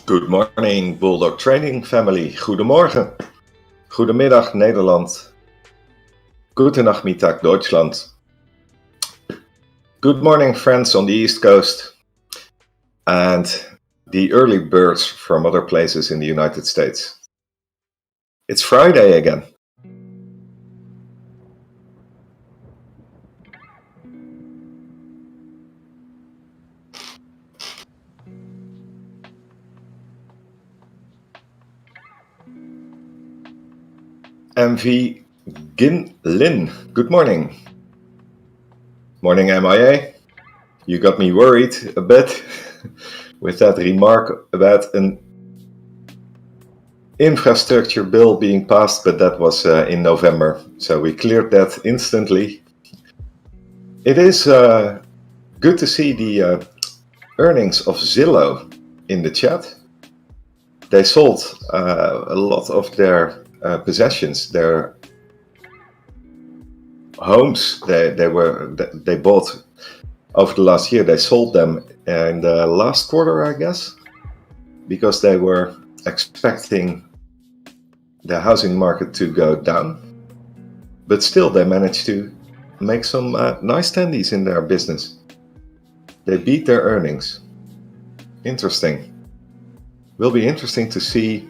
Good morning, Bulldog Trading Family. Goedemorgen. Goedemiddag, Nederland. Gute Nachmittag, Deutschland. Good morning, friends on the East Coast and the early birds from other places in the United States. It's Friday again. MV Gin Lin, good morning. Morning, MIA. You got me worried a bit with that remark about an infrastructure bill being passed, but that was in November, so we cleared that instantly. It is good to see the earnings of Zillow in the chat. They sold a lot of their possessions, their homes they bought over the last year. They sold them in the last quarter, I guess, because they were expecting the housing market to go down, but still they managed to make some nice tendies in their business. They beat their earnings. Interesting. Will be interesting to see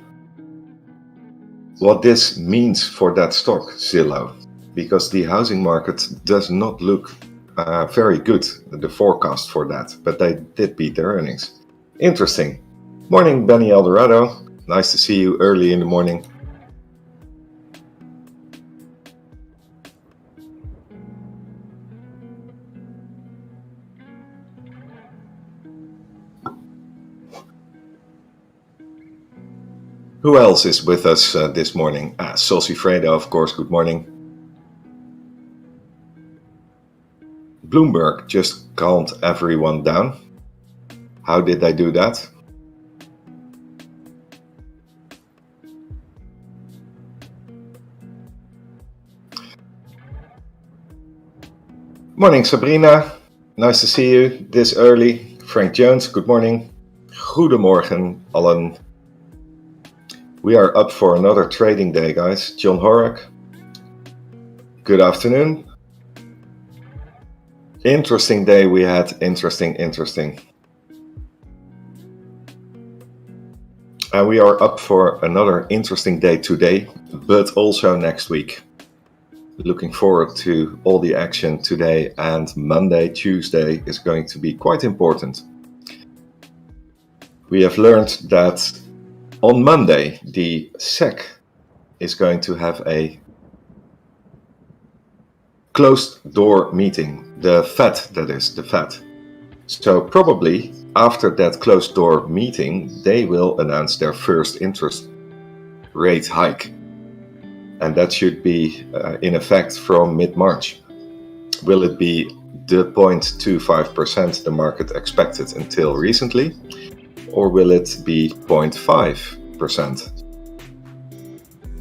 what this means for that stock, Zillow, because the housing market does not look very good, the forecast for that, but they did beat their earnings. Interesting. Morning, Benny Eldorado. Nice to see you early in the morning. Who else is with us this morning? Saucy Freda, of course, good morning. Bloomberg just calmed everyone down. How did they do that? Morning, Sabrina. Nice to see you this early. Frank Jones, good morning. Goedemorgen, allen. We are up for another trading day, guys. John Horak, good afternoon. Interesting day we had, interesting. And we are up for another interesting day today, but also next week. Looking forward to all the action today, and Monday, Tuesday is going to be quite important. We have learned that on Monday, the SEC is going to have a closed door meeting. The Fed, that is, the Fed. So probably after that closed door meeting, they will announce their first interest rate hike. And that should be in effect from mid-March. Will it be the 0.25% the market expected until recently? Or will it be 0.5%?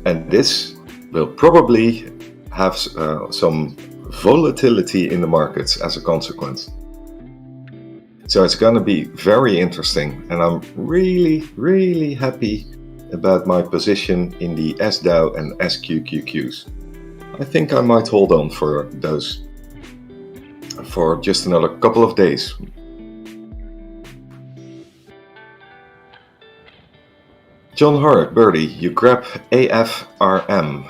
And this will probably have some volatility in the markets as a consequence. So it's going to be very interesting, and I'm really happy about my position in the SDAO and SQQQs. I think I might hold on for those for just another couple of days. John Horak, Birdie, you grab AFRM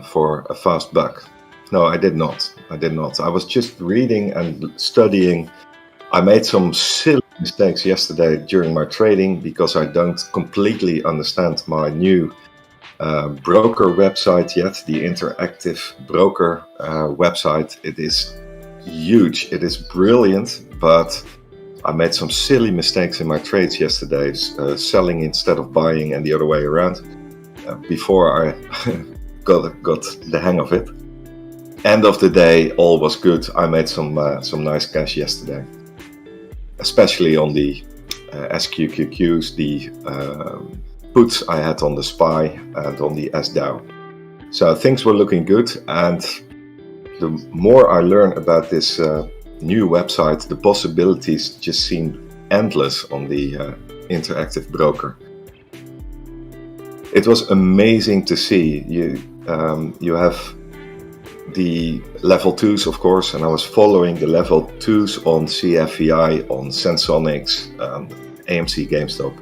for a fast buck. No, I did not. I was just reading and studying. I made some silly mistakes yesterday during my trading because I don't completely understand my new broker website yet, the interactive broker website. It is huge, it is brilliant, but I made some silly mistakes in my trades yesterday, selling instead of buying and the other way around, before I got the hang of it. End of the day, all was good. I made some nice cash yesterday, especially on the SQQQs, the puts I had on the SPY and on the SDAO. So things were looking good, and the more I learn about this new website, the possibilities just seem endless on the interactive broker. It was amazing to see. You have the level 2s, of course, and I was following the level 2s on CFVI, on Sensonics, AMC GameStop.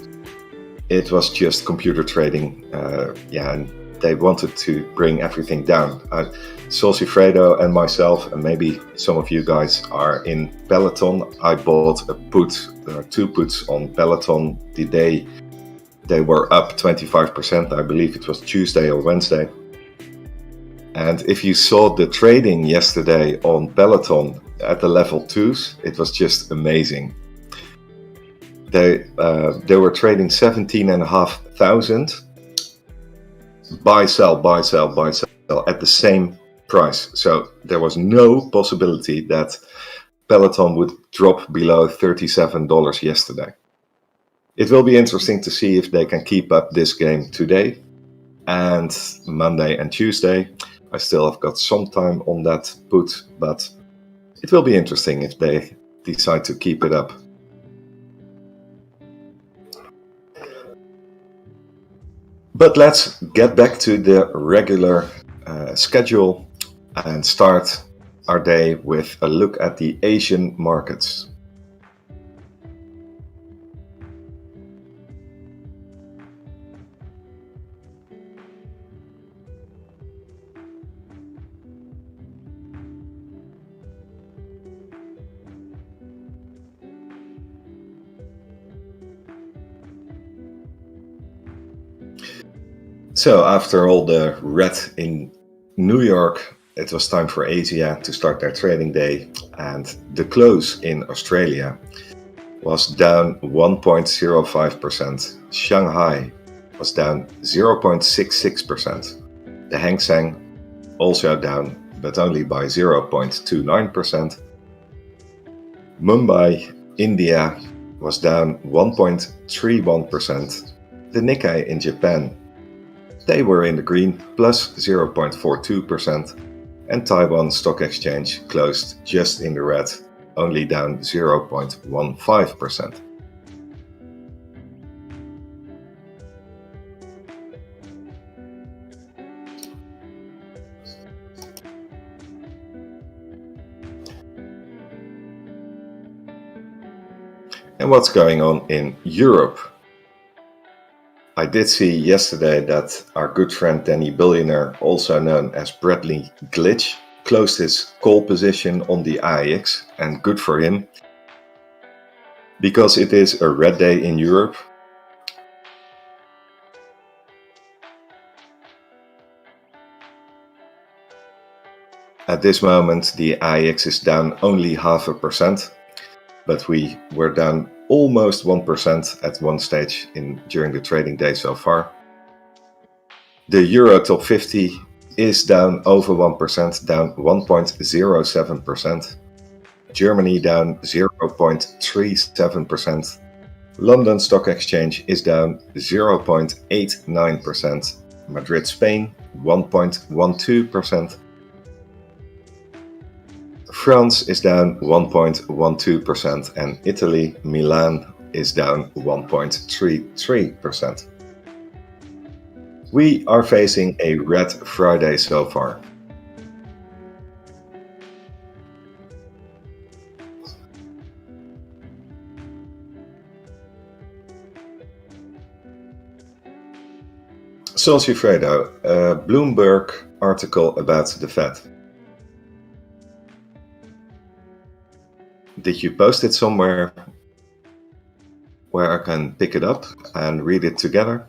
It was just computer trading, and they wanted to bring everything down. Solcifredo and myself, and maybe some of you guys are in Peloton. I bought a put, two puts on Peloton the day they were up 25%. I believe it was Tuesday or Wednesday. And if you saw the trading yesterday on Peloton at the level 2s, it was just amazing. They were trading 17,500 buy, sell, buy, sell, buy, sell at the same price. So there was no possibility that Peloton would drop below $37 yesterday. It will be interesting to see if they can keep up this game today and Monday and Tuesday. I still have got some time on that put, but it will be interesting if they decide to keep it up. But let's get back to the regular schedule and start our day with a look at the Asian markets. So after all the red in New York, it was time for Asia to start their trading day, and the close in Australia was down 1.05%. Shanghai was down 0.66%. The Hang Seng also down, but only by 0.29%. Mumbai, India was down 1.31%. The Nikkei in Japan, they were in the green, plus 0.42%, and Taiwan Stock Exchange closed just in the red, only down 0.15%. And what's going on in Europe? I did see yesterday that our good friend Danny Billionaire, also known as Bradley Glitch, closed his call position on the AEX, and good for him, because it is a red day in Europe. At this moment, the AEX is down only 0.5%, but we were down almost 1% at one stage during the trading day so far. The Euro Top 50 is down over 1%, down 1.07%. Germany down 0.37%. London Stock Exchange is down 0.89%. Madrid, Spain, 1.12%. France is down 1.12%, and Italy, Milan, is down 1.33%. We are facing a red Friday so far. Solcifredo, a Bloomberg article about the Fed. Did you post it somewhere where I can pick it up and read it together?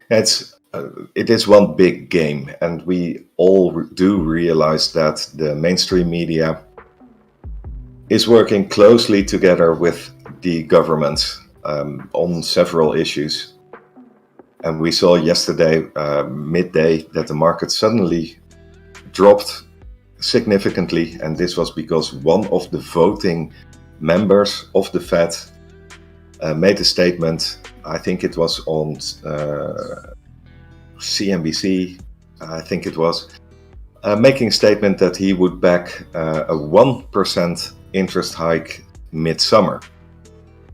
It is one big game, and we all do realize that the mainstream media is working closely together with the government on several issues. And we saw yesterday, midday, that the market suddenly dropped significantly, and this was because one of the voting members of the Fed made a statement. I think it was on CNBC, I think it was, making a statement that he would back a 1% interest hike midsummer.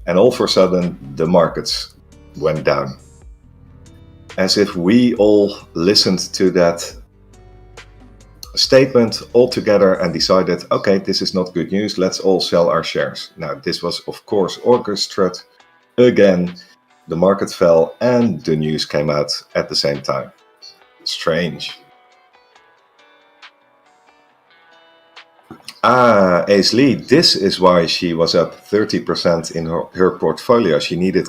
And all of a sudden, the markets went down. As if we all listened to that statement all together and decided, okay, this is not good news, let's all sell our shares. Now, this was, of course, orchestrated again. The market fell and the news came out at the same time. Strange. Ace Lee, this is why she was up 30% in her portfolio. She needed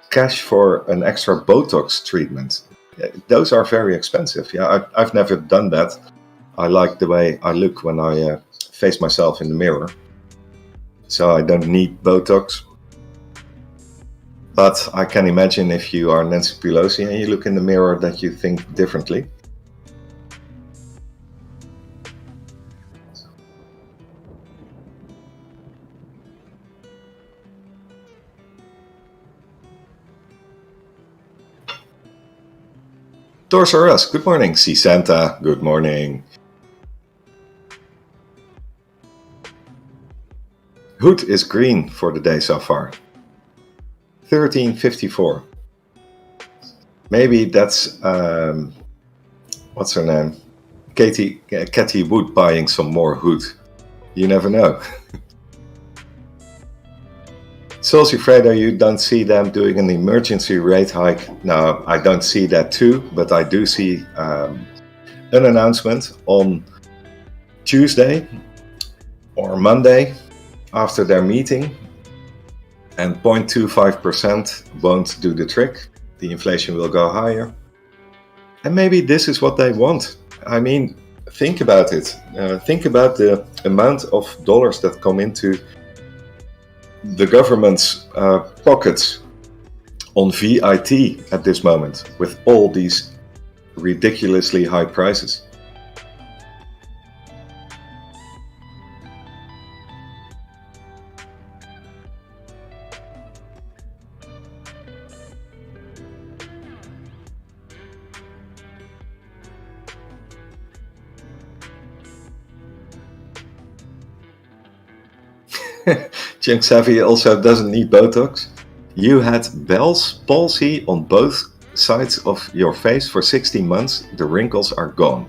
cash for an extra Botox treatment. Those are very expensive. Yeah, I've never done that. I like the way I look when I face myself in the mirror. So I don't need Botox. But I can imagine if you are Nancy Pelosi and you look in the mirror that you think differently. Doors are us. Good morning. See Santa. Good morning. Hood is green for the day so far. 13.54. Maybe that's what's her name? Katie Wood buying some more Hood. You never know. Sol Fredo, you don't see them doing an emergency rate hike. No, I don't see that too, but I do see an announcement on Tuesday or Monday after their meeting, and 0.25% won't do the trick. The inflation will go higher. And maybe this is what they want. I mean, think about it. Think about the amount of dollars that come into the government's pockets on VIT at this moment with all these ridiculously high prices. Junk Savvy also doesn't need Botox. You had Bell's palsy on both sides of your face for 16 months. The wrinkles are gone.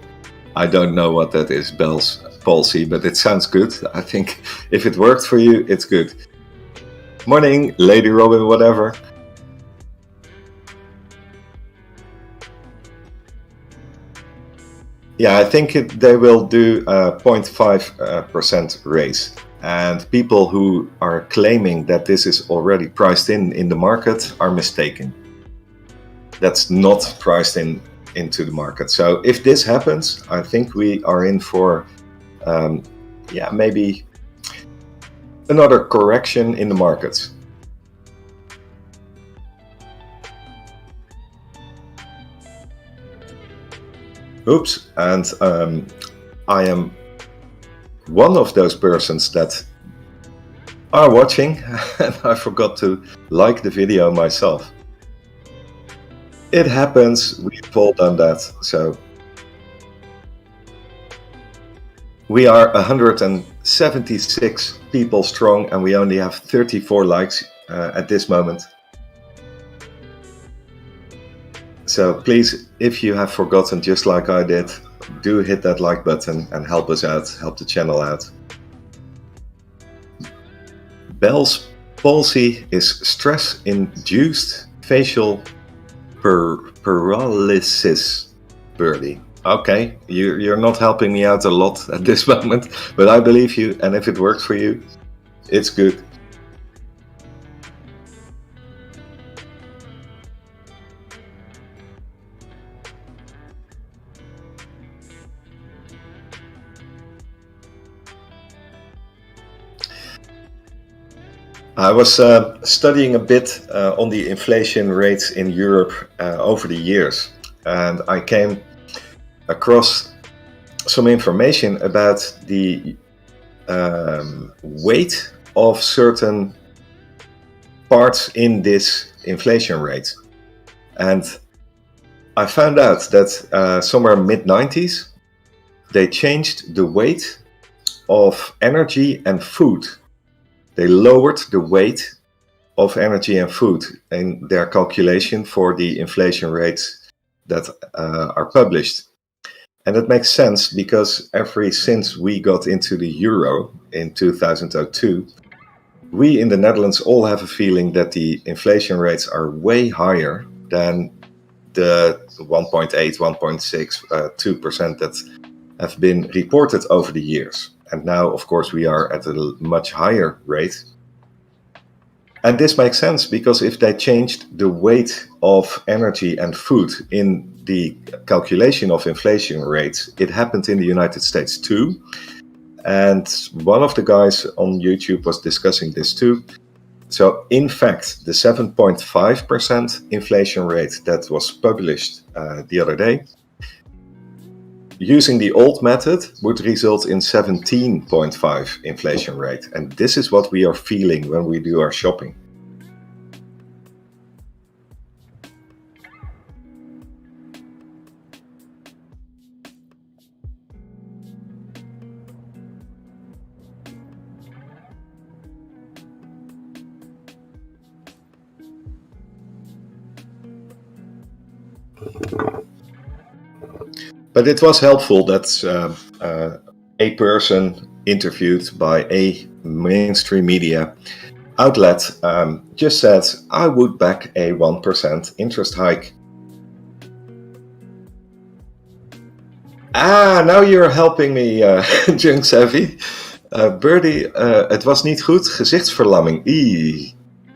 I don't know what that is, Bell's palsy, but it sounds good. I think if it worked for you, it's good. Morning, Lady Robin, whatever. Yeah, I think they will do a 0.5% raise. And people who are claiming that this is already priced in the market are mistaken. That's not priced into the market. So if this happens, I think we are in for, maybe another correction in the markets. Oops, and I am one of those persons that are watching, and I forgot to like the video myself. It happens, we've all done that. So we are 176 people strong, and we only have 34 likes at this moment. So please, if you have forgotten, just like I did, do hit that like button and help us out, help the channel out. Bell's palsy is stress-induced facial paralysis. Birdie. Okay, you're not helping me out a lot at this moment, but I believe you, and if it works for you, it's good. I was studying a bit on the inflation rates in Europe over the years, and I came across some information about the weight of certain parts in this inflation rate. And I found out that somewhere mid-90s, they changed the weight of energy and food. They lowered the weight of energy and food in their calculation for the inflation rates that are published. And that makes sense because since we got into the euro in 2002, we in the Netherlands all have a feeling that the inflation rates are way higher than the 1.8, 1.6, 2% that have been reported over the years. And now, of course, we are at a much higher rate. And this makes sense because if they changed the weight of energy and food in the calculation of inflation rates, it happened in the United States too. And one of the guys on YouTube was discussing this too. So in fact, the 7.5% inflation rate that was published the other day, using the old method would result in 17.5 inflation rate. And this is what we are feeling when we do our shopping. But it was helpful that a person interviewed by a mainstream media outlet just said, I would back a 1% interest hike. Now you're helping me, Junk Savvy. Birdie, het was niet goed, gezichtsverlamming.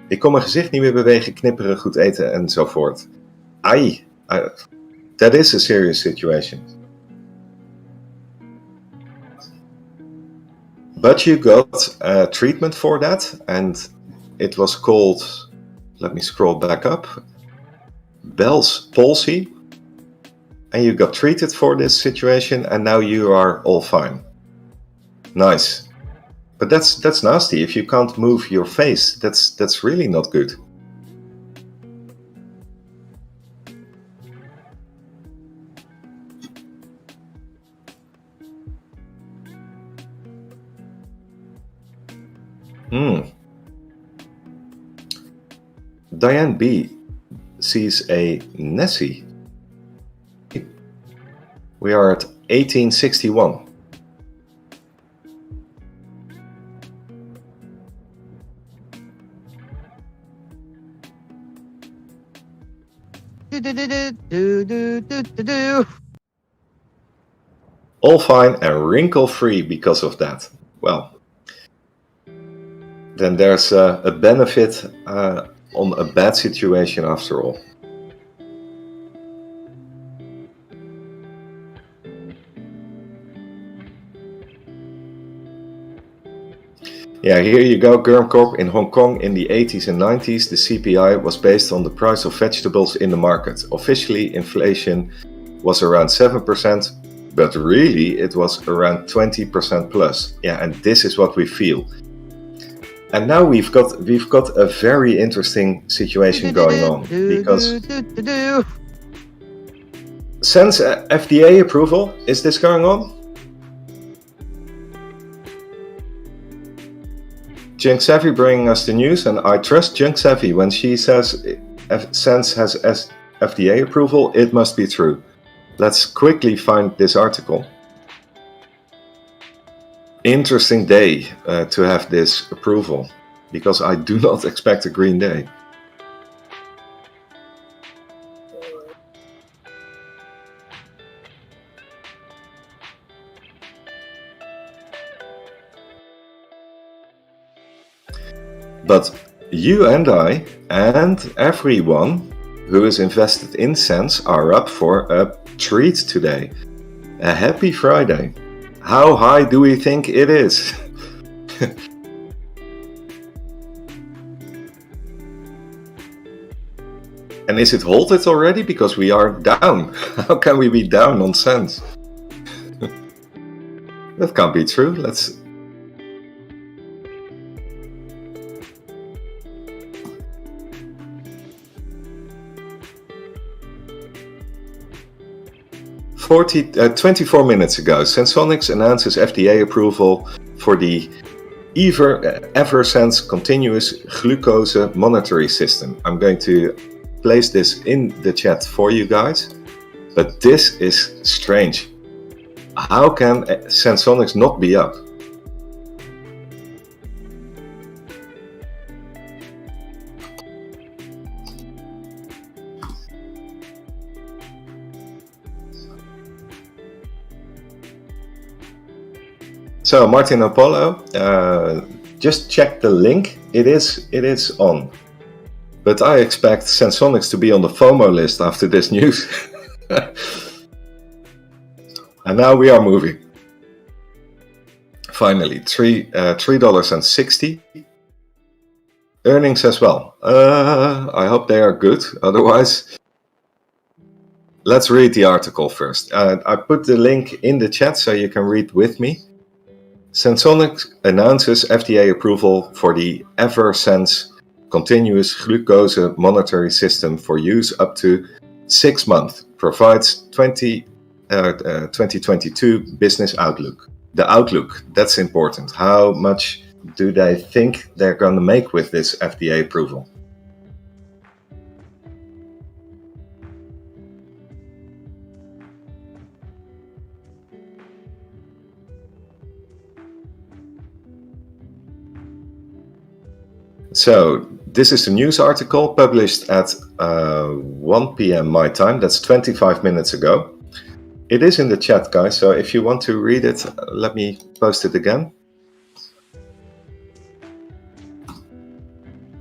Ik kon mijn gezicht niet meer bewegen, knipperen, goed eten enzovoort. That is a serious situation. But you got treatment for that, and it was called, let me scroll back up, Bell's palsy. And you got treated for this situation, and now you are all fine. Nice. But that's nasty. If you can't move your face, that's really not good. Diane B sees a Nessie. We are at 1861. All fine and wrinkle-free because of that. Well, then there's a benefit on a bad situation after all. Yeah, here you go, Gurmcorp. In Hong Kong in the 80s and 90s, the CPI was based on the price of vegetables in the market. Officially, inflation was around 7%, but really it was around 20% plus. Yeah, and this is what we feel. And now we've got a very interesting situation going on because SENS FDA approval, is this going on? Junk Savvy bringing us the news, and I trust Junk Savvy when she says SENS has FDA approval, it must be true. Let's quickly find this article. Interesting day to have this approval, because I do not expect a green day. But you and I and everyone who is invested in SENS are up for a treat today. A happy Friday. How high do we think it is? And is it halted already? Because we are down. How can we be down on SENS? That can't be true. Let's... "24 minutes ago, Sensonics announces FDA approval for the EverSense continuous glucose monitoring system." I'm going to place this in the chat for you guys, but this is strange. How can Sensonics not be up? So Martin Apollo, just check the link. It is on, but I expect Sensonics to be on the FOMO list after this news. And now we are moving. Finally, $3.60. Earnings as well. I hope they are good. Otherwise, let's read the article first. I put the link in the chat so you can read with me. Sensonics announces FDA approval for the EverSense continuous glucose monitoring system for use up to 6 months. Provides 2022 business outlook. The outlook, that's important. How much do they think they're going to make with this FDA approval? So this is the news article published at 1 p.m. my time. That's 25 minutes ago. It is in the chat, guys. So if you want to read it, let me post it again.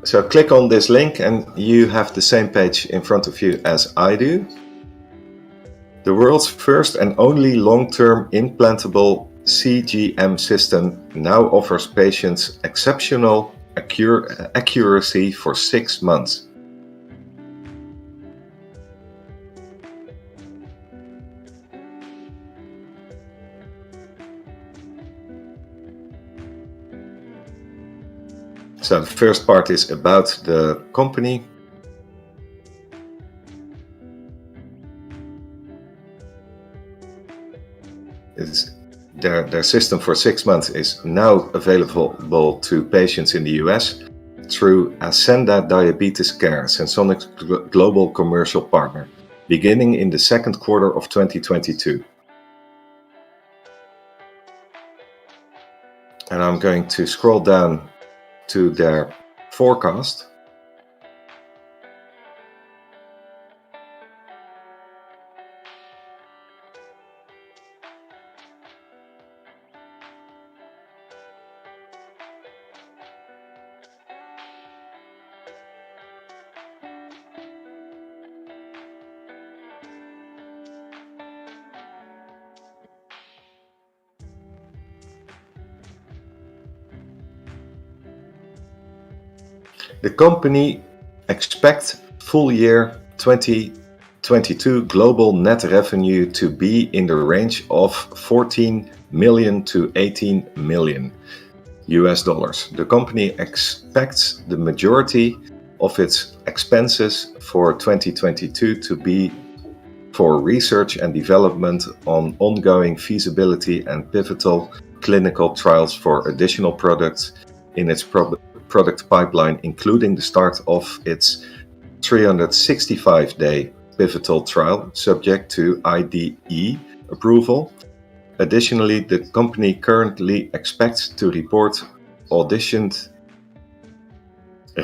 So click on this link and you have the same page in front of you as I do. The world's first and only long-term implantable CGM system now offers patients exceptional accuracy for 6 months. So the first part is about the company. Their system for 6 months is now available to patients in the US through Ascenda Diabetes Care, Sensonics global commercial partner, beginning in the second quarter of 2022. And I'm going to scroll down to their forecast. The company expects full year 2022 global net revenue to be in the range of 14 million to 18 million US dollars. The company expects the majority of its expenses for 2022 to be for research and development on ongoing feasibility and pivotal clinical trials for additional products in its product pipeline, including the start of its 365-day pivotal trial subject to IDE approval. Additionally, the company currently expects to report auditioned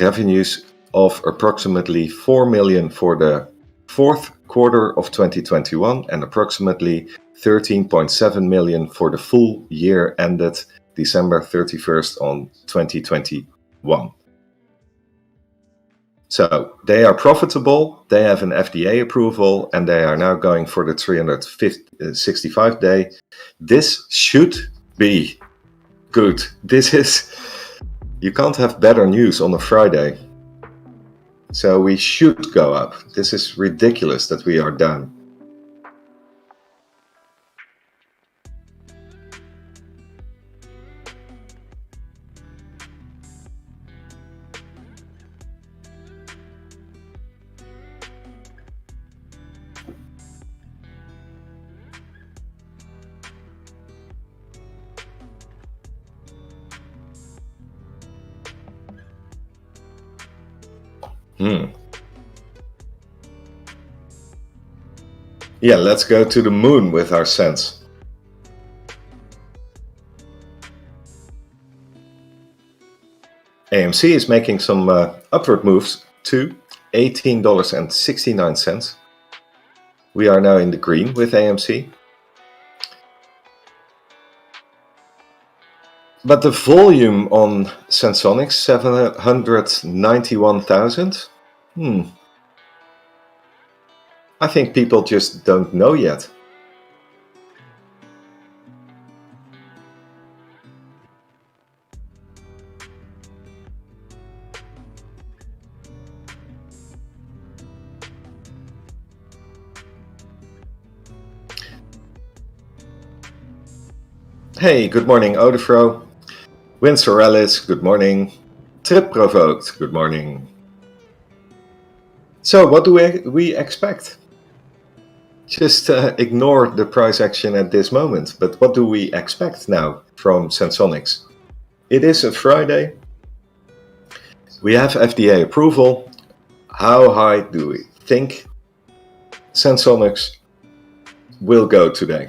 revenues of approximately 4 million for the fourth quarter of 2021 and approximately 13.7 million for the full year ended December 31st on 2021. So they are profitable, they have an FDA approval, and they are now going for the 365-day. This should be good. You can't have better news on a Friday. So we should go up. This is ridiculous that we are down. Yeah, let's go to the moon with our SENS. AMC is making some upward moves to $18.69. We are now in the green with AMC. But the volume on Sensonics, 791,000. I think people just don't know yet. Hey, good morning, Odefro. Winsor Ellis, good morning. Trip Provoked, good morning. So what do we expect? Just ignore the price action at this moment, but what do we expect now from Sensonics? It is a Friday. We have FDA approval. How high do we think Sensonics will go today?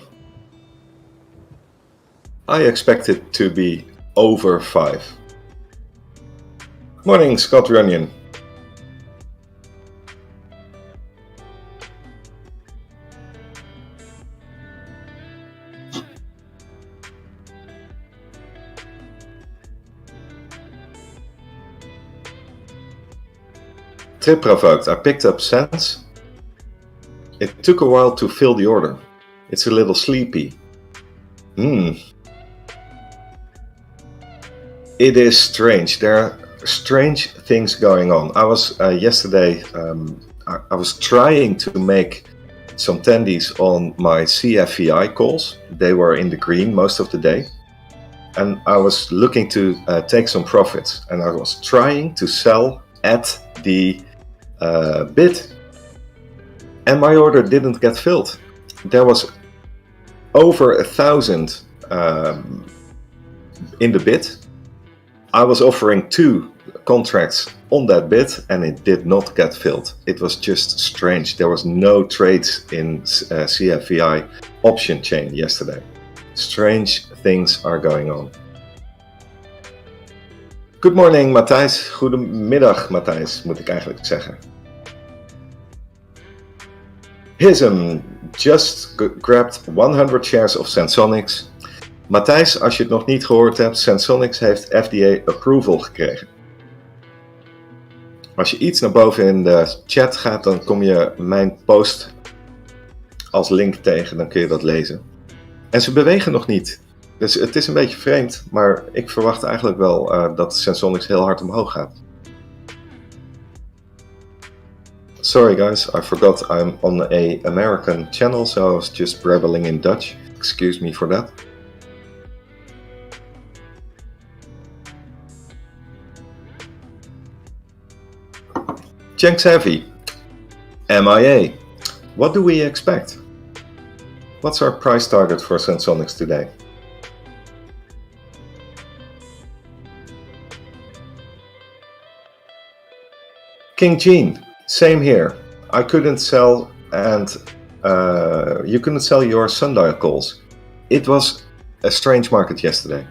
I expect it to be over 5. Morning, Scott Runyon. Trip Provoked, I picked up SENS. It took a while to fill the order. It's a little sleepy. It is strange. There are strange things going on. I was yesterday, I was trying to make some tendies on my CFVI calls. They were in the green most of the day. And I was looking to take some profits. And I was trying to sell at the bid. And my order didn't get filled. There was over 1,000 in the bid. I was offering 2 contracts on that bid and it did not get filled. It was just strange. There was no trades in CFVI option chain yesterday. Strange things are going on. Good morning, Matthijs. Goedemiddag, Matthijs, moet ik eigenlijk zeggen. Hism just grabbed 100 shares of Sensonics. Matthijs, als je het nog niet gehoord hebt, Sensonics heeft FDA approval gekregen. Als je iets naar boven in de chat gaat, dan kom je mijn post als link tegen, dan kun je dat lezen. En ze bewegen nog niet. Dus het is een beetje vreemd, maar ik verwacht eigenlijk wel dat Sensonics heel hard omhoog gaat. Sorry guys, I forgot I'm on a American channel, so I was just brabbling in Dutch. Excuse me for that. Jenks Heavy, MIA. What do we expect? What's our price target for Sensonics today? King Gene, same here. I couldn't sell and you couldn't sell your sundial calls. It was a strange market yesterday.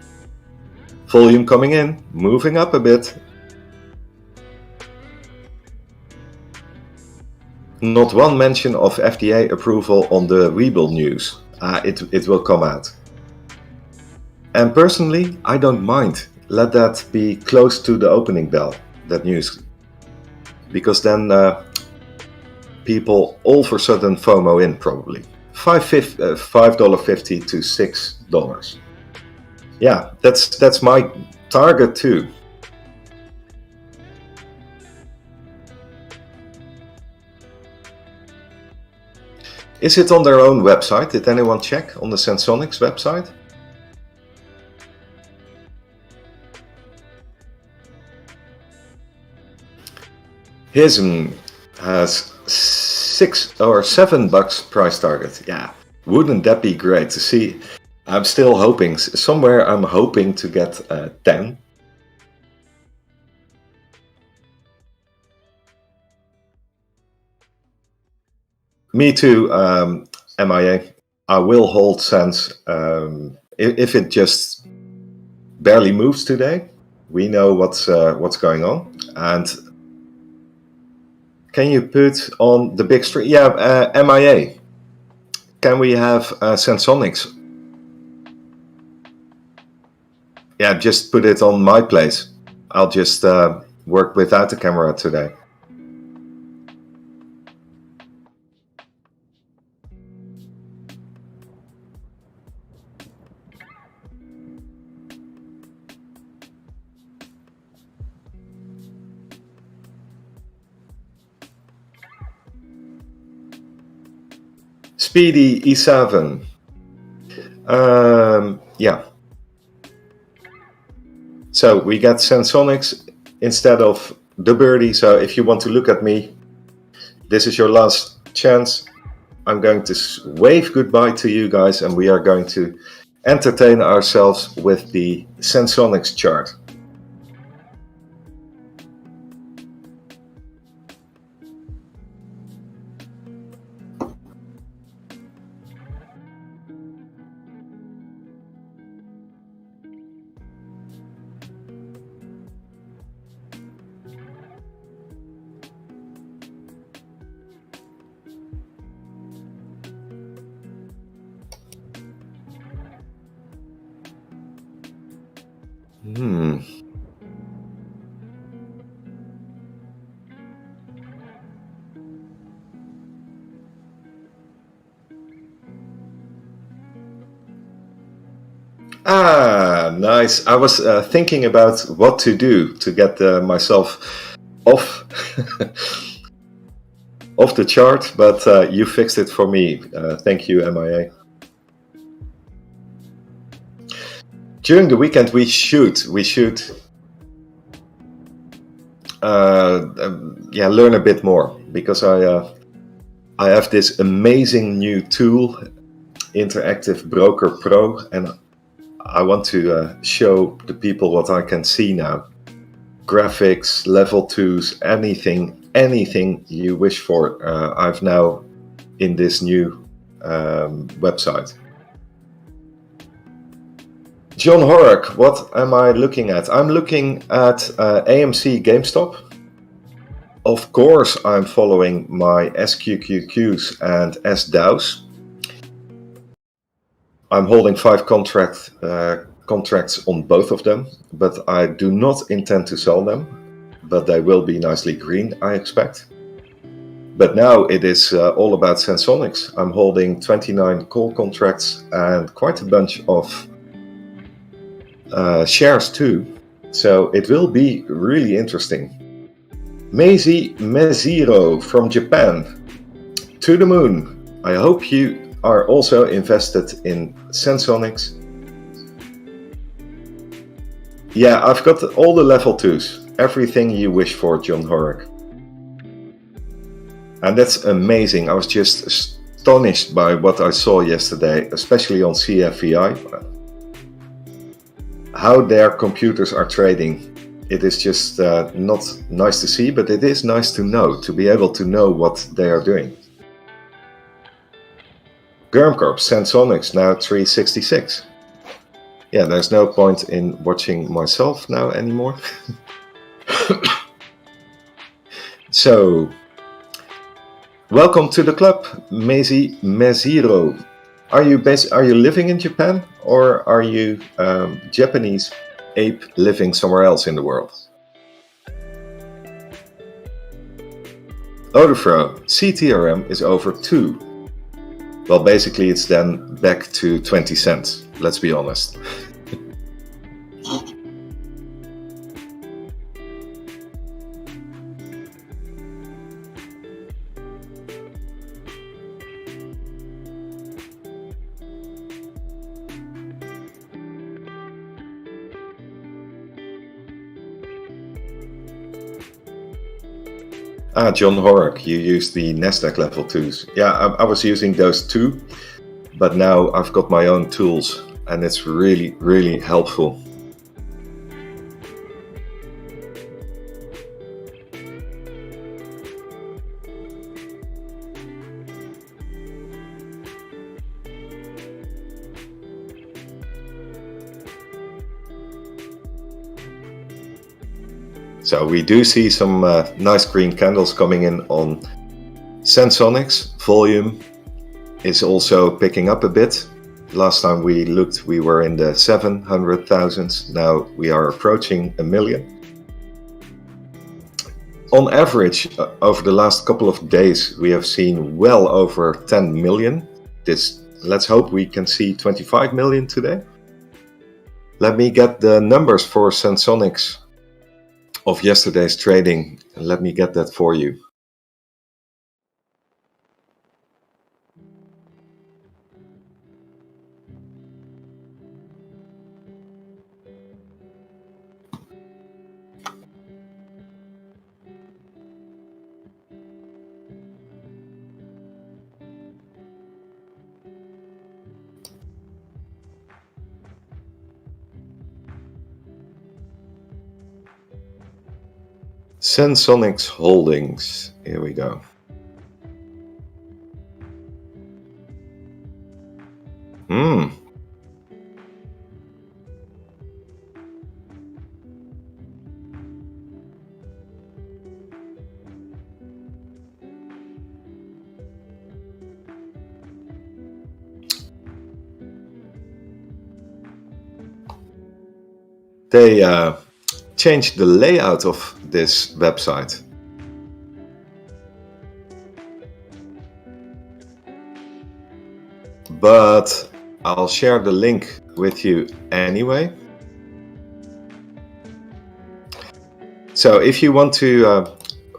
Volume coming in, moving up a bit. Not one mention of FDA approval on the Webull news. It will come out. And personally, I don't mind. Let that be close to the opening bell, that news. Because then people all of a sudden FOMO in probably. $5.50 to $6. Yeah, that's my target too. Is it on their own website? Did anyone check on the Sensonics website? Hism has $6 or $7 price target. Yeah, wouldn't that be great to see? I'm still hoping, somewhere I'm hoping to get 10. Me too, MIA. I will hold SENS. If it just barely moves today, we know what's going on. And can you put on the big screen? Yeah, MIA. Can we have Sensonics? Yeah, just put it on my place. I'll just work without the camera today. Speedy E7. Yeah. So we got Sensonics instead of the birdie. So if you want to look at me, this is your last chance. I'm going to wave goodbye to you guys, and we are going to entertain ourselves with the Sensonics chart. Ah, nice. I was thinking about what to do to get myself off off the chart, but you fixed it for me. Thank you, MIA. During the weekend, we should learn a bit more, because I have this amazing new tool, Interactive Broker Pro, and I want to show the people what I can see now. Graphics, level 2s, anything you wish for, I've now in this new website. John Horak, what am I looking at? I'm looking at AMC GameStop. Of course, I'm following my SQQQs and SDAOs. I'm holding 5 contracts on both of them, but I do not intend to sell them. But they will be nicely green, I expect. But now it is all about Sensonics. I'm holding 29 call contracts and quite a bunch of shares too. So it will be really interesting. Meizi Meziro from Japan. To the moon. I hope you are also invested in Sensonics. Yeah, I've got all the level 2s. Everything you wish for, John Horak. And that's amazing. I was just astonished by what I saw yesterday, especially on CFVI. How their computers are trading. It is just not nice to see, but it is nice to know, to be able to know what they are doing. Germcorp, Sensonics, now 366. Yeah, there's no point in watching myself now anymore. So, welcome to the club, Meizi Meziro. Are you living in Japan, or are you Japanese ape living somewhere else in the world? Odefro, CTRM is over 2. Well, basically it's then back to 20 cents, let's be honest. John Horrock, you use the Nasdaq level 2s. Yeah, I was using those too, but now I've got my own tools and it's really, really helpful. So we do see some nice green candles coming in on Sensonics. Volume is also picking up a bit. Last time we looked, we were in the 700,000s. Now we are approaching 1 million. On average, over the last couple of days, we have seen well over 10 million. Let's hope we can see 25 million today. Let me get the numbers for Sensonics of yesterday's trading. Let me get that for you. Sensonics Holdings. Here we go. They changed the layout of this website. But I'll share the link with you anyway. So if you want to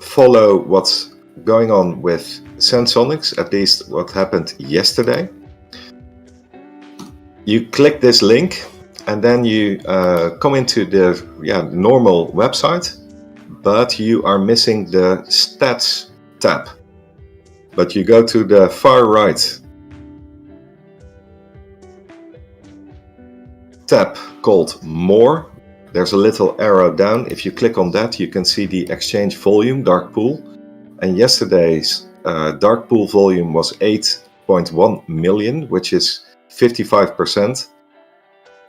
follow what's going on with Sensonics, at least what happened yesterday, you click this link and then you come into the normal website, but you are missing the stats tab. But you go to the far right tab called More. There's a little arrow down. If you click on that, you can see the exchange volume, dark pool. And yesterday's dark pool volume was 8.1 million, which is 55%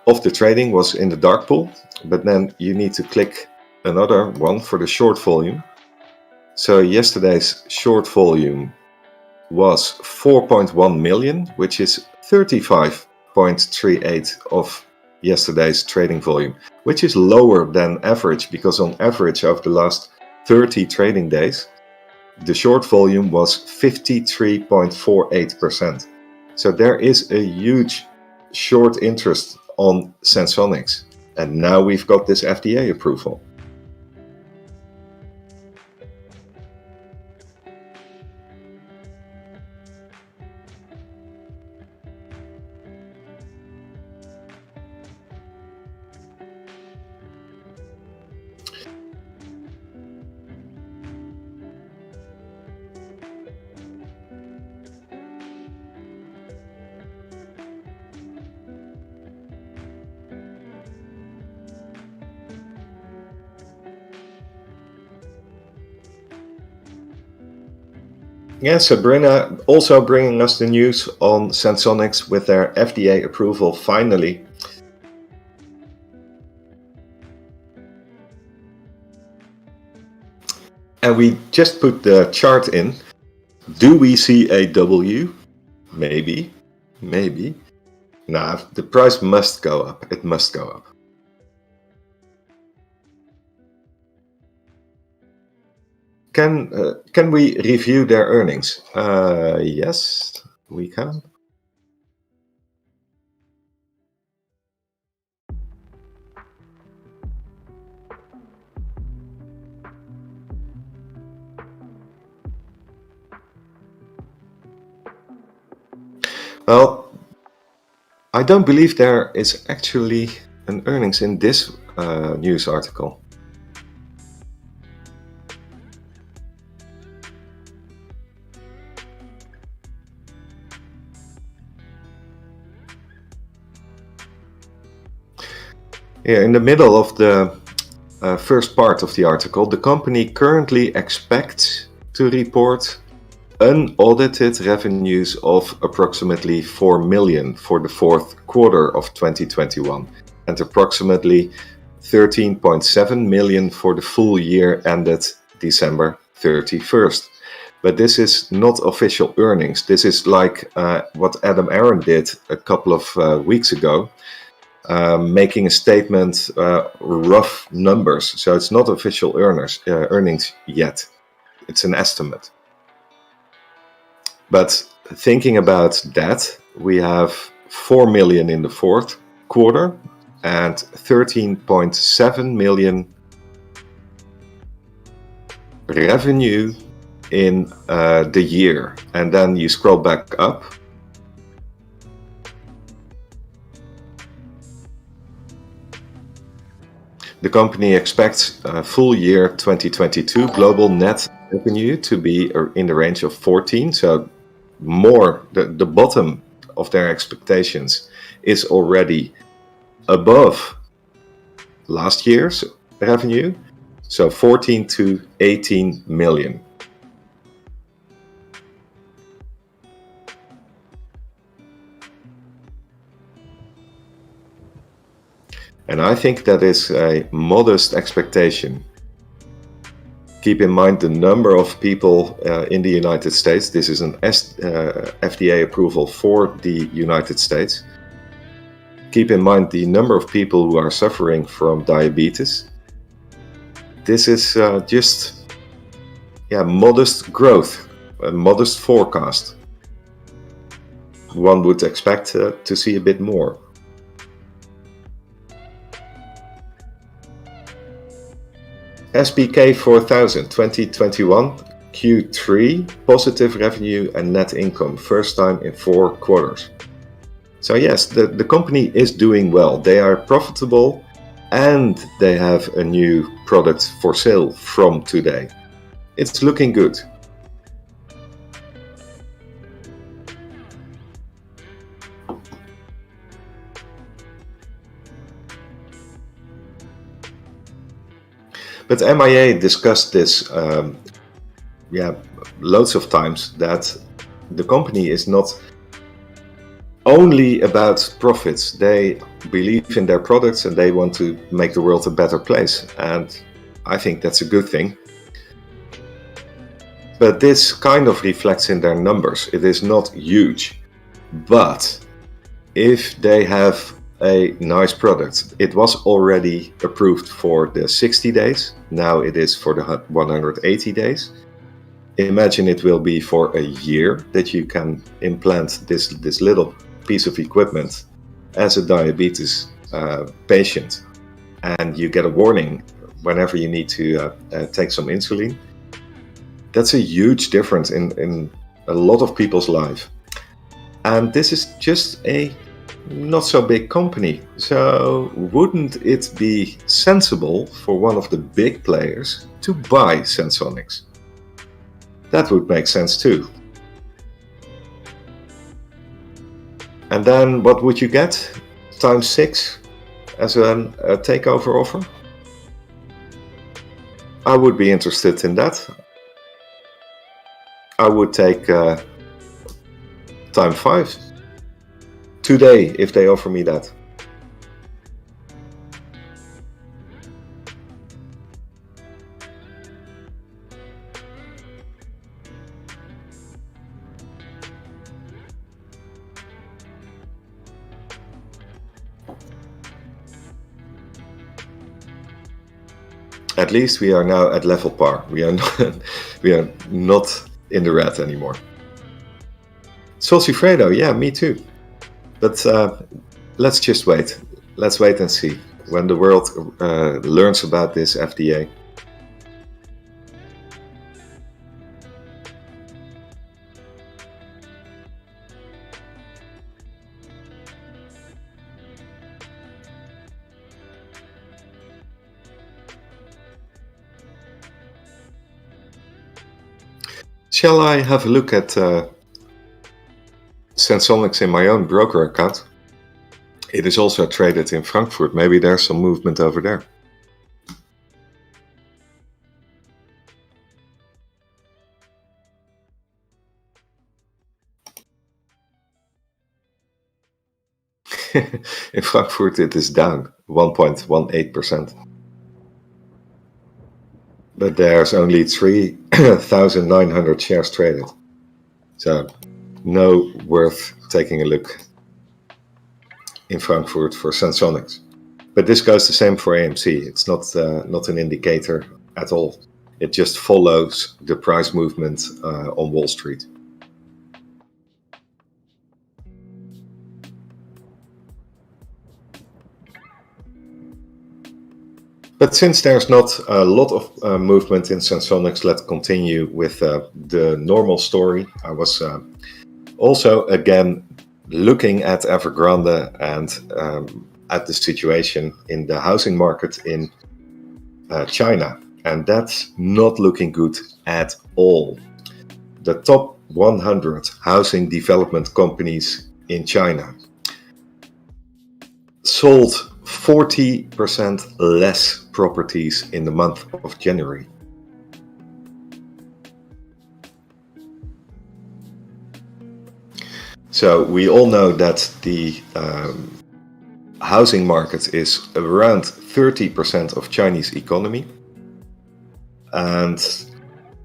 of the trading was in the dark pool. But then you need to click another one for the short volume. So yesterday's short volume was 4.1 million, which is 35.38 of yesterday's trading volume, which is lower than average, because on average over the last 30 trading days, the short volume was 53.48%. So there is a huge short interest on Sensonics, and now we've got this FDA approval. Yeah, Sabrina also bringing us the news on Sensonics with their FDA approval finally. And we just put the chart in. Do we see a W? Maybe, maybe. Nah, the price must go up. It must go up. Can we review their earnings? Yes, we can. Well, I don't believe there is actually an earnings in this news article. Here in the middle of the first part of the article, the company currently expects to report unaudited revenues of approximately 4 million for the fourth quarter of 2021 and approximately 13.7 million for the full year ended December 31st. But this is not official earnings. This is like what Adam Aaron did a couple of weeks ago, making a statement, rough numbers. So it's not official earnings yet. It's an estimate. But thinking about that, we have 4 million in the fourth quarter and 13.7 million revenue in the year. And then you scroll back up. The company expects full year 2022 global net revenue to be in the range of 14. So more, the bottom of their expectations is already above last year's revenue. So 14 to 18 million. And I think that is a modest expectation. Keep in mind the number of people in the United States. This is an FDA approval for the United States. Keep in mind the number of people who are suffering from diabetes. This is just modest growth, a modest forecast. One would expect to see a bit more. SPK 4000 2021 Q3 positive revenue and net income, first time in 4 quarters. So yes, the company is doing well. They are profitable and they have a new product for sale from today. It's looking good. But MIA discussed this loads of times, that the company is not only about profits. They believe in their products and they want to make the world a better place. And I think that's a good thing. But this kind of reflects in their numbers. It is not huge. But if they have a nice product, it was already approved for the 60 days. Now it is for the 180 days. Imagine it will be for a year that you can implant this little piece of equipment as a diabetes patient, and you get a warning whenever you need to take some insulin. That's a huge difference in a lot of people's life. And this is just a not so big company. So wouldn't it be sensible for one of the big players to buy Sensonics? That would make sense too. And then what would you get? Times 6 as a takeover offer? I would be interested in that. I would take time 5 today if they offer me that. At least we are now at level par. We are not in the red anymore. Solsifredo, yeah, me too. But let's just wait. Let's wait and see when the world learns about this FDA. Shall I have a look at Sensonics in my own broker account? It is also traded in Frankfurt. Maybe there's some movement over there. In Frankfurt, it is down 1.18%. But there's only 3,900 shares traded. So, no worth taking a look in Frankfurt for Sensonics. But this goes the same for AMC. It's not an indicator at all. It just follows the price movement on Wall Street. But since there's not a lot of movement in Sensonics, let's continue with the normal story. I was also again looking at Evergrande and at the situation in the housing market in China. And that's not looking good at all. The top 100 housing development companies in China sold 40% less properties in the month of January. So we all know that the housing market is around 30% of Chinese economy. And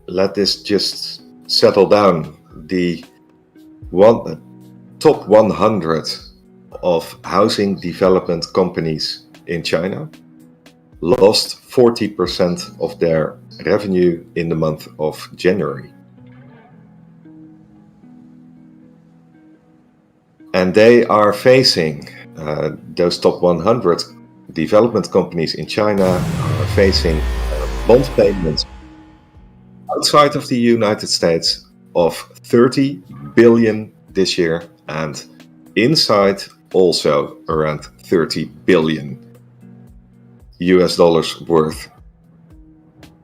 let this just settle down. The top 100 of housing development companies in China lost 40% of their revenue in the month of January. And they are facing, those top 100 development companies in China are facing bond payments outside of the United States of 30 billion this year, and inside also around 30 billion US dollars worth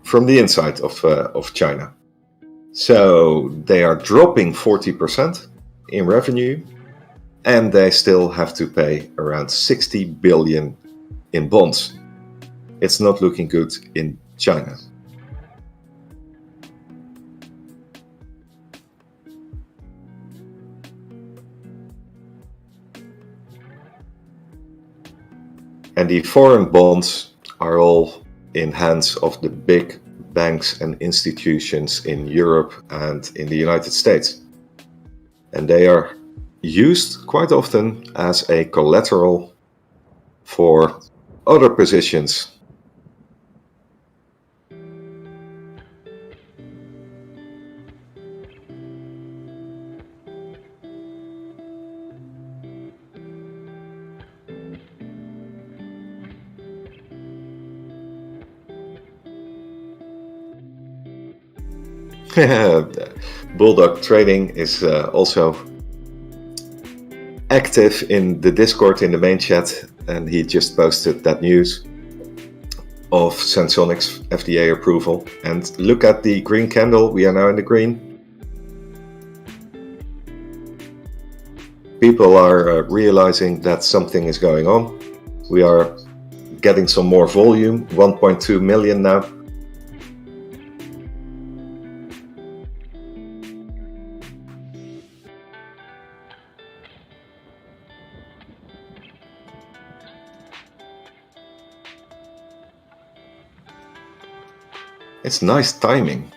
from the inside of China. So they are dropping 40% in revenue, and they still have to pay around 60 billion in bonds. It's not looking good in China. And the foreign bonds are all in hands of the big banks and institutions in Europe and in the United States. And they are used quite often as a collateral for other positions. Bulldog Trading is also active in the Discord, in the main chat, and he just posted that news of Sensonics FDA approval. And look at the green candle, we are now in the green. People are realizing that something is going on. We are getting some more volume, 1.2 million now. It's nice timing.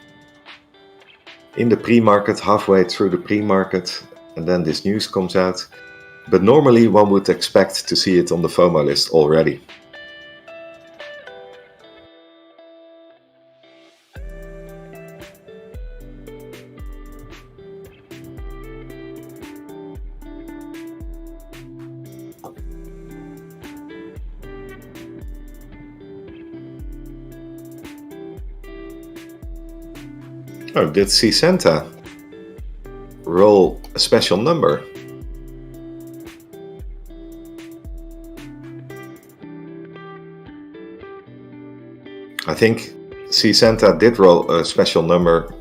In the pre-market, halfway through the pre-market, and then this news comes out. But normally one would expect to see it on the FOMO list already. Oh, did Santa roll a special number? I think Santa did roll a special number.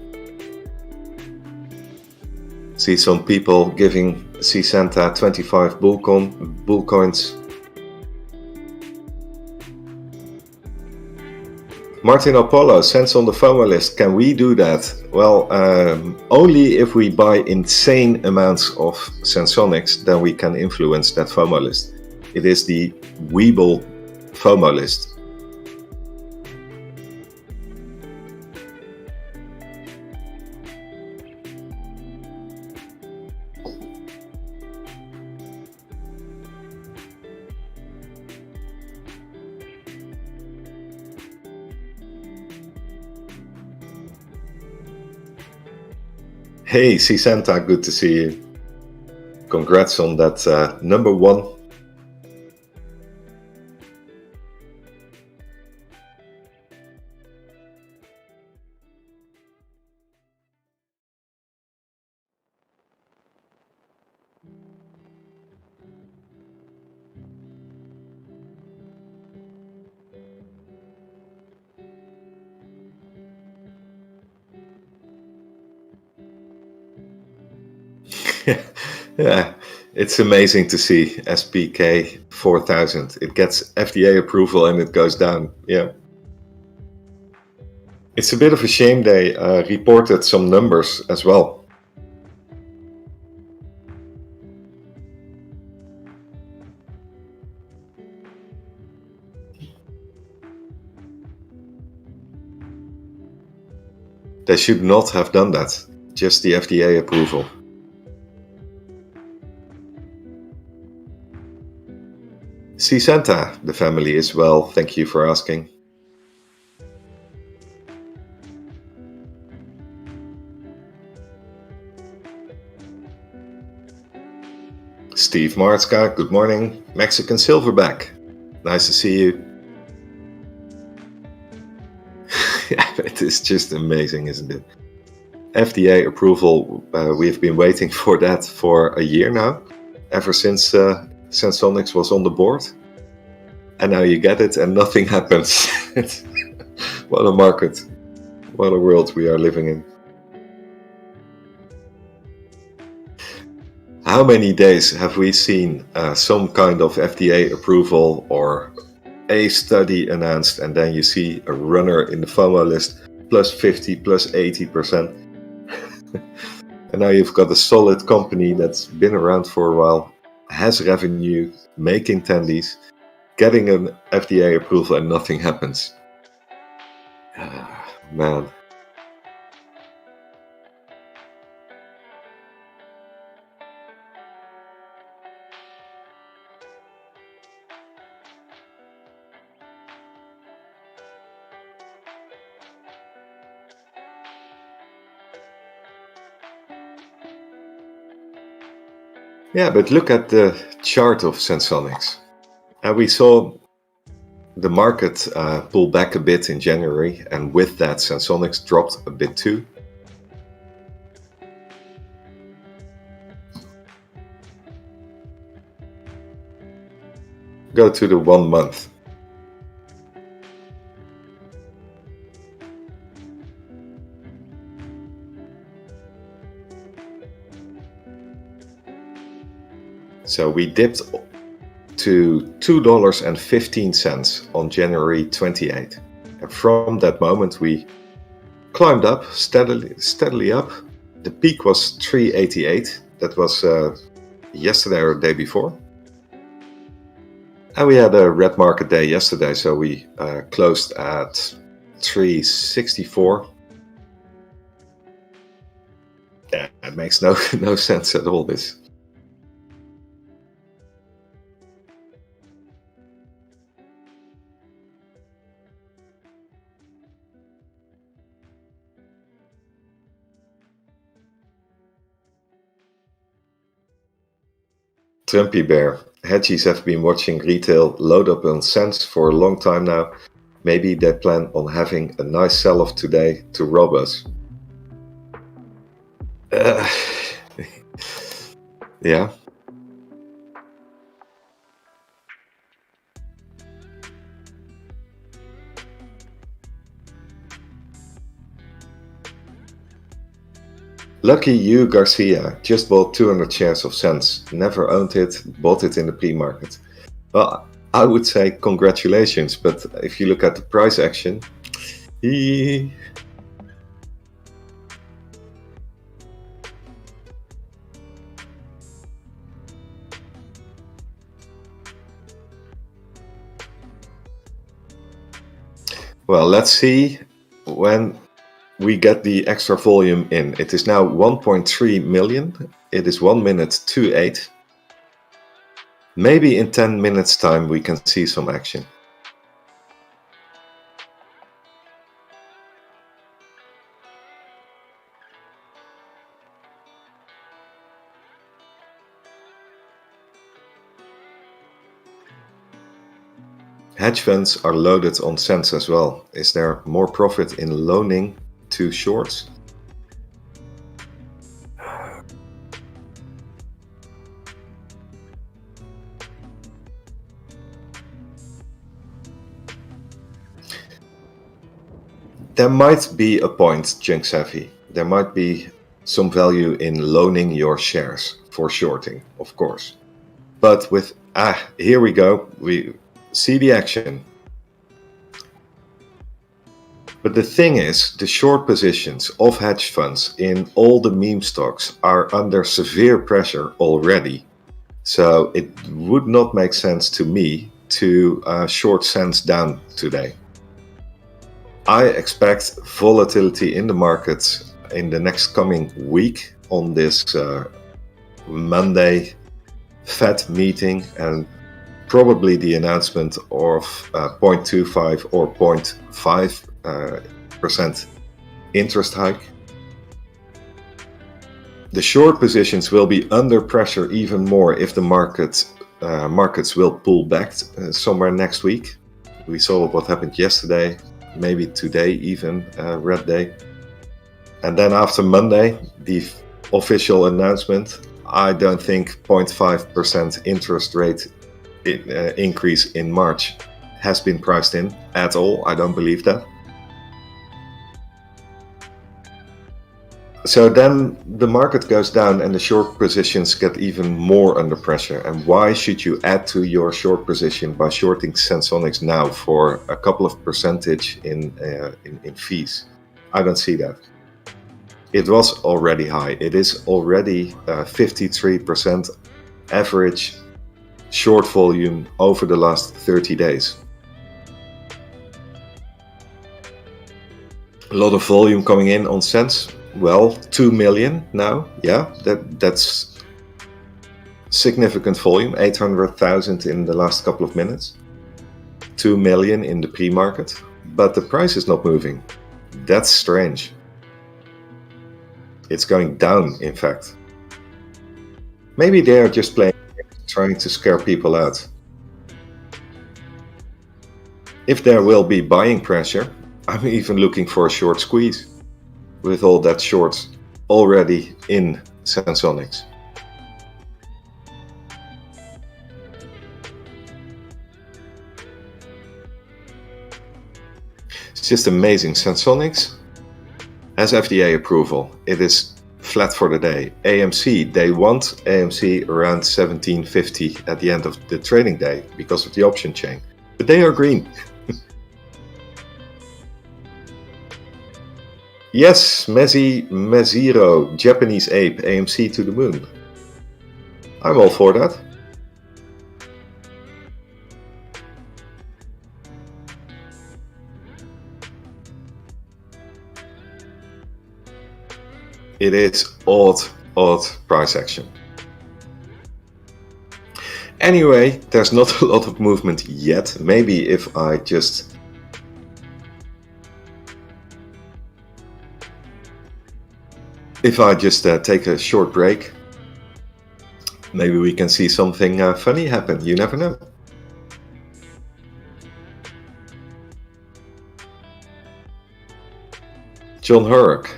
See some people giving Santa 25 bull coins. Martin Apollo, SENS on the FOMO list. Can we do that? Well, only if we buy insane amounts of Sensonics, then we can influence that FOMO list. It is the Weeble FOMO list. Hey, Santa, good to see you. Congrats on that number one. Yeah, it's amazing to see SPK 4000. It gets FDA approval and it goes down. Yeah. It's a bit of a shame they reported some numbers as well. They should not have done that. Just the FDA approval. Santa, the family is well. Thank you for asking. Steve Martzka, good morning. Mexican Silverback, nice to see you. Yeah, it is just amazing, isn't it? FDA approval, we've been waiting for that for a year now, ever since Sensonics was on the board. And now you get it and nothing happens. What a market. What a world we are living in. How many days have we seen some kind of FDA approval or a study announced, and then you see a runner in the FOMO list plus 50, plus 80%. And now you've got a solid company that's been around for a while, has revenue, making tendies, getting an FDA approval, and nothing happens. Man. Yeah, but look at the chart of Sensonics. We saw the market pull back a bit in January, and with that, Sensonics dropped a bit too. Go to the 1 month. So we dipped to $2.15 on January 28th. And from that moment, we climbed up steadily up. The peak was $3.88. That was yesterday or the day before. And we had a red market day yesterday, so we closed at $3.64. Yeah, it makes no sense at all, this. Trumpy Bear. Hedgies have been watching retail load up on SENS for a long time now. Maybe they plan on having a nice sell-off today to rob us. Yeah. Lucky you, Garcia. Just bought 200 shares of SENS. Never owned it, bought it in the pre-market. Well, I would say congratulations, but if you look at the price action, well, let's see when we get the extra volume in. It is now 1.3 million. It is 1 minute 28. Maybe in 10 minutes time we can see some action. Hedge funds are loaded on SENS as well. Is there more profit in loaning to shorts? There might be a point, Junk Savvy. There might be some value in loaning your shares for shorting, of course. But with, here we go. We see the action. But the thing is, the short positions of hedge funds in all the meme stocks are under severe pressure already. So it would not make sense to me to short SENS down today. I expect volatility in the markets in the next coming week on this Monday Fed meeting, and probably the announcement of 0.25 or 0.5% interest hike. The short positions will be under pressure even more if the markets will pull back somewhere next week. We saw what happened yesterday, maybe today even, red day. And then after Monday, the official announcement, I don't think 0.5% interest rate increase in March has been priced in at all. I don't believe that. So then the market goes down and the short positions get even more under pressure. And why should you add to your short position by shorting Sensonics now for a couple of percentage in fees? I don't see that. It was already high. It is already 53% average short volume over the last 30 days. A lot of volume coming in on SENS. Well, 2 million now. Yeah, that's significant volume. 800,000 in the last couple of minutes. 2 million in the pre-market. But the price is not moving. That's strange. It's going down, in fact. Maybe they are just trying to scare people out. If there will be buying pressure, I'm even looking for a short squeeze with all that shorts already in Sensonics. It's just amazing. Sensonics has FDA approval. It is flat for the day. AMC, they want AMC around 1750 at the end of the trading day because of the option chain. But they are green. Yes, Meziro, Japanese ape, AMC to the moon. I'm all for that. It is odd price action. Anyway, there's not a lot of movement yet. Maybe if I just take a short break, maybe we can see something funny happen. You never know. John Hurk,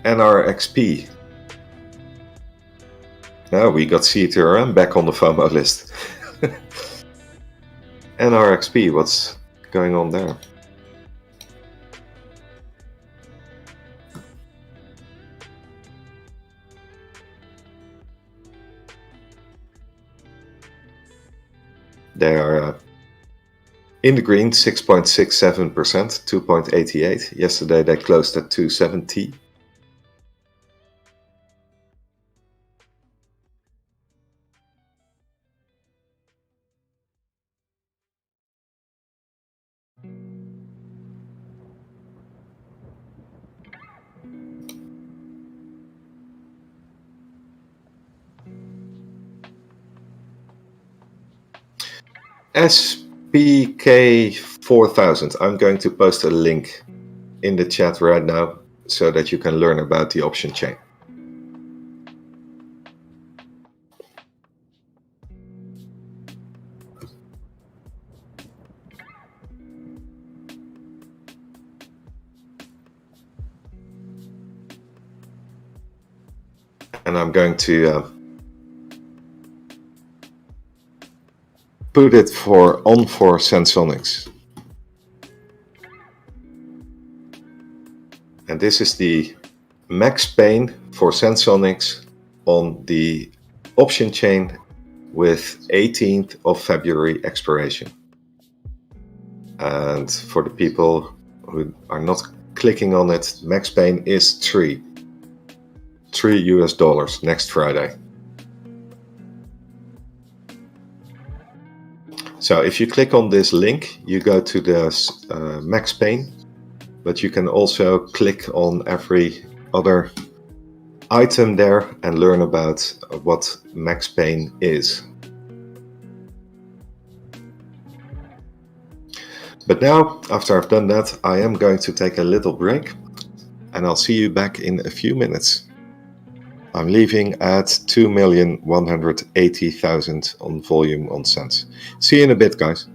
NRXP. Now we got CTRM back on the FOMO list. NRXP, what's going on there? They are in the green, 6.67%, 2.88. Yesterday they closed at 270. SPK 4000. I'm going to post a link in the chat right now so that you can learn about the option chain. And I'm going to put it on for Sensonics. And this is the max pain for Sensonics on the option chain with 18th of February expiration. And for the people who are not clicking on it, max pain is $3 US next Friday. So if you click on this link, you go to the max pain, but you can also click on every other item there and learn about what max pain is. But now, after I've done that, I am going to take a little break and I'll see you back in a few minutes. I'm leaving at 2,180,000 on volume on SENS. See you in a bit, guys.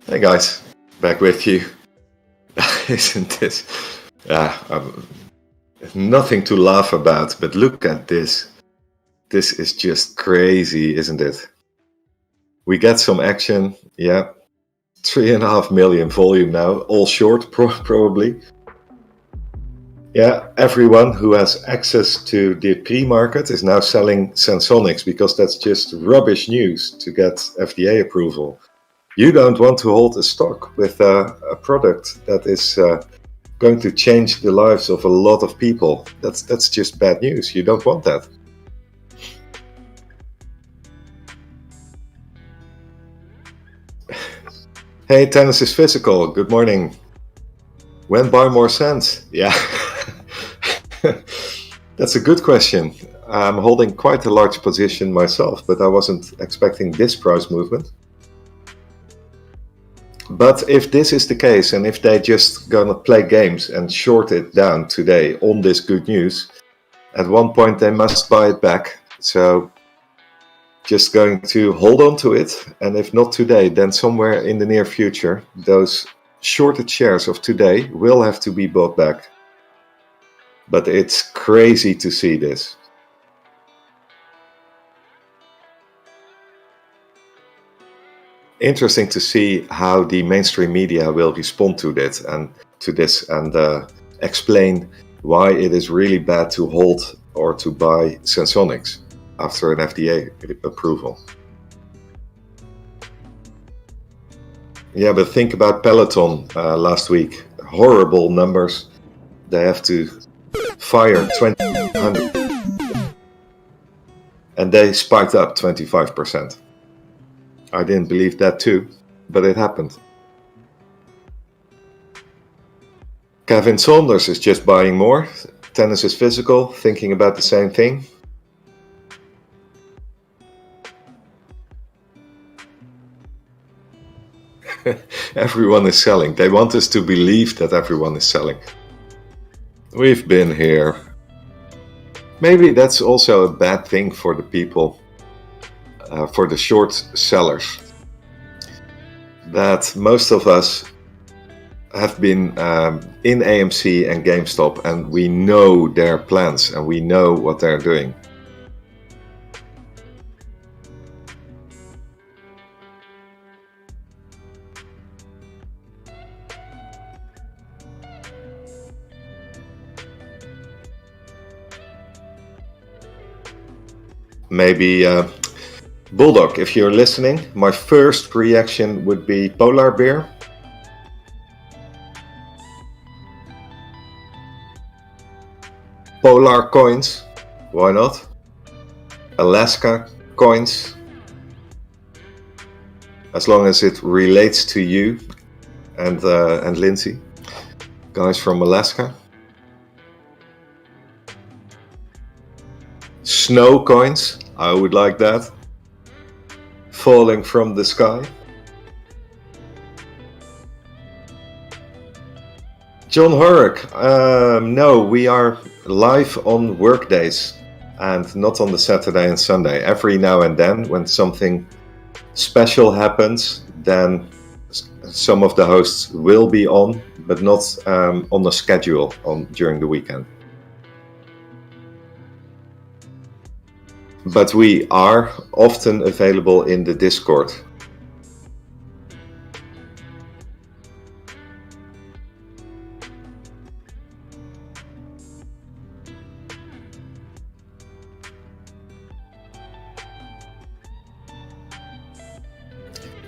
Hey guys, back with you. Isn't this nothing to laugh about, but look at this. This is just crazy, isn't it? We get some action, yeah. 3.5 million volume now, all short probably. Yeah, everyone who has access to the pre-market is now selling Sensonics because that's just rubbish news to get FDA approval. You don't want to hold a stock with a product that is going to change the lives of a lot of people. That's just bad news. You don't want that. Hey, tennis is physical. Good morning. When buy more SENS? Yeah. That's a good question. I'm holding quite a large position myself, but I wasn't expecting this price movement. But if this is the case, and if they just gonna play games and short it down today on this good news, at one point they must buy it back. So just going to hold on to it, and if not today, then somewhere in the near future, those shorted shares of today will have to be bought back. But it's crazy to see this. Interesting to see how the mainstream media will respond to this and explain why it is really bad to hold or to buy Sensonics after an FDA approval. Yeah, but think about Peloton last week. Horrible numbers. They have to fire 2,100 and they spiked up 25%. I didn't believe that too, but it happened. Kevin Saunders is just buying more. Tennis is physical, thinking about the same thing. Everyone is selling. They want us to believe that everyone is selling. We've been here. Maybe that's also a bad thing for the people. For the short sellers, that most of us have been in AMC and GameStop, and we know their plans and we know what they're doing. Maybe Bulldog, if you're listening, my first reaction would be polar bear. Polar coins, why not? Alaska coins, as long as it relates to you and Lindsay, guys from Alaska. Snow coins, I would like that. Falling from the sky. John Horrock, no, we are live on work days and not on the Saturday and Sunday. Every now and then, when something special happens, then some of the hosts will be on, but not on the schedule during the weekend. But we are often available in the Discord.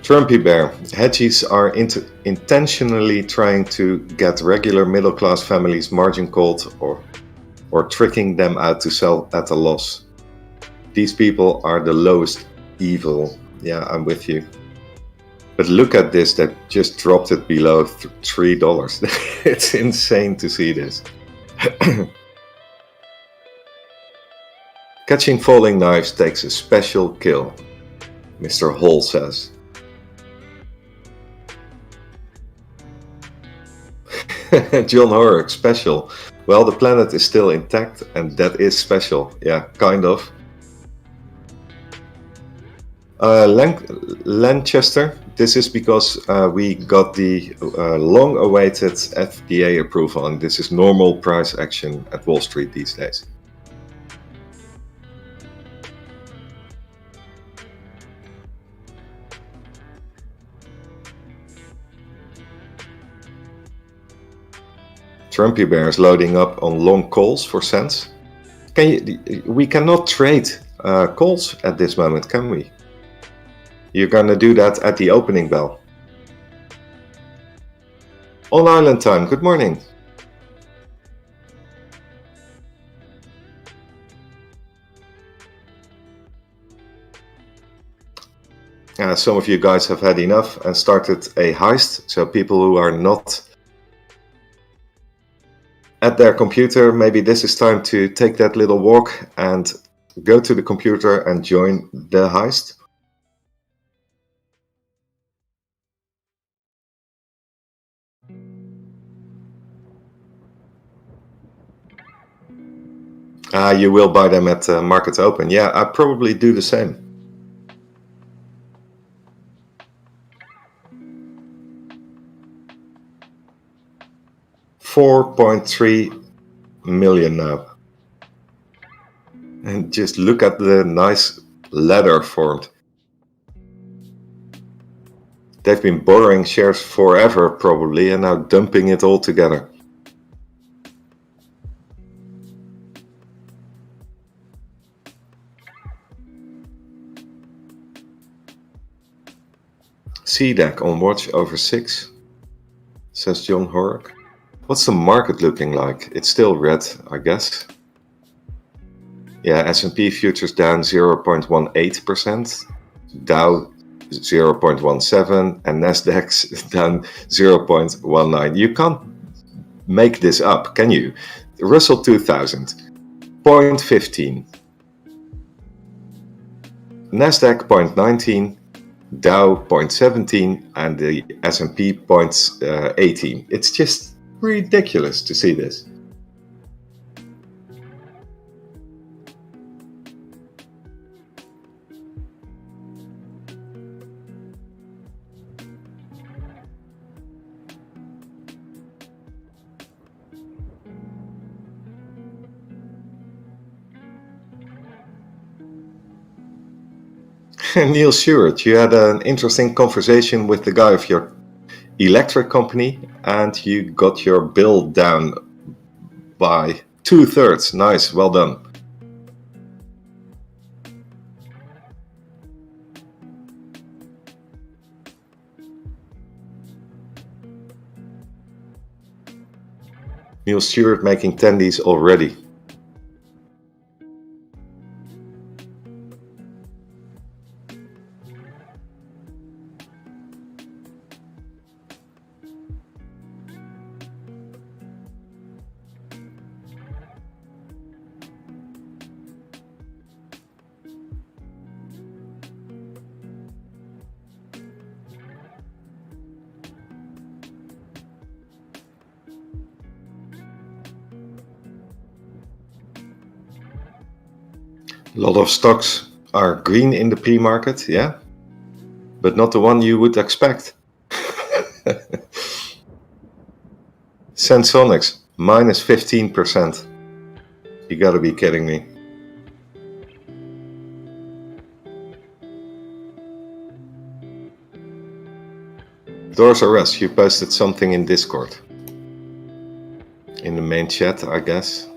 Trumpy Bear, hedges are intentionally trying to get regular middle-class families margin called or tricking them out to sell at a loss. These people are the lowest evil. Yeah, I'm with you. But look at this, they just dropped it below $3. It's insane to see this. Catching falling knives takes a special kill, Mr. Hall says. John Horrock, special. Well, the planet is still intact, and that is special. Yeah, kind of. Lanchester, This is because we got the long-awaited FDA approval, and this is normal price action at Wall Street these days. Trumpy Bear is loading up on long calls for SENS. We cannot trade calls at this moment, can we? You're gonna do that at the opening bell. On Island time, good morning. Some of you guys have had enough and started a heist, so people who are not at their computer, maybe this is time to take that little walk and go to the computer and join the heist. You will buy them at market open. Yeah, I probably do the same. $4.3 million now. And just look at the nice ladder formed. They've been borrowing shares forever probably and now dumping it all together. CDAC on watch over 6, says John Horrock. What's the market looking like? It's still red, I guess. Yeah, S&P futures down 0.18%, Dow 0.17, and Nasdaq's down 0.19. You can't make this up, can you? Russell 2000, 0.15. Nasdaq 0.19. Dow 0.17 and the S&P 0.18. It's just ridiculous to see this. Neil Stewart, you had an interesting conversation with the guy of your electric company and you got your bill down by 2/3. Nice, well done. Neil Stewart making tendies already. A lot of stocks are green in the pre-market, yeah, but not the one you would expect. Sensonics, minus 15%. You gotta be kidding me. Doors R Us, you posted something in Discord. In the main chat, I guess.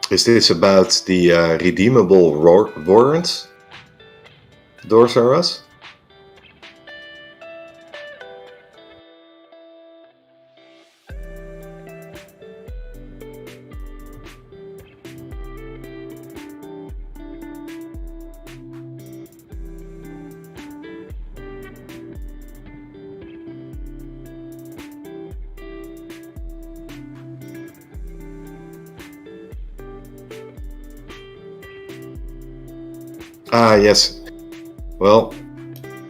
Is this about the redeemable warrants? Doors R Us? Ah, yes. Well,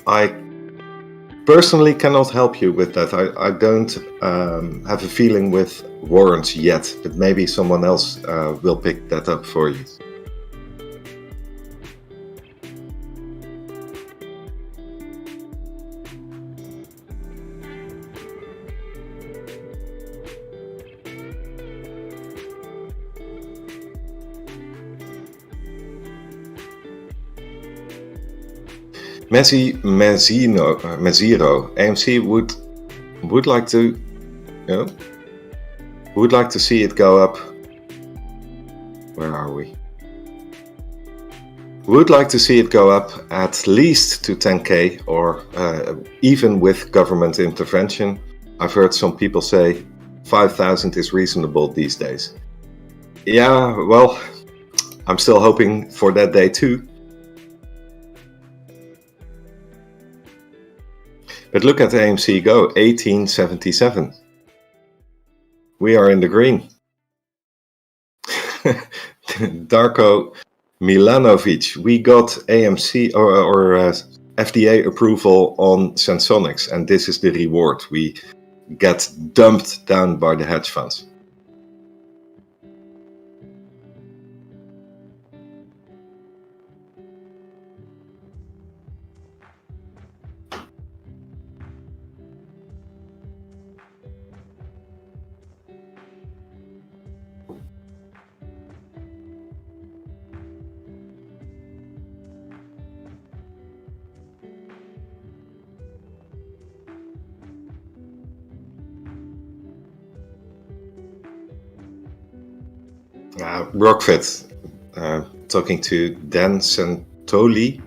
I personally cannot help you with that. I don't have a feeling with warrants yet, but maybe someone else will pick that up for you. Mezziro, AMC would like to, would like to see it go up. Where are we? Would like to see it go up at least to 10K, or even with government intervention. I've heard some people say 5,000 is reasonable these days. Yeah, well, I'm still hoping for that day too. But look at AMC go, 1877. We are in the green. Darko Milanovic, we got AMC or FDA approval on Sensonics, and this is the reward. We get dumped down by the hedge funds. Rockfit, talking to Dan Santoli.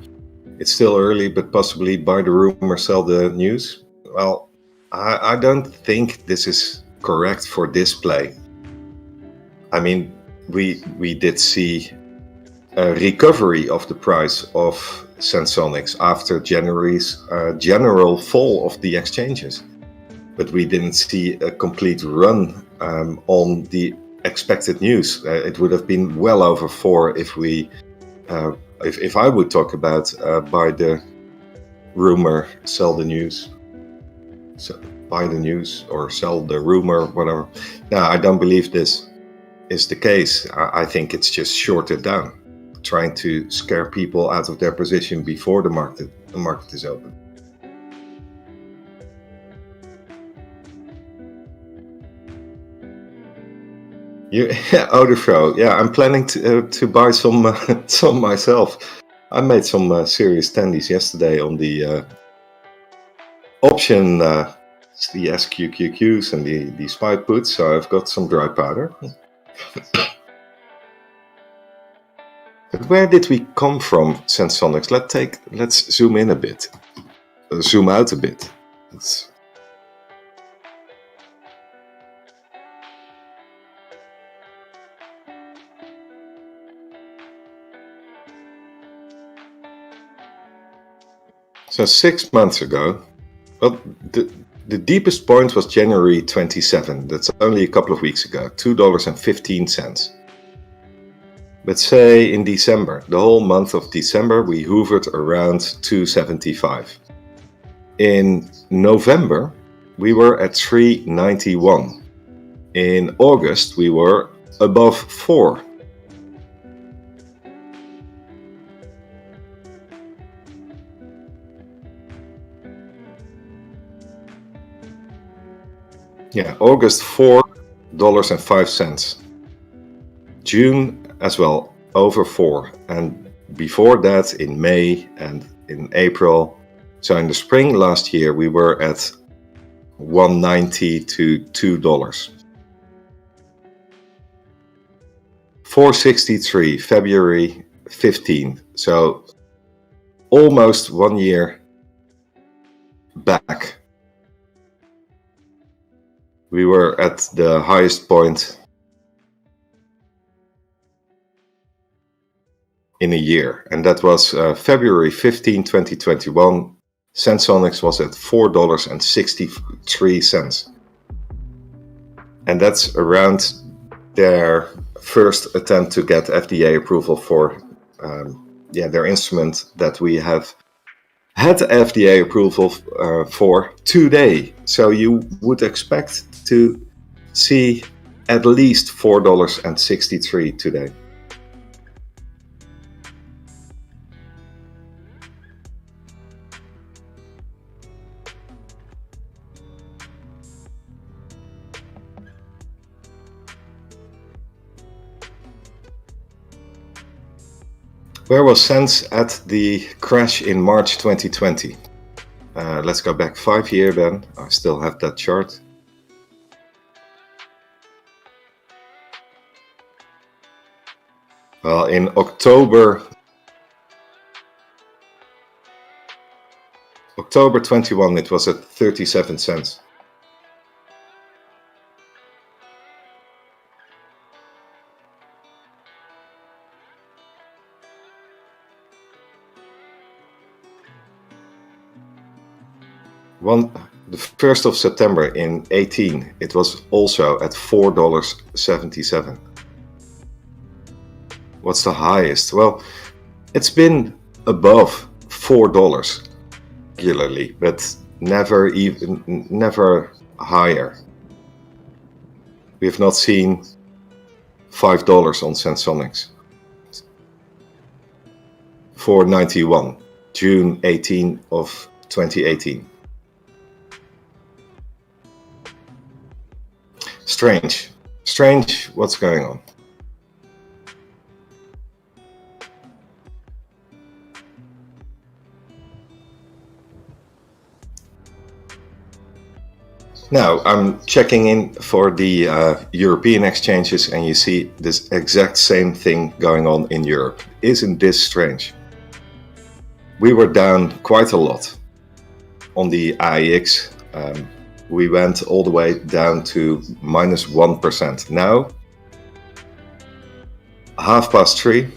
It's still early, but possibly buy the rumor, sell the news. Well, I don't think this is correct for this play. I mean, we did see a recovery of the price of Sensonics after January's general fall of the exchanges, but we didn't see a complete run on the expected news. It would have been well over 4 if we, if I would talk about buy the rumor, sell the news. So buy the news or sell the rumor, whatever. No, I don't believe this is the case. I think it's just shorted down, trying to scare people out of their position before the market is open. Odefro, yeah, I'm planning to buy some myself. I made some serious tendies yesterday on the option, the SQQQs and the SPY puts, so I've got some dry powder. But where did we come from, Sensonics? Let's zoom in a bit, zoom out a bit. So 6 months ago, well, the deepest point was January 27. That's only a couple of weeks ago, $2.15. But say in December, the whole month of December, we hovered around 275. In November, we were at 391. In August, we were above 4. Yeah, August $4.05. June as well, over 4. And before that, in May and in April. So in the spring last year, we were at $1.90 to $2. 463, February 15. So almost 1 year back. We were at the highest point in a year, and that was February 15, 2021. Sensonics was at $4.63. And that's around their first attempt to get FDA approval for their instrument that we have had FDA approval for today. So you would expect to see at least $4.63 today. Where was SENS at the crash in March 2020? Let's go back 5 years then. I still have that chart. Well, in October 21, it was at 37 cents. The 1st of September in 18, it was also at $4.77. What's the highest? Well, it's been above $4 regularly, but never higher. We have not seen $5 on Sensonics. $4.91, June 18 of 2018. Strange, what's going on? Now, I'm checking in for the European exchanges, and you see this exact same thing going on in Europe. Isn't this strange? We were down quite a lot on the AEX. We went all the way down to -1%. Now, 3:30,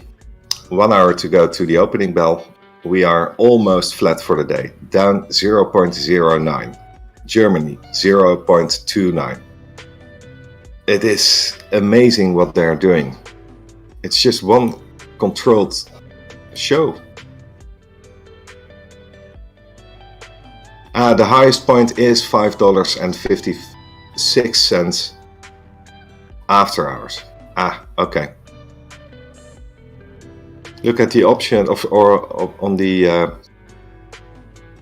1 hour to go to the opening bell. We are almost flat for the day, down 0.09. Germany, 0.29. It is amazing what they're doing. It's just one controlled show. The highest point is $5.56 after hours. Okay. Look at the option on the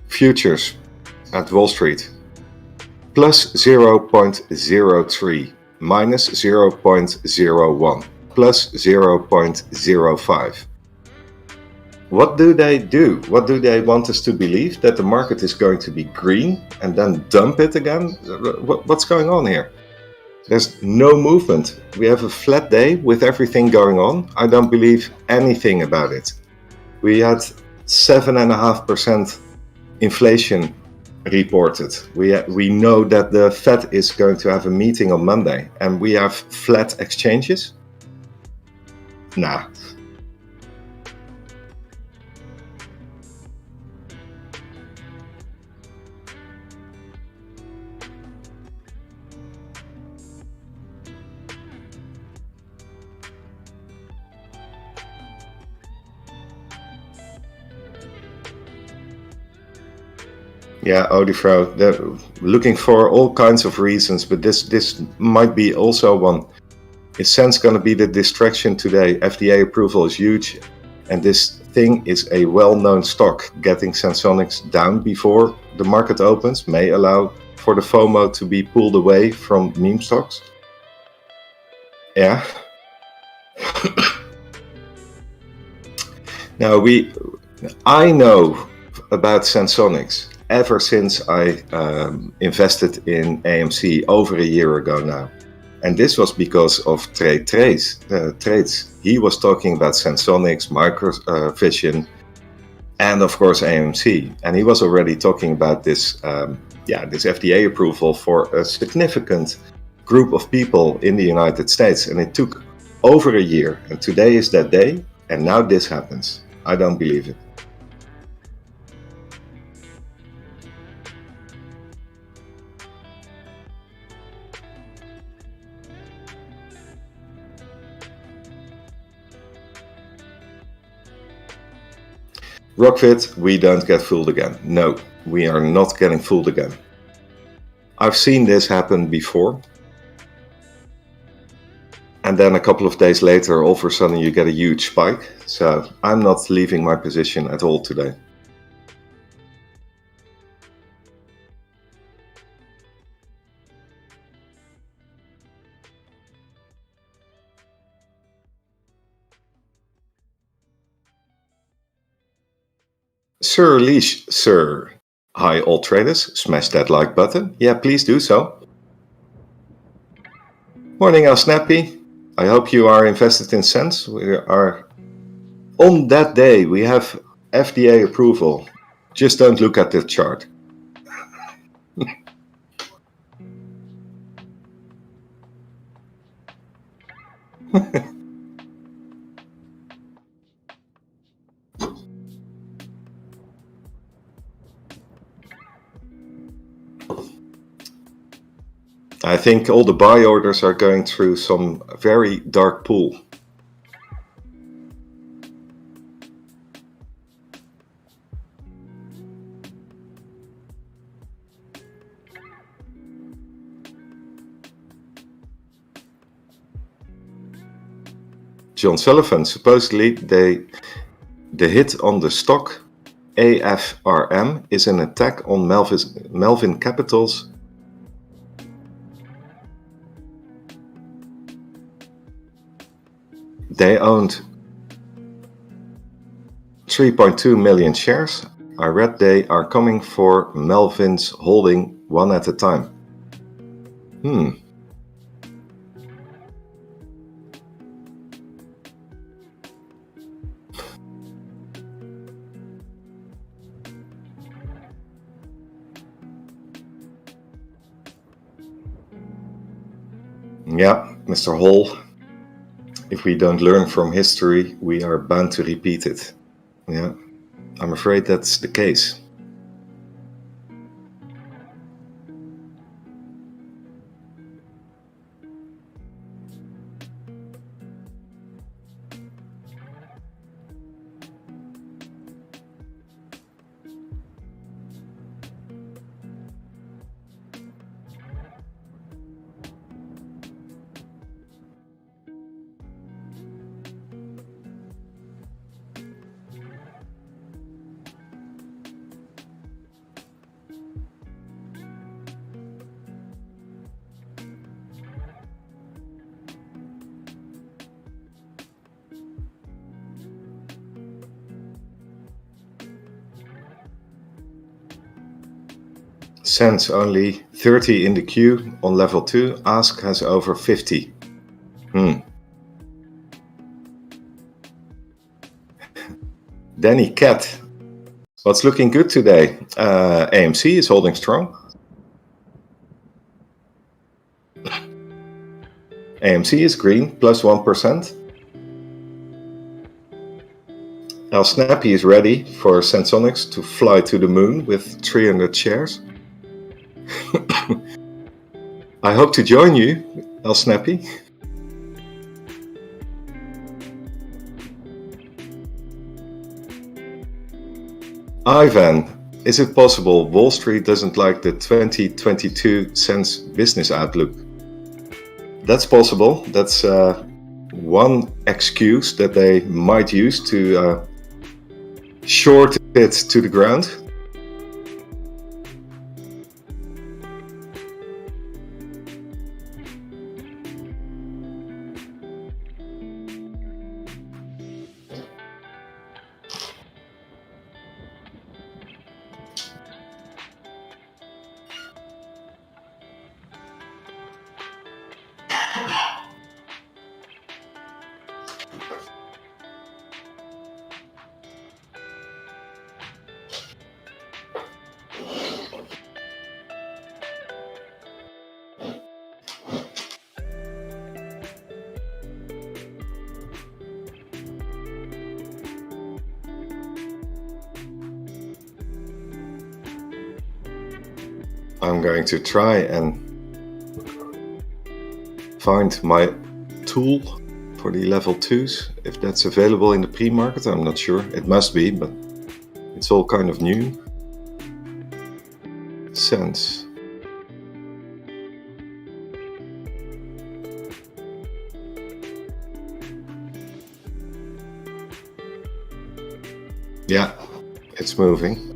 futures at Wall Street. Plus 0.03, minus 0.01, plus 0.05. What do they do? What do they want us to believe? That the market is going to be green and then dump it again? What's going on here? There's no movement. We have a flat day with everything going on. I don't believe anything about it. We had 7.5% inflation reported. We know that the Fed is going to have a meeting on Monday, and we have flat exchanges? Nah. Yeah, Odifro, they're looking for all kinds of reasons, but this might be also one. Is SENS going to be the distraction today? FDA approval is huge, and this thing is a well-known stock. Getting Sensonics down before the market opens may allow for the FOMO to be pulled away from meme stocks. Yeah. Now, I know about Sensonics ever since I invested in AMC over a year ago now. And this was because of trades. He was talking about Sensonics, Microvision, and of course AMC. And he was already talking about this, this FDA approval for a significant group of people in the United States, and it took over a year. And today is that day, and now this happens. I don't believe it. Rockfit, we don't get fooled again. No, we are not getting fooled again. I've seen this happen before. And then a couple of days later, all of a sudden you get a huge spike. So I'm not leaving my position at all today. Sir Leash, sir. Hi all traders, smash that like button. Yeah, please do so. Morning, Al Snappy. I hope you are invested in SENS. We are on that day. We have FDA approval. Just don't look at the chart. I think all the buy orders are going through some very dark pool. John Sullivan, supposedly the hit on the stock AFRM is an attack on Melvin Capital's They owned 3.2 million shares. I read they are coming for Melvin's holding one at a time. Yeah, Mr. Hall. If we don't learn from history, we are bound to repeat it. Yeah, I'm afraid that's the case. SENS only 30 in the queue on level 2. Ask has over 50. Danny Cat. What's looking good today? AMC is holding strong. AMC is green, plus 1%. Al Snappy is ready for Sensonics to fly to the moon with 300 shares. I hope to join you, El Snappy. Ivan, is it possible Wall Street doesn't like the 2022 SENS business outlook? That's possible. That's one excuse that they might use to short it to the ground. I'm going to try and find my tool for the level 2s, if that's available in the pre-market. I'm not sure. It must be, but it's all kind of new. SENS. Yeah, it's moving.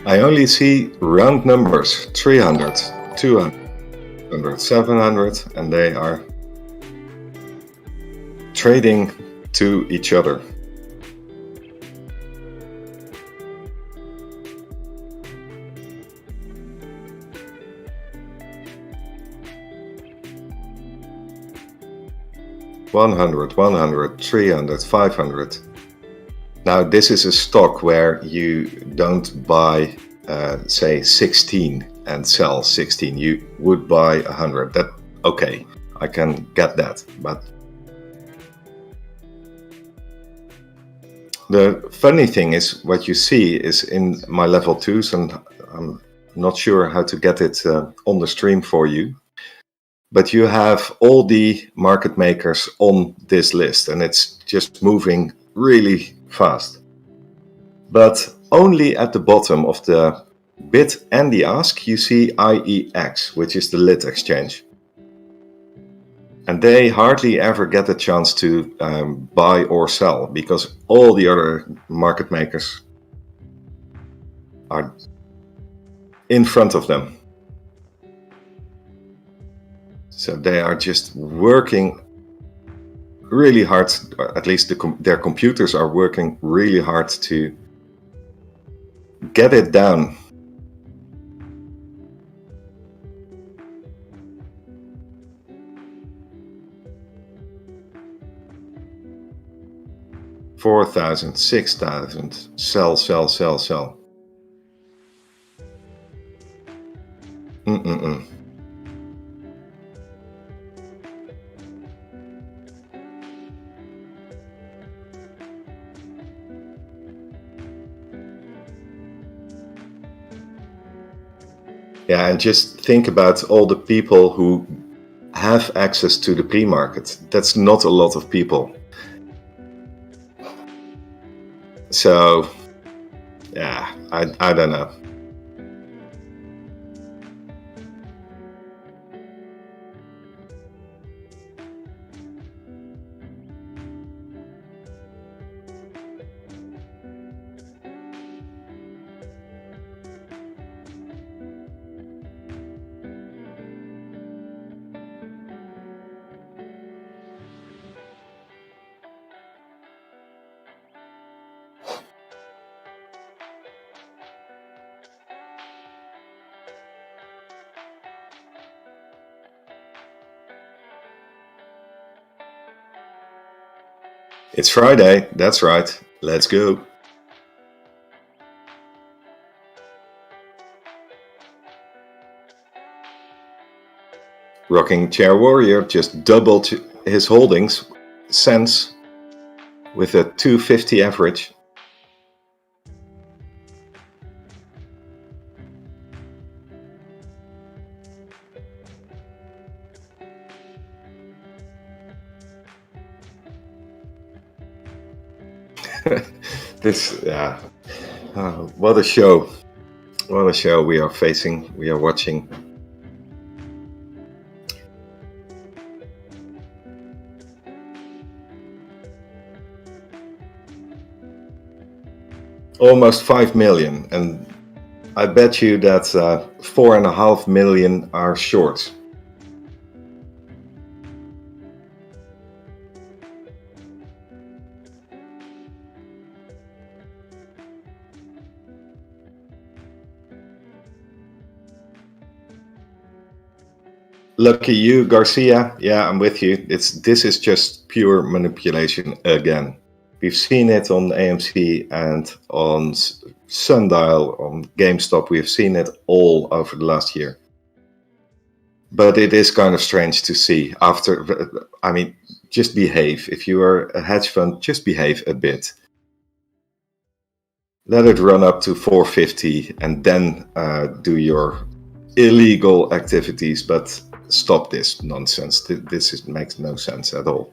I only see round numbers, 300, 200, 700, and they are trading to each other. $100, $100, $300, $500. Now this is a stock where you don't buy, say 16 and sell 16. You would buy 100. That okay, I can get that. But the funny thing is, what you see is in my level 2s, and I'm not sure how to get it on the stream for you. But you have all the market makers on this list, and it's just moving really fast. But only at the bottom of the bid and the ask, you see IEX, which is the lit exchange. And they hardly ever get a chance to buy or sell, because all the other market makers are in front of them. So they are just working really hard, at least their computers are working really hard to get it down. $4,000, $6,000, sell, sell, sell, sell. Yeah, and just think about all the people who have access to the pre-market. That's not a lot of people. So, yeah, I don't know. It's Friday, that's right. Let's go. Rocking Chair Warrior just doubled his holdings, SENS, with a 250 average. What a show. What a show we are facing, we are watching. Almost 5 million, and I bet you that 4.5 million are short. Lucky you, Garcia. Yeah, I'm with you. This is just pure manipulation again. We've seen it on AMC and on Sundial, on GameStop. We've seen it all over the last year. But it is kind of strange to see after, I mean, just behave. If you are a hedge fund, just behave a bit. let it run up to 450 and then do your illegal activities, but stop this nonsense. Makes no sense at all.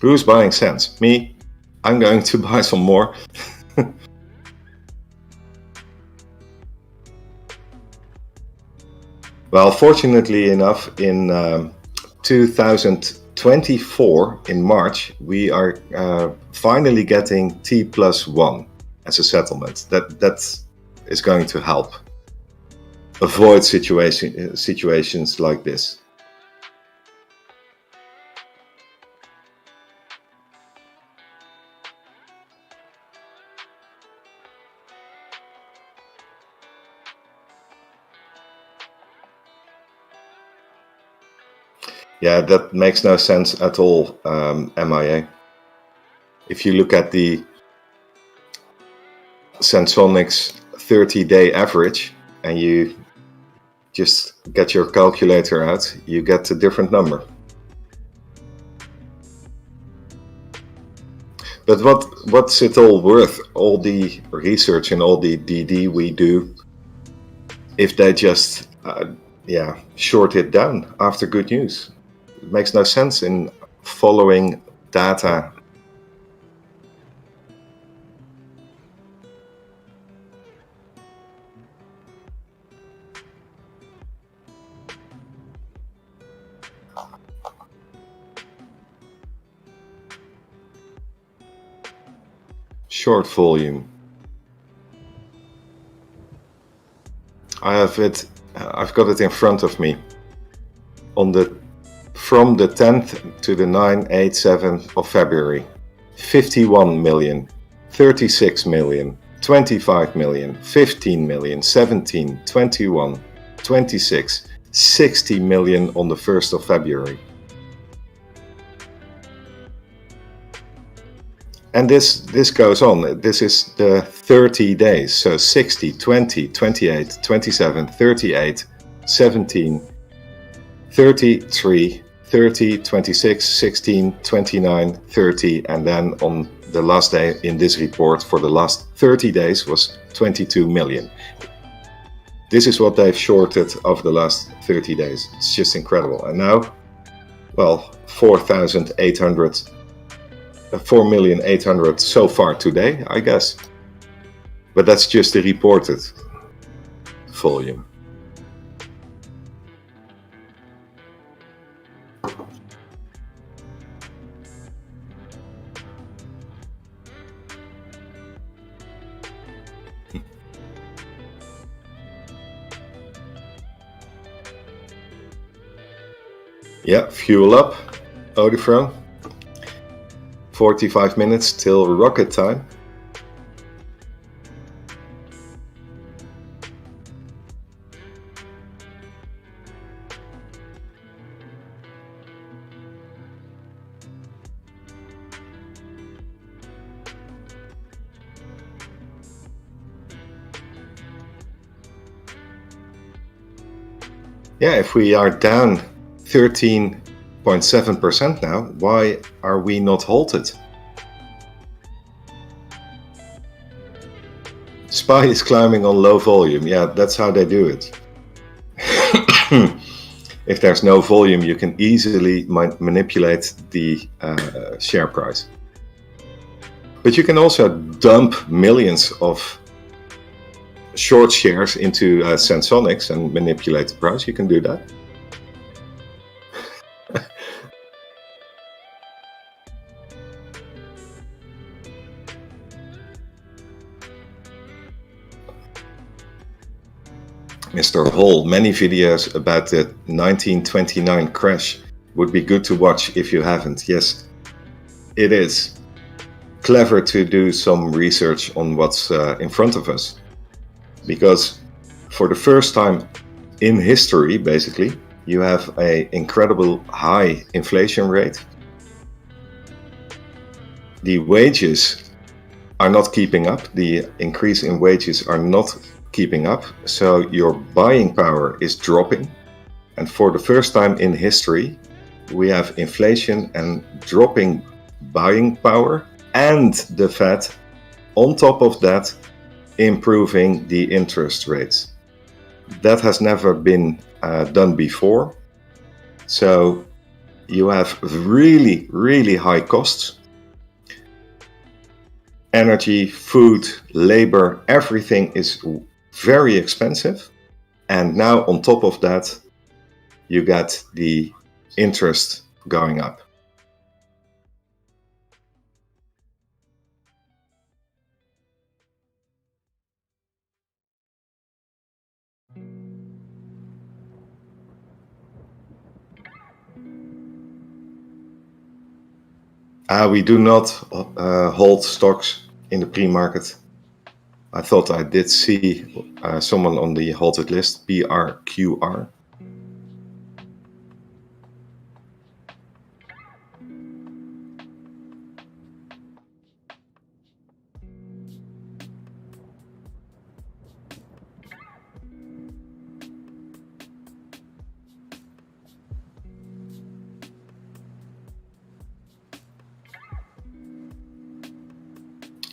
Who's buying SENS? Me. I'm going to buy some more. Well, fortunately enough, in 2024, in March, we are finally getting T+1 as a settlement. That is going to help avoid situations like this. Yeah, that makes no sense at all, MIA. If you look at the Sensonics 30-day average and you just get your calculator out, you get a different number. But what's it all worth, all the research and all the DD we do, if they just short it down after good news? It makes no sense in following data. Short volume. I've got it in front of me. From the 10th to the 9, 8, 7 of February, 51 million, 36 million, 25 million, 15 million, 17, 21, 26, 60 million on the 1st of February. And this goes on. This is the 30 days. So 60, 20, 28, 27, 38, 17, 33, 30, 26, 16, 29, 30, and then on the last day in this report for the last 30 days was 22 million. This is what they've shorted over the last 30 days. It's just incredible. And now, well, 4,800,000 so far today, I guess. But that's just the reported volume. Yeah, fuel up, Odifro. 45 minutes till rocket time. Yeah, if we are down 13.7% now, why are we not halted? SPY is climbing on low volume. Yeah, that's how they do it. If there's no volume, you can easily manipulate the share price. But you can also dump millions of short shares into Sensonics and manipulate the price. You can do that. Mr. Hall, many videos about the 1929 crash would be good to watch if you haven't. Yes, it is clever to do some research on what's in front of us. Because for the first time in history, basically, you have an incredible high inflation rate. The wages are not keeping up. The increase in wages are not keeping up. So your buying power is dropping. And for the first time in history, we have inflation and dropping buying power, and the Fed, on top of that, improving the interest rates. That has never been done before. So you have really, really high costs. Energy, food, labor, everything is very expensive. And now on top of that, you get the interest going up. We do not hold stocks in the pre-market. I thought I did see someone on the halted list, PRQR.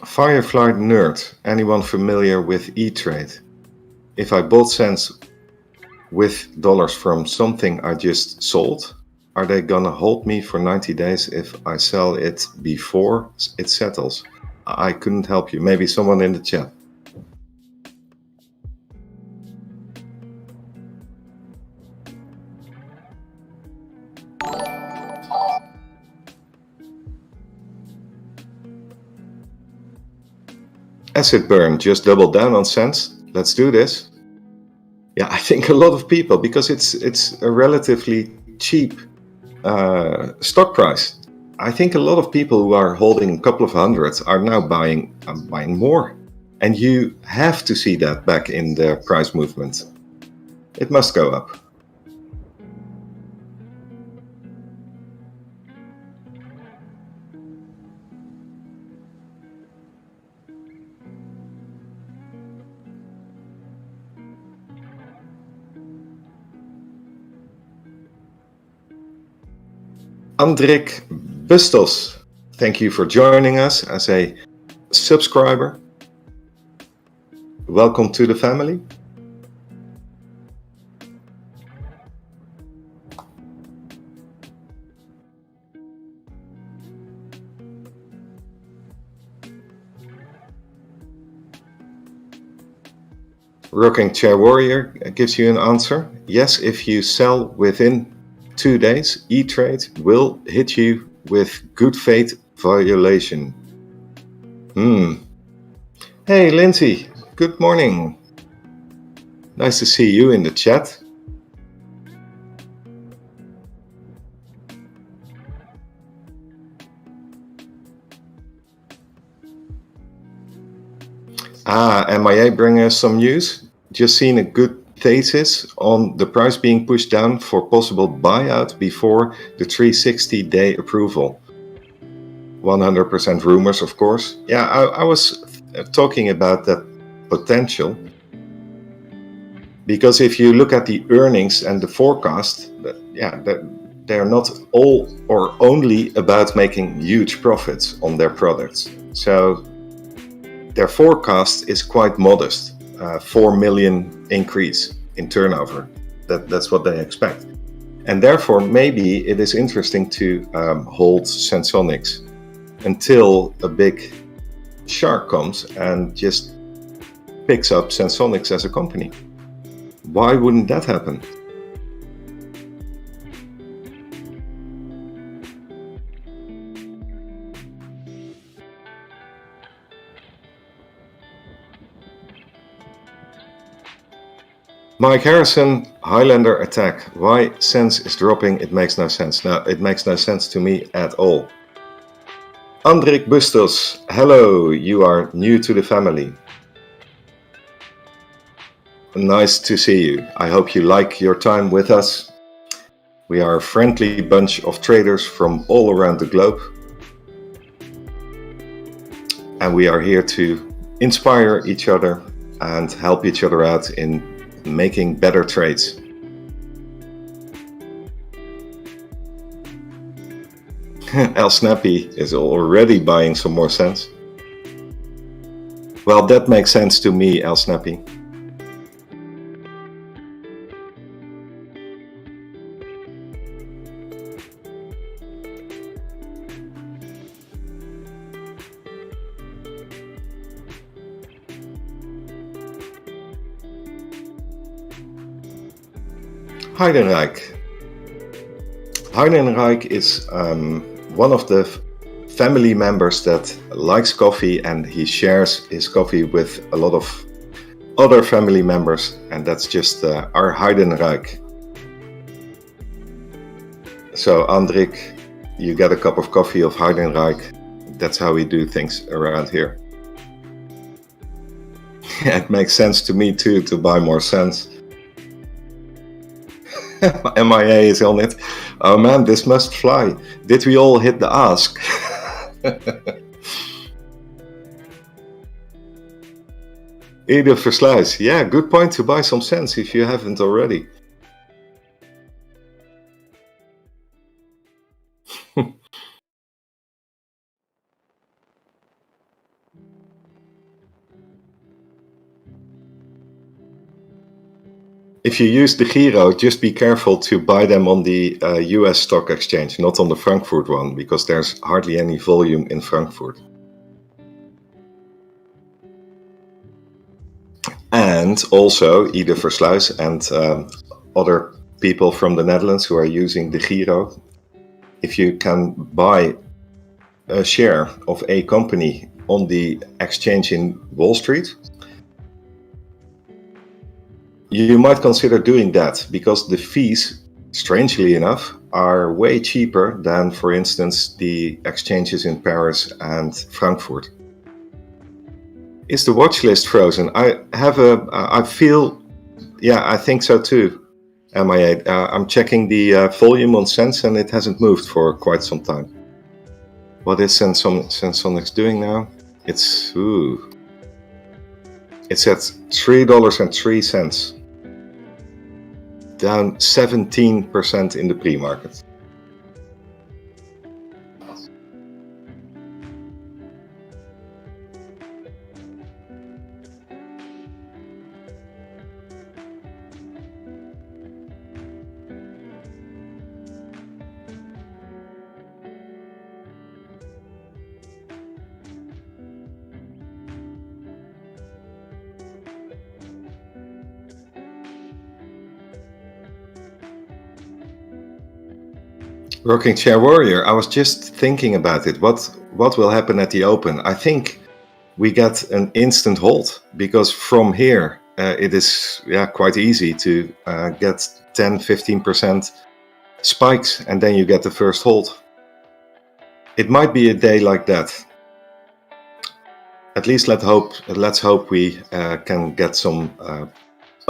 Firefly Nerd, anyone familiar with E-Trade? If I bought SENS with dollars from something I just sold, are they gonna hold me for 90 days if I sell it before it settles? I couldn't help you. Maybe someone in the chat. Acid burn, just double down on SENS. Let's do this. Yeah, I think a lot of people, because it's a relatively cheap stock price. I think a lot of people who are holding a couple of hundreds are now buying more. And you have to see that back in the price movement. It must go up. Andrik Bustos, thank you for joining us as a subscriber. Welcome to the family. Rocking Chair Warrior gives you an answer. Yes, if you sell within 2 days, E-Trade will hit you with good faith violation. Hey, Lindsay, good morning. Nice to see you in the chat. MIA bring us some news. Just seen a good thesis on the price being pushed down for possible buyout before the 360-day approval. 100% rumors, of course. Yeah, I was talking about that potential. Because if you look at the earnings and the forecast, they're not all or only about making huge profits on their products. So their forecast is quite modest. 4 million increase in turnover. That's what they expect. And therefore, maybe it is interesting to hold Sensonics until a big shark comes and just picks up Sensonics as a company. Why wouldn't that happen? Mike Harrison, Highlander attack. Why SENS is dropping? It makes no sense. No, it makes no sense to me at all. Andrik Bustos, hello, you are new to the family. Nice to see you. I hope you like your time with us. We are a friendly bunch of traders from all around the globe. And we are here to inspire each other, and help each other out in making better trades. El Snappy is already buying some more SENS. Well, that makes sense to me, El Snappy. Heidenreich. Heidenreich is one of the family members that likes coffee, and he shares his coffee with a lot of other family members, and that's just our Heidenreich. So Andrik, you get a cup of coffee of Heidenreich. That's how we do things around here. It makes sense to me too to buy more SENS. MIA is on it. Oh man, this must fly. Did we all hit the ask? Ieder Versluis. Yeah, good point to buy some SENS if you haven't already. If you use the Giro, just be careful to buy them on the US stock exchange, not on the Frankfurt one, because there's hardly any volume in Frankfurt. And also, Ieder Versluis and other people from the Netherlands who are using the Giro, if you can buy a share of a company on the exchange in Wall Street, you might consider doing that, because the fees, strangely enough, are way cheaper than, for instance, the exchanges in Paris and Frankfurt. Is the watch list frozen? I think so too, MIA. I'm checking the volume on SENS and it hasn't moved for quite some time. What is Sensonics doing now? It's at $3.03, down 17% in the pre-market. Rocking Chair Warrior, I was just thinking about it. What will happen at the open? I think we get an instant hold, because from here it is quite easy to get 10-15% spikes, and then you get the first hold. It might be a day like that. At least let's hope we can get some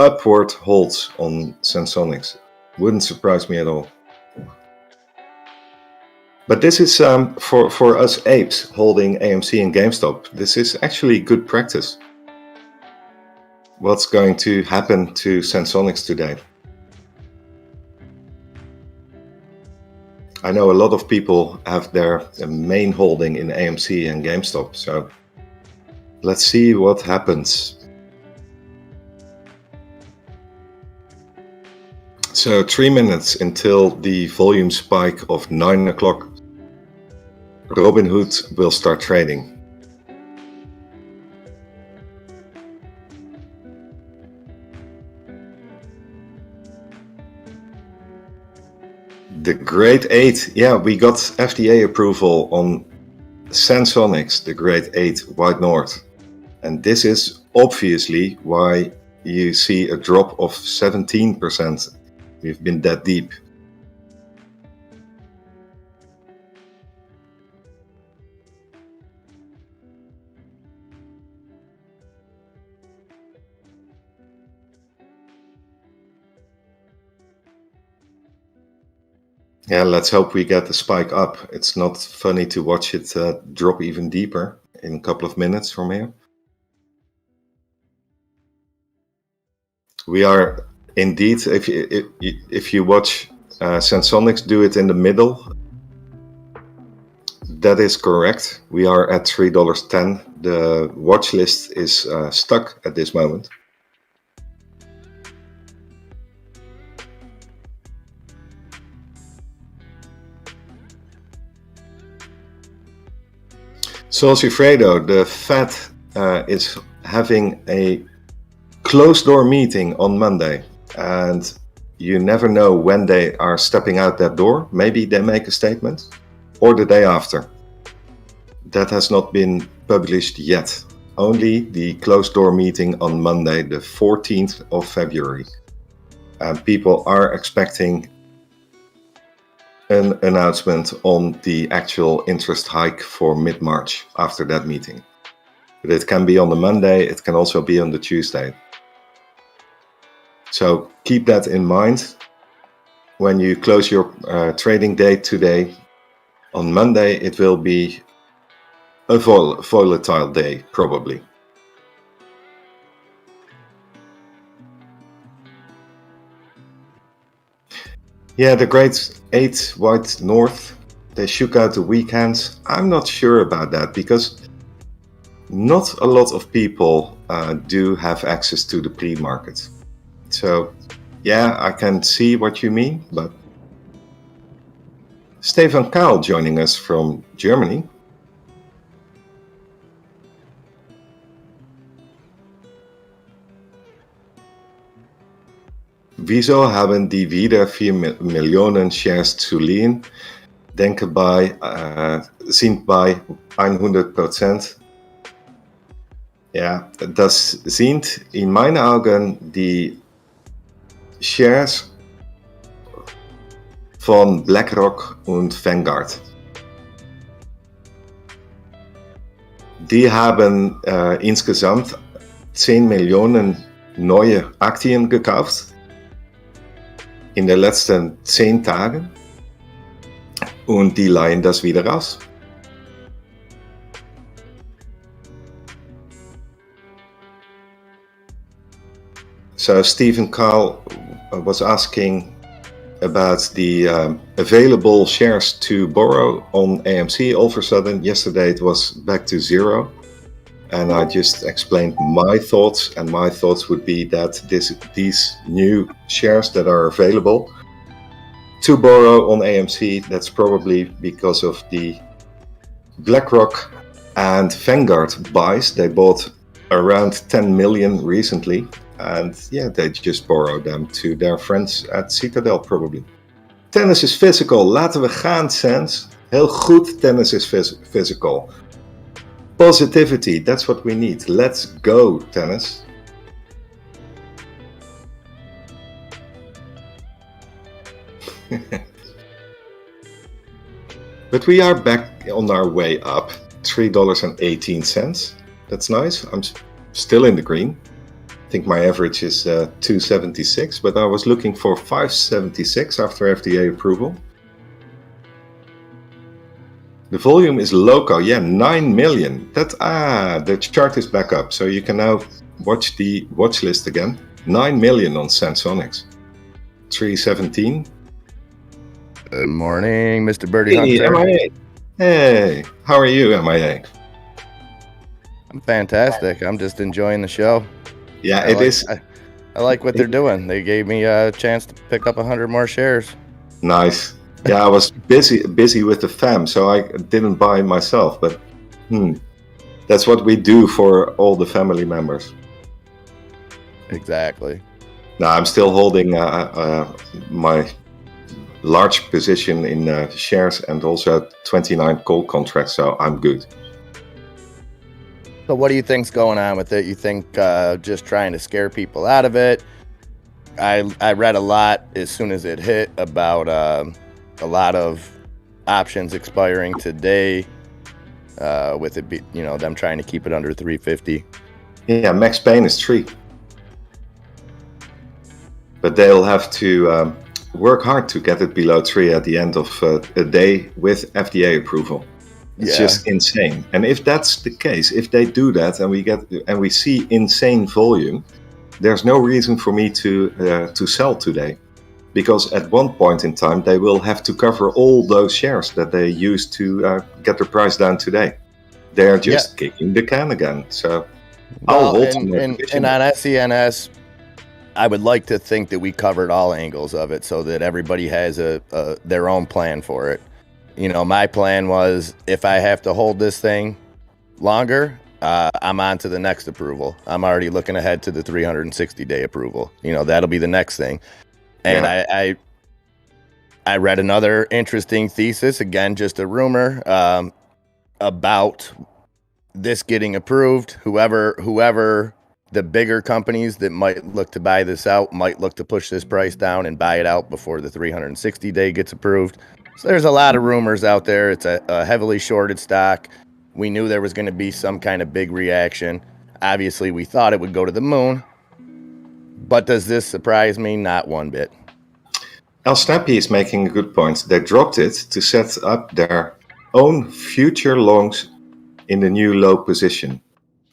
upward holds on Sensonics. Wouldn't surprise me at all. But this is for us apes holding AMC and GameStop. This is actually good practice. What's going to happen to Sensonics today? I know a lot of people have their main holding in AMC and GameStop, so let's see what happens. So 3 minutes until the volume spike of 9 o'clock. Robinhood will start trading. The grade 8, we got FDA approval on Sensonics, the grade 8 White North. And this is obviously why you see a drop of 17%. We've been that deep. Yeah, let's hope we get the spike up. It's not funny to watch it drop even deeper in a couple of minutes from here. We are indeed, if you watch Sensonics do it in the middle, that is correct. We are at $3.10. The watch list is stuck at this moment. So, Alfredo, the Fed is having a closed door meeting on Monday, and you never know when they are stepping out that door. Maybe they make a statement, or the day after. That has not been published yet. Only the closed door meeting on Monday, the 14th of February. And people are expecting an announcement on the actual interest hike for mid-March after that meeting. But it can be on the Monday, it can also be on the Tuesday. So keep that in mind when you close your trading day today. On Monday, it will be a volatile day, probably. Yeah, the Great 8 White North, they shook out the weekends. I'm not sure about that because not a lot of people do have access to the pre-market. So, yeah, I can see what you mean, but Stefan Kahl joining us from Germany. Wieso haben die wieder 4 Millionen Shares zu liehen? Denke sind bei 100%. Ja, das sind in meinen Augen die Shares von BlackRock und Vanguard. Die haben insgesamt 10 Millionen neue Aktien gekauft in den letzten 10 Tagen und die leihen das wieder raus. So Stephen Kahl was asking about the available shares to borrow on AMC. All of a sudden, yesterday it was back to zero. And I just explained my thoughts, and my thoughts would be that these new shares that are available to borrow on AMC, that's probably because of the BlackRock and Vanguard buys. They bought around 10 million recently, and yeah, they just borrowed them to their friends at Citadel probably. Tennis is physical. Laten we gaan, Sens. Heel goed, tennis is physical. Positivity, that's what we need. Let's go, tennis. But we are back on our way up. $3.18. That's nice. I'm still in the green. I think my average is 276, but I was looking for 576 after FDA approval. The volume is loco, yeah, 9 million. The chart is back up, so you can now watch the watch list again. 9 million on Sensonics. 317. Good morning, Mr. Birdie Hey, Hunter. MIA. Hey, how are you, MIA? I'm fantastic. I'm just enjoying the show. Yeah, I like what they're doing. They gave me a chance to pick up 100 more shares. Nice. Yeah, I was busy with the fam, so I didn't buy myself. But that's what we do for all the family members. Exactly. Now I'm still holding my large position in shares and also 29 call contracts, so I'm good. So what do you think's going on with it? You think just trying to scare people out of it? I read a lot as soon as it hit about a lot of options expiring today, with it be, them trying to keep it under 350. Yeah, Max Payne is 3. But they'll have to work hard to get it below 3 at the end of a day with FDA approval. It's just insane. And if that's the case, if they do that and we see insane volume, there's no reason for me to sell today, because at one point in time they will have to cover all those shares that they used to get the price down today. They're just kicking the can again. So I'll hold to my position. And on SENS, I would like to think that we covered all angles of it so that everybody has their own plan for it. You know, my plan was, if I have to hold this thing longer, I'm on to the next approval. I'm already looking ahead to the 360-day approval. You know, that'll be the next thing. And I read another interesting thesis, again, just a rumor, about this getting approved. Whoever the bigger companies that might look to buy this out might look to push this price down and buy it out before the 360-day gets approved. So there's a lot of rumors out there. It's a heavily shorted stock. We knew there was going to be some kind of big reaction. Obviously, we thought it would go to the moon. But does this surprise me? Not one bit. Al Snappy is making a good point. They dropped it to set up their own future longs in the new low position,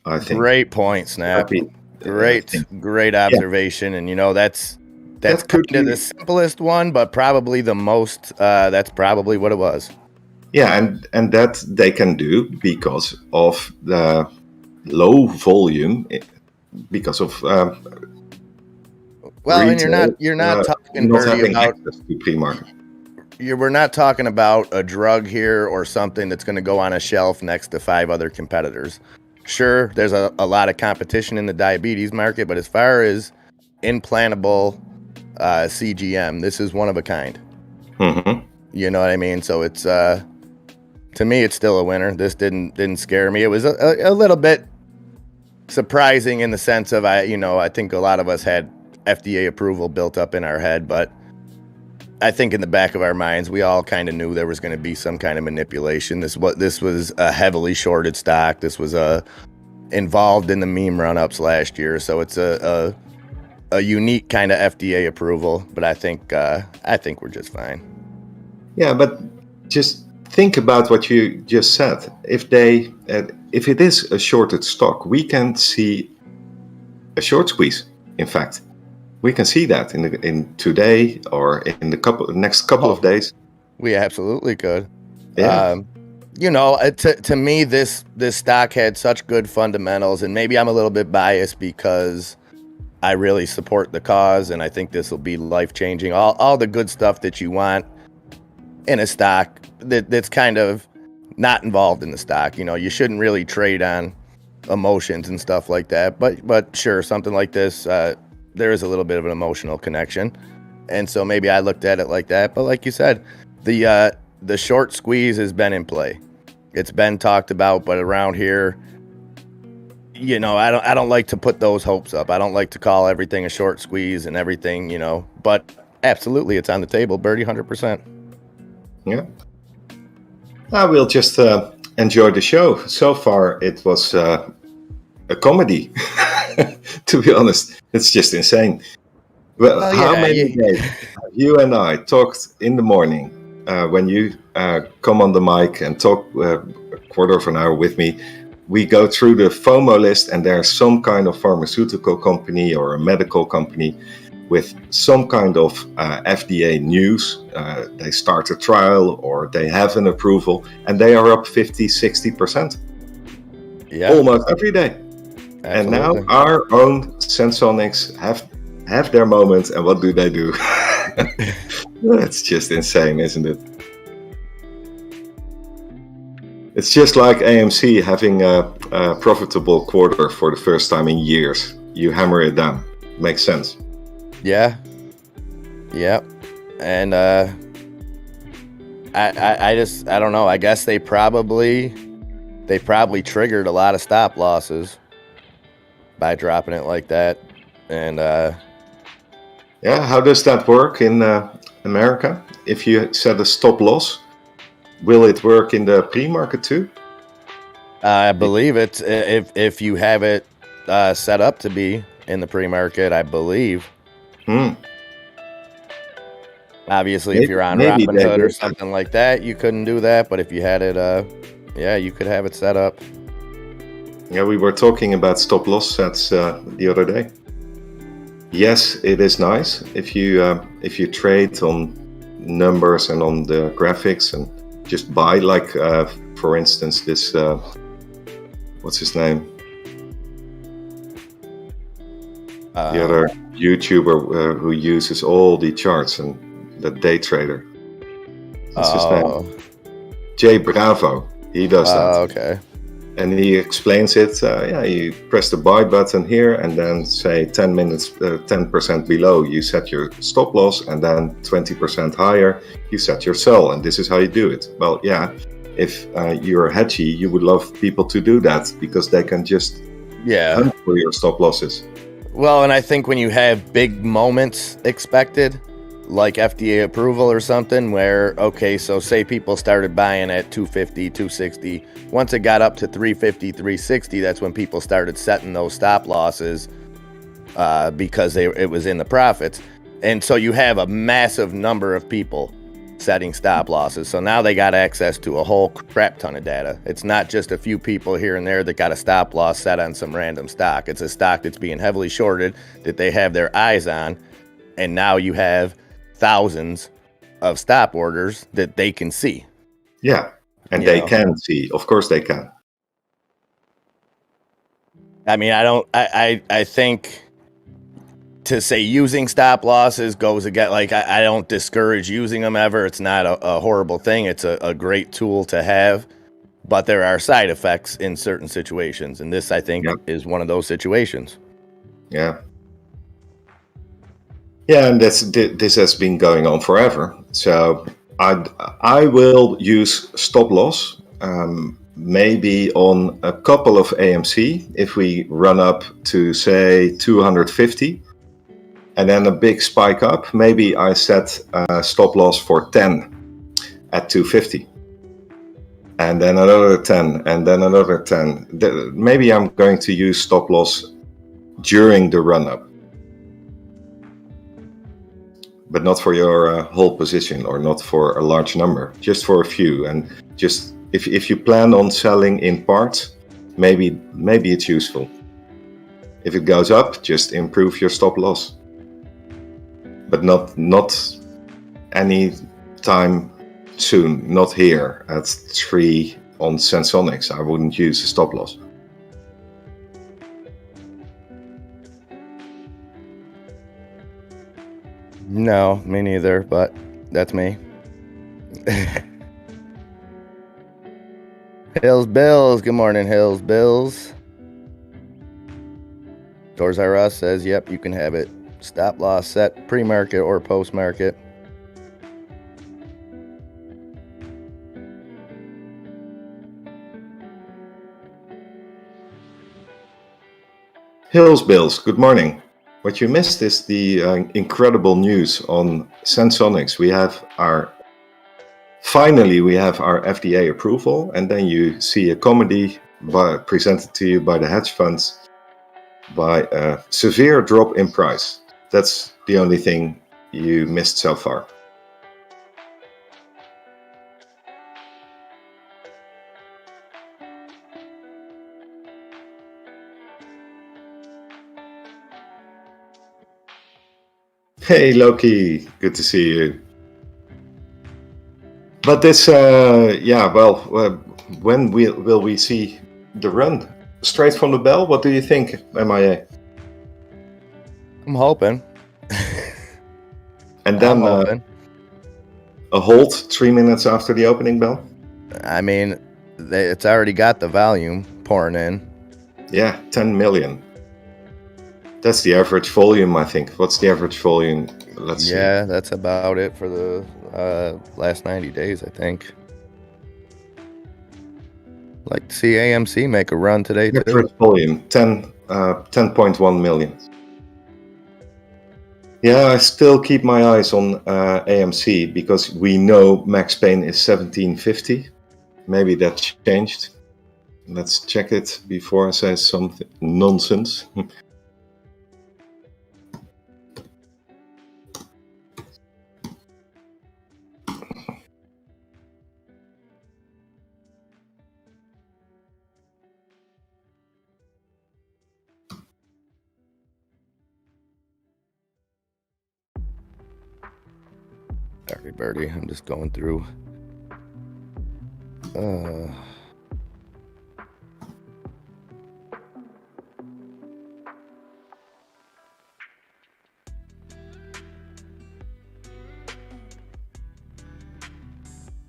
I think. Great point, Snap. Great observation. Yeah. And, you know, that's kind of the simplest one, but probably the most, that's probably what it was. Yeah, and that they can do because of the low volume, because of well, retail, and you're not talking, Bertie, about pre-market. We're not talking about a drug here or something that's going to go on a shelf next to 5 other competitors. Sure, there's a lot of competition in the diabetes market, but as far as implantable CGM, this is one of a kind. Mm-hmm. You know what I mean? So it's to me, it's still a winner. This didn't scare me. It was a little bit surprising in the sense of I think a lot of us had FDA approval built up in our head, but I think in the back of our minds, we all kind of knew there was going to be some kind of manipulation. This was a heavily shorted stock. This was involved in the meme run-ups last year, so it's a unique kind of FDA approval. But I think we're just fine. Yeah, but just think about what you just said. If it is a shorted stock, we can see a short squeeze. In fact, we can see that in today or in the next couple of days. We absolutely could. Yeah. To me, this stock had such good fundamentals, and maybe I'm a little bit biased because I really support the cause, and I think this will be life-changing. All the good stuff that you want in a stock that's kind of not involved in the stock. You know, you shouldn't really trade on emotions and stuff like that. But sure, something like this, there is a little bit of an emotional connection, and so maybe I looked at it like that. But like you said, the short squeeze has been in play. It's been talked about, but around here, you know, I don't like to put those hopes up. I don't like to call everything a short squeeze and everything, you know. But absolutely, it's on the table, Bertie, 100%. Yeah. I will just enjoy the show. So far, it was a comedy. To be honest, it's just insane. Well, how many days have you and I talked in the morning when you come on the mic and talk a quarter of an hour with me? We go through the FOMO list, and there's some kind of pharmaceutical company or a medical company with some kind of FDA news. They start a trial or they have an approval, and they are up 50-60%. Yeah, almost every day. Absolutely. And now our own Sensonics have their moments, and what do they do? It's just insane, isn't it? It's just like AMC having a profitable quarter for the first time in years. You hammer it down. Makes sense. Yeah. And I don't know. I guess they probably triggered a lot of stop losses by dropping it like that. And how does that work in America? If you set a stop loss, will it work in the pre-market too? I believe it's if you have it set up to be in the pre-market, I believe. Obviously, if you're on Raffle or something like that, you couldn't do that. But if you had it, you could have it set up. Yeah, we were talking about stop loss sets the other day. Yes, it is nice if you trade on numbers and on the graphics and just buy, like for instance this what's his name, the other YouTuber who uses all the charts, and the day trader. What's his name? Jay Bravo. He does that. Okay. And he explains it. You press the buy button here, and then say 10% below, you set your stop loss, and then 20% higher, you set your sell. And this is how you do it. Well, yeah, if you're hedgy, you would love people to do that because they can just hunt for your stop losses. Well, and I think when you have big moments expected, like FDA approval or something, where, okay, so say people started buying at 250, 260. Once it got up to 350, 360, that's when people started setting those stop losses because it was in the profits. And so you have a massive number of people setting stop losses. So now they got access to a whole crap ton of data. It's not just a few people here and there that got a stop loss set on some random stock. It's a stock that's being heavily shorted that they have their eyes on. And now you have thousands of stop orders that they can see. Yeah, and they can see. Of course they can. I mean, I think to say using stop losses goes against, like, I don't discourage using them ever. It's not a horrible thing. It's a great tool to have, but there are side effects in certain situations. And this, I think, is one of those situations. Yeah. Yeah, and this has been going on forever. So I will use stop loss, maybe on a couple of AMC if we run up to, say, 250, and then a big spike up. Maybe I set a stop loss for 10 at 250, and then another 10, and then another 10. Maybe I'm going to use stop loss during the run up, but not for your whole position, or not for a large number, just for a few. And just if you plan on selling in parts, maybe it's useful. If it goes up, just improve your stop loss, but not any time soon. Not here at 3 on Sensonics. I wouldn't use a stop loss. No, me neither, but that's me. Hills Bills, good morning, Hills Bills. Tours R Us says, yep, you can have it. Stop loss set pre-market or post-market. Hills Bills, good morning. What you missed is the incredible news on Sensonics. Finally we have our FDA approval, and then you see a comedy presented to you by the hedge funds by a severe drop in price. That's the only thing you missed so far. Hey Loki, good to see you. But this, when will we see the run? Straight from the bell? What do you think, MIA? I'm hoping. And then a hold 3 minutes after the opening bell? I mean, it's already got the volume pouring in. Yeah, 10 million. That's the average volume, I think. What's the average volume? Let's see. Yeah, that's about it for the last 90 days, I think. Like to see AMC make a run today, too. Average volume, 10.1 million. Yeah, I still keep my eyes on AMC because we know max pain is 1750. Maybe that changed. Let's check it before I say something nonsense. Sorry, Birdie. I'm just going through.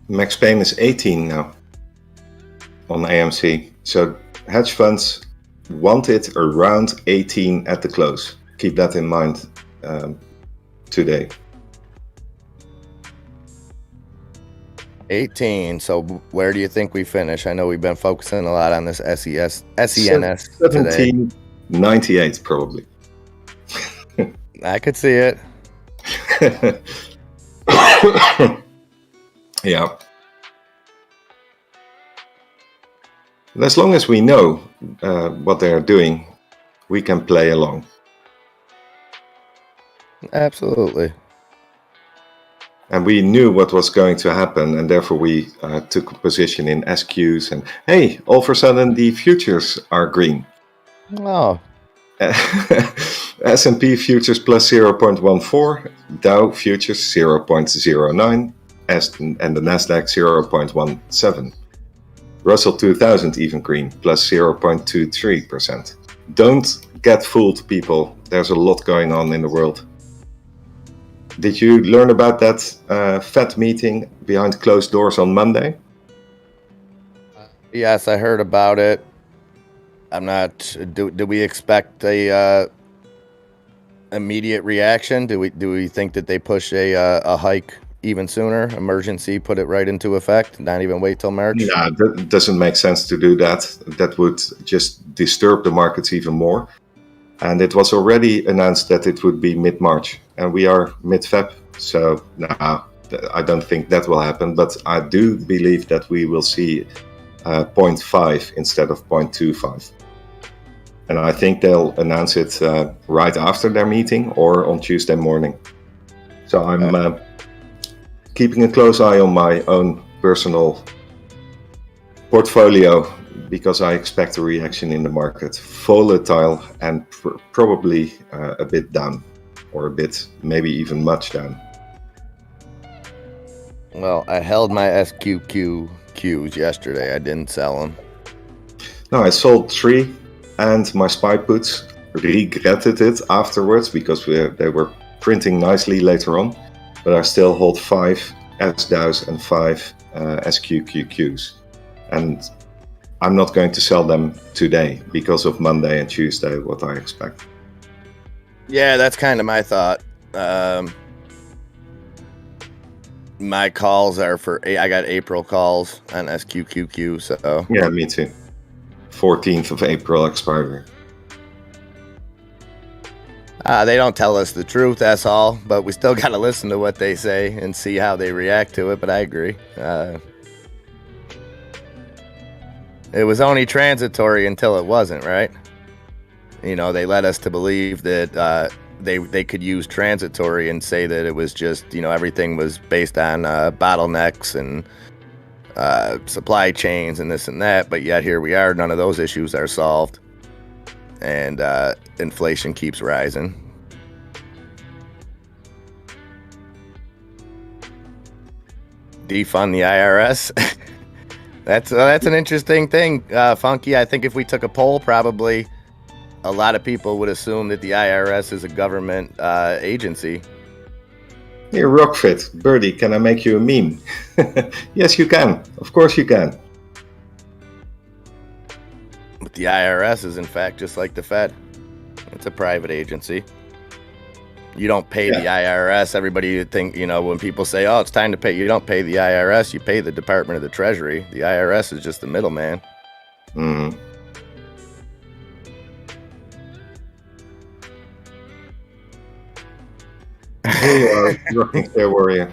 Max Payne is 18 now on AMC. So hedge funds want it around 18 at the close. Keep that in mind today. 18. So where do you think we finish? I know we've been focusing a lot on this SENS today. 1798 probably. I could see it. Yeah. And as long as we know what they are doing, we can play along. Absolutely. And we knew what was going to happen, and therefore we took a position in SQs. And hey, all of a sudden the futures are green. Oh. S&P futures plus 0.14, Dow futures 0.09, and the Nasdaq 0.17. Russell 2000 even green, plus 0.23%. Don't get fooled, people. There's a lot going on in the world. Did you learn about that Fed meeting behind closed doors on Monday? Yes, I heard about it. I'm not. Do we expect a immediate reaction? Do we think that they push a hike even sooner? Emergency, put it right into effect, not even wait till March? Yeah, that doesn't make sense to do that. That would just disturb the markets even more. And it was already announced that it would be mid-March, and we are mid-Feb. So I don't think that will happen, but I do believe that we will see 0.5 instead of 0.25. And I think they'll announce it right after their meeting or on Tuesday morning. So I'm keeping a close eye on my own personal portfolio, because I expect a reaction in the market, volatile and probably a bit down, or a bit, maybe even much down. Well, I held my SQQQs yesterday. I didn't sell them. No, I sold 3, and my SPY puts regretted it afterwards because they were printing nicely later on. But I still hold 5 SDAOs and 5 SQQQs. And I'm not going to sell them today because of Monday and Tuesday, what I expect. Yeah, that's kind of my thought. My calls are I got April calls on SQQQ, so. Yeah, me too. 14th of April expiry. They don't tell us the truth, that's all, but we still got to listen to what they say and see how they react to it, but I agree. It was only transitory until it wasn't, right? You know, they led us to believe that they could use transitory and say that it was just, you know, everything was based on bottlenecks and supply chains and this and that, but yet here we are, none of those issues are solved, and inflation keeps rising. Defund the IRS. That's an interesting thing, Funky. I think if we took a poll, probably a lot of people would assume that the IRS is a government agency. Hey, Rockfit, Birdie, can I make you a meme? Yes, you can. Of course you can. But the IRS is, in fact, just like the Fed. It's a private agency. You don't pay the IRS. Everybody would think, you know, when people say, oh, it's time to pay, you don't pay the IRS, you pay the Department of the Treasury. The IRS is just the middleman. Mm-hmm. Here you are, Rocking Chair Warrior.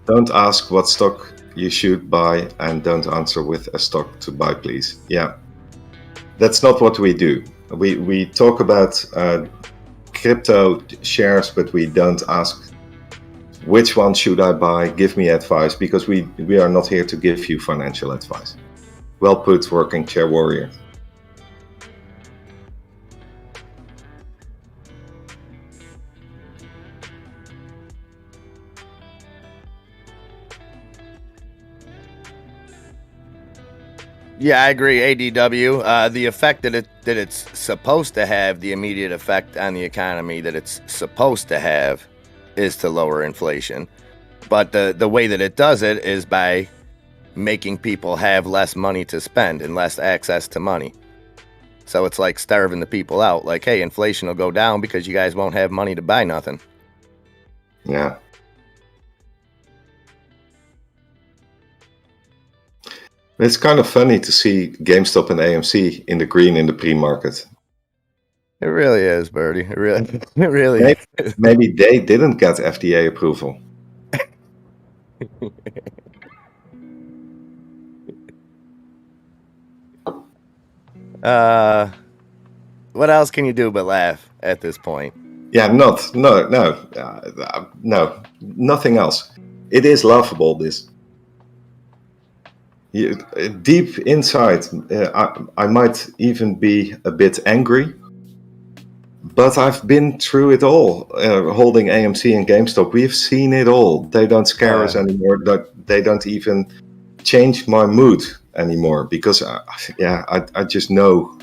Don't ask what stock you should buy, and don't answer with a stock to buy, please. Yeah, that's not what we do. We talk about crypto shares, but we don't ask which one should I buy, give me advice, because we are not here to give you financial advice. Well put, Working Chair Warrior. Yeah, I agree. ADW, the effect that it's supposed to have, the immediate effect on the economy that it's supposed to have, is to lower inflation. But the way that it does it is by making people have less money to spend and less access to money. So it's like starving the people out. Like, hey, inflation will go down because you guys won't have money to buy nothing. Yeah. It's kind of funny to see GameStop and AMC in the green in the pre-market. It really is, Birdie. It really is. Maybe they didn't get FDA approval. What else can you do but laugh at this point? Yeah, no, nothing else. It is laughable, this. Deep inside, I might even be a bit angry, but I've been through it all. Holding AMC and GameStop, we've seen it all. They don't scare us anymore. They don't even change my mood anymore because, I just know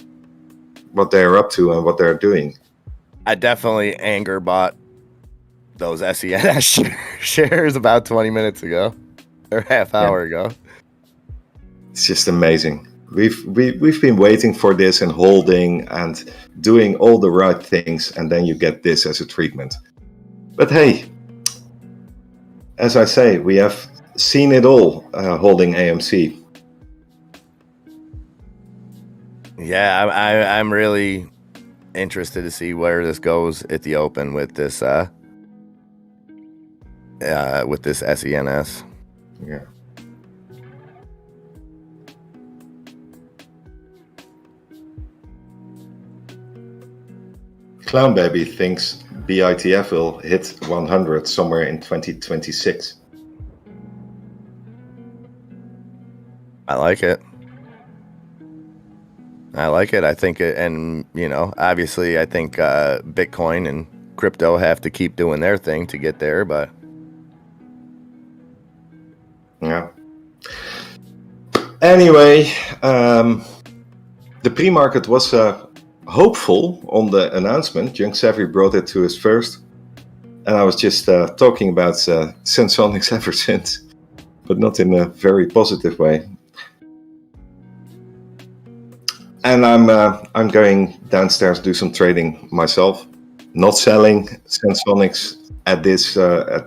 what they're up to and what they're doing. I definitely anger bought those SENS shares about 20 minutes ago or half hour ago. It's just amazing. We've been waiting for this and holding and doing all the right things, and then you get this as a treatment. But hey, as I say, we have seen it all holding AMC. Yeah, I'm really interested to see where this goes at the open with this SENS. Yeah. Clown Baby thinks BITF will hit 100 somewhere in 2026. I like it. I think it, and obviously I think Bitcoin and crypto have to keep doing their thing to get there, but yeah. Anyway, the pre-market was hopeful on the announcement. Junk Savvy brought it to us first, and I was just talking about Sensonics ever since, but not in a very positive way. And I'm going downstairs to do some trading myself, not selling Sensonics at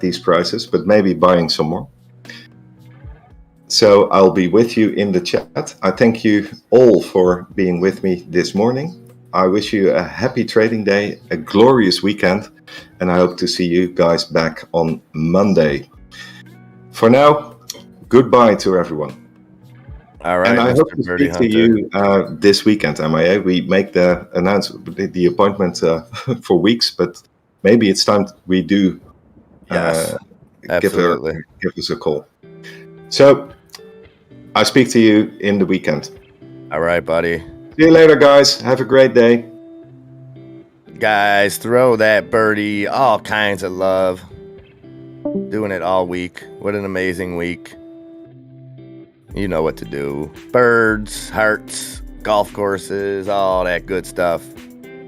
these prices, but maybe buying some more. So I'll be with you in the chat. I thank you all for being with me this morning. I wish you a happy trading day, a glorious weekend, and I hope to see you guys back on Monday. For now, goodbye to everyone. All right, and I Mr. hope to Birdie speak to you this weekend, MIA. We make the appointment for weeks, but maybe it's time we do give us a call. So I speak to you in the weekend. All right, buddy. See you later, guys. Have a great day. Guys, throw that Birdie all kinds of love. Doing it all week. What an amazing week. You know what to do. Birds, hearts, golf courses, all that good stuff.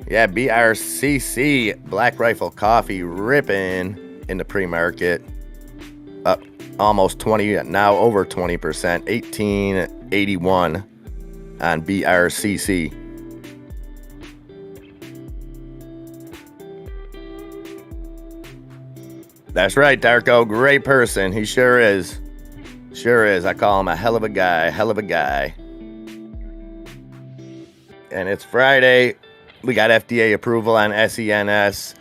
Yeah, BRCC, Black Rifle Coffee, ripping in the pre-market. Up almost 20, now over 20%, 1881 on BRCC. That's right, Darko. Great person. He sure is. Sure is. I call him a hell of a guy. Hell of a guy. And it's Friday. We got FDA approval on SENS.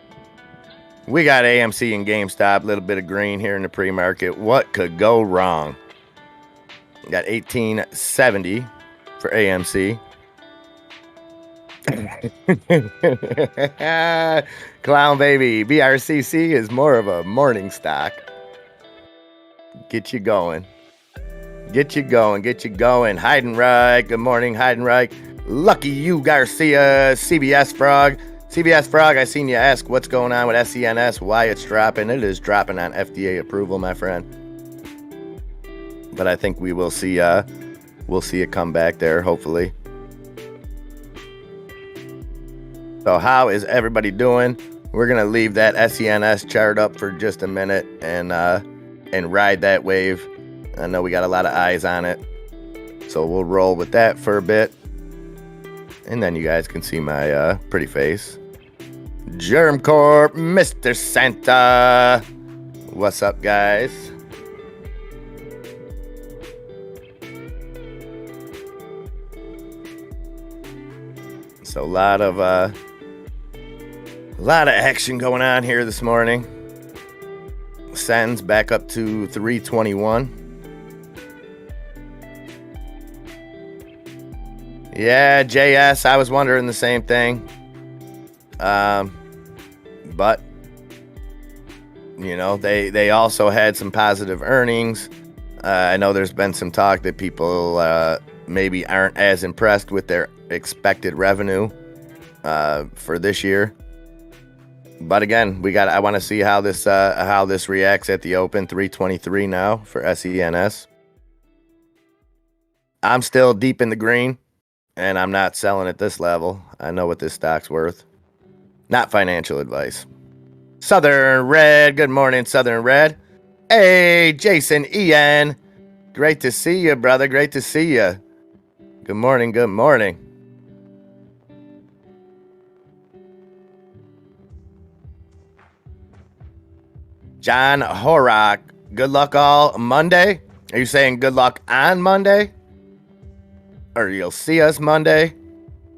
We got AMC and GameStop. A little bit of green here in the pre-market. What could go wrong? We got 1870 for AMC. Clown Baby. BRCC is more of a morning stock. Get you going. Get you going. Get you going. Heidenreich. Good morning, Heidenreich. Lucky you, Garcia. CBS Frog. CBS Frog, I seen you ask what's going on with SENS, why it's dropping. It is dropping on FDA approval, my friend. But I think we will see we'll see it come back there, hopefully. So how is everybody doing? We're going to leave that SENS chart up for just a minute and ride that wave. I know we got a lot of eyes on it. So we'll roll with that for a bit. And then you guys can see my pretty face. Germ Corp, Mr. Santa. What's up, guys? So a lot of action going on here this morning. SENS back up to 321. Yeah, JS, I was wondering the same thing. But you know, they also had some positive earnings. I know there's been some talk that people maybe aren't as impressed with their expected revenue for this year. But again, I want to see how this reacts at the open. 323 now for SENS. I'm still deep in the green, and I'm not selling at this level. I know what this stock's worth. Not financial advice. Southern Red, good morning, Southern Red. Hey, Jason Ian. Great to see you, brother. Great to see you. Good morning, good morning. John Horak, good luck all Monday. Are you saying good luck on Monday? Or you'll see us Monday?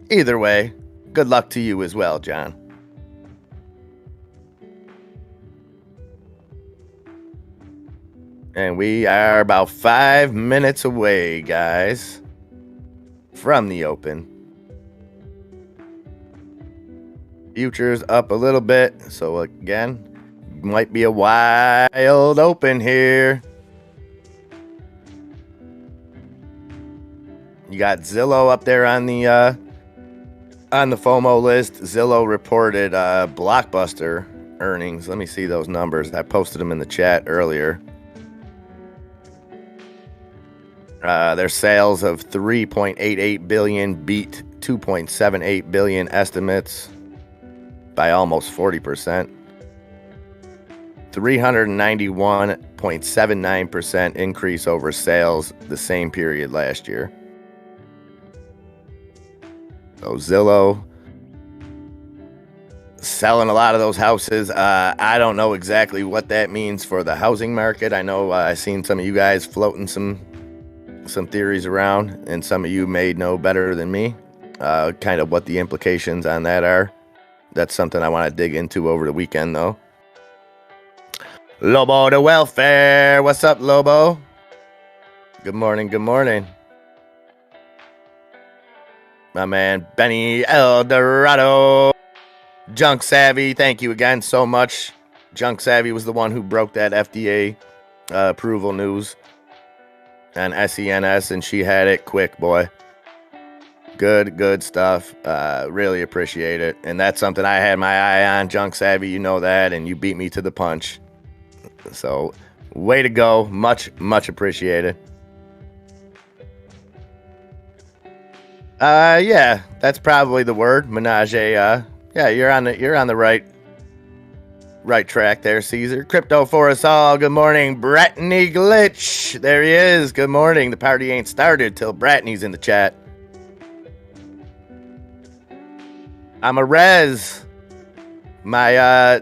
Either way, good luck to you as well, John. And we are about 5 minutes away, guys, from the open. Futures up a little bit, so again, might be a wild open here. You got Zillow up there on the FOMO list. Zillow reported blockbuster earnings. Let me see those numbers. I posted them in the chat earlier. Their sales of $3.88 billion beat $2.78 billion estimates by almost 40%. 391.79% increase over sales the same period last year. So Zillow selling a lot of those houses. I don't know exactly what that means for the housing market. I know I've seen some of you guys floating some theories around, and some of you may know better than me kind of what the implications on that are. That's something I want to dig into over the weekend, though. Lobo to welfare. What's up, Lobo? Good morning, good morning. My man, Benny Eldorado. Junk Savvy, thank you again so much. Junk Savvy was the one who broke that FDA approval news on SENS, and she had it quick, boy. Good stuff. Really appreciate it. And that's something I had my eye on, Junk Savvy. You know that, and you beat me to the punch. So, way to go. Much appreciated. Yeah, that's probably the word. Menage. Yeah, you're on the right track there, Caesar. Crypto for us all. Good morning, Brittany Glitch. There he is. Good morning. The party ain't started till Brittany's in the chat. I'm a res. My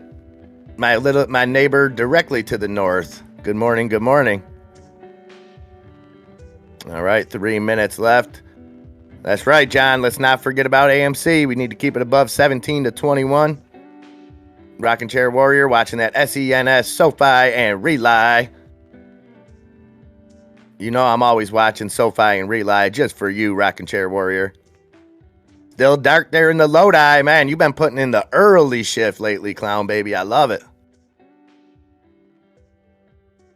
neighbor directly to the north. Good morning, good morning. All right, 3 minutes left. That's right, John. Let's not forget about AMC. We need to keep it above 17 to 21. Rockin' Chair Warrior watching that SENS, SoFi, and Rely. You know I'm always watching SoFi and Rely just for you, Rockin' Chair Warrior. Still dark there in the Lodi, man. You've been putting in the early shift lately, Clown Baby. I love it.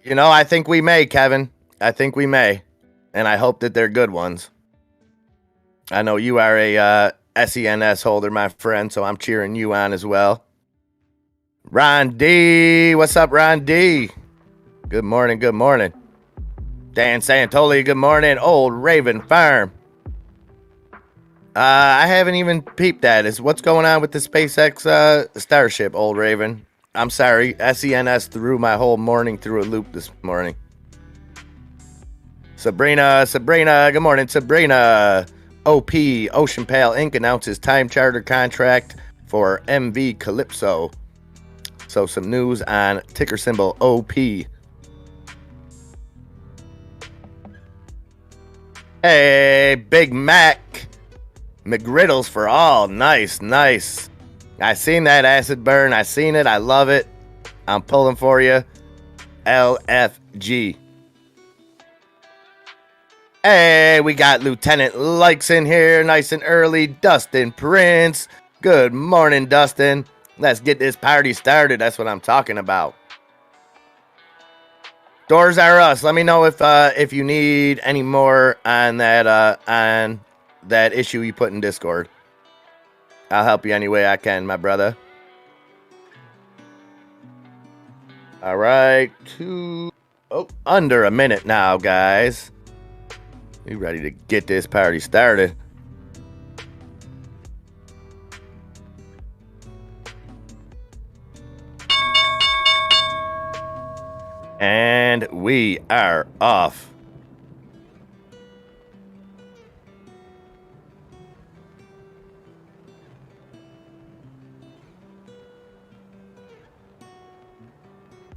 You know, I think we may, Kevin. I think we may. And I hope that they're good ones. I know you are a SENS holder, my friend, so I'm cheering you on as well. Ron D. What's up, Ron D? Good morning, good morning. Dan Santoli, good morning. Old Raven Farm. I haven't even peeped that. Is what's going on with the SpaceX Starship, Old Raven? I'm sorry, SENS threw my whole morning through a loop this morning. Sabrina, good morning, Sabrina. OP, Ocean Pale Inc. announces time charter contract for MV Calypso. So some news on ticker symbol OP. Hey, Big Mac. McGriddles for all. Nice, nice. I seen that acid burn. I seen it. I love it. I'm pulling for you. LFG. Hey, we got Lieutenant Likes in here. Nice and early. Dustin Prince. Good morning, Dustin. Let's get this party started. That's what I'm talking about. Doors are us. Let me know if you need any more on that issue you put in Discord. I'll help you any way I can, my brother. All right, under a minute now, guys. We ready to get this party started. And we are off.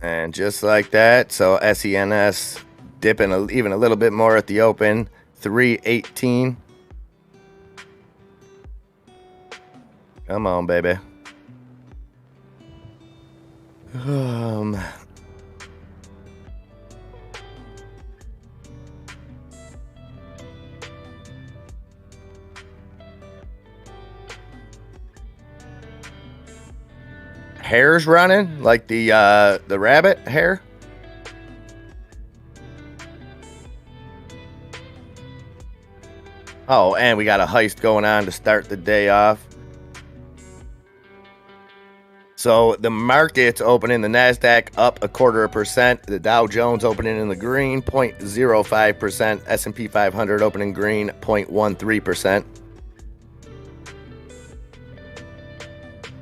And just like that, so SENS dipping even a little bit more at the open, 318. Come on, baby. Hair's running like the rabbit hair. Oh, and we got a heist going on to start the day off. So the market's opening, the NASDAQ up 0.25%, the Dow Jones opening in the green 0.05%, S&P 500 opening green 0.13%.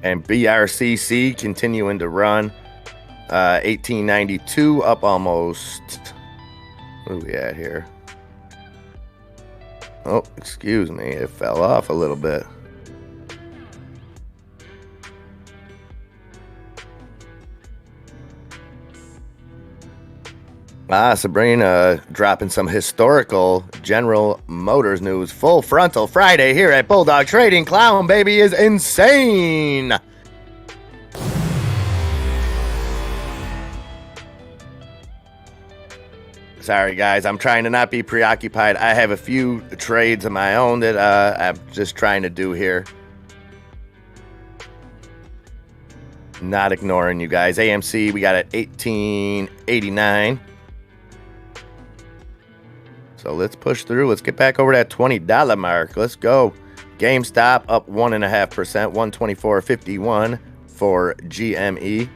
And BRCC continuing to run, 1892 up almost. What are we at here? Oh, excuse me, it fell off a little bit. Sabrina dropping some historical General Motors news. Full frontal Friday here at Bulldog Trading. Clown baby is insane. Sorry, guys. I'm trying to not be preoccupied. I have a few trades of my own that I'm just trying to do here. Not ignoring you guys. AMC, we got at 1889. So let's push through. Let's get back over that $20 mark. Let's go. GameStop up 1.5%, 124.51 for GME.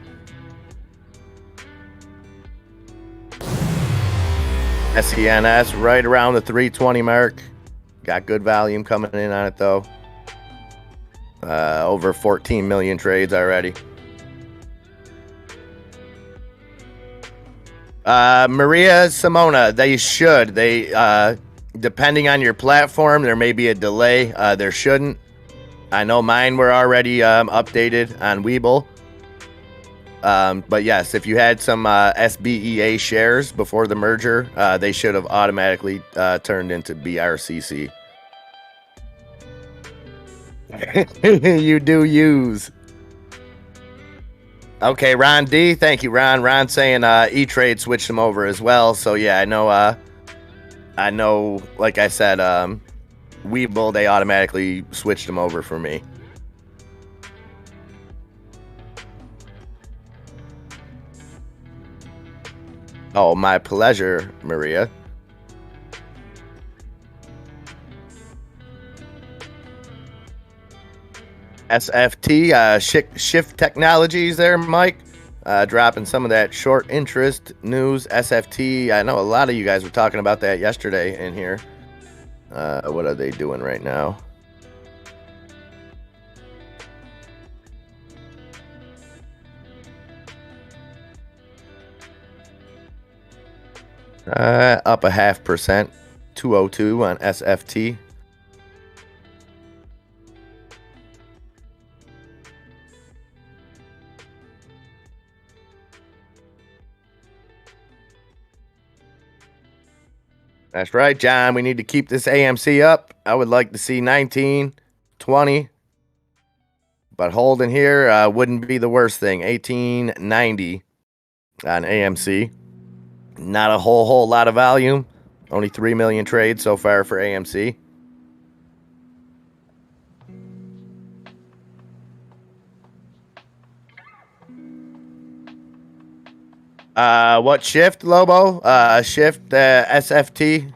SENS right around the 320 mark. Got good volume coming in on it though. Over 14 million trades already. Maria Simona, they depending on your platform, there may be a delay. There shouldn't. I know mine were already updated on Webull. But yes, if you had some SBEA shares before the merger, they should have automatically turned into BRCC. You do use. Okay, Ron D. Thank you, Ron. Ron saying E-Trade switched them over as well. So yeah, I know. Like I said, Webull, they automatically switched them over for me. Oh, my pleasure, Maria. SFT, Shift Technologies there, Mike. dropping some of that short interest news. SFT, I know a lot of you guys were talking about that yesterday in here. What are they doing right now? Up 0.5%, 202 on SFT. That's right, John. We need to keep this AMC up. I would like to see 19, 20. But holding here wouldn't be the worst thing. 1890 on AMC. Not a whole lot of volume. Only 3 million trades so far for AMC. What shift, Lobo? Shift SFT,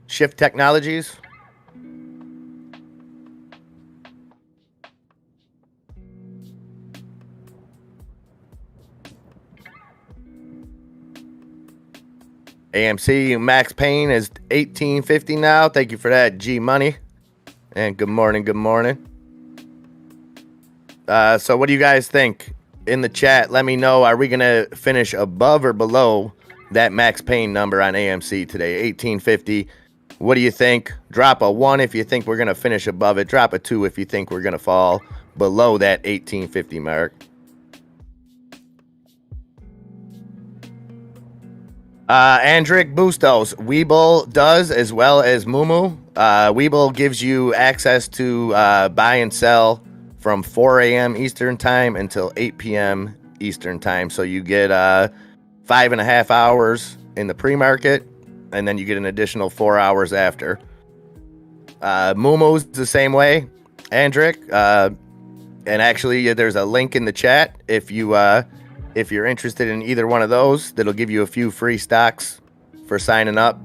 Shift Technologies. AMC Max Payne is 1850 now. Thank you for that, G Money. And good morning, good morning. So what do you guys think? In the chat, let me know. Are we going to finish above or below that Max Payne number on AMC today? 1850. What do you think? Drop a 1 if you think we're going to finish above it. Drop a 2 if you think we're going to fall below that 1850 mark. Andric Bustos. Webull does, as well as Mumu. Webull gives you access to buy and sell from 4 a.m. Eastern time until 8 p.m. Eastern time. So you get 5.5 hours in the pre-market, and then you get an additional 4 hours after. Mumu's the same way, Andric. And actually, there's a link in the chat if you're interested in either one of those. That'll give you a few free stocks for signing up,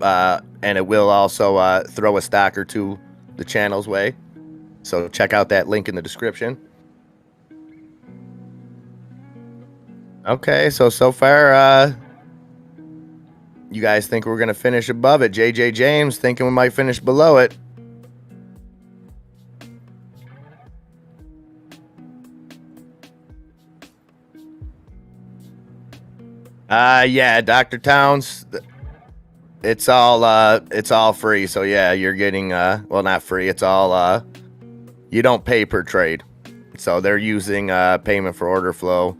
and it will also throw a stock or two the channel's way. So check out that link in the description. Okay, so far, you guys think we're going to finish above it. JJ James thinking we might finish below it. Yeah, Dr. Towns, it's all free. So yeah, you're getting, well, not free. It's all, you don't pay per trade. So they're using payment for order flow,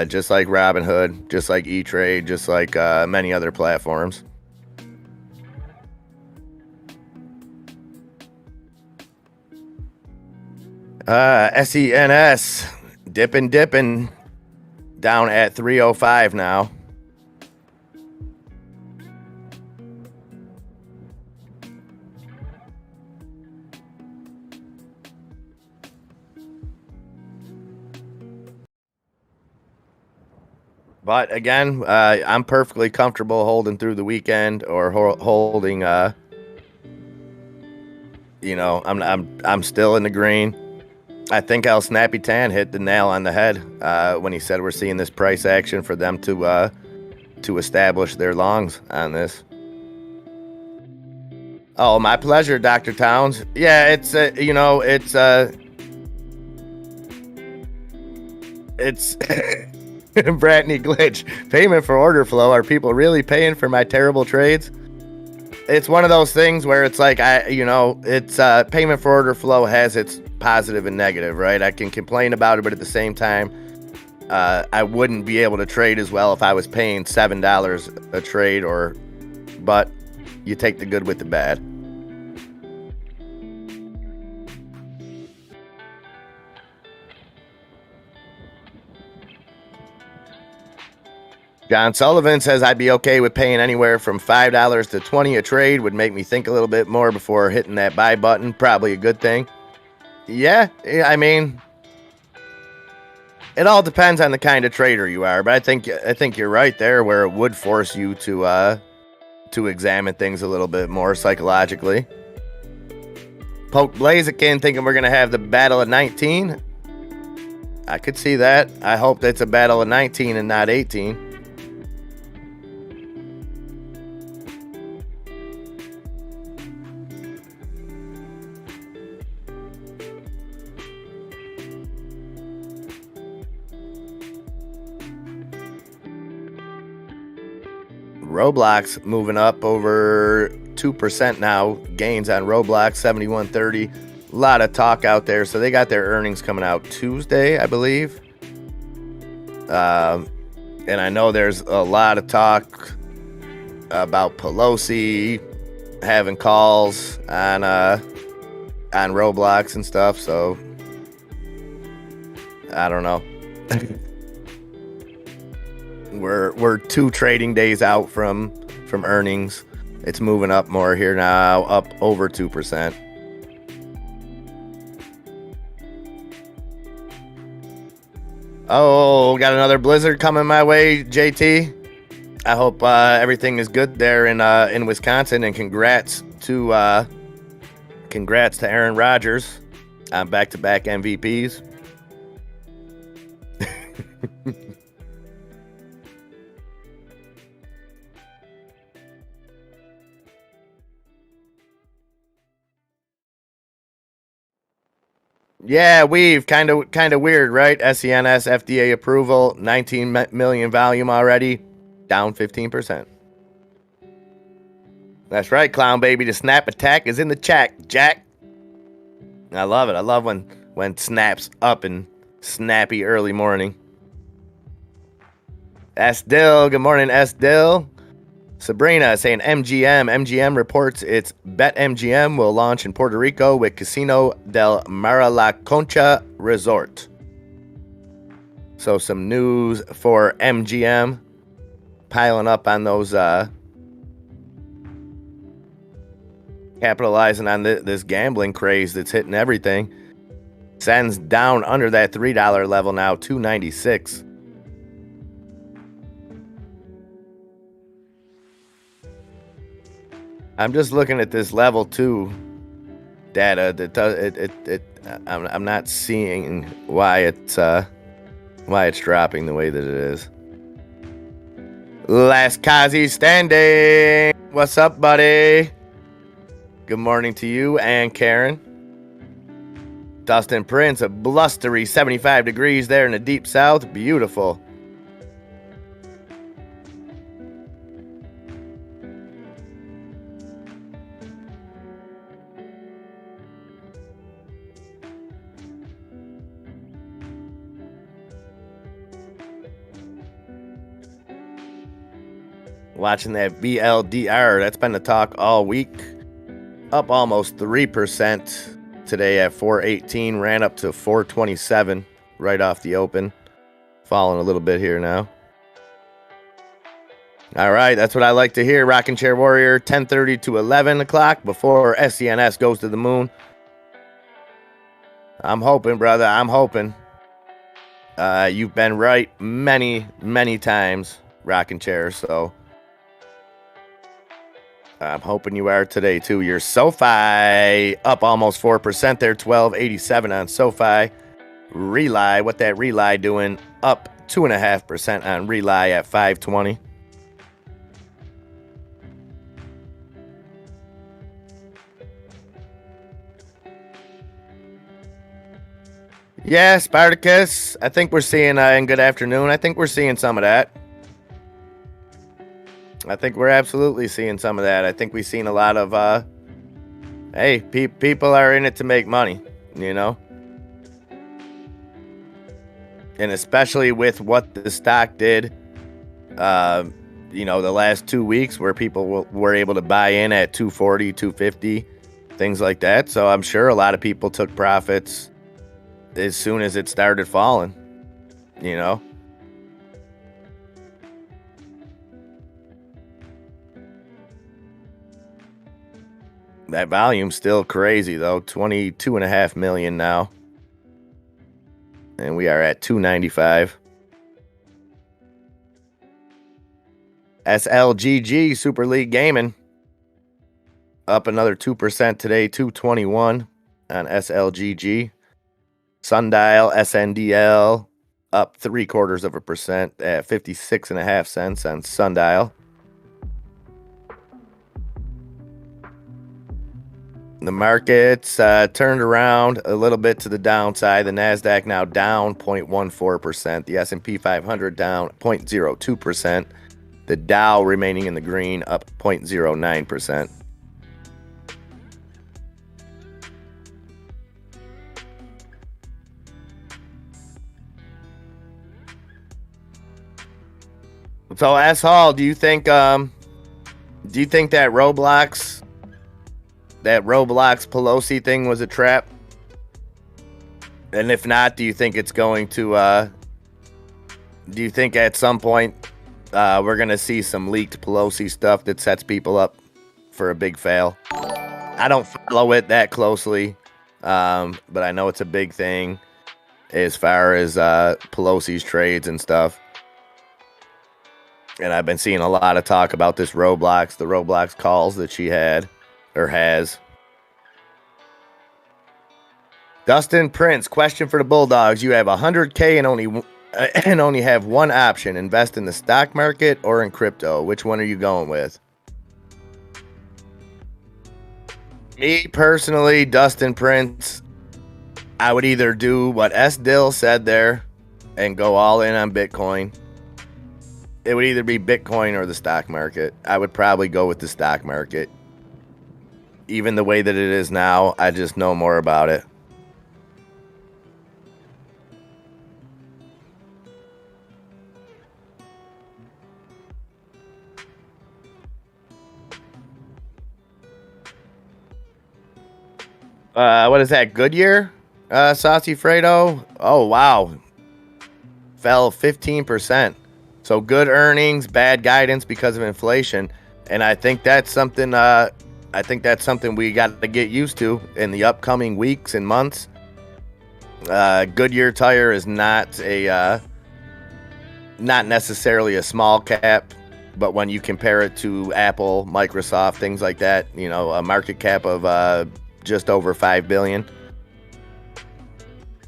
just like Robinhood, just like E-Trade, just like many other platforms. SENS, dipping, down at 305 now. But again, I'm perfectly comfortable holding through the weekend or holding. You know, I'm still in the green. I think El Snappy Tan hit the nail on the head when he said we're seeing this price action for them to establish their longs on this. Oh, my pleasure, Dr. Towns. Yeah, it's you know, it's Bratney Glitch. Payment for order flow. Are people really paying for my terrible trades? It's one of those things where it's like, it's payment for order flow has its positive and negative, right? I can complain about it, but at the same time, I wouldn't be able to trade as well if I was paying $7 a trade, but you take the good with the bad. John Sullivan says I'd be okay with paying anywhere from $5 to $20 a trade. Would make me think a little bit more before hitting that buy button. Probably a good thing. Yeah, I mean, it all depends on the kind of trader you are. But I think you're right there, where it would force you to examine things a little bit more psychologically. Poke Blaziken thinking we're gonna have the battle at 19. I could see that. I hope it's a battle of 19 and not 18. Roblox moving up over 2% now. Gains on Roblox, 71.30. A lot of talk out there. So they got their earnings coming out Tuesday, I believe. And I know there's a lot of talk about Pelosi having calls on Roblox and stuff. So I don't know. We're 2 trading days out from earnings. It's moving up more here now, up over 2%. Oh, got another blizzard coming my way, JT. I hope everything is good there in Wisconsin, and congrats to Aaron Rodgers on back-to-back MVPs. Yeah, we've kind of weird, right? SENS FDA approval, 19 million volume already, down 15%. That's right, Clown Baby. The snap attack is in the chat, Jack. I love it. I love when snaps up in snappy early morning. S Dill, good morning, S Dill. Sabrina saying MGM reports its BetMGM will launch in Puerto Rico with Casino del Mar La Concha Resort. So some news for MGM, piling up on those, capitalizing on this gambling craze that's hitting everything. SENS down under that $3 level now, $2.96. I'm just looking at this level 2 data that does I'm not seeing why it's dropping the way that it is. Last Kazi standing. What's up, buddy? Good morning to you and Karen. Dustin Prince, a blustery 75 degrees there in the deep south. Beautiful. Watching that BLDR, that's been the talk all week. Up almost 3% today at 418, ran up to 427 right off the open. Falling a little bit here now. All right, that's what I like to hear. Rockin' Chair Warrior, 10:30 to 11 o'clock before SENS goes to the moon. I'm hoping, brother, I'm hoping. You've been right many, many times, Rockin' Chair, so I'm hoping you are today, too. Your SoFi up almost 4% there, 1287 on SoFi. Rely, what that Rely doing? Up 2.5% on Rely at 520. Yeah, Spartacus. I think we're seeing, in good afternoon, I think we're seeing some of that. I think we're absolutely seeing some of that. I think we've seen a lot of, hey, people are in it to make money, you know? And especially with what the stock did, the last 2 weeks where people were able to buy in at 240, 250, things like that. So I'm sure a lot of people took profits as soon as it started falling, you know? That volume's still crazy, though. 22.5 million now. And we are at 295. SLGG, Super League Gaming. Up another 2% today, 221 on SLGG. Sundial SNDL up 0.75% at 56.5 cents on Sundial. The markets turned around a little bit to the downside. The NASDAQ now down 0.14%. The S&P 500 down 0.02%. The Dow remaining in the green, up 0.09%. So, S. Hall, do you think that Roblox Pelosi thing was a trap? And if not, do you think it's going to? Do you think at some point we're gonna see some leaked Pelosi stuff that sets people up for a big fail? I don't follow it that closely, but I know it's a big thing as far as Pelosi's trades and stuff. And I've been seeing a lot of talk about this the Roblox calls that she had or has. Dustin Prince, question for the Bulldogs. You have $100K and only have one option: invest in the stock market or in crypto. Which one are you going with? Me personally, Dustin Prince, I would either do what S. Dill said there and go all in on Bitcoin. It would either be Bitcoin or the stock market. I would probably go with the stock market. Even the way that it is now, I just know more about it. What is that? Goodyear? Saucy Fredo? Oh, wow. Fell 15%. So good earnings, bad guidance because of inflation. And I think that's something we got to get used to in the upcoming weeks and months. Goodyear Tire is not necessarily a small cap, but when you compare it to Apple, Microsoft, things like that, you know, a market cap of just over $5 billion.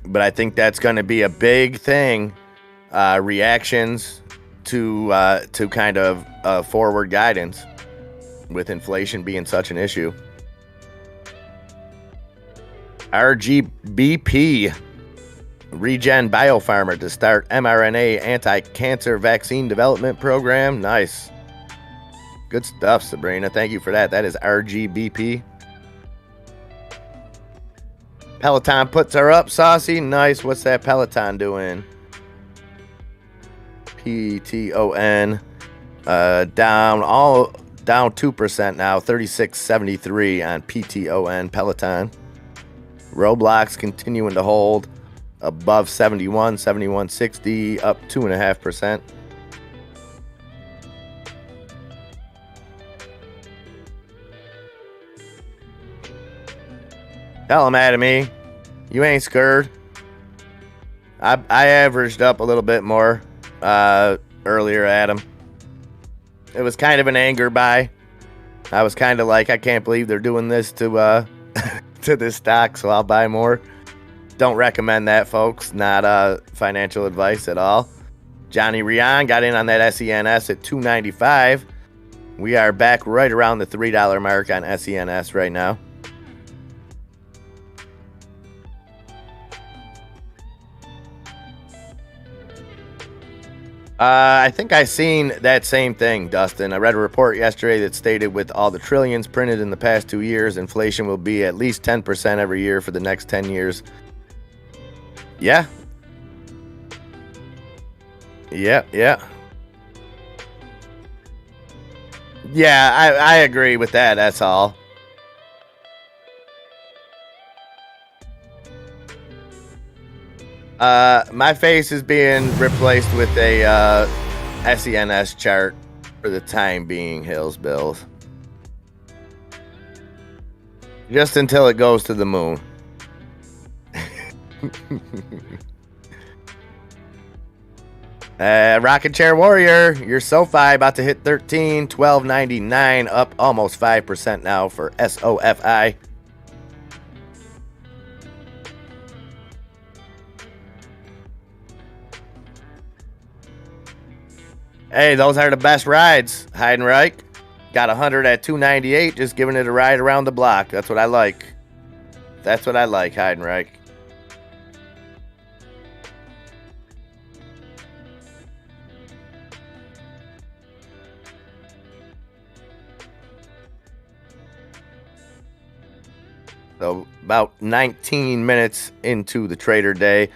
But I think that's going to be a big thing. Reactions to kind of forward guidance with inflation being such an issue. RGBP, Regen Biopharma to start mRNA anti-cancer vaccine development program. Nice. Good stuff, Sabrina. Thank you for that. That is RGBP. Peloton puts her up, Saucy. Nice. What's that Peloton doing? PTON down 2% now, 36.73 on PTON Peloton. Roblox continuing to hold above 71.60, up 2.5%. Tell him, Adamy, you ain't scared. I averaged up a little bit more earlier, Adam. It was kind of an anger buy. I was kind of like, I can't believe they're doing this to to this stock, so I'll buy more. Don't recommend that, folks. Not financial advice at all. Johnny Rion got in on that SENS at $2.95. We are back right around the $3 mark on SENS right now. I think I seen that same thing, Dustin. I read a report yesterday that stated with all the trillions printed in the past 2 years, inflation will be at least 10% every year for the next 10 years. Yeah. Yeah. Yeah, I agree with that. That's all. My face is being replaced with a SENS chart for the time being, Hills Bills. Just until it goes to the moon. Rocket Chair Warrior, your SoFi about to hit 13, 12.99, up almost 5% now for SOFI. Hey, those are the best rides, Heidenreich. Got 100 at 298, just giving it a ride around the block. That's what I like. That's what I like, Heidenreich. So about 19 minutes into the trader day,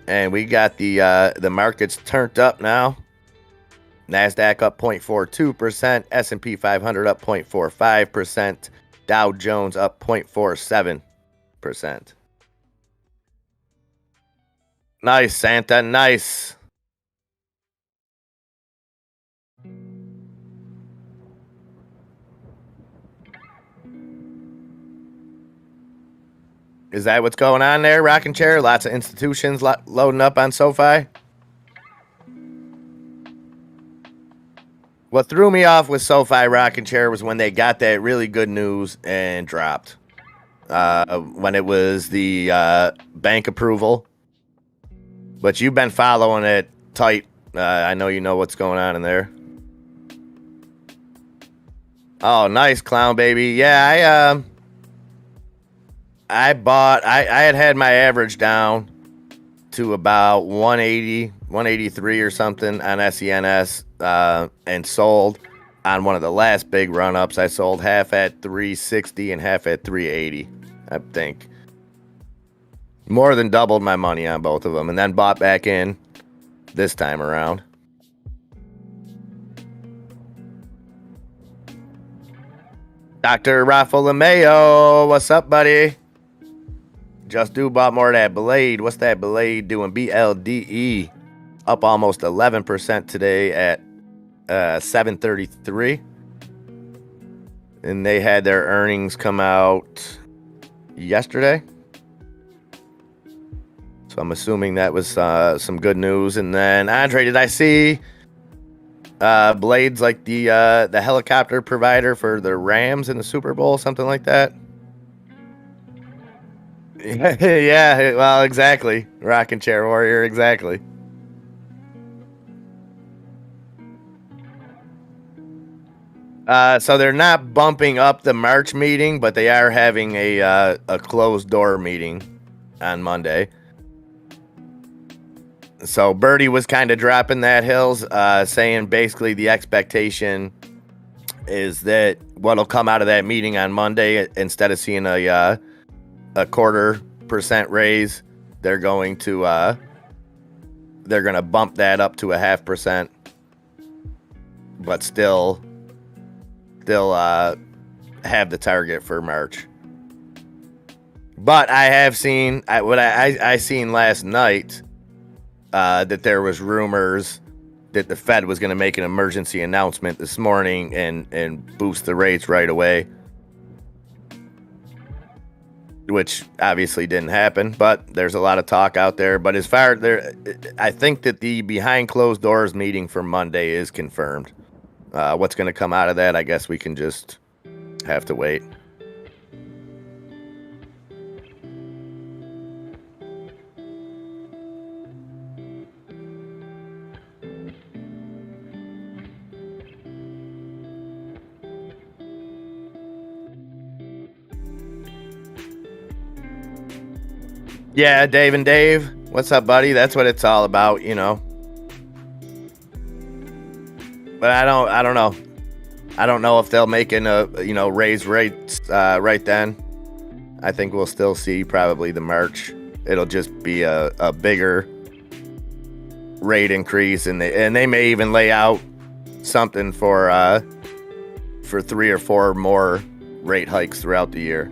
and we got the markets turned up now. NASDAQ up 0.42%, S&P 500 up 0.45%, Dow Jones up 0.47%. Nice, Santa, nice. Is that what's going on there, rocking chair? Lots of institutions loading up on SoFi? What threw me off with SoFi rocking chair was when they got that really good news and dropped. When it was the bank approval. But you've been following it tight. I know you know what's going on in there. Oh, nice, clown baby. Yeah, I had my average down to about 180, 183 or something on SENS, and sold on one of the last big run-ups. I sold half at 360 and half at 380, I think. More than doubled my money on both of them, and then bought back in this time around. Dr. Raffle Mayo, what's up, buddy? Just do bought more of that Blade. What's that Blade doing? BLDE up almost 11% today at 733. And they had their earnings come out yesterday. So I'm assuming that was some good news. And then, Andre, did I see Blade's like the helicopter provider for the Rams in the Super Bowl, something like that? Yeah, well, exactly. Rocking chair warrior, exactly. So they're not bumping up the March meeting, but they are having a closed door meeting on Monday. So Birdie was kind of dropping that hills, saying basically the expectation is that what'll come out of that meeting on Monday, instead of seeing a 0.25% raise, they're going to bump that up to 0.5%, but still have the target for March. But I have seen I seen last night that there was rumors that the Fed was going to make an emergency announcement this morning and boost the rates right away, which obviously didn't happen, but there's a lot of talk out there. But as far there, I think that the behind closed doors meeting for Monday is confirmed. What's going to come out of that, I guess we can just have to wait. Yeah, Dave and Dave. What's up, buddy? That's what it's all about, you know. But I don't know. I don't know if they'll make raise rates right then. I think we'll still see probably the March. It'll just be a bigger rate increase, and they may even lay out something for 3 or 4 more rate hikes throughout the year.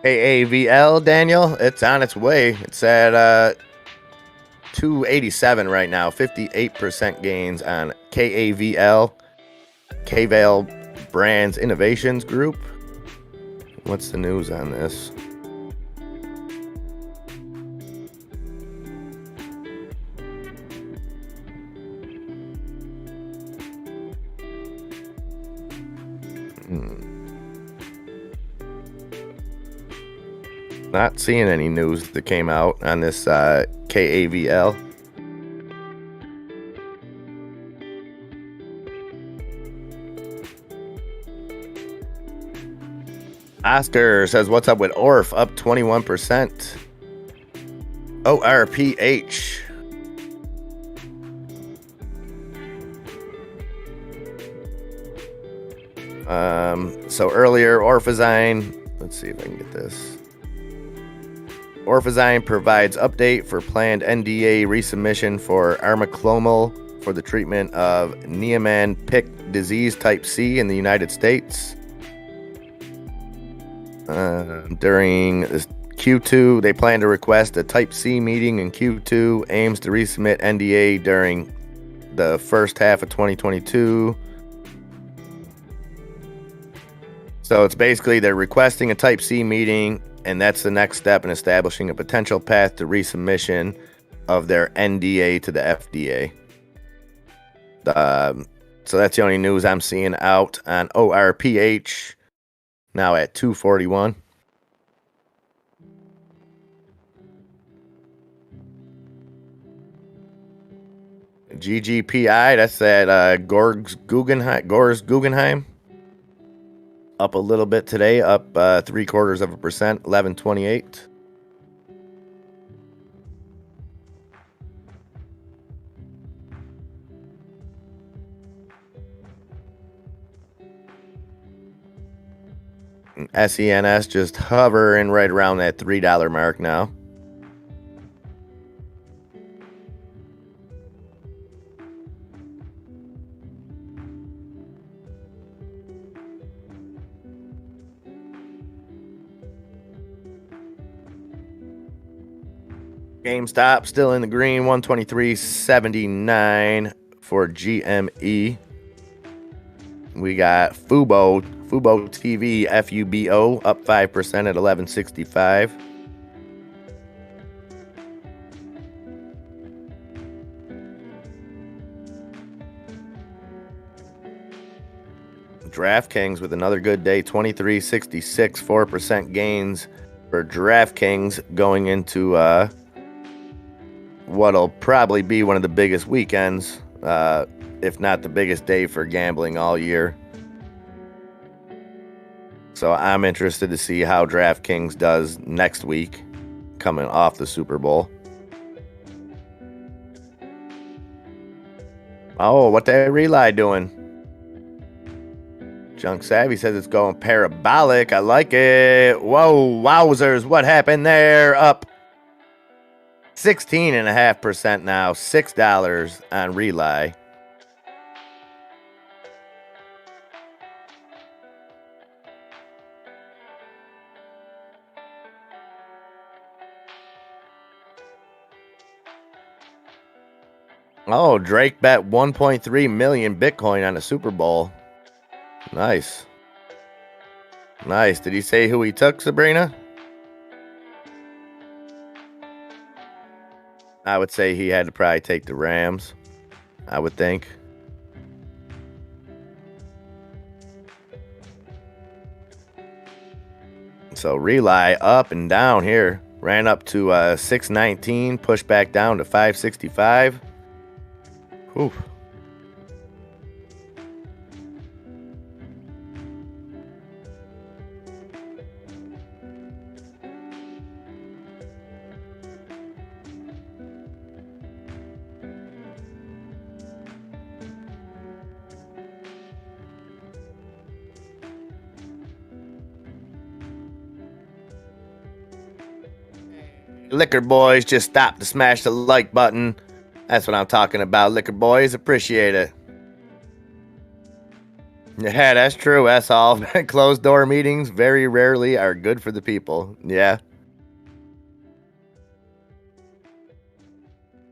AAVL, Daniel, it's on its way. It's at 287 right now, 58% gains on KAVL, KVL Brands Innovations Group. What's the news on this? Not seeing any news that came out on this KAVL. Oscar says, what's up with ORF? Up 21%. ORPH. So earlier, Orphazyme. Let's see if I can get this. Orphazyme provides update for planned NDA resubmission for armaclomol for the treatment of Niemann-Pick disease type C in the United States. During this Q2, they plan to request a type C meeting in Q2, aims to resubmit NDA during the first half of 2022. So it's basically they're requesting a type C meeting, and that's the next step in establishing a potential path to resubmission of their NDA to the FDA. So that's the only news I'm seeing out on ORPH, now at 241. GGPI, that's that Gores Guggenheim. Up a little bit today, up 0.75%, 11.28. SENS just hovering right around that $3 mark now. GameStop still in the green, 123.79 for GME. We got Fubo TV, FUBO, up 5% at 11.65. DraftKings with another good day, 23.66, 4% gains for DraftKings going into what'll probably be one of the biggest weekends, if not the biggest day for gambling all year. So I'm interested to see how DraftKings does next week, coming off the Super Bowl. Oh, what the Rely doing? Junk Savvy says it's going parabolic. I like it. Whoa, wowzers. What happened there? Up 16.5% now. $6 on Rely. Oh, Drake bet 1.3 million Bitcoin on the Super Bowl. Nice. Nice. Did he say who he took, Sabrina? I would say he had to probably take the Rams, I would think. So Rely up and down here. Ran up to 619, pushed back down to 565. Whew. Liquor Boys just stopped to smash the like button. That's what I'm talking about, Liquor Boys. Appreciate it. Yeah, that's true. That's all. Closed door meetings very rarely are good for the people. Yeah.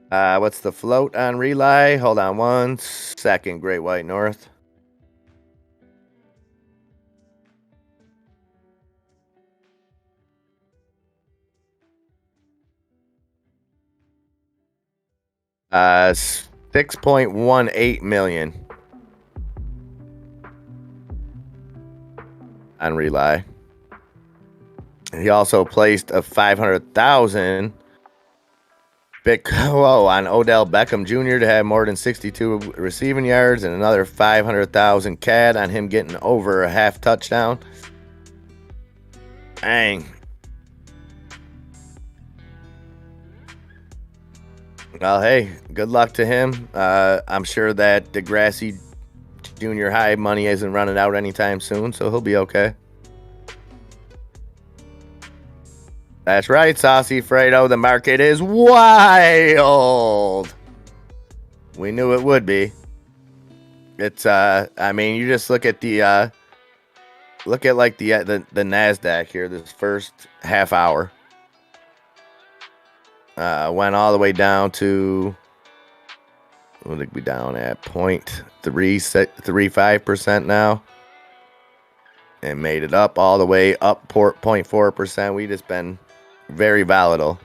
What's the float on Rely? Hold on one second, Great White North. $6.18 million on Rely. He also placed a 500,000 Bitcoin on Odell Beckham Jr. to have more than 62 receiving yards, and another 500,000 CAD on him getting over a half touchdown. Dang. Well, hey, good luck to him. I'm sure that Degrassi Junior High money isn't running out anytime soon, so he'll be okay. That's right, Saucy Fredo. The market is wild. We knew it would be. It's I mean, you just look at the like the NASDAQ here. This first half hour went all the way down to, what did we down at 0.35% now, and made it up all the way up 0.4%. We just been very volatile.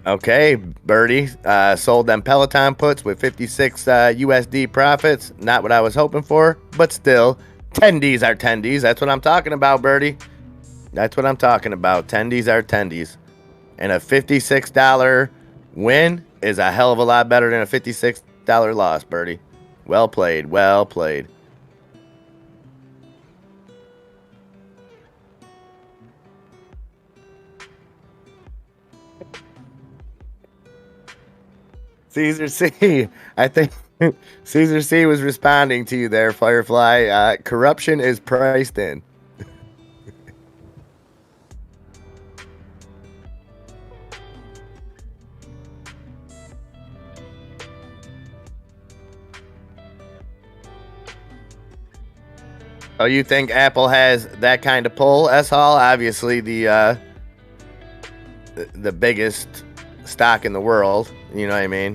Okay, Birdie sold them Peloton puts with 56 USD profits. Not what I was hoping for, but still, tendies are tendies. That's what I'm talking about, Birdie. That's what I'm talking about. Tendies are tendies. And a $56 win is a hell of a lot better than a $56 loss, Birdie. Well played, well played. Caesar C, I think Caesar C was responding to you there, Firefly. Corruption is priced in. Oh, you think Apple has that kind of pull, S-Hall? Obviously, the biggest stock in the world. You know what I mean?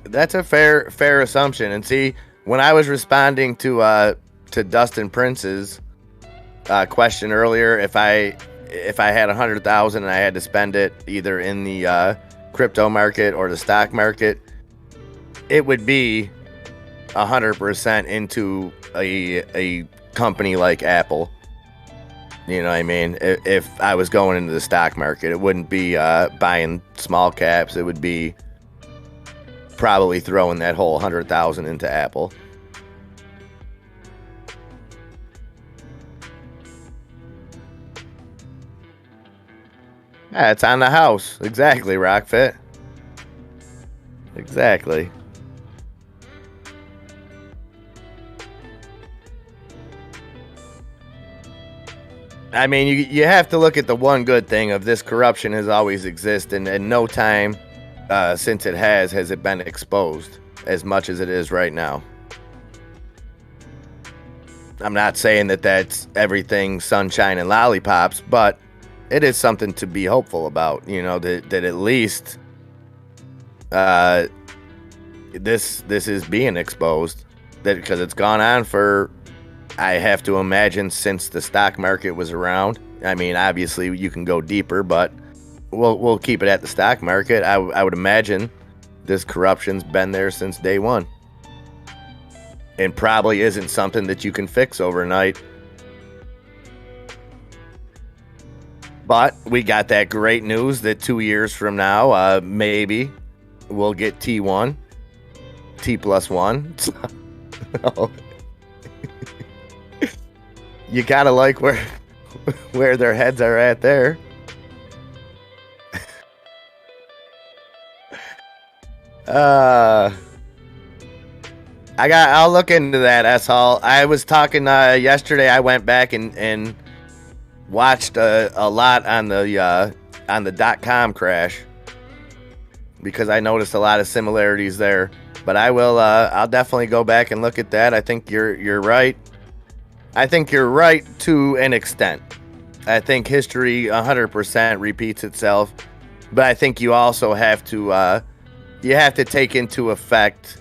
That's a fair assumption. And see, when I was responding to Dustin Prince's question earlier, if I had 100,000 and I had to spend it either in the crypto market or the stock market, it would be 100% into a company like Apple. You know what I mean? If I was going into the stock market, it wouldn't be buying small caps. It would be probably throwing that whole 100,000 into Apple. Yeah, it's on the house. Exactly, Rockfit. Exactly. I mean, you have to look at the one good thing of this: corruption has always existed, and no time since it has it been exposed as much as it is right now. I'm not saying that that's everything sunshine and lollipops, but it is something to be hopeful about. You know, that at least this is being exposed, that because it's gone on for, I have to imagine, since the stock market was around. I mean, obviously you can go deeper, but we'll keep it at the stock market. I would imagine this corruption's been there since day one, and probably isn't something that you can fix overnight. But we got that great news that 2 years from now, maybe we'll get T1, T+1. You gotta like where their heads are at there. I'll look into that, S-Hall. I was talking yesterday. I went back and watched a lot on the .com crash, because I noticed a lot of similarities there. But I'll definitely go back and look at that. I think you're right. I think you're right to an extent. I think history 100% repeats itself, but I think you also have to take into effect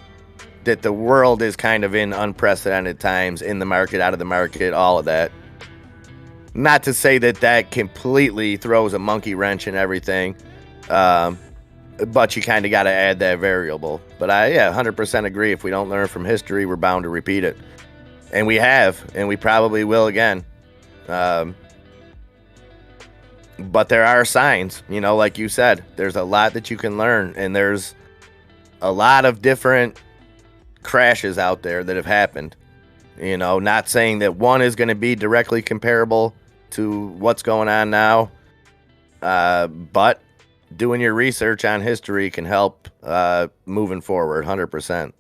that the world is kind of in unprecedented times, in the market, out of the market, all of that. Not to say that completely throws a monkey wrench in everything, but you kind of got to add that variable. But I 100% agree. If we don't learn from history, we're bound to repeat it. And we have, and we probably will again. But there are signs, like you said, there's a lot that you can learn, and there's a lot of different crashes out there that have happened. Not saying that one is going to be directly comparable to what's going on now, but doing your research on history can help moving forward 100%.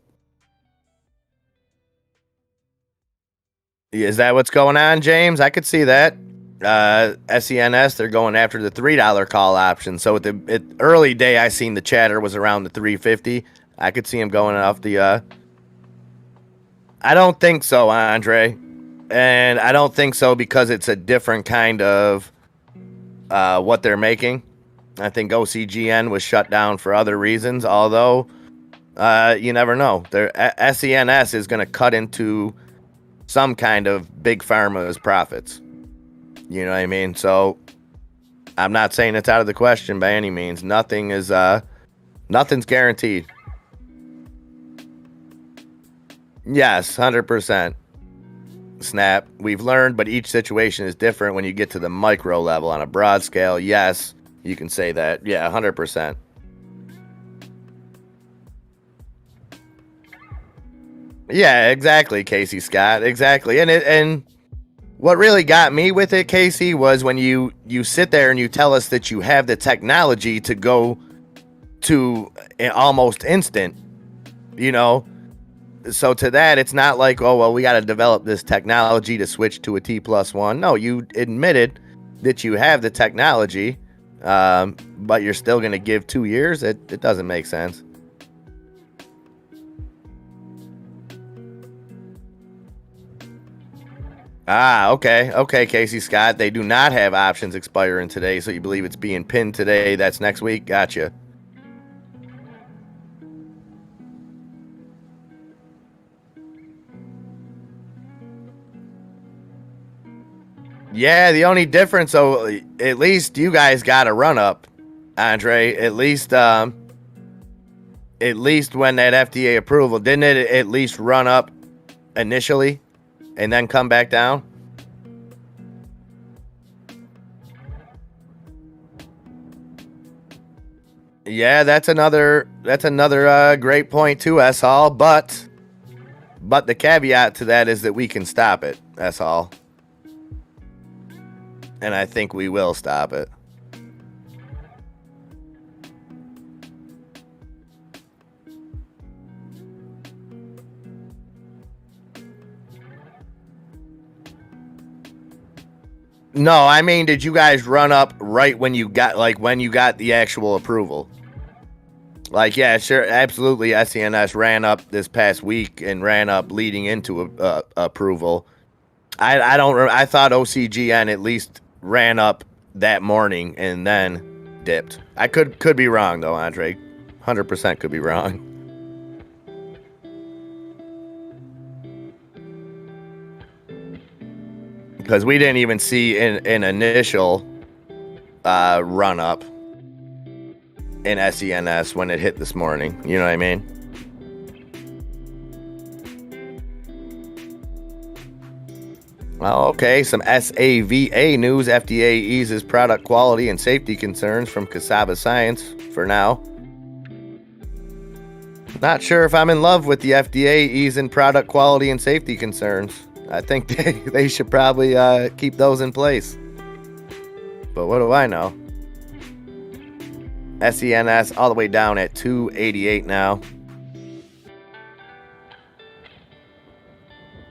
Is that what's going on, James? I could see that. SENS, they're going after the $3 call option. So at the early day, I seen the chatter was around the $3.50. I could see him going off the... I don't think so, Andre. And I don't think so because it's a different kind of what they're making. I think OCGN was shut down for other reasons, although you never know. SENS is going to cut into some kind of big pharma's profits. You know what I mean? So I'm not saying it's out of the question by any means. Nothing's guaranteed. Yes, 100%. Snap. We've learned, but each situation is different when you get to the micro level. On a broad scale, yes, you can say that. Yeah, 100%. Yeah, exactly, Casey Scott. Exactly. And what really got me with it, Casey, was when you sit there and you tell us that you have the technology to go to almost instant, So to that, it's not like, oh, well, we got to develop this technology to switch to a T+1. No, you admitted that you have the technology, but you're still going to give 2 years. It doesn't make sense. Okay, Casey Scott. They do not have options expiring today, so you believe it's being pinned today. That's next week. Gotcha. Yeah, the only difference, so at least you guys got a run up, Andre. At least when that FDA approval, didn't it at least run up initially and then come back down? Yeah, that's another great point too, S-Hall. But the caveat to that is that we can stop it, S-Hall. And I think we will stop it. No, I mean, did you guys run up right when you got the actual approval? Yeah, sure, absolutely. SENS ran up this past week and ran up leading into approval. I thought OCGN at least ran up that morning and then dipped. I could be wrong though, Andre. 100% could be wrong. Because we didn't even see an initial run up in SENS when it hit this morning. You know what I mean? Well, okay, some SAVA news. FDA eases product quality and safety concerns from Cassava Science for now. Not sure if I'm in love with the FDA easing product quality and safety concerns. I think they should probably keep those in place. But what do I know? SENS all the way down at 288 now.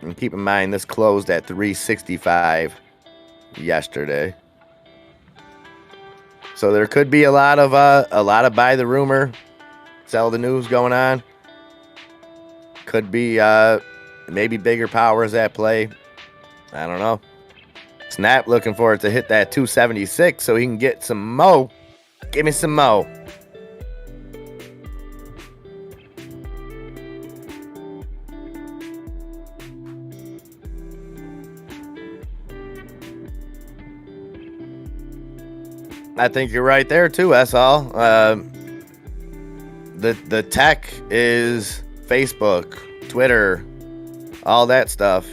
And keep in mind, this closed at 365 yesterday. So there could be a lot of buy the rumor, sell the news going on. Could be maybe bigger powers at play. I don't know. Snap looking for it to hit that 276 so he can get some mo. Give me some mo. I think you're right there too, S-Hall. the tech is Facebook, Twitter, all that stuff.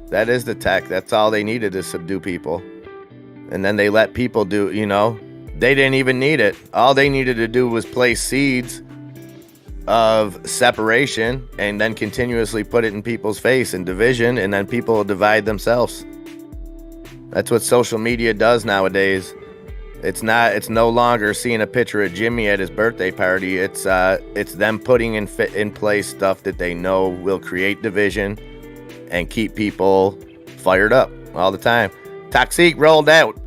That is the tech. That's all they needed to subdue people. And then they let people do, they didn't even need it. All they needed to do was place seeds of separation and then continuously put it in people's face and division, and then people will divide themselves. That's what social media does nowadays. It's no longer seeing a picture of Jimmy at his birthday party. It's them putting in place stuff that they know will create division and keep people fired up all the time. Toxic rolled out.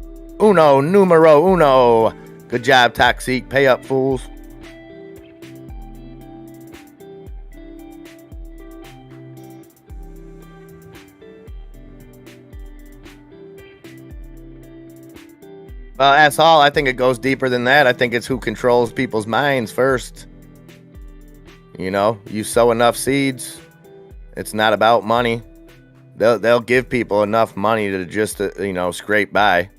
Uno, numero uno. Good job, Toxic. Pay up, fools. Well, that's all. I think it goes deeper than that. I think it's who controls people's minds first. You sow enough seeds. It's not about money. They'll give people enough money to just scrape by.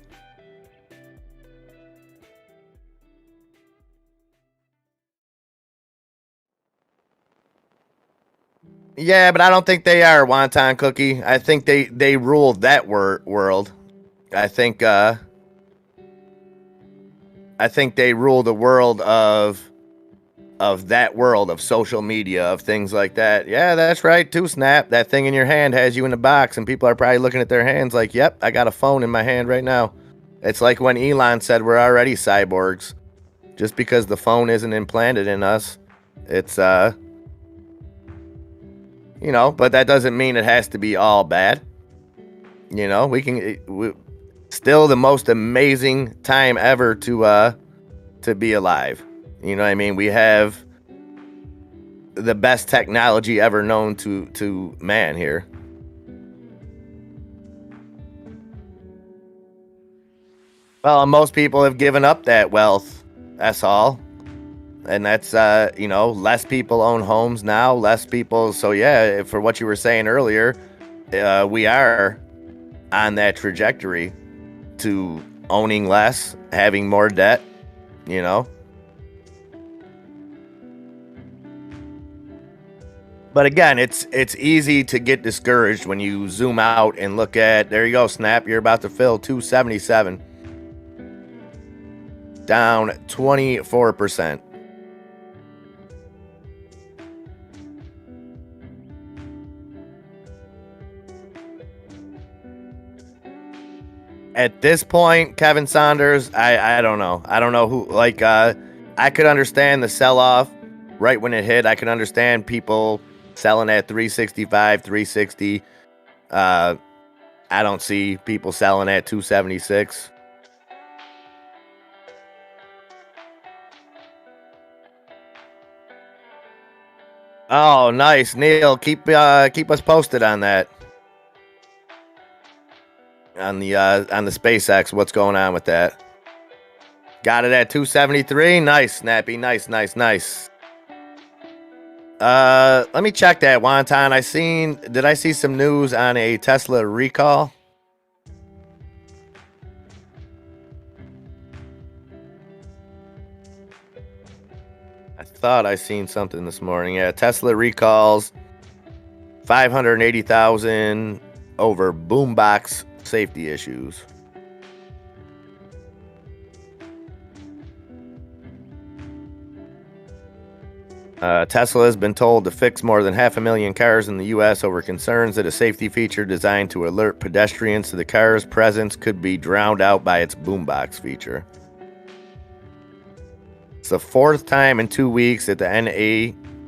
Yeah, but I don't think they are, Wonton Cookie. I think they rule that world. I think they rule the world of that world of social media, of things like that. Yeah, that's right too, Snap. That thing in your hand has you in a box, and people are probably looking at their hands like, yep, I got a phone in my hand right now. It's like when Elon said we're already cyborgs. Just because the phone isn't implanted in us, it's but that doesn't mean it has to be all bad. Still the most amazing time ever to be alive. You know what I mean? We have the best technology ever known to man here. Well, most people have given up that wealth. That's all. And that's, less people own homes now, less people. So, yeah, for what you were saying earlier, we are on that trajectory to owning less, having more debt, But again, it's easy to get discouraged when you zoom out and look at, there you go, Snap, you're about to fill 277. Down 24%. At this point, Kevin Saunders, I don't know. I don't know who, I could understand the sell-off right when it hit. I could understand people selling at 365, 360. I don't see people selling at 276. Oh, nice, Neil. Keep us posted on that. On the SpaceX, what's going on with that? Got it at 273. Nice, Snappy. Nice. Let me check that, Wonton. Did I see some news on a Tesla recall? I thought I seen something this morning. Yeah, Tesla recalls 580,000 over boombox safety issues. Tesla has been told to fix more than 500,000 cars in the U.S. over concerns that a safety feature designed to alert pedestrians to the car's presence could be drowned out by its boombox feature. It's the fourth time in 2 weeks that the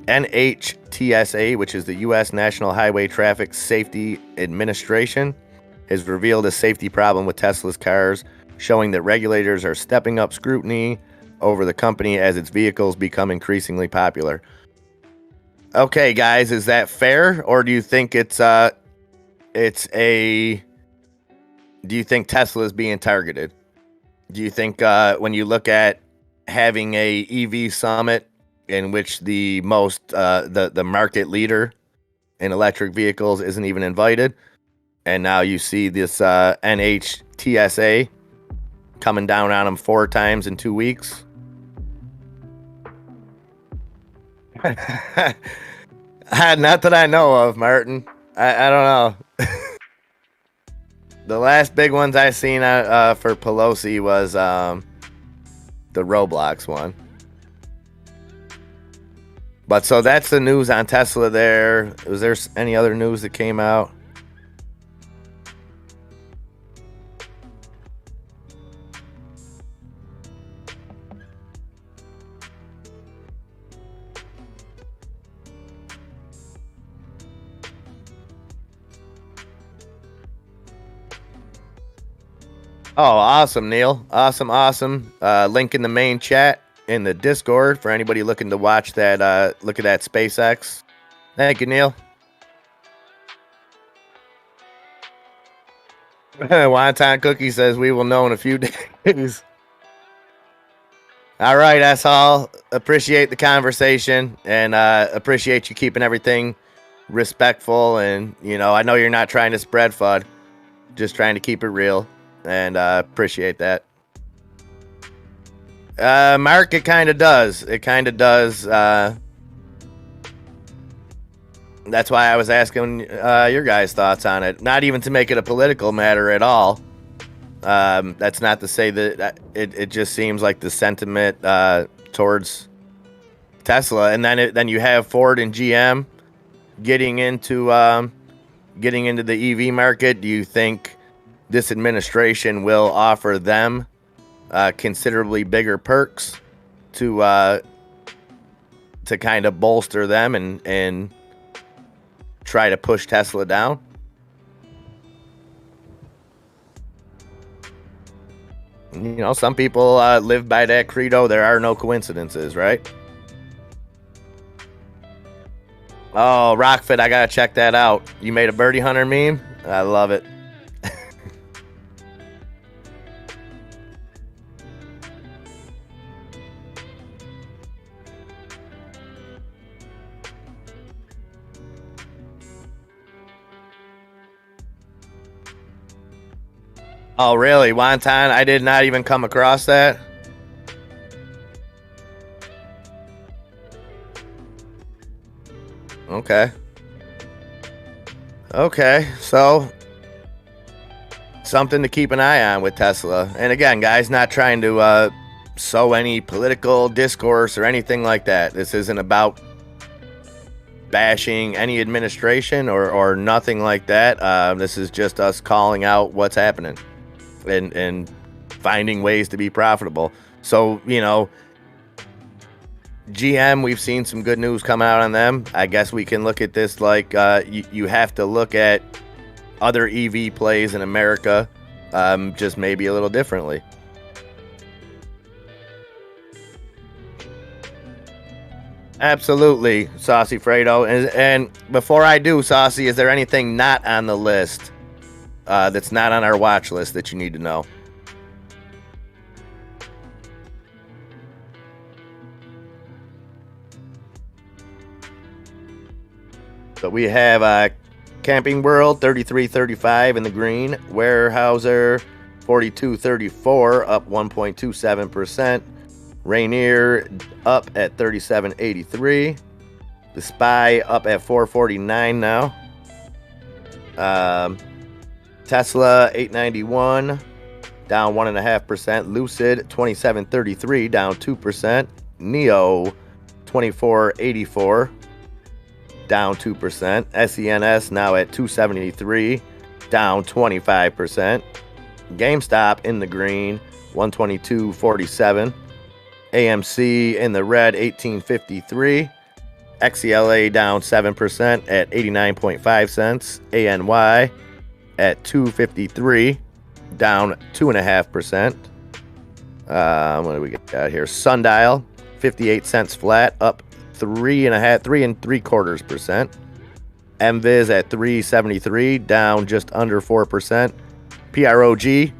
NHTSA, which is the U.S. National Highway Traffic Safety Administration, has revealed a safety problem with Tesla's cars, showing that regulators are stepping up scrutiny over the company as its vehicles become increasingly popular. Okay, guys, is that fair, or do you think do you think Tesla is being targeted? Do you think when you look at having a EV summit in which the market leader in electric vehicles isn't even invited, and now you see this NHTSA coming down on them 4 times in 2 weeks? Not that I know of, Martin. I don't know. The last big ones I seen for Pelosi was the Roblox one. But so that's the news on Tesla there. Was there any other news that came out? Oh, awesome, Neil. Awesome. Link in the main chat in the Discord for anybody looking to watch that. Look at that SpaceX. Thank you, Neil. Wonton Cookie says we will know in a few days. All right, that's all. Appreciate the conversation and appreciate you keeping everything respectful. And, you know, I know you're not trying to spread FUD, just trying to keep it real. And appreciate that. Mark, it kind of does. It kind of does. That's why I was asking your guys' thoughts on it. Not even to make it a political matter at all. That's not to say that it just seems like the sentiment towards Tesla, and then you have Ford and GM getting into the EV market. Do you think this administration will offer them considerably bigger perks to kind of bolster them and try to push Tesla down? You know, some people live by that credo. There are no coincidences, right? Oh, Rockfit, I gotta check that out. You made a birdie hunter meme? I love it. Oh, really? Wonton? I did not even come across that. Okay, so something to keep an eye on with Tesla. And again, guys, not trying to sow any political discourse or anything like that. This isn't about bashing any administration or nothing like that. This is just us calling out what's happening and finding ways to be profitable. So, you know, GM, we've seen some good news come out on them. I guess we can look at this like you have to look at other EV plays in America, just maybe a little differently. Absolutely, Saucy Fredo. And before I do, Saucy, is there anything not on the list that's not on our watch list that you need to know? So we have Camping World 33.35 in the green, Weyerhaeuser 42.34 up 1.27%, Rainier up at 37.83, the Spy up at 4.49 now, Tesla 891 down 1.5%, Lucid 27.33 down 2%, Neo 24.84 down 2%, SENS now at 273 down 25%, GameStop in the green 122.47, AMC in the red 18.53, XCLA down 7% at 89.5 cents, ANY at 2.53 down 2.5%. What do we got here? Sundial 58 cents flat up 3.75%. MViz at 3.73 down just under 4%. PROG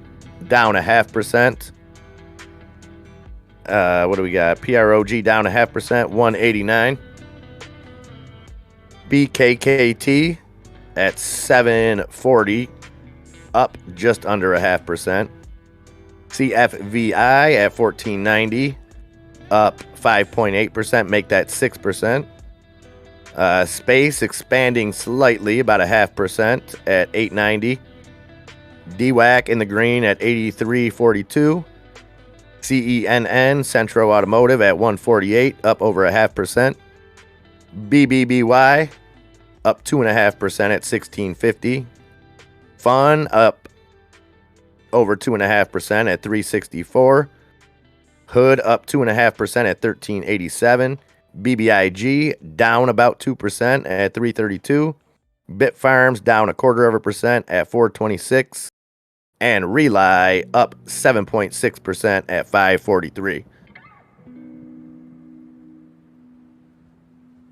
down 0.5%. What do we got? PROG down 0.5%, 189. BKKT at 740, up just under 0.5%. CFVI at 1490, up 5.8%, make that 6%. Space expanding slightly, about 0.5% at 890. DWAC in the green at 83.42. CENN, Centro Automotive, at 148, up over 0.5%. BBBY, up 2.5% at 1650. Fun, up over 2.5% at 364. Hood, up 2.5% at 1387. BBIG, down about 2% at 332. Bitfarms, down 0.25% at 426. And Rely, up 7.6% at 543.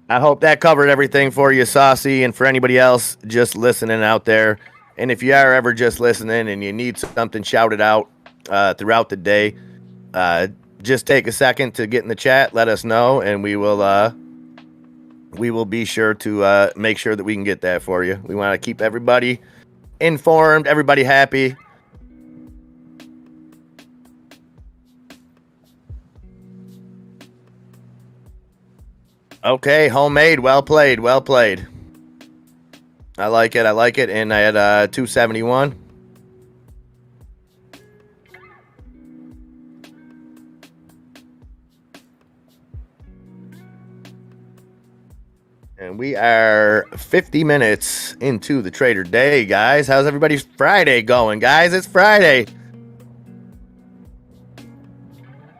I hope that covered everything for you, Saucy, and for anybody else just listening out there. And if you are ever just listening and you need something shouted out throughout the day, just take a second to get in the chat, let us know, and we will be sure to make sure that we can get that for you. We want to keep everybody informed, everybody happy. Okay, homemade, well played, well played. I like it, and I had 271. And we are 50 minutes into the Trader Day, guys. How's everybody's Friday going, guys? It's Friday.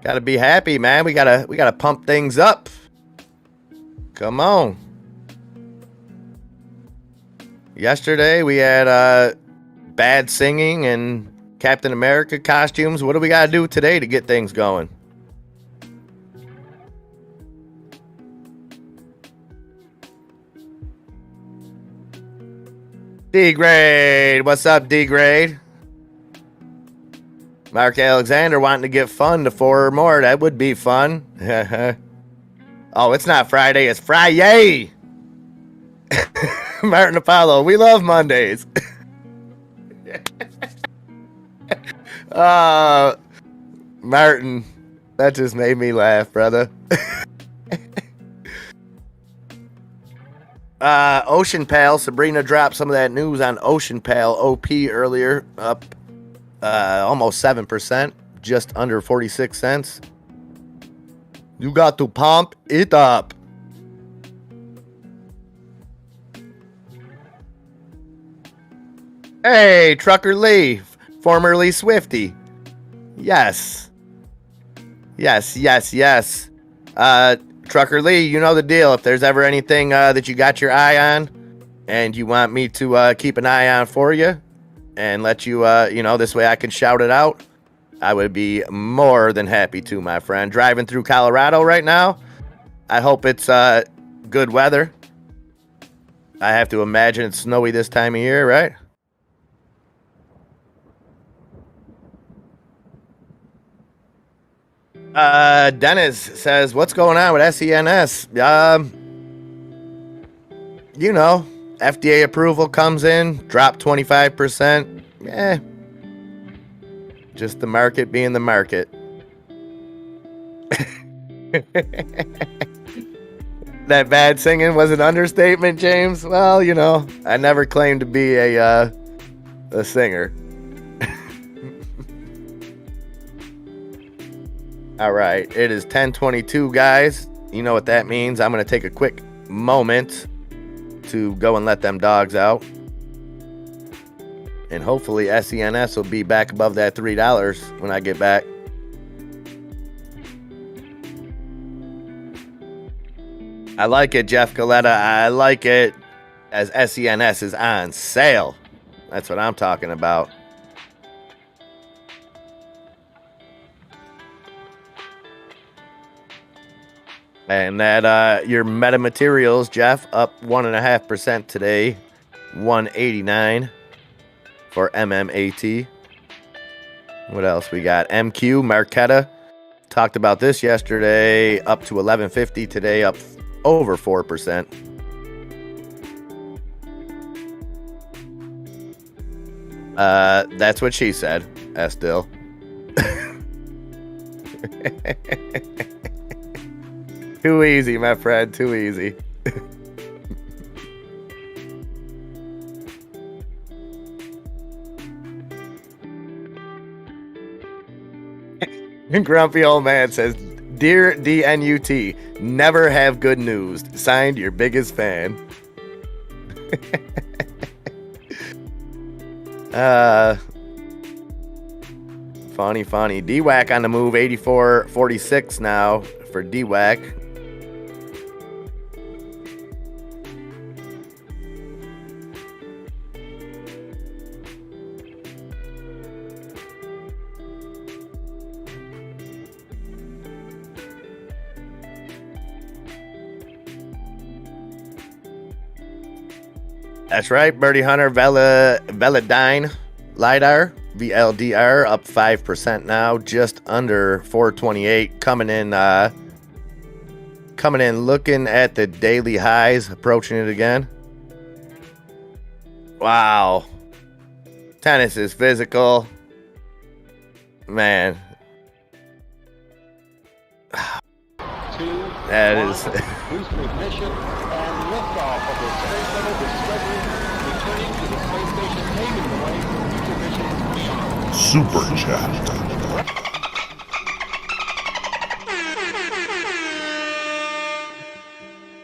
Gotta be happy, man. We gotta pump things up. Come on. Yesterday we had bad singing and Captain America costumes. What do we gotta do today to get things going? D-Grade. What's up, D-Grade? Mark Alexander wanting to get fun to 4 or more. That would be fun. Oh, it's not Friday. It's Friday. Martin Apollo. We love Mondays. Martin. That just made me laugh, brother. Ocean Pal. Sabrina dropped some of that news on Ocean Pal OP earlier. Up almost 7%. Just under 46 cents. You got to pump it up. Hey, Trucker Lee, formerly Swifty. Yes. Yes. Trucker Lee, you know the deal. If there's ever anything that you got your eye on and you want me to keep an eye on for you and let you, this way I can shout it out, I would be more than happy to, my friend. Driving through Colorado right now. I hope it's good weather. I have to imagine it's snowy this time of year, right? Dennis says, what's going on with SENS? FDA approval comes in, drop 25%. Just the market being the market. That bad singing was an understatement, James. Well, I never claimed to be a singer. All right, it is 10:22, guys. You know what that means. I'm going to take a quick moment to go and let them dogs out. And hopefully SENS will be back above that $3 when I get back. I like it, Jeff Galetta. I like it as SENS is on sale. That's what I'm talking about. And that your metamaterials, Jeff, up 1.5% today, 189 for MMAT. What else we got? MQ Marquetta, talked about this yesterday, up to 1150 today, up over 4%. That's what she said, Estill. Too easy, my friend, too easy. Grumpy old man says, "Dear DNUT, never have good news. Signed, your biggest fan." Funny. DWAC on the move, 84.46 now for DWAC. That's right, Birdie Hunter, Veladine, LiDAR, VLDR, up 5% now, just under 428, coming in, looking at the daily highs, approaching it again. Wow. Tennis is physical. Man. That is... Booster ignition and liftoff of the Space Shuttle Discovery, returning to the space station, paving the way for future missions beyond. Super Chat.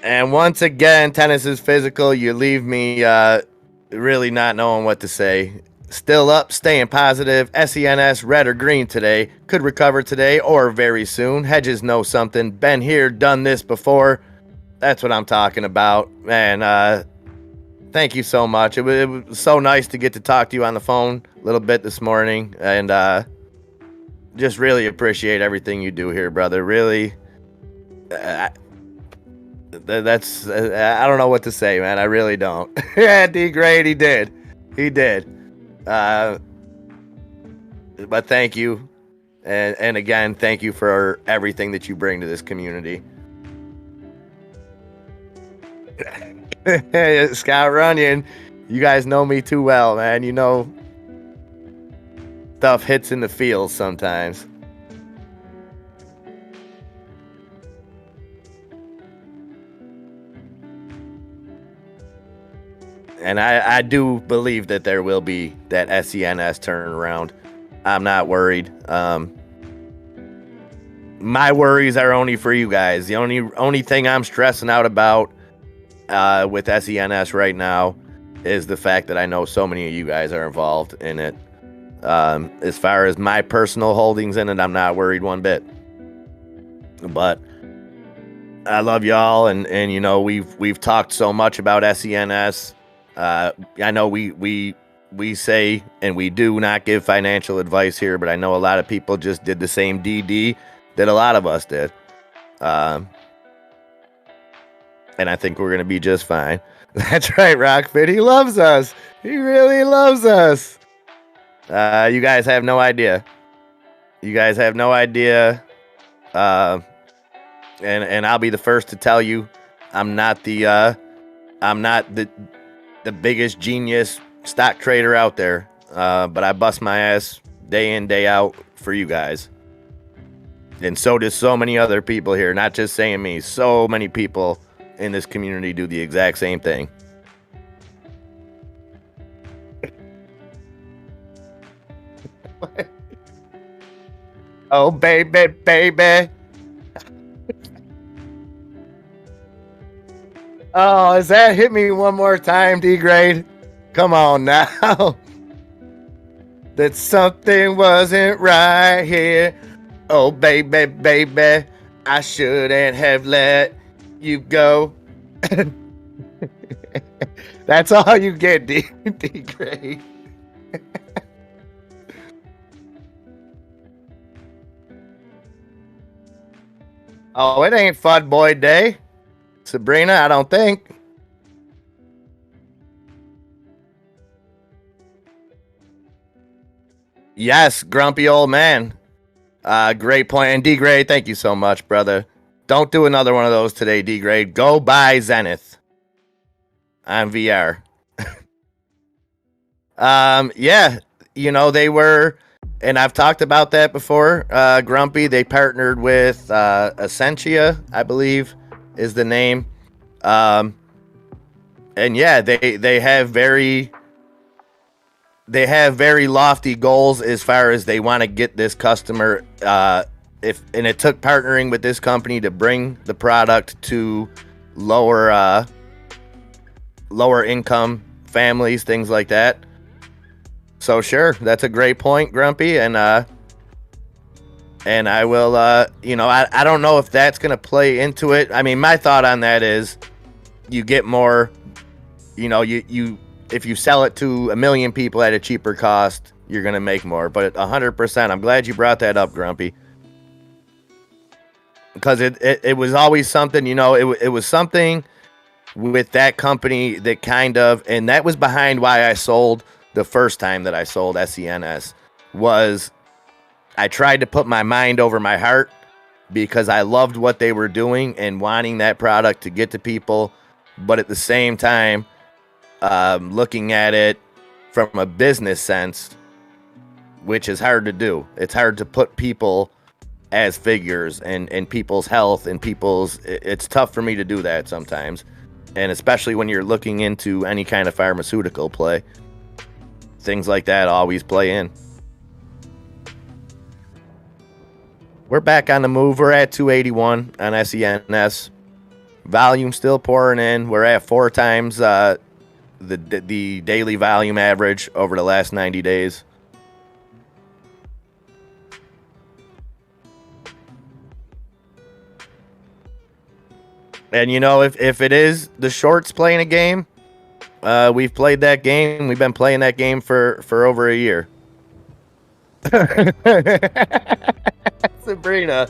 And once again, tennis is physical. You leave me really not knowing what to say. Still up, staying positive. SENS, red or green today. Could recover today or very soon. Hedges know something. Been here, done this before. That's what I'm talking about. Man, thank you so much. It was so nice to get to talk to you on the phone a little bit this morning. And just really appreciate everything you do here, brother. Really. That's I don't know what to say, man. I really don't. Yeah, D great. He did. But thank you, and again, thank you for everything that you bring to this community. Scott Runyon, you guys know me too well, man. You know, stuff hits in the field sometimes. And I do believe that there will be that SENS turnaround. I'm not worried. My worries are only for you guys. The only thing I'm stressing out about with SENS right now is the fact that I know so many of you guys are involved in it. As far as my personal holdings in it, I'm not worried one bit. But I love y'all, and you know we've talked so much about SENS. I know we say and we do not give financial advice here, but I know a lot of people just did the same DD that a lot of us did. And I think we're going to be just fine. That's right, Rockfit. He loves us. He really loves us. You guys have no idea. And I'll be the first to tell you, I'm not the biggest genius stock trader out there, but I bust my ass day in, day out for you guys. And so does so many other people here, not just saying me. So many people in this community do the exact same thing. Oh, baby. Oh, is that hit me one more time, D-Grade? Come on now. That something wasn't right here. Oh, baby, I shouldn't have let you go. That's all you get, D-Grade. Oh, it ain't Fud Boy Day. Sabrina, I don't think. Yes, grumpy old man. Great plan. D-Grade, thank you so much, brother. Don't do another one of those today, D-Grade. Go buy Zenith on VR. Yeah, you know, they were, and I've talked about that before, Grumpy. They partnered with Essentia, I believe is the name. And yeah, they have very they have very lofty goals as far as they want to get this customer. And it took partnering with this company to bring the product to lower income families, things like that. So sure, that's a great point, Grumpy, and I will, I don't know if that's gonna play into it. I mean, my thought on that is, you get more, if you sell it to 1 million people at a cheaper cost, you're gonna make more. But 100%, I'm glad you brought that up, Grumpy, because it was always something, it was something with that company that kind of, and that was behind why I sold the first time that I sold SENS, was I tried to put my mind over my heart because I loved what they were doing and wanting that product to get to people. But at the same time, looking at it from a business sense, which is hard to do. It's hard to put people as figures and people's health and it's tough for me to do that sometimes. And especially when you're looking into any kind of pharmaceutical play. Things like that always play in. We're back on the move. We're at 281 on SENS. Volume still pouring in. We're at 4 times the daily volume average over the last 90 days. And if it is the shorts playing a game, we've played that game. We've been playing that game for over a year. Sabrina.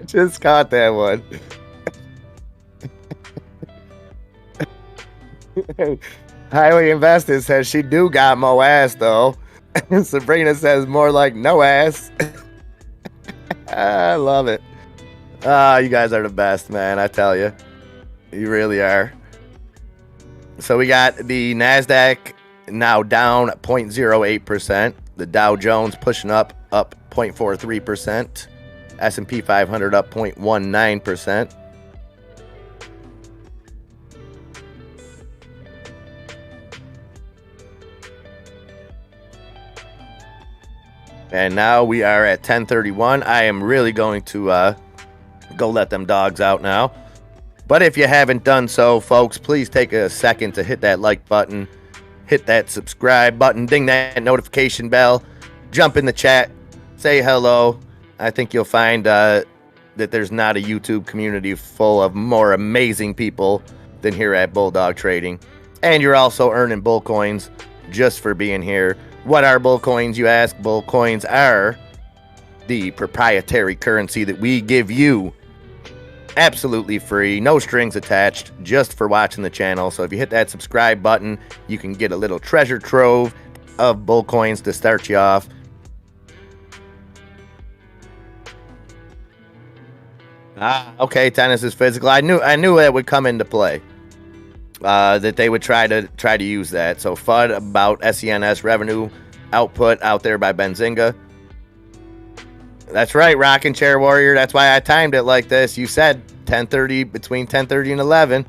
Just caught that one. Highly Invested says she do got mo ass though. Sabrina says more like no ass. I love it. You guys are the best, man. I tell you. You really are. So we got the NASDAQ now down 0.08%. The Dow Jones pushing up 0.43%. S&P 500 up 0.19%. And now we are at 10:31. I am really going to go let them dogs out now. But if you haven't done so, folks, please take a second to hit that like button, hit that subscribe button, ding that notification bell, jump in the chat, say hello. I think you'll find that there's not a YouTube community full of more amazing people than here at Bulldog Trading. And you're also earning bull coins just for being here. What are bull coins, you ask? Bull coins are the proprietary currency that we give you absolutely free, no strings attached, just for watching the channel. So if you hit that subscribe button, you can get a little treasure trove of bull coins to start you off. Okay, tennis is physical. I knew that would come into play. That they would try to use that. So FUD about SENS revenue output out there by Benzinga. That's right, Rockin' Chair Warrior. That's why I timed it like this. You said 10:30, between 10:30 and 11.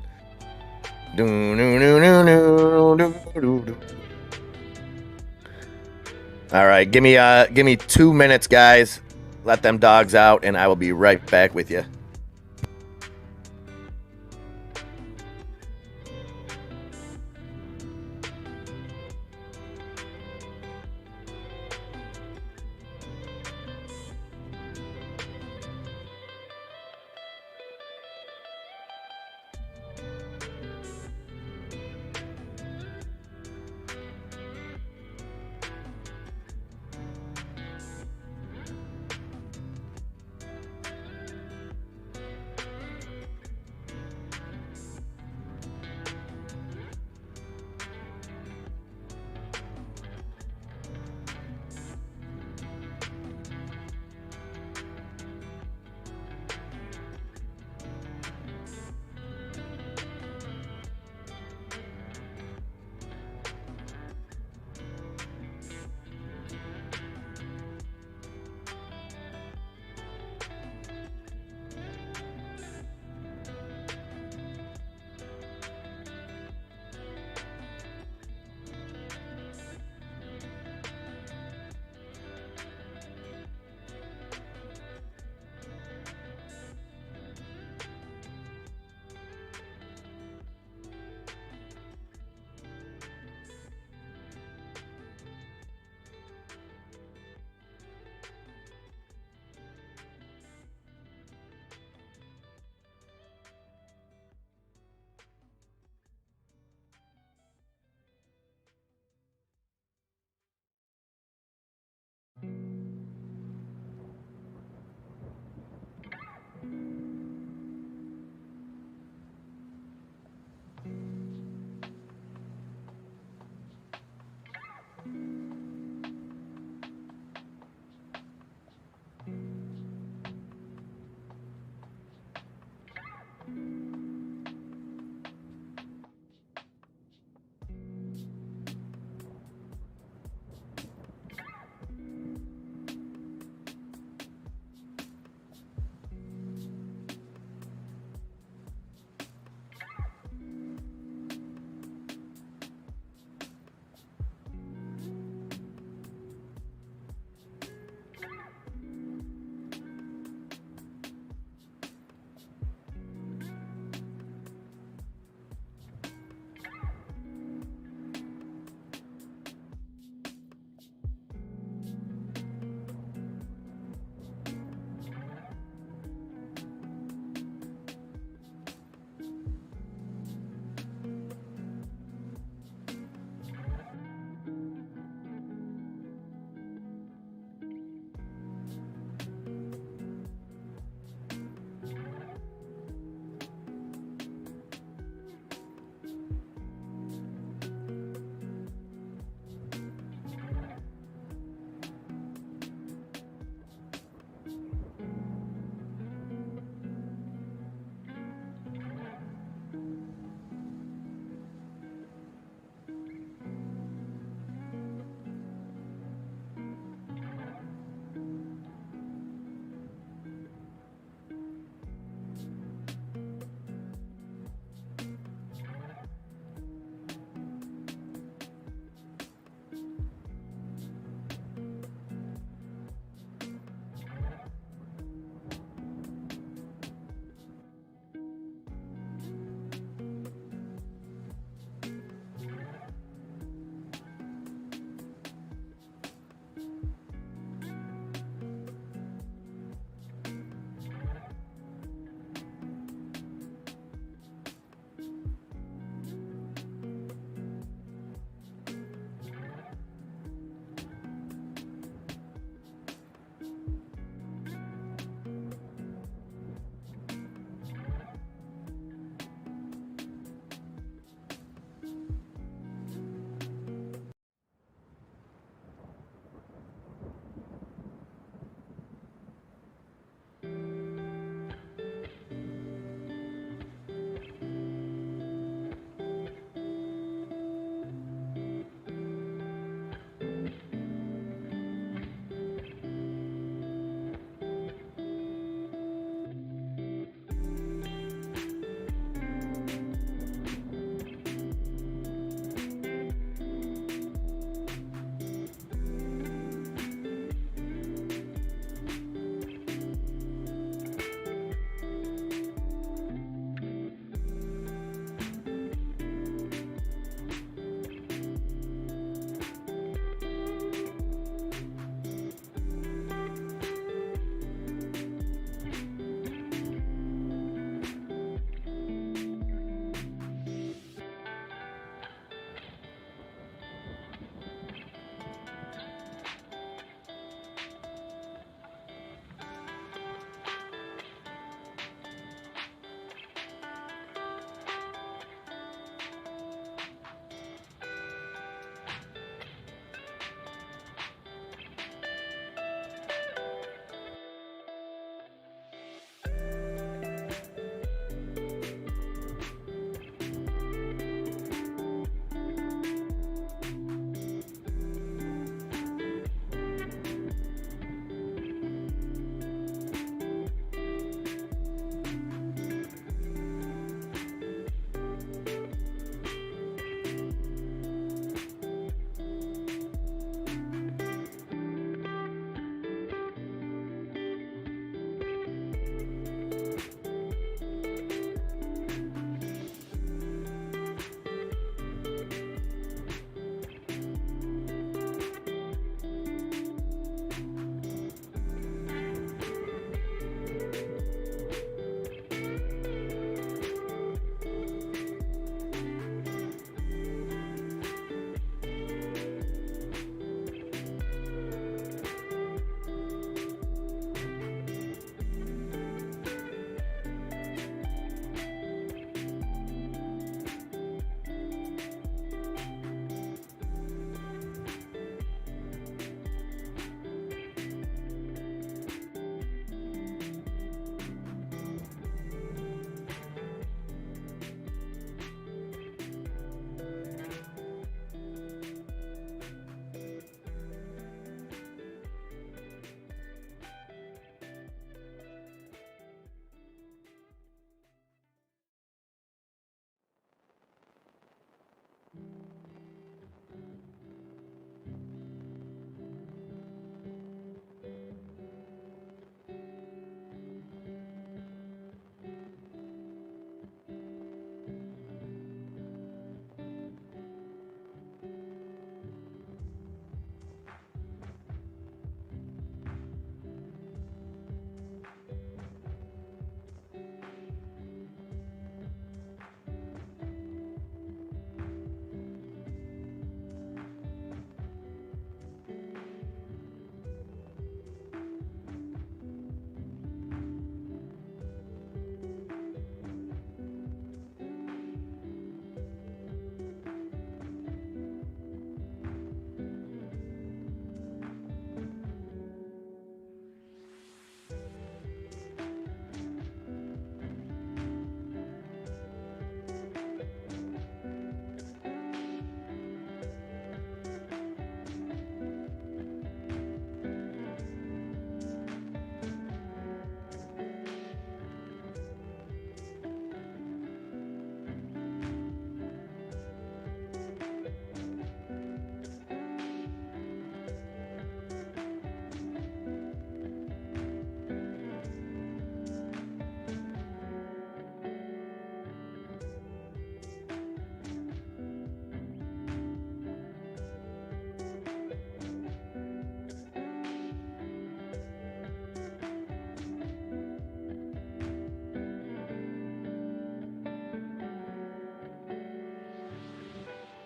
All right, give me 2 minutes, guys. Let them dogs out, and I will be right back with you.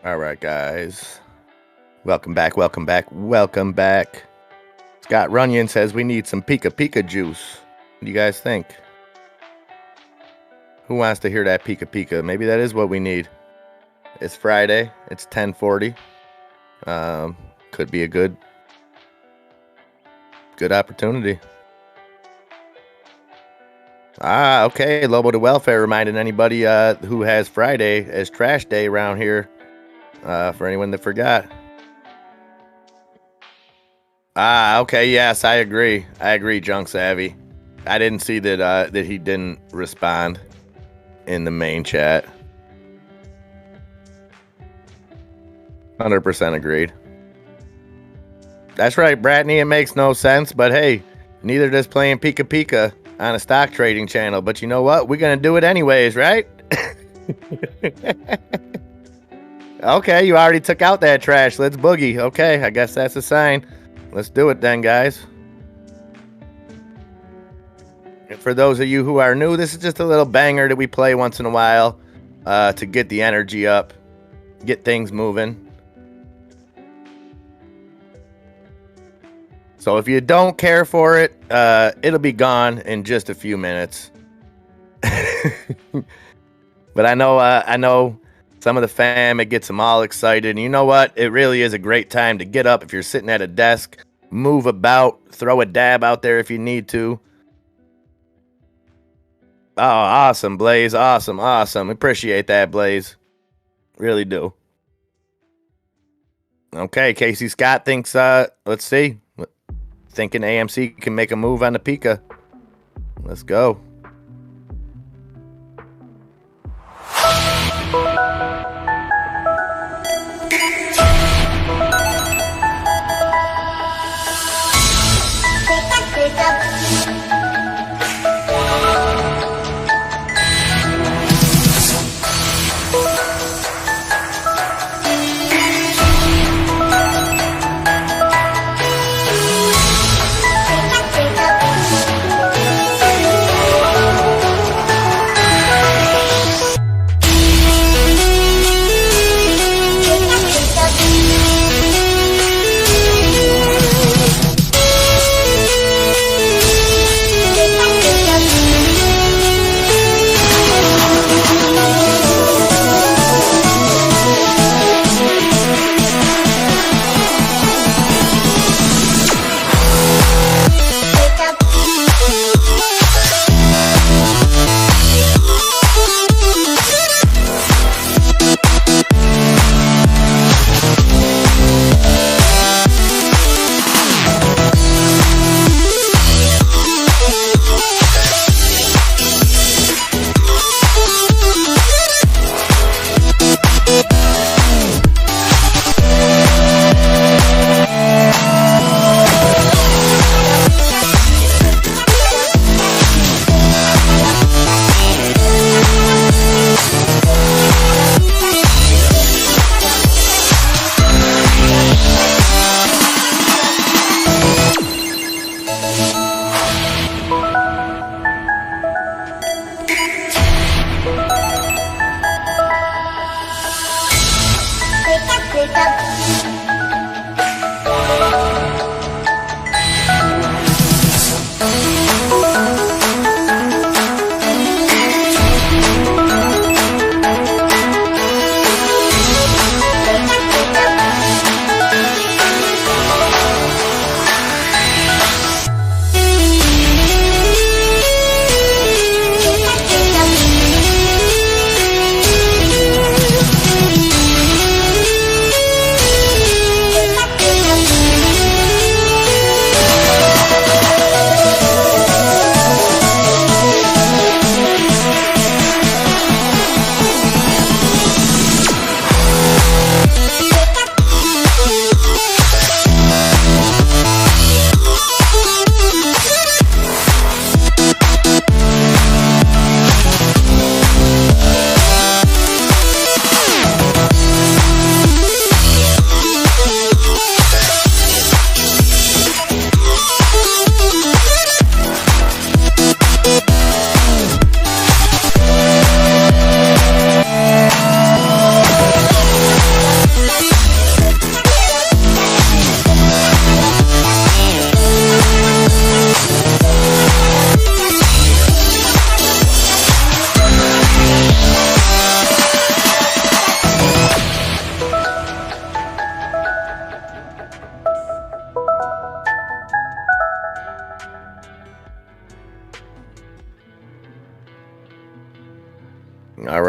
All right, guys. Welcome back. Scott Runyon says we need some Pika Pika juice. What do you guys think? Who wants to hear that Pika Pika? Maybe that is what we need. It's Friday. It's 10:40. Could be a good opportunity. Okay. Lobo to Welfare reminding anybody who has Friday as trash day around here. For anyone that forgot. Okay. Yes, I agree. Junk Savvy. I didn't see that he didn't respond in the main chat. 100% agreed. That's right, Bratney. It makes no sense, but hey, neither does playing Pika Pika on a stock trading channel. But you know what? We're gonna do it anyways, right? Okay, you already took out that trash. Let's boogie. Okay, I guess that's a sign. Let's do it then, guys. And for those of you who are new, this is just a little banger that we play once in a while to get the energy up, get things moving. So if you don't care for it, it'll be gone in just a few minutes. But I know some of the fam, it gets them all excited. And you know what? It really is a great time to get up if you're sitting at a desk, move about, throw a dab out there if you need to. Oh, awesome, Blaze. Awesome. Appreciate that, Blaze. Really do. Okay, Casey Scott thinks, let's see. Thinking AMC can make a move on the Pika. Let's go.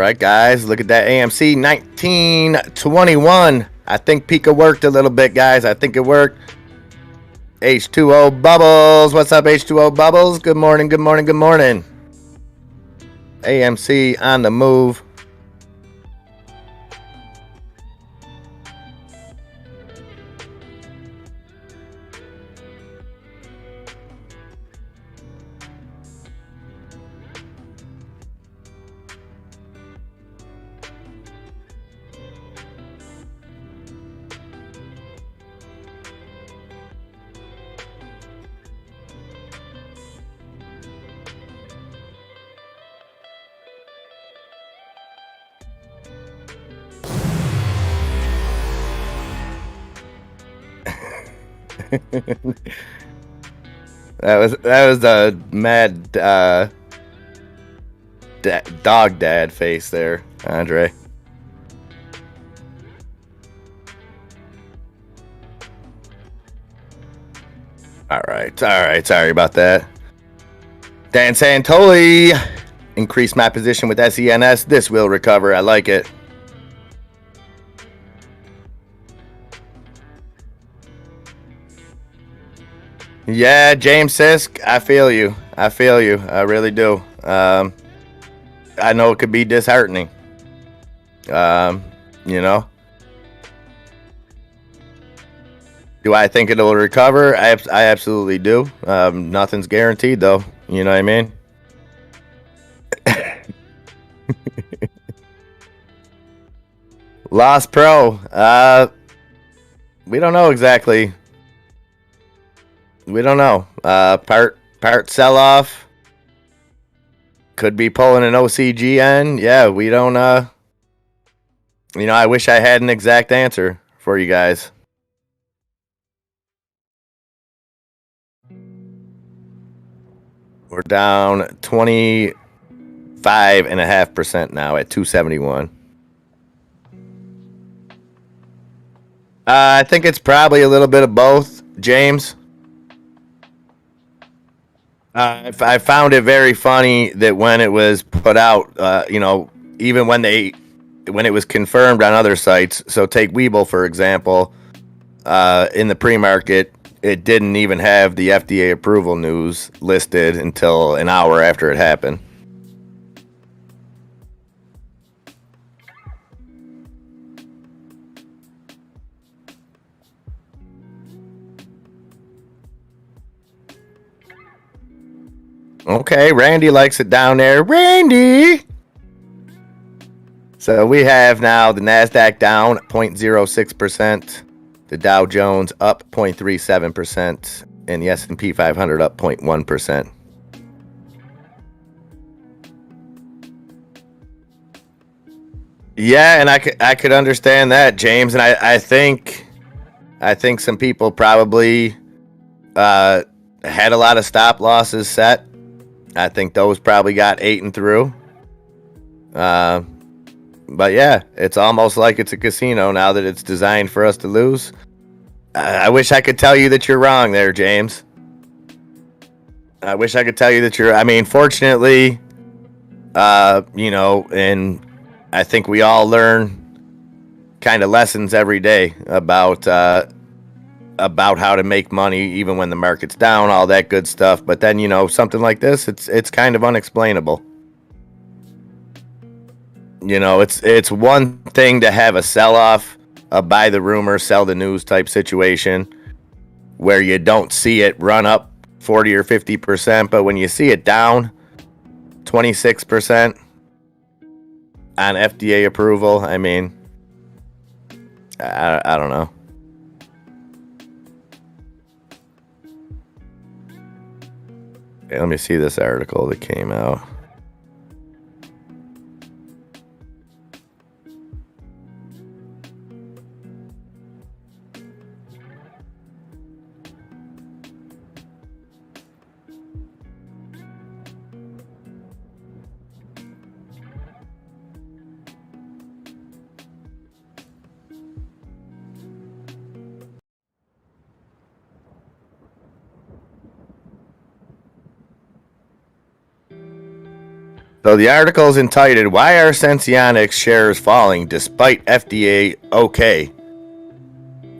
right, guys, look at that AMC 1921. I think Pika worked a little bit, guys. I think it worked. H2O Bubbles. What's up, H2O Bubbles? Good morning, good morning, good morning. AMC on the move. that was a mad dog dad face there, Andre. All right. Sorry about that. Dan Santoli, increase my position with SENS. This will recover. I like it. Yeah, James Sisk, I feel you. I really do. I know it could be disheartening. You know. Do I think it'll recover? I absolutely do. Nothing's guaranteed, though. You know what I mean? Lost Pro. We don't know exactly. We don't know. Part sell off. Could be pulling an OCGN. Yeah, we don't. You know, I wish I had an exact answer for you guys. We're down 25.5% now at 271. I think it's probably a little bit of both, James. I found it very funny that when it was put out, you know, even when it was confirmed on other sites. So take Webull, for example, in the pre-market, it didn't even have the FDA approval news listed until an hour after it happened. Okay, Randy likes it down there. Randy! So we have now the NASDAQ down 0.06%, the Dow Jones up 0.37%, and the S&P 500 up 0.1%. Yeah, and I could understand that, James, and I think some people probably had a lot of stop losses set. I think those probably got eaten through. But yeah, it's almost like it's a casino now that it's designed for us to lose. I wish I could tell you that you're wrong there, James. I wish I could tell you that you're. I mean, fortunately, you know, and I think we all learn kind of lessons every day about how to make money even when the market's down, all that good stuff. But then, you know, something like this, it's kind of unexplainable. You know, it's one thing to have a sell-off, a buy the rumor, sell the news type situation where you don't see it run up 40 or 50%, but when you see it down 26% on FDA approval, I mean, I don't know. Okay, let me see this article that came out. So the article is entitled, "Why Are Sensionics Shares Falling Despite FDA OK?"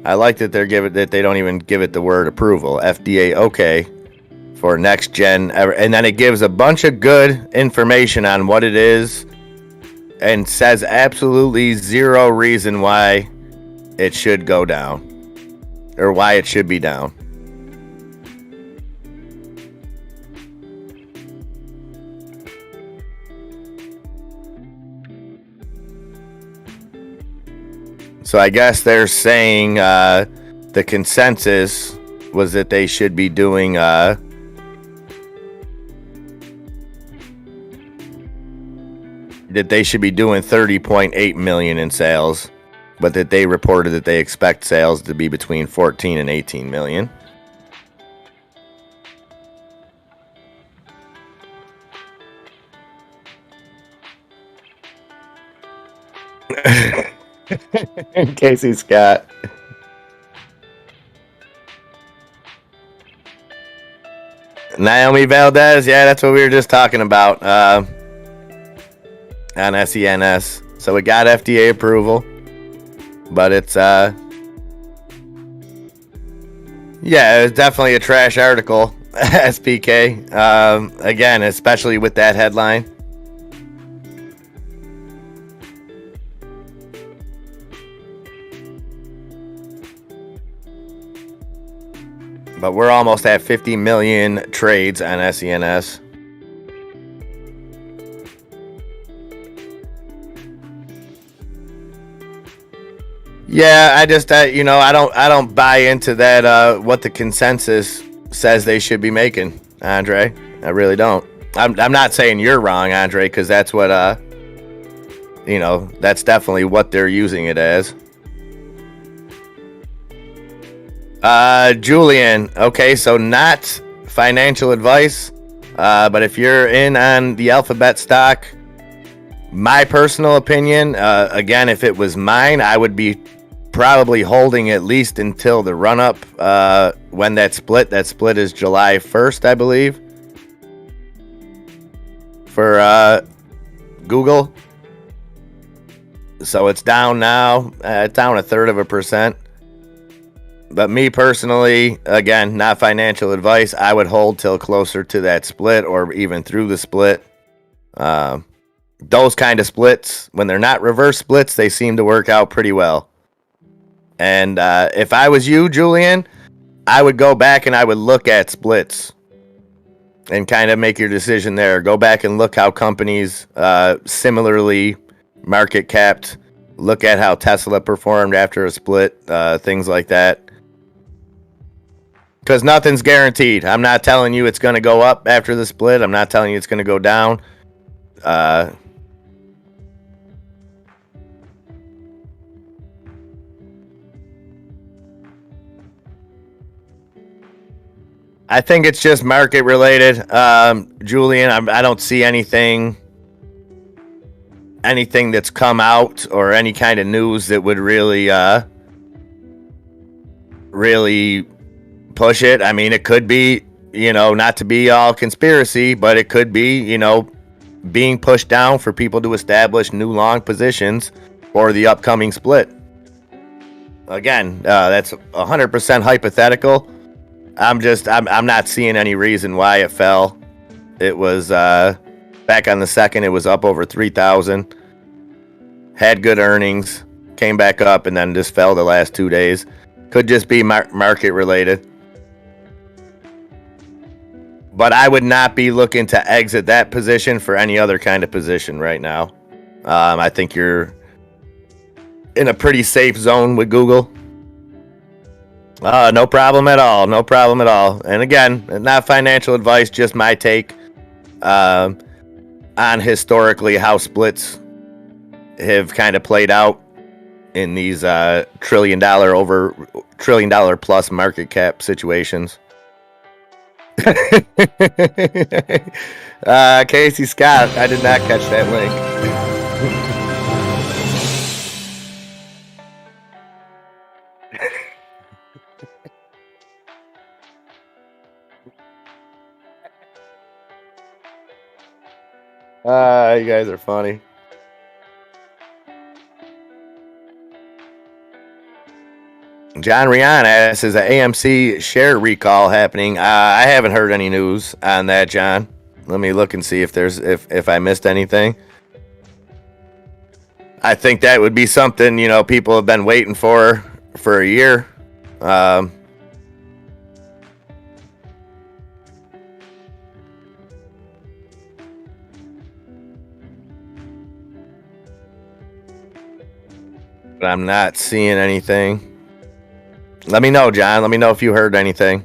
I like that they don't even give it the word approval. FDA OK for next gen, and then it gives a bunch of good information on what it is, and says absolutely zero reason why it should go down or why it should be down. So I guess they're saying the consensus was that they should be doing that they should be doing 30.8 million in sales, but that they reported that they expect sales to be between 14 and 18 million. Casey Scott. Naomi Valdez, yeah, that's what we were just talking about on SENS. So it got FDA approval, but it's yeah, it's definitely a trash article. SPK, again, especially with that headline. But we're almost at 50 million trades on SENS. Yeah, I just I don't buy into that what the consensus says they should be making, Andre. I really don't. I'm not saying you're wrong, Andre, because that's what that's definitely what they're using it as. Julian, okay, so not financial advice, but if you're in on the Alphabet stock, my personal opinion, again, if it was mine, I would be probably holding at least until the run-up when that split is July 1st, I believe, for Google. So it's down now, down 1/3%. But me personally, again, not financial advice, I would hold till closer to that split or even through the split. Those kind of splits, when they're not reverse splits, they seem to work out pretty well. And if I was you, Julian, I would go back and I would look at splits and kind of make your decision there. Go back and look how companies similarly market capped. Look at how Tesla performed after a split, things like that. Because nothing's guaranteed. I'm not telling you it's going to go up after the split. I'm not telling you it's going to go down. I think it's just market related. Julian, I don't see anything that's come out or any kind of news that would really push it. I mean, it could be, not to be all conspiracy, but it could be, being pushed down for people to establish new long positions for the upcoming split. Again, that's 100% hypothetical. I'm not seeing any reason why it fell. It was back on the 2nd, it was up over 3,000. Had good earnings, came back up, and then just fell the last 2 days. Could just be market related. But I would not be looking to exit that position for any other kind of position right now. I think you're in a pretty safe zone with Google. No problem at all. No problem at all. And again, not financial advice, just my take on historically how splits have kind of played out in these $1 trillion plus market cap situations. Casey Scott, I did not catch that link. You guys are funny. John Rian asks, is the AMC share recall happening? I haven't heard any news on that, John. Let me look and see if I missed anything. I think that would be something, people have been waiting for a year. But I'm not seeing anything. Let me know, John. Let me know if you heard anything.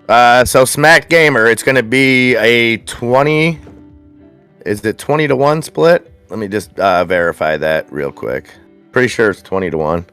So Smack Gamer, it's going to be a 20. Is it 20-1 split? Let me just verify that real quick. Pretty sure it's 20-1.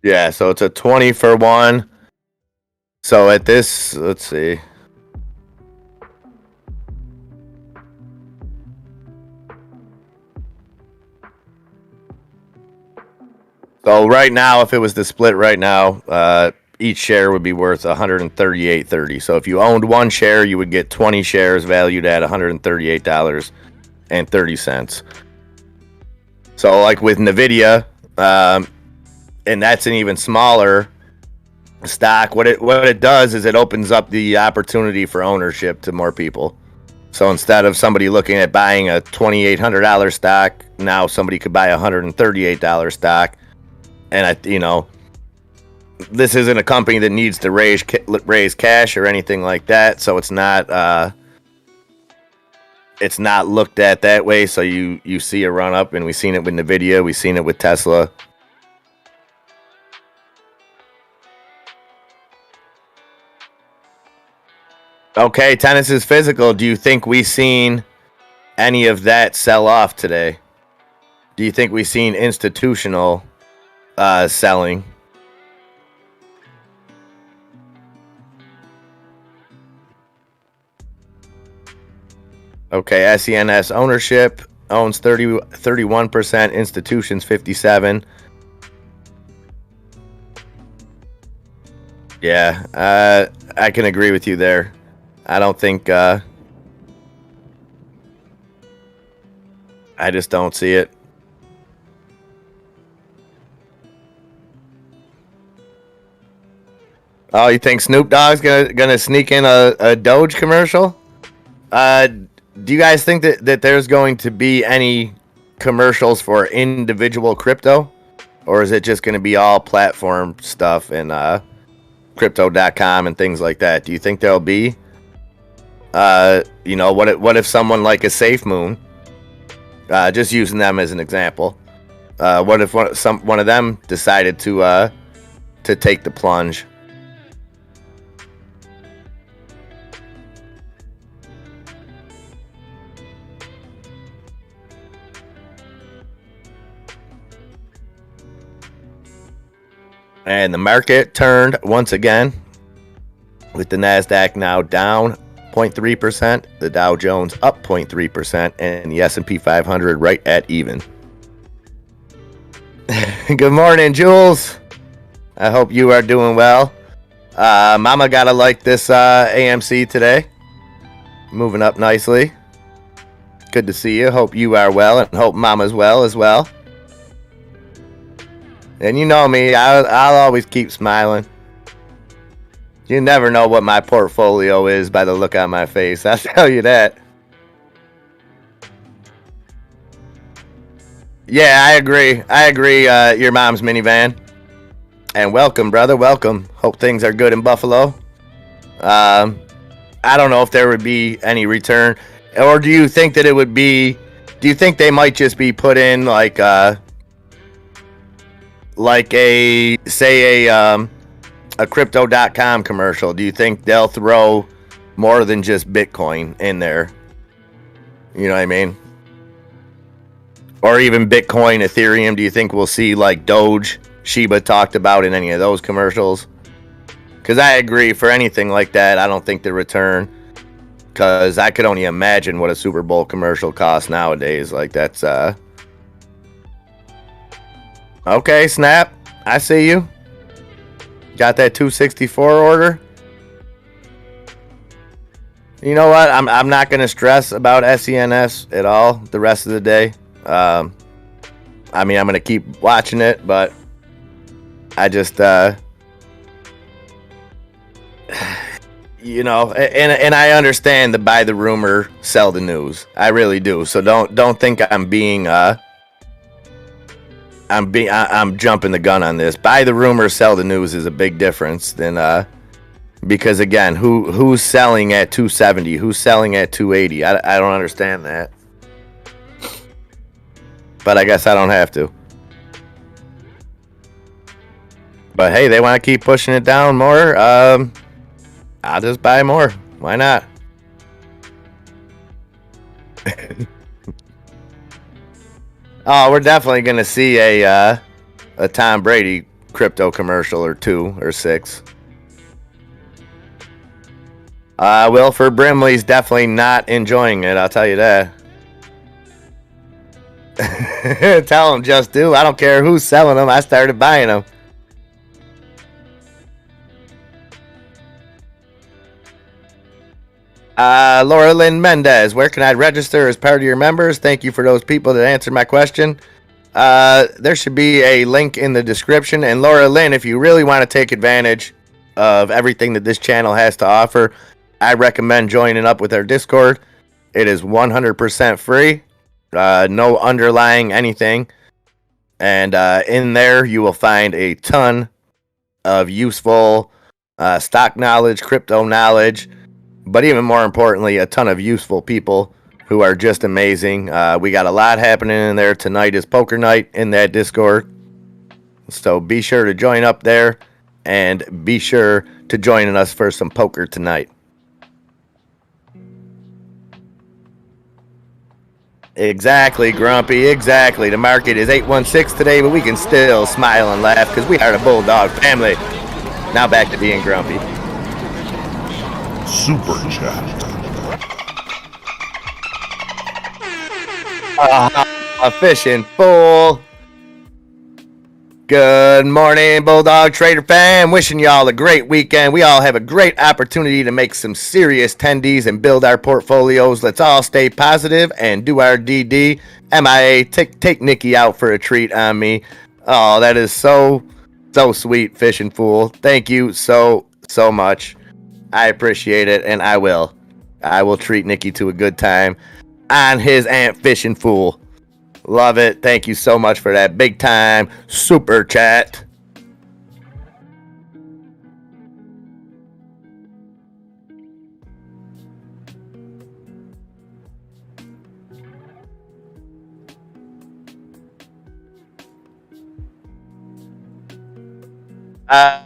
Yeah, so it's a 20-for-1. So at this, let's see. So right now, if it was to split right now, each share would be worth $138.30. So if you owned one share, you would get 20 shares valued at $138.30. So like with NVIDIA, and that's an even smaller stock. What it does is it opens up the opportunity for ownership to more people. So instead of somebody looking at buying a $2,800 stock, now somebody could buy a $138 stock. And this isn't a company that needs to raise cash or anything like that. So it's not looked at that way. So you see a run up, and we've seen it with NVIDIA, we've seen it with Tesla. Okay, tennis is physical. Do you think we've seen any of that sell off today? Do you think we've seen institutional selling? Okay, SENS ownership owns 31%, institutions 57%. Yeah, I can agree with you there. I don't think I just don't see it. Oh, you think Snoop Dogg's gonna sneak in a Doge commercial? Do you guys think that there's going to be any commercials for individual crypto, or is it just going to be all platform stuff and crypto.com and things like that? Do you think there'll be? What if someone like a SafeMoon, just using them as an example, what if one of them decided to take the plunge? And the market turned once again, with the NASDAQ now down 0.3%, the Dow Jones up 0.3%, and the S&P 500 right at even. Good morning, Jules. I hope you are doing well. Mama gotta like this AMC today. Moving up nicely. Good to see you. Hope you are well, and hope Mama's well as well. And you know me, I'll always keep smiling. You never know what my portfolio is by the look on my face. I'll tell you that. Yeah, I agree. Your mom's minivan. And welcome, brother. Welcome. Hope things are good in Buffalo. I don't know if there would be any return. Or do you think that it would be... Do you think they might just be put in like a crypto.com commercial? Do you think they'll throw more than just Bitcoin in there? You know what I mean? Or even Bitcoin, Ethereum. Do you think we'll see like Doge, Shiba talked about in any of those commercials? Because I agree, for anything like that, I don't think the return. Because I could only imagine what a Super Bowl commercial costs nowadays. Like, that's, Okay, Snap. I see you. Got that 264 order. You know what? I'm not going to stress about SENS at all the rest of the day. I mean, I'm going to keep watching it, but I just, you know, and I understand the buy the rumor, sell the news. I really do. So don't think I'm being, I'm jumping the gun on this. Buy the rumor, sell the news is a big difference than, because again, who's selling at 270? Who's selling at 280? I don't understand that. But I guess I don't have to. But hey, they want to keep pushing it down more. I'll just buy more. Why not? Oh, we're definitely gonna see a Tom Brady crypto commercial or 2 or 6. Wilford Brimley's definitely not enjoying it, I'll tell you that. Tell him, just do. I don't care who's selling them. I started buying them. Laura Lynn Mendez, where can I register as part of your members? Thank you for those people that answered my question. There should be a link in the description. And Laura Lynn, if you really want to take advantage of everything that this channel has to offer, I recommend joining up with our Discord. It is 100% free. No underlying anything. And in there, you will find a ton of useful stock knowledge, crypto knowledge, but even more importantly, a ton of useful people who are just amazing. We got a lot happening in there. Tonight is poker night in that Discord. So be sure to join up there and be sure to join us for some poker tonight. Exactly, Grumpy, exactly. The market is 816 today, but we can still smile and laugh because we are the Bulldog family. Now back to being grumpy. Super chat. A fishing fool. Good morning, Bulldog Trader fam. Wishing y'all a great weekend. We all have a great opportunity to make some serious tendies and build our portfolios. Let's all stay positive and do our DD. MIA, take Nikki out for a treat on me. Oh, that is so sweet, fishing fool. Thank you so much. I appreciate it, and I will treat Nikki to a good time on his Ant Fishing Fool. Love it. Thank you so much for that big time super chat.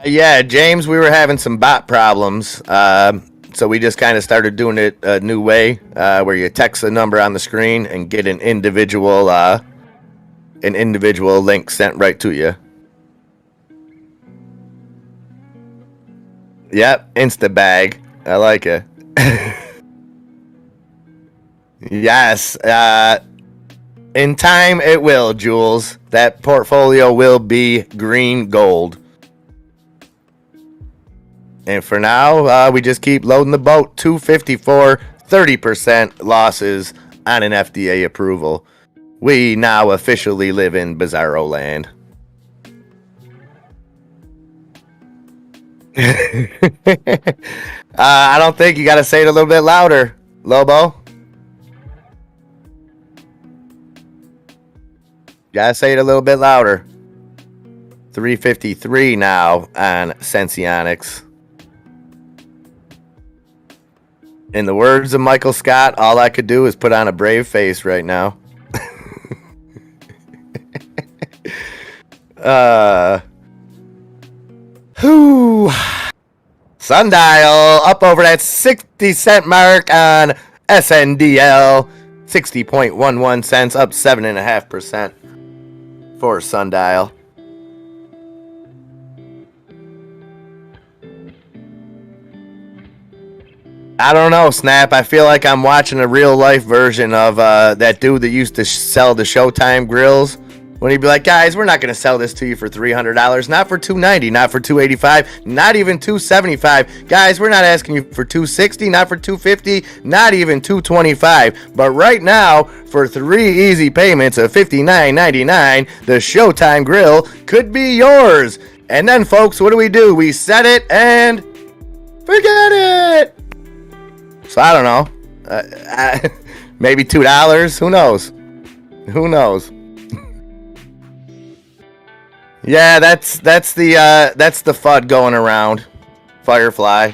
Yeah, James, we were having some bot problems. So we just kind of started doing it a new way, where you text the number on the screen and get an individual link sent right to you. Yep, Instabag. I like it. Yes. In time, it will, Jules. That portfolio will be green gold. And for now, we just keep loading the boat. 254, 30% losses on an FDA approval. We now officially live in Bizarro land. I don't think you got to say it a little bit louder, Lobo. Got to say it a little bit louder. 353 now on Sensionics. In the words of Michael Scott, all I could do is put on a brave face right now. Sundial up over that 60 cent mark on SNDL. 60.11 cents, up 7.5% for Sundial. I don't know, Snap. I feel like I'm watching a real life version of that dude that used to sell the Showtime grills. When he'd be like, guys, we're not going to sell this to you for $300, not for $290, not for $285, not even $275. Guys, we're not asking you for $260, not for $250, not even $225. But right now, for 3 easy payments of $59.99, the Showtime grill could be yours. And then, folks, what do? We set it and forget it. So I don't know. Maybe $2. Who knows? Who knows? Yeah, that's the FUD going around. Firefly.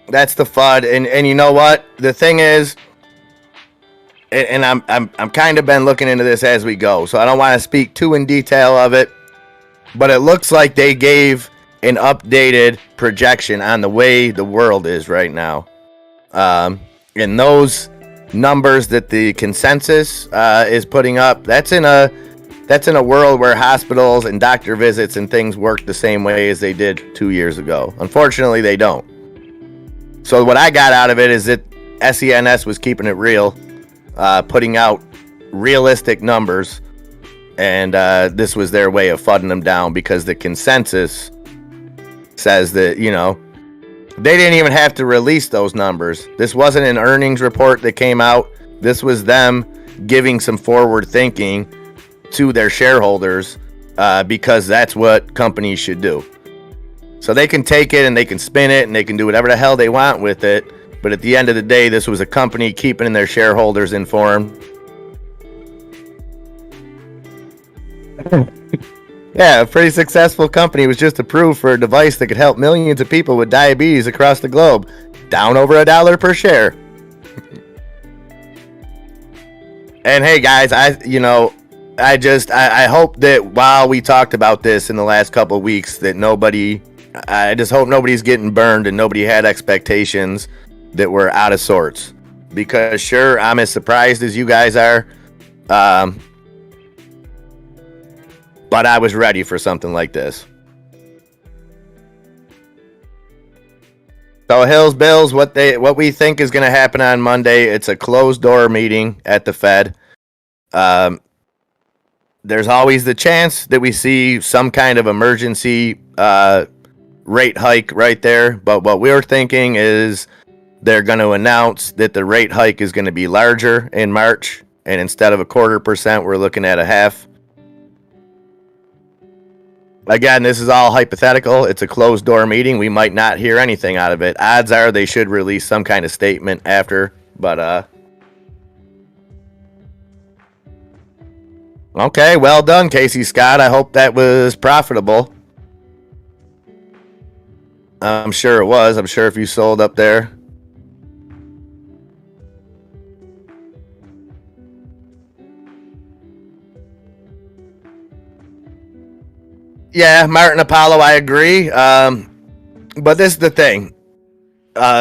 That's the FUD, and you know what? The thing is, and I'm kind of been looking into this as we go, so I don't want to speak too in detail of it, but it looks like they gave an updated projection on the way the world is right now. And those numbers that the consensus is putting up, that's in a world where hospitals and doctor visits and things work the same way as they did 2 years ago. Unfortunately, they don't. So what I got out of it is that SENS was keeping it real, putting out realistic numbers, and this was their way of fudding them down, because the consensus says that, you know, they didn't even have to release those numbers. This wasn't an earnings report that came out. This was them giving some forward thinking to their shareholders, because that's what companies should do. So they can take it and they can spin it and they can do whatever the hell they want with it. But at the end of the day, this was a company keeping their shareholders informed. Yeah, a pretty successful company was just approved for a device that could help millions of people with diabetes across the globe. Down over $1 per share. And hey guys, I hope that while we talked about this in the last couple of weeks, that I just hope nobody's getting burned and nobody had expectations that were out of sorts. Because sure, I'm as surprised as you guys are. But I was ready for something like this. So Hills Bills, what we think is going to happen on Monday, it's a closed door meeting at the Fed. There's always the chance that we see some kind of emergency rate hike right there. But what we're thinking is they're going to announce that the rate hike is going to be larger in March. And instead of 0.25%, we're looking at 0.5%. Again, this is all hypothetical. It's a closed door meeting. We might not hear anything out of it. Odds are they should release some kind of statement after. But, okay, well done, Casey Scott. I hope that was profitable. I'm sure it was. I'm sure if you sold up there. Yeah, Martin Apollo, I agree. But this is the thing.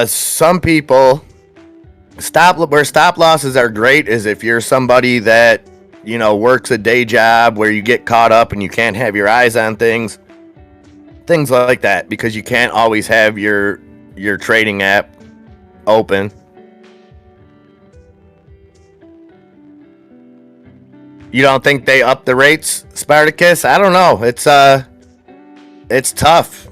Some people, where stop losses are great is if you're somebody that, you know, works a day job where you get caught up and you can't have your eyes on things like that, because you can't always have your trading app open. You don't think they up the rates, Spartacus? I don't know. It's tough.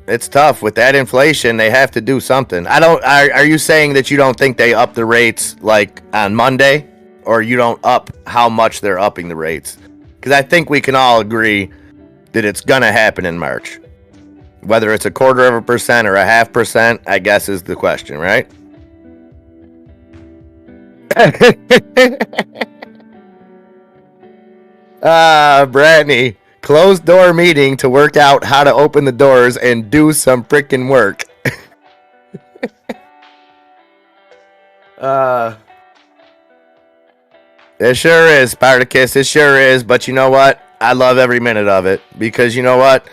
It's tough with that inflation. They have to do something. Are you saying that you don't think they up the rates like on Monday, or you don't up how much they're upping the rates? Because I think we can all agree that it's gonna happen in March. Whether it's 0.25% or 0.5%, I guess is the question, right? Brittany, closed door meeting to work out how to open the doors and do some freaking work. It sure is, Spartacus. It sure is. But you know what? I love every minute of it, because you know what?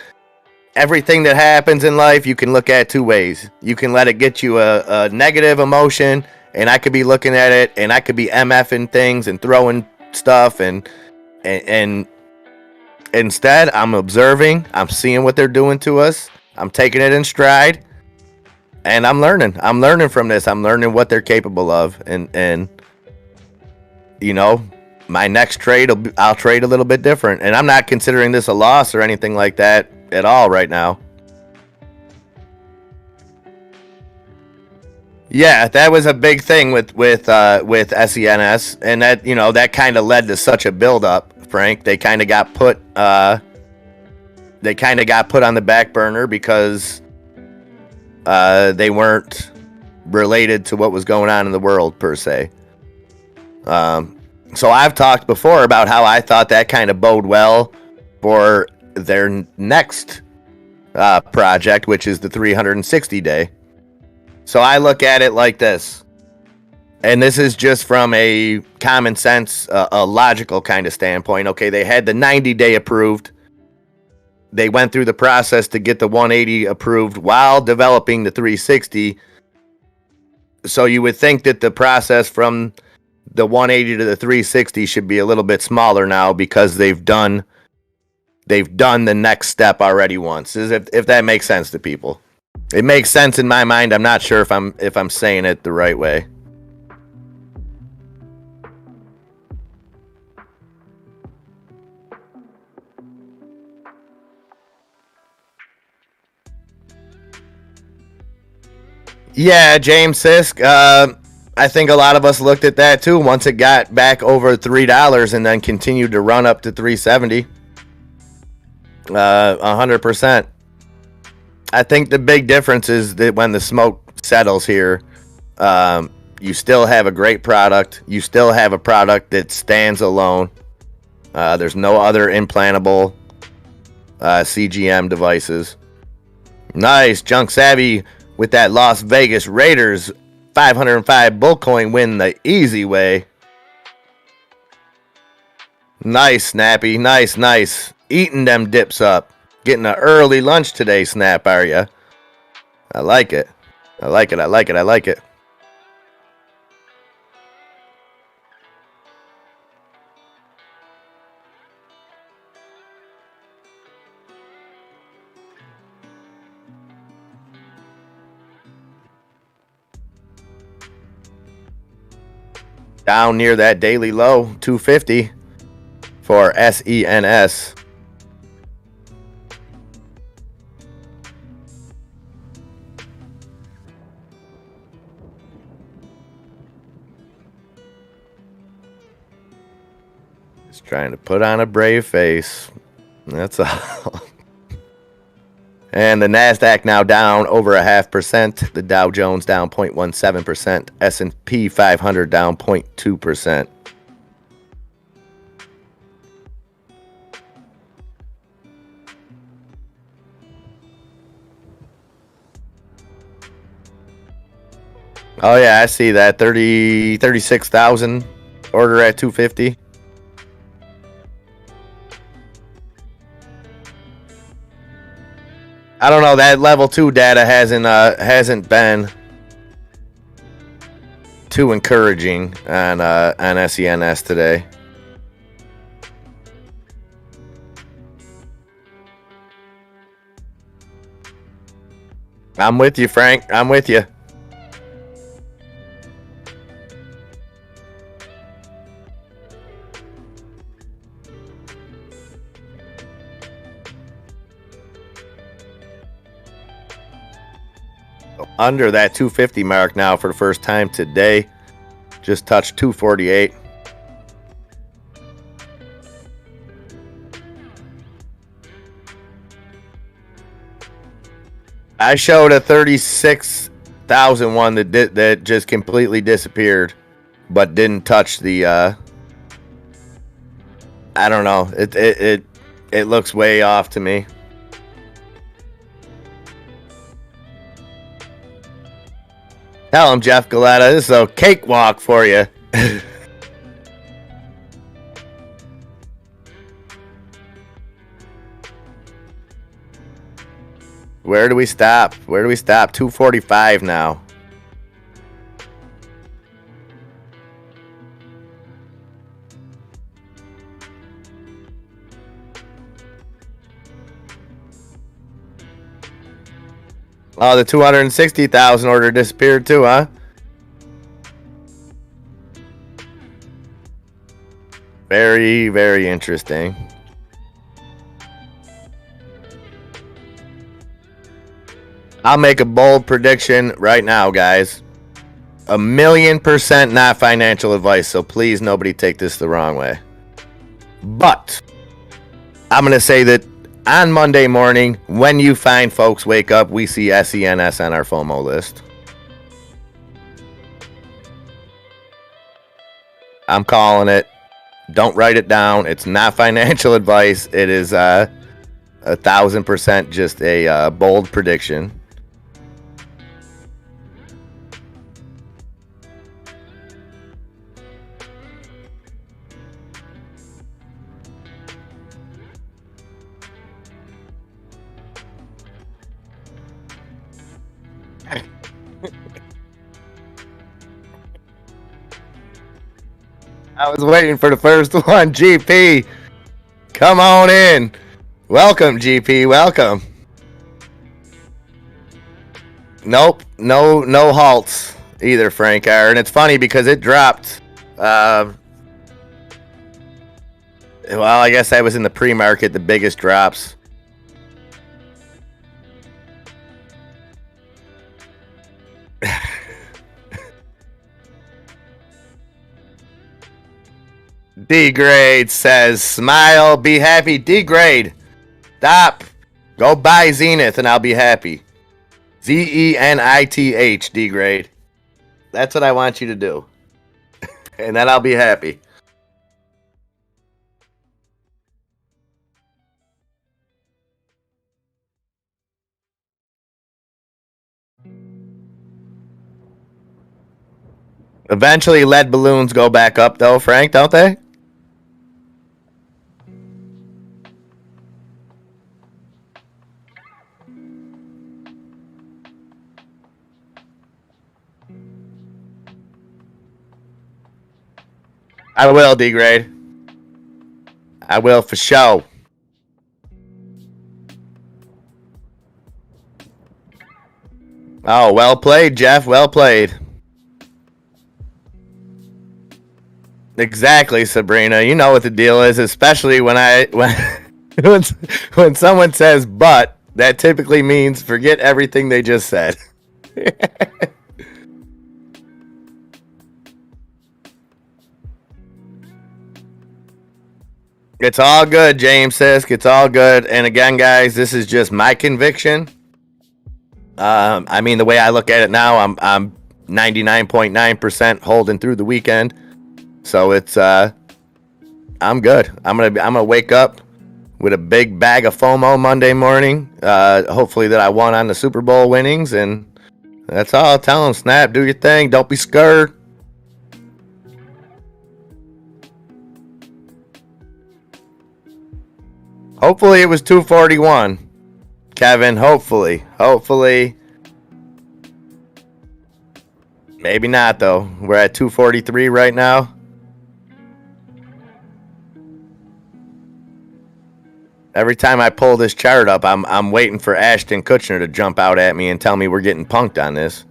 Everything that happens in life, you can look at two ways. You can let it get you a negative emotion, and I could be looking at it, and I could be MFing things and throwing stuff, and instead I'm observing, I'm seeing what they're doing to us, I'm taking it in stride, and I'm learning from this. I'm learning what they're capable of, and you know, my next trade, I'll trade a little bit different, and I'm not considering this a loss or anything like that at all right now. Yeah, that was a big thing with SENS, and that, you know, that kind of led to such a buildup. Frank, they kind of got put on the back burner because they weren't related to what was going on in the world per se. So I've talked before about how I thought that kind of bode well for their next project, which is the 360 day. So I look at it like this, and this is just from a common sense, a logical kind of standpoint. Okay, they had the 90-day approved. They went through the process to get the 180 approved while developing the 360. So you would think that the process from the 180 to the 360 should be a little bit smaller now because they've done the next step already once. If that makes sense to people. It makes sense in my mind. I'm not sure if I'm saying it the right way. Yeah, James Sisk. I think a lot of us looked at that too once it got back over $3 and then continued to run up to 370. 100%. I think the big difference is that when the smoke settles here, you still have a great product. You still have a product that stands alone. There's no other implantable CGM devices. Nice. Junk Savvy with that Las Vegas Raiders 505 bull coin win the easy way. Nice, Snappy. Nice. Eating them dips up. Getting an early lunch today, Snap, are ya? I like it. I like it. Down near that daily low, 250 for SENS. Just trying to put on a brave face. That's all. And the NASDAQ now down over 0.5%. The Dow Jones down 0.17%. S&P 500 down 0.2%. Oh yeah, I see that. 36,000 order at 250. I don't know, that level 2 data hasn't been too encouraging on SENS today. I'm with you, Frank. I'm with you. Under that 250 mark now for the first time today. Just touched 248. I showed a 36,000 one that just completely disappeared, but didn't touch the. I don't know. It looks way off to me. Tell him, Jeff Galetta, this is a cakewalk for you. Where do we stop? 245 now. Oh, the 260,000 order disappeared too, huh? Very, very interesting. I'll make a bold prediction right now, guys. 1,000,000% not financial advice, so please nobody take this the wrong way. But I'm going to say that on Monday morning, when you fine folks wake up, we see SENS on our FOMO list. I'm calling it. Don't write it down. It's not financial advice. It is 1,000% just a bold prediction. I was waiting for the first one. GP, come on in. Welcome, GP. Welcome. Nope, no halts either, Frank R. And it's funny because it dropped. Well, I guess I was in the pre-market, the biggest drops. D-Grade says, smile, be happy. D-Grade, stop. Go buy Zenith and I'll be happy. Zenith, D-Grade. That's what I want you to do. And then I'll be happy. Eventually, lead balloons go back up, though, Frank, don't they? I will, D-Grade. I will for sure. Oh, well played, Jeff. Well played. Exactly, Sabrina. You know what the deal is, especially when when someone says "but," that typically means forget everything they just said. It's all good, James Sisk. It's all good. And again, guys, this is just my conviction. I mean, the way I look at it now, I'm 99.9% holding through the weekend. So it's I'm good. I'm gonna wake up with a big bag of FOMO Monday morning. Hopefully that I won on the Super Bowl winnings, and that's all I'll tell them. Snap, do your thing. Don't be scared. Hopefully it was 241, Kevin. Hopefully. Maybe not though. We're at 243 right now. Every time I pull this chart up, I'm waiting for Ashton Kutcher to jump out at me and tell me we're getting punked on this.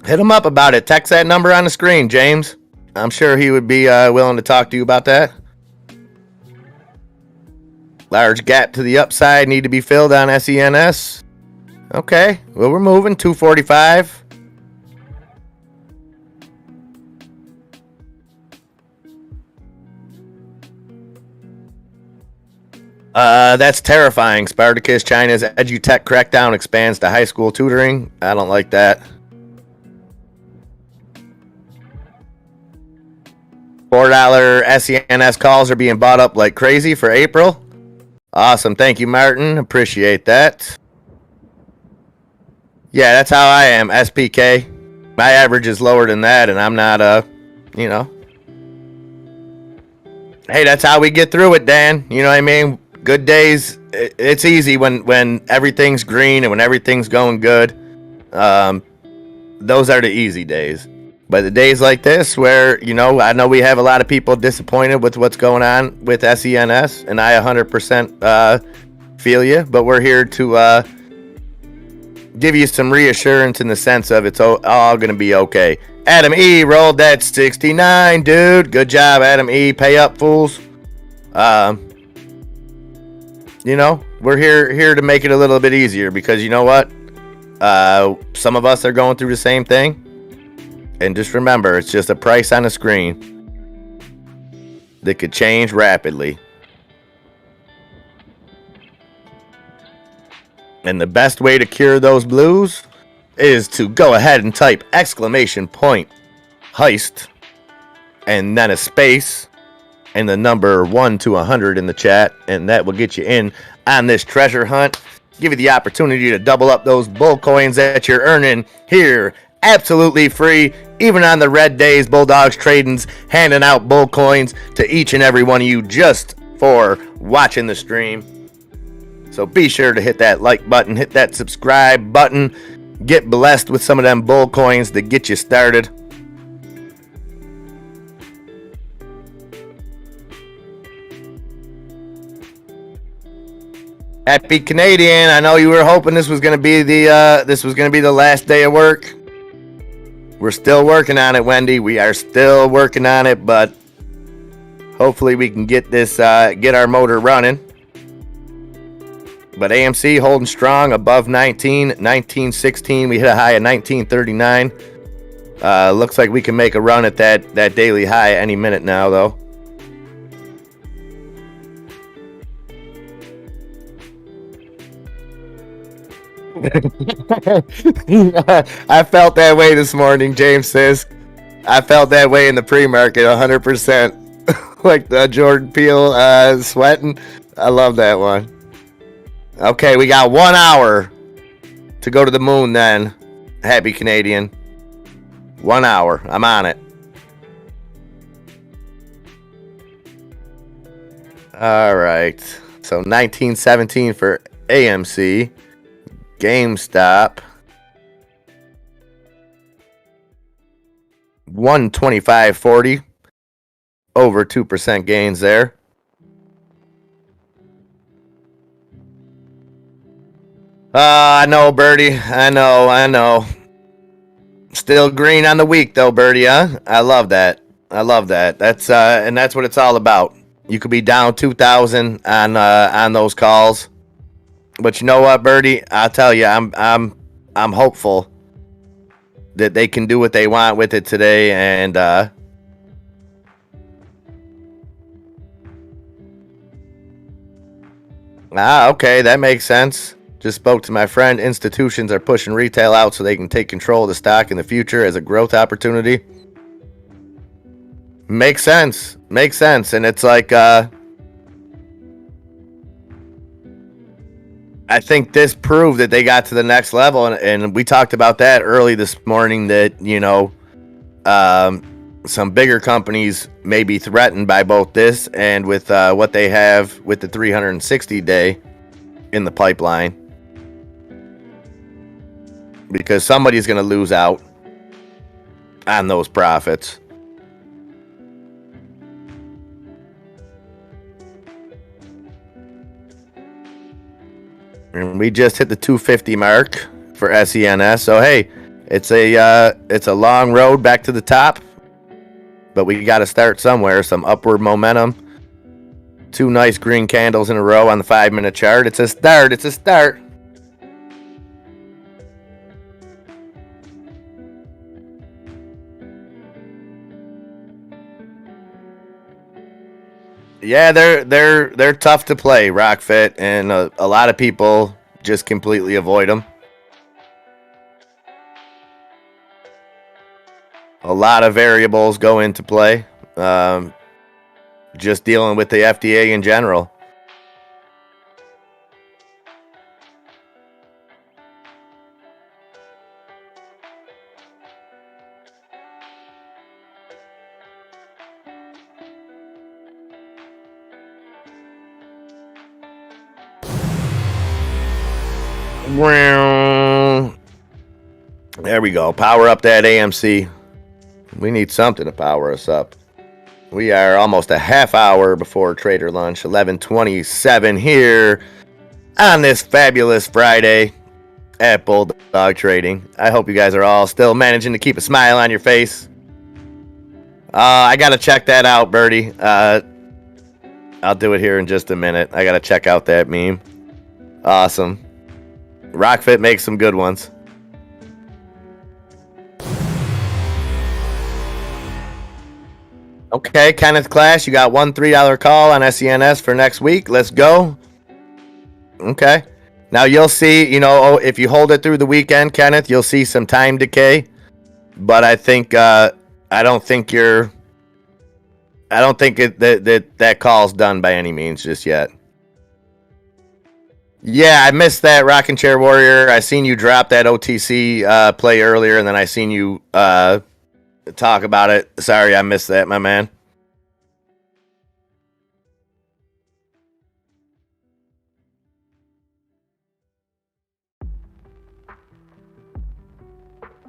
Hit him up about it. Text that number on the screen, James. I'm sure he would be willing to talk to you about that. Large gap to the upside need to be filled on SENS. Okay, well, we're moving. 245. That's terrifying. Spartacus, China's edutech crackdown expands to high school tutoring. I don't like that. $4 SENS calls are being bought up like crazy for April. Awesome. Thank you, Martin. Appreciate that. Yeah, that's how I am, SPK. My average is lower than that, and I'm not, you know. Hey, that's how we get through it, Dan. You know what I mean? Good days it's easy when everything's green and when everything's going good. Those are the easy days. But the days like this where, I know we have a lot of people disappointed with what's going on with SENS, and I 100% feel you, but we're here to give you some reassurance in the sense of it's all going to be okay. Adam E. rolled that 69, dude. Good job, Adam E. Pay up, fools. We're here to make it a little bit easier because you know what? Some of us are going through the same thing. And just remember, it's just a price on a screen that could change rapidly. And the best way to cure those blues is to go ahead and type !heist and then a space and the number 1 to 100 in the chat, and that will get you in on this treasure hunt. Give you the opportunity to double up those bull coins that you're earning here absolutely free. Even on the red days, Bulldog's Trading's handing out bull coins to each and every one of you just for watching the stream. So be sure to hit that like button, hit that subscribe button, get blessed with some of them bull coins to get you started. Happy Canadian! I know you were hoping this was gonna be the last day of work. We're still working on it, Wendy. We are still working on it, but hopefully we can get our motor running. But AMC holding strong above 1916. We hit a high of 1939. Looks like we can make a run at that daily high any minute now, though. I felt that way this morning, James says. I felt that way in the pre-market 100%. Like the Jordan Peele sweating. I love that one. Okay, we got 1 hour to go to the moon then. Happy Canadian. 1 hour. I'm on it. All right. So 1917 for AMC. GameStop. 125.40. Over 2% gains there. I know, Birdie. I know. Still green on the week, though, Birdie, huh? I love that. That's what it's all about. You could be down 2,000 on those calls. But you know what, Birdie? I'll tell you, I'm hopeful that they can do what they want with it today, and okay, that makes sense. Just spoke to my friend. Institutions are pushing retail out so they can take control of the stock in the future as a growth opportunity. Makes sense. And it's like, I think this proved that they got to the next level, and we talked about that early this morning, that, some bigger companies may be threatened by both this and with what they have with the 360-day in the pipeline. Because somebody's going to lose out on those profits. And we just hit the 250 mark for SENS. So hey, it's a long road back to the top, but we got to start somewhere. Some upward momentum. 2 nice green candles in a row on the 5-minute chart. It's a start. Yeah, they're tough to play, Rockfit, and a lot of people just completely avoid them. A lot of variables go into play. Just dealing with the FDA in general. There we go. Power up that AMC. We need something to power us up. We are almost a half hour before trader lunch. 11:27 here on this fabulous Friday at Bulldog Trading. I hope you guys are all still managing to keep a smile on your face. I gotta check that out, Birdie. I'll do it here in just a minute. I gotta check out that meme. Awesome. Rockfit makes some good ones. Okay, Kenneth Clash, you got one $3 call on SENS for next week. Let's go. Okay. Now you'll see, if you hold it through the weekend, Kenneth, you'll see some time decay. But I think, I don't think that call's done by any means just yet. Yeah, I missed that, Rockin' Chair Warrior. I seen you drop that OTC play earlier, and then I seen you talk about it. Sorry, I missed that, my man.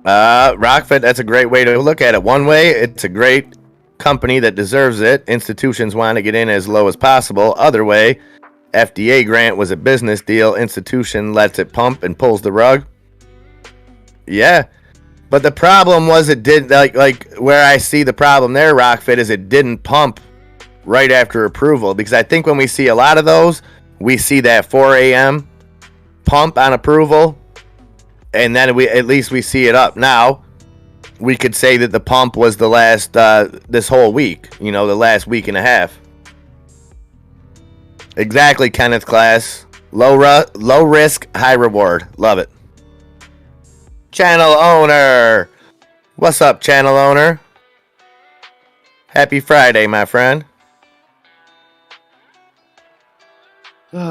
Rockfit, that's a great way to look at it. One way, it's a great company that deserves it. Institutions want to get in as low as possible. Other way, FDA grant was a business deal. Institution lets it pump and pulls the rug. Yeah. But the problem was it did like where I see the problem there, Rockfit, is it didn't pump right after approval. Because I think when we see a lot of those, we see that 4 a.m. pump on approval, and then at least we see it up. Now, we could say that the pump was the last this whole week, the last week and a half. Exactly, Kenneth Class. Low risk, high reward. Love it. Channel owner. What's up, channel owner? Happy Friday, my friend. It's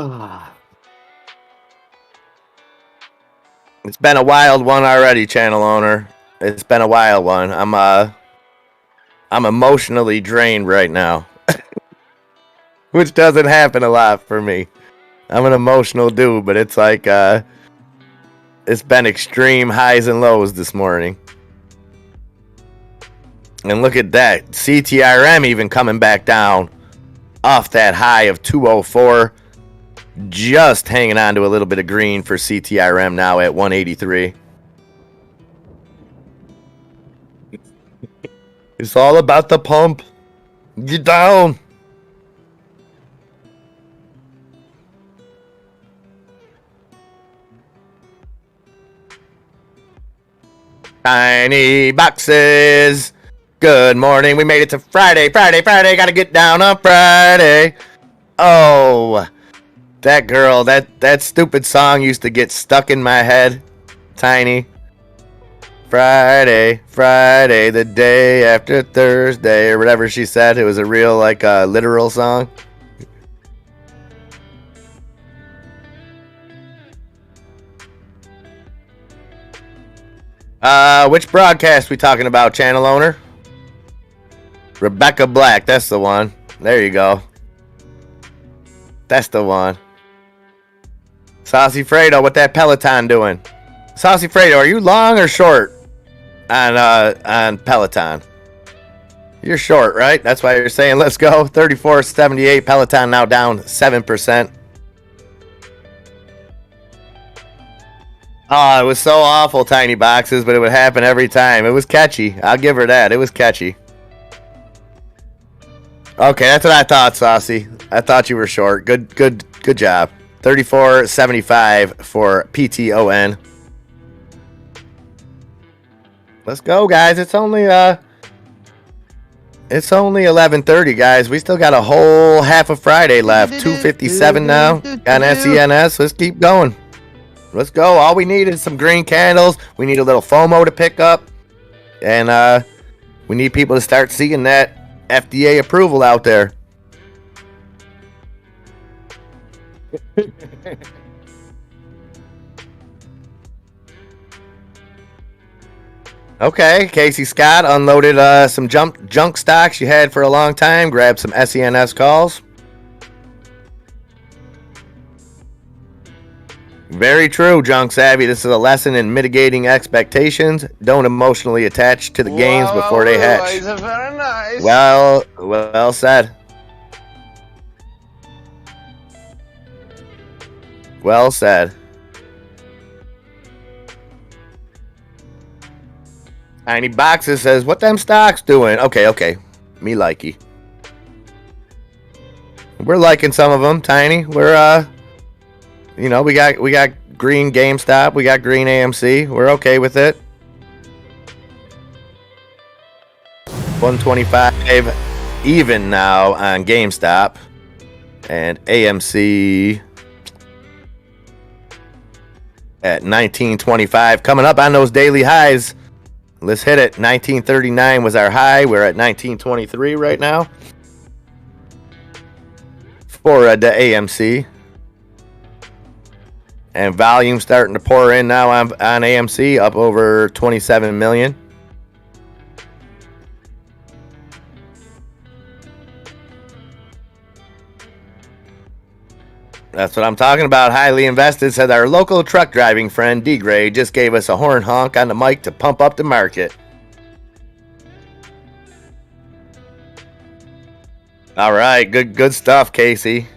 been a wild one already, channel owner. It's been a wild one. I'm emotionally drained right now. Which doesn't happen a lot for me. I'm an emotional dude, but it's like it's been extreme highs and lows this morning. And look at that. CTRM even coming back down off that high of 204. Just hanging on to a little bit of green for CTRM now at 183. It's all about the pump. Get down. Tiny boxes. Good morning. We made it to Friday. Gotta get down on Friday. Oh, that girl, that stupid song used to get stuck in my head. Tiny. Friday, the day after Thursday, or whatever she said. It was a real, literal song. Which broadcast we talking about, channel owner? Rebecca Black, that's the one. There you go. That's the one. Saucy Fredo, what that Peloton doing? Saucy Fredo, are you long or short on Peloton? You're short, right? That's why you're saying let's go. 34.78, Peloton now down 7%. Oh, it was so awful, Tiny Boxes, but it would happen every time. It was catchy. I'll give her that. It was catchy. Okay, that's what I thought, Saucy. I thought you were short. Good job. 34.75 for PTON. Let's go, guys. It's only 11:30, guys. We still got a whole half of Friday left. 2:57 now on SENS. Let's keep going. Let's go. All we need is some green candles. We need a little FOMO to pick up. And we need people to start seeing that FDA approval out there. Okay, Casey Scott unloaded some junk stocks you had for a long time. Grabbed some SENS calls. Very true, Junk Savvy. This is a lesson in mitigating expectations. Don't emotionally attach to the gains before they hatch. Very nice. Well said. Well said. Tiny Boxes says, what them stocks doing? Okay. Me likey. We're liking some of them, Tiny. We're, we got green GameStop. We got green AMC. We're okay with it. 125 even now on GameStop. And AMC at 1925. Coming up on those daily highs. Let's hit it. 1939 was our high. We're at 1923 right now. For the AMC. And volume starting to pour in now on AMC, up over 27 million. That's what I'm talking about. Highly invested said our local truck driving friend D-Gray just gave us a horn honk on the mic to pump up the market. All right, good stuff, Casey.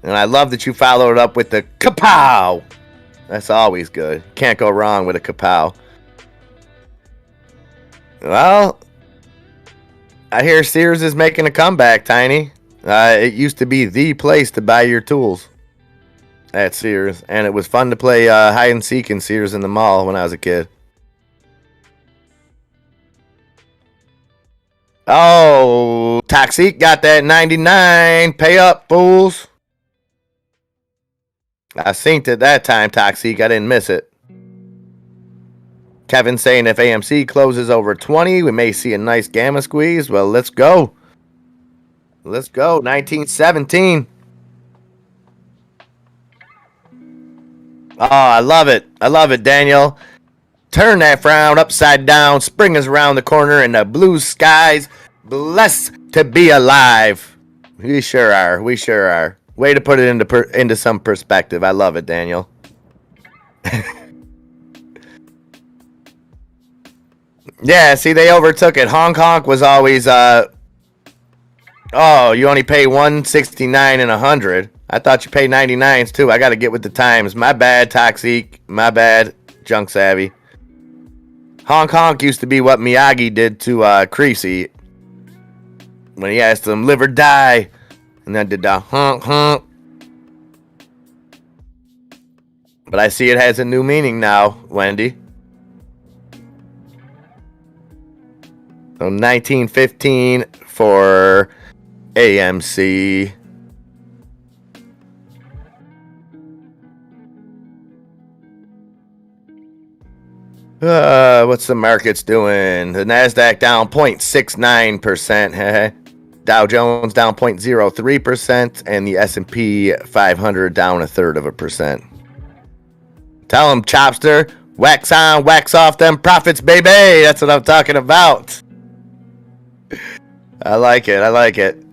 And I love that you followed it up with the kapow. That's always good. Can't go wrong with a kapow. Well, I hear Sears is making a comeback, Tiny. It used to be the place to buy your tools at Sears. And it was fun to play hide and seek in Sears in the mall when I was a kid. Oh, Toxic got that 99. Pay up, fools. I synced it that time, Toxic. I didn't miss it. Kevin saying if AMC closes over 20, we may see a nice gamma squeeze. Well, let's go. Let's go. 1917. Oh, I love it. I love it, Daniel. Turn that frown upside down. Spring is around the corner in the blue skies. Blessed to be alive. We sure are. We sure are. Way to put it into some perspective. I love it, Daniel. Yeah, see, they overtook it. Hong Kong was always, oh, you only pay $169 and $100. I thought you pay 99s too. I got to get with the times. My bad, Toxic. My bad, Junk Savvy. Hong Kong used to be what Miyagi did to Creasy when he asked him, live or die. And then did the honk honk. But I see it has a new meaning now, Wendy. So 1915 for AMC. What's the markets doing? The NASDAQ down 0.69%. Dow Jones down 0.03%, and the S&P 500 down 1/3%. Tell them, Chopster, wax on, wax off them profits, baby. That's what I'm talking about. I like it. I like it.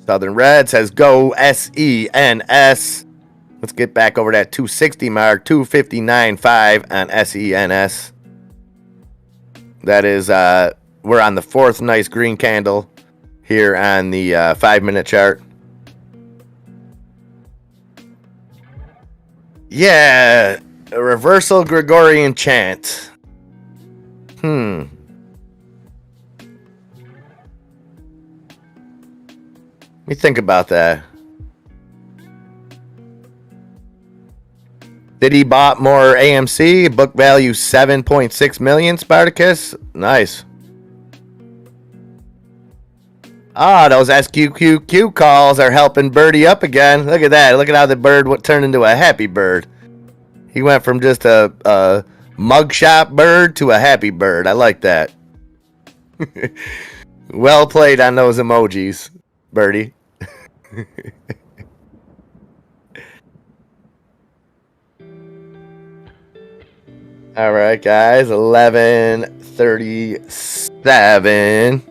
Southern Red says go SENS. Let's get back over that 260 mark, 259.5 on SENS. That is, we're on the fourth nice green candle here on the 5-minute chart. Yeah, a reversal Gregorian chant. Let me think about that. Did he bought more AMC? Book value 7.6 million, Spartacus. Nice. Ah, those SQQQ calls are helping Birdie up again. Look at that. Look at how the bird turned into a happy bird. He went from just a mugshot bird to a happy bird. I like that. Well played on those emojis, Birdie. All right, guys, 11:37.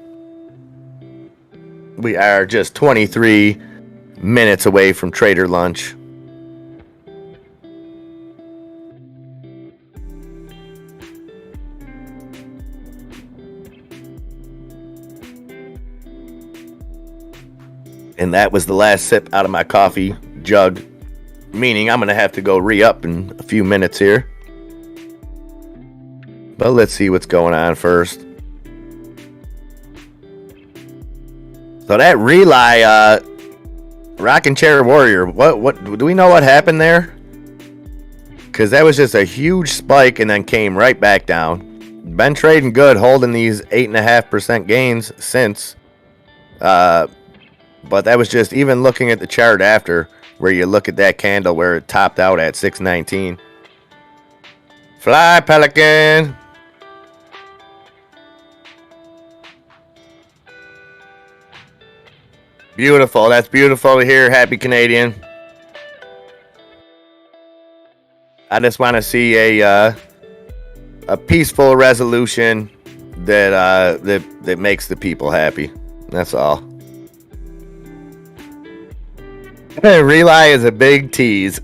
We are just 23 minutes away from trader lunch. And that was the last sip out of my coffee jug, meaning I'm going to have to go re-up in a few minutes here. But let's see what's going on first. So that relay, Rockin' Chair Warrior, what do we know what happened there? Because that was just a huge spike and then came right back down. Been trading good, holding these 8.5% gains since. But that was just, even looking at the chart after, where you look at that candle where it topped out at 619. Fly, Pelican! Beautiful. That's beautiful to hear. Happy Canadian. I just want to see a peaceful resolution that makes the people happy. That's all. Relay is a big tease.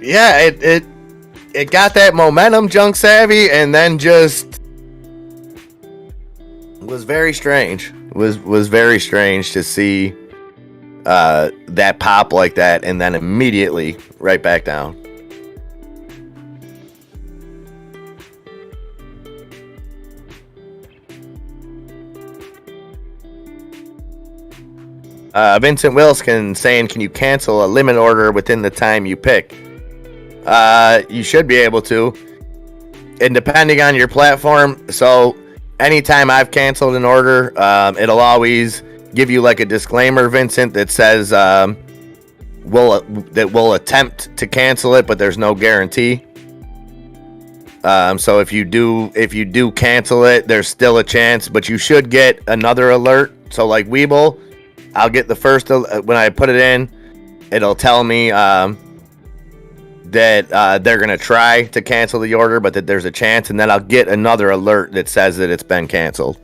Yeah, it got that momentum, Junk Savvy, and then just was very strange. Was very strange to see that pop like that and then immediately right back down. Vincent Wilson saying, can you cancel a limit order within the time you pick? You should be able to. And depending on your platform, so anytime I've canceled an order, it'll always give you like a disclaimer, Vincent, that says we'll attempt to cancel it, but there's no guarantee. So if you do cancel it, there's still a chance, but you should get another alert. So like Weeble, I'll get the first, when I put it in, it'll tell me that they're going to try to cancel the order, but that there's a chance, and then I'll get another alert that says that it's been canceled.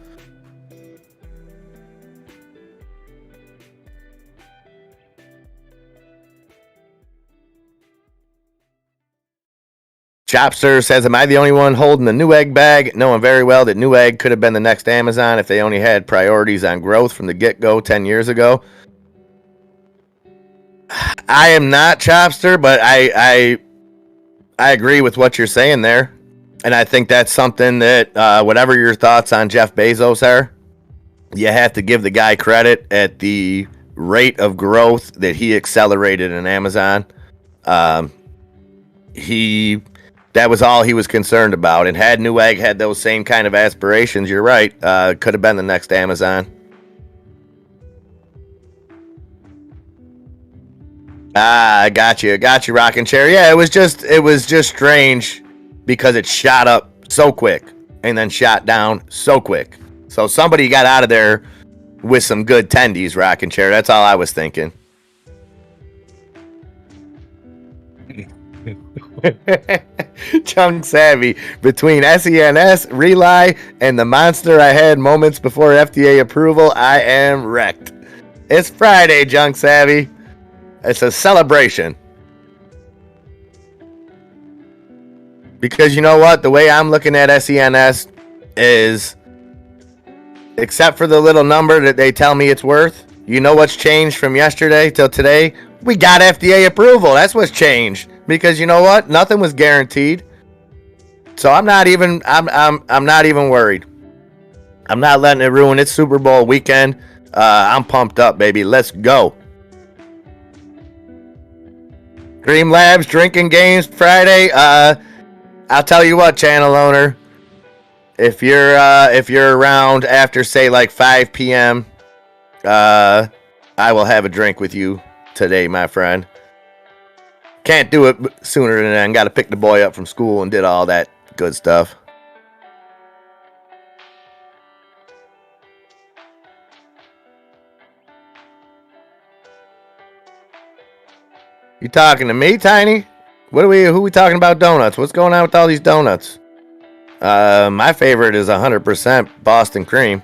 Chopster says, am I the only one holding the Newegg bag? Knowing very well that Newegg could have been the next Amazon if they only had priorities on growth from the get-go 10 years ago. I am not, Chopster, but I agree with what you're saying there. And I think that's something that, whatever your thoughts on Jeff Bezos are, you have to give the guy credit at the rate of growth that he accelerated in Amazon. That was all he was concerned about. And had Newegg had those same kind of aspirations, you're right, could have been the next Amazon. I got you, Rockin' Chair. Yeah, it was just strange because it shot up so quick and then shot down so quick. So somebody got out of there with some good tendies, Rockin' Chair. That's all I was thinking. Chunk Savvy, between SENS, Relay, and the monster I had moments before FDA approval, I am wrecked. It's Friday, Junk Savvy. It's a celebration. Because you know what? The way I'm looking at SENS is, except for the little number that they tell me it's worth, you know what's changed from yesterday till today? We got FDA approval. That's what's changed. Because you know what? Nothing was guaranteed. So I'm not even worried. I'm not letting it ruin its Super Bowl weekend. I'm pumped up, baby. Let's go. Dream Labs drinking games Friday. I'll tell you what, channel owner. If you're around after say like 5 p.m., I will have a drink with you today, my friend. Can't do it sooner than then. Got to pick the boy up from school and did all that good stuff. You talking to me, Tiny? Who we talking about donuts? What's going on with all these donuts? My favorite is 100% Boston cream.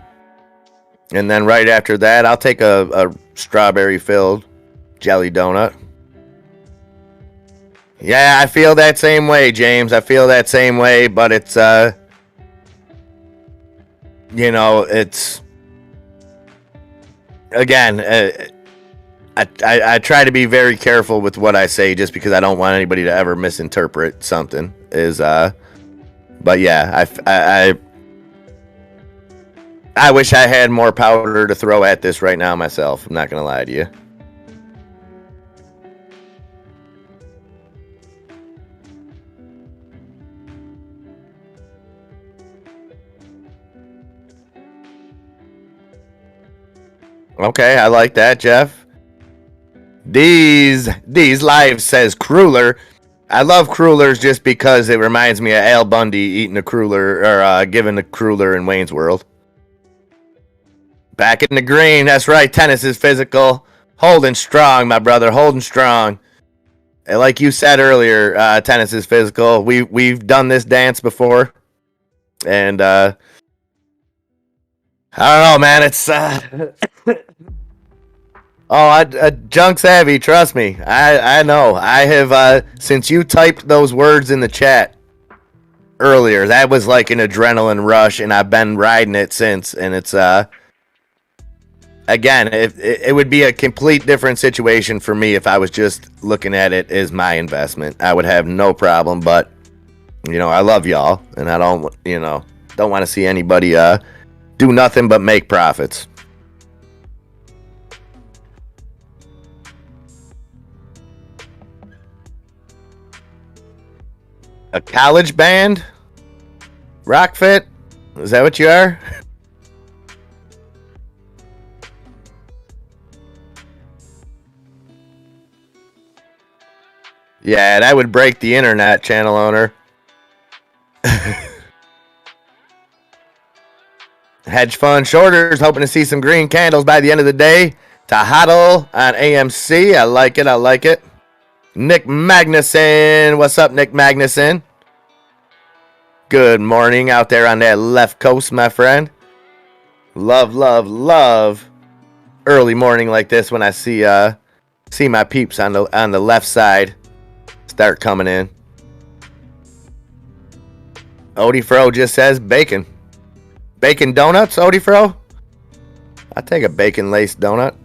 And then right after that, I'll take a strawberry-filled jelly donut. Yeah, I feel that same way, James. I feel that same way, but it's, it's, again, I try to be very careful with what I say just because I don't want anybody to ever misinterpret something. But yeah, I wish I had more powder to throw at this right now myself. I'm not going to lie to you. Okay, I like that, Jeff. These lives says Cruller. I love Crullers just because it reminds me of Al Bundy eating a Cruller or giving a Cruller in Wayne's World. Back in the green, that's right. Tennis is physical, holding strong, my brother, holding strong. And like you said earlier, tennis is physical. We've done this dance before, and I don't know, man. It's junk savvy. Trust me, I know. I have since you typed those words in the chat earlier. That was like an adrenaline rush, and I've been riding it since. And it's again, it would be a complete different situation for me if I was just looking at it as my investment. I would have no problem, but I love y'all, and I don't want to see anybody do nothing but make profits. A college band? Rockfit? Is that what you are? Yeah, that would break the internet, channel owner. Hedge fund shorters hoping to see some green candles by the end of the day. To hodl on AMC. I like it. I like it. Nick Magnuson. What's up, Nick Magnuson? Good morning out there on that left coast, my friend. Love, love, love early morning like this when I see my peeps on the left side start coming in. Odie Fro just says bacon. Bacon donuts, Odie Fro? I'll take a bacon laced donut.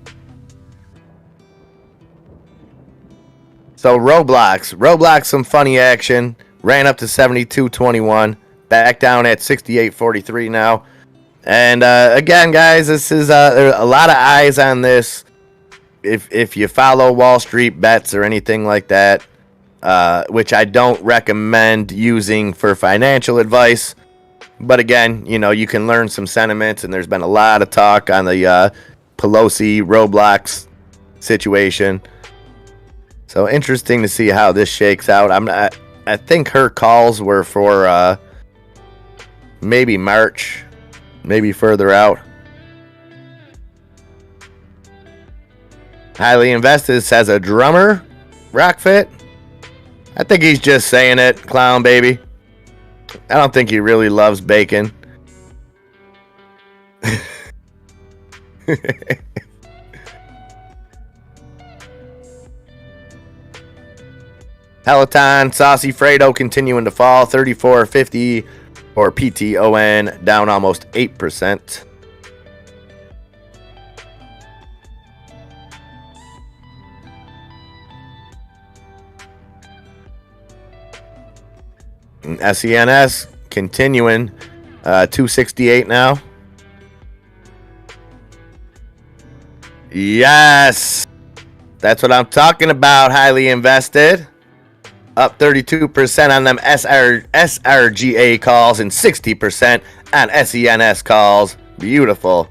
So Roblox, some funny action. Ran up to 72.21. Back down at 68.43 now. And again, guys, this is there are a lot of eyes on this. If you follow Wall Street bets or anything like that, which I don't recommend using for financial advice. But again, you can learn some sentiments, and there's been a lot of talk on the Pelosi Roblox situation. So interesting to see how this shakes out. I think her calls were for maybe March, maybe further out. Highly invested says a drummer, Rockfit. I think he's just saying it, clown baby. I don't think he really loves bacon. Peloton, Saucy Fredo continuing to fall, 34.50 or PTON, down almost 8%. SENS continuing, 268 now. Yes, that's what I'm talking about. Highly invested, up 32% on them SRGA calls and 60% on SENS calls. Beautiful.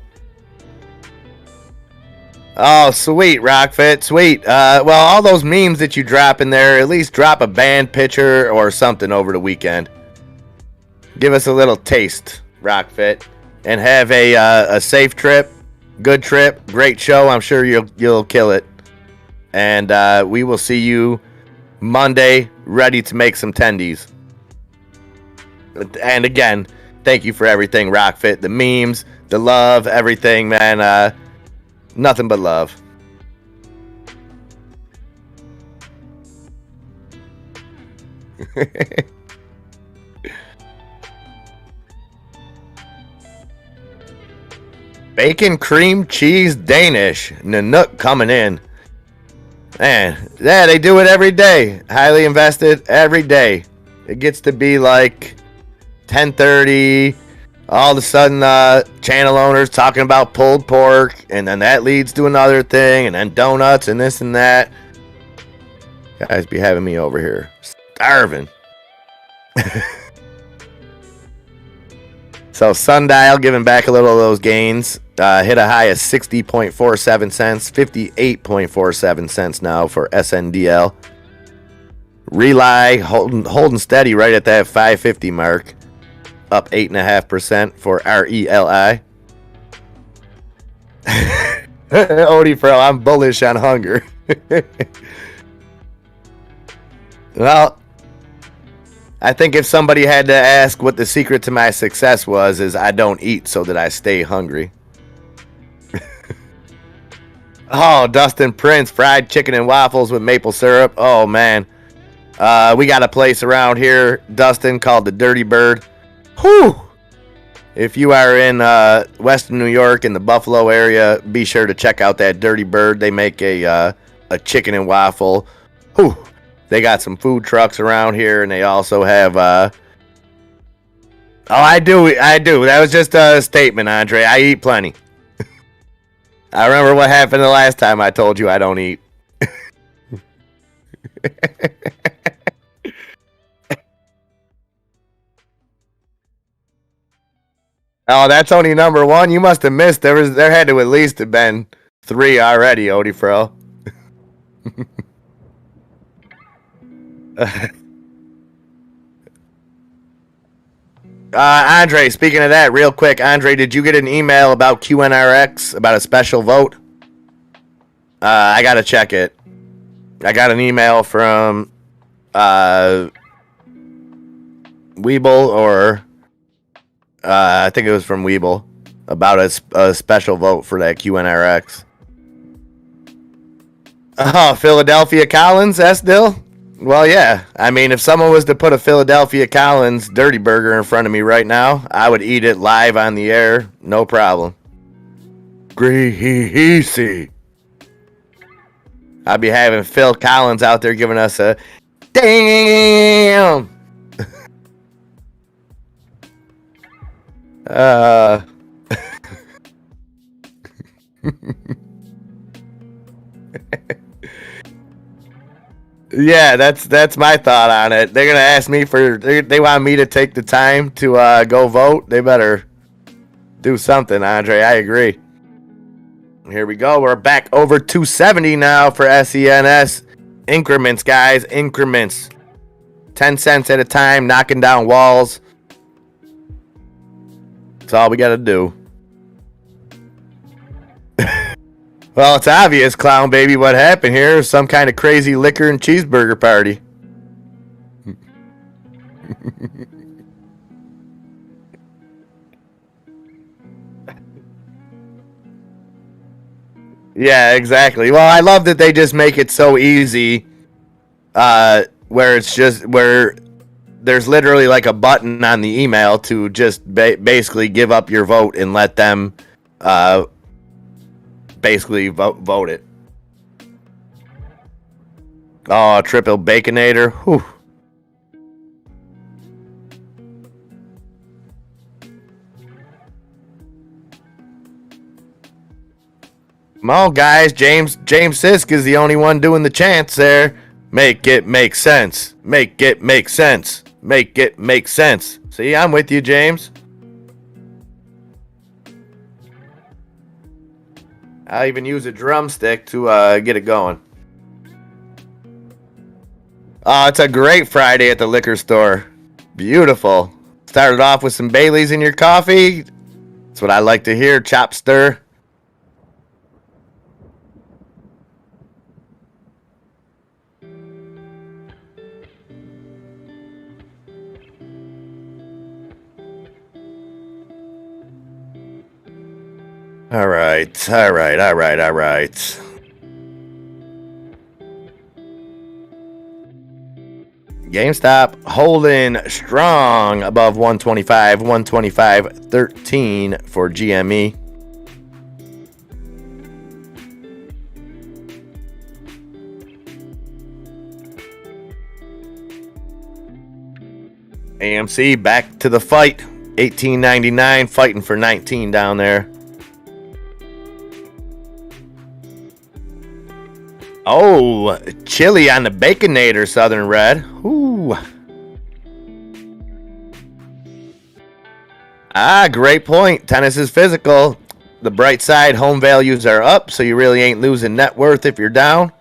Oh, sweet, Rockfit, sweet. Well, all those memes that you drop in there, at least drop a band picture or something over the weekend. Give us a little taste, Rockfit, and have a safe trip, good trip, great show. I'm sure you'll kill it. And we will see you Monday, ready to make some tendies. And again, thank you for everything, Rockfit. The memes, the love, everything, man. Nothing but love. Bacon, cream, cheese, Danish. Nanook coming in. Man, yeah, they do it every day. Highly invested every day. It gets to be like 10:30. All of a sudden, channel owners talking about pulled pork, and then that leads to another thing, and then donuts and this and that. Guys be having me over here starving. So Sundial giving back a little of those gains. Hit a high of 60.47 cents, 58.47 cents now for SNDL. Rely holding steady right at that 550 mark, up 8.5% for RELI. Odie Fro, I'm bullish on hunger. Well, I think if somebody had to ask what the secret to my success was, is I don't eat so that I stay hungry. Oh, Dustin Prince, fried chicken and waffles with maple syrup. Oh, man. We got a place around here, Dustin, called the Dirty Bird. Whew! If you are in Western New York in the Buffalo area, be sure to check out that Dirty Bird. They make a chicken and waffle. Whew! They got some food trucks around here, and they also have... Oh, I do. That was just a statement, Andre. I eat plenty. I remember what happened the last time I told you I don't eat. Oh, that's only number one? You must have missed. There had to at least have been 3 already, Odie Fro. Andre, speaking of that, real quick, Andre, did you get an email about QNRX, about a special vote? I gotta check it. I got an email from Weeble, or I think it was from Weeble, about a special vote for that QNRX. Oh, Philadelphia Collins, that's still? Well, yeah. I mean, if someone was to put a Philadelphia Collins Dirty Burger in front of me right now, I would eat it live on the air, no problem. Greasy. I'd be having Phil Collins out there giving us a damn. Yeah, that's my thought on it. They're gonna ask me they want me to take the time to go vote. They better do something, Andre. I agree. Here we go. We're back over 270 now for SENS. Increments, guys. Increments. 10 cents at a time, knocking down walls. That's all we gotta do. Well, it's obvious, Clown Baby, what happened here. Some kind of crazy liquor and cheeseburger party. Yeah, exactly. Well, I love that they just make it so easy, where there's literally like a button on the email to just basically give up your vote and let them basically vote it. Oh, triple baconator. Whew. Come on, guys. James Sisk is the only one doing the chants there. Make it make sense. Make it make sense. Make it make sense. See, I'm with you, James. I'll even use a drumstick to get it going. Oh, it's a great Friday at the liquor store. Beautiful. Started off with some Baileys in your coffee. That's what I like to hear. Chop stir. All right. GameStop holding strong above 125, 125.13 for GME. AMC back to the fight. 18.99, fighting for 19 down there. Oh, chili on the Baconator, Southern Red. Ooh. Great point. Tennis is physical. The bright side, home values are up, so you really ain't losing net worth if you're down.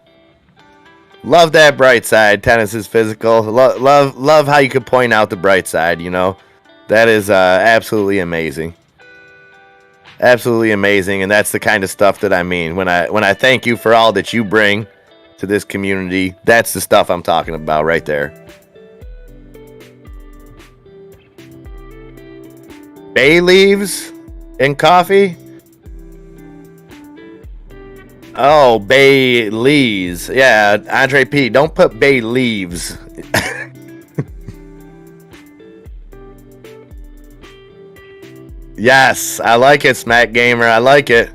Love that bright side. Tennis is physical. Love how you could point out the bright side, you know. That is absolutely amazing. Absolutely amazing, and that's the kind of stuff that I mean. When I thank you for all that you bring to this community, that's the stuff I'm talking about right there. Bay leaves and coffee? Oh, bay leaves. Yeah, Andre P, don't put bay leaves. Yes, I like it, Smack Gamer. I like it.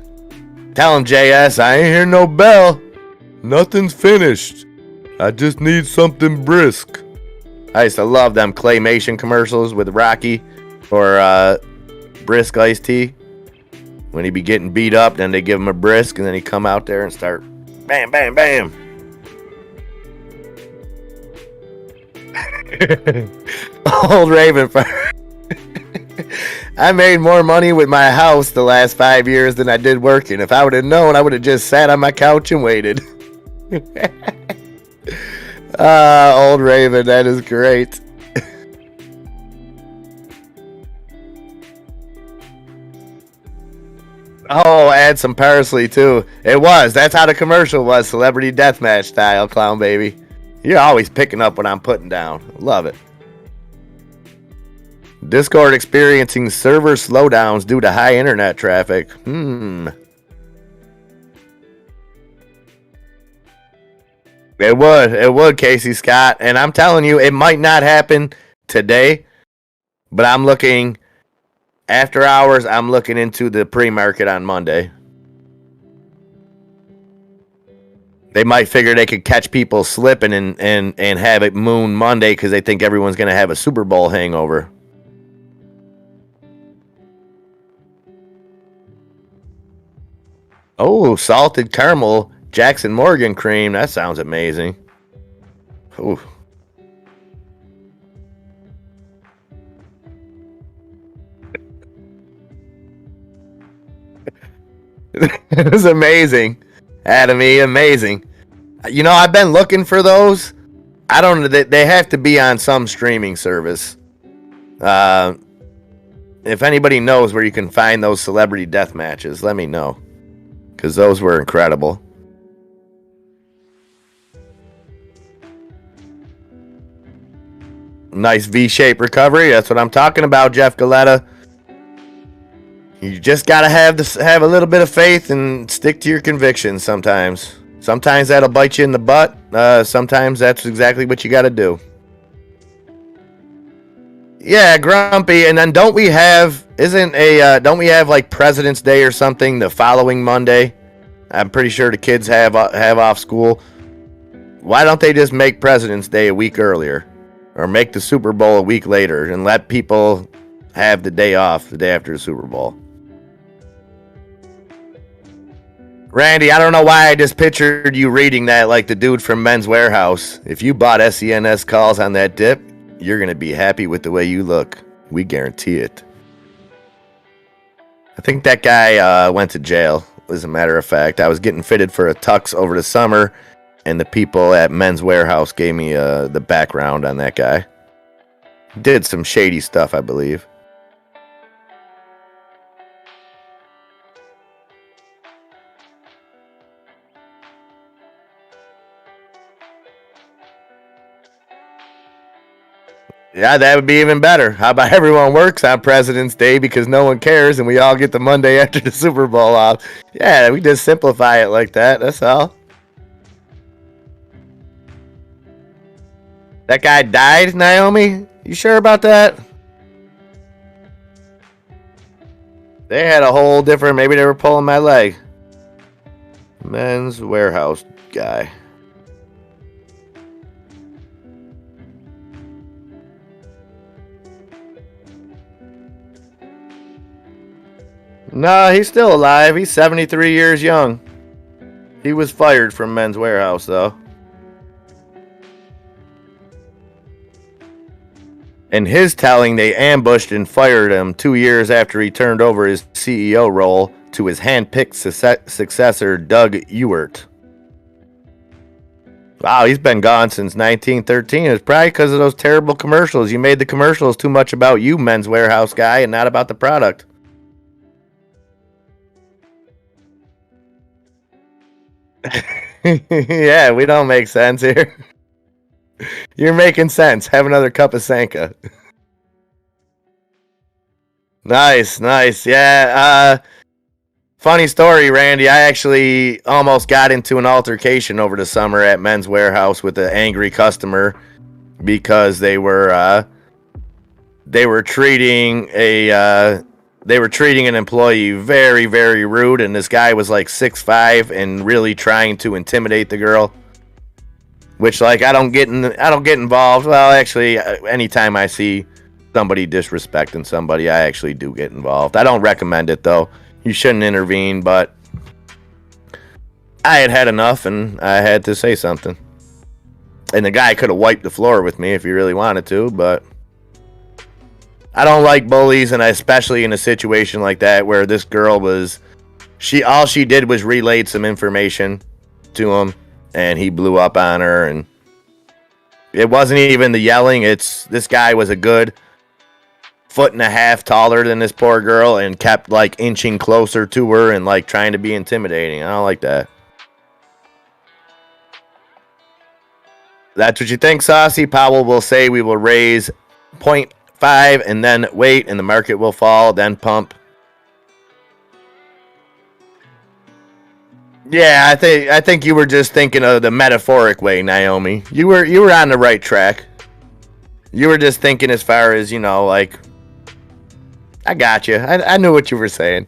Tell him, JS, I ain't hear no bell. Nothing's finished. I just need something brisk. I used to love them claymation commercials with Rocky or brisk iced tea. When he be getting beat up, then they give him a brisk, and then he come out there and start bam, bam, bam. Old Raven. I made more money with my house the last 5 years than I did working. If I would have known, I would have just sat on my couch and waited. Old Raven, that is great. Oh, add some parsley too. It was. That's how the commercial was. Celebrity deathmatch style, clown baby. You're always picking up what I'm putting down. Love it. Discord experiencing server slowdowns due to high internet traffic. It would, Casey Scott. And I'm telling you, it might not happen today, but I'm looking, after hours, I'm looking into the pre-market on Monday. They might figure they could catch people slipping and have it Moon Monday because they think everyone's going to have a Super Bowl hangover. Oh, salted caramel Jackson Morgan cream. That sounds amazing. Ooh. It was amazing. Atomy, amazing. You know, I've been looking for those. I don't know. They have to be on some streaming service. If anybody knows where you can find those celebrity death matches, let me know. Because those were incredible. Nice V-shaped recovery. That's what I'm talking about, Jeff Galetta. You just gotta have a little bit of faith and stick to your convictions sometimes. Sometimes that'll bite you in the butt. Sometimes that's exactly what you gotta do. Yeah, Grumpy. And then don't we have like President's Day or something the following Monday? I'm pretty sure the kids have off school. Why don't they just make President's Day a week earlier? Or make the Super Bowl a week later and let people have the day off the day after the Super Bowl? Randy, I don't know why I just pictured you reading that like the dude from Men's Warehouse. If you bought SENS calls on that dip, you're going to be happy with the way you look. We guarantee it. I think that guy went to jail, as a matter of fact. I was getting fitted for a tux over the summer, and the people at Men's Warehouse gave me the background on that guy. Did some shady stuff, I believe. Yeah, that would be even better. How about everyone works on President's Day because no one cares and we all get the Monday after the Super Bowl off? Yeah, we just simplify it like that. That's all. That guy died, Naomi? You sure about that? They had a whole different... Maybe they were pulling my leg. Men's Warehouse guy. No, he's still alive. He's 73 years young. He was fired from Men's Warehouse, though. In his telling, they ambushed and fired him 2 years after he turned over his CEO role to his hand-picked successor, Doug Ewert. Wow, he's been gone since 1913. It's probably because of those terrible commercials. You made the commercials too much about you, Men's Warehouse guy, and not about the product. Yeah, we don't make sense here. You're making sense. Have another cup of Sanka. Nice. Yeah, funny story, Randy. I actually almost got into an altercation over the summer at Men's Warehouse with an angry customer because they were treating an employee very, very rude, and this guy was like 6'5" and really trying to intimidate the girl. Which, like, I don't get involved. Well, actually, anytime I see somebody disrespecting somebody, I actually do get involved. I don't recommend it, though. You shouldn't intervene, but I had enough, and I had to say something. And the guy could have wiped the floor with me if he really wanted to, but I don't like bullies, and especially in a situation like that where this girl was... all she did was relayed some information to him, and he blew up on her, and it wasn't even the yelling. This guy was a good 1.5 feet taller than this poor girl and kept like inching closer to her and like trying to be intimidating. I don't like that. That's what you think, Saucy? Powell will say we will raise 0.5 and then wait, and the market will fall, then pump. Yeah, I think you were just thinking of the metaphoric way, Naomi. You were on the right track. You were just thinking as far as, like, I got you. I knew what you were saying.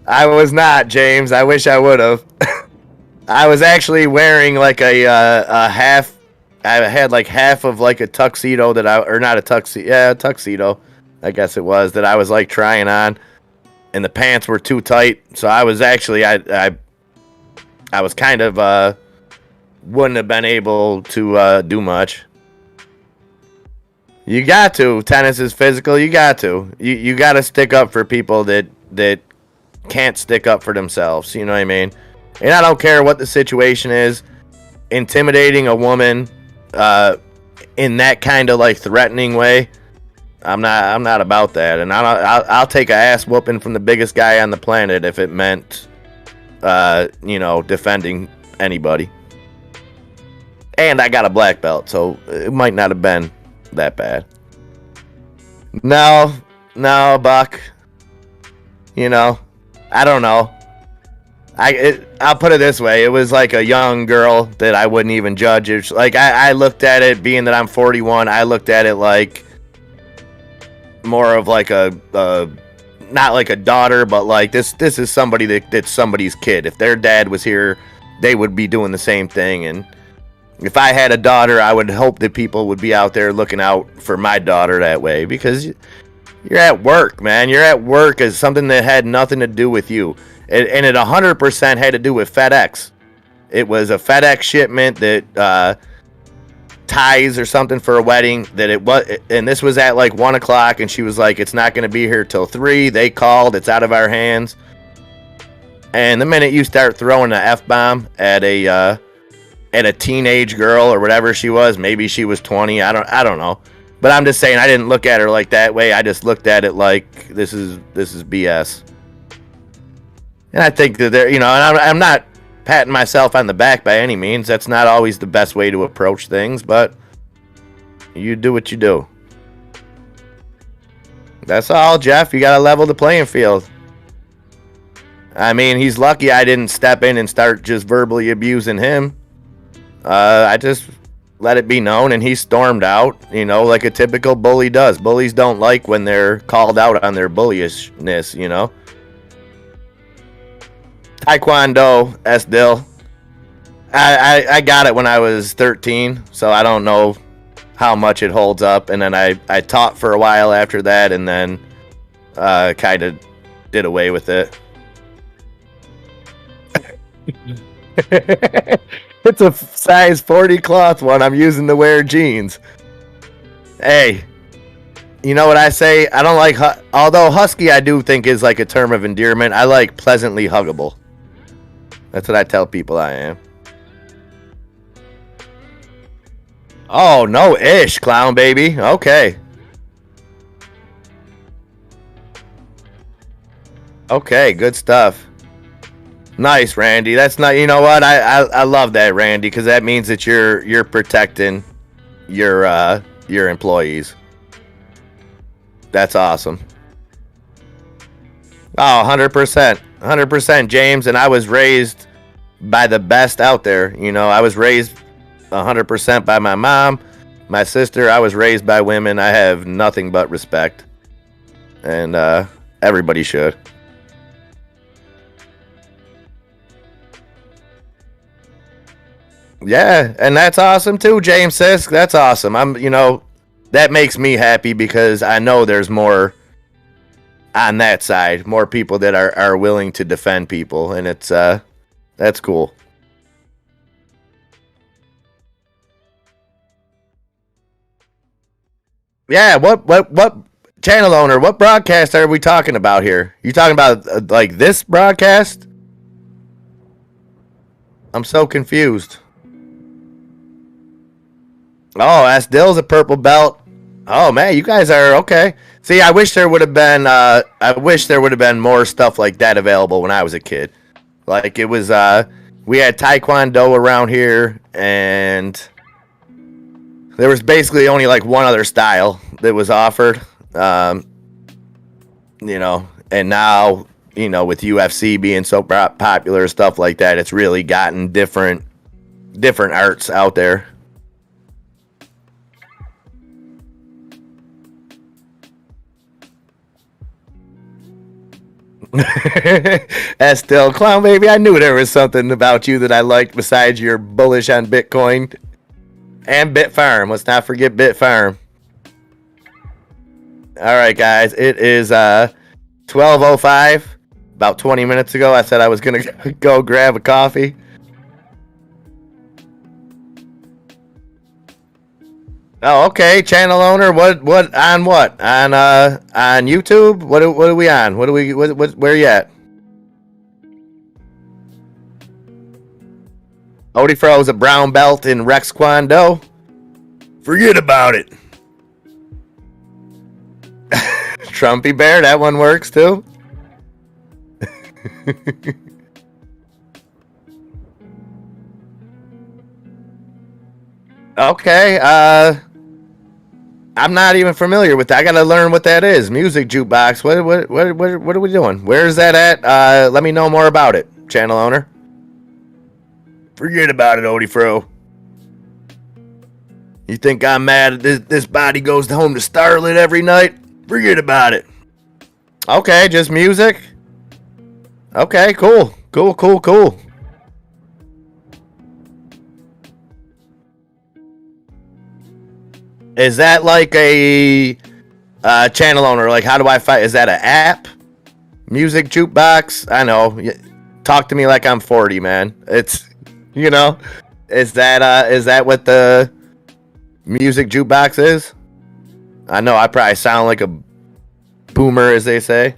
I was not, James. I wish I would have. I was actually wearing like a half. I had like half of like a tuxedo not a tuxedo. Yeah, a tuxedo. I guess it was that I was like trying on. And the pants were too tight, so I was actually I was kind of wouldn't have been able to do much. You got to. Tennis is physical. You got to. You got to stick up for people that can't stick up for themselves. You know what I mean? And I don't care what the situation is. Intimidating a woman in that kind of like threatening way. I'm not about that, and I'll take a ass whooping from the biggest guy on the planet if it meant, defending anybody. And I got a black belt, so it might not have been that bad. No, Buck. I don't know. I'll put it this way: it was like a young girl that I wouldn't even judge. It's like I looked at it, being that I'm 41. I looked at it like more of like a not like a daughter, but like this is somebody that's somebody's kid. If their dad was here, they would be doing the same thing. And if I had a daughter, I would hope that people would be out there looking out for my daughter that way, because you're at work, man. You're at work as something that had nothing to do with you. And it 100% had to do with FedEx. It was a FedEx shipment that ties or something for a wedding that it was, and this was at like 1 o'clock, and she was like, it's not going to be here till 3. They called, it's out of our hands. And the minute you start throwing an F-bomb at a teenage girl or whatever she was, maybe she was 20, I don't know, but I'm just saying, I didn't look at her like that way. I just looked at it like this is BS. And I think that and I'm not patting myself on the back by any means. That's not always the best way to approach things, but you do what you do. That's all, Jeff. You got to level the playing field. I mean, he's lucky I didn't step in and start just verbally abusing him. I just let it be known, and he stormed out, you know, like a typical bully does. Bullies don't like when they're called out on their bullyishness, you know. Taekwondo, S-Dill. I got it when I was 13, so I don't know how much it holds up. And then I taught for a while after that, and then kind of did away with it. It's a size 40 cloth one. I'm using to wear jeans. Hey, you know what I say? I don't like, although husky I do think is like a term of endearment. I like pleasantly huggable. That's what I tell people I am. Oh, no ish, clown baby. Okay. Okay, good stuff. Nice, Randy. That's not, you know what? I love that, Randy, because that means that you're protecting your employees. That's awesome. Oh, 100%. 100%, James. And I was raised by the best out there. You know, I was raised 100% by my mom, my sister. I was raised by women. I have nothing but respect. And everybody should. Yeah, and that's awesome too, James Sisk. That's awesome. That makes me happy because I know there's more on that side, more people that are willing to defend people, and it's that's cool. Yeah, what channel owner, what broadcast are we talking about here? You talking about like this broadcast? I'm so confused. Oh, S Dill's a purple belt. Oh man, you guys are okay. See, I wish there would have been more stuff like that available when I was a kid. Like it was we had Taekwondo around here, and there was basically only like one other style that was offered. You know, and now, you know, with UFC being so popular, stuff like that, it's really gotten different arts out there. That's still clown baby. I knew there was something about you that I liked besides your bullish on Bitcoin and Bitfarm. Let's not forget Bitfarm. All right, guys. It is 12:05. About 20 minutes ago, I said I was gonna go grab a coffee. Oh, okay. Channel owner. What on what? On YouTube? What are we on? Where you at? Odie Fro's a brown belt in Rex Kwando. Forget about it. Trumpy Bear, that one works too. Okay, I'm not even familiar with that. I gotta learn what that is. Music jukebox. What are we doing? Where is that at? Let me know more about it, channel owner. Forget about it, Odie Fro. You think I'm mad at this body goes home to Starlet every night? Forget about it. Okay, just music. Okay, cool. Is that like a channel owner? Like, how do I fight? Is that an app? Music jukebox? I know. Talk to me like I'm 40, man. It's, you know, is that what the music jukebox is? I know I probably sound like a boomer, as they say.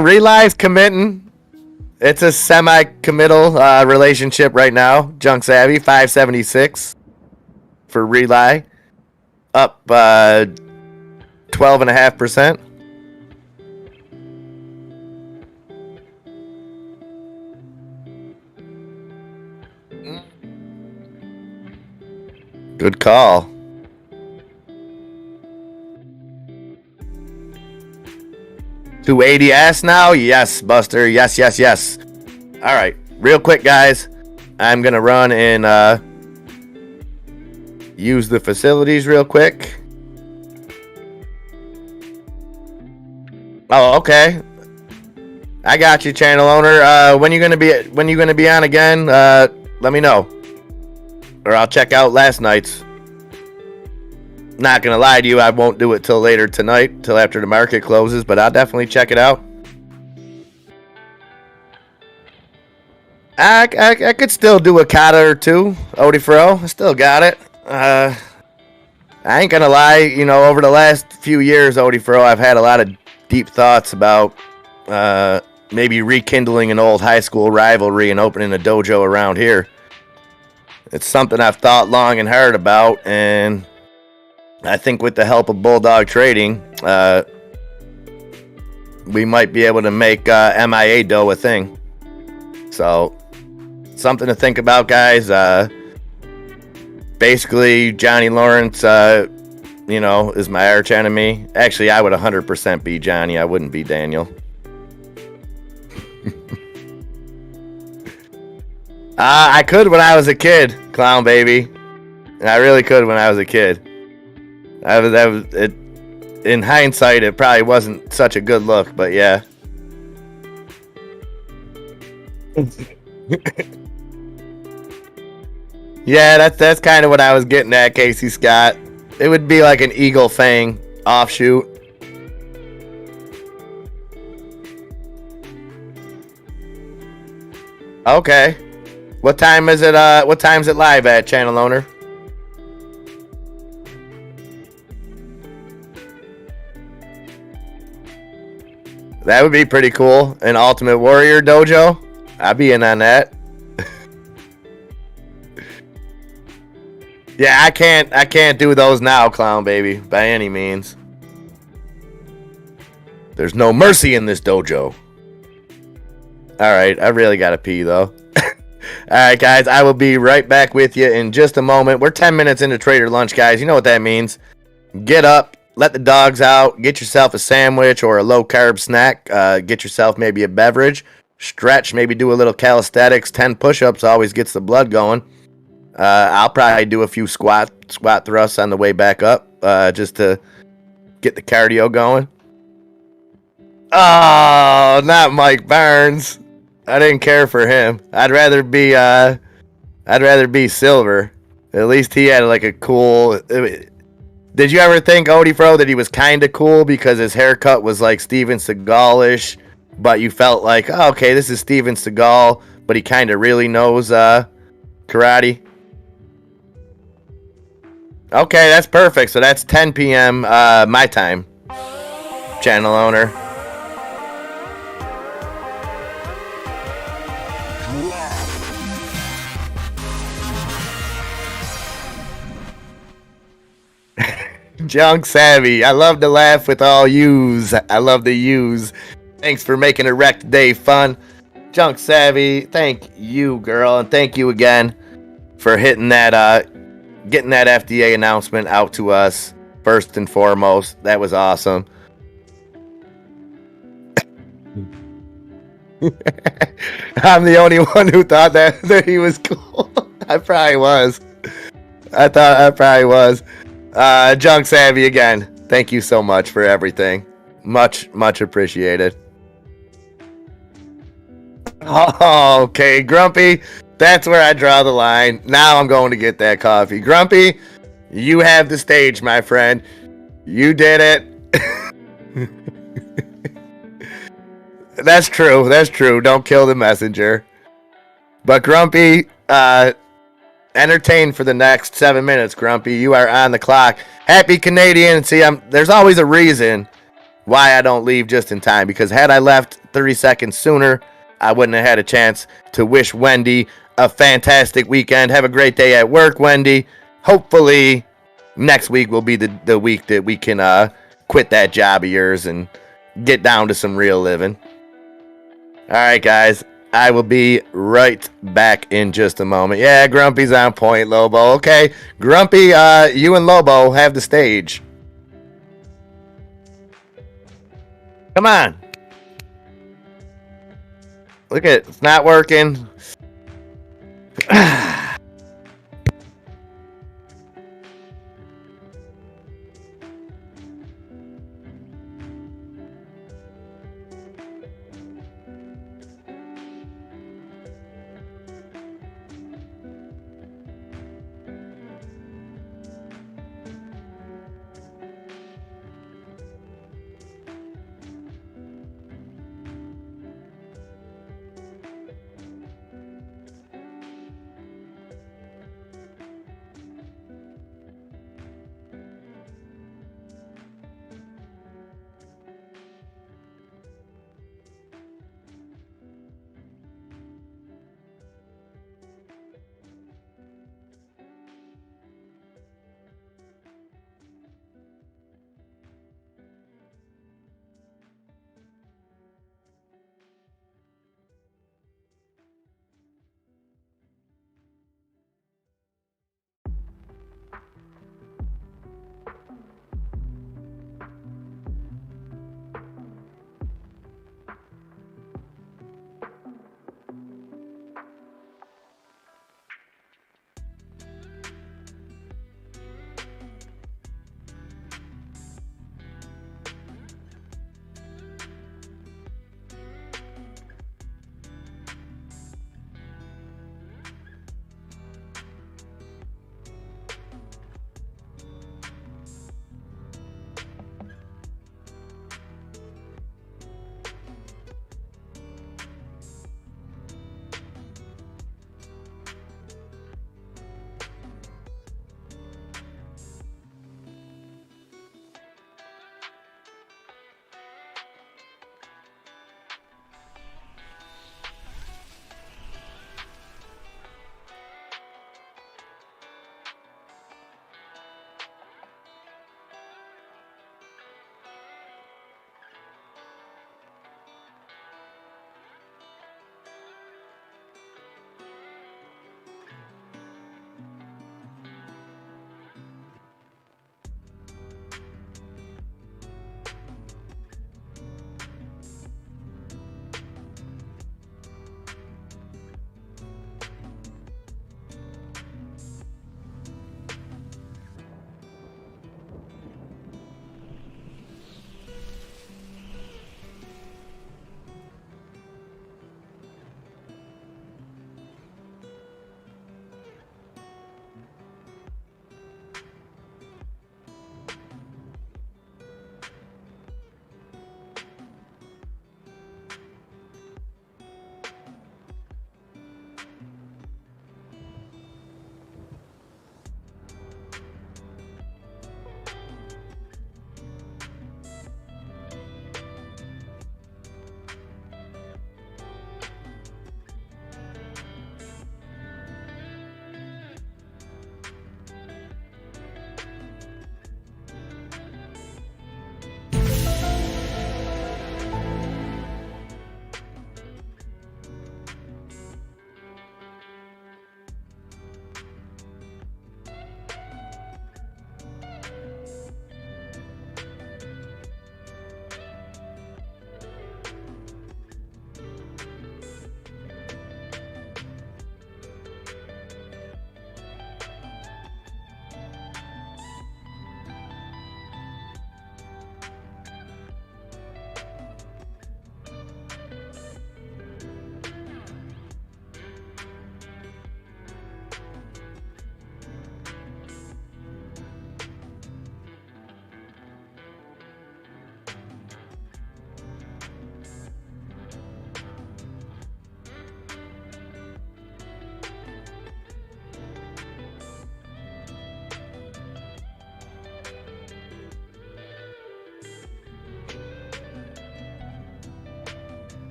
Reli's committing. It's a semi-committal relationship right now. Junk Savvy 576 for Reli. up 12.5%. Good call. $280s now? Yes, Buster. Yes. All right. Real quick, guys. I'm going to run and use the facilities real quick. Oh, okay. I got you, channel owner. When you gonna be on again? Let me know, or I'll check out last night's. Not gonna lie to you, I won't do it till later tonight, till after the market closes, but I'll definitely check it out. I could still do a kata or two, Odie Fro. I still got it. I ain't gonna lie, over the last few years, Odie Fro, I've had a lot of deep thoughts about maybe rekindling an old high school rivalry and opening a dojo around here. It's something I've thought long and hard about, and I think with the help of Bulldog Trading, we might be able to make MIA dough a thing. So, something to think about, guys. Basically, Johnny Lawrence, is my arch enemy. Actually, I would 100% be Johnny. I wouldn't be Daniel. I could when I was a kid, clown baby. I really could when I was a kid. In hindsight, it probably wasn't such a good look, but yeah. Yeah, that's kind of what I was getting at, Casey Scott. It would be like an Eagle Fang offshoot. Okay. What time is it? What time's it live at, channel owner? That would be pretty cool. An Ultimate Warrior dojo. I'd be in on that. Yeah, I can't do those now, clown baby, by any means. There's no mercy in this dojo. Alright, I really gotta pee though. Alright guys, I will be right back with you in just a moment. We're 10 minutes into Trader Lunch, guys. You know what that means. Get up, let the dogs out, get yourself a sandwich or a low-carb snack. Get yourself maybe a beverage. Stretch, maybe do a little calisthenics. 10 push-ups always gets the blood going. I'll probably do a few squat thrusts on the way back up, just to get the cardio going. Oh, not Mike Barnes. I didn't care for him. I'd rather be Silver. At least he had like a cool. Did you ever think, Odie Fro, that he was kind of cool because his haircut was like Steven Seagal-ish, but you felt like, oh, okay, this is Steven Seagal, but he kind of really knows karate? Okay, that's perfect. So that's 10 p.m. My time. Channel owner. Junk Savvy. I love to laugh with all yous. I love to use. Thanks for making a wrecked day fun. Junk Savvy, thank you, girl. And thank you again for hitting that getting that FDA announcement out to us first and foremost. That was awesome. I'm the only one who thought that he was cool. I probably was. I thought I probably was. Junk Savvy again. Thank you so much for everything. Much appreciated. Oh, okay, Grumpy. That's where I draw the line. Now I'm going to get that coffee. Grumpy, you have the stage, my friend. You did it. That's true. That's true. Don't kill the messenger. But Grumpy, entertain for the next 7 minutes, Grumpy. You are on the clock. Happy Canadian. See, there's always a reason why I don't leave just in time. Because had I left 30 seconds sooner, I wouldn't have had a chance to wish Wendy a fantastic weekend. Have a great day at work, Wendy. Hopefully, next week will be the week that we can quit that job of yours and get down to some real living. All right, guys. I will be right back in just a moment. Yeah, Grumpy's on point, Lobo. Okay, Grumpy, you and Lobo have the stage. Come on. Look at it. It's not working.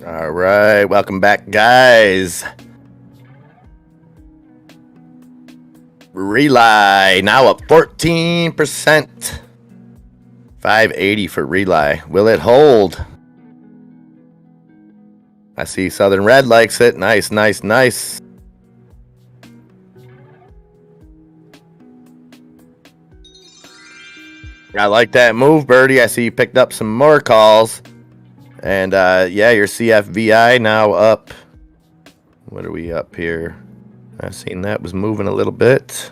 All right, welcome back, guys. Relay now up 14%. 580 for Relay. Will it hold? I see Southern Red likes it. Nice, nice, nice. I like that move, Birdie. I see you picked up some more calls. And, yeah, your CFVI now up. What are we up here? I seen that was moving a little bit.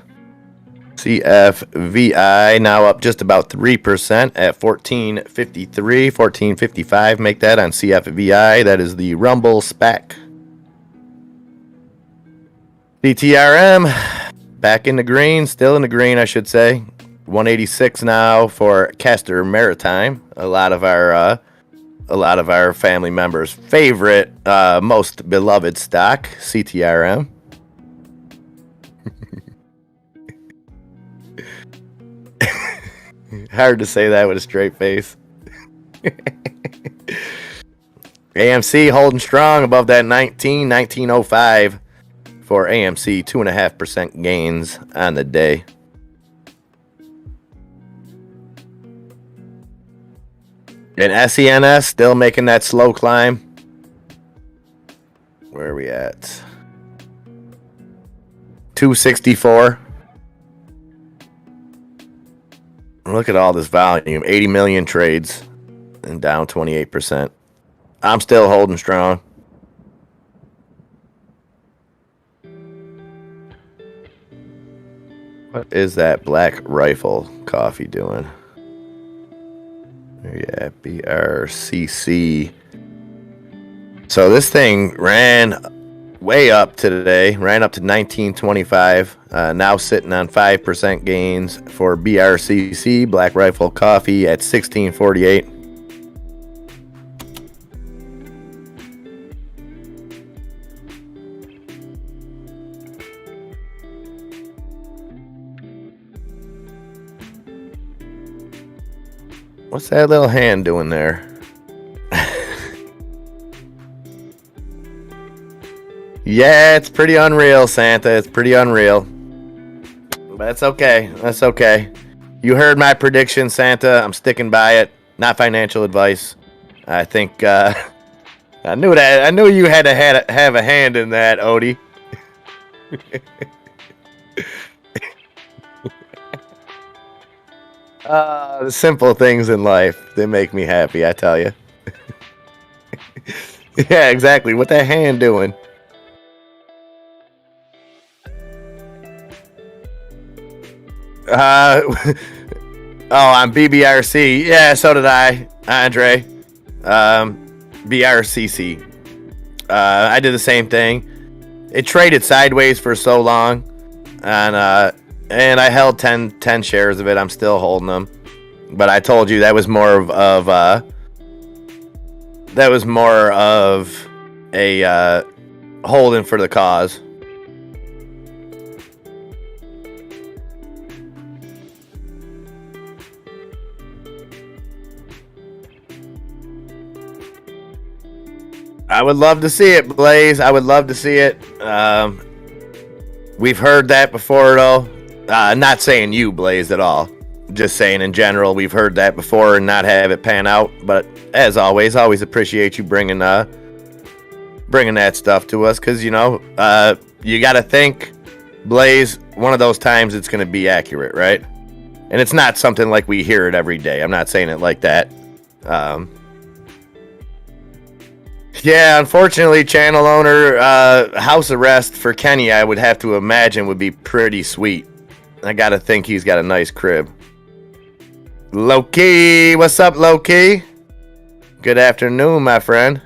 CFVI now up just about 3% at 1453, 1455. Make that on CFVI. That is the Rumble SPAC. CTRM back in the green, still in the green, I should say. 186 now for Castor Maritime. A lot of our family members' favorite, most beloved stock, CTRM. Hard to say that with a straight face. AMC holding strong above that 1905 for AMC, 2.5% gains on the day. And SENS still making that slow climb. Where are we at? 264. Look at all this volume. 80 million trades and down 28%. I'm still holding strong. What is that Black Rifle coffee doing? Yeah, BRCC. So this thing ran way up today, ran up to 1925. Now sitting on 5% gains for BRCC, Black Rifle Coffee at 1648. What's that little hand doing there? Yeah, it's pretty unreal, Santa. It's pretty unreal. But that's okay. That's okay. You heard my prediction, Santa. I'm sticking by it. Not financial advice. I think I knew that. I knew you had to have a hand in that, Odie. The simple things in life, they make me happy, I tell you. Yeah, exactly. What that hand doing? On BBRC. Yeah, so did I, Andre. BRCC. I did the same thing. It traded sideways for so long, and I held 10 shares of it. I'm still holding them. But I told you that was more of a holding for the cause. I would love to see it, Blaze. I would love to see it. We've heard that before, though. Not saying you, Blaze, at all. Just saying in general, we've heard that before and not have it pan out. But as always appreciate you bringing bringing that stuff to us, because, you know, you got to think, Blaze, one of those times it's going to be accurate, right? And it's not something like we hear it every day. I'm not saying it like that. Yeah, unfortunately, channel owner, house arrest for Kenny, I would have to imagine, would be pretty sweet. I got to think he's got a nice crib. Loki, what's up, Loki? Good afternoon, my friend.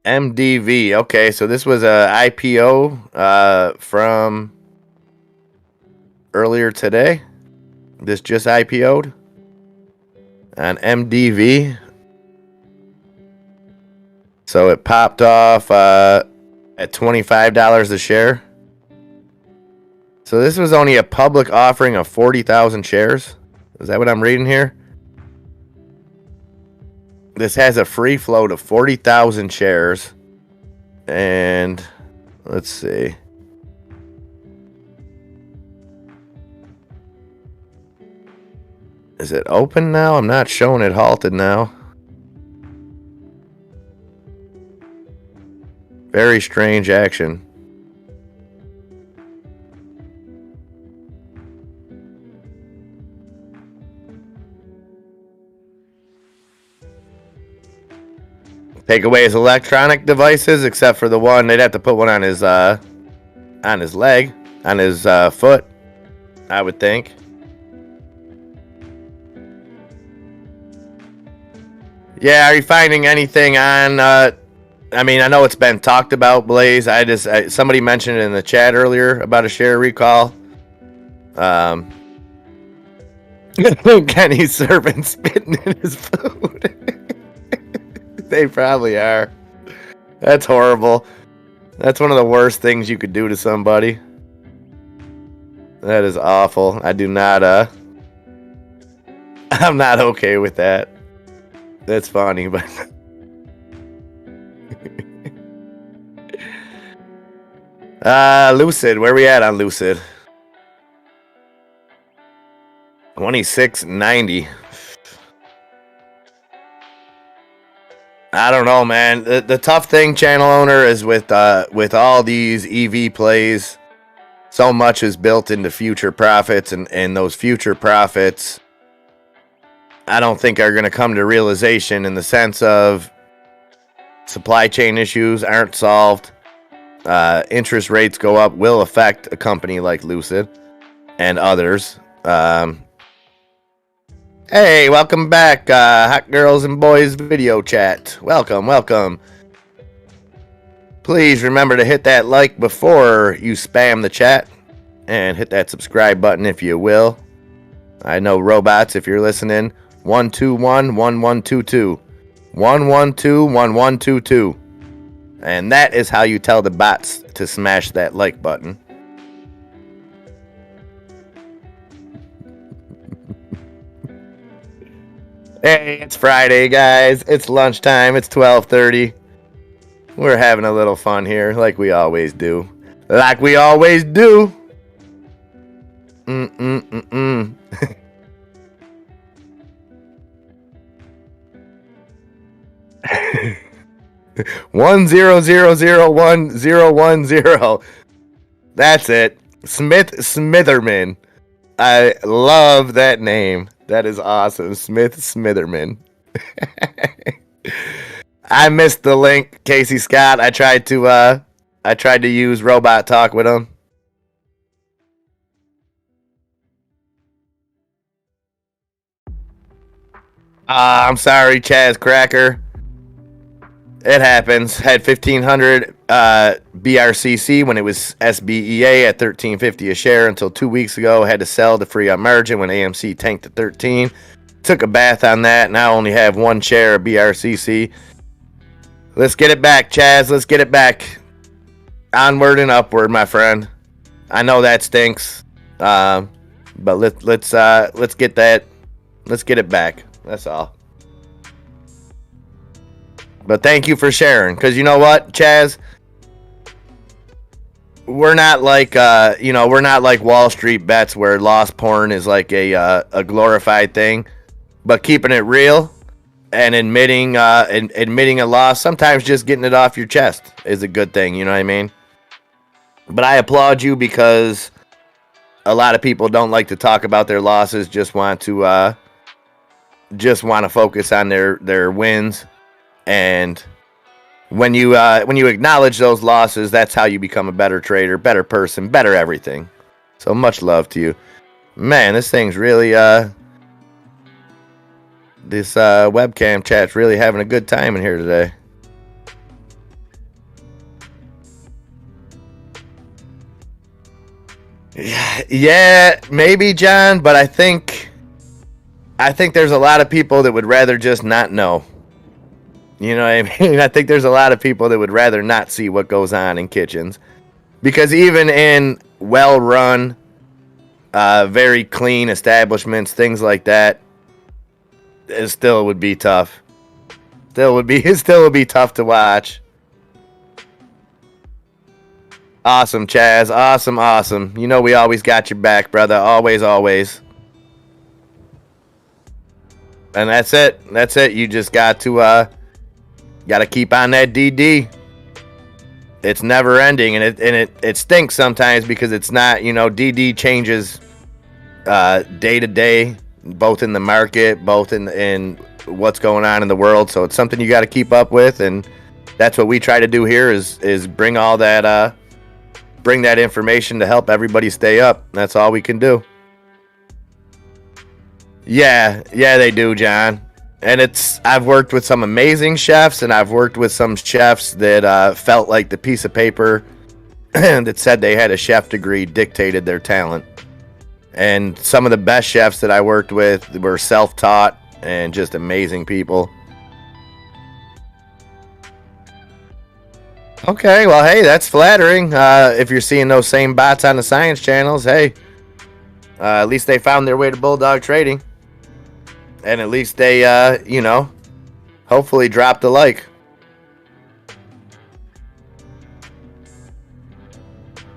MDV. Okay, so this was a IPO from earlier today. This just IPO'd on MDV. So it popped off at $25 a share. So this was only a public offering of 40,000 shares. Is that what I'm reading here? This has a free float of 40,000 shares. And let's see. Is it open now? I'm not showing it halted now. Very strange action. Take away his electronic devices, except for the one. They'd have to put one on his leg, on his foot, I would think. Yeah, are you finding anything on? I mean, I know it's been talked about, Blaze. Somebody mentioned it in the chat earlier about a share recall. Kenny's serving spitting in his food. They probably are. That's horrible. That's one of the worst things you could do to somebody. That is awful. I do not, I'm not okay with that. That's funny, but... Lucid, where we at on Lucid? 26.90. I don't know, man. The tough thing, channel owner, is with all these EV plays, so much is built into future profits, and those future profits, I don't think are going to come to realization in the sense of supply chain issues aren't solved. Interest rates go up will affect a company like Lucid and others. Hey, welcome back, Hot Girls and Boys video chat. Welcome, welcome. Please remember to hit that like before you spam the chat, and hit that subscribe button if you will. I know robots, if you're listening, 121-1122. 112-1122. And that is how you tell the bots to smash that like button. Hey, it's Friday, guys. It's lunchtime. It's 12:30. We're having a little fun here, like we always do. Like we always do. 100011010. That's it. Smitherman. I love that name. That is awesome. Smitherman. I missed the link, Casey Scott. I tried to use Robot Talk with him. I'm sorry, Chaz Cracker. It happens. Had 1,500 BRCC when it was SBEA at $13.50 a share until 2 weeks ago. Had to sell to free up margin when AMC tanked to 13. Took a bath on that. Now only have one share of BRCC. Let's get it back, Chaz. Let's get it back. Onward and upward, my friend. I know that stinks, but let's get that. Let's get it back. That's all. But thank you for sharing, because you know what, Chaz? We're not like we're not like Wall Street bets where loss porn is like a glorified thing. but keeping it real and admitting a loss, sometimes just getting it off your chest is a good thing, you know what I mean? But I applaud you because a lot of people don't like to talk about their losses, just want to focus on their wins. And when you acknowledge those losses, that's how you become a better trader, better person, better everything. So much love to you. Man, this thing's really this webcam chat's really having a good time in here today. Yeah, maybe, John, but I think there's a lot of people that would rather just not know. You know what I mean? I think there's a lot of people that would rather not see what goes on in kitchens. Because even in well-run, very clean establishments, things like that, it still would be tough. It still would be tough to watch. Awesome, Chaz. Awesome. You know we always got your back, brother. Always. And that's it. You just got to keep on that DD. It's never ending, and it stinks sometimes because it's not, DD changes day to day, both in the market, both in what's going on in the world. So it's something you got to keep up with, and that's what we try to do here is bring all that bring that information to help everybody stay up. That's all we can do. Yeah, they do, John. And I've worked with some amazing chefs, and I've worked with some chefs that felt like the piece of paper that said they had a chef degree dictated their talent. And some of the best chefs that I worked with were self-taught and just amazing people. Okay, well, hey, that's flattering. If you're seeing those same bots on the science channels, hey, at least they found their way to Bulldog Trading. And at least they, hopefully dropped a like.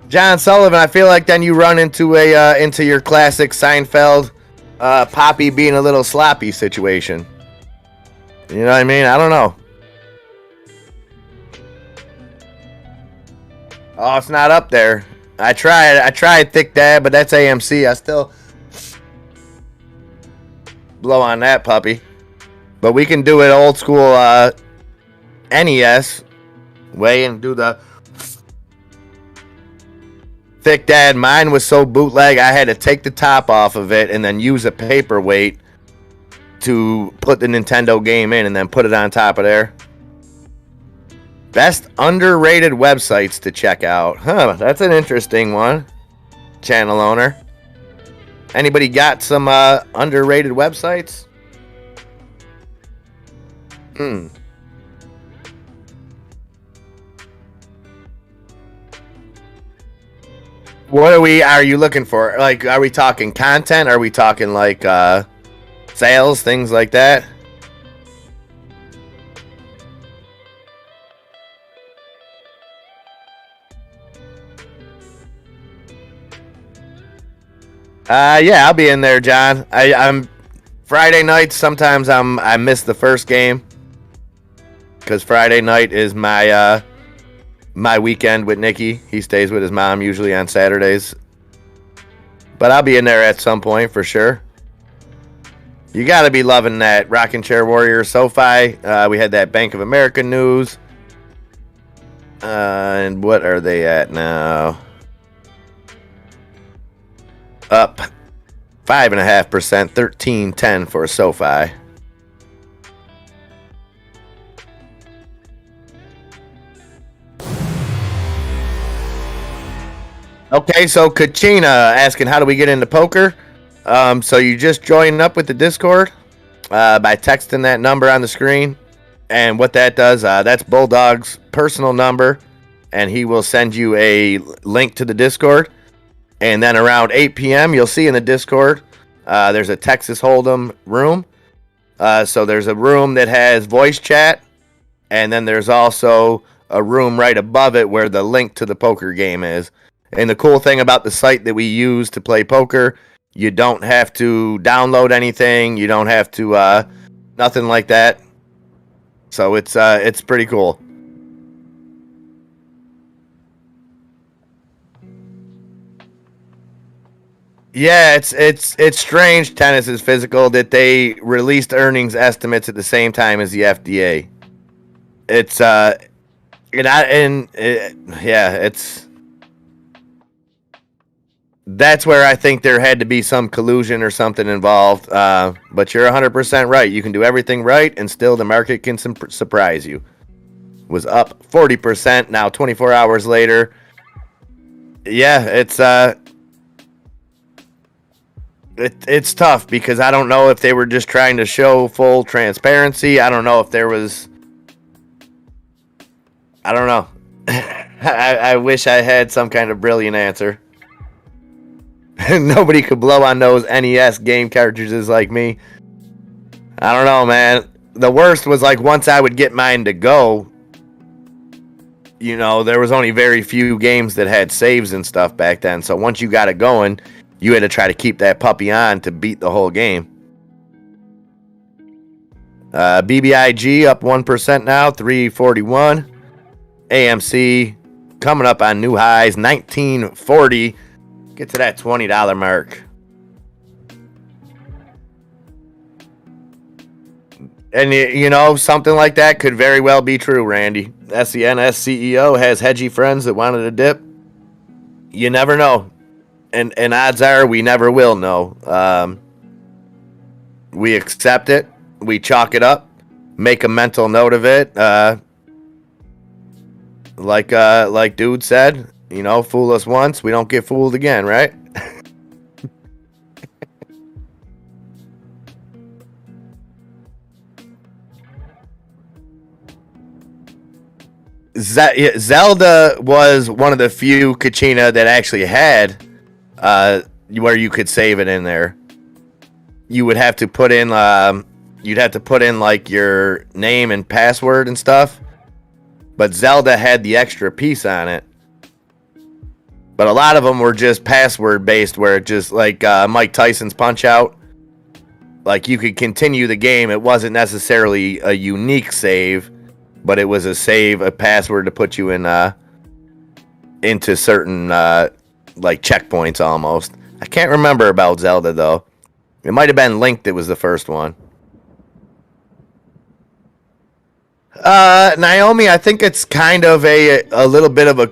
John Sullivan, I feel like then you run into your classic Seinfeld, Poppy being a little sloppy situation. You know what I mean? I don't know. Oh, it's not up there. I tried Thick Dad, but that's AMC. I still blow on that puppy. But we can do it old school NES way and do the Thick Dad. Mine was so bootleg, I had to take the top off of it and then use a paperweight to put the Nintendo game in and then put it on top of there. Best underrated websites to check out. Huh, that's an interesting one. Channel owner. Anybody got some underrated websites? What are you looking for? Like, are we talking content? Are we talking like sales, things like that? Yeah, I'll be in there, John. I'm Friday nights. Sometimes I miss the first game because Friday night is my weekend with Nikki. He stays with his mom usually on Saturdays, but I'll be in there at some point for sure. You got to be loving that Rockin' Chair Warrior SoFi. We had that Bank of America news, and what are they at now? Up 5.5%, 13.10 for a SoFi. Okay, so Kachina asking how do we get into poker? So you just join up with the Discord by texting that number on the screen. And what that does, that's Bulldog's personal number, and he will send you a link to the Discord. And then around 8 p.m., you'll see in the Discord, there's a Texas Hold'em room. So there's a room that has voice chat, and then there's also a room right above it where the link to the poker game is. And the cool thing about the site that we use to play poker, You don't have to download anything. You don't have to nothing like that. So it's pretty cool. Yeah, it's strange. Tennis is physical that they released earnings estimates at the same time as the FDA. It's that's where I think there had to be some collusion or something involved. But you're 100% right. You can do everything right, and still the market can surprise you. Was up 40% now, 24 hours later. Yeah, it's tough because I don't know if they were just trying to show full transparency. I don't know if there was. I don't know. I wish I had some kind of brilliant answer. Nobody could blow on those NES game cartridges like me. I don't know, man. The worst was like once I would get mine to go, you know, there was only very few games that had saves and stuff back then. So once you got it going, you had to try to keep that puppy on to beat the whole game. BBIG up 1% now, 341. AMC coming up on new highs, 1940. Get to that $20 mark. And, you know, something like that could very well be true, Randy. SENS CEO has hedgy friends that wanted a dip. You never know. And odds are we never will know. We accept it. We chalk it up. Make a mental note of it. Like dude said, you know, fool us once, we don't get fooled again, right? Zelda was one of the few Kachina that actually had where you could save it in there. You would have to put in you'd have to put in like your name and password and stuff. But Zelda had the extra piece on it. But a lot of them were just password based, where it just like Mike Tyson's Punch Out. Like you could continue the game. It wasn't necessarily a unique save, but it was a save, a password to put you in into certain like checkpoints almost. I can't remember about Zelda though. It might have been Link that was the first one. Naomi, I think it's kind of a little bit of a,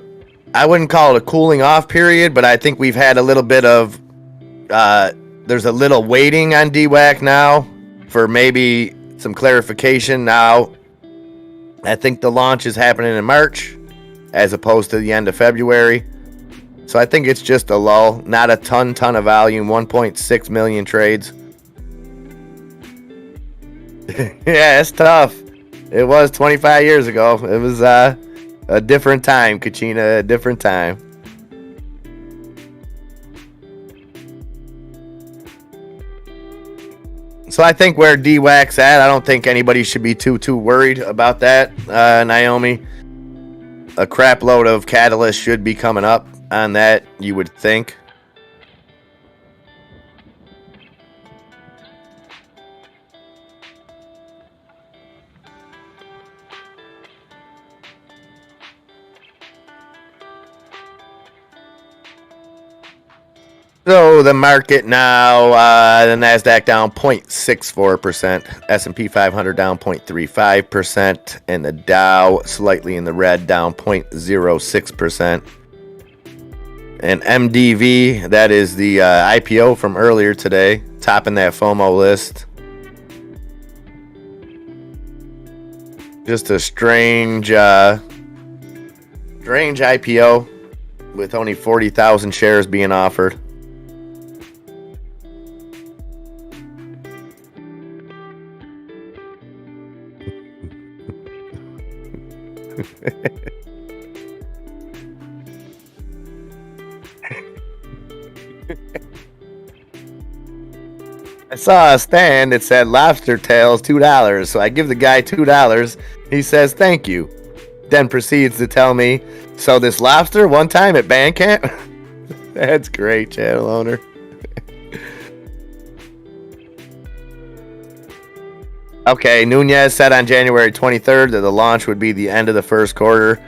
I wouldn't call it a cooling off period, but I think we've had a little bit of, there's a little waiting on DWAC now for maybe some clarification. Now, I think the launch is happening in March as opposed to the end of February. So I think it's just a lull, not a ton of volume, 1.6 million trades. Yeah, it's tough. It was 25 years ago. It was a different time, Kachina, a different time. So I think where DWAC's at, I don't think anybody should be too worried about that, Naomi. A crap load of catalyst should be coming up on that, you would think. So the market now, the NASDAQ down 0.64%, S&P 500 down 0.35%, and the Dow slightly in the red, down 0.06%. And MDV, that is the IPO from earlier today, topping that FOMO list. Just a strange IPO with only 40,000 shares being offered. I saw a stand that said lobster tails $2, so I give the guy $2. He says thank you, then proceeds to tell me, so this lobster one time at band camp. That's great, channel owner. Okay, Nunez said on January 23rd that the launch would be the end of the first quarter.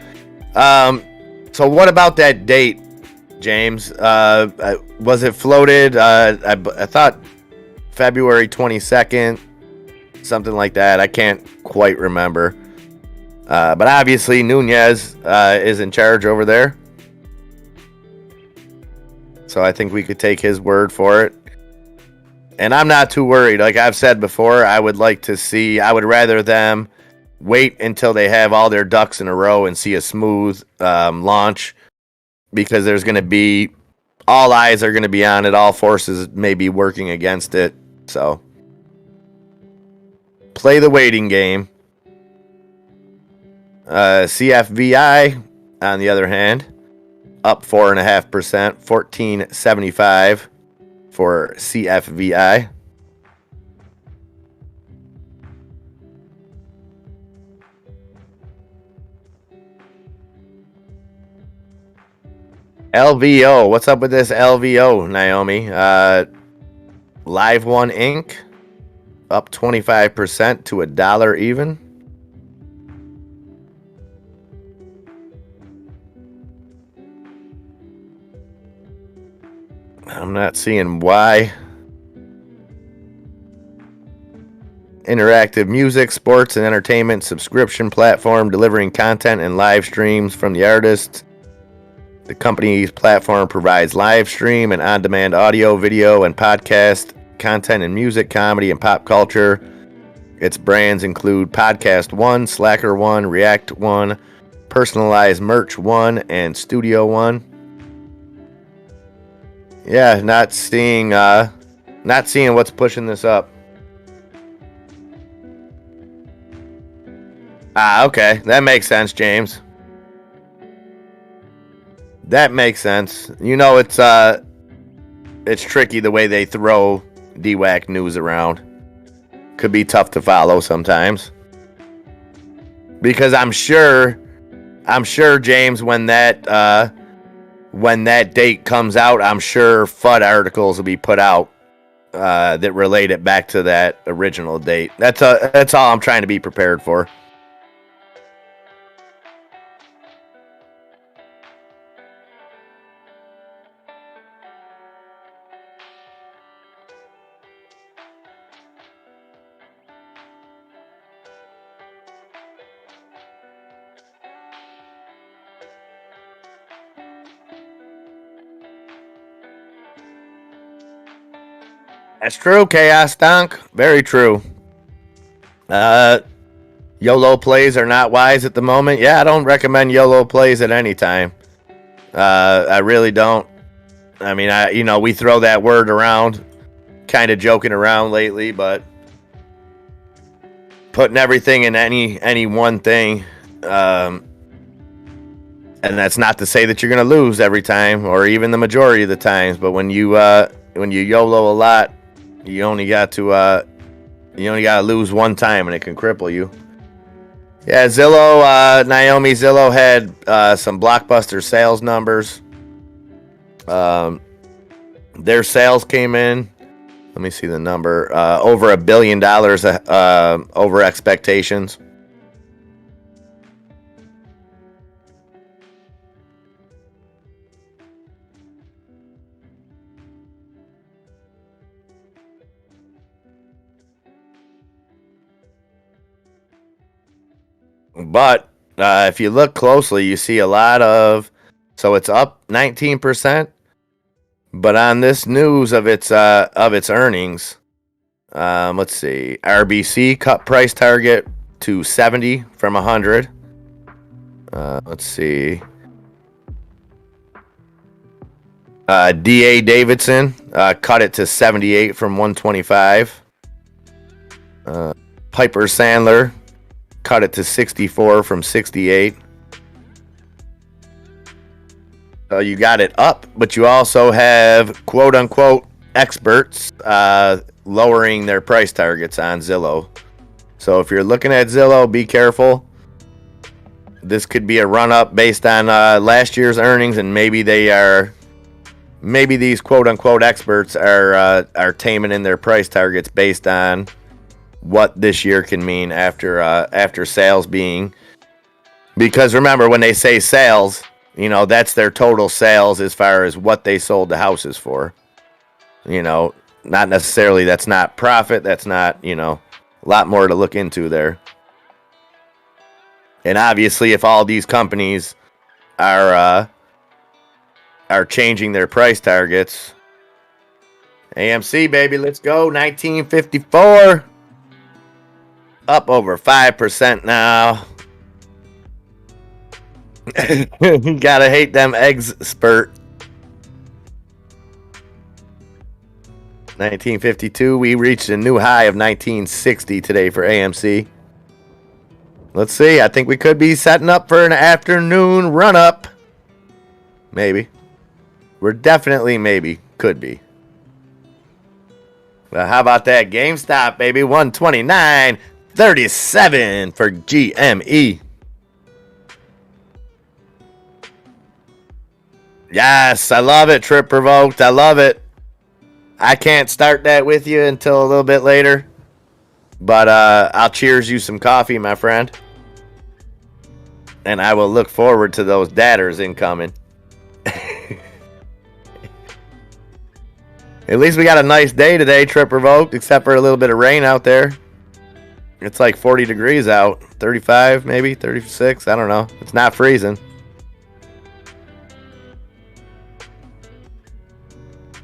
So what about that date, James? Was it floated? I thought February 22nd, something like that. I can't quite remember. But obviously Nunez is in charge over there. So I think we could take his word for it. And I'm not too worried. Like I've said before, I would rather them wait until they have all their ducks in a row and see a smooth launch, because there's going to be, all eyes are going to be on it. All forces may be working against it. So play the waiting game. CFVI, on the other hand, up 4.5%, 14.75 for CFVI. LVO, what's up with this LVO, Naomi? Live One Inc. up 25% to $1 even. I'm not seeing why. Interactive music, sports, and entertainment subscription platform delivering content and live streams from the artists. The company's platform provides live stream and on-demand audio, video, and podcast content in music, comedy, and pop culture. Its brands include Podcast One, Slacker One, React One, Personalized Merch One, and Studio One. Yeah, not seeing what's pushing this up. Okay, that makes sense, James. That makes sense. You know, it's tricky the way they throw DWAC news around. Could be tough to follow sometimes. Because I'm sure, James, when that date comes out, I'm sure FUD articles will be put out that relate it back to that original date. That's all I'm trying to be prepared for. That's true, Chaos Donk. Very true. YOLO plays are not wise at the moment. Yeah, I don't recommend YOLO plays at any time. I really don't. I mean, we throw that word around, kind of joking around lately, but putting everything in any one thing, and that's not to say that you're going to lose every time, or even the majority of the times. But when you YOLO a lot, you only got to lose one time, and it can cripple you. Yeah, Zillow, Naomi, Zillow had some blockbuster sales numbers. Their sales came in. Let me see the number. Over $1 billion over expectations. But if you look closely, you see a lot of, so it's up 19%. But on this news of its earnings, let's see, RBC cut price target to 70 from 100. Let's see, DA Davidson cut it to 78 from 125. Piper Sandler cut it to 64 from 68. You got it up, but you also have quote-unquote experts lowering their price targets on Zillow. So if you're looking at Zillow, be careful. This could be a run-up based on last year's earnings, and maybe these quote-unquote experts are taming in their price targets based on what this year can mean after sales being, because remember, when they say sales, you know, that's their total sales as far as what they sold the houses for. You know, not necessarily, that's not profit, that's not, you know, a lot more to look into there. And obviously, if all these companies are changing their price targets, AMC, baby, let's go. 1954. Up over 5% now. You gotta hate them eggs spurt. 1952, we reached a new high of 1960 today for AMC. Let's see, I think we could be setting up for an afternoon run-up. Maybe. We're definitely maybe. Could be. Well, how about that GameStop, baby? 129.37 for GME. Yes, I love it, Trip Provoked. I love it. I can't start that with you until a little bit later. But I'll cheers you some coffee, my friend. And I will look forward to those datters incoming. At least we got a nice day today, Trip Provoked, except for a little bit of rain out there. It's like 40 degrees out. 35, maybe, 36, I don't know. It's not freezing.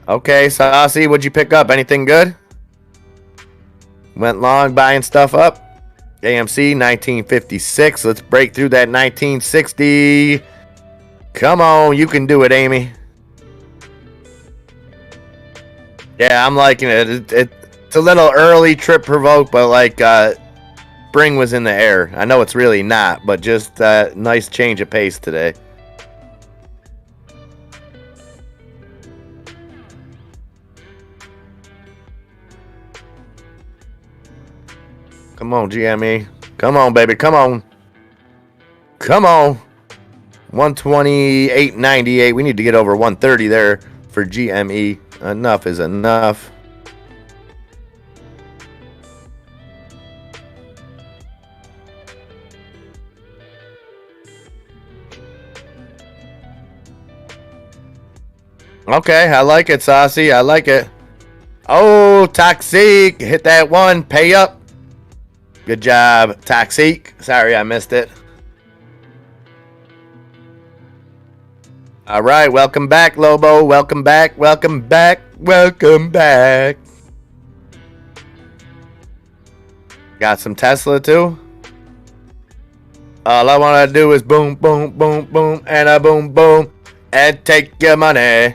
Okay, Saucy, what'd you pick up? Anything good? Went long buying stuff up. AMC 1956. Let's break through that 1960. Come on, you can do it, Amy. Yeah, I'm liking it. It's a little early, Trip Provoke, but like spring was in the air. I know it's really not, but just nice change of pace today. Come on, GME. Come on, baby. Come on. Come on. 128.98. We need to get over 130 there for GME. Enough is enough. Okay, I like it, Saucy. I like it. Oh, Toxic. Hit that one. Pay up. Good job, Toxic. Sorry I missed it. All right, welcome back, Lobo. Welcome back, welcome back, welcome back. Got some Tesla, too? All I want to do is boom, boom, boom, boom, and a boom, boom, and take your money.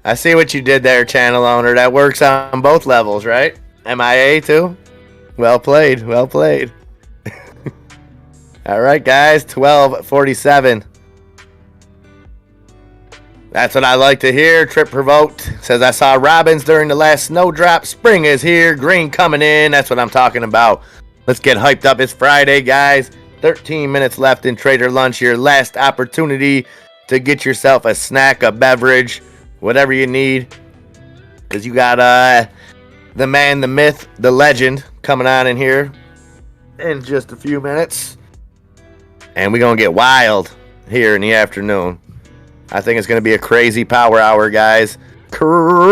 I see what you did there, channel owner. That works on both levels, right? MIA, too? Well played, well played. All right, guys, 12:47. That's what I like to hear. Trip Provoked says, I saw robins during the last snowdrop. Spring is here, green coming in. That's what I'm talking about. Let's get hyped up. It's Friday, guys. 13 minutes left in Trader Lunch. Your last opportunity to get yourself a snack, a beverage, whatever you need. Because you got the man, the myth, the legend coming on in here in just a few minutes. And we're going to get wild here in the afternoon. I think it's going to be a crazy power hour, guys. Crazy.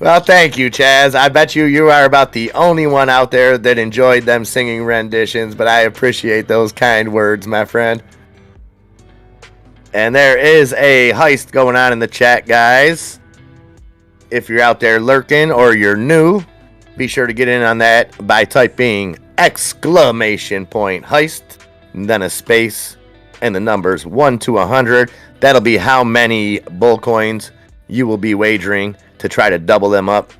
Well, thank you, Chaz. I bet you are about the only one out there that enjoyed them singing renditions, but I appreciate those kind words, my friend. And there is a heist going on in the chat, guys. If you're out there lurking or you're new, be sure to get in on that by typing exclamation point heist, and then a space, and the numbers 1 to 100. That'll be how many bull coins you will be wagering to try to double them up.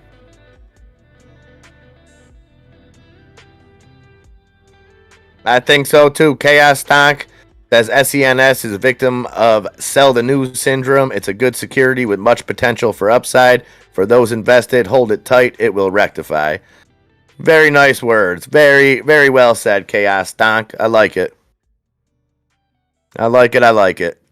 I think so too. Chaos Stock says SENS is a victim of sell the news syndrome. It's a good security with much potential for upside. For those invested, hold it tight. It will rectify. Very nice words. Very, very well said, Chaos Stock. I like it. I like it. I like it.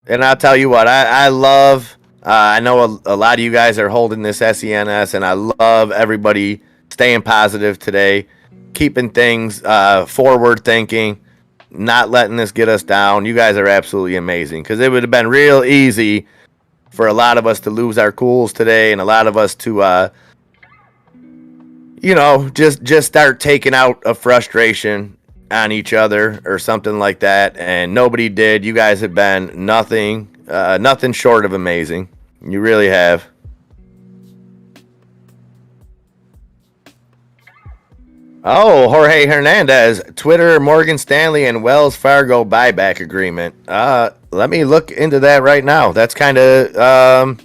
And I'll tell you what, I love, I know a lot of you guys are holding this SENS, and I love everybody staying positive today, keeping things forward thinking, not letting this get us down. You guys are absolutely amazing, because it would have been real easy for a lot of us to lose our cools today, and a lot of us to, just start taking out a frustration on each other or something like that, and nobody did. You guys have been nothing short of amazing. You really have. Oh, Jorge Hernandez, Twitter, Morgan Stanley, and Wells Fargo buyback agreement. Let me look into that right now. That's kind of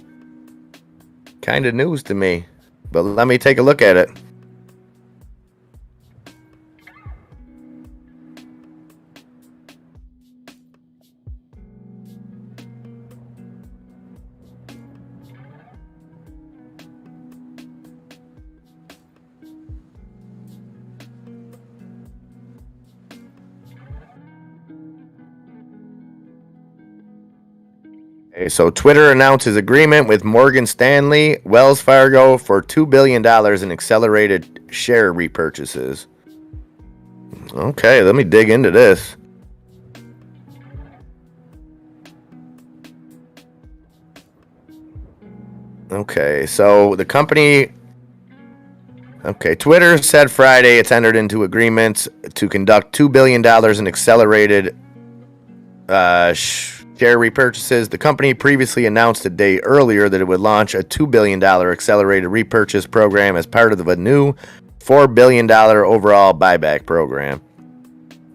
news to me, but let me take a look at it. Okay, so Twitter announces agreement with Morgan Stanley, Wells Fargo for $2 billion in accelerated share repurchases. Okay, let me dig into this. Okay, so the company... Okay, Twitter said Friday it's entered into agreements to conduct $2 billion in accelerated share repurchases. The company previously announced a day earlier that it would launch a $2 billion accelerated repurchase program as part of a new $4 billion overall buyback program.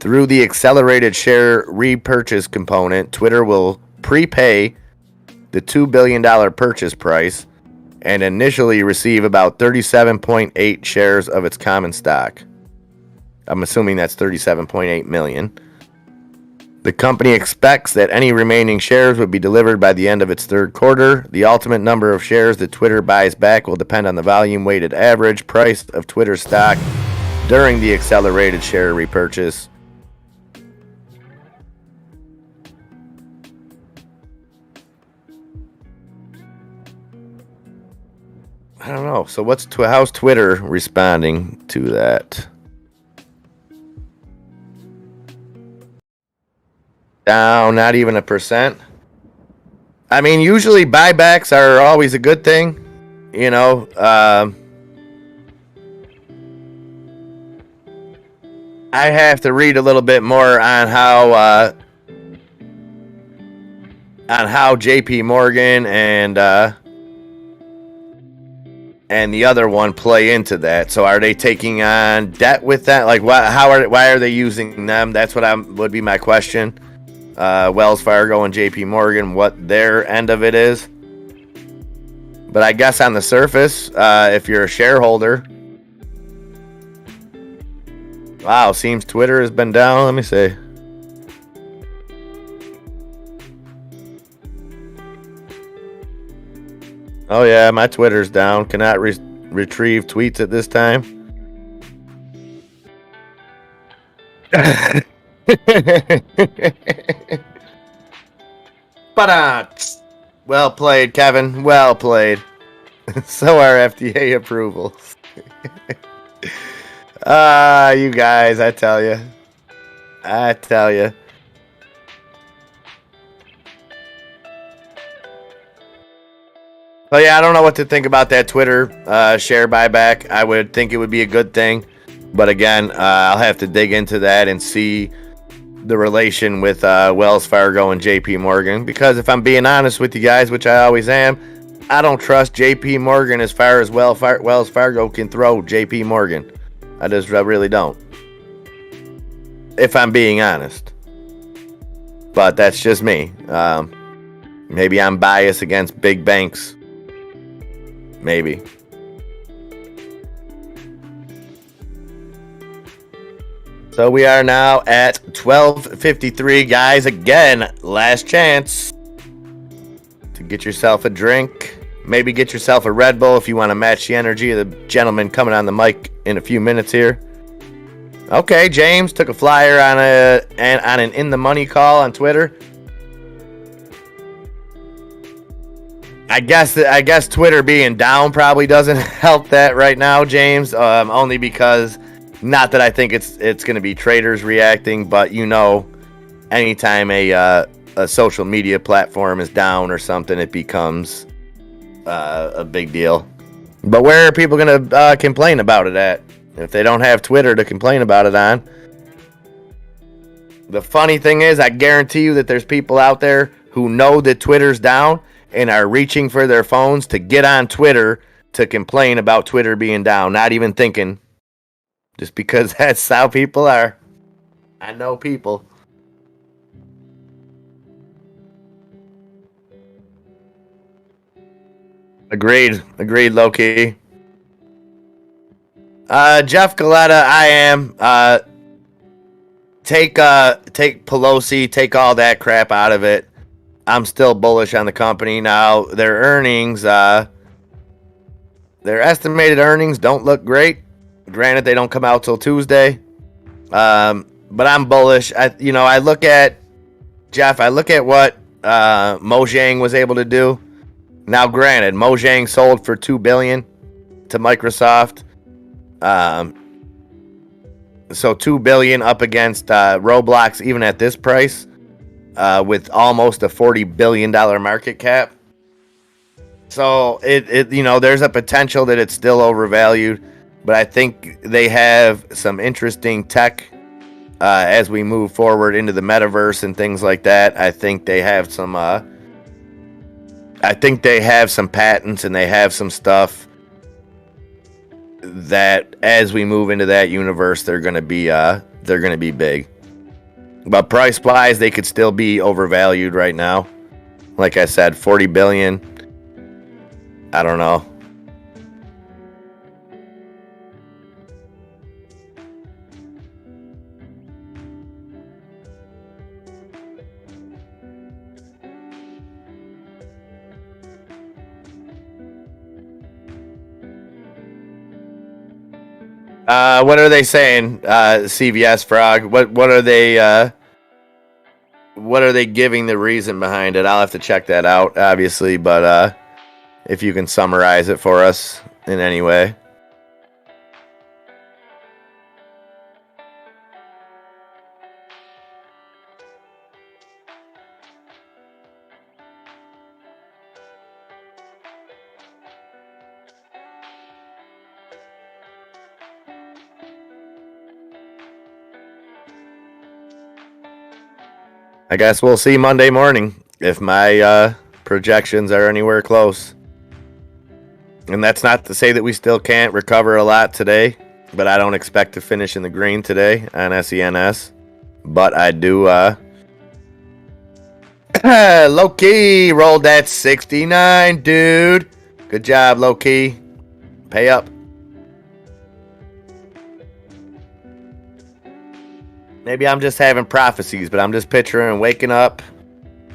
Through the accelerated share repurchase component, Twitter will prepay the $2 billion purchase price and initially receive about 37.8 shares of its common stock. I'm assuming that's 37.8 million. The company expects that any remaining shares would be delivered by the end of its third quarter. The ultimate number of shares that Twitter buys back will depend on the volume-weighted average price of Twitter stock during the accelerated share repurchase. I don't know. So how's Twitter responding to that? Down, not even 1%. I mean, usually buybacks are always a good thing, you know. I have to read a little bit more on how JP Morgan and the other one play into that. So are they taking on debt with that? Like, why are they using them? That's what would be my question. Wells Fargo and JP Morgan, what their end of it is. But I guess on the surface, if you're a shareholder, wow, seems Twitter has been down. Let me see. Oh yeah, my Twitter's down. Cannot retrieve tweets at this time. But well played, Kevin. Well played. So are FDA approvals. You guys, I tell you. So yeah, I don't know what to think about that Twitter share buyback. I would think it would be a good thing, but again, I'll have to dig into that and see the relation with Wells Fargo and JP Morgan, because if I'm being honest with you guys, which I always am, I don't trust JP Morgan as far as Wells Fargo can throw JP Morgan. I really don't, if I'm being honest. But that's just me. Maybe I'm biased against big banks. Maybe. So we are now at 12:53, guys. Again, last chance to get yourself a drink. Maybe get yourself a Red Bull if you want to match the energy of the gentleman coming on the mic in a few minutes here. Okay, James took a flyer on an in the money call on Twitter. I guess Twitter being down probably doesn't help that right now, James. Only because, not that I think it's going to be traders reacting, but anytime a social media platform is down or something, it becomes a big deal. But where are people going to complain about it at if they don't have Twitter to complain about it on? The funny thing is, I guarantee you that there's people out there who know that Twitter's down and are reaching for their phones to get on Twitter to complain about Twitter being down, not even thinking, just because that's how people are. I know people. Agreed, low-key. Jeff Galetta, I am. Take Pelosi, take all that crap out of it. I'm still bullish on the company. Now, their earnings, their estimated earnings don't look great. Granted, they don't come out till Tuesday. But I'm bullish. I look at what Mojang was able to do. Now, granted, Mojang sold for $2 billion to Microsoft. So $2 billion up against Roblox, even at this price, with almost a $40 billion market cap. So there's a potential that it's still overvalued, but I think they have some interesting tech as we move forward into the metaverse and things like that. I think they have some. I think they have some patents and they have some stuff that, as we move into that universe, they're gonna be big. But price wise, they could still be overvalued right now. Like I said, $40 billion. I don't know. What are they saying, CVS Frog? What are they giving the reason behind it? I'll have to check that out, obviously, but if you can summarize it for us in any way. I guess we'll see Monday morning if my projections are anywhere close. And that's not to say that we still can't recover a lot today, but I don't expect to finish in the green today on SENS. But I do, low-key rolled that 69, dude. Good job, low-key. Pay up. Maybe I'm just having prophecies, but I'm just picturing waking up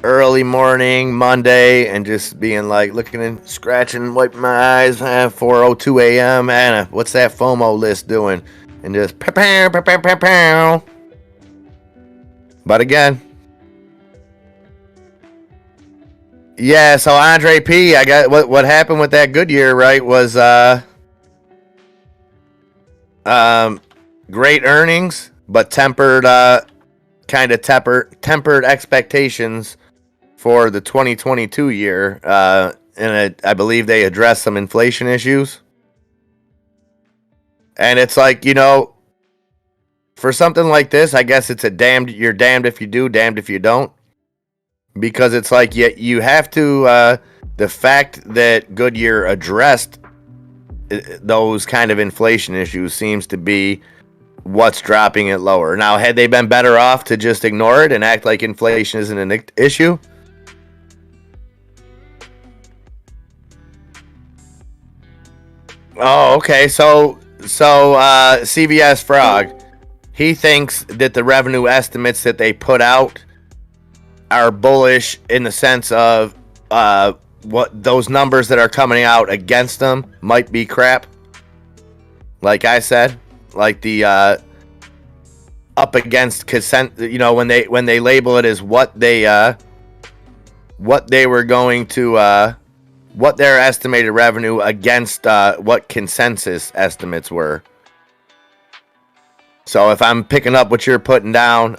early morning, Monday, and just being like, looking and scratching, wiping my eyes, 4:02 a.m. Anna, what's that FOMO list doing? And just pow, pow, pow, pow, pow. But again, yeah, so Andre P, I got what happened with that Goodyear, right, was great earnings, but tempered expectations for the 2022 year, and I believe they addressed some inflation issues. And it's like, for something like this, I guess it's you're damned if you do, damned if you don't. Because it's like, you have to, the fact that Goodyear addressed those kind of inflation issues seems to be what's dropping it lower. Now, had they been better off to just ignore it and act like inflation isn't an issue? Oh, okay. So CVS Frog, he thinks that the revenue estimates that they put out are bullish in the sense of what those numbers that are coming out against them might be crap. Like I said, like the up against consent, when they label it as what they were going to what their estimated revenue against what consensus estimates were. So if I'm picking up what you're putting down,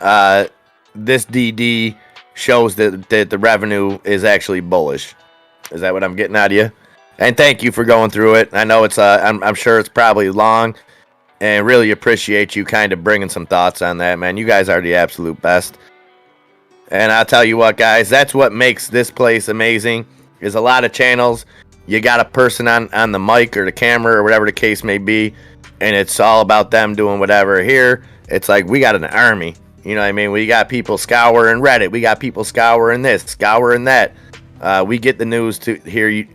this DD shows that the revenue is actually bullish. Is that what I'm getting out of you? And thank you for going through it. I know it's I'm sure it's probably long, and really appreciate you kind of bringing some thoughts on that, man. You guys are the absolute best. And I'll tell you what, guys, that's what makes this place amazing. Is a lot of channels. You got a person on the mic or the camera or whatever the case may be, and it's all about them doing whatever. Here, it's like we got an army. You know what I mean? We got people scouring Reddit. We got people scouring this, scouring that. We get the news to hear you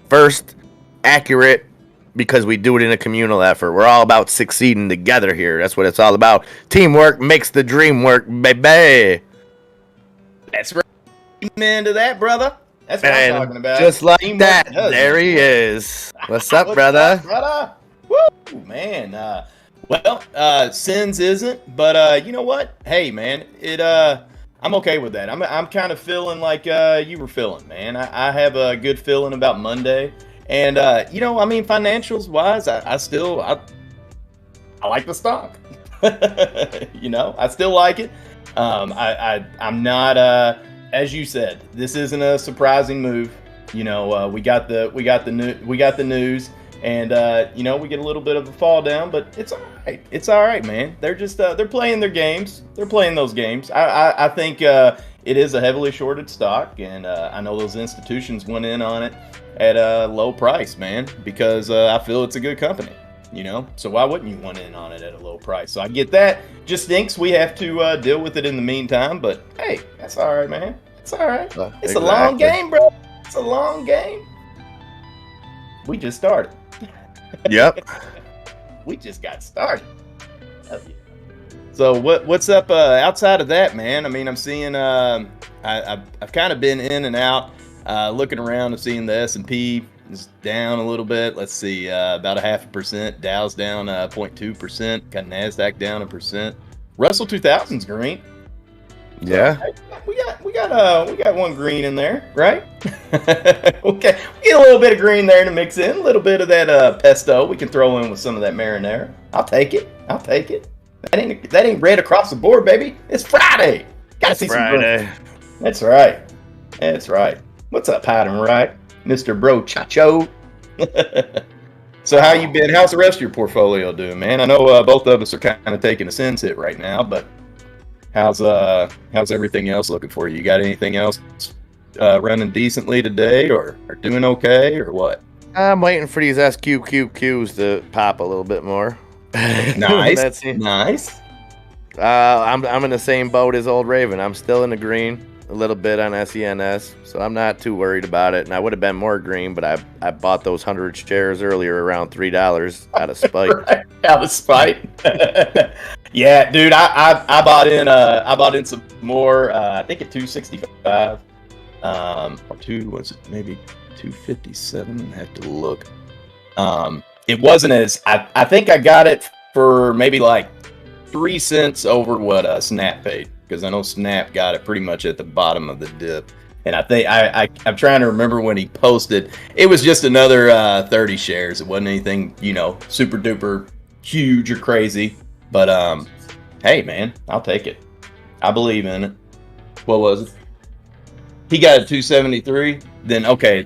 first, accurate, because we do it in a communal effort. We're all about succeeding together here. That's what it's all about. Teamwork makes the dream work, baby. That's right. Amen to that, brother. That's what I'm talking about. Just like Teamwork that, does there it. he is. What's up, What's brother? up, brother? Woo, man. SENS isn't, but you know what? Hey, man, I'm okay with that. I'm kind of feeling like you were feeling, man. I have a good feeling about Monday, and financials wise, I still like the stock. I still like it. I'm not as you said, this isn't a surprising move. We got the news, and we get a little bit of a fall down, but it's all right. It's all right, man. They're just they're playing their games. They're playing those games. I think it is a heavily shorted stock, and I know those institutions went in on it at a low price, man, because I feel it's a good company. So why wouldn't you want in on it at a low price? So I get that. Just stinks we have to deal with it in the meantime, but hey, that's all right, man. It's all right. It's a long game, bro. It's a long game. We just started. Yep. We just got started. So what's up outside of that, man? I mean, I'm seeing I've kind of been in and out, looking around and seeing the S&P is down a little bit. Let's see, about 0.5%. Dow's down 0.2%. Got NASDAQ down 1%. Russell 2000's green. Yeah. So, we got one green in there, right? Okay, we get a little bit of green there to mix in, a little bit of that pesto. We can throw in with some of that marinara. I'll take it. That ain't red across the board, baby. It's Friday. Gotta see Friday. some green. That's right. What's up, Hyden, right? Mr. Bro Chacho. So how you been? How's the rest of your portfolio doing, man? I know both of us are kind of taking a SENS hit right now, but how's everything else looking for you? You got anything else running decently today, or doing okay, or what? I'm waiting for these SQQQs to pop a little bit more. Nice. Nice. I'm in the same boat as Old Raven. I'm still in the green, a little bit on SENS, so I'm not too worried about it. And I would have been more green, but I bought those 100 shares earlier around $3 out of spite. Right, out of spite. Yeah, dude, I bought in some more. I think at 265, maybe 257. I have to look. It wasn't as I think I got it for maybe like 3 cents over what Snap paid, because I know Snap got it pretty much at the bottom of the dip. And I think I'm trying to remember when he posted. It was just another 30 shares. It wasn't anything, super duper huge or crazy. But hey, man, I'll take it. I believe in it. What was it? He got it 273. Then okay,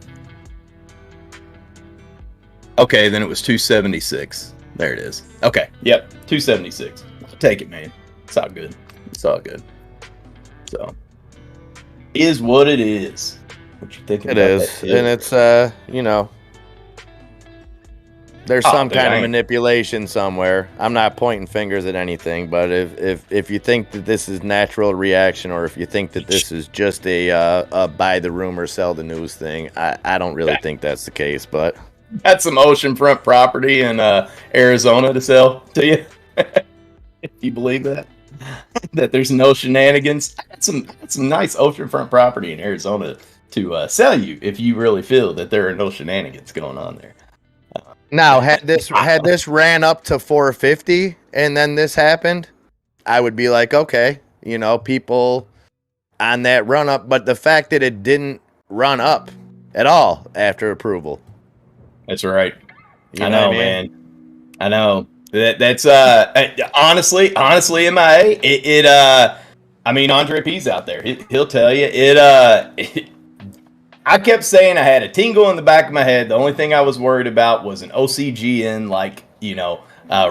then it was 276. There it is. Okay, yep, 276. I'll take it, man. It's all good. So, is what it is. What you thinking? It is, and it's there's some kind of manipulation somewhere. I'm not pointing fingers at anything, but if you think that this is natural reaction, or if you think that this is just a buy the rumor, sell the news thing, I don't really think that's the case. But got some oceanfront property in Arizona to sell to you. If you believe that there's no shenanigans. I got some nice oceanfront property in Arizona to sell you if you really feel that there are no shenanigans going on there. Now, had this ran up to 450 and then this happened, I would be like, okay, people on that run up. But the fact that it didn't run up at all after approval. That's right. You I know know, what I mean? man. I know. That's honestly, MIA. I mean, Andre P's out there. He'll tell you I kept saying I had a tingle in the back of my head. The only thing I was worried about was an OCGN,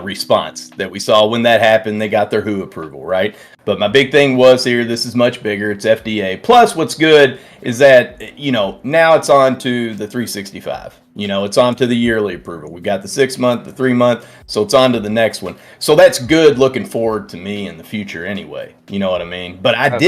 response that we saw when that happened. They got their WHO approval, right? But my big thing was here, this is much bigger. It's FDA. Plus, what's good is that, now it's on to the 365. It's on to the yearly approval. We've got the 6 month, the 3 month, so it's on to the next one. So that's good looking forward to me in the future anyway. You know what I mean? But I'll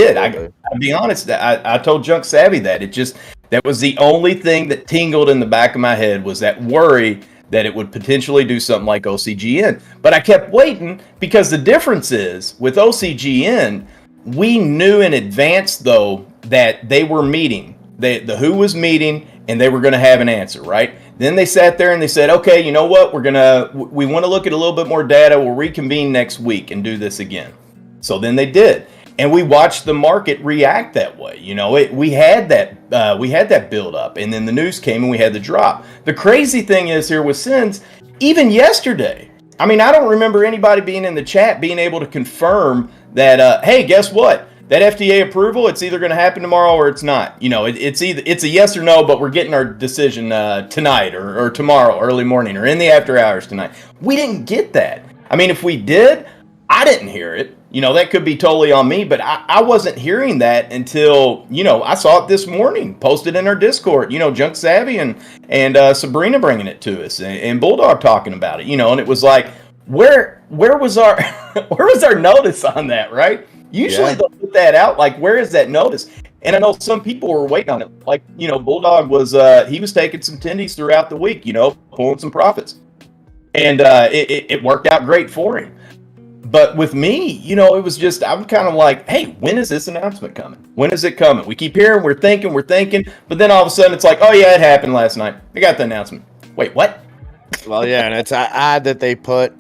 be honest, I told Junk Savvy that was the only thing that tingled in the back of my head was that worry that it would potentially do something like OCGN. But I kept waiting because the difference is with OCGN, we knew in advance, though, that they were meeting. The WHO was meeting, and they were going to have an answer, right? Then they sat there and they said, okay, you know what? We want to look at a little bit more data. We'll reconvene next week and do this again. So then they did. And we watched the market react that way. We had that build up, and then the news came and we had the drop. The crazy thing is here with SENS, even yesterday, I mean, I don't remember anybody being in the chat being able to confirm that, hey, guess what? That FDA approval, it's either going to happen tomorrow or it's not. It's a yes or no, but we're getting our decision tonight or tomorrow, early morning, or in the after hours tonight. We didn't get that. I mean, if we did, I didn't hear it. That could be totally on me, but I wasn't hearing that until, I saw it this morning, posted in our Discord, Junk Savvy and Sabrina bringing it to us and Bulldog talking about it, and it was like, where was our, where was our notice on that, right? Usually they'll put that out, like, where is that notice? And I know some people were waiting on it. Like, Bulldog was, he was taking some tendies throughout the week, pulling some profits. And it worked out great for him. But with me, it was just, I'm kind of like, hey, when is this announcement coming? When is it coming? We keep hearing, we're thinking, but then all of a sudden it's like, oh yeah, it happened last night. I got the announcement. Wait, what? Well, yeah, and it's odd that they put,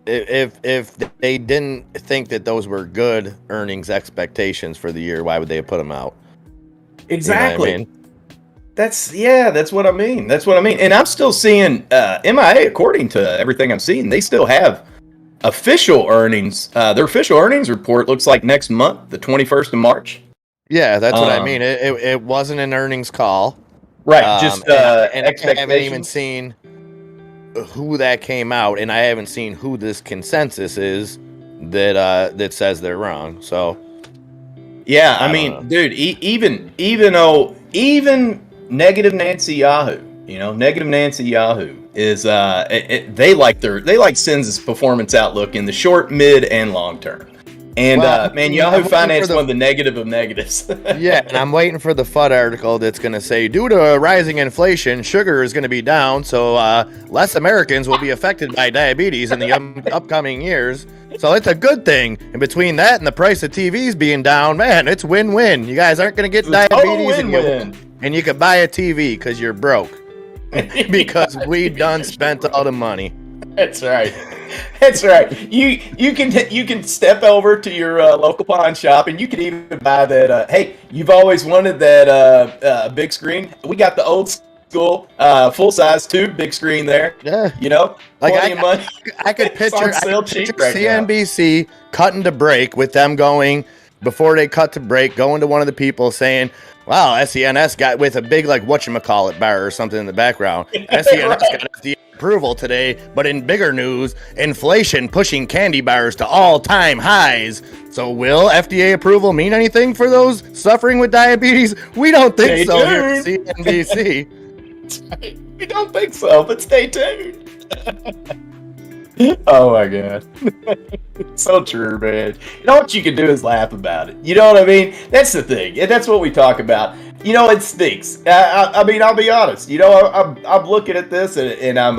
if they didn't think that those were good earnings expectations for the year, why would they have put them out? Exactly. You know what I mean? That's what I mean. And I'm still seeing MIA, according to everything I'm seeing, they still have official earnings. Their official earnings report looks like next month, the 21st of March. Yeah, that's what I mean. It wasn't an earnings call. Right, just and I haven't even seen who that came out, and I haven't seen who this consensus is that says they're wrong. So yeah, I mean, dude, even negative Nancy Yahoo, negative Nancy Yahoo is they like SENS' performance outlook in the short, mid, and long term. And Yahoo Finance one of the negative of negatives. Yeah, and I'm waiting for the FUD article that's going to say, due to rising inflation, sugar is going to be down, so less Americans will be affected by diabetes in the upcoming years. So it's a good thing. And between that and the price of TVs being down, man, it's win-win. You guys aren't going to get diabetes, and you can buy a TV because you're broke. Because we done spent all the money. That's right. You can step over to your local pawn shop and you can even buy that. Hey, you've always wanted that big screen. We got the old school full size tube big screen there. Yeah, like I could picture CNBC cutting to break with them going before they cut to break, going to one of the people saying, wow, SENS got with a big, like, whatchamacallit bar or something in the background. SENS got FDA approval today, but in bigger news, inflation pushing candy bars to all-time highs. So will FDA approval mean anything for those suffering with diabetes? We don't think so here at CNBC. We don't think so, but stay tuned. Oh my god. So true, man. What you can do is laugh about it. You know what I mean? That's the thing. And that's what we talk about. It stinks. I mean, I'll be honest. I'm looking at this and I'm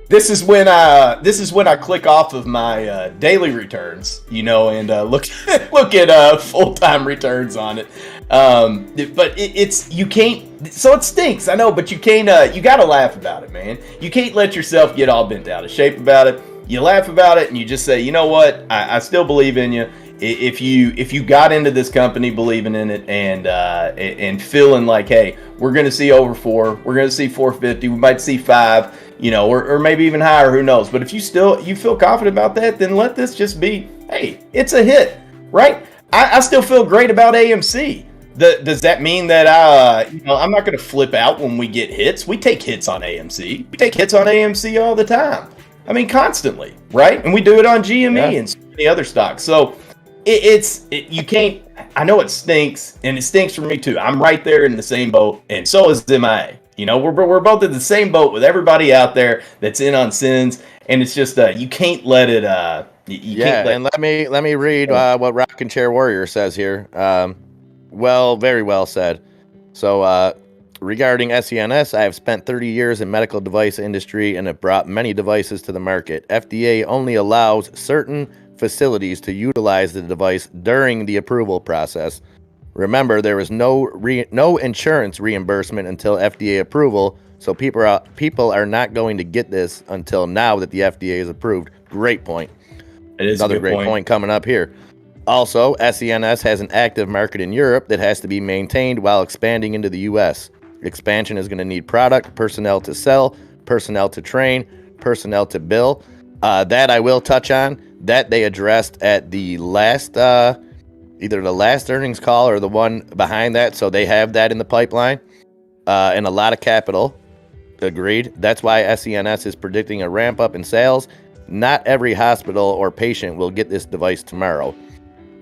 this is when I click off of my daily returns, and look at full-time returns on it. But you can't. So it stinks, I know, but you can't. You got to laugh about it, man. You can't let yourself get all bent out of shape about it. You laugh about it and you just say, you know what? I still believe in you. if you got into this company believing in it and feeling like, hey, we're going to see over 4, we're going to see 450, we might see 5, or maybe even higher, who knows? But if you feel confident about that, then let this just be, hey, it's a hit, right? I still feel great about AMC. Does that mean that I'm not going to flip out when we get hits? We take hits on AMC. We take hits on AMC all the time. I mean, constantly, right? And we do it on GME and so many other stocks. So you can't. I know it stinks, and it stinks for me too. I'm right there in the same boat, and so is MIA. We're both in the same boat with everybody out there that's in on SENS, and it's just you can't let it. And let me read what Rockin' Chair Warrior says here. Very well said. So regarding SENS, I have spent 30 years in medical device industry and have brought many devices to the market. FDA only allows certain facilities to utilize the device during the approval process. Remember, there is no insurance reimbursement until FDA approval, so people are not going to get this until now that the FDA is approved. Great point. It is another great point coming up here. Also, SENS has an active market in Europe that has to be maintained while expanding into the U.S. Expansion is going to need product, personnel to sell, personnel to train, personnel to bill. That I will touch on. That they addressed at the last, either the last earnings call or the one behind that. So they have that in the pipeline, and a lot of capital. Agreed. That's why SENS is predicting a ramp up in sales. Not every hospital or patient will get this device tomorrow.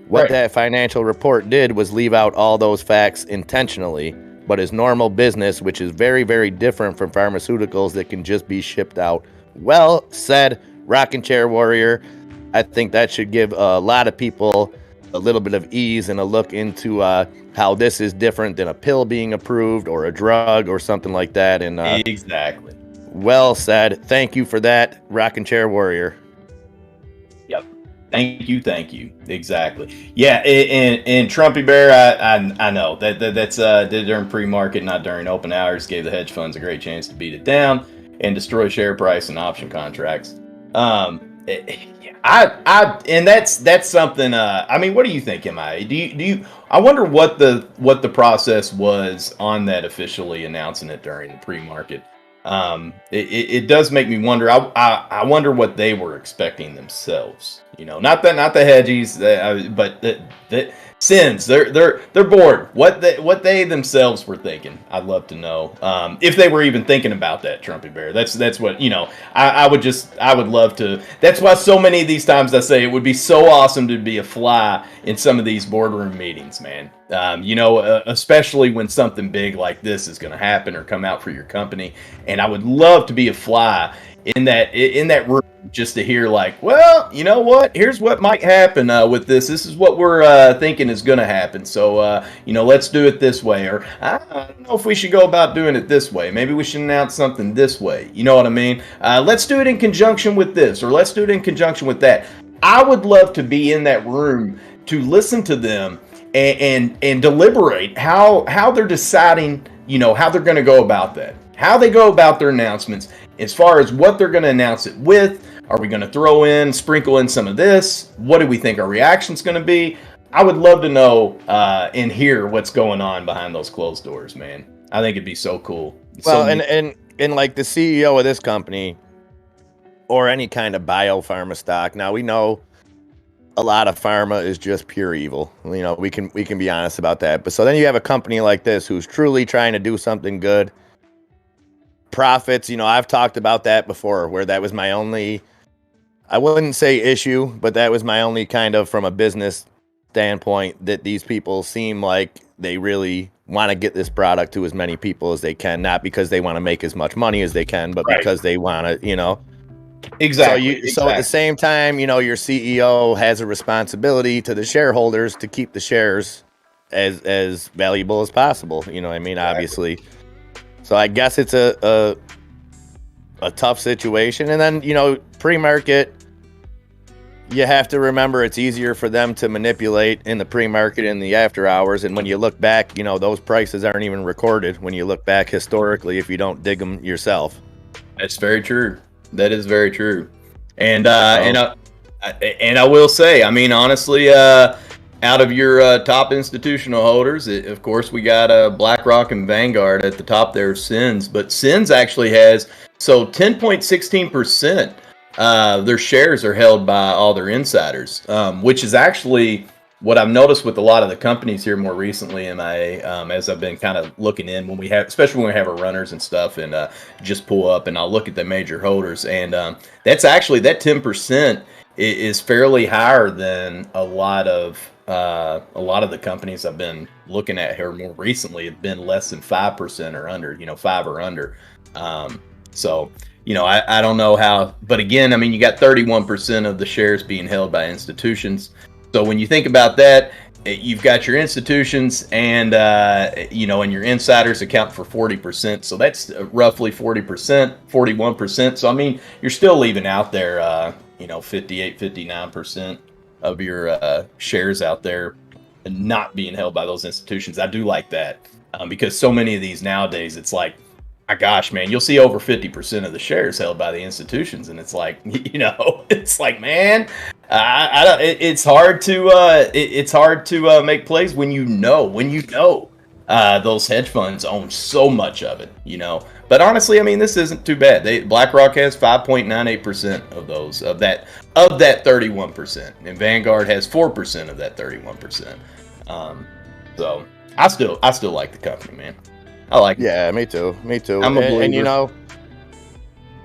What that financial report did was leave out all those facts intentionally, but is normal business, which is very, very different from pharmaceuticals that can just be shipped out. Well said, Rockin' Chair Warrior. I think that should give a lot of people a little bit of ease and a look into how this is different than a pill being approved or a drug or something like that. And exactly. Well said. Thank you for that, Rockin' Chair Warrior. Yep. Thank you. Exactly. Yeah, and Trumpy Bear, I know that's did during pre-market, not during open hours, gave the hedge funds a great chance to beat it down and destroy share price and option contracts. And that's something. I mean, what do you think, MIA? Do you? I wonder what the process was on that officially announcing it during the pre-market. It does make me wonder. I wonder what they were expecting themselves. Not the hedgies, but the SENS. They're bored. What they themselves were thinking. I'd love to know if they were even thinking about that, Trumpy Bear. That's what I would love to. That's why so many of these times I say it would be so awesome to be a fly in some of these boardroom meetings, man. Especially when something big like this is going to happen or come out for your company, and I would love to be a fly in that room just to hear like, well, you know what? Here's what might happen with this. This is what we're thinking is going to happen. So let's do it this way, or I don't know if we should go about doing it this way. Maybe we should announce something this way. You know what I mean? Let's do it in conjunction with this, or let's do it in conjunction with that. I would love to be in that room to listen to them and deliberate how they're deciding, how they're going to go about that, how they go about their announcements, as far as what they're going to announce it with. Are we going to sprinkle in some of this? What do we think our reaction's going to be? I would love to know and hear what's going on behind those closed doors, man. I think it'd be so cool. And like the CEO of this company or any kind of biopharma stock. Now we know a lot of pharma is just pure evil. We can be honest about that. But so then you have a company like this who's truly trying to do something good. Profits, I've talked about that before, where that was my only, I wouldn't say issue, but that was my only kind of from a business standpoint, that these people seem like they really want to get this product to as many people as they can, not because they want to make as much money as they can, but because they want to, Exactly. So at the same time, your CEO has a responsibility to the shareholders to keep the shares as valuable as possible. Obviously. So I guess it's a tough situation. And then, pre-market, you have to remember it's easier for them to manipulate in the pre-market and the after hours. And when you look back, those prices aren't even recorded when you look back historically if you don't dig them yourself. That's very true. That is very true. And And I will say, I mean, honestly, out of your top institutional holders, of course, we got BlackRock and Vanguard at the top there, SENS. But SENS actually has, so 10.16%. Their shares are held by all their insiders, which is actually what I've noticed with a lot of the companies here more recently. As I've been kind of looking in when we have, especially when we have our runners and stuff, and just pull up and I'll look at the major holders, and that's actually that 10% is fairly higher than a lot of the companies I've been looking at here more recently have been less than 5% or under, 5 or under. So. I don't know how, but again, I mean, you got 31% of the shares being held by institutions. So when you think about that, you've got your institutions and your insiders account for 40%. So that's roughly 40%, 41%. So, I mean, you're still leaving out there, 58, 59% of your shares out there not being held by those institutions. I do like that because so many of these nowadays, it's like, my gosh, man, you'll see over 50% of the shares held by the institutions, and it's like, it's like, man, it's hard to make plays when you know those hedge funds own so much of it, But honestly, I mean, this isn't too bad. BlackRock has 5.98% of that 31%, and Vanguard has 4% of that 31%. So I still like the company, man. I like it. Yeah, me too. I'm a believer.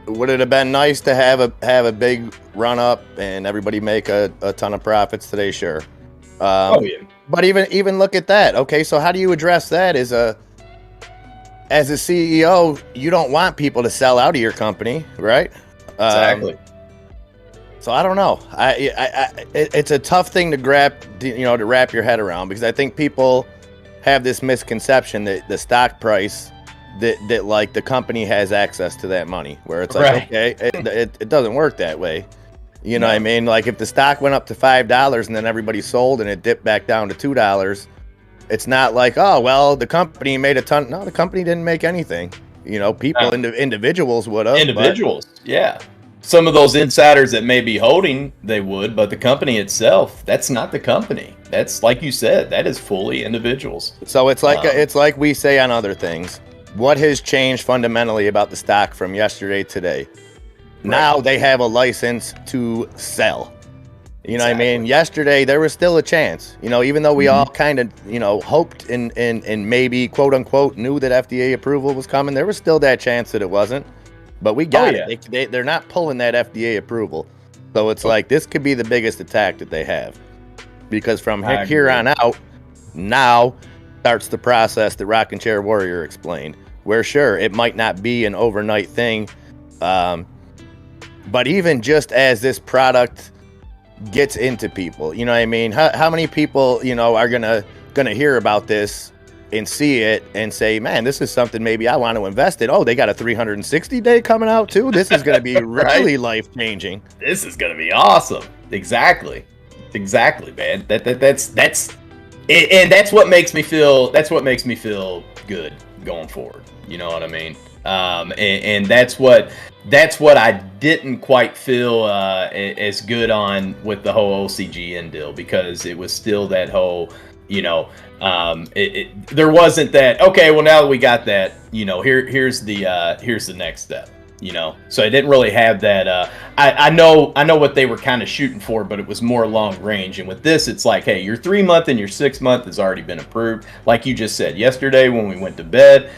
And would it have been nice to have a big run up and everybody make a ton of profits today? Sure. Oh yeah. But even look at that. Okay, so how do you address that as a CEO? You don't want people to sell out of your company, right? Exactly. So I don't know. It's a tough thing to wrap your head around, because I think people have this misconception that the stock price that like the company has access to that money, where it's like, okay, it doesn't work that way. What I mean? Like if the stock went up to $5 and then everybody sold and it dipped back down to $2, it's not like, oh, well, the company made a ton. No, the company didn't make anything. People, individuals would have. Individuals, yeah. Some of those insiders that may be holding, they would, but the company itself, that's not the company. That's, like you said, that is fully individuals. So it's like we say on other things. What has changed fundamentally about the stock from yesterday to today? Right. Now they have a license to sell. What I mean? Yesterday there was still a chance. Even though we all kind of hoped and maybe quote unquote knew that FDA approval was coming, there was still that chance that it wasn't. But we got it. They're not pulling that FDA approval. So it's like this could be the biggest attack that they have. Because from here on out, now starts the process that Rockin' Chair Warrior explained. Where sure, it might not be an overnight thing. But even just as this product gets into people, what I mean? How many people, are gonna hear about this and see it and say, man, this is something maybe I want to invest in. Oh, they got a 360-day coming out too. This is going to be really life-changing. This is going to be awesome. Exactly, man. That's and that's what makes me feel. That's what makes me feel good going forward. You know what I mean? And that's what I didn't quite feel as good on with the whole OCGN deal, because it was still that whole, there wasn't that, okay, well, now that we got that, here's the next step, so I didn't really have that. I know what they were kind of shooting for, but it was more long range. And with this, it's like, hey, your 3 month and your 6 month has already been approved. Like you just said yesterday when we went to bed,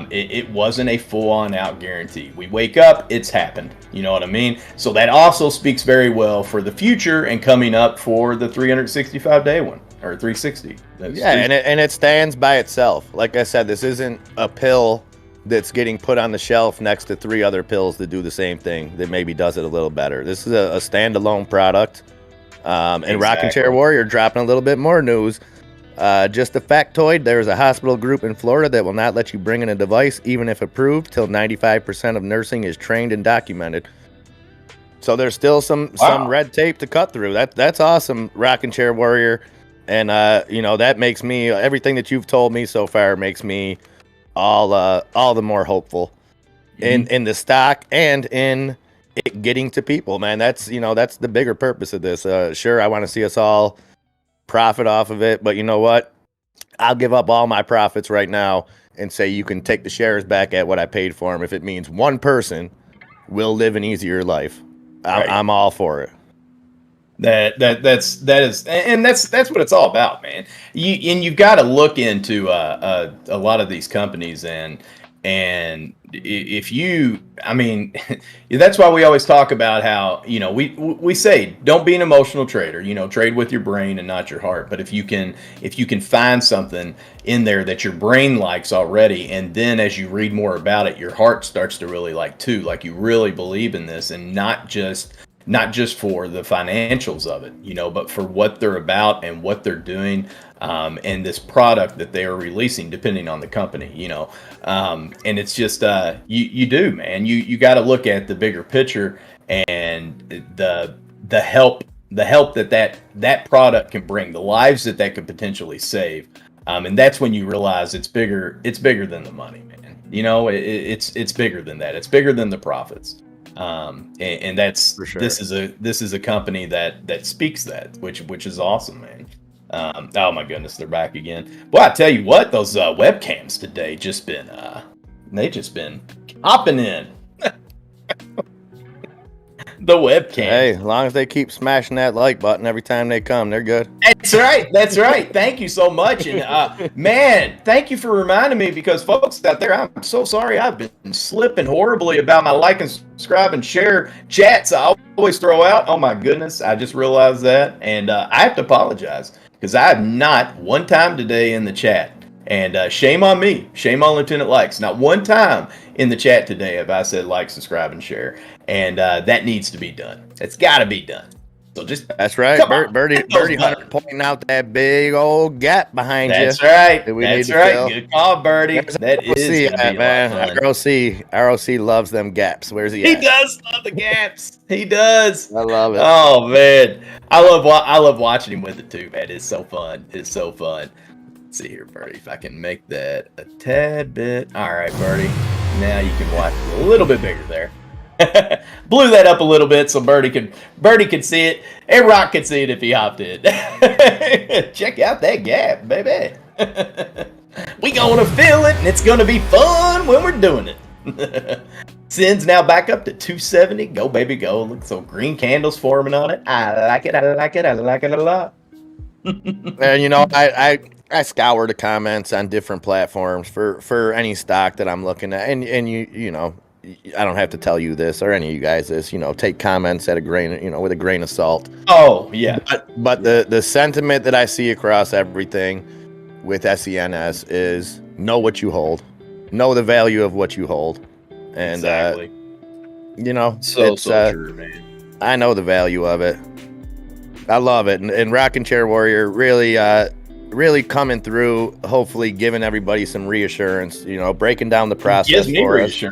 it wasn't a full on out guarantee. We wake up, it's happened. You know what I mean? So that also speaks very well for the future and coming up for the 365-day one. Or 360. And it stands by itself. Like I said, this isn't a pill that's getting put on the shelf next to 3 other pills that do the same thing that maybe does it a little better. This is a standalone product. And Rockin' Chair Warrior dropping a little bit more news. Just a factoid, there's a hospital group in Florida that will not let you bring in a device, even if approved, till 95% of nursing is trained and documented. So there's still some red tape to cut through. That's awesome, Rockin' Chair Warrior. And, that makes me, everything that you've told me so far makes me all the more hopeful in the stock and in it getting to people, man. That's the bigger purpose of this. Sure, I want to see us all profit off of it, but you know what? I'll give up all my profits right now and say you can take the shares back at what I paid for them if it means one person will live an easier life. Right. I'm all for it. That's what it's all about, man. You've got to look into a lot of these companies, and if you, I mean, that's why we always talk about how, we say don't be an emotional trader, trade with your brain and not your heart. But if you can find something in there that your brain likes already, and then as you read more about it, your heart starts to really like too, like you really believe in this, and not just for the financials of it, but for what they're about and what they're doing, and this product that they are releasing, depending on the company, and it's just, you do, man, you got to look at the bigger picture and the help that product can bring, the lives that could potentially save. And that's when you realize it's bigger than the money, man. It's bigger than that. It's bigger than the profits. And that's for sure. This is a company that speaks that, which is awesome, man. Oh my goodness, they're back again. Well, I tell you what, those webcams today they just been hopping in. The webcam. Hey, as long as they keep smashing that like button every time they come, they're good. That's right. Thank you so much. And man, thank you for reminding me, because folks out there, I'm so sorry. I've been slipping horribly about my like and subscribe and share chats I always throw out. Oh my goodness, I just realized that. And I have to apologize, because I have not one time today in the chat. And shame on me. Shame on Lieutenant Likes. Not one time in the chat today have I said like, subscribe, and share. And that needs to be done. It's got to be done. So just that's right. Birdie Hunter pointing out that big old gap behind you. That's right. That's right. Good call, Birdie. That is man. ROC loves them gaps. Where's he at? He does love the gaps. He does. I love it. Oh man, I love watching him with it too, man. It's so fun. It's so fun. Let's see here, Birdie, if I can make that a tad bit. All right, Birdie. Now you can watch it a little bit bigger there. Blew that up a little bit so Birdie could see it. And Rock could see it if he hopped in. Check out that gap, baby. We gonna feel it, and it's gonna be fun when we're doing it. SENS now back up to 270. Go, baby, go. Look, so green candles forming on it. I like it. I like it a lot. And I scour the comments on different platforms for any stock that I'm looking at, and I don't have to tell you this or any of you guys this, take comments at a grain, with a grain of salt. Oh yeah. But the sentiment that I see across everything with SENS is know what you hold, know the value of what you hold, and exactly. So true, man. I know the value of it. I love it, and Rockin' Chair Warrior really coming through, hopefully giving everybody some reassurance, breaking down the process for us.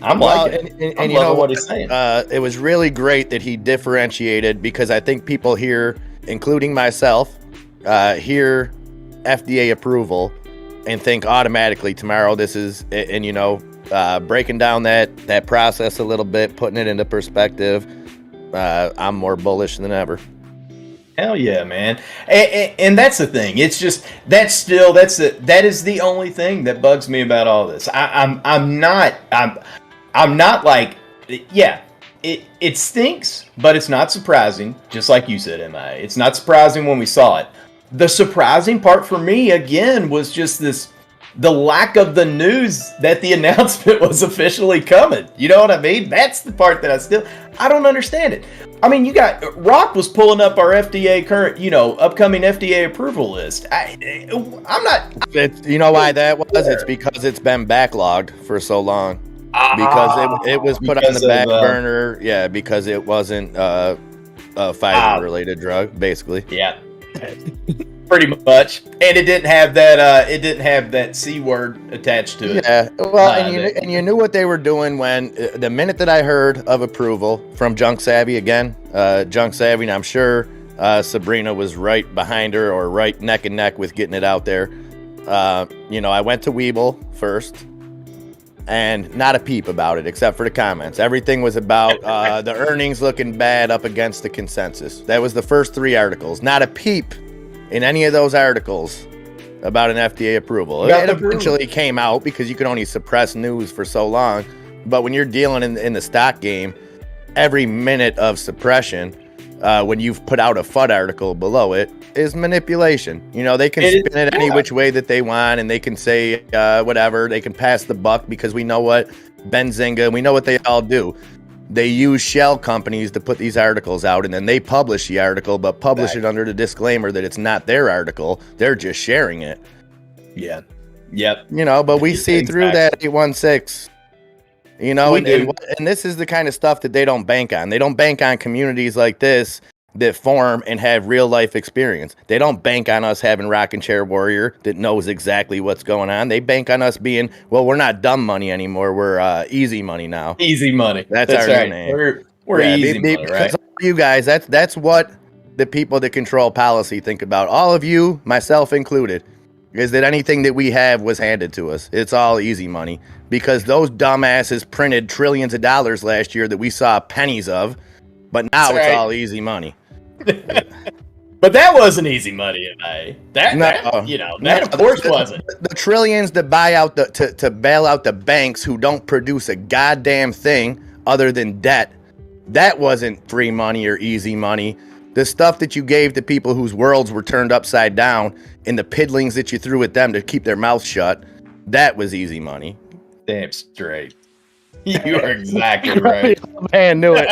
I'm liking it. And you know what he's saying. It was really great that he differentiated, because I think people here, including myself, hear FDA approval and think automatically tomorrow this is, and breaking down that process a little bit, putting it into perspective, I'm more bullish than ever. Hell yeah, man. And that's the thing. It's just that is the only thing that bugs me about all this. I'm not like, yeah, it stinks, but it's not surprising. Just like you said, MI. It's not surprising when we saw it. The surprising part for me again was just the lack of the news that the announcement was officially coming. You know what I mean? That's the part that I don't understand it. I mean, Rock was pulling up our FDA upcoming FDA approval list. I'm not. You know why that was? It's because it's been backlogged for so long. Because it was put on the back burner. Yeah, because it wasn't a Pfizer-related drug, basically. Yeah. Pretty much, and it didn't have that C word attached to it. Yeah, well, and you knew what they were doing when the minute that I heard of approval from Junk Savvy again, Junk Savvy, and I'm sure Sabrina was right behind her or right neck and neck with getting it out there. I went to Weeble first, and not a peep about it except for the comments. Everything was about the earnings looking bad up against the consensus. That was the first 3 articles. Not a peep in any of those articles about an FDA approval. It eventually came out because you could only suppress news for so long. But when you're dealing in the stock game, every minute of suppression, when you've put out a FUD article below it, is manipulation. You know, they can spin it any which way that they want, and they can say whatever. They can pass the buck because we know what Benzinga, we know what they all do. They use shell companies to put these articles out, and then they publish the article, but publish it under the disclaimer that it's not their article. They're just sharing it. Yeah. Yep. You know, but we see through that 816. You know, and this is the kind of stuff that they don't bank on. They don't bank on communities like this that form and have real life experience. They don't bank on us having Rockin' Chair Warrior that knows exactly what's going on. They bank on us being, well, we're not dumb money anymore. We're easy money now. Easy money. That's our right. name. We're easy money, right? You guys, that's what the people that control policy think about. All of you, myself included, is that anything that we have was handed to us. It's all easy money because those dumbasses printed trillions of dollars last year that we saw pennies of, but now it's all easy money. But that wasn't easy money, that of course wasn't. The trillions to buy out to bail out the banks who don't produce a goddamn thing other than debt. That wasn't free money or easy money. The stuff that you gave to people whose worlds were turned upside down and the piddlings that you threw at them to keep their mouths shut, that was easy money. Damn straight. You are exactly right. Man, knew it.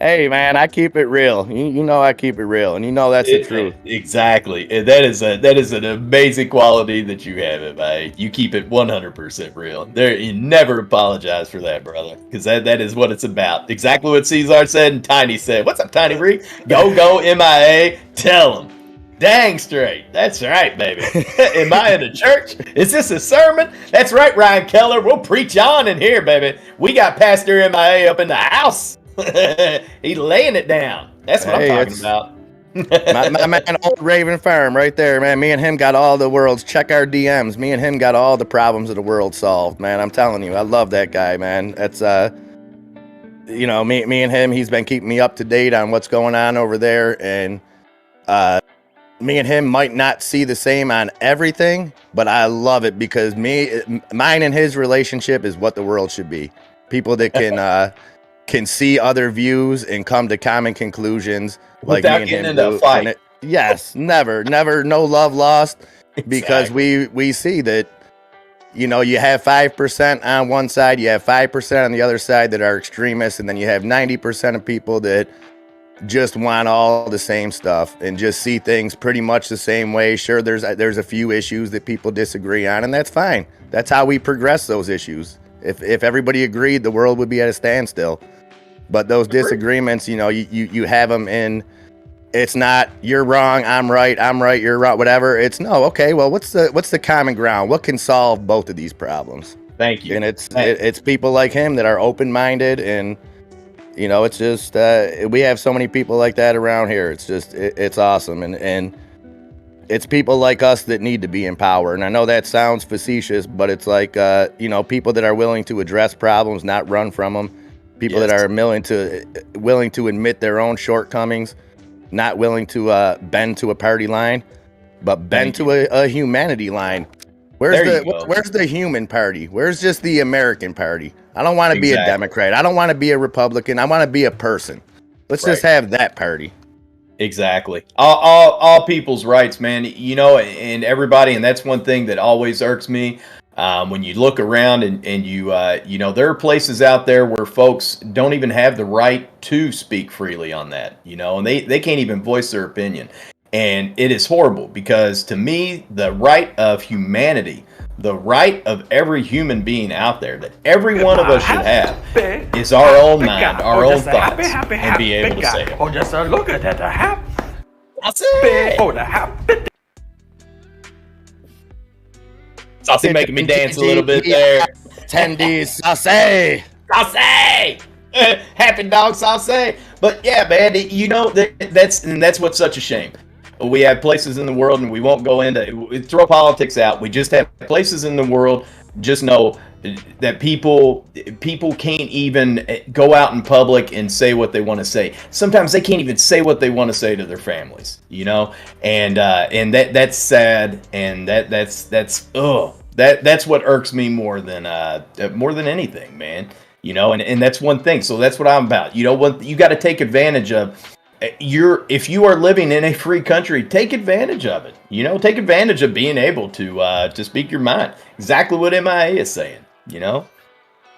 Hey, man, I keep it real. You know I keep it real, and you know that's the truth. Exactly. And that is an amazing quality that you have, man. You keep it 100% real. You never apologize for that, brother, because that is what it's about. Exactly what Cesar said and Tiny said. What's up, Tiny Ree? Go MIA. Tell them. Dang straight. That's right, baby. Am I in a church? Is this a sermon? That's right, Ryan Keller. We'll preach on in here, baby. We got Pastor MIA up in the house. He's laying it down. That's what I'm talking about. my man, old Raven Farm, right there, man. Me and him got all the world's. Check our DMs. Me and him got all the problems of the world solved, man. I'm telling you, I love that guy, man. That's me and him. He's been keeping me up to date on what's going on over there, and me and him might not see the same on everything, but I love it because mine and his relationship is what the world should be. People that can see other views and come to common conclusions like without me and getting him into a fight. Yes, never, no love lost, because we see that, you know, you have 5% on one side, you have 5% on the other side that are extremists, and then you have 90% of people that just want all the same stuff and just see things pretty much the same way. Sure, there's a few issues that people disagree on, and that's fine. That's how we progress those issues. If everybody agreed, the world would be at a standstill. But those disagreements, you know, you have them in. It's not you're wrong, I'm right, you're wrong, whatever. It's no, okay. Well, what's the common ground? What can solve both of these problems? Thank you. And it's people like him that are open-minded, and you know, it's just we have so many people like that around here. It's just it's awesome, and it's people like us that need to be in power. And I know that sounds facetious, but it's like people that are willing to address problems, not run from them. People that are willing to admit their own shortcomings, not willing to bend to a party line, but bend to a humanity line. Where's the human party? Where's just the American party? I don't want to be a Democrat. I don't want to be a Republican. I want to be a person. Let's just have that party. Exactly. All people's rights, man. You know, and everybody, and that's one thing that always irks me. When you look around and you there are places out there where folks don't even have the right to speak freely on that, you know, and they can't even voice their opinion. And it is horrible because to me, the right of humanity, the right of every human being out there that every one of us should have is our own mind, our own thoughts, and be able to say it. Oh, just look at that happy. That's it. Oh, the happy. Saucy making me dance a little bit there. Attendees, saucy. Saucy. Happy dog saucy. But yeah, man, you know, that's what's such a shame. We have places in the world, and we won't go into throw politics out. We just have places in the world. Just know that people can't even go out in public and say what they want to say. Sometimes they can't even say what they want to say to their families, you know, and that's sad, and that's what irks me more than anything, man. You know, and that's one thing. So that's what I'm about. You know, what you got to take advantage of. If you are living in a free country, take advantage of it. You know, take advantage of being able to speak your mind. Exactly what MIA is saying. You know,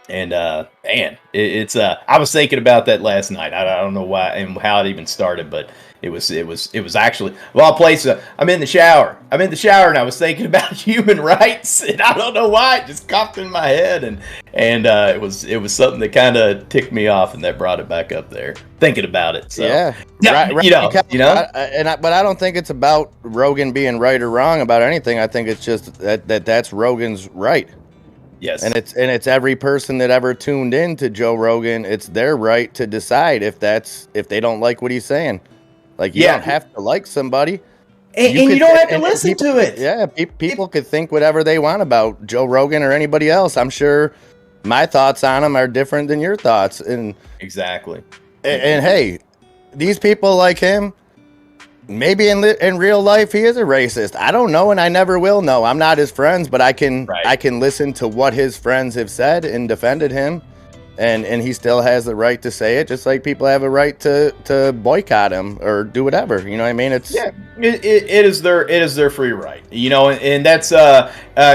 and man, it's I was thinking about that last night. I don't know why and how it even started, but it was actually, of all places, I'm in the shower and I was thinking about human rights, and I don't know why it just popped in my head, and it was something that kind of ticked me off, and that brought it back up there thinking about it. So yeah, right, you know, but I don't think it's about Rogan being right or wrong about anything. I think it's just that's Rogan's right. Yes, and it's every person that ever tuned in to Joe Rogan. It's their right to decide if they don't like what he's saying. Like, you don't have to like somebody. And you don't have to listen to it. Yeah, people could think whatever they want about Joe Rogan or anybody else. I'm sure my thoughts on him are different than your thoughts. And exactly. And hey, these people like him, maybe in real life he is a racist. I don't know, and I never will know. I'm not his friends, but I can listen to what his friends have said and defended him. And he still has the right to say it, just like people have a right to boycott him or do whatever. You know what I mean? It's it is their free right. You know, and that's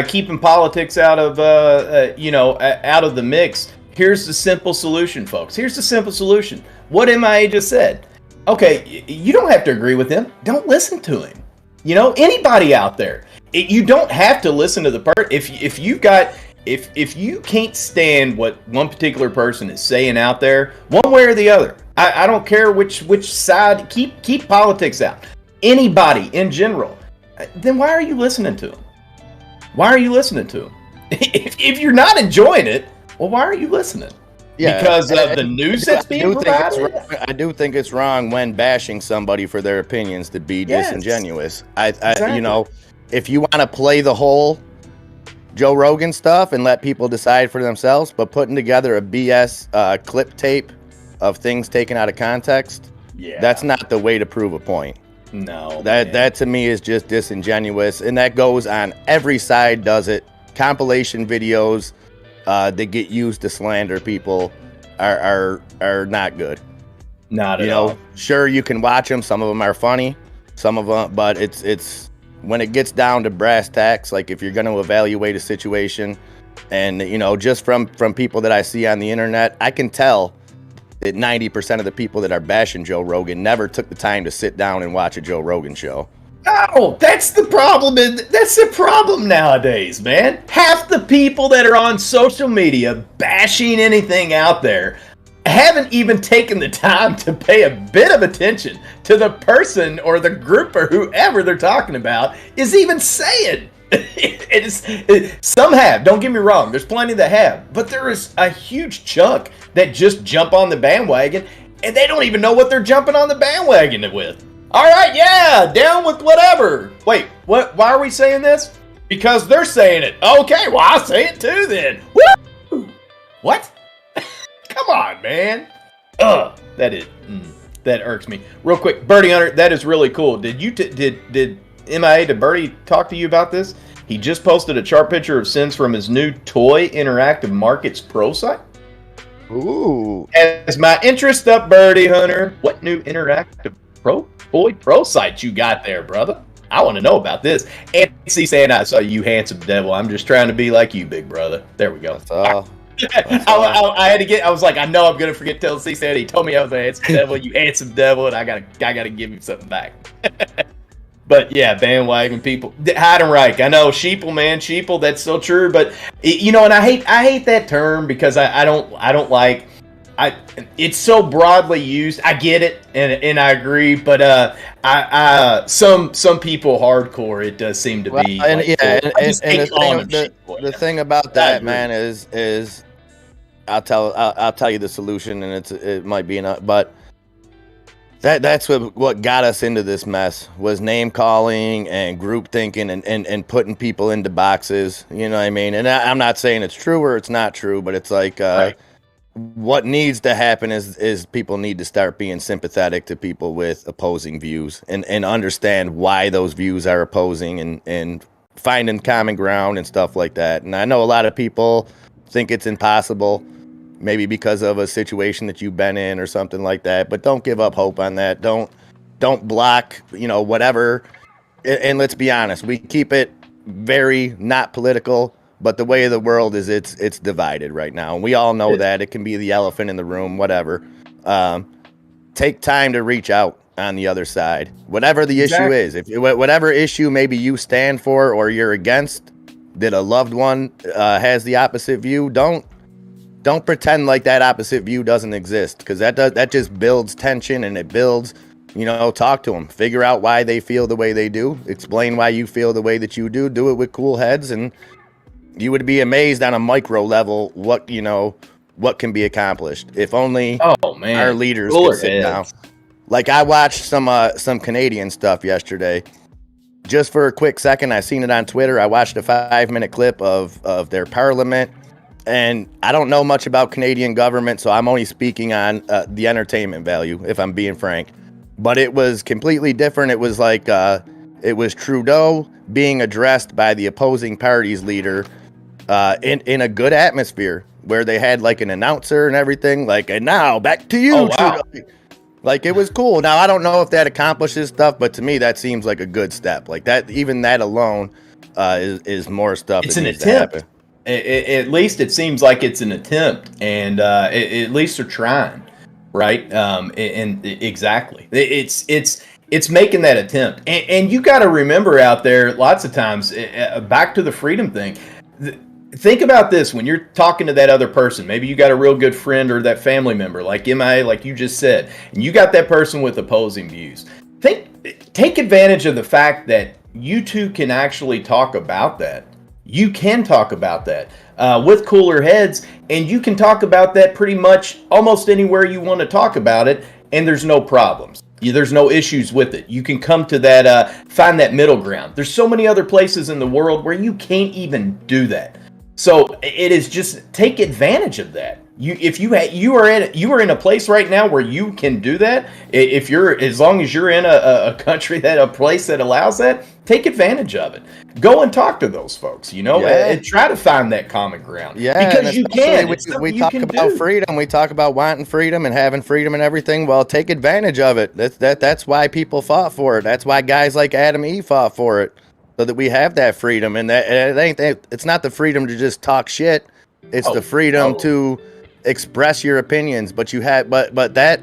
keeping politics out of out of the mix. Here's the simple solution, folks. Here's the simple solution. What MIA just said. Okay, you don't have to agree with him. Don't listen to him. You know, anybody out there, you don't have to listen to the person. If you can't stand what one particular person is saying out there, one way or the other, I don't care which side, keep politics out. Anybody in general, then why are you listening to them? Why are you listening to them? If you're not enjoying it, well, why are you listening? Yeah, because of the news that's being provided? I do think it's wrong when bashing somebody for their opinions to be disingenuous. Exactly. You know, if you want to play the whole Joe Rogan stuff and let people decide for themselves, but putting together a BS clip tape of things taken out of context, that's not the way to prove a point. No, that to me is just disingenuous, and that goes on every side. Does it? Compilation videos that get used to slander people are not good. Not at all. Sure, you can watch them. Some of them are funny, some of them, but it's when it gets down to brass tacks, like if you're going to evaluate a situation, and just from people that I see on the internet, I can tell that 90% of the people that are bashing Joe Rogan never took the time to sit down and watch a Joe Rogan show. No, that's the problem. That's the problem nowadays, man. Half the people that are on social media bashing anything out there haven't even taken the time to pay a bit of attention to the person or the group or whoever they're talking about is even saying. Some have, don't get me wrong, there's plenty that have, but there is a huge chunk that just jump on the bandwagon and they don't even know what they're jumping on the bandwagon with. All right, yeah, down with whatever. Wait, what? Why are we saying this? Because they're saying it. Okay, well, I'll say it too then. Woo! What? Come on, man. That irks me. Real quick, Birdie Hunter, that is really cool. Did MIA, did Birdie talk to you about this? He just posted a chart picture of SENS from his new Toy Interactive Markets Pro site. Ooh. As my interest up, Birdie Hunter, what new interactive Pro site you got there, brother? I want to know about this. Anthony saying, I saw you, handsome devil. I'm just trying to be like you, big brother. There we go. I had to get. I was like, I know I'm gonna forget to tell C. Sandy. He told me I was a handsome devil. You handsome devil, and I gotta give him something back. But yeah, bandwagon people. Heidenreich. I know, sheeple, man, sheeple. That's so true. But and I hate that term because I don't like. It's so broadly used. I get it, and I agree. But some people hardcore, it does seem to be. The thing about that, man, is I'll tell you the solution, and it might be enough. But That's what got us into this mess was name calling and group thinking and putting people into boxes. You know what I mean? And I'm not saying it's true or it's not true, but it's like Right. what needs to happen is people need to start being sympathetic to people with opposing views and understand why those views are opposing and finding common ground and stuff like that. And I know a lot of people think it's impossible, maybe because of a situation that you've been in or something like that, but don't give up hope on that. Don't block, whatever. And let's be honest, we keep it very not political, but the way of the world is it's divided right now. And we all know that. It can be the elephant in the room, whatever. Take time to reach out on the other side, whatever the issue is. If whatever issue maybe you stand for or you're against, that a loved one has the opposite view, don't pretend like that opposite view doesn't exist, because that just builds tension and it builds, talk to them, figure out why they feel the way they do, explain why you feel the way that you do it with cool heads, and you would be amazed on a micro level what can be accomplished if only our leaders could sit down. Like I watched some Canadian stuff yesterday. Just for a quick second, I seen it on Twitter. I watched a 5-minute clip of their parliament. And I don't know much about Canadian government, so I'm only speaking on the entertainment value, if I'm being frank. But it was completely different. It was like it was Trudeau being addressed by the opposing party's leader in a good atmosphere, where they had like an announcer and everything. Like, and now back to you, Trudeau. Like, it was cool. Now, I don't know if that accomplishes stuff, but to me, that seems like a good step. Like that, even that alone is more stuff. It's an attempt. At least it seems like it's an attempt, and at least they're trying, right? And exactly, it's making that attempt. And you got to remember out there, lots of times, back to the freedom thing. Think about this when you're talking to that other person. Maybe you got a real good friend or that family member, like MIA, like you just said, and you got that person with opposing views. Take advantage of the fact that you two can actually talk about that. You can talk about that with cooler heads, and you can talk about that pretty much almost anywhere you want to talk about it, and there's no problems. There's no issues with it. You can come to that, find that middle ground. There's so many other places in the world where you can't even do that. So it is just take advantage of that. You are in a place right now where you can do that. As long as you're in a country a place that allows that, take advantage of it. Go and talk to those folks, and try to find that common ground. Yeah, because you can. We talk about freedom. We talk about wanting freedom and having freedom and everything. Well, take advantage of it. That's why people fought for it. That's why guys like Adam E. fought for it, so that we have that freedom. And it's not the freedom to just talk shit. It's the freedom to express your opinions, but that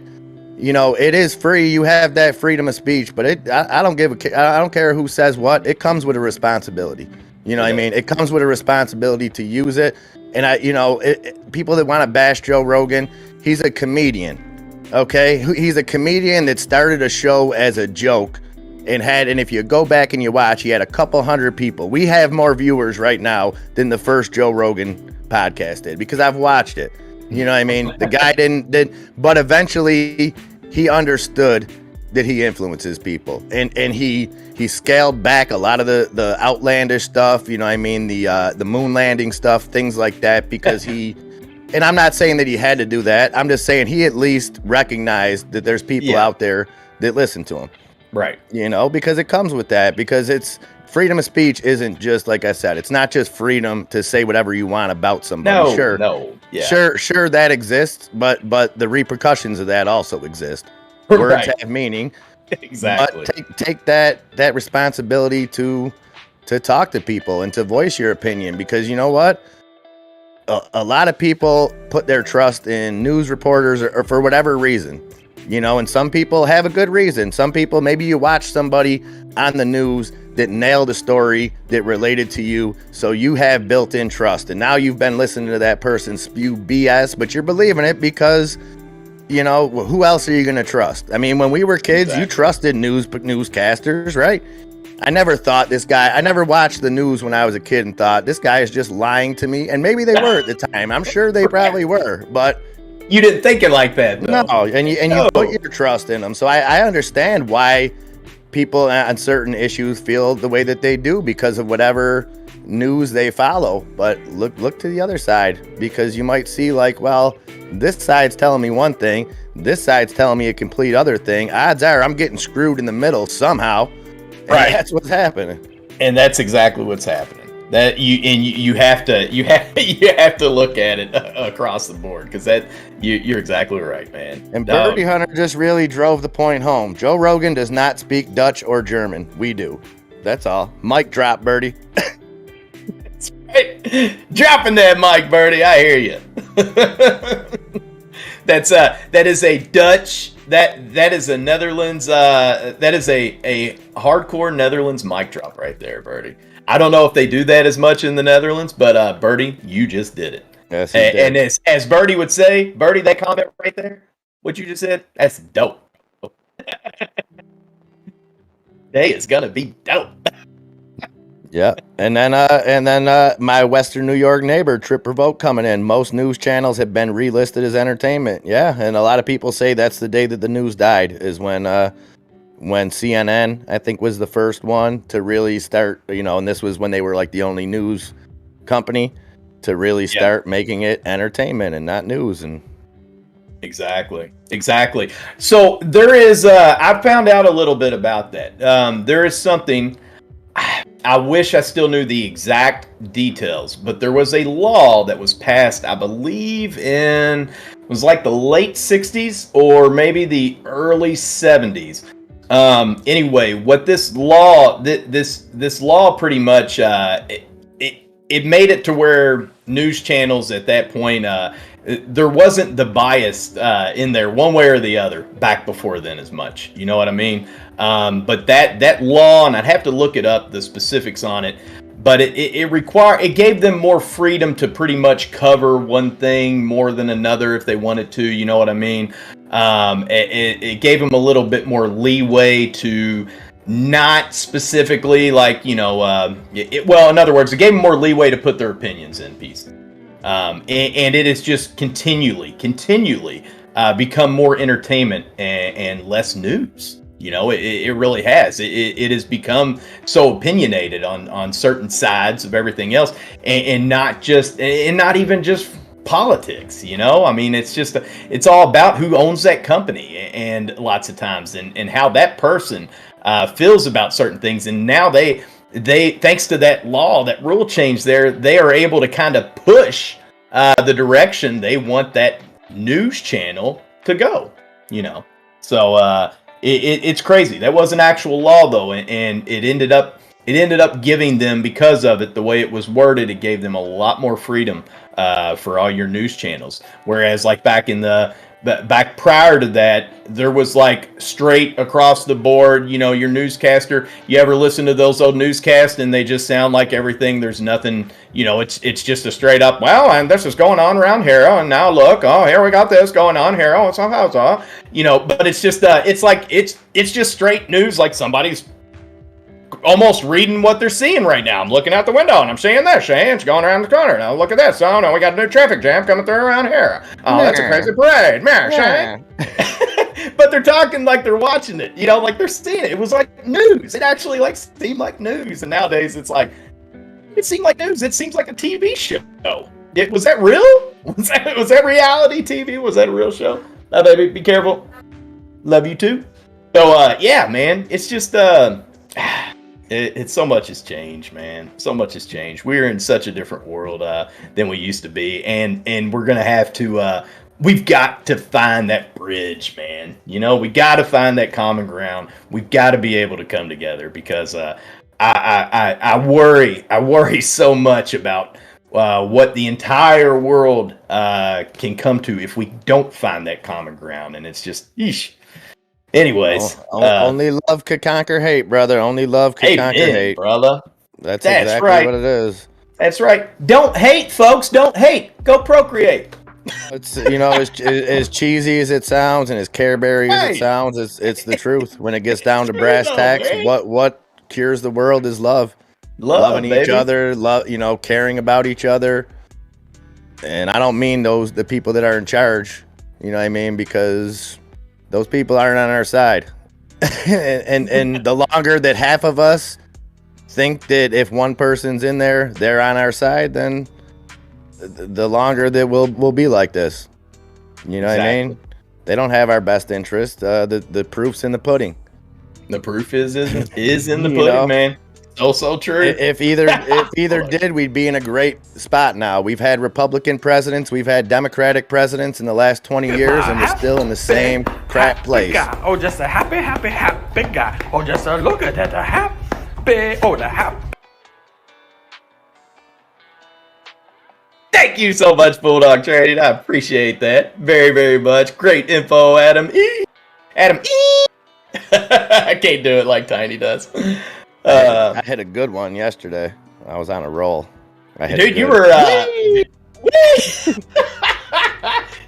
it is free. You have that freedom of speech, but I don't care who says what. It comes with a responsibility. What I mean? It comes with a responsibility to use it. And people that want to bash Joe Rogan, he's a comedian. Okay, he's a comedian that started a show as a joke and if you go back and you watch, he had a couple hundred people. We have more viewers right now than the first Joe Rogan podcast did, because I've watched it. You know what I mean? The guy but eventually he understood that he influences people, and he scaled back a lot of the outlandish stuff. You know what I mean? The moon landing stuff, things like that, because and I'm not saying that he had to do that. I'm just saying he at least recognized that there's people out there that listen to him. Right. Because it comes with that, because it's freedom of speech isn't just, like I said, it's not just freedom to say whatever you want about somebody. Sure, that exists, but the repercussions of that also exist. Words have meaning. Exactly. But take that responsibility to talk to people and to voice your opinion, because you know what? A lot of people put their trust in news reporters or for whatever reason. And some people have a good reason. Some people, maybe you watch somebody on the news that nailed a story that related to you, so you have built-in trust. And now you've been listening to that person spew BS, but you're believing it because, who else are you going to trust? I mean, when we were kids, You trusted newscasters, right? I never watched the news when I was a kid and thought, this guy is just lying to me. And maybe they were at the time. I'm sure they probably were, but You didn't think it like that, though. No, and you put your trust in them. So I understand why people on certain issues feel the way that they do because of whatever news they follow. But look to the other side, because you might see like, well, this side's telling me one thing, this side's telling me a complete other thing. Odds are I'm getting screwed in the middle somehow. Right. That's what's happening. And that's exactly what's happening. That you have to look at it across the board, because that you're exactly right, man. And Birdie Hunter just really drove the point home. Joe Rogan does not speak Dutch or German. We do. That's all. Mic drop, Birdie. That's right. Dropping that mic, Birdie. I hear you. That is a Dutch. That is a Netherlands. That is a hardcore Netherlands mic drop right there, Birdie. I don't know if they do that as much in the Netherlands, but Birdie, you just did it. Yes, and as Birdie would say, Birdie, that comment right there, what you just said, that's dope. Day is gonna be dope. Yeah, and then my Western New York neighbor, Trip Revoke, coming in. Most news channels have been relisted as entertainment. Yeah, and a lot of people say that's the day that the news died, is when CNN, I think, was the first one to really start, and this was when they were like the only news company to really start making it entertainment and not news. And Exactly. So there is, I found out a little bit about that. There is something, I wish I still knew the exact details, but there was a law that was passed, I believe it was like the late 60s or maybe the early 70s. Anyway, what this law, this law pretty much, it made it to where news channels at that point, there wasn't the bias in there one way or the other back before then as much. You know what I mean? But that law, and I'd have to look it up, the specifics on it, but it gave them more freedom to pretty much cover one thing more than another if they wanted to. You know what I mean? It gave them a little bit more leeway to not specifically like, in other words, it gave them more leeway to put their opinions in pieces. And it has just continually become more entertainment and less news. It really has. It has become so opinionated on certain sides of everything else, and not even just politics. I mean, it's all about who owns that company, and lots of times, and how that person feels about certain things. And now they thanks to that law, that rule change there, they are able to kind of push the direction they want that news channel to go. So it's crazy. That was an actual law though, and it ended up giving them, because of it, the way it was worded, it gave them a lot more freedom for all your news channels. Whereas like back prior to that, there was like straight across the board, your newscaster. You ever listen to those old newscasts and they just sound like everything? There's nothing, it's just a straight up, well, and this is going on around here. Oh, and now look, oh, here we got this going on here. Oh, it's but it's just, it's just straight news. Like somebody's almost reading what they're seeing right now. I'm looking out the window and I'm seeing this. Shane, it's going around the corner. Now look at this. Oh no, we got a new traffic jam coming through around here. Oh, that's a crazy parade. Shane. But they're talking like they're watching it. Like they're seeing it. It was like news. It actually like seemed like news. And nowadays it's like, it seemed like news. It seems like a TV show. Was that real? Was that reality TV? Was that a real show? Now, baby, be careful. Love you too. So yeah, man, it's just It's so much has changed, man. So much has changed. We're in such a different world than we used to be, and we're gonna have to. We've got to find that bridge, man. We got to find that common ground. We've got to be able to come together, because I worry so much about what the entire world can come to if we don't find that common ground, and it's just yeesh. Anyways, only love could conquer hate, brother. Only love could conquer hate, brother. That's exactly right. What it is. That's right. Don't hate, folks. Don't hate. Go procreate. It's as cheesy as it sounds and as Careberry as it sounds, it's the truth. When it gets down to brass tacks, what cures the world is love. Loving each other, caring about each other. And I don't mean the people that are in charge. You know what I mean? Because those people aren't on our side. and the longer that half of us think that if one person's in there, they're on our side, then the longer that we'll be like this. You know what I mean? They don't have our best interest. The proof's in the pudding. The proof is in the pudding, man. So true. If either did, we'd be in a great spot now. We've had Republican presidents, we've had Democratic presidents in the last 20 years, and we're still in the same crap place. Guy. Oh, just a happy guy. Oh, just a look at that, the happy. Thank you so much, Bulldog Trading. I appreciate that very, very much. Great info, Adam E. Adam E. I can't do it like Tiny does. I had a good one yesterday. I was on a roll. Dude, you were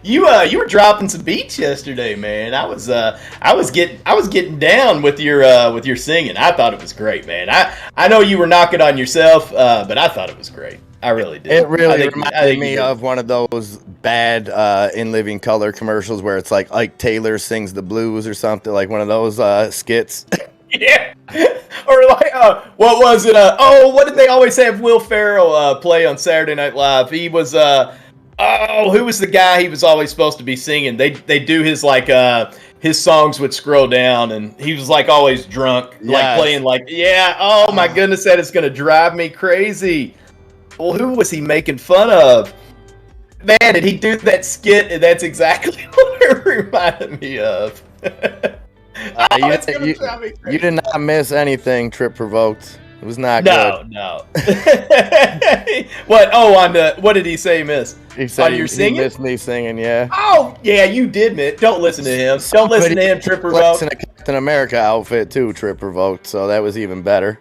you were dropping some beats yesterday, man. I was getting down with your singing. I thought it was great, man. I know you were knocking on yourself, but I thought it was great. I really did. It really reminded me of one of those bad In Living Color commercials where it's like Ike Taylor sings the blues or something, like one of those skits. Yeah. Or like, what was it? What did they always have Will Ferrell play on Saturday Night Live? He was, who was the guy he was always supposed to be singing? They do his like, his songs would scroll down, and he was like always drunk, like playing like, oh my goodness, that is gonna drive me crazy. Well, who was he making fun of? Man, did he do that skit? And that's exactly what it reminded me of. You did not miss anything, Trip Provoked. It was not good. No. What? Oh, what did he say, miss? He said your singing? He missed me singing, yeah. Oh, yeah, you did, miss. Don't listen to him. Don't listen to him, Trip Provoked. In a Captain America outfit, too, Trip Provoked, so that was even better.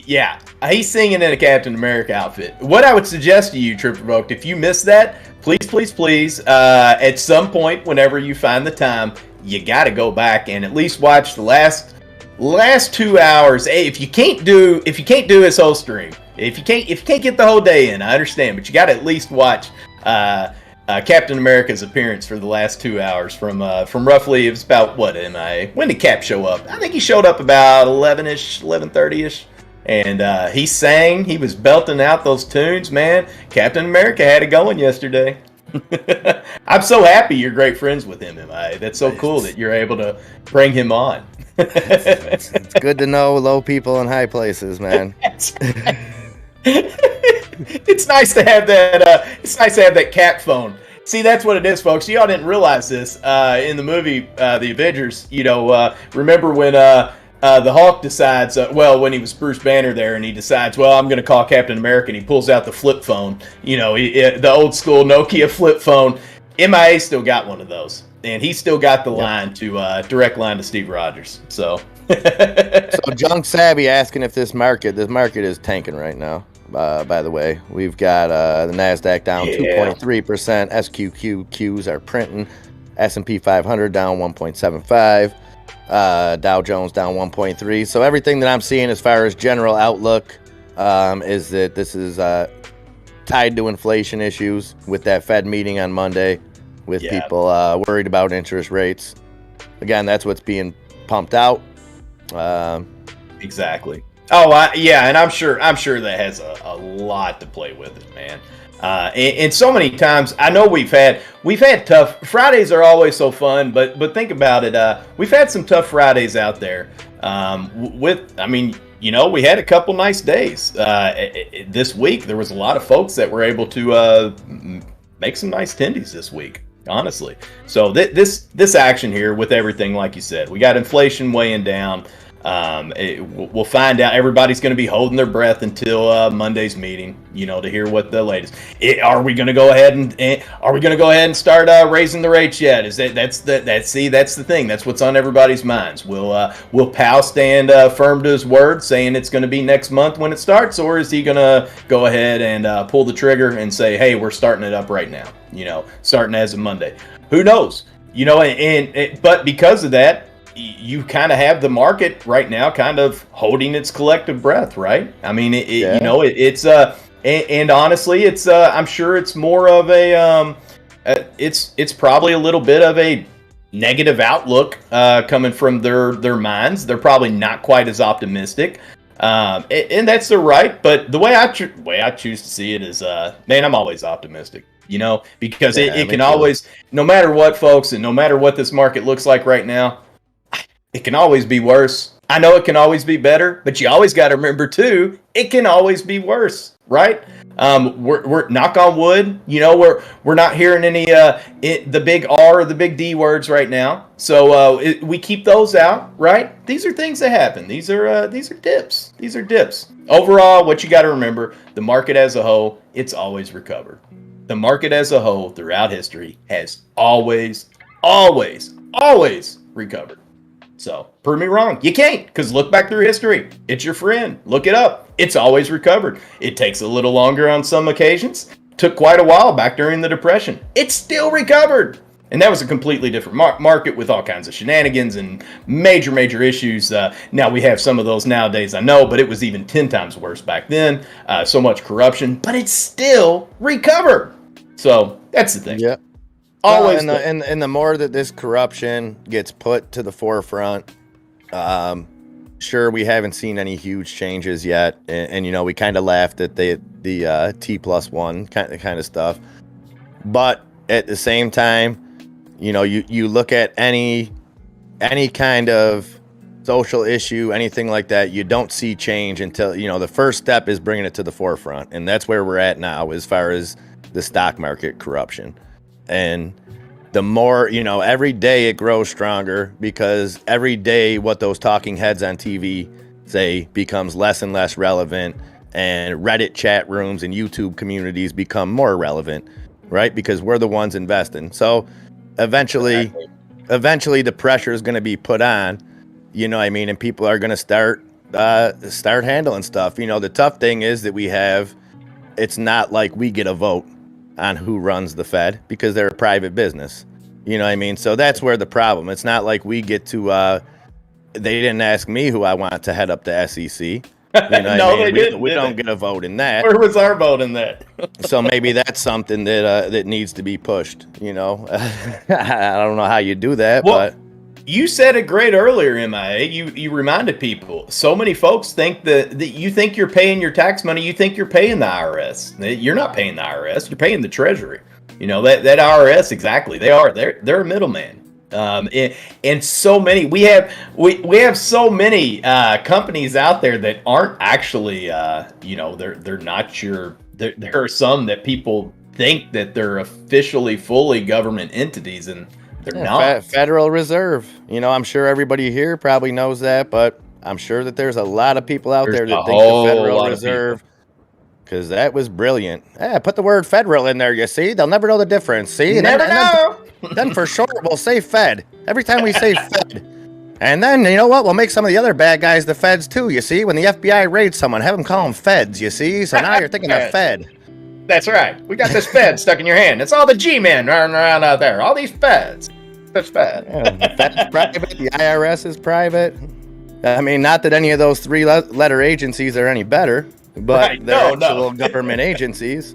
Yeah, he's singing in a Captain America outfit. What I would suggest to you, Trip Provoked, if you missed that, please, at some point, whenever you find the time, you got to go back and at least watch the last 2 hours. Hey, if you can't do his whole stream, if you can't get the whole day in, I understand, but you got to at least watch Captain America's appearance for the last 2 hours from roughly, it was about what, MIA? When did Cap show up? I think he showed up about 11-ish, 11:30-ish. And he sang, he was belting out those tunes, man. Captain America had it going yesterday. I'm so happy you're great friends with him, MIA. That's so cool that you're able to bring him on. It's good to know low people in high places, man. It's nice to have that. It's nice to have that Cap phone. See, that's what it is, folks. Y'all didn't realize this in the movie, The Avengers. Remember when the Hulk decides, when he was Bruce Banner there, and he decides, I'm going to call Captain America, and he pulls out the flip phone, the old school Nokia flip phone. MIA still got one of those, and he still got the line to direct line to Steve Rogers. So Junk Savvy asking if this market is tanking right now. By the way, we've got the NASDAQ down 2.3%. SQQQs are printing. S&P 500 down 1.75. Dow Jones down 1.3. So everything that I'm seeing as far as general outlook is that this is tied to inflation issues with that Fed meeting on Monday, with people worried about interest rates. Again, that's what's being pumped out. Exactly. And I'm sure that has a lot to play with it, man. And so many times, I know we've had tough Fridays. Are always so fun, but think about it. We've had some tough Fridays out there. We had a couple nice days this week. There was a lot of folks that were able to make some nice tendies this week, honestly. So this action here with everything, like you said, we got inflation weighing down. We'll find out. Everybody's going to be holding their breath until Monday's meeting, to hear what the latest. Are we going to go ahead and start raising the rates yet? That's the thing. That's what's on everybody's minds. Will Powell stand firm to his word, saying it's going to be next month when it starts, or is he going to go ahead and pull the trigger and say, hey, we're starting it up right now? Starting as of Monday. Who knows? But because of that, you kind of have the market right now kind of holding its collective breath, right? I mean, it's and honestly, it's I'm sure it's more of a it's probably a little bit of a negative outlook coming from their minds. They're probably not quite as optimistic, and that's their right. But the way I choose to see it is, man, I'm always optimistic. Because it can always, no matter what, folks, and no matter what this market looks like right now, it can always be worse. I know it can always be better, but you always got to remember too, it can always be worse, right? We're knock on wood, we're not hearing any the big R or the big D words right now, so we keep those out, right? These are things that happen. These are dips. These are dips. Overall, what you got to remember, the market as a whole, it's always recovered. The market as a whole throughout history has always recovered. So, prove me wrong. You can't, because look back through history. It's your friend. Look it up. It's always recovered. It takes a little longer on some occasions. Took quite a while back during the Depression. It's still recovered. And that was a completely different market with all kinds of shenanigans and major issues. Now we have some of those nowadays, I know, but it was even 10 times worse back then. So much corruption, but it's still recovered. So that's the thing. Yeah. Always. And the more that this corruption gets put to the forefront, sure, we haven't seen any huge changes yet. And we kind of laughed at the T+1 kind of stuff. But at the same time, you look at any kind of social issue, anything like that, you don't see change until, the first step is bringing it to the forefront. And that's where we're at now as far as the stock market corruption. And the more, every day it grows stronger, because every day what those talking heads on TV say becomes less and less relevant, and Reddit chat rooms and YouTube communities become more relevant, right? Because we're the ones investing. So eventually the pressure is going to be put on, and people are going to start handling stuff. The tough thing is that it's not like we get a vote on who runs the Fed, because they're a private business. So that's where the problem. It's not like we get to, they didn't ask me who I want to head up the SEC. They didn't. We don't get a vote in that. Where was our vote in that? So maybe that's something that needs to be pushed. I don't know how you do that, but you said it great earlier, MIA. You reminded people. So many folks think that you think you're paying your tax money. You think you're paying the IRS. You're not paying the IRS. You're paying the Treasury. That IRS, exactly. They're a middleman. And so many we have so many companies out there that aren't actually they're not your. There are some that people think that they're officially fully government entities, and they're not. Federal Reserve. I'm sure everybody here probably knows that, but I'm sure that there's a lot of people out there that think the Federal Reserve, because that was brilliant. Yeah, put the word federal in there, you see? They'll never know the difference. See? Never know. Then for short, we'll say Fed. Every time we say Fed. And then, you know what? We'll make some of the other bad guys the Feds too, you see? When the FBI raids someone, have them call them Feds, you see? So now you're thinking of Fed. That's right. We got this Fed stuck in your hand. It's all the G-men running around out there. All these Feds. That's Fed. Yeah, the Fed's private. The IRS is private. I mean, not that any of those three-letter agencies are any better, but right. they're actual government agencies.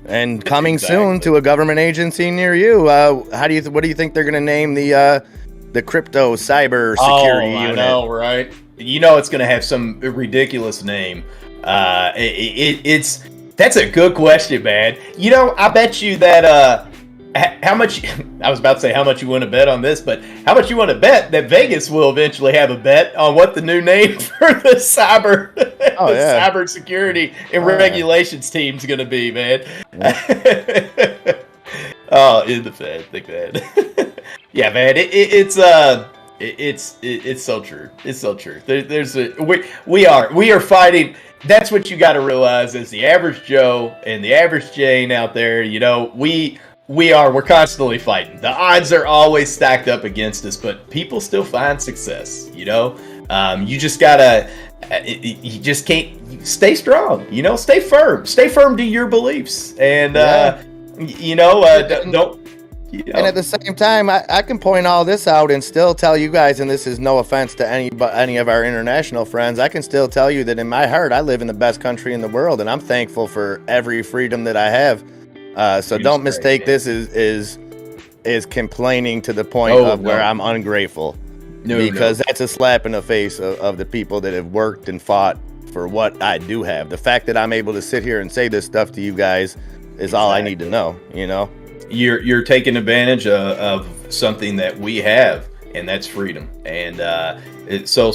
And coming soon to a government agency near you. What do you think they're going to name the crypto cyber security unit? I know, right? It's going to have some ridiculous name. That's a good question, man. I bet you that how much I was about to say how much you want to bet on this, but how much you want to bet that Vegas will eventually have a bet on what the new name for the cyber cyber security and regulations team is going to be, man. Yeah. In the Fed, the Fed. Yeah, man. It's so true. It's so true. We are fighting. That's what you got to realize as the average Joe and the average Jane out there. We're constantly fighting. The odds are always stacked up against us, but people still find success. You just gotta, you just can't stay strong. Stay firm to your beliefs, and don't. And at the same time, I can point all this out and still tell you guys, and this is no offense to any of our international friends, I can still tell you that in my heart, I live in the best country in the world, and I'm thankful for every freedom that I have. So Juice don't break, mistake man. this is complaining to the point Oh, of where no. I'm ungrateful. No, Because that's a slap in the face of the people that have worked and fought for what I do have. The fact that I'm able to sit here and say this stuff to you guys is all I need to know, you know? You're taking advantage of something that we have, and that's freedom. And it's so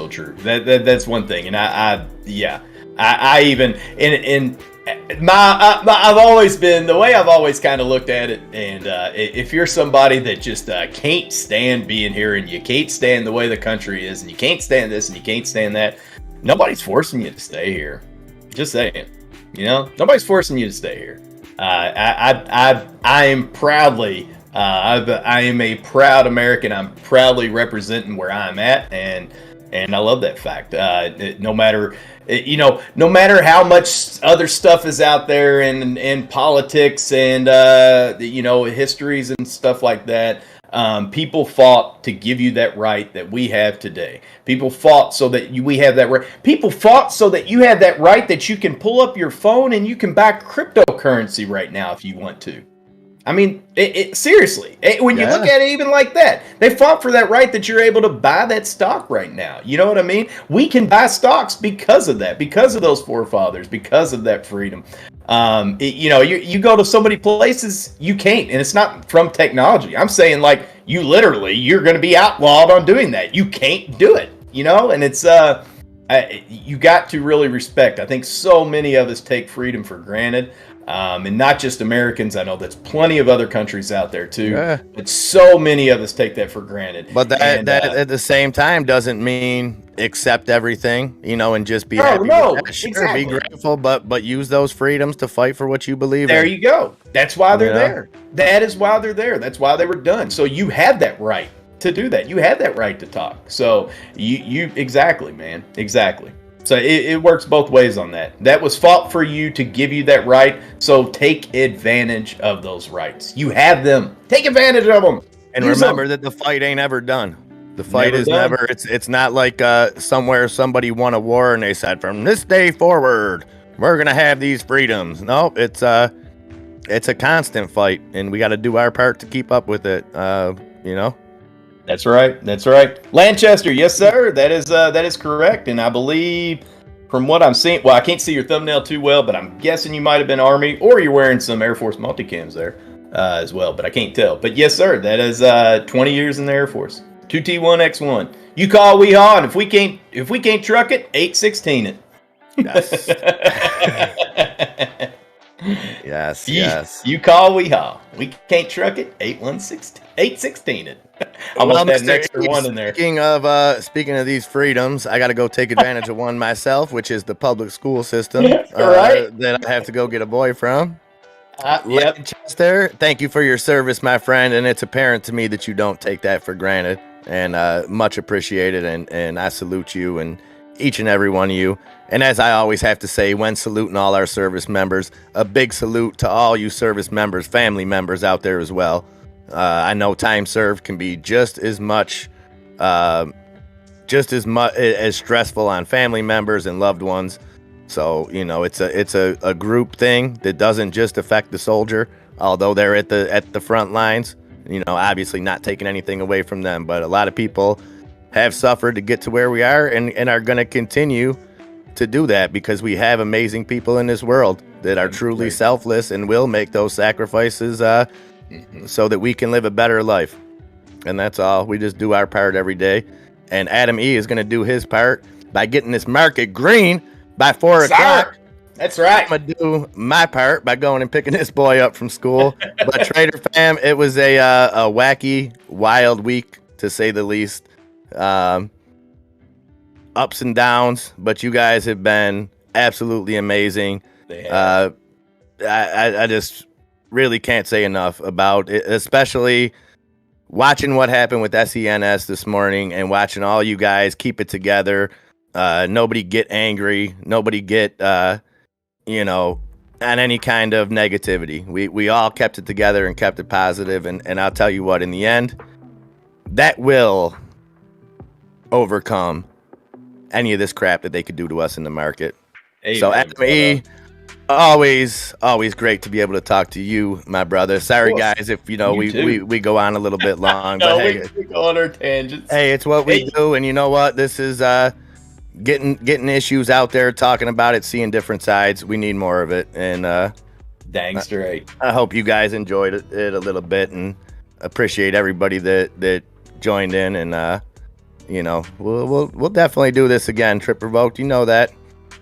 true. That's one thing. And I even in I've always been the way I've always kind of looked at it. And if you're somebody that just can't stand being here, and you can't stand the way the country is, and you can't stand this, and you can't stand that, nobody's forcing you to stay here. Just saying, you know, nobody's forcing you to stay here. I am proudly, I am a proud American. I'm proudly representing where I'm at, and I love that fact. No matter how much other stuff is out there in politics and histories and stuff like that. People fought to give you that right that we have today. People fought so that we have that right. People fought so that you have that right that you can pull up your phone and you can buy cryptocurrency right now if you want to. I mean, seriously, when you look at it even like that, they fought for that right that you're able to buy that stock right now. You know what I mean? We can buy stocks because of that, because of those forefathers, because of that freedom. You go to so many places you can't, and it's not from technology. I'm saying like you're going to be outlawed on doing that. You can't do it, you know, and it's you got to really respect. I think so many of us take freedom for granted. And not just Americans. I know there's plenty of other countries out there too, but so many of us take that for granted. But that at the same time doesn't mean accept everything, you know, and just be happy with that. Sure, exactly. Be grateful, but use those freedoms to fight for what you believe in. There you go. That's why they're there. That is why they're there. That's why they were done. So you have that right to do that. You have that right to talk. So you exactly, man. Exactly. So it works both ways on that. That was fought for you to give you that right. So take advantage of those rights. You have them. Take advantage of them. And remember that the fight ain't ever done. The fight is never. It's not like somewhere somebody won a war and they said from this day forward we're gonna have these freedoms. No, it's a constant fight, and we got to do our part to keep up with it. You know. That's right. That's right. Lancaster, yes, sir. That is correct. And I believe from what I'm seeing, well, I can't see your thumbnail too well, but I'm guessing you might have been Army, or you're wearing some Air Force multicams there as well, but I can't tell. But yes, sir, that is 20 years in the Air Force. 2T1X1. You call, we haul, and if we can't truck it, 816 it. Yes. Yes. You call, we haul. We can't truck it, 816 it. Almost had an extra one in there. Speaking of these freedoms, I got to go take advantage of one myself, which is the public school system. Right. That I have to go get a boy from. Yep. Chester, thank you for your service, my friend, and it's apparent to me that you don't take that for granted, and much appreciated, and I salute you and each and every one of you. And as I always have to say when saluting all our service members, a big salute to all you service members, family members out there as well. I know time served can be just as stressful on family members and loved ones. So, you know, it's a group thing that doesn't just affect the soldier, although they're at the front lines. You know, obviously not taking anything away from them, but a lot of people have suffered to get to where we are and are going to continue to do that because we have amazing people in this world that are truly selfless and will make those sacrifices so that we can live a better life. And that's all. We just do our part every day. And Adam E is going to do his part by getting this market green by 4 o'clock. That's right. I'm going to do my part by going and picking this boy up from school. But Trader Fam, it was a wacky, wild week, to say the least. Ups and downs, but you guys have been absolutely amazing. I just really can't say enough about it, especially watching what happened with SENS this morning and watching all you guys keep it together. Nobody get angry. Nobody get, on any kind of negativity. We all kept it together and kept it positive. And I'll tell you what, in the end, that will overcome any of this crap that they could do to us in the market. Amen, so Adam E, Always great to be able to talk to you, my brother. Sorry, guys, if we go on a little bit long. No, but hey, we go on our tangents. Hey, it's what we do, and you know what? This is getting issues out there, talking about it, seeing different sides. We need more of it, and dang straight. I hope you guys enjoyed it a little bit, and appreciate everybody that joined in, and we'll definitely do this again. Trip Revoked, you know that.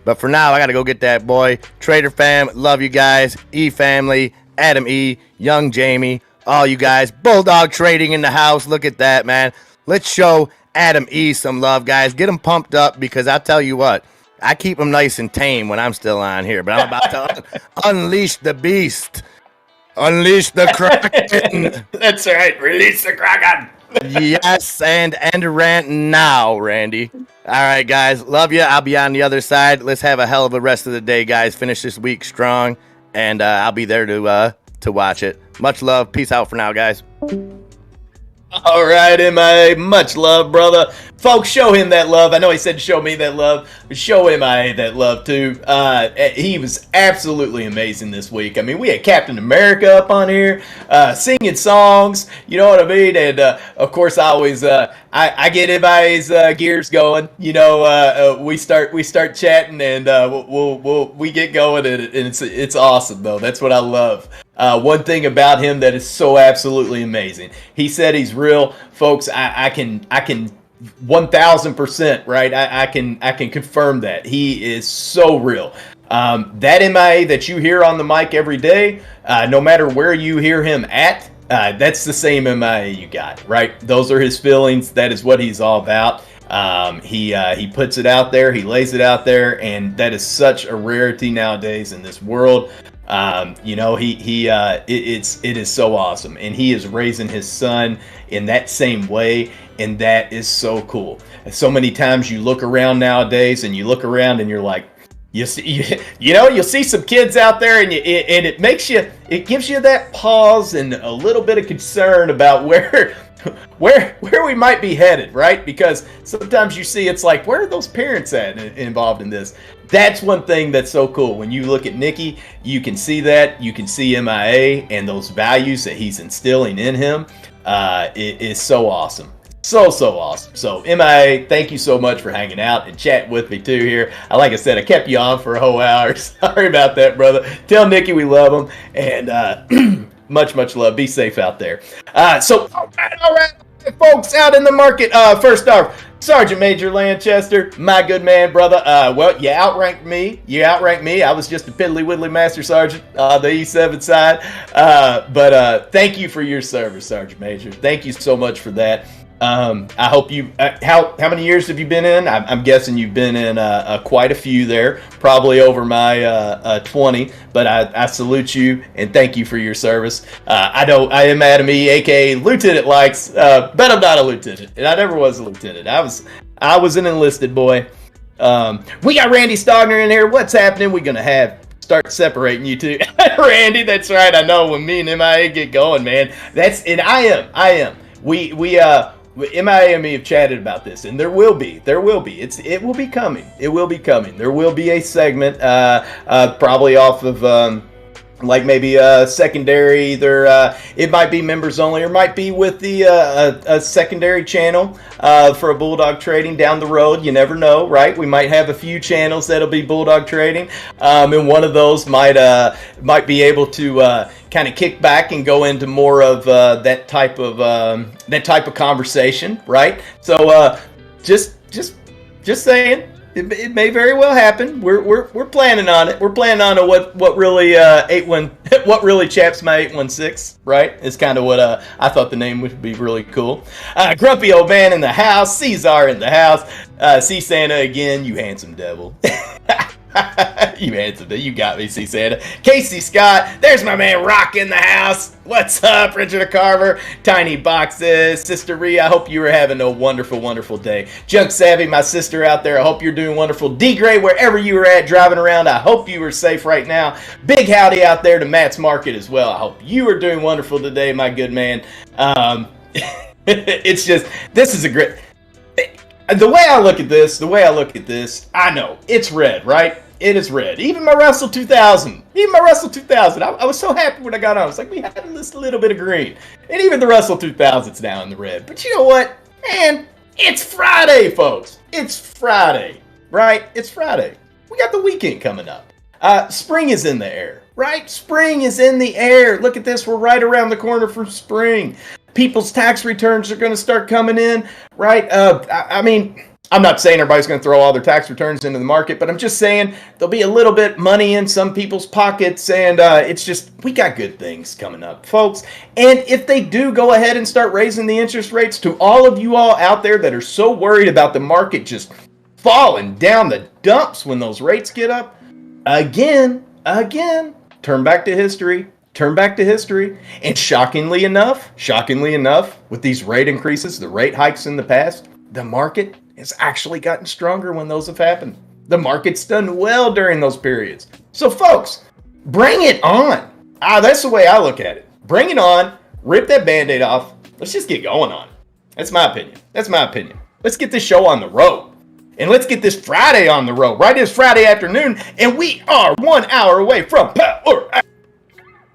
But for now, I got to go get that boy. Trader fam, love you guys. E family, Adam E, Young Jamie, all you guys. Bulldog Trading in the house. Look at that, man. Let's show Adam E some love, guys. Get him pumped up, because I'll tell you what, I keep him nice and tame when I'm still on here. But I'm about to unleash the beast. Unleash the Kraken. That's right. Release the Kraken. Yes, and end rant now, Randy. All right, guys. Love you. I'll be on the other side. Let's have a hell of a rest of the day, guys. Finish this week strong, and I'll be there to watch it. Much love. Peace out for now, guys. All right, MIA. Much love, brother. Folks, show him that love. I know he said show me that love, but show MIA that love too. He was absolutely amazing this week. I mean, we had Captain America up on here, singing songs. You know what I mean? And of course, I always I get MIA's gears going. You know, we start chatting, and we get going, and it's awesome though. That's what I love. One thing about him that is so absolutely amazing. He said he's real, folks. I can 1000%, right? I can confirm that he is so real. That MIA that you hear on the mic every day, no matter where you hear him at, that's the same MIA you got, right? Those are his feelings. That is what he's all about. He puts it out there, he lays it out there, and that is such a rarity nowadays in this world. It is so awesome, and he is raising his son in that same way, and that is so cool. And so many times you look around nowadays, and you look around, and you're like, you'll see some kids out there, and it gives you that pause and a little bit of concern about where we might be headed, right? Because sometimes you see it's like, where are those parents at involved in this? That's one thing that's so cool. When you look at Nicky, you can see that. You can see MIA and those values that he's instilling in him. It is so awesome. So awesome. So MIA, thank you so much for hanging out and chatting with me too here. Like I said, I kept you on for a whole hour. Sorry about that, brother. Tell Nicky we love him, and much love. Be safe out there. All right, folks out in the market. First off, Sergeant Major Lanchester, my good man, brother. Well, you outranked me. I was just a piddly widdly master sergeant on the E7 side. But thank you for your service, Sergeant Major. Thank you so much for that. I hope you. How many years have you been in? I'm guessing you've been in quite a few there, probably over my 20. But I salute you and thank you for your service. I am Adam E, aka Lieutenant Likes, but I'm not a lieutenant, and I never was a lieutenant. I was an enlisted boy. We got Randy Stogner in here. What's happening? We're gonna start separating you two. Randy, that's right. I know when me and MIA get going, man. I am. MIA and me have chatted about this, and there will be. It will be coming. There will be a segment, probably off of like maybe a secondary. Either it might be members only, or might be with the a secondary channel for a Bulldog Trading down the road. You never know, right? We might have a few channels that'll be Bulldog Trading, and one of those might be able to kind of kick back and go into more of that type of conversation, right? So just saying, it may very well happen. We're planning on it. We're planning on what really what really chaps my 816, right? It's kind of what I thought the name would be really cool. Grumpy old man in the house, Caesar in the house, see Santa again, you handsome devil. You answered it. You got me, C. Santa. Casey Scott. There's my man Rock in the house. What's up, Richard Carver? Tiny Boxes. Sister Rhea, I hope you are having a wonderful, wonderful day. Junk Savvy, my sister out there, I hope you're doing wonderful. D-Gray, wherever you are at driving around, I hope you are safe right now. Big howdy out there to Matt's Market as well. I hope you are doing wonderful today, my good man. It's just, this is a great... The way I look at this, I know, it's red, right? It is red. Even my Russell 2000. I was so happy when I got on. It's like we had this little bit of green. And even the Russell 2000's now in the red. But you know what? Man, it's Friday, folks. It's Friday, right? It's Friday. We got the weekend coming up. Spring is in the air, right? Spring is in the air. Look at this. We're right around the corner from spring. People's tax returns are going to start coming in, right? I mean, I'm not saying everybody's going to throw all their tax returns into the market, but I'm just saying there'll be a little bit money in some people's pockets, and it's just, we got good things coming up, folks. And if they do go ahead and start raising the interest rates, to all of you all out there that are so worried about the market just falling down the dumps when those rates get up, again, turn back to history. And shockingly enough, with these rate increases, the rate hikes in the past, the market has actually gotten stronger when those have happened. The market's done well during those periods. So folks, bring it on. That's the way I look at it. Bring it on, rip that Band-Aid off. Let's just get going on it. That's my opinion. Let's get this show on the road. And let's get this Friday on the road, right? It's Friday afternoon, and we are 1 hour away from power.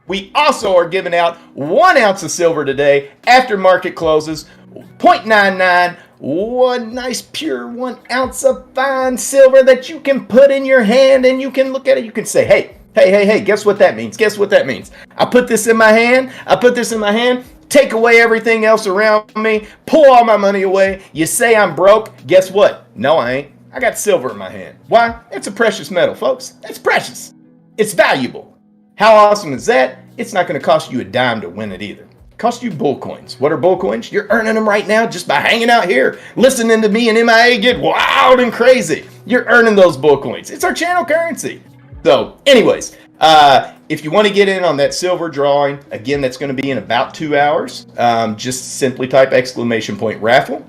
We also are giving out 1 ounce of silver today after market closes, 0.99, one nice pure 1 ounce of fine silver that you can put in your hand and you can look at it. You can say, hey, guess what that means? I put this in my hand. Take away everything else around me. Pull all my money away. You say I'm broke. Guess what? No, I ain't. I got silver in my hand. Why? It's a precious metal, folks. It's precious. It's valuable. How awesome is that? It's not going to cost you a dime to win it either. It costs you bull coins. What are bull coins? You're earning them right now just by hanging out here, listening to me and MIA get wild and crazy. You're earning those bull coins. It's our channel currency. So, anyways, if you want to get in on that silver drawing, again, that's going to be in about 2 hours. Just simply type !Raffle.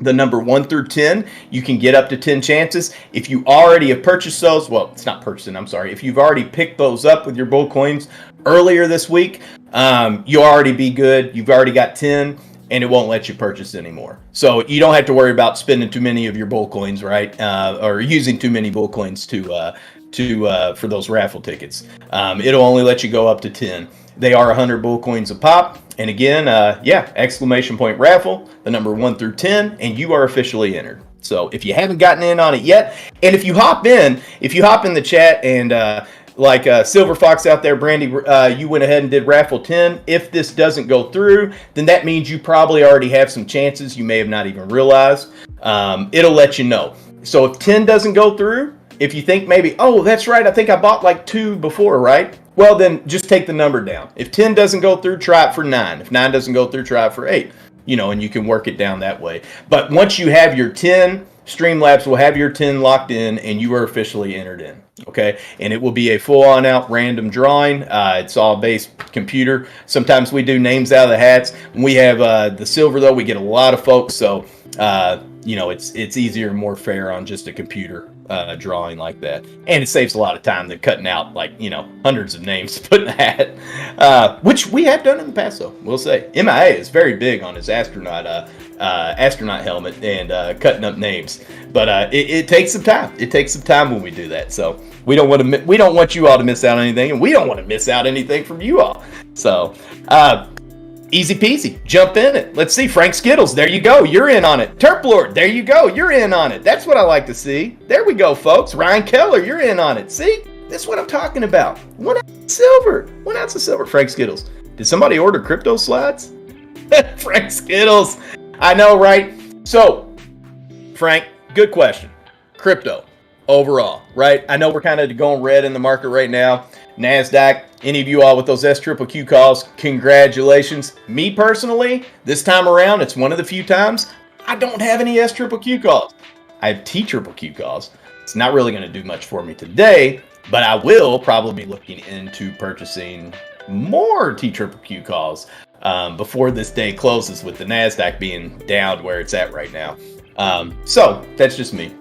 The number 1 through 10, you can get up to 10 chances. If you already have purchased those, well, it's not purchasing, I'm sorry. If you've already picked those up with your bull coins earlier this week, you'll already be good. You've already got 10, and it won't let you purchase anymore. So you don't have to worry about spending too many of your bull coins, right? Or using too many bull coins for those raffle tickets. It'll only let you go up to 10. They are 100 bull coins a pop. And again, !Raffle, the number 1 through 10, and you are officially entered. So if you haven't gotten in on it yet, and if you hop in the chat and like Silver Fox out there, Brandy, you went ahead and did Raffle 10. If this doesn't go through, then that means you probably already have some chances you may have not even realized. It'll let you know. So if 10 doesn't go through, if you think maybe, oh, that's right, I think I bought like 2 before, right? Well, then just take the number down. If 10 doesn't go through, try it for 9. If 9 doesn't go through, try it for 8. And you can work it down that way. But once you have your 10, Streamlabs will have your 10 locked in, and you are officially entered in. Okay? And it will be a full-on out random drawing. It's all based computer. Sometimes we do names out of the hats. When we have the silver, though, we get a lot of folks. So, it's easier and more fair on just a computer drawing like that, and it saves a lot of time than cutting out hundreds of names to put in the hat, which we have done in the past. Though we'll say MIA is very big on his astronaut helmet and cutting up names, but it takes some time. It takes some time when we do that. So we don't want you all to miss out on anything, and we don't want to miss out anything from you all. So. Easy peasy. Jump in it. Let's see. Frank Skittles. There you go. You're in on it. Terplord. There you go. You're in on it. That's what I like to see. There we go, folks. Ryan Keller. You're in on it. See? That's what I'm talking about. 1 ounce of silver. 1 ounce of silver. Frank Skittles. Did somebody order crypto slides? Frank Skittles. I know, right? So, Frank, good question. Crypto overall, right? I know we're kind of going red in the market right now. NASDAQ, any of you all with those SQQQ calls, congratulations. Me personally, this time around, it's one of the few times I don't have any SQQQ calls. I have TQQQ calls. It's not really going to do much for me today, but I will probably be looking into purchasing more TQQQ calls before this day closes, with the NASDAQ being down where it's at right now. So that's just me.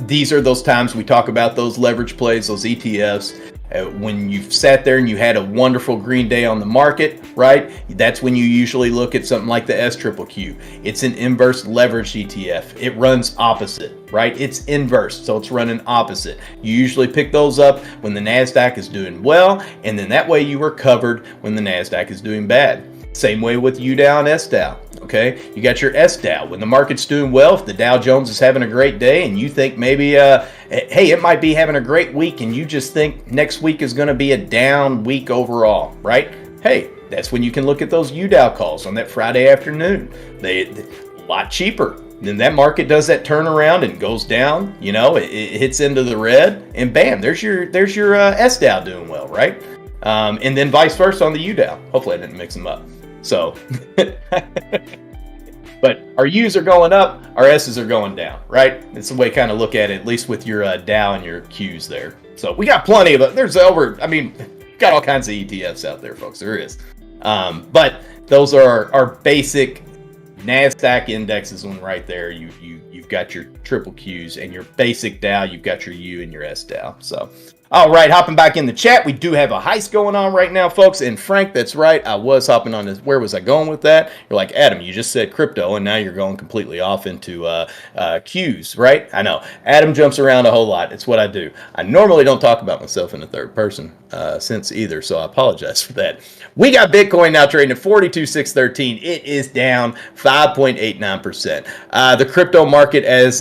These are those times we talk about those leverage plays, those ETFs. When you've sat there and you had a wonderful green day on the market, right? That's when you usually look at something like the SQQQ. It's an inverse leverage ETF. It runs opposite, right? It's inverse, so it's running opposite. You usually pick those up when the NASDAQ is doing well, and then that way you are covered when the NASDAQ is doing bad. Same way with UDOW and SDOW, okay? You got your SDOW. When the market's doing well, if the Dow Jones is having a great day and you think maybe, hey, it might be having a great week and you just think next week is going to be a down week overall, right? Hey, that's when you can look at those UDOW calls on that Friday afternoon. They're a lot cheaper. Then that market does that turnaround and goes down, you know, it hits into the red, and bam, there's your SDOW doing well, right? And then vice versa on the UDOW. Hopefully I didn't mix them up. So, but our U's are going up, our S's are going down, right? It's the way kind of look at it, at least with your Dow and your Q's there. So we got plenty of it. There's got all kinds of ETFs out there, folks. There is. But those are our basic NASDAQ indexes one right there. You've got your triple Qs and your basic Dow. You've got your U and your SDOW. So, all right, hopping back in the chat. We do have a heist going on right now, folks. And Frank, that's right. I was hopping on this. Where was I going with that? You're like, Adam, you just said crypto, and now you're going completely off into Qs, right? I know. Adam jumps around a whole lot. It's what I do. I normally don't talk about myself in the third person sense either, so I apologize for that. We got Bitcoin now trading at 42,613. It is down 5.89%. The crypto market as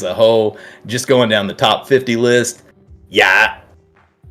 a whole, just going down the top 50 list. Yeah.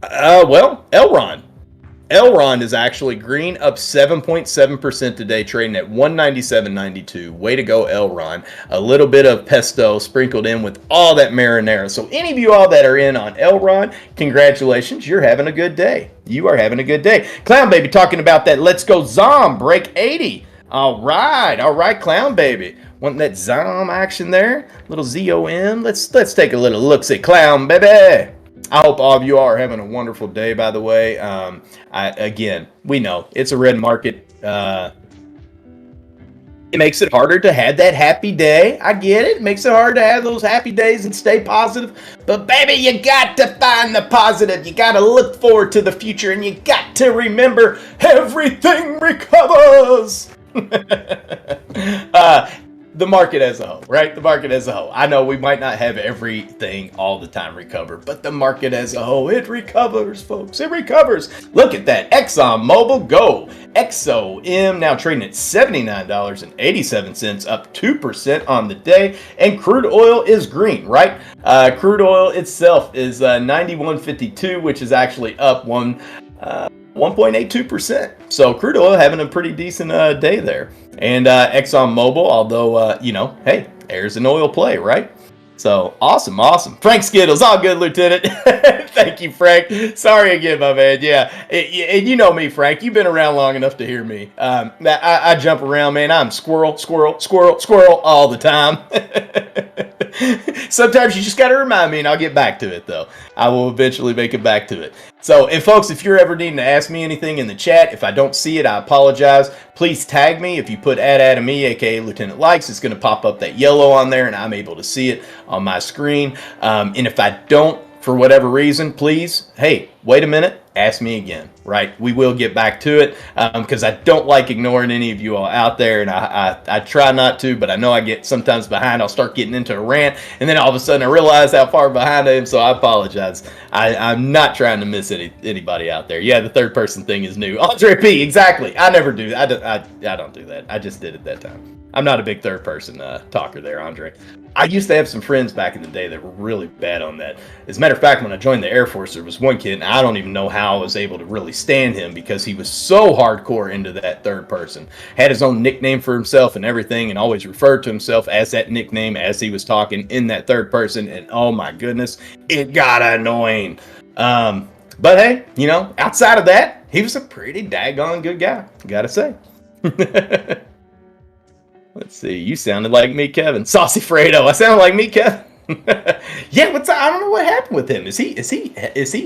Well, Elrond is actually green, up 7.7% today, trading at 197.92. Way to go, Elrond. A little bit of pesto sprinkled in with all that marinara. So any of you all that are in on Elrond, congratulations. You're having a good day. You are having a good day. Clown Baby talking about that Let's Go Zom break 80. All right, Clown Baby. Want that Zom action there? Little ZOM. Let's take a little look-see. Clown Baby. I hope all of you are having a wonderful day, by the way. Again, we know it's a red market. It makes it harder to have that happy day. I get it. It makes it hard to have those happy days and stay positive. But baby, you got to find the positive. You got to look forward to the future, and you got to remember everything recovers. The market as a whole, right? The market as a whole. I know we might not have everything all the time recover, but the market as a whole, it recovers, folks. It recovers. Look at that. ExxonMobil Go. XOM now trading at $79.87, up 2% on the day. And crude oil is green, right? Crude oil itself is 91.52, which is actually up 1.82%. So crude oil having a pretty decent day there. And ExxonMobil, although, hey, air's an oil play, right? So awesome. Frank Skittles, all good, Lieutenant. Thank you, Frank. Sorry again, my man. Yeah, and you know me, Frank. You've been around long enough to hear me. I jump around, man. I'm squirrel all the time. Sometimes you just got to remind me, and I'll get back to it, though. I will eventually make it back to it. So, and folks, if you're ever needing to ask me anything in the chat, if I don't see it, I apologize. Please tag me. If you put @AdamE, aka Lieutenant Likes, it's going to pop up that yellow on there, and I'm able to see it on my screen. And if I don't, for whatever reason, please, hey, wait a minute, ask me again, right? We will get back to it, because I don't like ignoring any of you all out there, and I try not to, but I know I get sometimes behind. I'll start getting into a rant, and then all of a sudden I realize how far behind I am, so I apologize. I'm not trying to miss anybody out there. Yeah, the third person thing is new. Andre P, exactly. I never do. I don't do that. I just did it that time. I'm not a big third person talker there, Andre. I used to have some friends back in the day that were really bad on that. As a matter of fact, when I joined the Air Force, there was one kid, and I don't even know how I was able to really stand him because he was so hardcore into that third person. Had his own nickname for himself and everything, and always referred to himself as that nickname as he was talking in that third person, and oh my goodness, it got annoying. But hey, outside of that, he was a pretty daggone good guy, gotta say. Let's see. You sounded like me, Kevin. Saucy Fredo. I sounded like me, Kevin. Yeah. I don't know what happened with him. Is he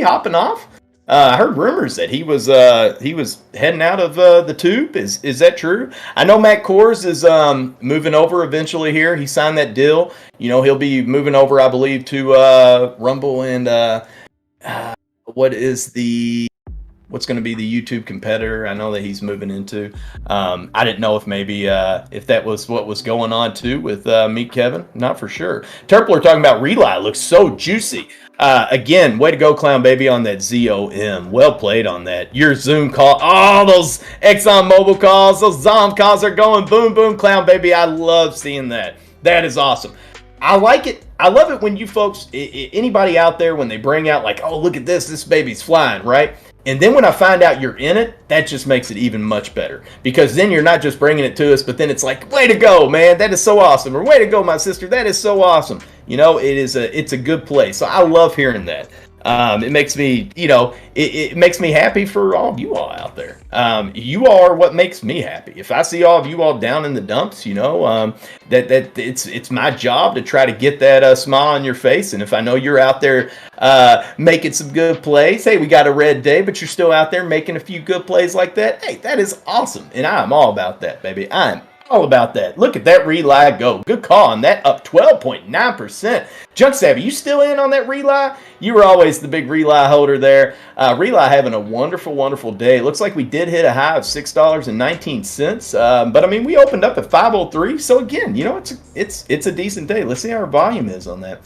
hopping off? I heard rumors that he was heading out of the tube. Is that true? I know Matt Kors is moving over eventually here. He signed that deal. He'll be moving over, I believe, to Rumble and what's going to be the YouTube competitor? I know that he's moving into. I didn't know if maybe if that was what was going on too with Meet Kevin. Not for sure. Terpler talking about Rely looks so juicy. Again, way to go, Clown Baby, on that ZOM. Well played on that. Your Zoom call. Oh, those Exxon Mobil calls, those ZOM calls are going boom, boom, Clown Baby. I love seeing that. That is awesome. I like it. I love it when you folks, anybody out there, when they bring out like, oh, look at this baby's flying, right? And then when I find out you're in it, that just makes it even much better. Because then you're not just bringing it to us, but then it's like, way to go, man. That is so awesome. Or way to go, my sister. That is so awesome. You know, it's a good play. So I love hearing that. It makes me, it makes me happy for all of you all out there. You all are what makes me happy. If I see all of you all down in the dumps, that it's my job to try to get that smile on your face. And if I know you're out there making some good plays, hey, we got a red day, but you're still out there making a few good plays like that. Hey, that is awesome. And I'm all about that, baby. I'm all about that. Look at that Rely go. Good call on that, up 12.9%. Junk Savvy, you still in on that Rely? You were always the big Rely holder there. Rely having a wonderful, wonderful day. It looks like we did hit a high of $6.19. But I mean, we opened up at 503. So again, it's a decent day. Let's see how our volume is on that.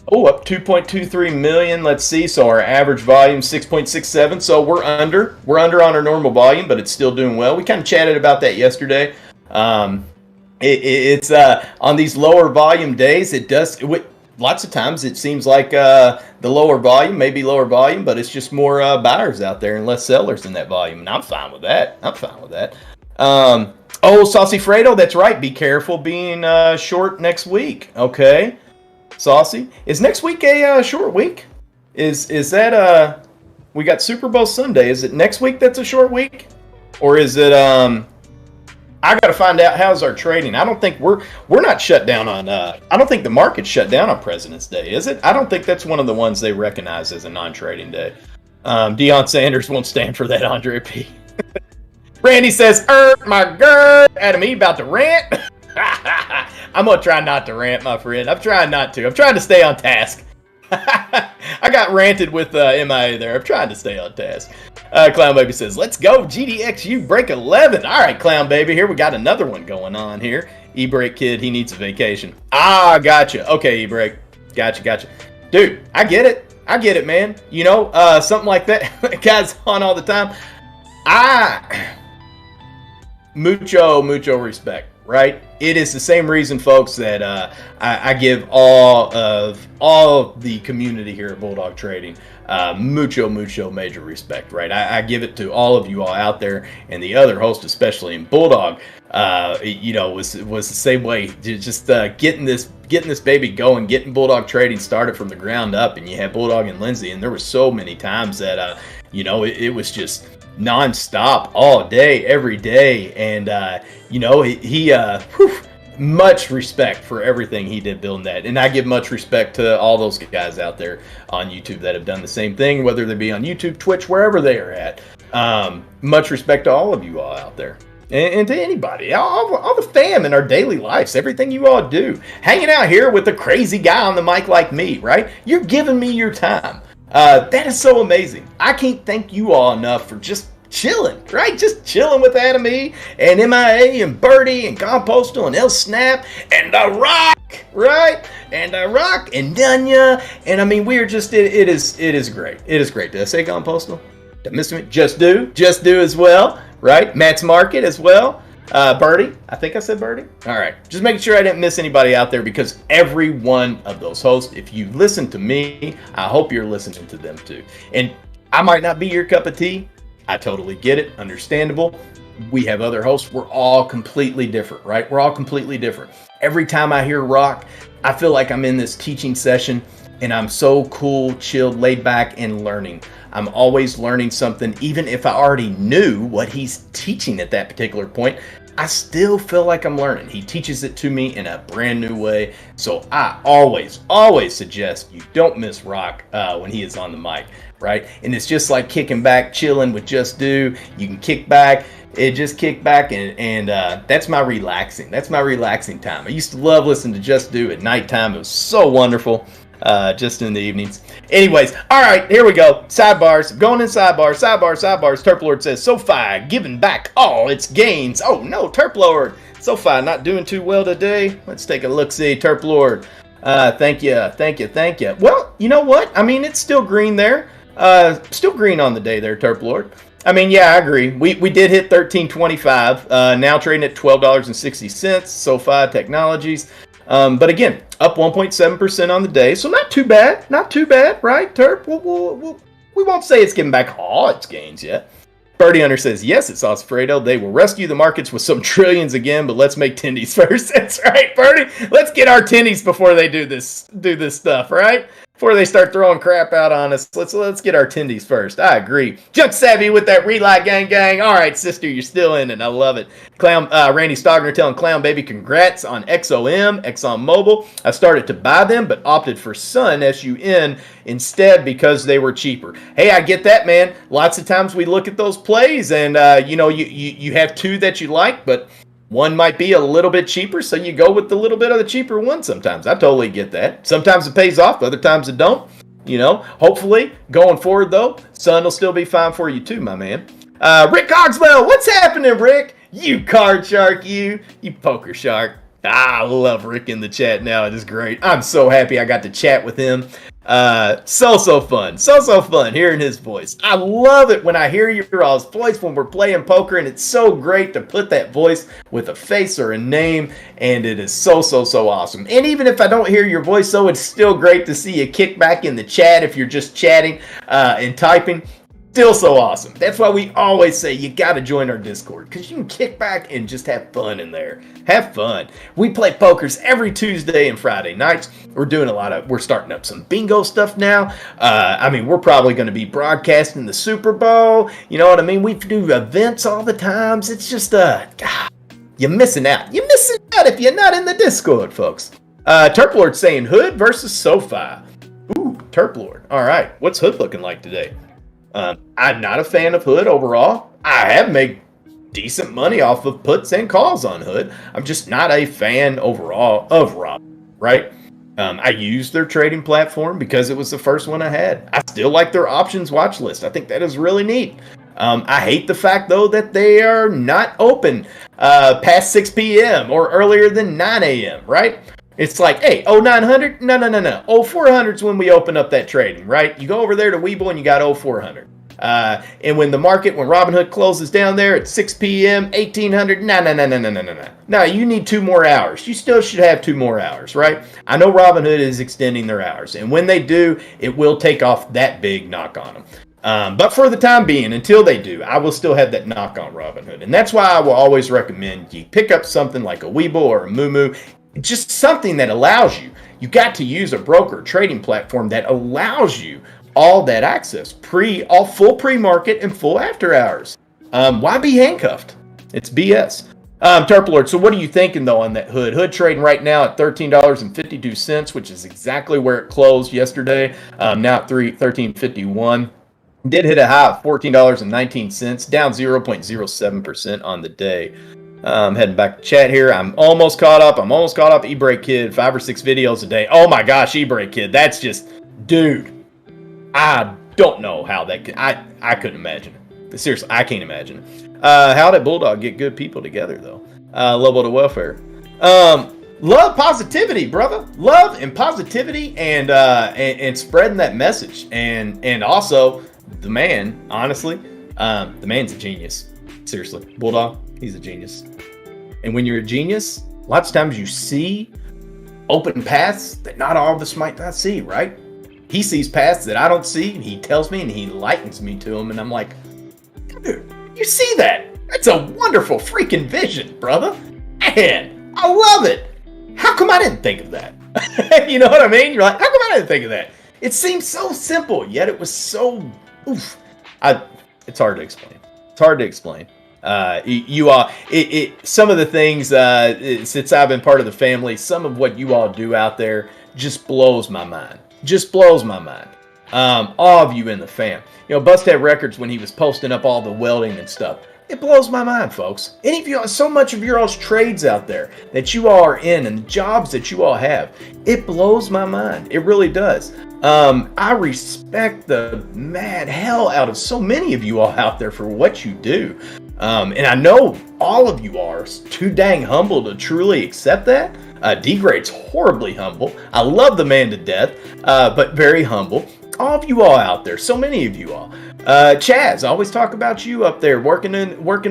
Oh, up 2.23 million. Let's see. So our average volume 6.67. So we're under on our normal volume, but it's still doing well. We kind of chatted about that yesterday. It's on these lower volume days, lots of times it seems like the lower volume may be lower volume, but it's just more buyers out there and less sellers in that volume, and I'm fine with that. Saucy Fredo, that's right. Be careful being short next week. Okay, Saucy, is next week a short week? Is that we got Super Bowl Sunday? Is it next week that's a short week, or is it I got to find out how's our trading. I don't think we're not shut down on. I don't think the market's shut down on President's Day, is it? I don't think that's one of the ones they recognize as a non-trading day. Deion Sanders won't stand for that, Andre P. Randy says, my girl, Adam E about to rant. I'm gonna try not to rant, my friend. I'm trying not to. I'm trying to stay on task. I got ranted with MIA there. I'm trying to stay on task. Clown Baby says, let's go, GDXU break 11. All right, Clown Baby, here we got another one going on here. E-Break Kid, he needs a vacation. Gotcha. Okay, E-Break. Gotcha. Dude, I get it, man. Something like that. Guys on all the time. Mucho respect, right? It is the same reason, folks, that I give all of the community here at Bulldog Trading mucho major respect, right? I give it to all of you all out there, and the other host, especially in Bulldog, was the same way. Just getting this baby going, getting Bulldog Trading started from the ground up, and you had Bulldog and Lindsay, and there were so many times that it was just nonstop all day, every day, and much respect for everything he did building that. And I give much respect to all those guys out there on YouTube that have done the same thing, whether they be on YouTube, Twitch, wherever they are at. Much respect to all of you all out there. And to anybody, all the fam in our daily lives, everything you all do. Hanging out here with a crazy guy on the mic like me, right? You're giving me your time. That is so amazing. I can't thank you all enough for just chilling, right? Just chilling with Adam E and MIA and Birdie and Gone Postal and El Snap and The Rock, right? And The Rock and Dunya. And I mean, we're just, it is great. It is great. Did I say Gone Postal? Did I miss me? Just Do as well, right? Matt's Market as well. Birdie, I think I said Birdie. All right, just making sure I didn't miss anybody out there, because every one of those hosts, if you listen to me, I hope you're listening to them too. And I might not be your cup of tea. I totally get it. Understandable. We have other hosts. We're all completely different, right? We're all completely different. Every time I hear Rock, I feel like I'm in this teaching session, and I'm so cool, chilled, laid back, and learning. I'm always learning something. Even if I already knew what he's teaching at that particular point, I still feel like I'm learning. He teaches it to me in a brand new way. So I always suggest you don't miss Rock when he is on the mic, right? And it's just like kicking back, chilling with Just Do. You can kick back, just kick back, and that's my relaxing. That's my relaxing time. I used to love listening to Just Do at nighttime. It was so wonderful. just in the evenings. Anyways, all right, here we go. Sidebars, going in sidebars. Terp Lord says, SoFi giving back all its gains. Oh no, Terp Lord. SoFi not doing too well today. Let's take a look-see, Terp Lord. Thank you. Well, you know what? I mean, it's still green there. Still green on the day there, Terp Lord. I mean, yeah, I agree. We did hit 13.25. Now trading at $12.60. SoFi Technologies. But again, up 1.7% on the day. So not too bad. Not too bad, right, Terp? We won't say it's giving back all its gains yet. Birdie Hunter says, yes, it's Osfredo. They will rescue the markets with some trillions again, but let's make tendies first. That's right, Birdie. Let's get our tendies before they do this stuff, right? Before they start throwing crap out on us, let's get our tendies first. I agree. Junk Savvy with that Relight gang. All right, sister, you're still in it. I love it. Clown Randy Stogner telling Clown Baby congrats on XOM, ExxonMobil. I started to buy them, but opted for Sun, SUN, instead because they were cheaper. Hey, I get that, man. Lots of times we look at those plays and, you have two that you like, but one might be a little bit cheaper, so you go with the little bit of the cheaper one sometimes. I totally get that. Sometimes it pays off, other times it don't. Hopefully, going forward, though, Sun will still be fine for you too, my man. Rick Cogswell, what's happening, Rick? You card shark, you poker shark. I love Rick in the chat now. It is great. I'm so happy I got to chat with him. So fun. So fun hearing his voice. I love it when I hear your all's voice when we're playing poker, and it's so great to put that voice with a face or a name, and it is so awesome. And even if I don't hear your voice, so it's still great to see you kick back in the chat if you're just chatting and typing. Still so awesome. That's why we always say you got to join our Discord, because you can kick back and just have fun in there. Have fun. We play pokers every Tuesday and Friday nights. We're starting up some bingo stuff now. We're probably going to be broadcasting the Super Bowl. You know what I mean? We do events all the times. It's just, you're missing out. You're missing out if you're not in the Discord, folks. Terp Lord saying Hood versus SoFi. Ooh, Terp Lord. All right. What's Hood looking like today? I'm not a fan of Hood overall. I have made decent money off of puts and calls on Hood. I'm just not a fan overall of Rob, right? I used their trading platform because it was the first one I had. I still like their options watch list. I think that is really neat. I hate the fact, though, that they are not open past 6 p.m. or earlier than 9 a.m., right? It's like, hey, 0900? No. 0400's when we open up that trading, right? You go over there to Webull and you got 0400. And when Robinhood closes down there at 6 p.m., 1800, no. No, you need 2 more hours. You still should have 2 more hours, right? I know Robinhood is extending their hours, and when they do, it will take off that big knock on them. But for the time being, until they do, I will still have that knock on Robinhood. And that's why I will always recommend you pick up something like a Webull or a Moomoo. Just something that allows you got to use a broker trading platform that allows you all that access, all full pre-market and full after hours. Why be handcuffed? It's BS. Terp Lord, so what are you thinking though on that Hood? Hood trading right now at $13.52, which is exactly where it closed yesterday. Now at $13.51. Did hit a high of $14.19, down 0.07% on the day. Heading back to chat here. I'm almost caught up. E-Break Kid, 5 or 6 videos a day. Oh my gosh, E-Break Kid. That's just, dude. I don't know how that could. I couldn't imagine it. Seriously, I can't imagine it. How did Bulldog get good people together though? Lobo to welfare. Love positivity, brother. Love and positivity and spreading that message. And also the man, honestly, the man's a genius. Seriously, Bulldog, he's a genius. And when you're a genius, lots of times you see open paths that not all of us might not see, right? He sees paths that I don't see, and he tells me, and he lightens me to them, and I'm like, dude, you see that? That's a wonderful freaking vision, brother. Man, I love it. How come I didn't think of that? You know what I mean? You're like, how come I didn't think of that? It seems so simple, yet it was so, oof. It's hard to explain. It's hard to explain. Some of the things, since I've been part of the family, some of what you all do out there just blows my mind. All of you in the fam. You know, Busthead Records, when he was posting up all the welding and stuff, It blows my mind, folks. Any of you, so much of your all's trades out there that you all are in and jobs that you all have, it blows my mind. It really does. I respect the mad hell out of so many of you all out there for what you do. And I know all of you are too dang humble to truly accept that. D-Grade's horribly humble. I love the man to death, but very humble. All of you all out there, so many of you all. Chaz, I always talk about you up there working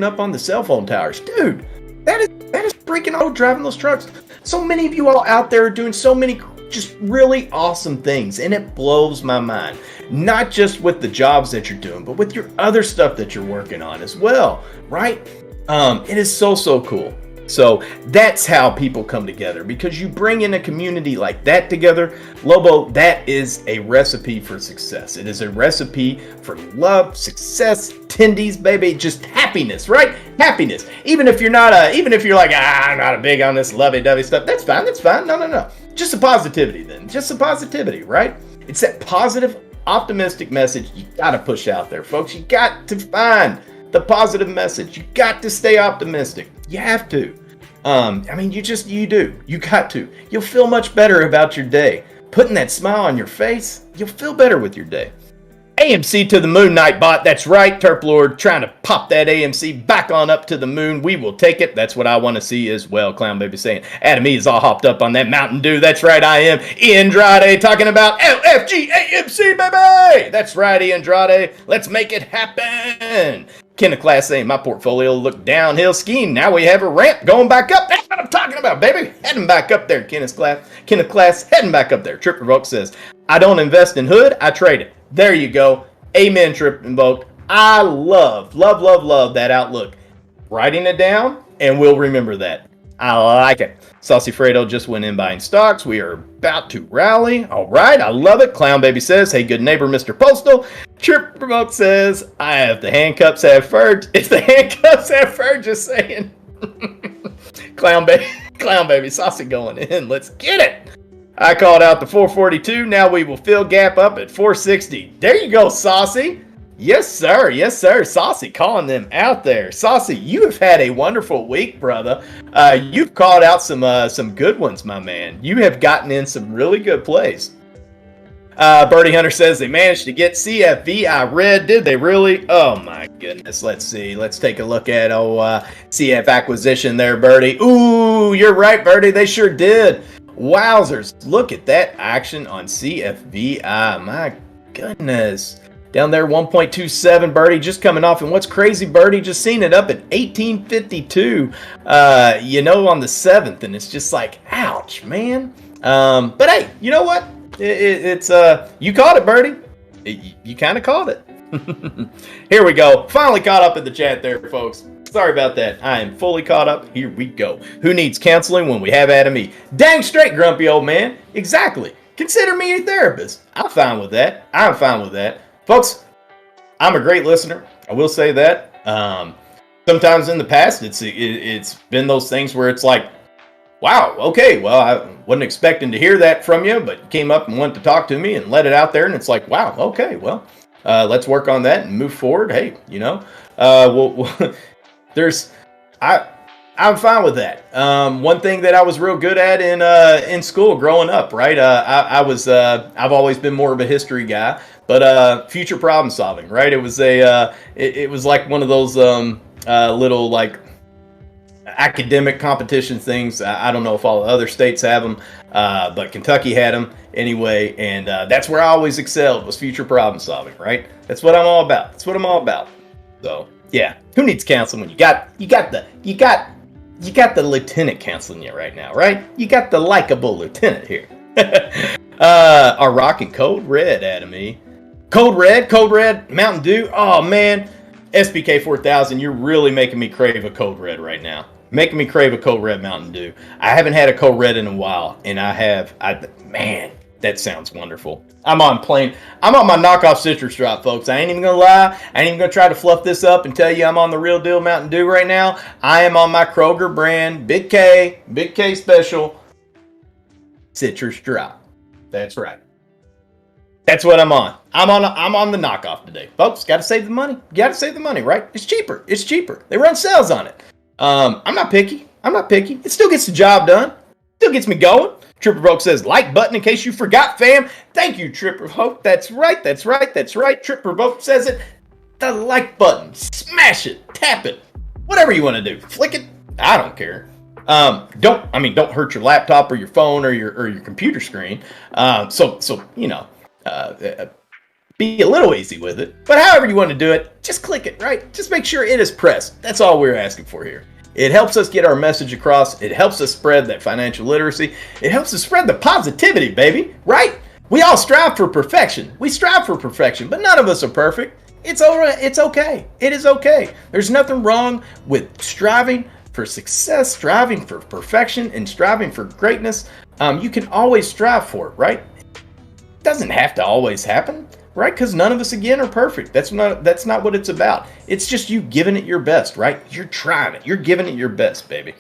up on the cell phone towers. Dude, that is freaking old driving those trucks. So many of you all out there are doing so many just really awesome things, and it blows my mind. Not just with the jobs that you're doing, but with your other stuff that you're working on as well, right? It is so cool. So that's how people come together, because you bring in a community like that together. Lobo, that is a recipe for success. It is a recipe for love, success, tendies, baby, just happiness, right? Happiness. Even if you're like, I'm not a big on this lovey-dovey stuff, that's fine. No. Just a positivity then. Just a positivity, right? It's that positive, optimistic message you got to push out there, folks. You got to find the positive message. You got to stay optimistic. You have to. You do. You got to. You'll feel much better about your day. Putting that smile on your face, you'll feel better with your day. AMC to the moon, Nightbot. That's right, Terp Lord, trying to pop that AMC back on up to the moon. We will take it. That's what I want to see as well. Clown Baby saying, Adam E is all hopped up on that Mountain Dew. That's right, I am. Andrade talking about LFG AMC, baby. That's right, Andrade. Let's make it happen. Kenneth Class saying, my portfolio looked downhill skiing. Now we have a ramp going back up. That's what I'm talking about, baby. Heading back up there, Kenneth Class, heading back up there. Trip Revoke says, I don't invest in Hood. I trade it. There you go. Amen, Trip Invoke. I love that outlook. Writing it down, and we'll remember that. I like it. Saucy Fredo just went in buying stocks. We are about to rally. All right, I love it. Clown Baby says, hey, good neighbor, Mr. Postal. Trip Remote says, if the handcuffs have fur, just saying. Clown Baby, Saucy going in. Let's get it. I called out the 442. Now we will fill gap up at 460. There you go, Saucy. Yes, sir. Saucy calling them out there. Saucy, you have had a wonderful week, brother. You've called out some good ones, my man. You have gotten in some really good plays. Birdie Hunter says they managed to get CFV. I read. Did they really? Oh, my goodness. Let's see. Let's take a look at CF acquisition there, Birdie. Ooh, you're right, Birdie. They sure did. Wowzers. Look at that action on CFVI. My goodness. Down there, 1.27, Birdie, just coming off. And what's crazy, Birdie, just seeing it up at 1852, on the 7th. And it's just like, ouch, man. But hey, you know what? It's you caught it, Birdie. You kind of caught it. Here we go. Finally caught up in the chat there, folks. Sorry about that. I am fully caught up. Here we go. Who needs counseling when we have Adam E? Dang straight, grumpy old man. Exactly. Consider me a therapist. I'm fine with that. Folks, I'm a great listener. I will say that. Sometimes in the past, it's been those things where it's like, wow, okay, well, I wasn't expecting to hear that from you, but you came up and wanted to talk to me and let it out there, and it's like, wow, okay, well, let's work on that and move forward. Hey, I'm fine with that. One thing that I was real good at in school growing up, right? I've always been more of a history guy, but future problem solving, right? It was it was like one of those little like academic competition things. I don't know if all the other states have them, but Kentucky had them anyway, and that's where I always excelled, was future problem solving, right? That's what I'm all about. So yeah, who needs counseling when you got the lieutenant counseling you right now, right? You got the likable lieutenant here. Are rocking Code Red, Adam E. Code Red, Mountain Dew. Oh man, SBK 4000, you're really making me crave a Code Red right now. Making me crave a Code Red Mountain Dew. I haven't had a Code Red in a while, and man, that sounds wonderful. I'm on my knockoff citrus drop, folks. I ain't even gonna lie. I ain't even gonna try to fluff this up and tell you I'm on the real deal Mountain Dew right now. I am on my Kroger brand, Big K special citrus drop. That's right. That's what I'm on. I'm on the knockoff today, folks. Got to save the money. Got to save the money, right? It's cheaper. It's cheaper. They run sales on it. I'm not picky. It still gets the job done. Still gets me going. Tripper Vogue says, like button in case you forgot, fam. Thank you, Tripper Vogue. That's right. Tripper Vogue says it. The like button. Smash it. Tap it. Whatever you want to do. Flick it. I don't care. Don't hurt your laptop or your phone or your computer screen. So be a little easy with it. But however you want to do it, just click it, right? Just make sure it is pressed. That's all we're asking for here. It helps us get our message across. It helps us spread that financial literacy. It helps us spread the positivity, baby, right? We all strive for perfection. But none of us are perfect. It's okay. It is okay. There's nothing wrong with striving for success, striving for perfection, and striving for greatness. You can always strive for it, right? It doesn't have to always happen, right? Because none of us, again, are perfect. That's not what it's about. It's just you giving it your best, right? You're trying it. You're giving it your best, baby.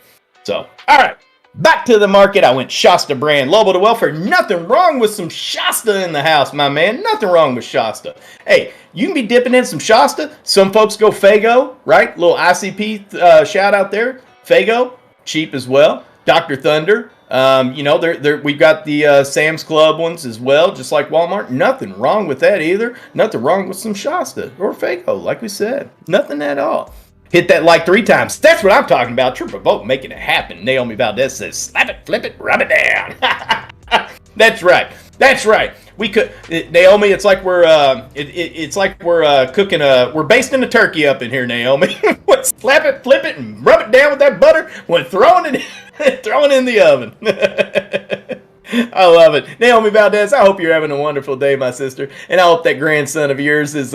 So, all right. Back to the market. I went Shasta brand. Lobo to welfare. Nothing wrong with some Shasta in the house, my man. Nothing wrong with Shasta. Hey, you can be dipping in some Shasta. Some folks go Fago, right? Little ICP shout out there. Fago, cheap as well. Dr. Thunder. We've got the Sam's Club ones as well, just like Walmart. Nothing wrong with that either. Nothing wrong with some Shasta or Fago, like we said. Nothing at all. Hit that like 3 times. That's what I'm talking about. Triple Vote making it happen. Naomi Valdez says, slap it, flip it, rub it down. That's right. We could, Naomi. It's like we're cooking we're basting a turkey up in here, Naomi. Slap it, flip it, and rub it down with that butter when throwing it in the oven. I love it. Naomi Valdez, I hope you're having a wonderful day, my sister. And I hope that grandson of yours is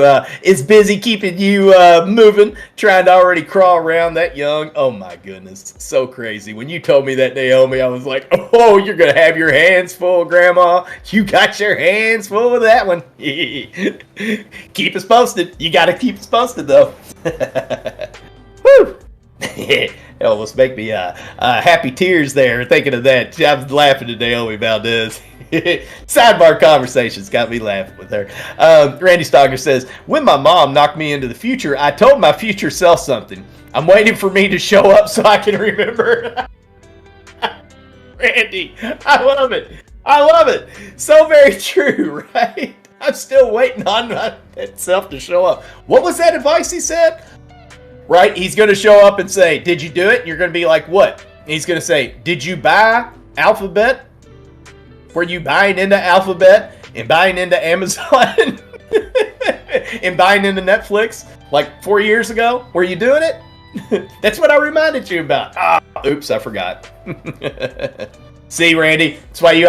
busy keeping you moving, trying to already crawl around that young. Oh, my goodness. So crazy. When you told me that, Naomi, I was like, oh, you're going to have your hands full, Grandma. You got your hands full with that one. Keep us posted. You got to keep us posted, though. Woo! It almost make me happy tears there thinking of that. I was laughing at Naomi Valdez. Sidebar conversations got me laughing with her. Randy Stogner says, when my mom knocked me into the future, I told my future self something. I'm waiting for me to show up so I can remember. Randy, I love it. So very true, right? I'm still waiting on that self to show up. What was that advice he said? Right? He's going to show up and say, did you do it? And you're going to be like, what? And he's going to say, did you buy Alphabet? Were you buying into Alphabet and buying into Amazon and buying into Netflix like 4 years ago? Were you doing it? That's what I reminded you about. Oops, I forgot. See, Randy, that's why you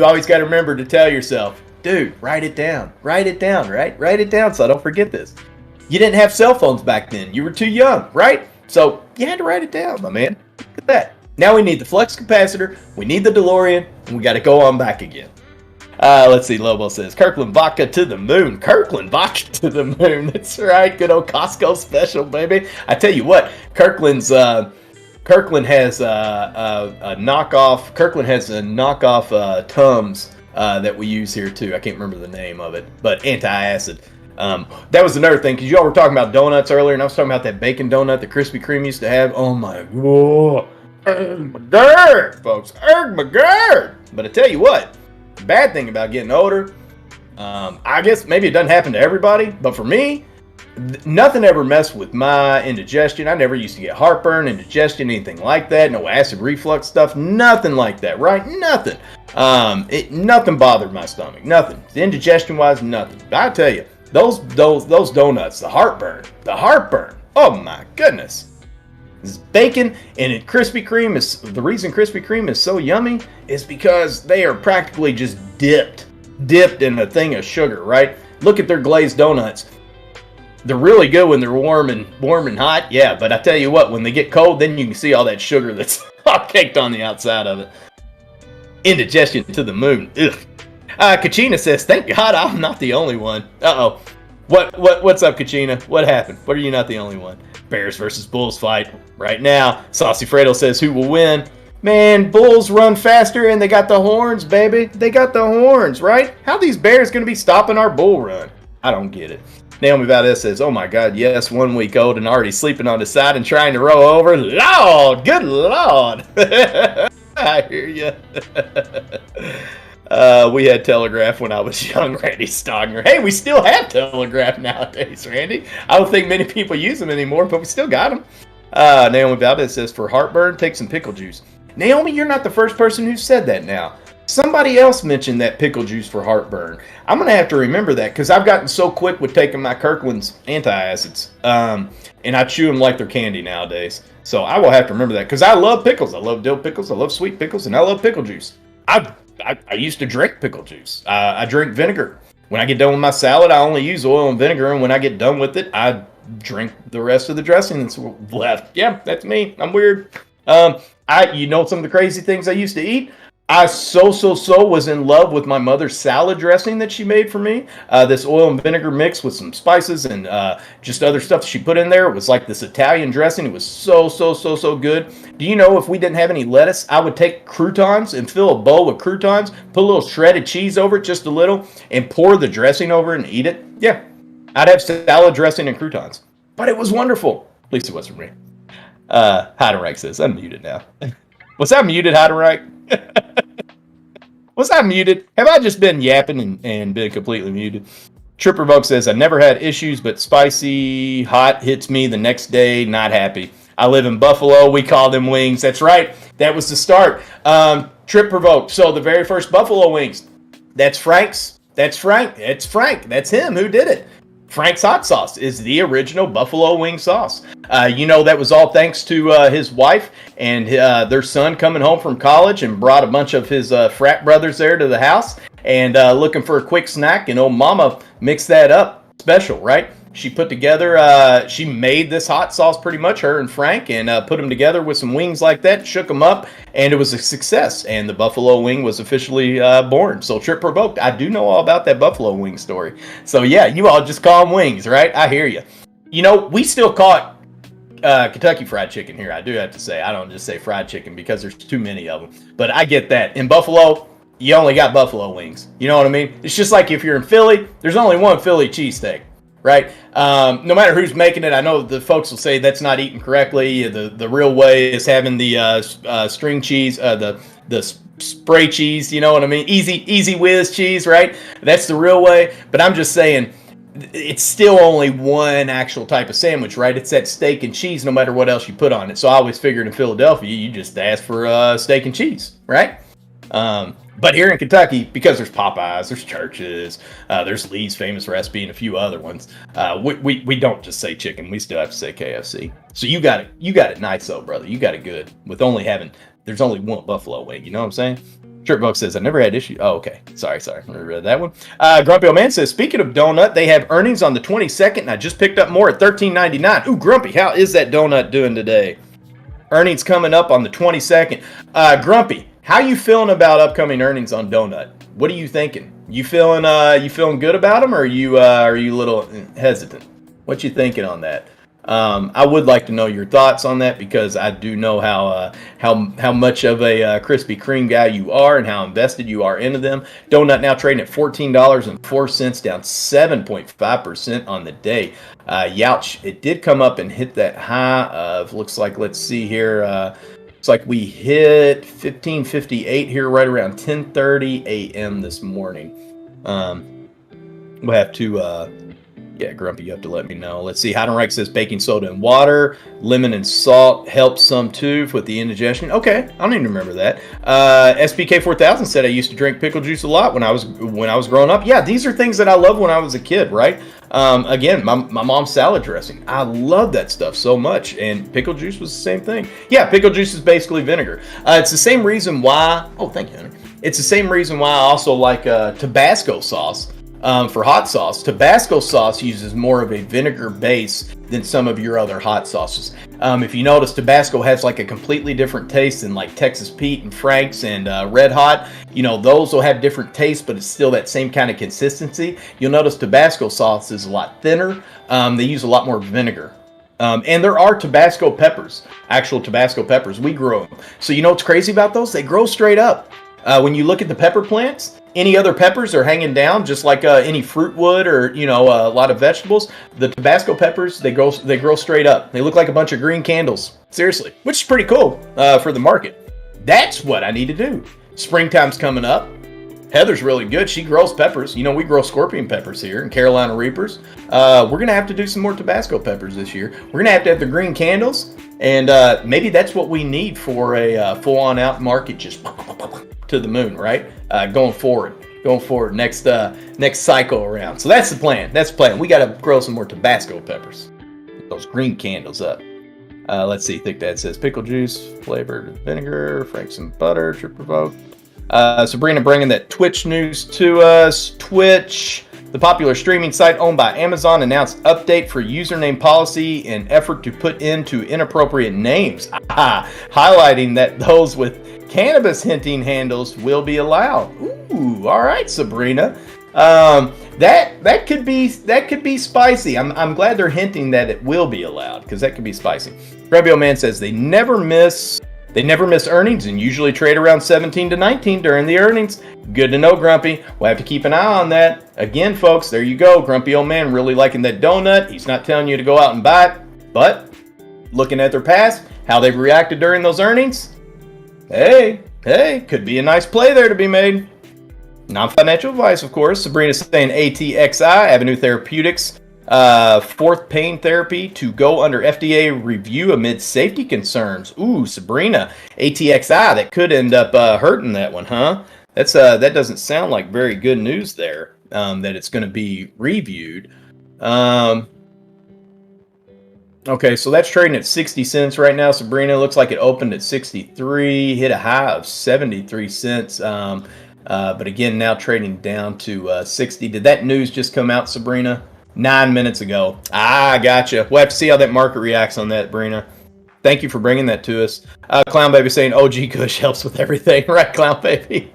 always got to remember to tell yourself, dude, write it down, right? Write it down so I don't forget this. You didn't have cell phones back then. You were too young, right? So you had to write it down, my man. Look at that. Now we need the flux capacitor, we need the DeLorean, and we got to go on back again. Let's see, Lobo says, Kirkland vodka to the moon. Kirkland vodka to the moon. That's right. Good old Costco special, baby. I tell you what, Kirkland has a knockoff Tums that we use here too. I can't remember the name of it, but anti-acid. That was another thing, because y'all were talking about donuts earlier, and I was talking about that bacon donut that Krispy Kreme used to have. Oh my, whoa, my GERD, folks, my GERD. But I tell you what, the bad thing about getting older, I guess maybe it doesn't happen to everybody, but for me, nothing ever messed with my indigestion. I never used to get heartburn, indigestion, anything like that. No acid reflux stuff, nothing like that, right? Nothing. Nothing bothered my stomach, nothing. Indigestion-wise, nothing. But I tell you, those donuts, the heartburn. Oh my goodness. This bacon and Krispy Kreme is the reason Krispy Kreme is so yummy is because they are practically just dipped in a thing of sugar, right? Look at their glazed donuts. They're really good when they're warm and hot, yeah. But I tell you what, when they get cold, then you can see all that sugar that's all caked on the outside of it. Indigestion to the moon. Ugh. Kachina says, thank God I'm not the only one. Uh-oh. What's up, Kachina? What happened? What are you not the only one? Bears versus Bulls fight right now. Saucy Fredo says, who will win? Man, bulls run faster and they got the horns, baby. They got the horns, right? How these bears going to be stopping our bull run? I don't get it. Naomi Valdez says, oh my God, yes, 1 week old and already sleeping on the side and trying to roll over. Lord, good Lord. I hear you. We had Telegraph when I was young, Randy Stogner. Hey, we still have Telegraph nowadays, Randy. I don't think many people use them anymore, but we still got them. Naomi Valdez says, for heartburn, take some pickle juice. Naomi, you're not the first person who said that now. Somebody else mentioned that pickle juice for heartburn. I'm going to have to remember that because I've gotten so quick with taking my Kirkland's antacids. And I chew them like they're candy nowadays. So I will have to remember that because I love pickles. I love dill pickles. I love sweet pickles. And I love pickle juice. I used to drink pickle juice. I drink vinegar. When I get done with my salad, I only use oil and vinegar. And when I get done with it, I drink the rest of the dressing that's left. Yeah, that's me. I'm weird. You know some of the crazy things I used to eat? I was in love with my mother's salad dressing that she made for me. This oil and vinegar mix with some spices and just other stuff she put in there. It was like this Italian dressing. It was so good. Do you know if we didn't have any lettuce, I would take croutons and fill a bowl with croutons, put a little shredded cheese over it, just a little, and pour the dressing over it and eat it? Yeah, I'd have salad dressing and croutons. But it was wonderful. At least it was for me. Heidenreich says, I'm muted now. Was I muted, Heidenreich? Was I muted? Have I just been yapping and been completely muted? Tripper Vogue says, I never had issues, but spicy hot hits me the next day, not happy. I live in Buffalo. We call them wings. That's right. That was the start. Trip Provoked. So the very first Buffalo wings, that's Frank's. That's Frank. It's Frank. That's him who did it. Frank's hot sauce is the original buffalo wing sauce. That was all thanks to his wife and their son coming home from college and brought a bunch of his frat brothers there to the house and looking for a quick snack. And old mama mixed that up special, right? She put together, she made this hot sauce pretty much, her and Frank, and put them together with some wings like that, shook them up, and it was a success. And the buffalo wing was officially born. So Trip Provoked, I do know all about that buffalo wing story. So yeah, you all just call them wings, right? I hear you. We still call it Kentucky Fried Chicken here. I do have to say, I don't just say fried chicken because there's too many of them. But I get that. In Buffalo, you only got buffalo wings. You know what I mean? It's just like if you're in Philly, there's only one Philly cheesesteak. Right? No matter who's making it, I know the folks will say that's not eaten correctly. The real way is having the string cheese, the spray cheese, you know what I mean? Easy whiz cheese, right? That's the real way. But I'm just saying, it's still only one actual type of sandwich, right? It's that steak and cheese no matter what else you put on it. So I always figured in Philadelphia, you just ask for steak and cheese, right? But here in Kentucky, because there's Popeyes, there's Church's, there's Lee's Famous Recipe, and a few other ones, we don't just say chicken. We still have to say KFC. So you got it nice though, brother. You got it good with there's only one buffalo wing. You know what I'm saying? Tripbuck says, I never had issues. Oh, okay. Sorry. I read that one. Grumpy Old Man says, speaking of donut, they have earnings on the 22nd, and I just picked up more at $13.99. Ooh, Grumpy, how is that donut doing today? Earnings coming up on the 22nd. Grumpy, how you feeling about upcoming earnings on Donut? What are you thinking? You feeling good about them, or are you a little hesitant? What you thinking on that? I would like to know your thoughts on that because I do know how much of a Krispy Kreme guy you are and how invested you are into them. Donut now trading at $14.04, down 7.5% on the day. Youch, it did come up and hit that high of, looks like, let's see here. It's like we hit 1558 here right around 10:30 a.m. this morning. We'll have to, Grumpy, you have to let me know. Let's see. Heidenreich says baking soda and water, lemon and salt helps some too with the indigestion. Okay, I don't even remember that. SPK 4000 said I used to drink pickle juice a lot when I was growing up. Yeah, these are things that I loved when I was a kid, right? Again, my mom's salad dressing. I love that stuff so much. And pickle juice was the same thing. Yeah, pickle juice is basically vinegar. It's the same reason why. Oh, thank you, Henry. It's the same reason why I also like Tabasco sauce for hot sauce. Tabasco sauce uses more of a vinegar base than some of your other hot sauces. If you notice, Tabasco has like a completely different taste than like Texas Pete and Frank's and Red Hot. Those will have different tastes, but it's still that same kind of consistency. You'll notice Tabasco sauce is a lot thinner. They use a lot more vinegar. And there are Tabasco peppers, actual Tabasco peppers. We grow them. So you know what's crazy about those? They grow straight up. When you look at the pepper plants, any other peppers are hanging down, just like any fruit would, or a lot of vegetables. The Tabasco peppers, they grow straight up. They look like a bunch of green candles. Seriously, which is pretty cool for the market. That's what I need to do. Springtime's coming up. Heather's really good. She grows peppers. We grow scorpion peppers here and Carolina Reapers. We're going to have to do some more Tabasco peppers this year. We're going to have the green candles. And maybe that's what we need for a full-on out market, just to the moon, right? Going forward next cycle around. So that's the plan. We got to grow some more Tabasco peppers. Get those green candles up. Let's see. Thick Dad says pickle juice, flavored vinegar, Frank's and butter, trip provoke. Sabrina bringing that Twitch news to us. Twitch, the popular streaming site owned by Amazon, announced update for username policy in effort to put into inappropriate names, highlighting that those with cannabis hinting handles will be allowed. Ooh, all right, Sabrina. That could be spicy. I'm glad they're hinting that it will be allowed, because that could be spicy. Rebio Man says they never miss earnings and usually trade around 17 to 19 during the earnings. Good to know, Grumpy. We'll have to keep an eye on that. Again, folks, there you go. Grumpy old man really liking that donut. He's not telling you to go out and buy it, but looking at their past, how they've reacted during those earnings, hey, could be a nice play there to be made. Non-financial advice, of course. Sabrina's saying ATXI, Avenue Therapeutics, fourth pain therapy to go under FDA review amid safety concerns. Ooh, Sabrina, ATXI, that could end up hurting that one, huh? That doesn't sound like very good news there, that it's going to be reviewed. Okay, so that's trading at 60 cents right now, Sabrina. Looks like it opened at 63, hit a high of 73 cents. But again, now trading down to 60. Did that news just come out, Sabrina? 9 minutes ago. Gotcha. We'll have to see how that market reacts on that, Sabrina. Thank you for bringing that to us. Clown Baby saying OG Kush helps with everything. Right, Clown Baby?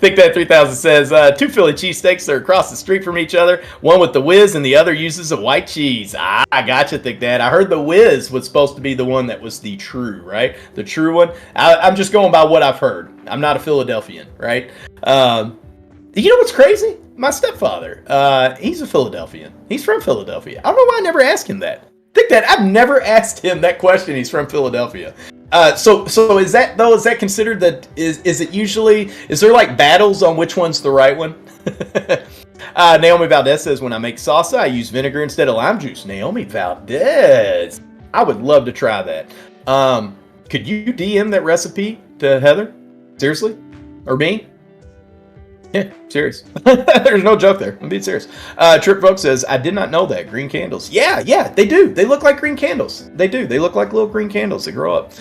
Think that 3000 says, 2 Philly cheesesteaks. They're across the street from each other. One with the whiz and the other uses a white cheese. Gotcha, Thick Dad. I heard the whiz was supposed to be the one that was the true, right? The true one. I'm just going by what I've heard. I'm not a Philadelphian, right? You know what's crazy? My stepfather, he's a Philadelphian. He's from Philadelphia. I don't know why I never asked him that. Think that I've never asked him that question. He's from Philadelphia. So is that considered that is it usually, is there like battles on which one's the right one? Naomi Valdez says, when I make salsa, I use vinegar instead of lime juice. Naomi Valdez. I would love to try that. Could you DM that recipe to Heather? Seriously? Or me? Yeah, serious. There's no joke there. I'm being serious. Trip Folk says, I did not know that. Green candles. Yeah, they do. They look like green candles. They do. They look like little green candles. They grow up.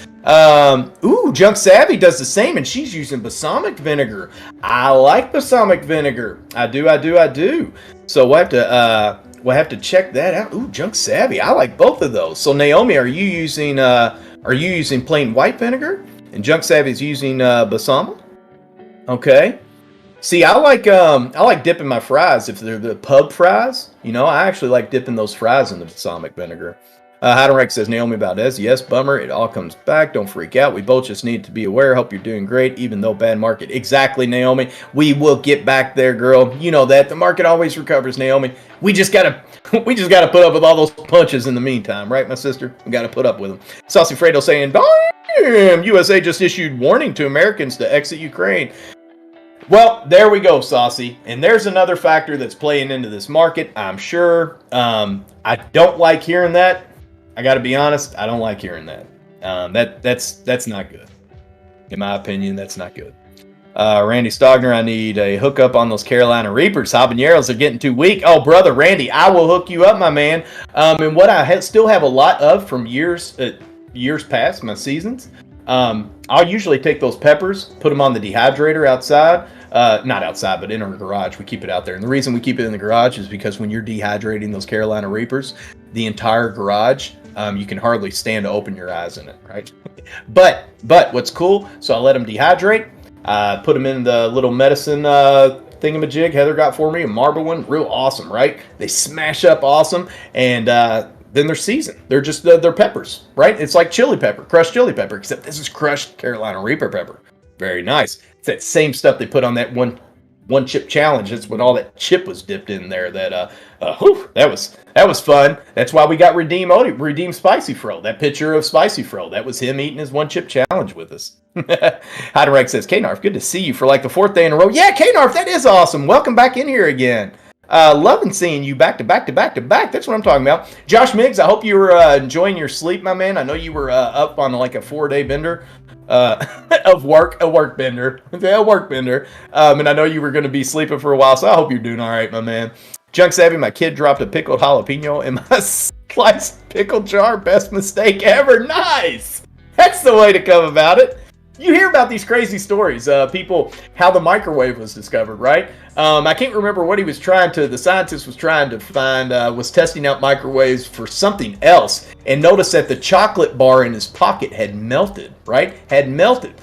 Junk Savvy does the same, and she's using balsamic vinegar. I like balsamic vinegar. I do. So we'll have to check that out. Ooh, Junk Savvy. I like both of those. So Naomi, are you using plain white vinegar? And Junk Savvy's using balsamic? Okay. See, I like dipping my fries if they're the pub fries. I actually like dipping those fries in the balsamic vinegar. Heidenreich says, Naomi Valdez, yes, bummer. It all comes back. Don't freak out. We both just need to be aware. Hope you're doing great, even though bad market. Exactly, Naomi. We will get back there, girl. You know that. The market always recovers, Naomi. We just gotta put up with all those punches in the meantime, right, my sister? We gotta put up with them. Saucy Fredo saying, damn, USA just issued warning to Americans to exit Ukraine. Well, there we go, Saucy. And there's another factor that's playing into this market, I'm sure. I don't like hearing that. I got to be honest, I don't like hearing that. That's not good. In my opinion, that's not good. Randy Stogner, I need a hookup on those Carolina Reapers. Habaneros are getting too weak. Oh, brother, Randy, I will hook you up, my man. And what I still have a lot of from years past, my seasons, I'll usually take those peppers, put them on the dehydrator outside. Not outside, but in our garage. We keep it out there. And the reason we keep it in the garage is because when you're dehydrating those Carolina Reapers, the entire garage, you can hardly stand to open your eyes in it, right? But what's cool, so I let them dehydrate, put them in the little medicine thingamajig Heather got for me, a marble one, real awesome, right? They smash up awesome, and then they're seasoned. They're just they're peppers, right? It's like chili pepper, crushed chili pepper, except this is crushed Carolina Reaper pepper. Very nice. It's that same stuff they put on that one chip challenge. That's when all that chip was dipped in there. That that was fun. That's why we got redeem Spicy Fro. That picture of Spicy Fro. That was him eating his one chip challenge with us. Heidenreich says, Knarf, good to see you for like the 4th day in a row. Yeah, Knarf, that is awesome. Welcome back in here again. Loving seeing you back to back to back to back. That's what I'm talking about. Josh Miggs, I hope you were enjoying your sleep, my man. I know you were up on like a 4-day bender a work bender. And I know you were going to be sleeping for a while, so I hope you're doing all right, my man. Junk Savvy, my kid dropped a pickled jalapeno in my sliced pickle jar. Best mistake ever. Nice. That's the way to come about it. You hear about these crazy stories, people, how the microwave was discovered, right? I can't remember what the scientist was trying to find, was testing out microwaves for something else, and noticed that the chocolate bar in his pocket had melted, right? Had melted.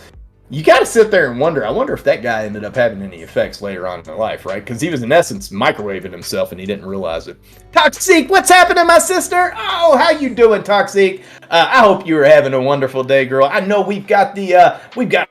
You got to sit there and wonder, I wonder if that guy ended up having any effects later on in life, right? Because he was, in essence, microwaving himself, and he didn't realize it. Toxic, what's happening, my sister? Oh, how you doing, Toxic? I hope you're having a wonderful day, girl. I know we've got the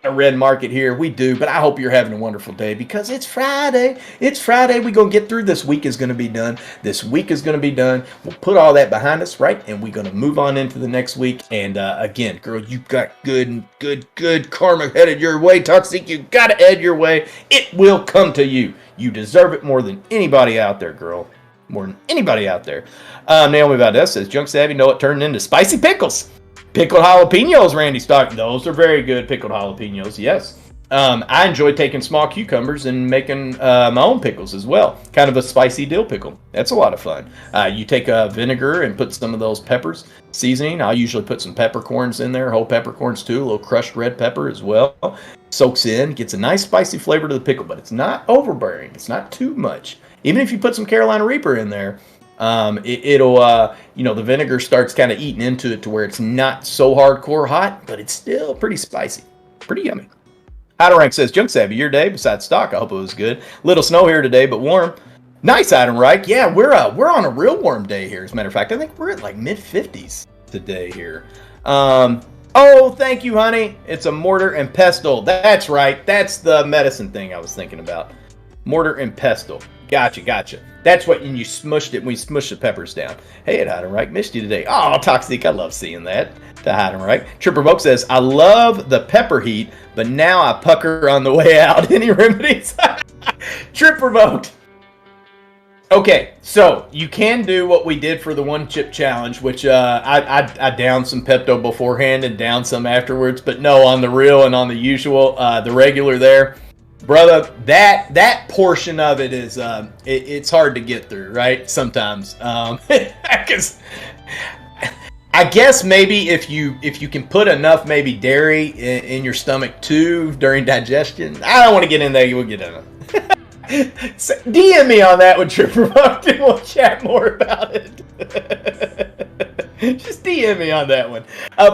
red market here. We do, but I hope you're having a wonderful day because it's Friday. It's Friday. We're going to get through. This week is going to be done. We'll put all that behind us, right? And we're going to move on into the next week. And again, girl, you've got good karma headed your way. Toxic, you got to head your way. It will come to you. You deserve it more than anybody out there, girl. More than anybody out there. Naomi Valdez says, Junk Savvy, know it turned into spicy pickles. Pickled jalapenos, Randy Stock. Those are very good pickled jalapenos, yes. I enjoy taking small cucumbers and making my own pickles as well. Kind of a spicy dill pickle. That's a lot of fun. You take vinegar and put some of those peppers, seasoning. I'll usually put some peppercorns in there, whole peppercorns too, a little crushed red pepper as well. Soaks in, gets a nice spicy flavor to the pickle, but it's not overbearing. It's not too much. Even if you put some Carolina Reaper in there, it'll the vinegar starts kind of eating into it to where it's not so hardcore hot, but it's still pretty spicy. Pretty yummy. Heidenreich says, Junk Savvy, your day besides stock. I hope it was good. Little snow here today, but warm. Nice, Heidenreich. Yeah, we're on a real warm day here. As a matter of fact, I think we're at like mid-50s today here. Oh, thank you, honey. It's a mortar and pestle. That's right. That's the medicine thing I was thinking about. Mortar and pestle. Gotcha. That's what, and you smushed it when you smushed the peppers down. Hey, Heidenreich, missed you today. Oh, Toxic, I love seeing that. To Heidenreich. Tripper Boke says, I love the pepper heat, but now I pucker on the way out. Any remedies? Tripper Boke. Okay, so you can do what we did for the one chip challenge, which I downed some Pepto beforehand and downed some afterwards, but no, on the real and on the usual, the regular there. Brother, that portion of it is it's hard to get through, right? Sometimes, because I guess maybe if you can put enough maybe dairy in your stomach too during digestion. I don't want to get in there. We'll get in it. So DM me on that one, Tripper Buck, and we'll chat more about it. Just DM me on that one,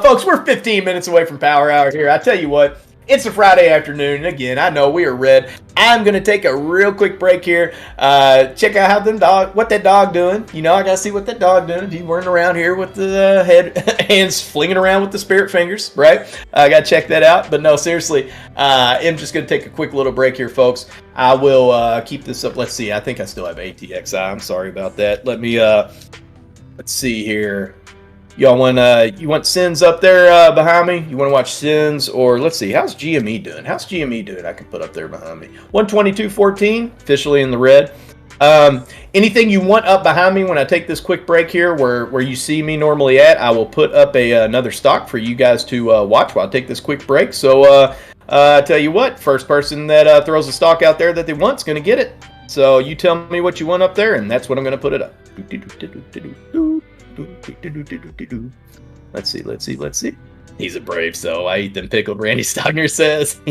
folks. We're 15 minutes away from Power Hour here. I tell you what. It's a Friday afternoon, and again, I know we are red. I'm going to take a real quick break here. Check out what that dog doing. You know, I got to see what that dog doing. If he's running around here with the hands flinging around with the spirit fingers, right? I got to check that out. But no, seriously, I'm just going to take a quick little break here, folks. I will keep this up. Let's see. I think I still have ATXI. I'm sorry about that. Let me, let's see here. Y'all want you want SENS up there behind me? You want to watch SENS, or let's see, how's GME doing? I can put up there behind me. 122.14, officially in the red. Anything you want up behind me when I take this quick break here, where you see me normally at, I will put up another stock for you guys to watch while I take this quick break. So I tell you what, first person that throws a stock out there that they want is going to get it. So you tell me what you want up there, and that's what I'm going to put it up. Let's see. He's a brave soul. I eat them pickled, Randy Stogner says.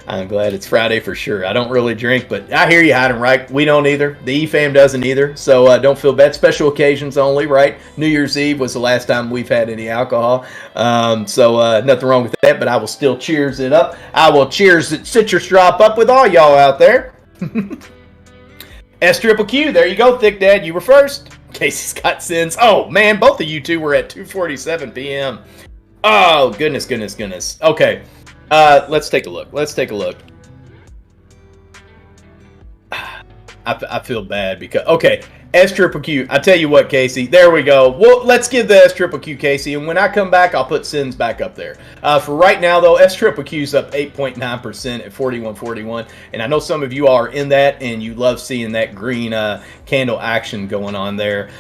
I'm glad it's Friday for sure. I don't really drink, but I hear you, Heidenreich. We don't either. The E-Fam doesn't either. So don't feel bad. Special occasions only, right? New Year's Eve was the last time we've had any alcohol. So nothing wrong with that, but I will still cheers it up. I will cheers citrus drop up with all y'all out there. S Triple Q, there you go, Thick Dad. You were first. Casey's got SENS. Oh man, both of you two were at 2:47 p.m. Oh goodness. Okay, let's take a look. I feel bad because S triple Q. I tell you what, Casey. There we go. Well, let's give the S triple Q, Casey, and when I come back, I'll put SENS back up there. For right now, though, S triple Q's up 8.9% at 41.41, and I know some of you are in that, and you love seeing that green candle action going on there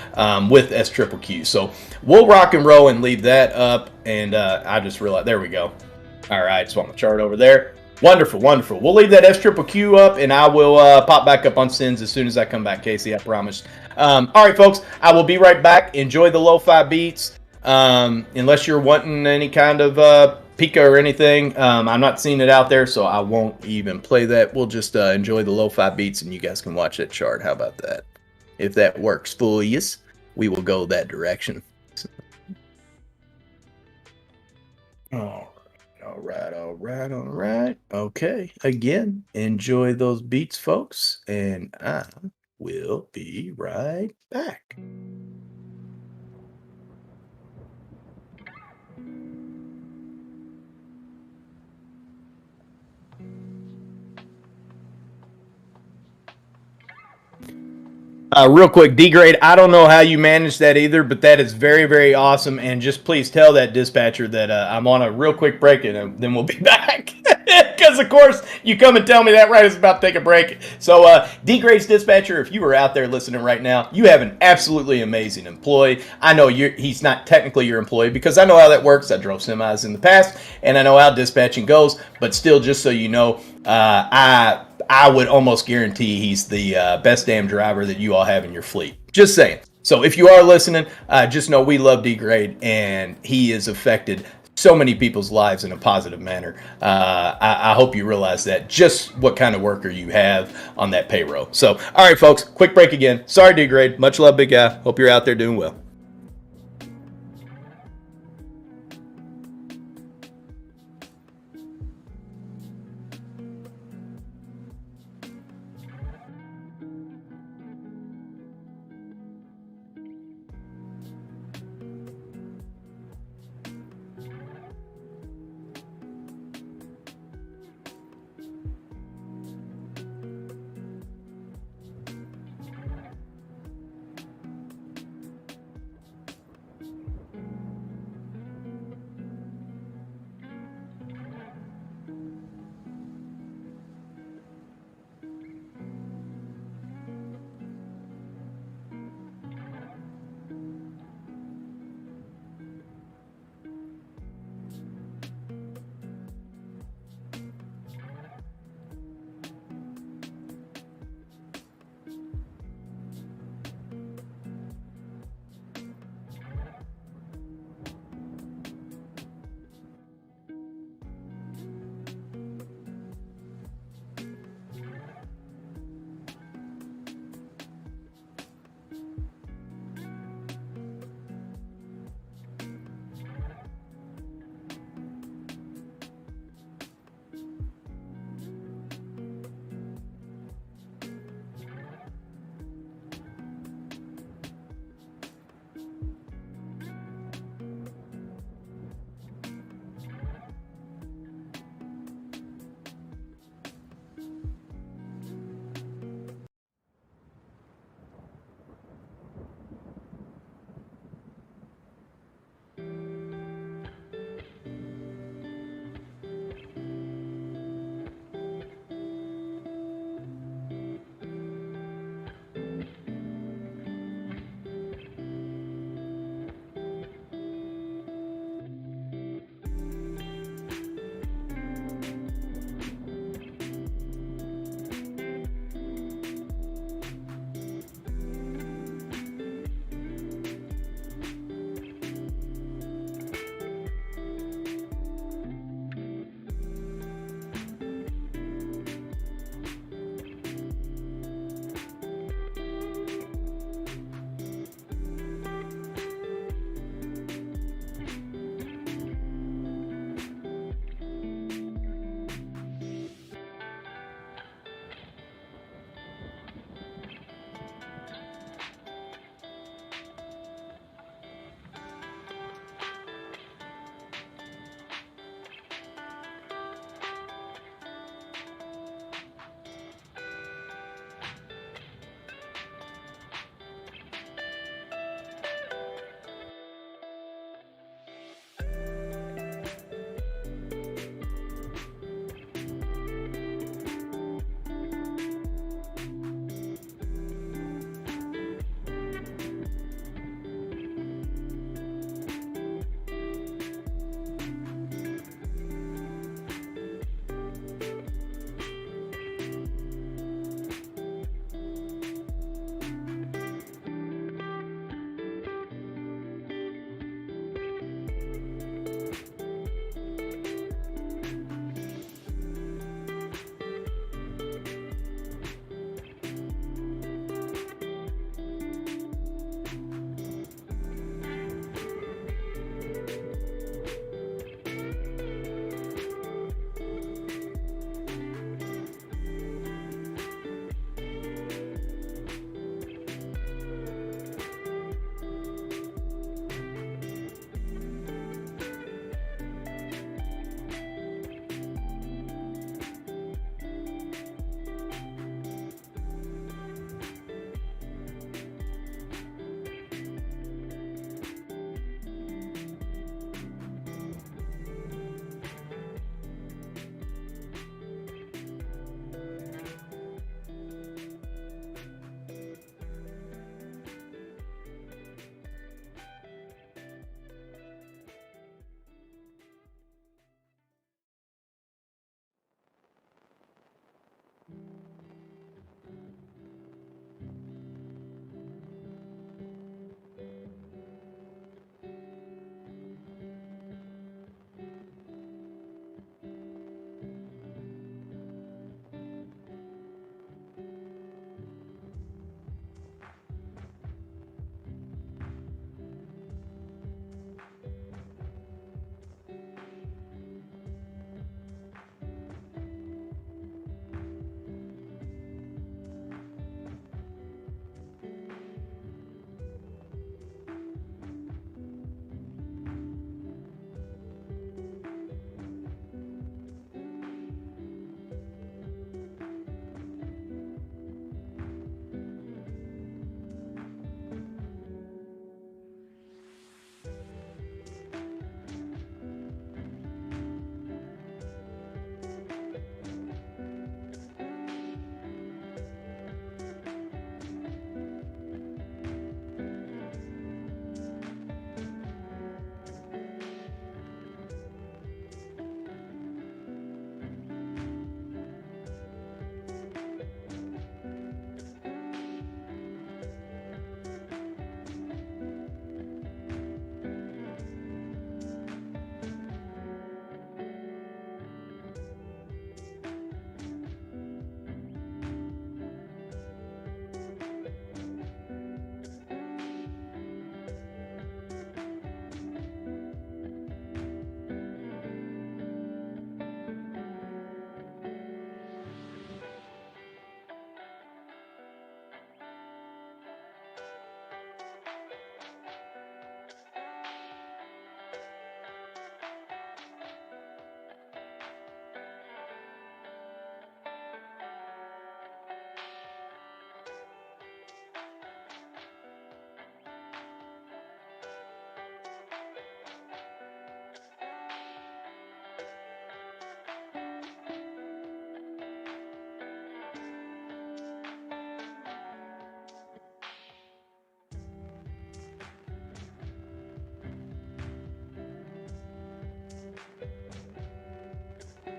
with S triple Q. So we'll rock and roll and leave that up. And I just realized, there we go. All right, swap my chart over there. Wonderful. We'll leave that S triple Q up, and I will pop back up on SENS as soon as I come back, Casey. I promise. All right, folks. I will be right back. Enjoy the lo-fi beats. Unless you're wanting any kind of Pika or anything, I'm not seeing it out there, so I won't even play that. We'll just enjoy the lo-fi beats, and you guys can watch that chart. How about that? If that works for you, we will go that direction. All right. Okay. Again, enjoy those beats, folks, and I will be right back. Real quick, D-Grade, I don't know how you manage that either, but that is very, very awesome. And just please tell that dispatcher that I'm on a real quick break, and then we'll be back. Because, of course, you come and tell me that right as about to take a break. So, D-Grade's dispatcher, if you are out there listening right now, you have an absolutely amazing employee. I know he's not technically your employee because I know how that works. I drove semis in the past, and I know how dispatching goes. But still, just so you know, I would almost guarantee he's the best damn driver that you all have in your fleet. Just saying. So if you are listening, just know we love D-Grade, and he has affected so many people's lives in a positive manner. I hope you realize that, just what kind of worker you have on that payroll. So, all right, folks, quick break again. Sorry, D-Grade. Much love, big guy. Hope you're out there doing well.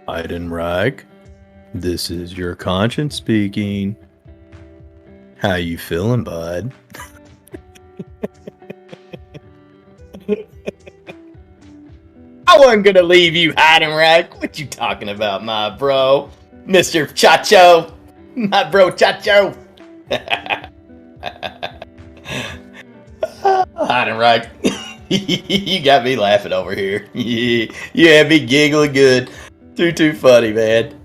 Heidenreich, this is your conscience speaking. How you feeling, bud? I wasn't gonna leave you, Heidenreich. What you talking about, my bro? Mr. Chacho. My bro Chacho. Heidenreich. You got me laughing over here. You had me giggling good. Too funny, man.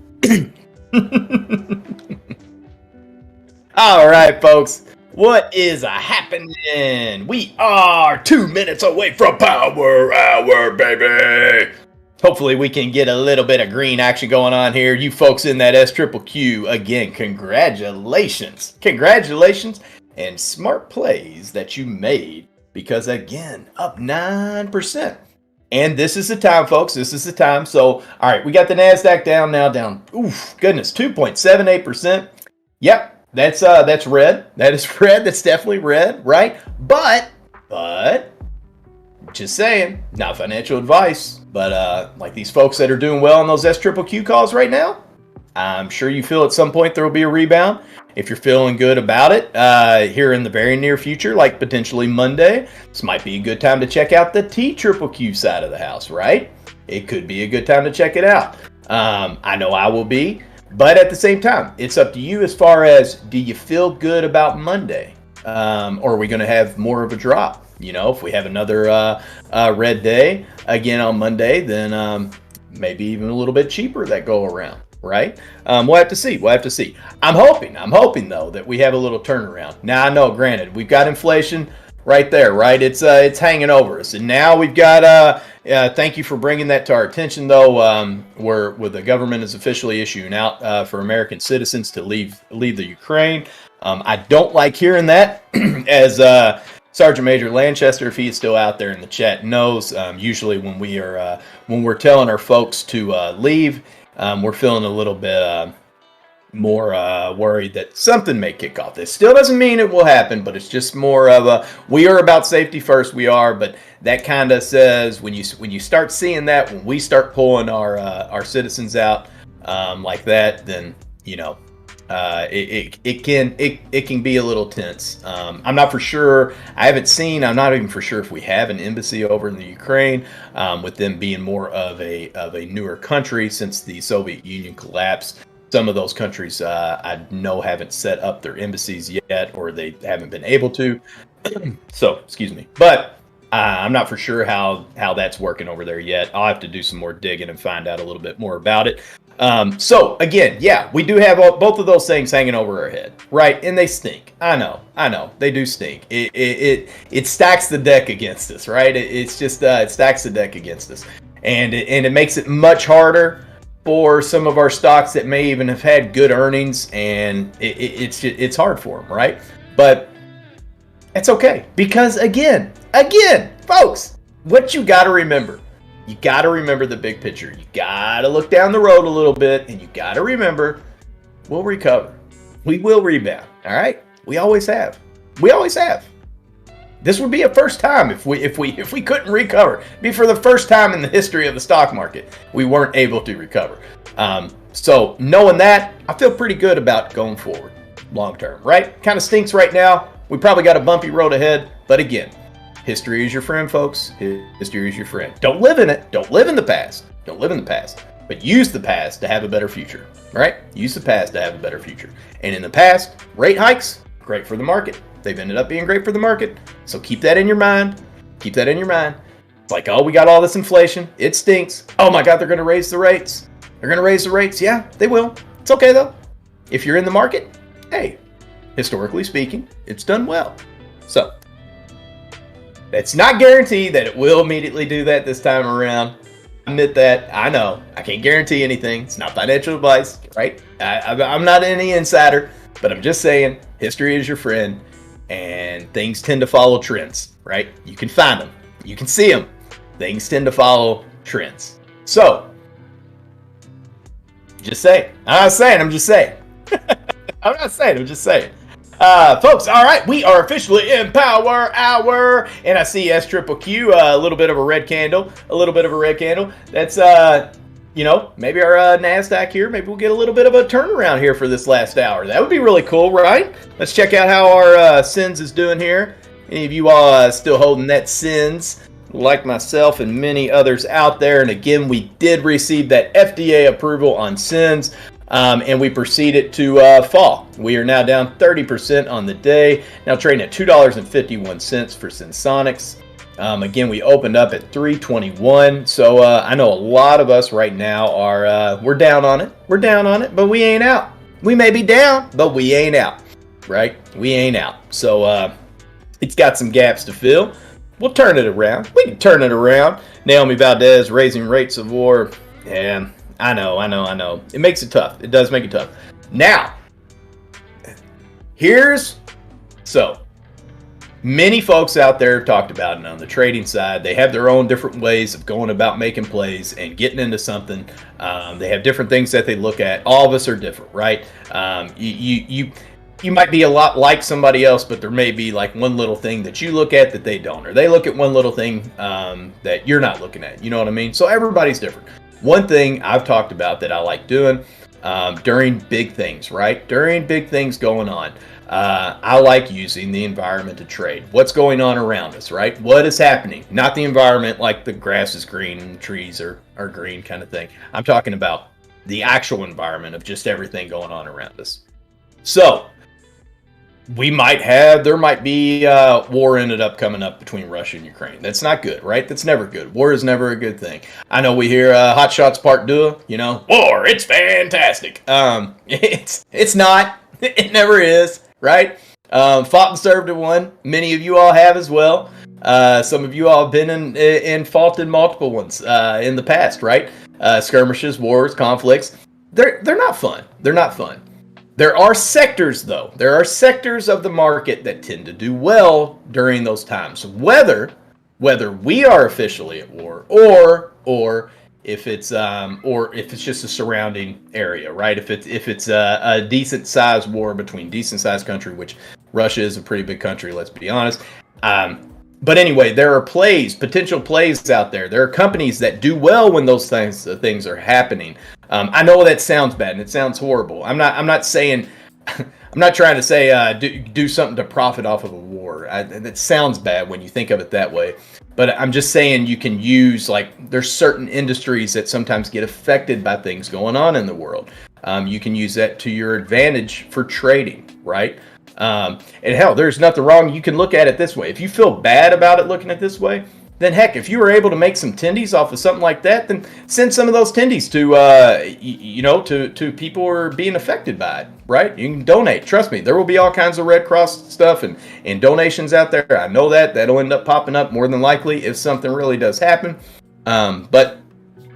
All right, folks. What is happening? We are 2 minutes away from Power Hour, baby. Hopefully we can get a little bit of green action going on here. You folks in that SQQQ, again, congratulations. Congratulations and smart plays that you made because, again, up 9%. And this is the time, folks. This is the time. So, all right, we got the NASDAQ down, oof, goodness, 2.78%. Yep. That's red. That is red. That's definitely red, right? But, just saying, not financial advice. But like these folks that are doing well on those SQQQ calls right now, I'm sure you feel at some point there will be a rebound. If you're feeling good about it here in the very near future, like potentially Monday, this might be a good time to check out the TQQQ side of the house, right? It could be a good time to check it out. I know I will be. But at the same time, it's up to you as far as, do you feel good about Monday? Or are we going to have more of a drop? You know, if we have another red day again on Monday, then maybe even a little bit cheaper that go around, right? We'll have to see. I'm hoping though that we have a little turnaround. Now I know, granted, we've got inflation right there, right? It's hanging over us, and now we've got. Thank you for bringing that to our attention, though. Where the government is officially issuing out for American citizens to leave the Ukraine. I don't like hearing that, as Sergeant Major Lanchester, if he is still out there in the chat, knows. Usually, when we're telling our folks to leave, we're feeling a little bit more worried that something may kick off. This still doesn't mean it will happen, but it's just more of a, we are about safety first, we are, but that kind of says when you start seeing that, when we start pulling our citizens out like that, then you know it can be a little tense. I'm not for sure. I'm not even for sure if we have an embassy over in the Ukraine, with them being more of a newer country since the Soviet Union collapsed. Some of those countries I know haven't set up their embassies yet, or they haven't been able to. So, excuse me. But I'm not for sure how that's working over there yet. I'll have to do some more digging and find out a little bit more about it. So, again, yeah, we do have both of those things hanging over our head, right? And they stink. I know. They do stink. It stacks the deck against us, right? It stacks the deck against us. And it makes it much harder for some of our stocks that may even have had good earnings, and it's hard for them, right? But it's okay, because again, folks, what you got to remember, the big picture. You got to look down the road a little bit, and you got to remember, we'll recover. We will rebound. All right, we always have. This would be a first time if we couldn't recover. It'd be for the first time in the history of the stock market we weren't able to recover. So knowing that, I feel pretty good about going forward, long term. Right? Kind of stinks right now. We probably got a bumpy road ahead. But again, history is your friend, folks. History is your friend. Don't live in it. Don't live in the past. But use the past to have a better future. Right? Use the past to have a better future. And in the past, rate hikes, great for the market. They've ended up being great for the market. So keep that in your mind. It's like, oh, we got all this inflation. It stinks. Oh my God, they're going to raise the rates. Yeah, they will. It's okay though. If you're in the market, hey, historically speaking, it's done well. So that's not guaranteed that it will immediately do that this time around. I admit that. I know. I can't guarantee anything. It's not financial advice, right? I'm not any insider, but I'm just saying history is your friend. And things tend to follow trends, right? You can find them. You can see them. Things tend to follow trends. So, just saying. I'm not saying. I'm just saying. Folks, all right. We are officially in Power Hour. And I see SQQQ, a little bit of a red candle. That's, maybe our NASDAQ here, maybe we'll get a little bit of a turnaround here for this last hour. That would be really cool, right? Let's check out how our SENS is doing here. Any of you all still holding that SENS, like myself and many others out there? And again, we did receive that FDA approval on SENS, and we proceeded to fall. We are now down 30% on the day, now trading at $2.51 for Sensonics. Again, we opened up at 321, so I know a lot of us right now are we're down on it. We're down on it, but we ain't out. We may be down, but we ain't out, right? We ain't out. So it's got some gaps to fill. We'll turn it around. We can turn it around. Naomi Valdez raising rates of war. Yeah, I know. It makes it tough. It does make it tough. Now, many folks out there have talked about it on the trading side. They have their own different ways of going about making plays and getting into something. They have different things that they look at. All of us are different, right? You might be a lot like somebody else, but there may be like one little thing that you look at that they don't, or they look at one little thing that you're not looking at. You know what I mean? So everybody's different. One thing I've talked about that I like doing during big things, right? During big things going on, I like using the environment to trade. What's going on around us, right? What is happening? Not the environment like the grass is green and the trees are green kind of thing. I'm talking about the actual environment of just everything going on around us. So, there might be war ended up coming up between Russia and Ukraine. That's not good, right? That's never good. War is never a good thing. I know we hear Hot Shots Part 2, war, it's fantastic. It's not. It never is, right? Fought and served in one. Many of you all have as well. Some of you all have been in fought in multiple ones in the past, right? Skirmishes, wars, conflicts. They're not fun. They're not fun. There are sectors, though. There are sectors of the market that tend to do well during those times. Whether we are officially at war or if it's just a surrounding area, right? If it's a decent sized war between decent sized country, which Russia is a pretty big country, let's be honest. But anyway, there are potential plays out there. There are companies that do well when those things are happening. I know that sounds bad and it sounds horrible. I'm not saying, I'm not trying to say do something to profit off of a war. That sounds bad when you think of it that way. But I'm just saying you can use, there's certain industries that sometimes get affected by things going on in the world. You can use that to your advantage for trading, right? And hell, there's nothing wrong. You can look at it this way. If you feel bad about it looking at it this way, then heck, if you were able to make some tendies off of something like that, then send some of those tendies to people who are being affected by it, right? You can donate. Trust me, there will be all kinds of Red Cross stuff and donations out there. I know that'll end up popping up more than likely if something really does happen. But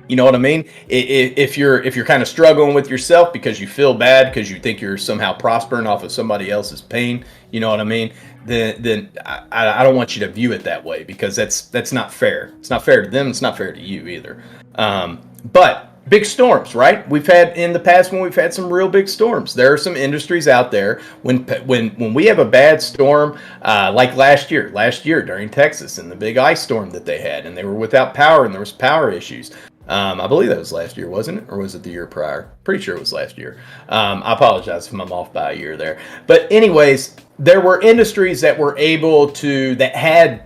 you know what I mean? If you're kind of struggling with yourself because you feel bad because you think you're somehow prospering off of somebody else's pain, you know what I mean? Then I don't want you to view it that way, because that's not fair. It's not fair to them. It's not fair to you either. But big storms, right? We've had in the past when we've had some real big storms. There are some industries out there when we have a bad storm, like last year during Texas and the big ice storm that they had, and they were without power and there was power issues. I believe that was last year, wasn't it? Or was it the year prior? Pretty sure it was last year. I apologize if I'm off by a year there. But anyways, there were industries that were able to, that had,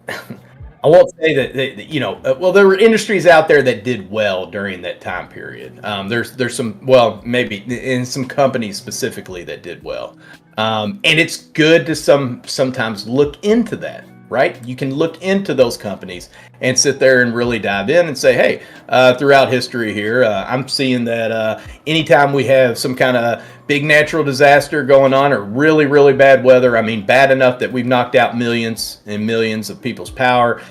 I won't say that, there were industries out there that did well during that time period. There's some, well, maybe in some companies specifically that did well. And it's good to sometimes look into that. Right? You can look into those companies and sit there and really dive in and say, hey, throughout history here, I'm seeing that anytime we have some kind of big natural disaster going on, or really, really bad weather, I mean, bad enough that we've knocked out millions and millions of people's power,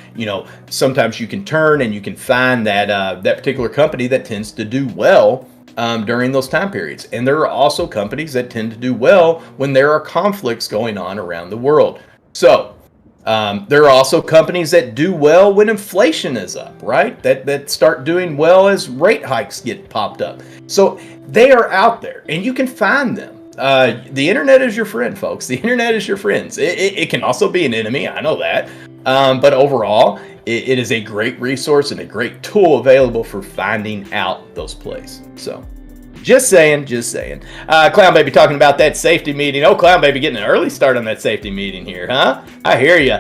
sometimes you can turn and you can find that particular company that tends to do well during those time periods. And there are also companies that tend to do well when there are conflicts going on around the world. So, there are also companies that do well when inflation is up, right? That start doing well as rate hikes get popped up. So they are out there, and you can find them. The internet is your friend, folks. The internet is your friends. It can also be an enemy. I know that. But overall, it is a great resource and a great tool available for finding out those plays. So just saying. Clown Baby talking about that safety meeting. Oh, Clown Baby getting an early start on that safety meeting here, huh? I hear you.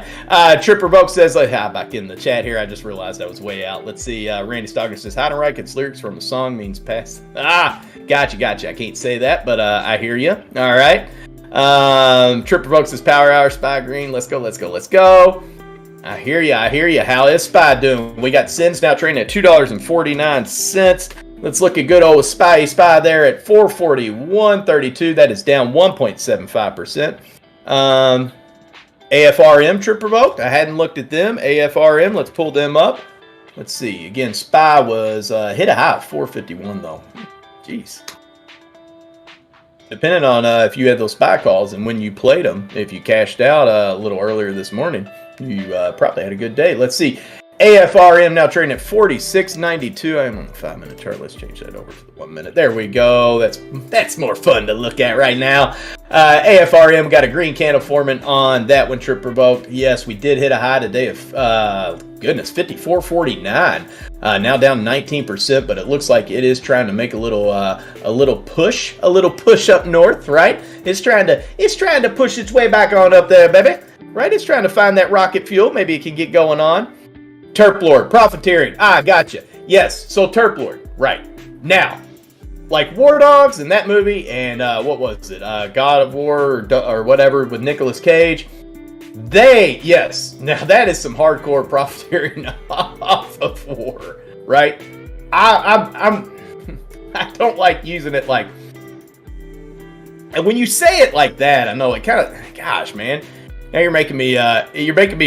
Tripper Vogue says, back in the chat here, I just realized I was way out. Let's see. Randy Stocker says, Heidenreich, it's lyrics from a song means past. Gotcha. I can't say that, but I hear you. All right. Tripper Vogue says, Power Hour, Spy Green. Let's go. I hear you. How is Spy doing? We got SENS now trading at $2.49. Let's look at good old Spy there at 441.32. That is down 1.75%. AFRM Trip Provoked. I hadn't looked at them. AFRM, let's pull them up. Let's see. Again, Spy was hit a high of 451 though. Jeez. Depending on if you had those Spy calls and when you played them, if you cashed out a little earlier this morning, you probably had a good day. Let's see. AFRM now trading at 46.92. I'm on the 5-minute chart. Let's change that over to the 1 minute. There we go. That's more fun to look at right now. AFRM got a green candle forming on that one. Trip provoked. Yes, we did hit a high today of 54.49. Now down 19%, but it looks like it is trying to make a little push up north. Right? It's trying to push its way back on up there, baby. Right? It's trying to find that rocket fuel. Maybe it can get going on. Terp Lord, profiteering. Gotcha. Yes, so Terp Lord, right. Now, like War Dogs in that movie, and what was it? God of War or whatever with Nicolas Cage. Yes, now that is some hardcore profiteering off of war, right? I don't like using it like, and when you say it like that, I know it kind of, gosh, man, now you're making me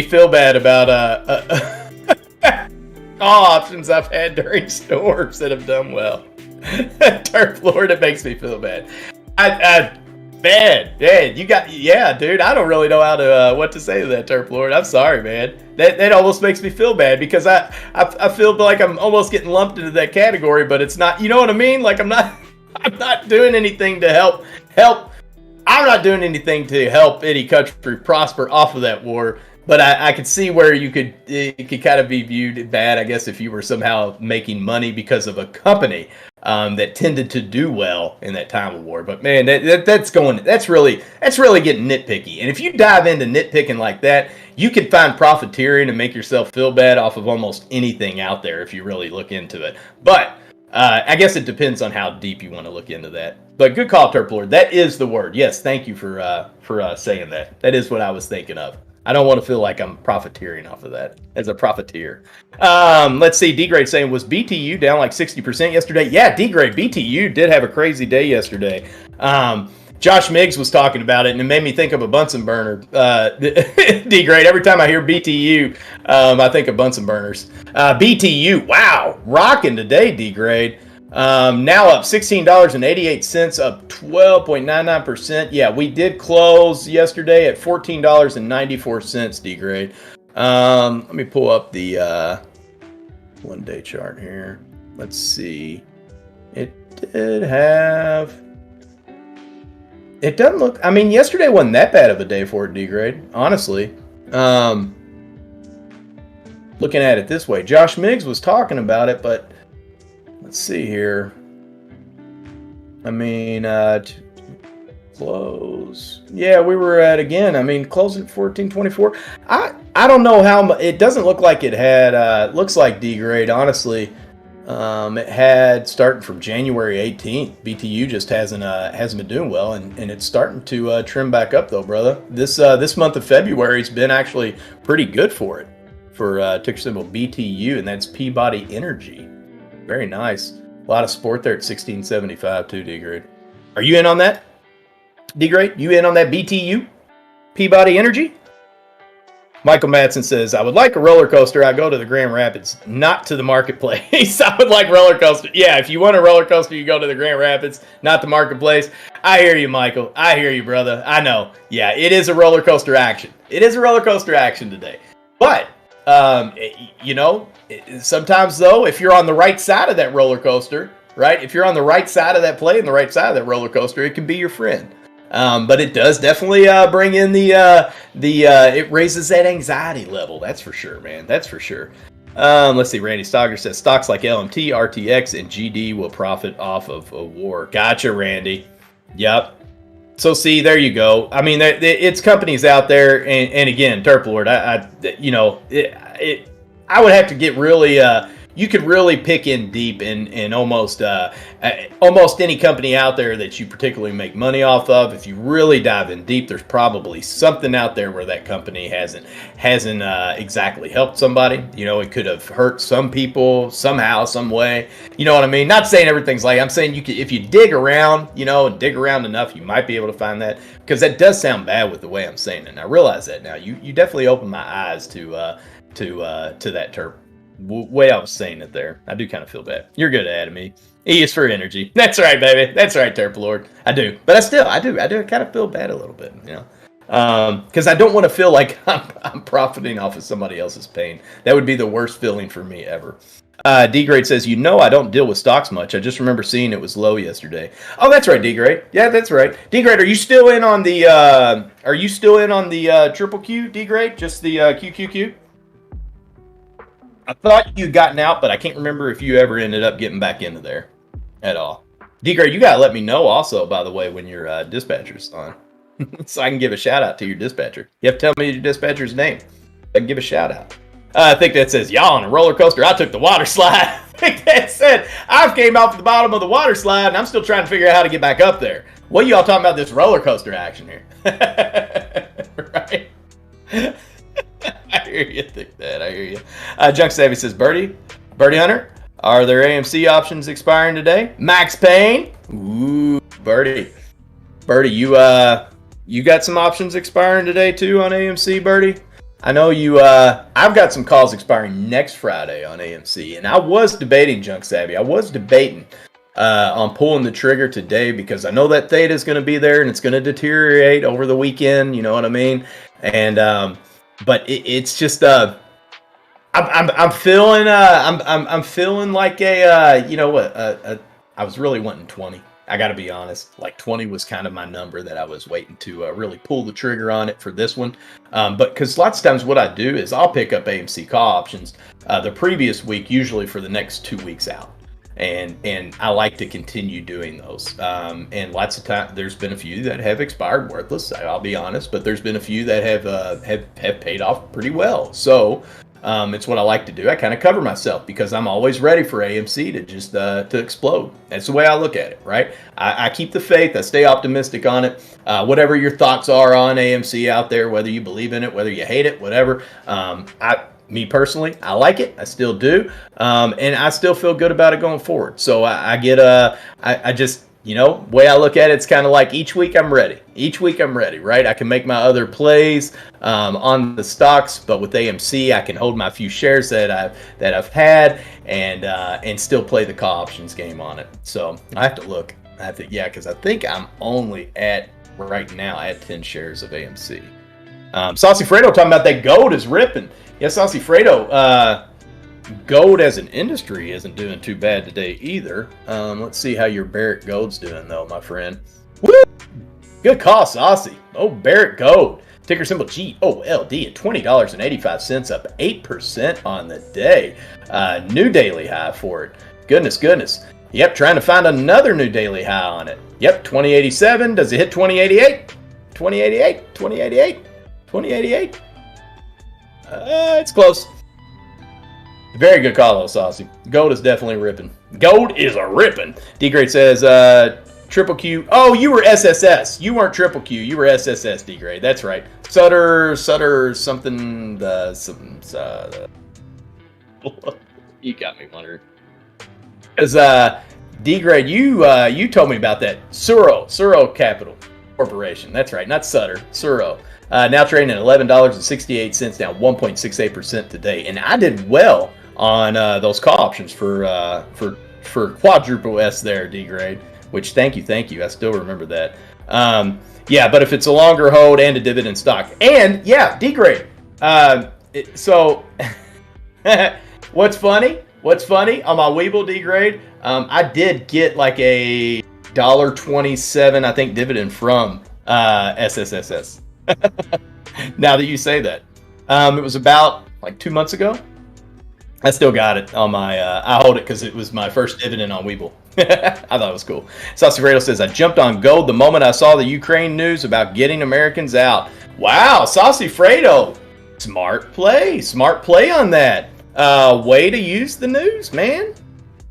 feel bad about all options I've had during storms that have done well. Turf Lord, it makes me feel bad. Man, you got, dude, I don't really know how to, what to say to that, Turf Lord. I'm sorry, man. That almost makes me feel bad because I feel like I'm almost getting lumped into that category, but it's not, you know what I mean? Like I'm not doing anything to help. I'm not doing anything to help any country prosper off of that war. But I could see where it could kind of be viewed bad, I guess, if you were somehow making money because of a company that tended to do well in that time of war. But man, that's really getting nitpicky. And if you dive into nitpicking like that, you can find profiteering and make yourself feel bad off of almost anything out there if you really look into it. But I guess it depends on how deep you want to look into that. But good call, Terp Lord. That is the word. Yes, thank you for saying that. That is what I was thinking of. I don't want to feel like I'm profiteering off of that as a profiteer. Let's see. D-Grade saying, was BTU down like 60% yesterday? Yeah, D-Grade. BTU did have a crazy day yesterday. Josh Miggs was talking about it, and it made me think of a Bunsen burner. D-Grade. Every time I hear BTU, I think of Bunsen burners. BTU. Wow. Rocking today, D-Grade. Now up $16.88, up 12.99%. Yeah, we did close yesterday at $14.94, D-Grade. Let me pull up the 1 day chart here. Let's see. It doesn't look, I mean, yesterday wasn't that bad of a day for it, D-Grade, honestly. Looking at it this way, Josh Miggs was talking about it, but let's see here. I mean, close. Yeah, we were at, again, I mean, closing at 14.24. I don't know how much, it doesn't look like it had, looks like D-Grade, honestly. It had, starting from January 18th, BTU just hasn't been doing well, and it's starting to trim back up, though, brother. This month of February has been actually pretty good for it, for ticker symbol BTU, and that's Peabody Energy. Very nice. A lot of support there at 1675 too, D-Grade. Are you in on that? D-Grade, you in on that BTU? Peabody Energy? Michael Madsen says, I would like a roller coaster. I go to the Grand Rapids, not to the marketplace. I would like roller coaster. Yeah, if you want a roller coaster, you go to the Grand Rapids, not the marketplace. I hear you, Michael. I hear you, brother. I know. Yeah, it is a roller coaster action. It is a roller coaster action today. But you know, sometimes though, if you're on the right side of that roller coaster, right? If you're on the right side of that play and the right side of that roller coaster, it can be your friend. But it does definitely bring in it raises that anxiety level. That's for sure, man. That's for sure. Let's see. Randy Stogger says stocks like LMT, RTX, and GD will profit off of a war. Gotcha, Randy. Yep. So see, there you go. I mean, it's companies out there, and again, Terp Lord, I would have to get really. You could really pick in deep in almost any company out there that you particularly make money off of. If you really dive in deep, there's probably something out there where that company hasn't exactly helped somebody. It could have hurt some people somehow, some way. You know what I mean? Not saying everything's like, I'm saying if you dig around, and dig around enough, you might be able to find that, because that does sound bad with the way I'm saying it. And I realize that now. You definitely opened my eyes to that term. Way I was saying it there. I do kind of feel bad. You're good at me. E is for energy. That's right, baby. That's right, Terp Lord. I do. But I do kind of feel bad a little bit, because I don't want to feel like I'm profiting off of somebody else's pain. That would be the worst feeling for me ever. D-Grade says, I don't deal with stocks much. I just remember seeing it was low yesterday. Oh, that's right, D-Grade. Yeah, that's right. D-Grade, are you still in on the triple Q, D-Grade? Just the QQQ? I thought you'd gotten out, but I can't remember if you ever ended up getting back into there at all. D-Grade, you got to let me know also, by the way, when your dispatcher's on. So I can give a shout out to your dispatcher. You have to tell me your dispatcher's name. I can give a shout out. I think that says, y'all on a roller coaster. I took the water slide. I think that said, I came off the bottom of the water slide, and I'm still trying to figure out how to get back up there. What are y'all talking about this roller coaster action here? Right? I hear you. Think that. I hear you. Junk Savvy says, Birdie Hunter, are there AMC options expiring today? Max Payne. Ooh, Birdie, you got some options expiring today too on AMC, Birdie? I know you. I've got some calls expiring next Friday on AMC, and I was debating, Junk Savvy. I was debating on pulling the trigger today because I know that theta is going to be there and it's going to deteriorate over the weekend. You know what I mean? And but it's just I'm feeling I'm feeling like I was really wanting 20. I got to be honest, like 20 was kind of my number that I was waiting to really pull the trigger on it for this one. But because lots of times what I do is I'll pick up AMC call options the previous week, usually for the next 2 weeks out. And I like to continue doing those. And lots of times there's been a few that have expired worthless, I'll be honest, but there's been a few that have paid off pretty well. So it's what I like to do. I kind of cover myself because I'm always ready for AMC to just to explode. That's the way I look at it, right? I keep the faith. I stay optimistic on it. Whatever your thoughts are on AMC out there, whether you believe in it, whether you hate it, whatever. Me personally, I like it. I still do. And I still feel good about it going forward. So I just, way I look at it, it's kind of like each week I'm ready. Each week I'm ready, right? I can make my other plays on the stocks, but with AMC, I can hold my few shares that I've had and still play the call options game on it. So I have to look. Because I think I'm only right now at 10 shares of AMC. Saucy Fredo talking about that gold is ripping. Yeah, Saucy Fredo, gold as an industry isn't doing too bad today either. Let's see how your Barrick Gold's doing, though, my friend. Woo! Good call, Saucy. Oh, Barrick Gold. Ticker symbol GOLD at $20.85, up 8% on the day. New daily high for it. Goodness. Yep, trying to find another new daily high on it. Yep, 2087. Does it hit 2088? 2088? It's close. Very good call, though, Saucy. Gold is definitely ripping. Gold is a ripping. D-Grade says, Triple Q. Oh, you were SSS. You weren't Triple Q. You were SSS, D-Grade. That's right. Sutter, something. You got me wondering. Because D-Grade, you told me about that. Suro Capital Corporation. That's right. Not Sutter. Suro. Now trading at $11.68, down 1.68% today. And I did well on those call options for quadruple S there, D-Grade, which thank you. I still remember that. But if it's a longer hold and a dividend stock. And, yeah, D-Grade. So, what's funny on my Webull, D-Grade, I did get like a $1.27, I think, dividend from SSSS. Now that you say that, it was about like 2 months ago. I still got it on my. I hold it because it was my first dividend on Webull. I thought it was cool. Saucy Fredo says, I jumped on gold the moment I saw the Ukraine news about getting Americans out. Wow, Saucy Fredo. Smart play on that. Way to use the news, man.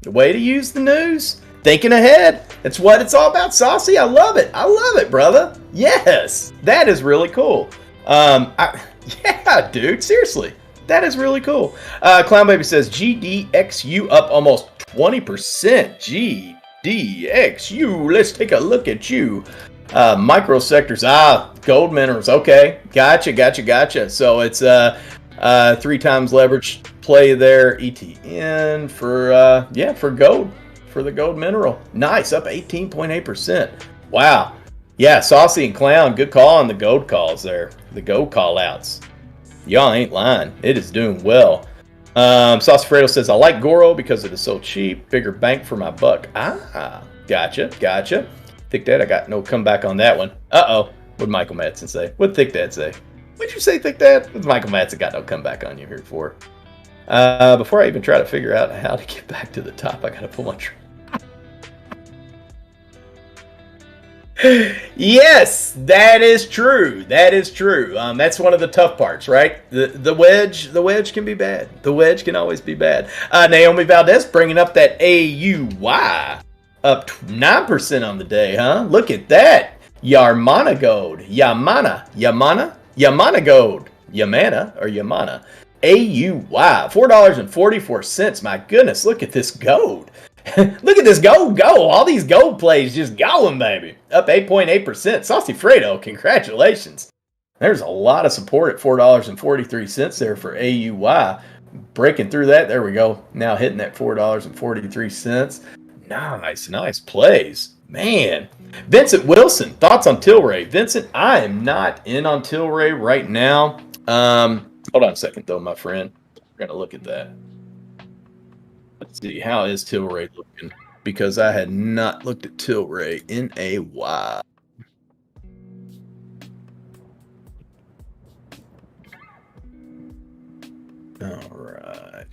Way to use the news. Thinking ahead. That's what it's all about, Saucy. I love it, brother. Yes, that is really cool. Yeah, dude, seriously. That is really cool. Clown Baby says, GDXU up almost 20%. GDXU, let's take a look at you. Micro sectors, gold minerals. Okay, gotcha. So it's 3 times leverage play there. ETN for gold, for the gold mineral. Nice, up 18.8%. Wow. Yeah, Saucy and Clown, good call on the gold calls there. The gold call outs. Y'all ain't lying. It is doing well. Saucy Fredo says, I like Goro because it is so cheap. Bigger bank for my buck. Gotcha. Thick Dad, I got no comeback on that one. What'd Michael Madsen say? What'd Thick Dad say? What'd you say, Thick Dad? What's Michael Madsen got no comeback on you here for? Before I even try to figure out how to get back to the top, I gotta pull my Yes, that is true. That's one of the tough parts, right? The wedge can be bad. The wedge can always be bad. Naomi Valdez bringing up that AUY up 9% on the day, huh? Look at that. Yamana gold. Yamana gold. Yamana. AUY, $4.44. My goodness, look at this gold. Look at this gold go. All these gold plays just going, baby. Up 8.8%. Saucy Fredo, congratulations. There's a lot of support at $4.43 there for AUY. Breaking through that. There we go. Now hitting that $4.43. Nice plays. Man. Vincent Wilson, thoughts on Tilray? Vincent, I am not in on Tilray right now. Hold on a second, though, my friend. We're going to look at that. Let's see, how is Tilray looking? Because I had not looked at Tilray in a while. All right.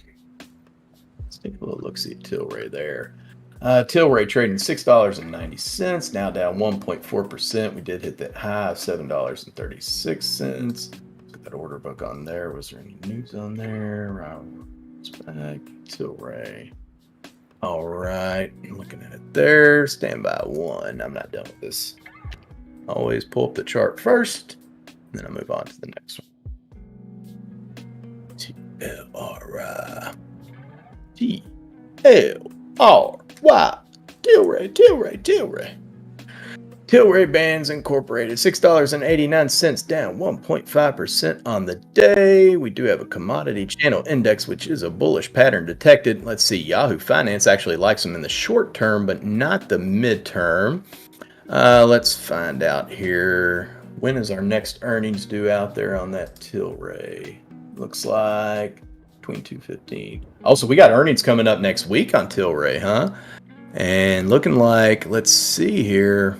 Let's take a little look-see at Tilray there. Tilray trading $6.90, now down 1.4%. We did hit that high of $7.36. Put that order book on there. Was there any news on there? Back Tilray. All right, looking at it there. Stand by one. I'm not done with this. Always pull up the chart first, then I move on to the next one. TLRY. TLRY. Tilray. Tilray Brands Incorporated, $6.89, down 1.5% on the day. We do have a commodity channel index, which is a bullish pattern detected. Let's see, Yahoo Finance actually likes them in the short term, but not the midterm. Let's find out here. When is our next earnings due out there on that Tilray? Looks like between 2:15. Also, we got earnings coming up next week on Tilray, huh? And looking like, let's see here.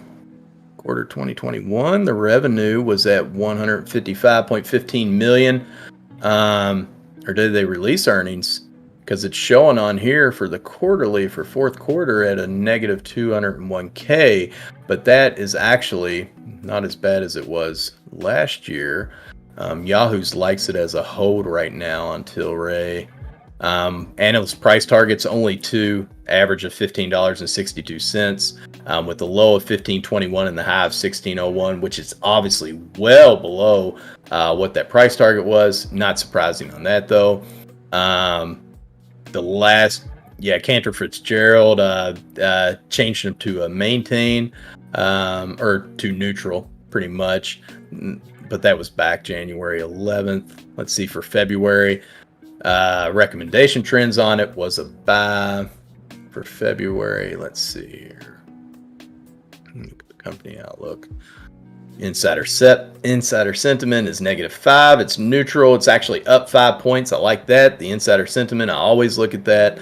Quarter 2021, the revenue was at $155.15 million. Or did they release earnings? Because it's showing on here for the quarterly for fourth quarter at a negative $201K, but that is actually not as bad as it was last year. Yahoo's likes it as a hold right now on Tilray. Analyst price targets only to average of $15.62, with the low of $15.21 and the high of $16.01, which is obviously well below what that price target was. Not surprising on that though. Cantor Fitzgerald changed them to a maintain or to neutral pretty much, but that was back January 11th. Let's see for February. Recommendation trends on it was a buy for February. Let's see here. Look at the company outlook. Insider sentiment is -5. It's neutral. It's actually up 5 points. I like that. The insider sentiment, I always look at that.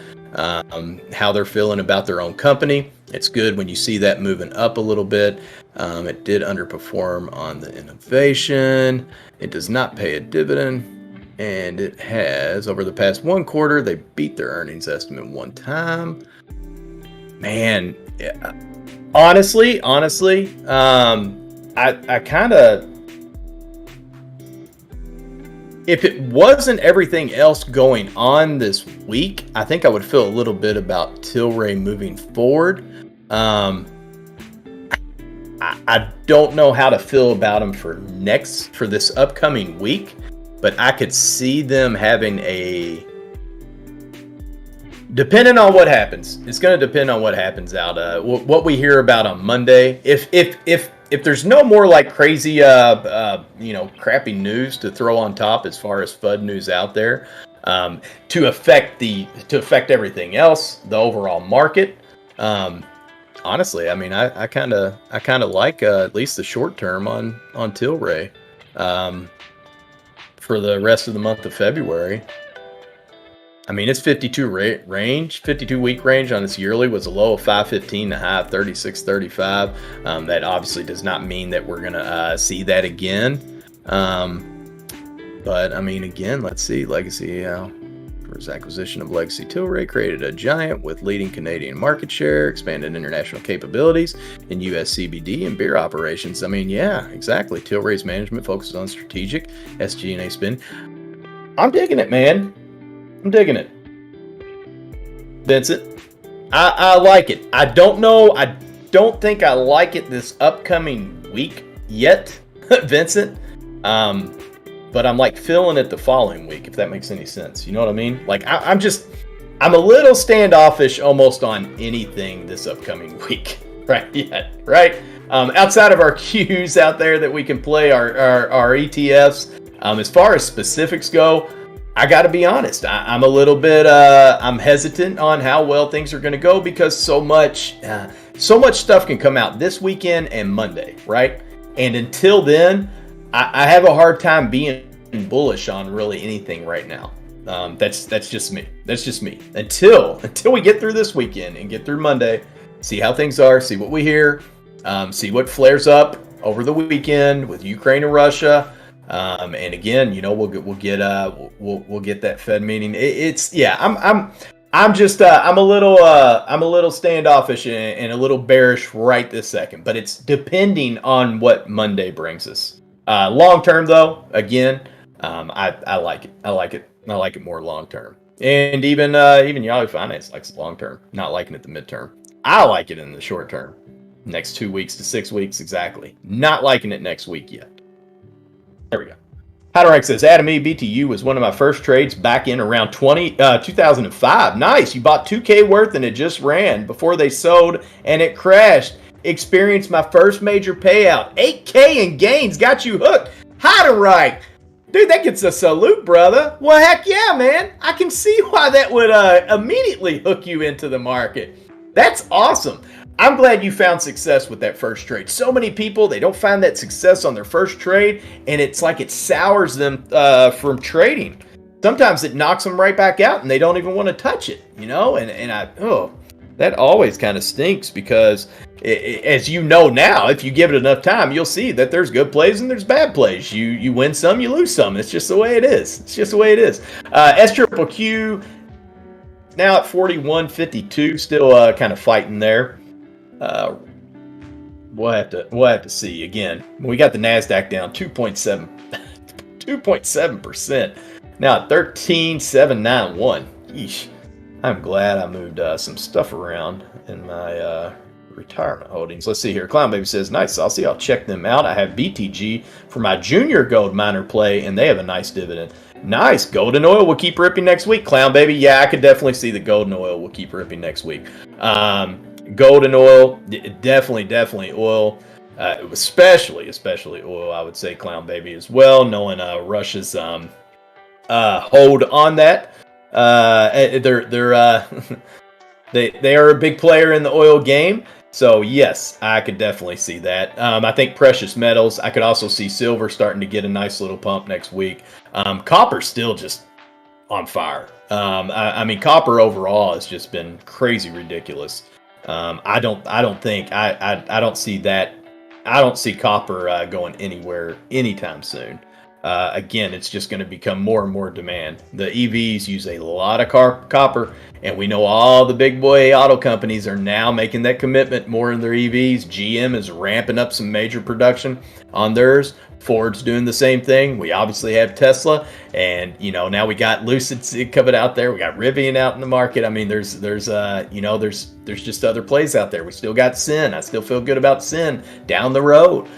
How they're feeling about their own company. It's good when you see that moving up a little bit. It did underperform on the innovation. It does not pay a dividend. And it has, over the past one quarter, they beat their earnings estimate one time. Man, yeah. honestly, I kind of, if it wasn't everything else going on this week, I think I would feel a little bit about Tilray moving forward. I don't know how to feel about them for this upcoming week, but I could see them having depending on what happens. It's going to depend on what happens out. What we hear about on Monday. If there's no more like crazy, crappy news to throw on top as far as FUD news out there, to affect everything else, the overall market. Honestly, I mean, I kind of like at least the short term on Tilray for the rest of the month of February. I mean, its 52-week range on its yearly was a low of 515 and a high of 36.35. That obviously does not mean that we're going to see that again. But, I mean, again, let's see. Legacy, first acquisition of Legacy Tilray created a giant with leading Canadian market share, expanded international capabilities in U.S. CBD and beer operations. I mean, yeah, exactly. Tilray's management focuses on strategic SG&A spend. I'm digging it, man. I'm digging it. Vincent, I like it. I don't think I like it this upcoming week yet, Vincent. But I'm like feeling it the following week, if that makes any sense. You know what I mean? Like I'm a little standoffish almost on anything this upcoming week. Right? Yeah, right? Outside of our cues out there that we can play our ETFs, as far as specifics go, I got to be honest. I'm a little bit. I'm hesitant on how well things are going to go because so much stuff can come out this weekend and Monday, right? And until then, I have a hard time being bullish on really anything right now. That's just me. That's just me. Until we get through this weekend and get through Monday, see how things are, see what we hear, see what flares up over the weekend with Ukraine and Russia. And again, we'll get that Fed meeting. I'm a little standoffish and a little bearish right this second, but it's depending on what Monday brings us. Long term though, again, I like it. I like it more long term. And even Yahoo Finance likes it long term, not liking it the midterm. I like it in the short term. Next 2 weeks to 6 weeks exactly. Not liking it next week yet. There we go. Howderike says, Adam E. BTU was one of my first trades back in around 2005. Nice. You bought $2K worth and it just ran before they sold and it crashed. Experienced my first major payout. 8K in gains. Got you hooked. Howderike. Dude, that gets a salute, brother. Well, heck yeah, man. I can see why that would immediately hook you into the market. That's awesome. I'm glad you found success with that first trade. So many people, they don't find that success on their first trade, and it's like it sours them from trading. Sometimes it knocks them right back out, and they don't even want to touch it, that always kind of stinks because, as you know now, if you give it enough time, you'll see that there's good plays and there's bad plays. You win some, you lose some. It's just the way it is. It's just the way it is. SQQ now at 41.52, still kind of fighting there. We'll have to see again. We got the Nasdaq down 2.7%. Now at 13,791. Yeesh. I'm glad I moved some stuff around in my retirement holdings. Let's see here. Clown Baby says, nice, Saucy. I'll check them out. I have BTG for my junior gold miner play, and they have a nice dividend. Nice. Gold and oil will keep ripping next week. Clown Baby, yeah, I could definitely see the gold and oil will keep ripping next week. Gold and oil, definitely oil, especially oil. I would say Clown Baby as well, knowing Russia's hold on that. They are a big player in the oil game. So yes, I could definitely see that. I think precious metals. I could also see silver starting to get a nice little pump next week. Copper's still just on fire. I mean, copper overall has just been crazy ridiculous. I don't see that. I don't see copper going anywhere anytime soon. Again, it's just going to become more and more demand. The EVs use a lot of copper, and we know all the big boy auto companies are now making that commitment more in their EVs. GM is ramping up some major production on theirs. Ford's doing the same thing. We obviously have Tesla, and now we got Lucid coming out there. We got Rivian out in the market. I mean, there's just other plays out there. We still got Sen. I still feel good about Sen down the road.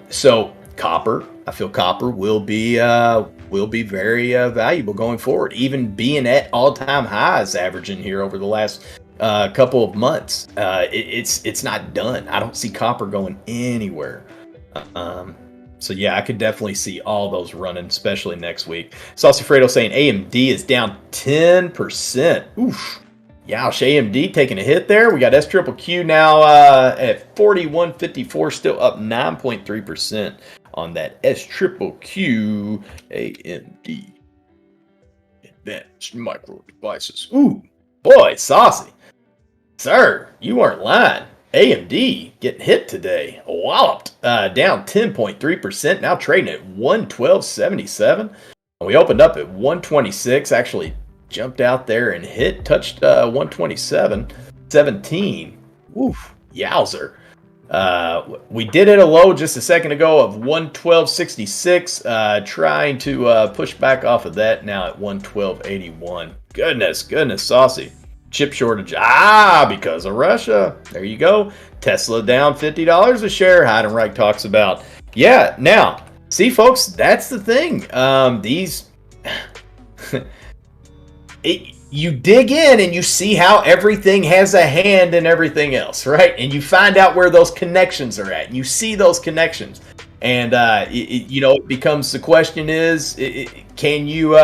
So copper, I feel copper will be very valuable going forward, even being at all-time highs, averaging here over the last couple of months. It's not done. I don't see copper going anywhere. So yeah, I could definitely see all those running, especially next week. Saucy Fredo saying AMD is down 10%. Oof. Youch, AMD taking a hit there. We got SQQQ now at 41.54, still up 9.3% on that SQQQ AMD Advanced Micro Devices. Ooh, boy, Saucy. Sir, you weren't lying. AMD getting hit today. Walloped. Down 10.3%. Now trading at 112.77. We opened up at 126. Actually jumped out there and touched 127.17. Oof. Yowzer. We did hit a low just a second ago of 112.66. Trying to push back off of that now at 112.81. Goodness, Saucy. Chip shortage, because of Russia. There you go. Tesla down $50 a share. Heidenreich talks about. Yeah, now, see, folks, that's the thing. You dig in and you see how everything has a hand in everything else, right? And you find out where those connections are at. You see those connections. And, it becomes the question is, can you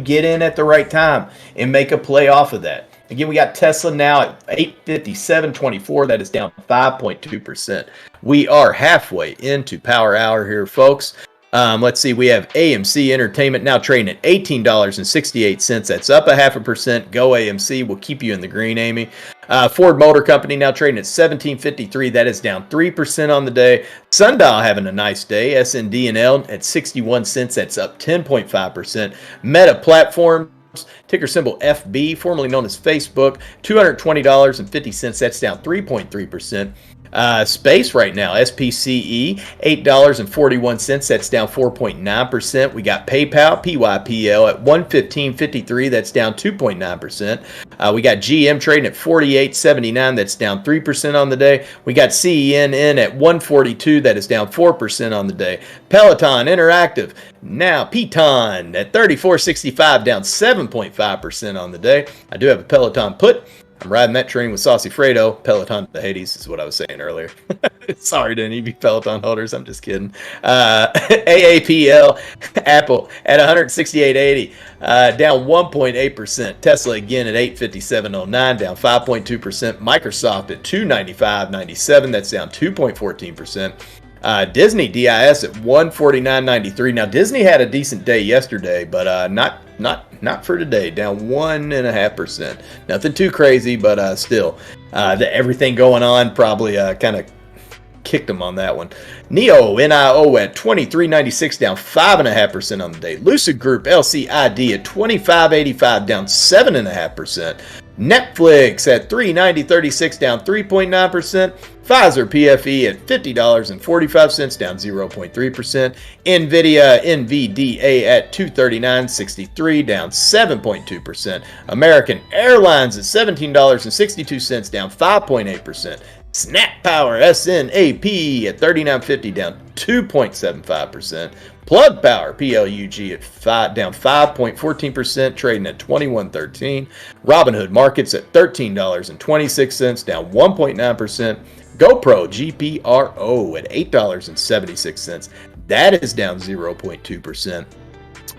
get in at the right time and make a play off of that? Again, we got Tesla now at 857.24. That is down 5.2%. We are halfway into Power Hour here, folks. Let's see. We have AMC Entertainment now trading at $18.68. That's up 0.5%. Go AMC. We'll keep you in the green, Amy. Ford Motor Company now trading at $17.53. That is down 3% on the day. Sundial having a nice day. SND&L at 61 cents. That's up 10.5%. Meta Platforms, ticker symbol FB, formerly known as Facebook, $220.50. That's down 3.3%. Space right now, SPCE, $8.41. That's down 4.9%. We got PayPal, PYPL at $115.53. That's down 2.9%. We got GM trading at $48.79. That's down 3% on the day. We got CENN at $142. That is down 4% on the day. Peloton Interactive, now Peloton at $34.65, down 7.5% on the day. I do have a Peloton put. I'm riding that train with Saucy Fredo. Peloton to Hades is what I was saying earlier. Sorry to any of you Peloton holders. I'm just kidding. AAPL, Apple at $168.80, down 1.8%. Tesla again at $857.09, down 5.2%. Microsoft at $295.97. That's down 2.14%. Disney DIS at $149.93. Now Disney had a decent day yesterday, but not for today. Down 1.5%. Nothing too crazy, but still, everything going on probably kind of kicked them on that one. NIO at $23.96, down 5.5% on the day. Lucid Group LCID at $25.85, down 7.5%. Netflix at $390.36, down 3.9%. Pfizer PFE at $50.45, down 0.3%. NVIDIA NVDA at $239.63, down 7.2%. American Airlines at $17.62, down 5.8%. Snap Power SNAP at $39.50, down 2.75%. Plug Power PLUG at down 5.14%, trading at $21.13. Robinhood Markets at $13.26, down 1.9%. GoPro GPRO at $8.76. That is down 0.2%.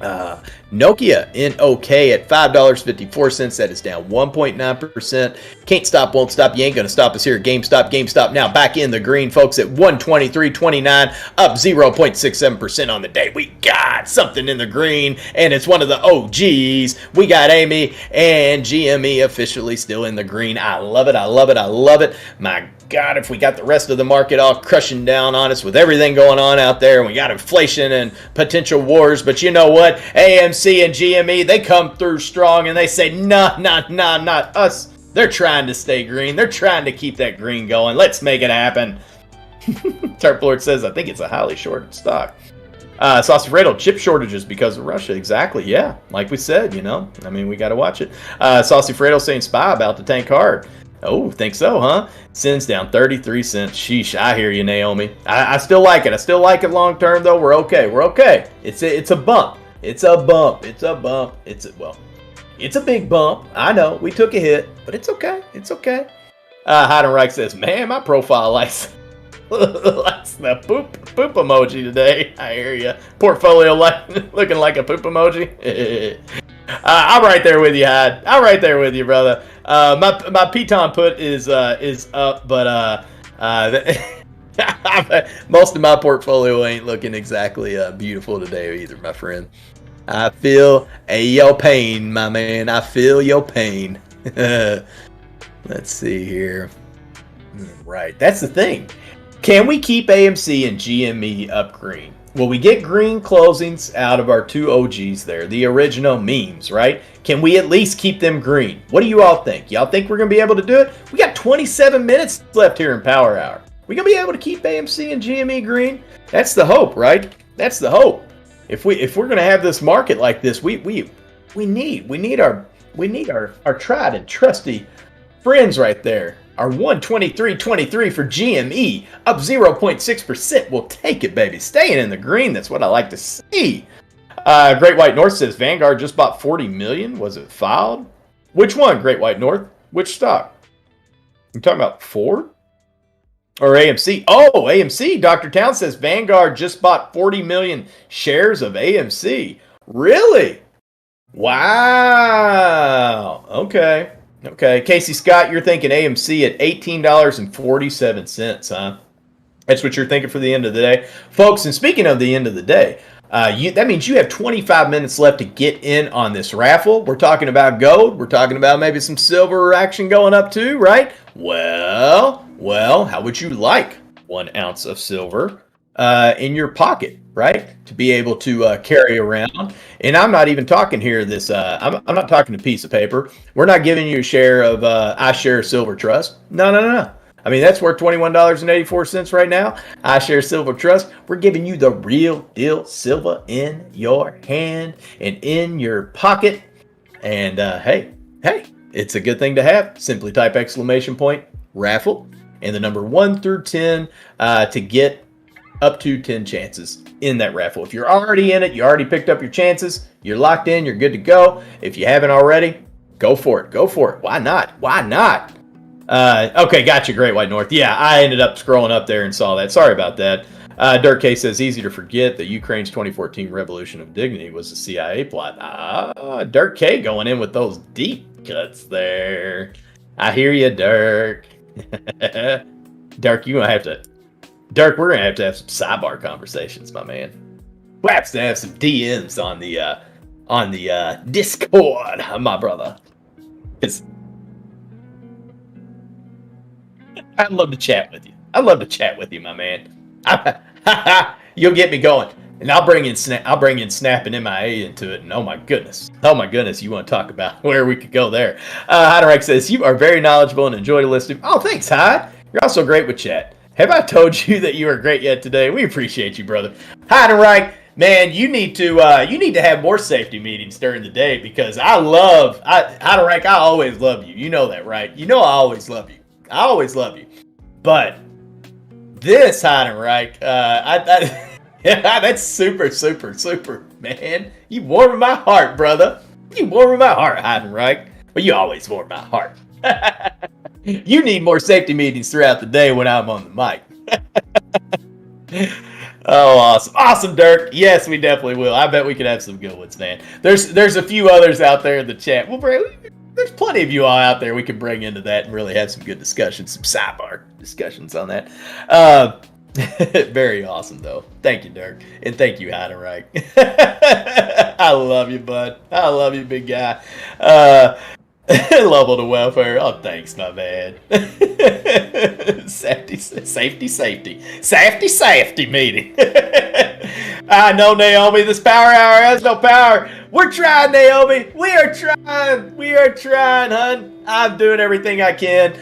Nokia in okay at $5.54. That is down 1.9%. Can't stop, won't stop. You ain't going to stop us here at GameStop. GameStop now back in the green, folks, at 123.29, up 0.67% on the day. We got something in the green, and it's one of the OGs. We got AMC and GME officially still in the green. I love it. I love it. I love it. My God, if we got the rest of the market all crushing down on us with everything going on out there, and we got inflation and potential wars, but you know what? AMC and GME, they come through strong, and they say, nah, not us. They're trying to stay green. They're trying to keep that green going. Let's make it happen. Tarp Lord says, I think it's a highly shorted stock. Saucy Fredo, chip shortages because of Russia. Exactly, yeah. Like we said, you know. I mean, we got to watch it. Saucy Fredo saying SPY about to tank hard. Oh, think so, huh? SENS down 33 cents. Sheesh, I hear you, Naomi. I still like it. I still like it long term, though. We're okay. We're okay. It's a bump. It's a bump. It's a bump. It's a big bump. I know. We took a hit, but it's okay. It's okay. Heidenreich says, man, my profile likes the poop emoji today. I hear you. Portfolio looking like a poop emoji. I'm right there with you, Hyde. I'm right there with you, brother. My Piton put is up, but most of my portfolio ain't looking exactly beautiful today either, my friend. I feel your pain, my man. I feel your pain. Let's see here. Right, that's the thing. Can we keep AMC and GME up green? Will we get green closings out of our two OGs there, the original memes, right? Can we at least keep them green? What do you all think? Y'all think we're going to be able to do it? We got 27 minutes left here in Power Hour. We going to be able to keep AMC and GME green? That's the hope, right? That's the hope. If we're going to have this market like this, we need our tried and trusty friends right there. Our 123.23 for GME, up 0.6%. We'll take it, baby. Staying in the green. That's what I like to see. Great White North says Vanguard just bought 40 million. Was it filed? Which one, Great White North? Which stock? You talking about Ford or AMC? Oh, AMC. Dr. Town says Vanguard just bought 40 million shares of AMC. Really? Wow. Okay. Casey Scott, you're thinking AMC at $18.47, huh? That's what you're thinking for the end of the day. Folks, and speaking of the end of the day, that means you have 25 minutes left to get in on this raffle. We're talking about gold. We're talking about maybe some silver action going up too, right? Well, how would you like 1 ounce of silver in your pocket, right? To be able to carry around. And I'm not even talking here I'm not talking a piece of paper. We're not giving you a share of iShare Silver Trust. No. I mean, that's worth $21.84 right now. iShare Silver Trust. We're giving you the real deal silver in your hand and in your pocket. And hey, it's a good thing to have. Simply type !raffle and the number 1 through 10 to get up to 10 chances in that raffle. If you're already in it, you already picked up your chances, you're locked in, you're good to go. If you haven't already, go for it. Why not? Okay, gotcha, Great White North. Yeah, I ended up scrolling up there and saw that. Sorry about that. Dirk K says, easy to forget that Ukraine's 2014 Revolution of Dignity was a CIA plot. Dirk K going in with those deep cuts there. I hear you, Dirk. Dirk, we're going to have some sidebar conversations, my man. We'll have to have some DMs on the Discord, my brother. I'd love to chat with you. My man. You'll get me going, and I'll bring in Snap and MIA into it. And oh my goodness, you want to talk about where we could go there? Heidenreich says you are very knowledgeable and enjoy listening. Oh, thanks, Hyde. You're also great with chat. Have I told you that you are great yet today? We appreciate you, brother. Heidenreich, man, you need to have more safety meetings during the day because Heidenreich, I always love you. You know that, right? You know I always love you. But this Heidenreich, that's super, man. You warm my heart, brother. You warm my heart, Heidenreich. But you always warm my heart. You need more safety meetings throughout the day when I'm on the mic. Oh, awesome. Awesome, Dirk. Yes, we definitely will. I bet we could have some good ones, man. There's a few others out there in the chat. There's plenty of you all out there we can bring into that and really have some good discussions, some sidebar discussions on that. Very awesome, though. Thank you, Dirk. And thank you, Heidenreich. I love you, bud. I love you, big guy. Level to welfare. Oh, thanks, my man. Safety meeting. I know, Naomi. This power hour has no power. We're trying, Naomi. We are trying, hun. I'm doing everything I can.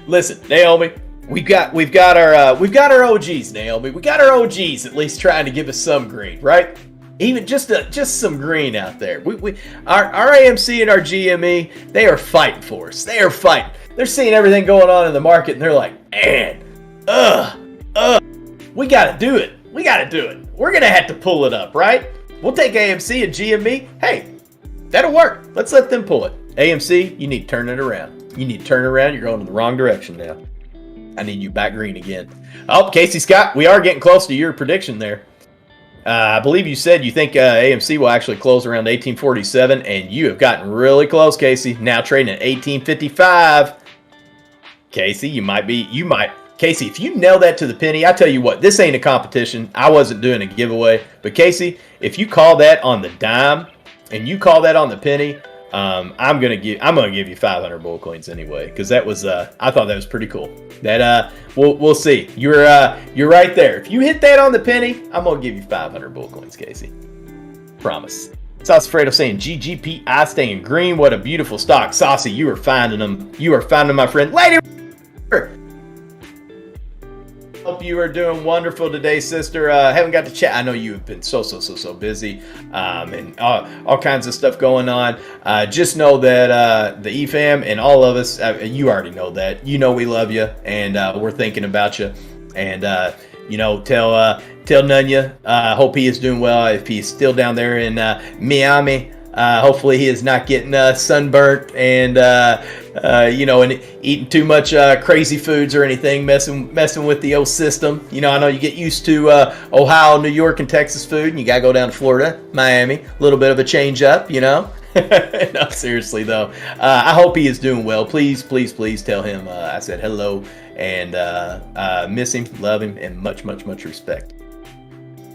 Listen, Naomi. We've got our OGs, Naomi. We got our OGs at least trying to give us some green, right? Even just some green out there. Our AMC and our GME, they are fighting for us. They are fighting. They're seeing everything going on in the market, and they're like, man, we gotta do it. We're gonna have to pull it up, right? We'll take AMC and GME. Hey, that'll work. Let's let them pull it. AMC, you need to turn it around. You're going in the wrong direction now. I need you back green again. Oh, Casey Scott, we are getting close to your prediction there. I believe you said you think AMC will actually close around 1847, and you have gotten really close, Casey. Now trading at 1855. Casey, Casey, if you nail that to the penny, I tell you what, this ain't a competition. I wasn't doing a giveaway, but Casey, if you call that on the dime and you call that on the penny, I'm gonna give you 500 bull coins anyway, because that was I thought that was pretty cool. That we'll see. You're right there. If you hit that on the penny, I'm gonna give you 500 bull coins, Casey. Promise. Saucy Fredo saying GGPI staying green. What a beautiful stock, Saucy. You are finding them. My friend. Lady. Hope you are doing wonderful today, sister. Haven't got to chat. I know you have been so busy, and all kinds of stuff going on. Just know that the EFAM and all of us, you already know that. You know we love you, and we're thinking about you. And tell Nunya. Hope he is doing well. If he's still down there in Miami, hopefully he is not getting sunburnt and and eating too much crazy foods or anything, messing with the old system. I know you get used to Ohio, New York, and Texas food, and you gotta go down to Florida, Miami, a little bit of a change up, No, seriously though, I hope he is doing well. Please tell him I said hello and miss him, love him, and much respect.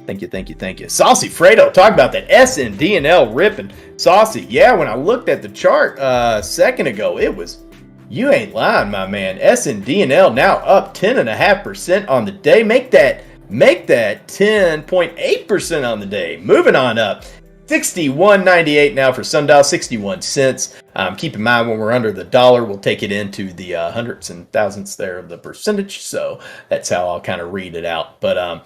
Thank you. Saucy Fredo, talk about that SNDNL ripping. Saucy, yeah, when I looked at the chart a second ago, it was, you ain't lying, my man. SNDNL now up 10.5% on the day. Make that 10.8% on the day. Moving on up. 61.98 now for Sundial, 61 cents. Keep in mind, when we're under the dollar, we'll take it into the hundreds and thousandths there of the percentage. So that's how I'll kind of read it out. But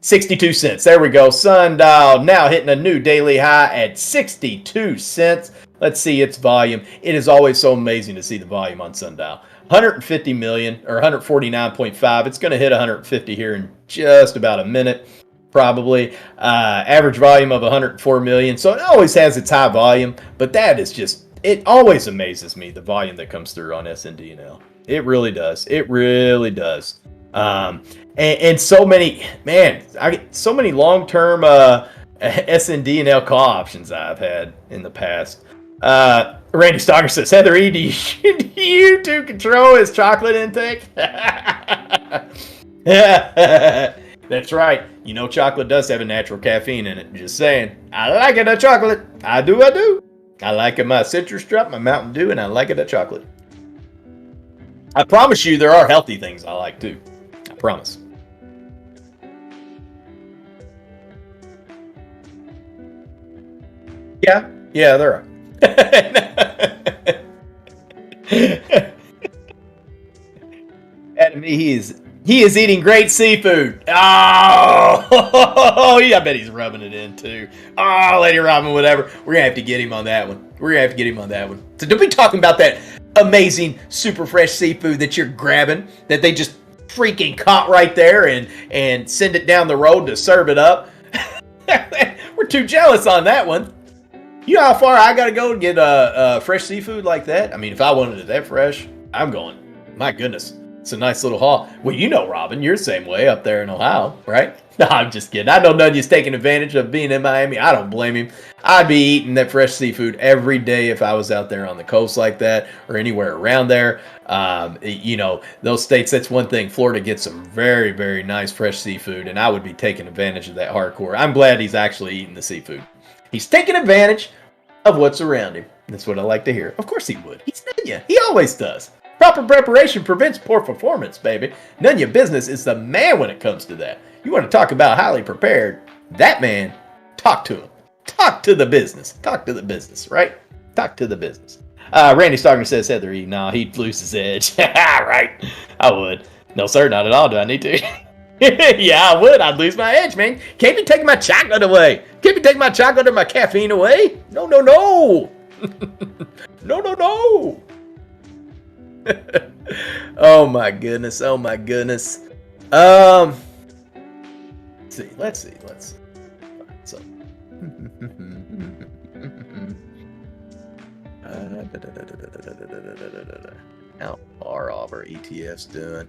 62 cents. There we go. Sundial now hitting a new daily high at 62 cents. Let's see its volume. It is always so amazing to see the volume on Sundial. 150 million or 149.5. It's going to hit 150 here in just about a minute. Probably average volume of 104 million. So it always has its high volume, but that is just, it always amazes me, the volume that comes through on SNDNL. It really does. And so many, man, I get so many long-term SNDNL call options I've had in the past. Randy Stalker says, Heather E, do you two control his chocolate intake? That's right. Chocolate does have a natural caffeine in it. Just saying. I like it, a chocolate. I do. I like it, my citrus drop, my Mountain Dew, and I like it, a chocolate. I promise you there are healthy things I like too. I promise. Yeah, there are. At me, he is eating great seafood. Oh, I bet he's rubbing it in too. Oh, Lady Robin, whatever. We're going to have to get him on that one. So don't be talking about that amazing, super fresh seafood that you're grabbing, that they just freaking caught right there and send it down the road to serve it up. We're too jealous on that one. You know how far I got to go to get fresh seafood like that? I mean, if I wanted it that fresh, I'm going, my goodness. It's a nice little haul. Well, you know, Robin, you're the same way up there in Ohio, right? No, I'm just kidding. I know Nunya's taking advantage of being in Miami. I don't blame him. I'd be eating that fresh seafood every day if I was out there on the coast like that or anywhere around there. You know, those states, that's one thing. Florida gets some very, very nice fresh seafood, and I would be taking advantage of that hardcore. I'm glad he's actually eating the seafood. He's taking advantage of what's around him. That's what I like to hear. Of course he would. He's Nunya. He always does. Proper preparation prevents poor performance, baby. Nunya Business is the man when it comes to that. You want to talk about highly prepared? That man, talk to him. Talk to the business. Talk to the business, right? Talk to the business. Randy Stockner says, Heather E. Nah, he'd lose his edge. Right. I would. No, sir, not at all. Do I need to? Yeah, I would. I'd lose my edge, man. Can't be taking my chocolate away. Can't be taking my chocolate or my caffeine away. No, no, no. No, no, no. Oh my goodness. Oh my goodness. Let's see. So, how are all of our ETFs doing?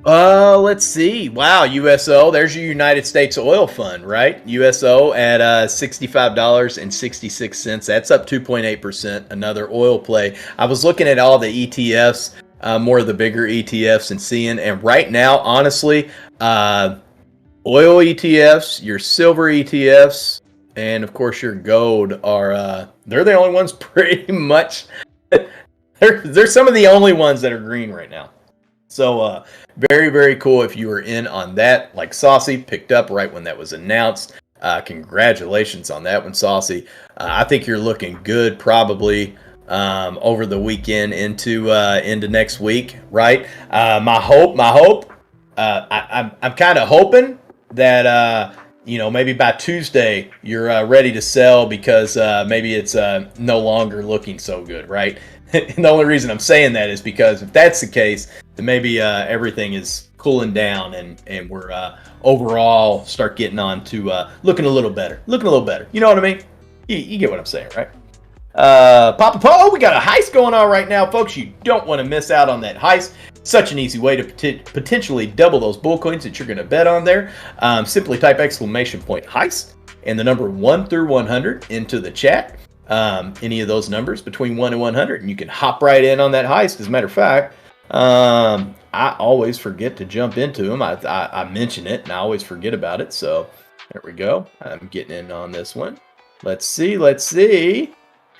Let's see. Wow, USO. There's your United States Oil Fund, right? USO at $65.66. That's up 2.8%. Another oil play. I was looking at all the ETFs, more of the bigger ETFs, and seeing. And right now, honestly, oil ETFs, your silver ETFs, and of course your gold are they're the only ones pretty much. They're some of the only ones that are green right now. So very, very cool if you were in on that. Like Saucy picked up right when that was announced. Congratulations on that one, Saucy. I think you're looking good probably over the weekend into next week, right? My hope. I'm kind of hoping that maybe by Tuesday you're ready to sell because maybe it's no longer looking so good, right? And the only reason I'm saying that is because if that's the case, then maybe everything is cooling down and we're overall start getting on to looking a little better. You know what I mean? You get what I'm saying, right? Papa Polo, we got a heist going on right now, folks. You don't want to miss out on that heist. Such an easy way to potentially double those bull coins that you're going to bet on there. Simply type !heist and the number 1 through 100 into the chat. Any of those numbers between 1 and 100, and you can hop right in on that heist. As a matter of fact, I always forget to jump into them. I mention it, and I always forget about it. So there we go. I'm getting in on this one. Let's see.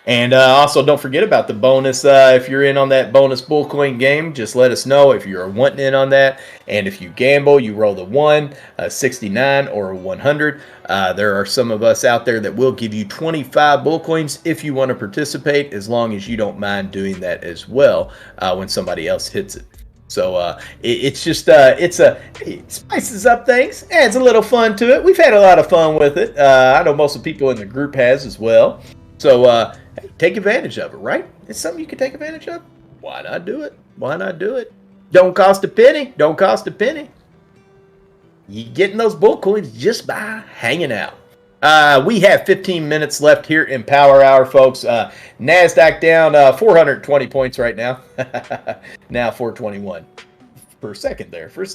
And also, don't forget about the bonus. If you're in on that bonus bull coin game, just let us know if you're wanting in on that. And if you gamble, you roll the 1, 69, or 100. There are some of us out there that will give you 25 bull coins if you want to participate, as long as you don't mind doing that as well when somebody else hits it. So it's just it spices up things, adds a little fun to it. We've had a lot of fun with it. I know most of the people in the group has as well. So take advantage of it, right? It's something you can take advantage of. Why not do it? Don't cost a penny. You getting those bull coins just by hanging out. We have 15 minutes left here in Power Hour, folks. NASDAQ down 420 points right now. Now 421 per second there, which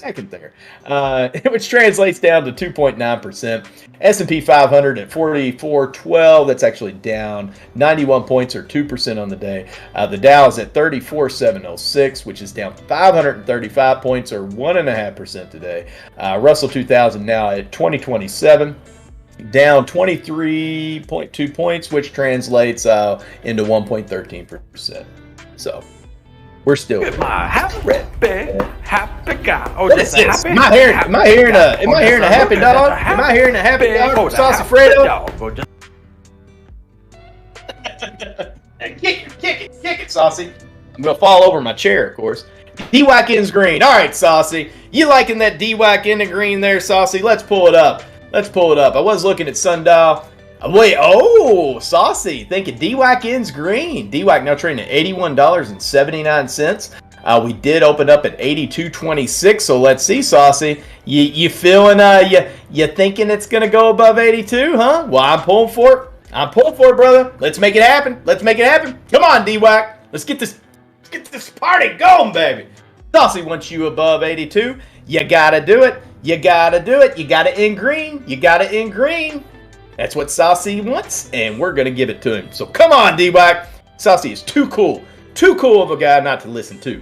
translates down to 2.9%. S&P 500 at 4412. That's actually down 91 points or 2% on the day. The Dow is at 34,706, which is down 535 points or 1.5% today. Russell 2000 now at 2027. Down 23.2 points, which translates into 1.13%. So we're still happy guy. Oh, what is this? Am I hearing a happy dog? Am I hearing a happy dog? Sauce Alfredo? Kick it, Saucy. I'm gonna fall over my chair, of course. DWAC ends green. All right, Saucy. You liking that DWAC in the green there, Saucy? Let's pull it up. I was looking at Sundial. Wait, Saucy, thinking DWAC ends green. DWAC now trading at $81.79. We did open up at $82.26. So let's see, Saucy. You feeling? You thinking it's gonna go above 82? Huh? Well, I'm pulling for it, brother. Let's make it happen. Come on, DWAC. Let's get this party going, baby. Saucy wants you above 82. You gotta do it. You gotta do it. You gotta end green. You gotta end green. That's what Saucy wants, and we're gonna give it to him. So come on, DWAC. Saucy is too cool of a guy not to listen to.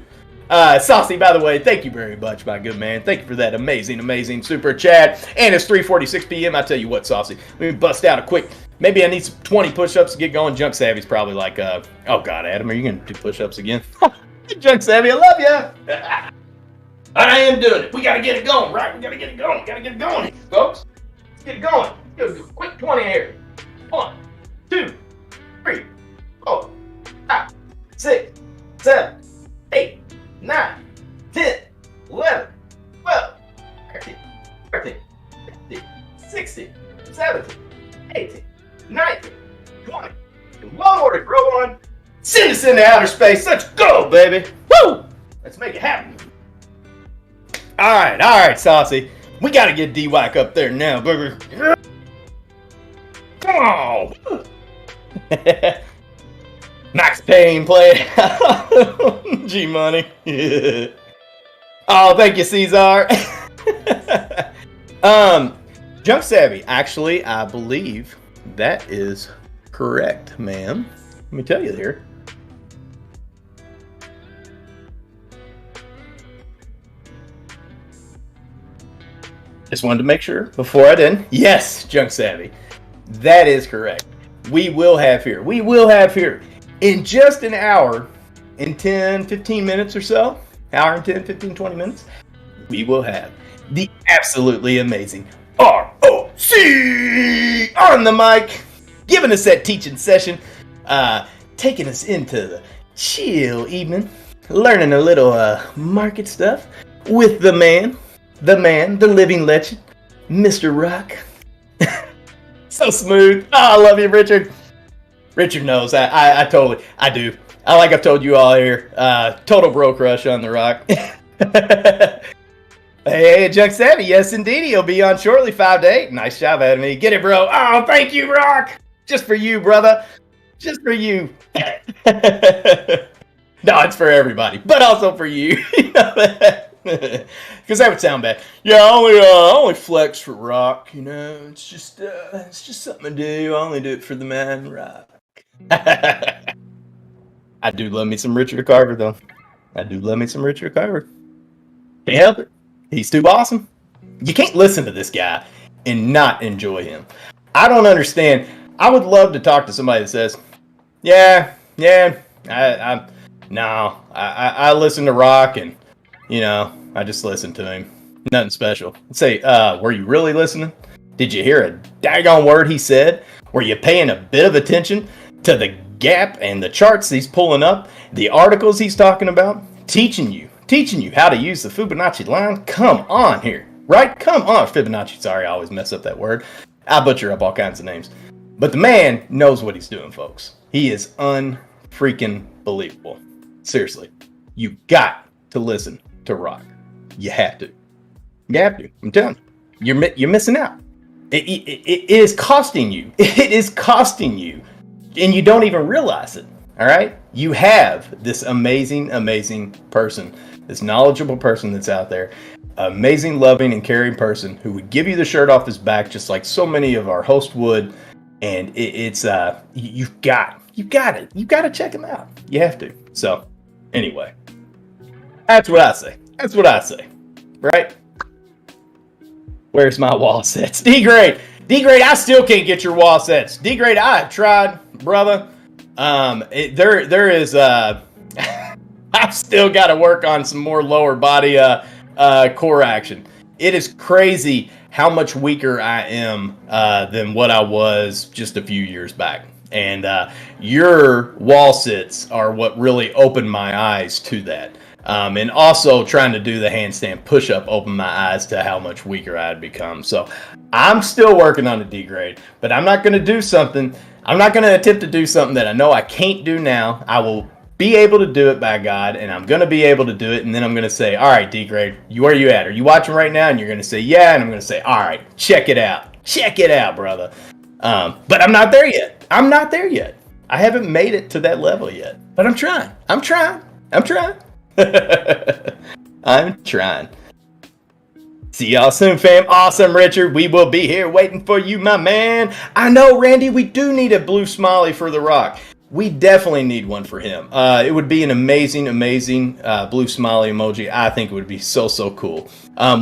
Saucy, by the way, thank you very much, my good man. Thank you for that amazing super chat. And it's 3:46 p.m. I tell you what, Saucy, let me bust out a quick. Maybe I need some 20 push-ups to get going. Junk Savvy's probably like, oh God, Adam, are you gonna do push-ups again? Junk Savvy, I love you. I am doing it. We gotta get it going, right? We gotta get it going. We gotta get it going, folks. Let's get it going. Let's do a quick 20 here. 1, 2, 3, 4, 5, 6, 7, 8, 9, 10, 11, 12, 13, 14, 15, 16, 17, 18, 19, 20. In one order, grow on. Send us into outer space. Let's go, baby. Woo! Let's make it happen. All right, Saucy. We got to get DWAC up there now, baby. Come on. Max Payne played. G Money. Oh, thank you, Caesar. Junk Savvy. Actually, I believe that is correct, ma'am. Let me tell you here. Just wanted to make sure before I did. Yes, Junk Savvy. That is correct. We will have here in just an hour, in 10, 15 minutes or so, hour and 10, 15, 20 minutes, we will have the absolutely amazing ROC on the mic, giving us that teaching session, taking us into the chill evening, learning a little market stuff with the man, the living legend, Mr. Rock. So smooth. Oh, I love you, Richard. Richard knows. I totally, I do. I've told you all here, total bro crush on the Rock. Hey, Junk Savvy, yes indeed, he'll be on shortly, 5 to 8. Nice job, Adam. Get it, bro. Oh, thank you, Rock. Just for you, brother. Just for you. No, it's for everybody, but also for you. Because that would sound bad. Yeah, I only flex for Rock. It's just something to do. I only do it for the man, Rock. I do love me some Richard Carver, though. I do love me some Richard Carver. Can't help it. He's too awesome. You can't listen to this guy and not enjoy him. I don't understand. I would love to talk to somebody that says, I listen to Rock and, I just listen to him. Nothing special. Say, were you really listening? Did you hear a daggone word he said? Were you paying a bit of attention to the gap and the charts he's pulling up, the articles he's talking about, teaching you how to use the Fibonacci line? Come on here, right? Come on, Fibonacci. Sorry, I always mess up that word. I butcher up all kinds of names. But the man knows what he's doing, folks. He is unfreaking believable. Seriously, you got to listen to Rock. You have to. You have to. I'm telling you, you're missing out. It is costing you. It is costing you, and you don't even realize it. All right? You have this amazing person, this knowledgeable person that's out there, amazing, loving, and caring person who would give you the shirt off his back, just like so many of our hosts would. And you've got to check him out. You have to. So, anyway, that's what I say. Right? Where's my wall sets? D-Grade, I still can't get your wall sets. D-Grade, I have tried, brother. There is I've still got to work on some more lower body core action. It is crazy how much weaker I am than what I was just a few years back. And your wall sits are what really opened my eyes to that. And also trying to do the handstand push-up opened my eyes to how much weaker I had become. So I'm still working on a D-grade, but I'm not going to do something. I'm not going to attempt to do something that I know I can't do now. I will be able to do it by God, and I'm going to be able to do it. And then I'm going to say, all right, D-grade, where are you at? Are you watching right now? And you're going to say, yeah. And I'm going to say, all right, check it out. Check it out, brother. But I'm not there yet. I haven't made it to that level yet, but I'm trying. I'm trying. See y'all soon, fam. Awesome, Richard. We will be here waiting for you, my man. I know, Randy, we do need a blue smiley for The Rock. We definitely need one for him. It would be an amazing blue smiley emoji. I think it would be so cool.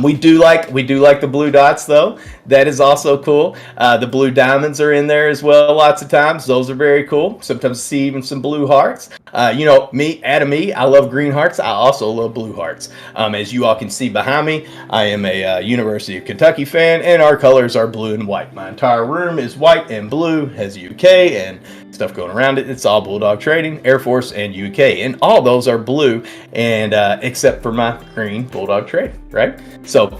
We do like the blue dots though. That is also cool. The blue diamonds are in there as well. Lots of times, those are very cool. Sometimes see even some blue hearts. Adam E. I love green hearts. I also love blue hearts. As you all can see behind me, I am a University of Kentucky fan, and our colors are blue and white. My entire room is white and blue, has UK and stuff going around it. It's all Bulldog Trading, Air Force, and UK, and all those are blue, and except for my green Bulldog Trade, right? So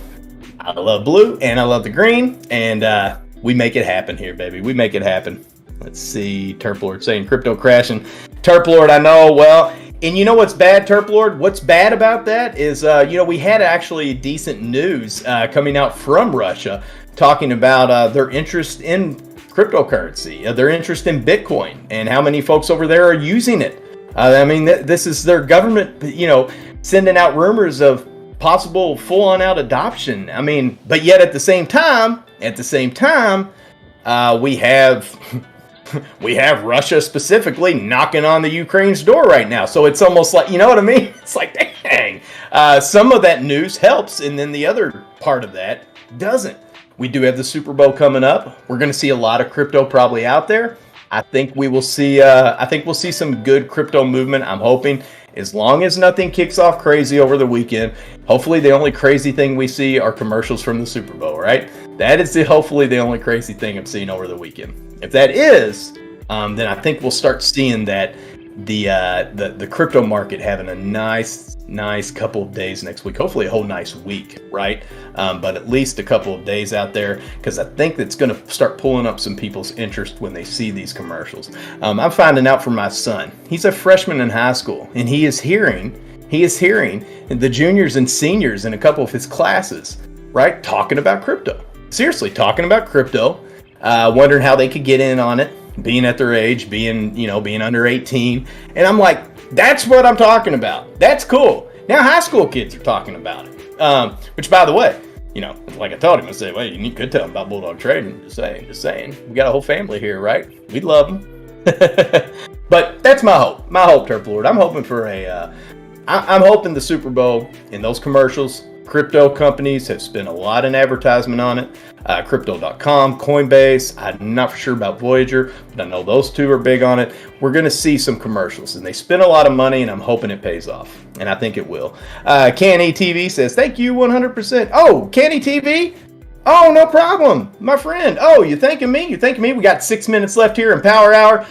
I love blue and I love the green, and we make it happen here, baby. We make it happen. Let's see, Terp Lord saying crypto crashing. Terp Lord, I know. Well, and you know what's bad, Terp Lord? What's bad about that is, we had actually decent news coming out from Russia talking about their interest in cryptocurrency, their interest in Bitcoin, and how many folks over there are using it. This is their government, sending out rumors of possible full-on out adoption. But yet at the same time, we have Russia specifically knocking on the Ukraine's door right now. So it's almost like, you know what I mean? It's like, dang, some of that news helps, and then the other part of that doesn't. We do have the Super Bowl coming up. We're going to see a lot of crypto probably out there. I think we will see. We'll see some good crypto movement. I'm hoping, as long as nothing kicks off crazy over the weekend. Hopefully, the only crazy thing we see are commercials from the Super Bowl. Right? That is hopefully the only crazy thing I'm seeing over the weekend. If that is, then I think we'll start seeing that the crypto market having a nice couple of days next week. Hopefully a whole nice week, right? But at least a couple of days out there, because I think that's going to start pulling up some people's interest when they see these commercials. I'm finding out from my son. He's a freshman in high school, and he is hearing the juniors and seniors in a couple of his classes, right, talking about crypto. Seriously, talking about crypto, wondering how they could get in on it, being at their age, being under 18. And I'm like, that's what I'm talking about. That's cool. Now high school kids are talking about it. Which, by the way, like I told him, I said, well, you could tell him about Bulldog Trading. Just saying. We got a whole family here, right? We love them. But that's my hope. My hope, Terp Lord. I'm hoping for I'm hoping the Super Bowl and those commercials. Crypto companies have spent a lot in advertisement on it. Crypto.com, Coinbase. I'm not for sure about Voyager, but I know those two are big on it. We're going to see some commercials, and they spend a lot of money, and I'm hoping it pays off, and I think it will. Canny TV says, thank you 100%. Oh, Canny TV? Oh, no problem, my friend. Oh, you thanking me? We got 6 minutes left here in Power Hour.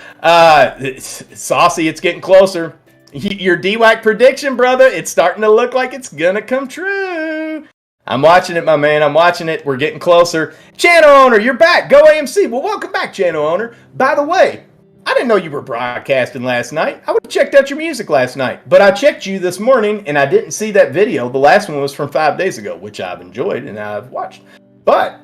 Saucy, it's getting closer. Your DWAC prediction, brother, it's starting to look like it's gonna come true. I'm watching it, my man. I'm watching it. We're getting closer. Channel owner, you're back. Go AMC. Well, welcome back, channel owner. By the way, I didn't know you were broadcasting last night. I would have checked out your music last night, but I checked you this morning and I didn't see that video. The last one was from 5 days ago, which I've enjoyed and I've watched, but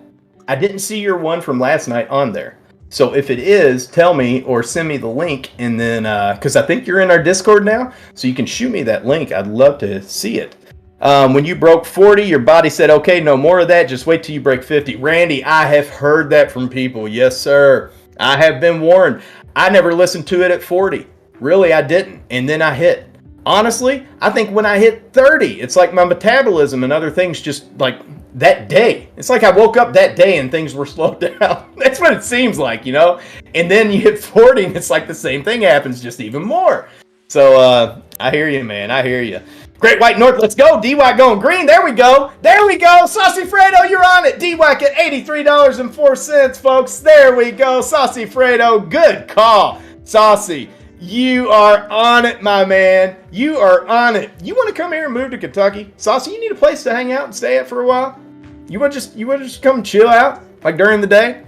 I didn't see your one from last night on there. So if it is, tell me or send me the link, and then because I think you're in our Discord now, so you can shoot me that link. I'd love to see it. When you broke 40, your body said, okay, no more of that. Just wait till you break 50. Randy, I have heard that from people. Yes, sir. I have been warned. I never listened to it at 40. Really, I didn't. And then I hit. Honestly, I think when I hit 30, it's like my metabolism and other things just like that day. It's like I woke up that day and things were slowed down. That's what it seems like, And then you hit 40 and it's like the same thing happens, just even more. So I hear you, man. I hear you. Great White North, let's go. DWAC going green. There we go. Saucy Fredo, you're on it. DWAC at $83.04, folks. There we go. Saucy Fredo, good call. Saucy, you are on it, my man. You are on it. You want to come here and move to Kentucky? Saucy, you need a place to hang out and stay at for a while? You want to just come chill out, like during the day?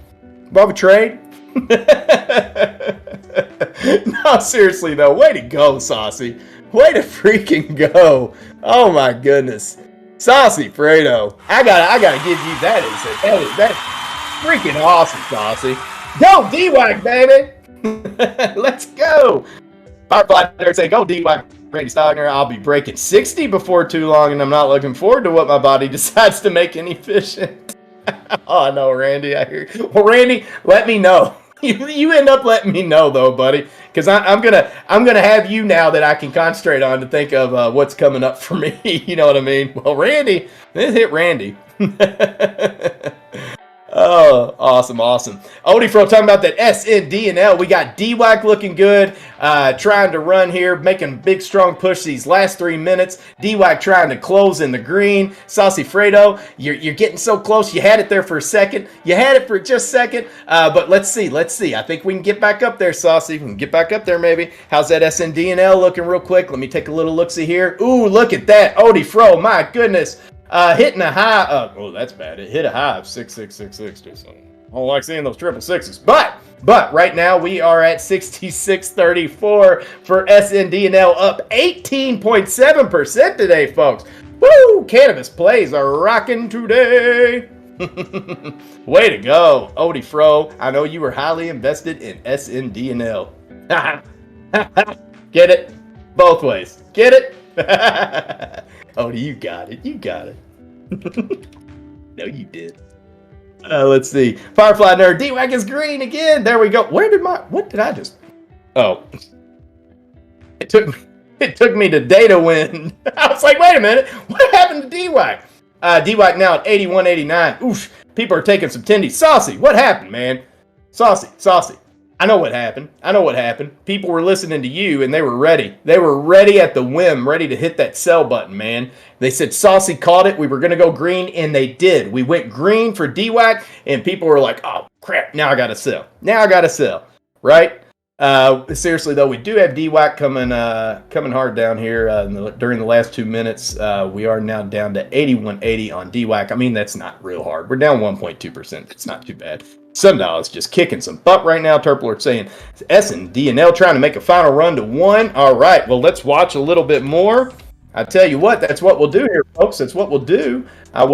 Above a trade? No, seriously though. Way to go, Saucy. Way to freaking go. Oh my goodness. Saucy Fredo. I gotta give you that. That's freaking awesome, Saucy. Go DWAC, baby. Let's go. Firefly there saying, go DWAC. Randy Stockner, I'll be breaking 60 before too long, and I'm not looking forward to what my body decides to make inefficient. Oh, no, Randy, I hear you. Well, Randy, let me know. You end up letting me know, though, buddy, because I'm gonna have you now that I can concentrate on to think of what's coming up for me. You know what I mean? Well, Randy, this hit Randy. Oh, awesome. Odie Fro talking about that SNDNL. We got DWAC looking good, trying to run here, making a big, strong push these last 3 minutes. DWAC trying to close in the green. Saucy Fredo, you're getting so close. You had it there for a second. You had it for just a second, but let's see. I think we can get back up there, Saucy. We can get back up there, maybe. How's that SNDNL looking real quick? Let me take a little look-see here. Ooh, look at that. Odie Fro, my goodness. Hitting a high of, oh, that's bad. It hit a high of 6666. So I don't like seeing those triple sixes. But right now we are at 66.34 for SNDNL, up 18.7% today, folks. Woo! Cannabis plays are rocking today. Way to go, Odie Fro. I know you were highly invested in SNDNL. Get it? Both ways. Get it? Odie, you got it. No, you did. Let's see. Firefly Nerd, DWAC is green again. There we go. What did I just? Oh. It took me to data win. I was like, wait a minute. What happened to DWAC? DWAC now at 81.89. Oof. People are taking some tendies. Saucy, what happened, man? Saucy. I know what happened. People were listening to you, and they were ready. They were ready at the whim, ready to hit that sell button, man. They said Saucy caught it. We were going to go green, and they did. We went green for DWAC, and people were like, oh, crap, now I got to sell. Right? Seriously, though, we do have DWAC coming hard down here during the last 2 minutes. We are now down to 81.80 on DWAC. I mean, that's not real hard. We're down 1.2%. It's not too bad. Sundial is just kicking some butt right now. Turpler saying SNDNL trying to make a final run to 1. All right, well, let's watch a little bit more. I tell you what, that's what we'll do here, folks. That's what we'll do. I'll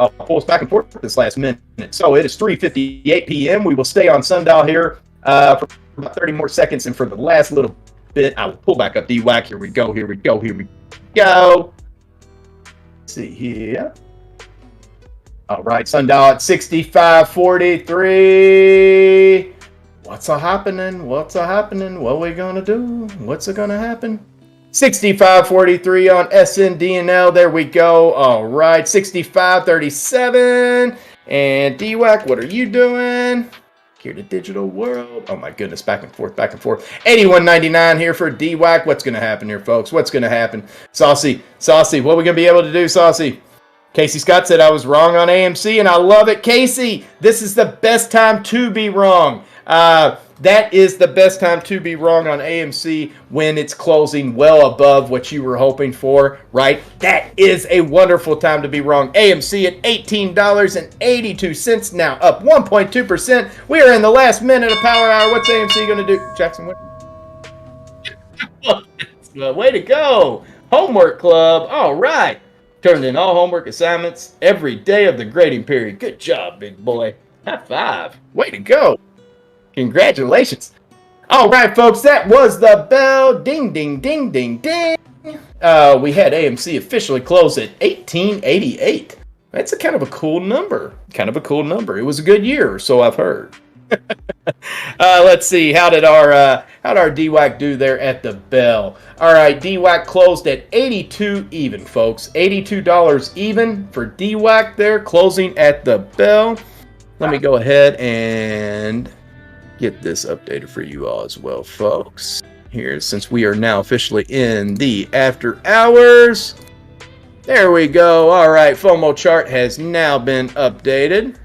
pull us back and forth this last minute. So it is 3:58 p.m. We will stay on Sundial here for about 30 more seconds, and for the last little bit, I will pull back up DWAC. Here we go. Let's see here. All right, Sundial at 65.43. What's a happening? What we gonna do? What's it gonna happen? 65.43 on SNDNL. There we go. All right, 65.37. And DWAC, what are you doing? Here to digital world. Oh my goodness, back and forth. 81.99 here for DWAC. What's gonna happen here, folks? What's gonna happen? Saucy, what are we gonna be able to do, Saucy? Casey Scott said I was wrong on AMC, and I love it. Casey, this is the best time to be wrong. That is the best time to be wrong on AMC when it's closing well above what you were hoping for, right? That is a wonderful time to be wrong. AMC at $18.82 now, up 1.2%. We are in the last minute of Power Hour. What's AMC going to do? Jackson, what? Way to go. Homework Club. All right. Turned in all homework assignments every day of the grading period. Good job, big boy. High five. Way to go. Congratulations. All right, folks, that was the bell. Ding, ding, ding, ding, ding. We had AMC officially close at 1888. That's a kind of a cool number. It was a good year, so I've heard. Let's see. How did our DWAC do there at the bell? All right, DWAC closed at 82 even, folks. $82 even for DWAC there, closing at the bell. Let me go ahead and get this updated for you all as well, folks. Here, since we are now officially in the after hours. There we go. All right, FOMO chart has now been updated.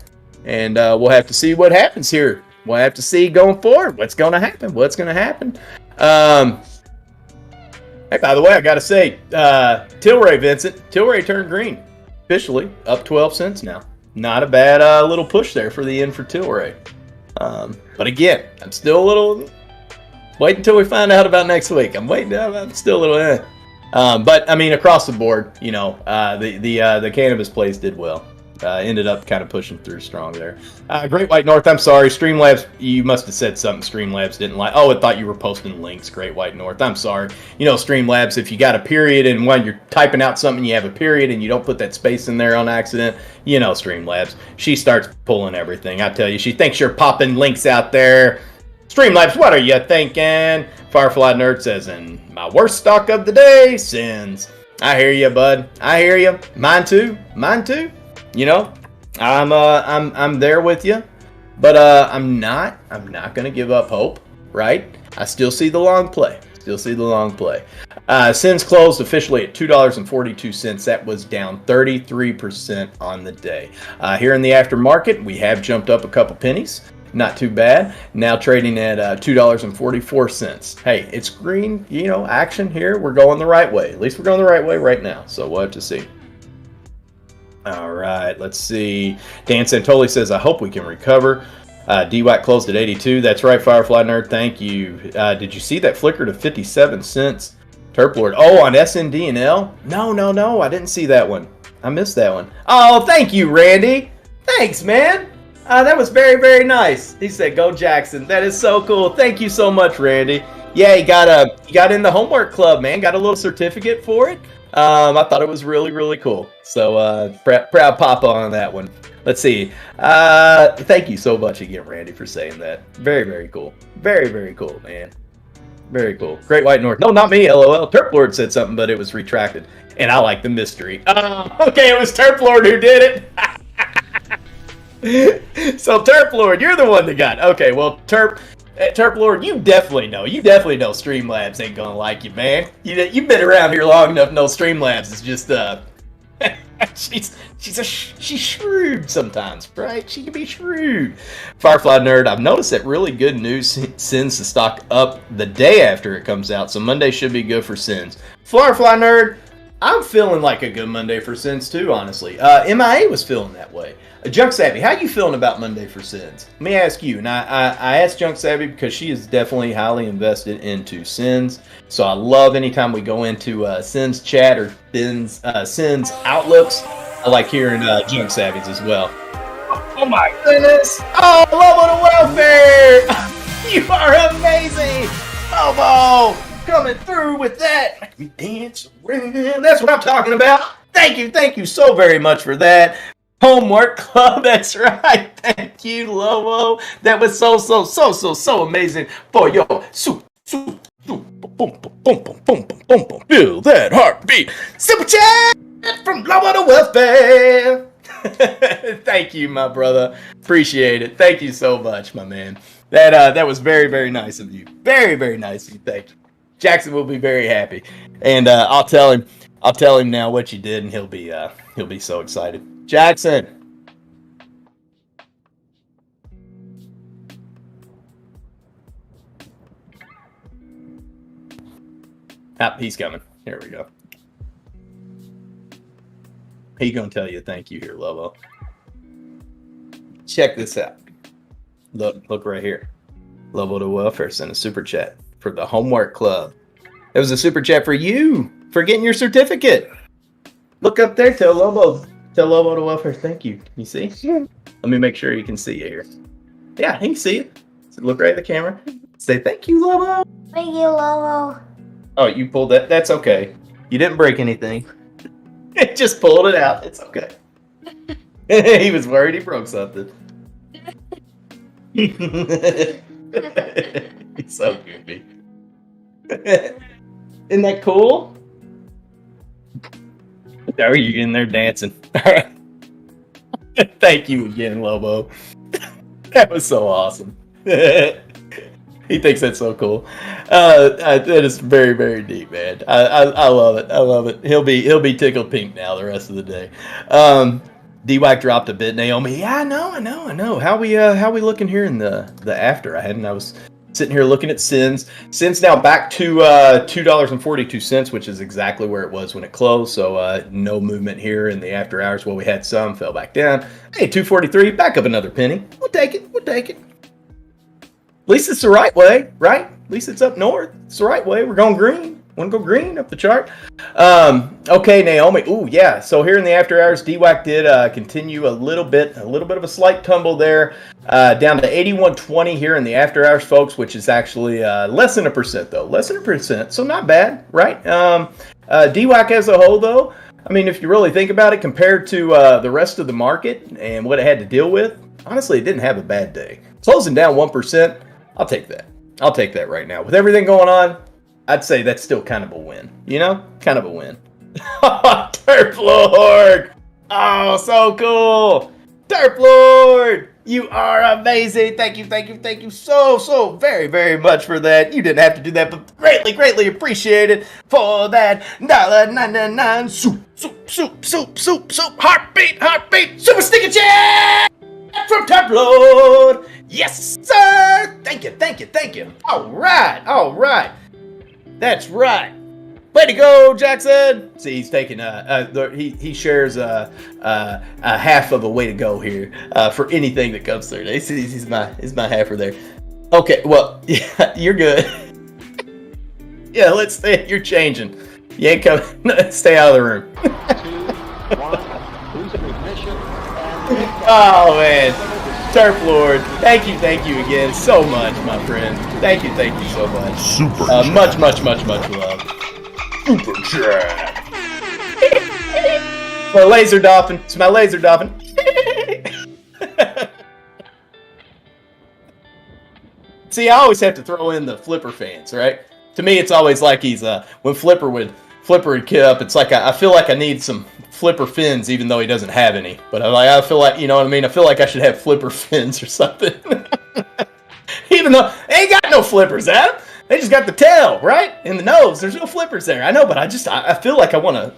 And we'll have to see what happens here. We'll have to see going forward what's going to happen. Hey, by the way, I got to say, Tilray, Vincent, Tilray turned green. Officially up 12 cents now. Not a bad little push there for the end for Tilray. But again, I'm still a little... Wait until we find out about next week. I'm still a little... but, I mean, across the board, you know, the cannabis plays did well. Ended up kind of pushing through strong there. Great White North, I'm sorry. Streamlabs, you must have said something Streamlabs didn't like. Oh, it thought you were posting links, Great White North. I'm sorry. You know, Streamlabs, if you got a period and when you're typing out something, you have a period and you don't put that space in there on accident, you know Streamlabs. She starts pulling everything. I tell you, she thinks you're popping links out there. Streamlabs, what are you thinking? Firefly Nerd says, and my worst stock of the day, SENS. I hear you, bud. I hear you. Mine too. Mine too. You know, I'm there with you, but I'm not gonna give up hope, right? I still see the long play. SENS closed officially at $2.42. That was down 33% on the day. Here in the aftermarket, we have jumped up a couple pennies. Not too bad. Now trading at $2.44. Hey, it's green, you know, action here. We're going the right way. At least we're going the right way right now. So we'll have to see. All right, let's see. Dan Santoli says, I hope we can recover. DWAC closed at 82. That's right, Firefly Nerd. Thank you. Did you see that flicker to 57 cents? Terp Lord. Oh, on SND and L? No. I didn't see that one. I missed that one. Oh, thank you, Randy. Thanks, man. That was very, very nice. He said, go Jackson. That is so cool. Thank you so much, Randy. Yeah, he got in the homework club, man. Got a little certificate for it. I thought it was really, really cool. So proud papa on that one. Let's see. Thank you so much again, Randy, for saying that. Very, very cool. Very, very cool, man. Very cool. Great White North. No, not me, LOL. Terp Lord said something, but it was retracted. And I like the mystery. Okay, it was Terp Lord who did it. So Terp Lord, you're the one that got it. Okay, well, Terp Lord, you definitely know Streamlabs ain't gonna like you, man. You've been around here long enough to know Streamlabs is just she's shrewd sometimes, right? She can be shrewd. Firefly Nerd, I've noticed that really good news sends the stock up the day after it comes out, so Monday should be good for SENS. Firefly Nerd, I'm feeling like a good Monday for SENS too, honestly. MIA was feeling that way. Junk Savvy, how you feeling about Monday for SENS? Let me ask you, and I asked Junk Savvy because she is definitely highly invested into SENS. So I love anytime we go into SENS chat or SENS outlooks. I like hearing Junk Savvy's as well. Oh my goodness! Oh, love on the welfare! You are amazing! Lobo! Coming through with that! Make me dance around. That's what I'm talking about! Thank you so very much for that. Homework Club, that's right. Thank you, Lobo. That was so amazing for your boom, boom, boom, boom, boom, boom. Feel that heartbeat. Super chat from Lobo to Welfare. Thank you, my brother. Appreciate it. Thank you so much, my man. That was very, very nice of you. Very, very nice of you. Thank you. Jackson will be very happy, and I'll tell him now what you did, and he'll be so excited. Jackson. He's coming. Here we go. He's gonna tell you thank you here, Lobo. Check this out. Look right here. Lobo to Welfare sent a super chat for the Homework Club. It was a super chat for you for getting your certificate. Look up there. Tell Lobo to Welfare thank you. Can you see? Let me make sure you can see it here. Yeah, he can see it. So look right at the camera. Say thank you, Lobo. Thank you, Lobo. Oh, you pulled that. That's okay. You didn't break anything. Just pulled it out. It's okay. He was worried he broke something. He's so goofy. Isn't that cool? How are you in there dancing? Thank you again, Lobo. That was so awesome. He thinks that's so cool. That is very, very deep, man. I love it. I love it. He'll be tickled pink now the rest of the day. DWAC dropped a bit. Naomi, yeah, I know. How we looking here in the after? I was sitting here looking at SENS. SENS now back to $2.42, which is exactly where it was when it closed. So no movement here in the after hours. Well, we had some, fell back down. Hey, 243, back up another penny. We'll take it. At least it's the right way, right? At least it's up north. It's the right way. We're going green. Want to go green up the chart? Okay, Naomi. Ooh, yeah. So here in the after hours, DWAC did continue a little bit of a slight tumble there, down to 81.20 here in the after hours, folks, which is actually less than 1% though, less than 1%. So not bad, right? DWAC as a whole, though, I mean, if you really think about it, compared to the rest of the market and what it had to deal with, honestly, it didn't have a bad day. Closing down 1%, I'll take that. I'll take that right now. With everything going on, I'd say that's still kind of a win. You know? Kind of a win. Derp Lord! Oh, so cool! Derp Lord! You are amazing. Thank you so very, very much for that. You didn't have to do that, but greatly appreciated for that $1.99 soup, heartbeat, super sticker check from Derp Lord. Yes, sir. Thank you. All right. That's right. Way to go, Jackson! See, he's taking he shares a half of a way to go here for anything that comes through. He's my halfer there. Okay, well, yeah, you're good. Yeah, let's stay. You're changing. You ain't coming. Stay out of the room. 2, 1, booster ignition, and Oh man, Turf Lord, thank you again so much, my friend. Thank you so much. Super much love. Super chat. It's my laser dolphin. See, I always have to throw in the Flipper fans, right? To me, it's always like he's when Flipper would kid up. It's like I feel like I need some Flipper fins, even though he doesn't have any. But I feel like, you know what I mean. I feel like I should have Flipper fins or something. Even though they ain't got no flippers, Adam. They just got the tail, right? And the nose. There's no flippers there. I know, but I feel like I want to,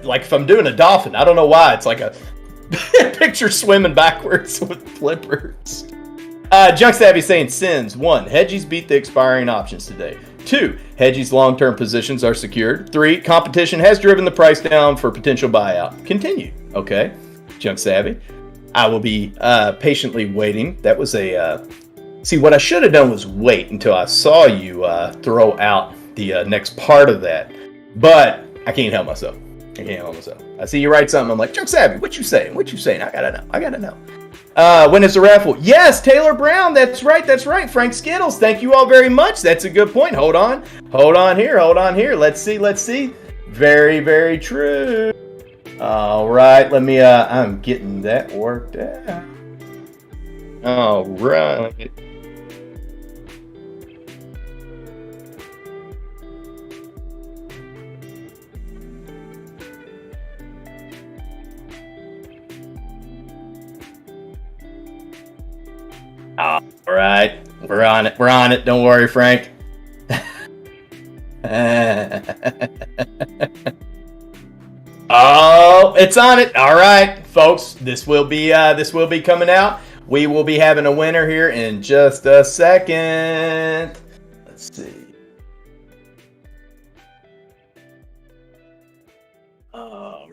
like if I'm doing a dolphin, I don't know why. It's like a picture swimming backwards with flippers. Junk Savvy saying SENS. 1. Hedgies beat the expiring options today. 2. Hedgies long-term positions are secured. 3. Competition has driven the price down for potential buyout. Continue. Okay. Junk Savvy. I will be patiently waiting. That was a... See, what I should have done was wait until I saw you throw out the next part of that. But I can't help myself. I see you write something. I'm like, Junk Savvy, what you saying? I gotta know. When is the raffle? Yes, Taylor Brown. That's right. Frank Skittles. Thank you all very much. That's a good point. Hold on here. Let's see. Very, very true. All right. Let me, I'm getting that worked out. All right. All right, we're on it. Don't worry, Frank. Oh, it's on it. All right, folks, this will be coming out. We will be having a winner here in just a second. Let's see. All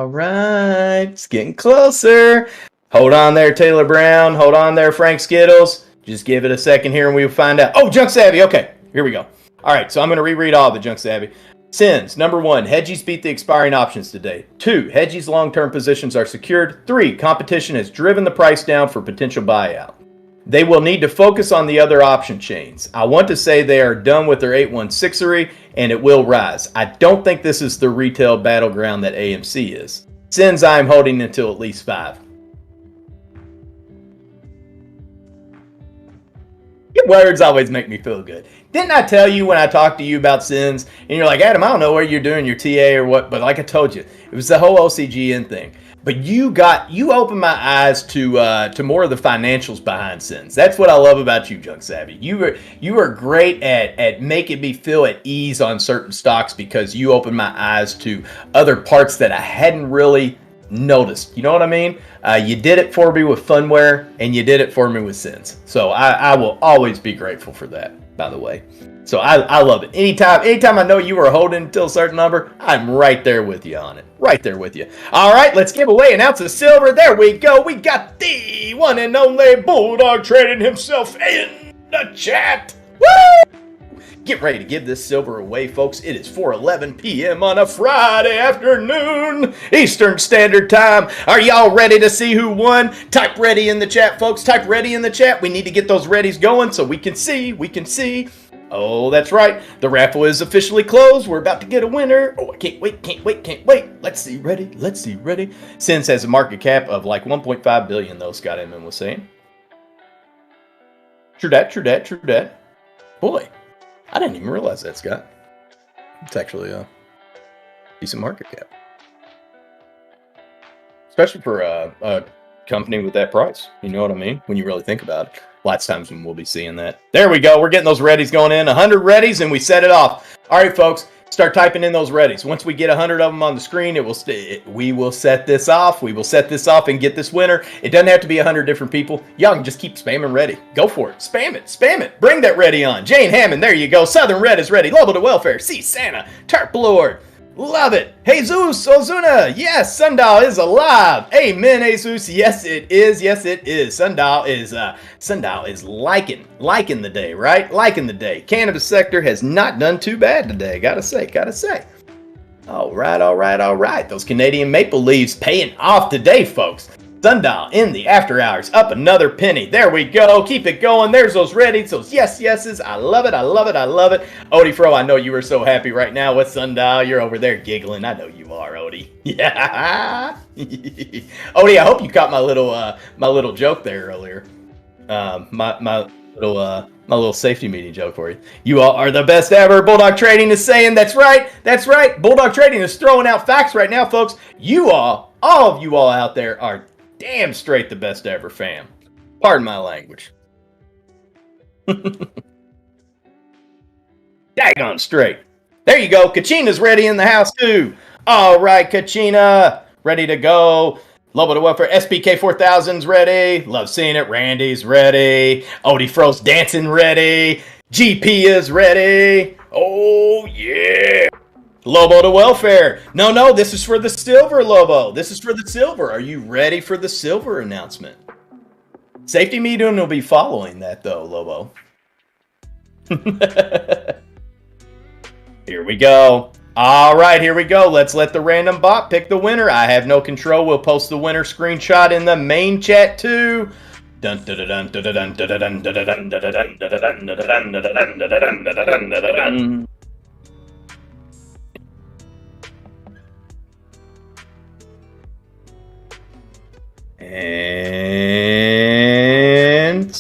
right. It's getting closer. Hold on there, Taylor Brown. Hold on there, Frank Skittles. Just give it a second here and we'll find out. Oh, Junk Savvy. Okay, here we go. All right, so I'm going to reread all of it, Junk Savvy. SENS. Number 1, hedgies beat the expiring options today. 2, hedgies long-term positions are secured. 3, competition has driven the price down for potential buyout. They will need to focus on the other option chains. I want to say they are done with their 816ery and it will rise. I don't think this is the retail battleground that AMC is. SENS I am holding until at least 5. Your words always make me feel good. Didn't I tell you when I talked to you about SENS, and you're like, Adam, I don't know where you're doing your TA or what, but like I told you, it was the whole OCGN thing. But you opened my eyes to more of the financials behind SENS. That's what I love about you, Junk Savvy. You were great at making me feel at ease on certain stocks because you opened my eyes to other parts that I hadn't really noticed. You know what I mean? You did it for me with Funware, and you did it for me with SENS. So I will always be grateful for that, by the way. So I love it. Anytime I know you were holding until a certain number, I'm right there with you on it. Right there with you. All right, let's give away an ounce of silver. There we go. We got the one and only Bulldog trading himself in the chat. Woo! Get ready to give this silver away, folks. It is 4:11 p.m. on a Friday afternoon, Eastern Standard Time. Are y'all ready to see who won? Type ready in the chat, folks. Type ready in the chat. We need to get those readies going so we can see. Oh, that's right. The raffle is officially closed. We're about to get a winner. Oh, I can't wait. Let's see ready. SENS has a market cap of like 1.5 billion, though, Scott Inman was saying. True that. Boy, I didn't even realize that, Scott. It's actually a decent market cap. Especially for a company with that price. You know what I mean? When you really think about it. Lots of times when we'll be seeing that. There we go. We're getting those readies going in. 100 readies, and we set it off. All right, folks. Start typing in those readies. Once we get 100 of them on the screen, we will set this off. We will set this off and get this winner. It doesn't have to be 100 different people. Y'all can just keep spamming ready. Go for it. Spam it. Bring that ready on. Jane Hammond, there you go. Southern Red is ready. Lobo to Welfare. See Santa. Tarp Lord. Love it. Jesus Ozuna. Yes, Sundial is alive. Amen, Jesus. Yes, it is. Sundial is liking the day, right? Liking the day. Cannabis sector has not done too bad today. Gotta say. All right. Those Canadian maple leaves paying off today, folks. Sundial in the after hours, up another penny. There we go. Keep it going. There's those readies, those yeses. I love it. Odie Fro, I know you are so happy right now with Sundial. You're over there giggling. I know you are, Odie. Yeah. Odie, I hope you caught my little joke there earlier. My little safety meeting joke for you. You all are the best ever. Bulldog Trading is saying that's right. Bulldog Trading is throwing out facts right now, folks. All of you all out there are damn straight the best ever, fam. Pardon my language. Daggone straight. There you go. Kachina's ready in the house, too. All right, Kachina. Ready to go. Lobo to Welfare. SPK 4000's ready. Love seeing it. Randy's ready. Odie Fro's dancing ready. GP is ready. Oh, yeah. Lobo to Welfare. No, this is for the silver, Lobo. This is for the silver. Are you ready for the silver announcement? Safety meeting will be following that, though, Lobo. Here we go. All right, here we go. Let's let the random bot pick the winner. I have no control. We'll post the winner screenshot in the main chat, too. Dun dun dun dun dun dun dun dun dun dun dun dun dun dun dun. And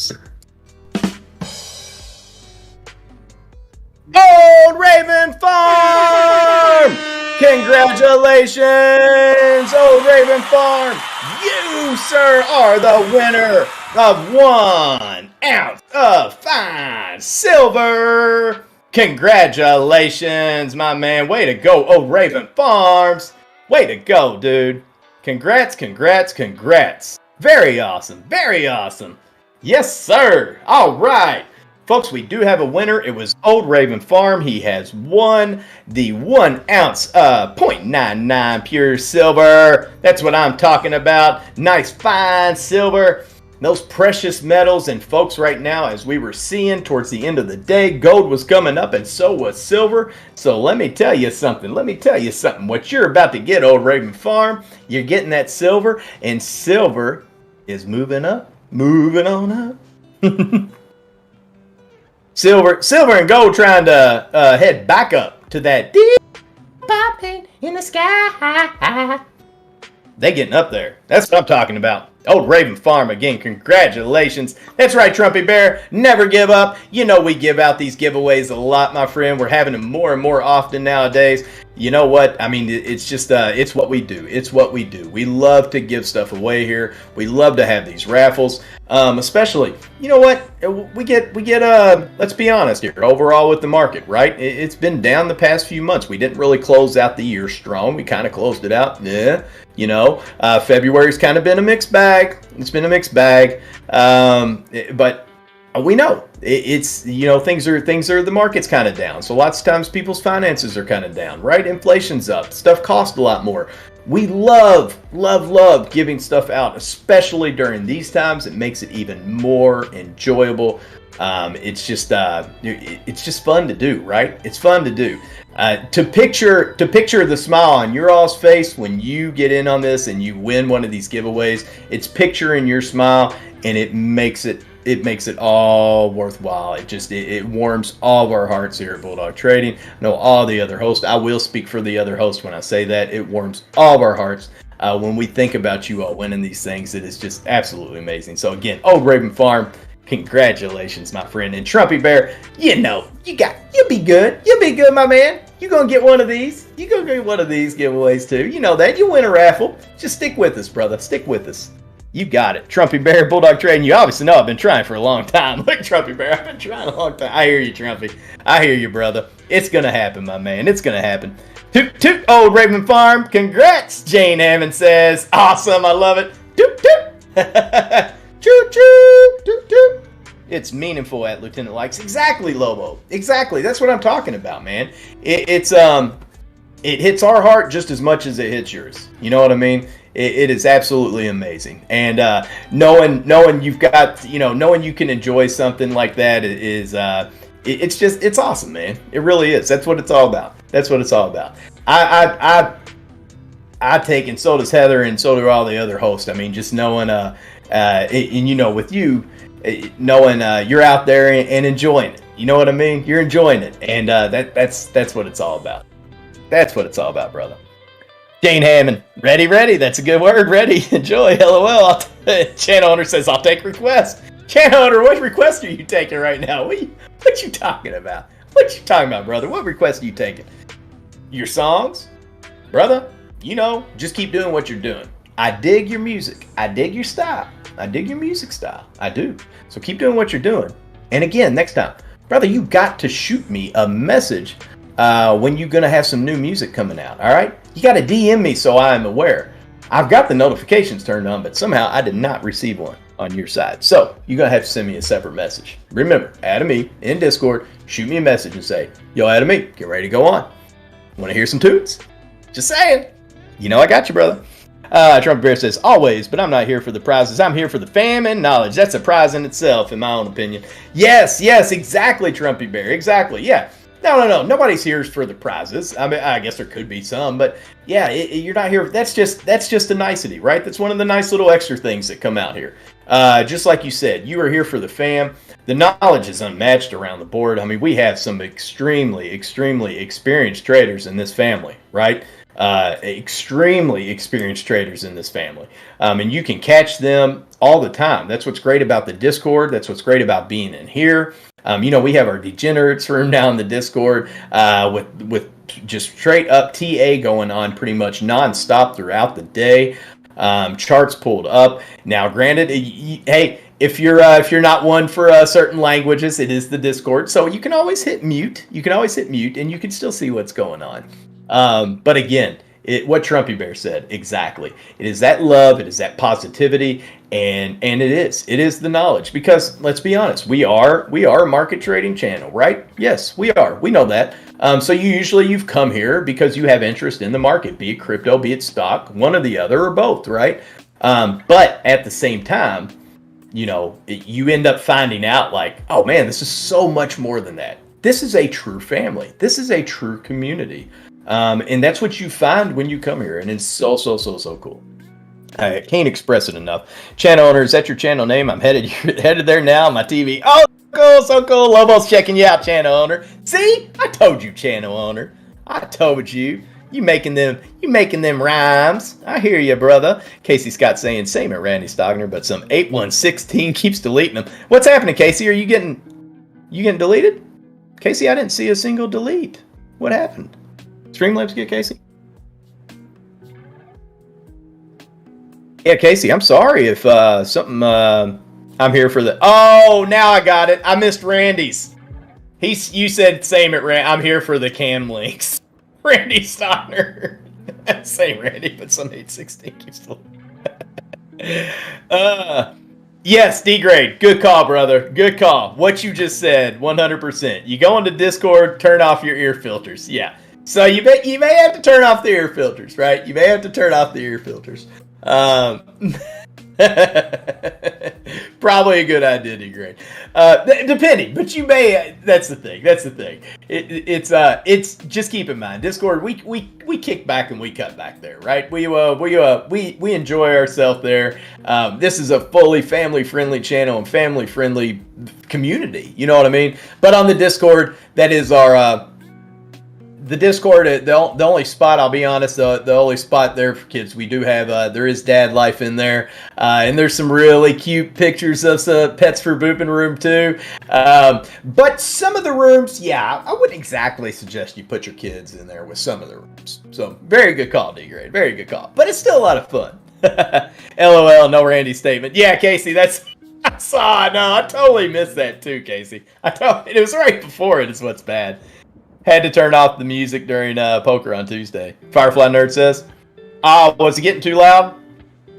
Gold Raven Farm! Congratulations, Old Raven Farm! You, sir, are the winner of 1 ounce of fine silver! Congratulations, my man. Way to go, Old Raven Farms! Way to go, dude. Congrats. Very awesome. Yes, sir. All right. Folks, we do have a winner. It was Old Raven Farm. He has won the 1 ounce 0.99 pure silver. That's what I'm talking about. Nice, fine silver. Those precious metals. And folks, right now, as we were seeing towards the end of the day, gold was coming up and so was silver. So let me tell you something. What you're about to get, Old Raven Farm, you're getting that silver, and silver is moving up. Moving on up. Silver and gold trying to head back up to that deep popping in the sky. They getting up there. That's what I'm talking about. Old Raven Farm again, congratulations. That's right, Trumpy Bear. Never give up. You know we give out these giveaways a lot, my friend. We're having them more and more often nowadays. You know what? I mean, it's just, it's what we do. We love to give stuff away here. We love to have these raffles. Especially, you know what? We get, let's be honest here, overall with the market, right? It's been down the past few months. We didn't really close out the year strong. We kind of closed it out. Yeah. You know, February's kind of been a mixed bag. It's been a mixed bag. But we know it's, you know, things are the market's kind of down. So lots of times people's finances are kind of down, right? Inflation's up. Stuff costs a lot more. We love giving stuff out, especially during these times. It makes it even more enjoyable It's just fun to do, right? It's fun to do. To picture the smile on your all's face when you get in on this and you win one of these giveaways. It's picturing your smile, and it makes it all worthwhile. It warms all of our hearts here at Bulldog Trading. I know all the other hosts. I will speak for the other hosts when I say that. It warms all of our hearts when we think about you all winning these things. It is just absolutely amazing. So again, Old Raven Farm, congratulations, my friend. And Trumpy Bear, you'll be good. You'll be good, my man. You're going to get one of these. You're going to get one of these giveaways too. You know that. You'll win a raffle. Just stick with us, brother. Stick with us. You got it. Trumpy Bear, Bulldog Trading. You obviously know I've been trying for a long time. Look, Trumpy Bear, I've been trying a long time. I hear you, Trumpy. I hear you, brother. It's going to happen, my man. It's going to happen. Toot, toot, Old Raven Farm. Congrats, Jane Hammond says. Awesome. I love it. Toot, toot. Choo, choo. Toot, toot. It's meaningful at Lieutenant Likes. Exactly, Lobo. Exactly. That's what I'm talking about, man. It hits our heart just as much as it hits yours. You know what I mean? It is absolutely amazing. And knowing you've got, knowing you can enjoy something like that is it's awesome, man. It really is. That's what it's all about. That's what it's all about. I take, and so does Heather, and so do all the other hosts. I mean, just knowing with you, knowing you're out there and enjoying it. You know what I mean? You're enjoying it, and that's what it's all about. That's what it's all about, brother. Jane Hammond, ready. That's a good word. Ready, enjoy. LOL. Channel owner says, "I'll take requests." Channel owner, what request are you taking right now? What you talking about? What you talking about, brother? What request are you taking? Your songs, brother? Just keep doing what you're doing. I dig your music. I dig your style. I dig your music style. I do. So keep doing what you're doing. And again, next time, brother, you got to shoot me a message when you're going to have some new music coming out. All right? You got to DM me so I am aware. I've got the notifications turned on, but somehow I did not receive one on your side. So you're going to have to send me a separate message. Remember, Adam me in Discord, shoot me a message and say, "Yo, Adam me, get ready to go on. Want to hear some toots?" Just saying. I got you, brother. Trump Bear says, "Always, but I'm not here for the prizes. I'm here for the fam and knowledge." That's a prize in itself, in my own opinion. Yes, exactly, Trumpy Bear. Exactly, yeah. No. Nobody's here for the prizes. I mean, I guess there could be some, but yeah, you're not here. That's just a nicety, right? That's one of the nice little extra things that come out here. Just like you said, you are here for the fam. The knowledge is unmatched around the board. I mean, we have some extremely experienced traders in this family, right? Extremely experienced traders in this family. And you can catch them all the time. That's what's great about the Discord. That's what's great about being in here. We have our degenerates room down in the Discord with just straight up TA going on pretty much nonstop throughout the day. Charts pulled up. Now, granted, hey, if you're not one for certain languages, it is the Discord, so you can always hit mute. You can always hit mute, and you can still see what's going on. But again, what Trumpy Bear said, exactly. It is that love, it is that positivity, and it is the knowledge. Because let's be honest, we are a market trading channel, right? Yes, we are. We know that. So you've come here because you have interest in the market, be it crypto, be it stock, one or the other, or both, right? But at the same time, you end up finding out like, oh man, this is so much more than that. This is a true family. This is a true community. And that's what you find when you come here. And it's so cool. I can't express it enough. Channel owner, is that your channel name? I'm headed there now on my TV. Oh, so cool. Lobo's checking you out, channel owner. See? I told you, channel owner. I told you. You making them rhymes. I hear you, brother. Casey Scott saying, same at Randy Stogner, but some 8116 keeps deleting them. What's happening, Casey? Are you getting deleted? Casey, I didn't see a single delete. What happened? Streamlabs get Casey? Yeah, Casey, I'm sorry if something I'm here for the... Oh, now I got it. I missed Randy's. You said same at Randy. I'm here for the cam links. Randy Stogner. Same Randy, but some 816 keeps yes, D-grade. Good call, brother. Good call. What you just said, 100%. You go into Discord, turn off your ear filters. Yeah. So you may have to turn off the ear filters, right? You may have to turn off the ear filters. Probably a good idea to grade. Depending, but you may. That's the thing. It's just keep in mind, Discord. We kick back and we cut back there, right? We enjoy ourselves there. This is a fully family friendly channel and family friendly community. You know what I mean? But on the Discord, that is our. The Discord, the only spot, I'll be honest, the only spot there for kids, we do have, there is dad life in there, and there's some really cute pictures of some Pets for Booping room too, but some of the rooms, yeah, I wouldn't exactly suggest you put your kids in there with some of the rooms, so very good call, D-Grade, very good call, but it's still a lot of fun. LOL, no Randy statement. Yeah, Casey, I totally missed that too, Casey. It was right before it is what's bad. Had to turn off the music during poker on Tuesday. Firefly Nerd says, was it getting too loud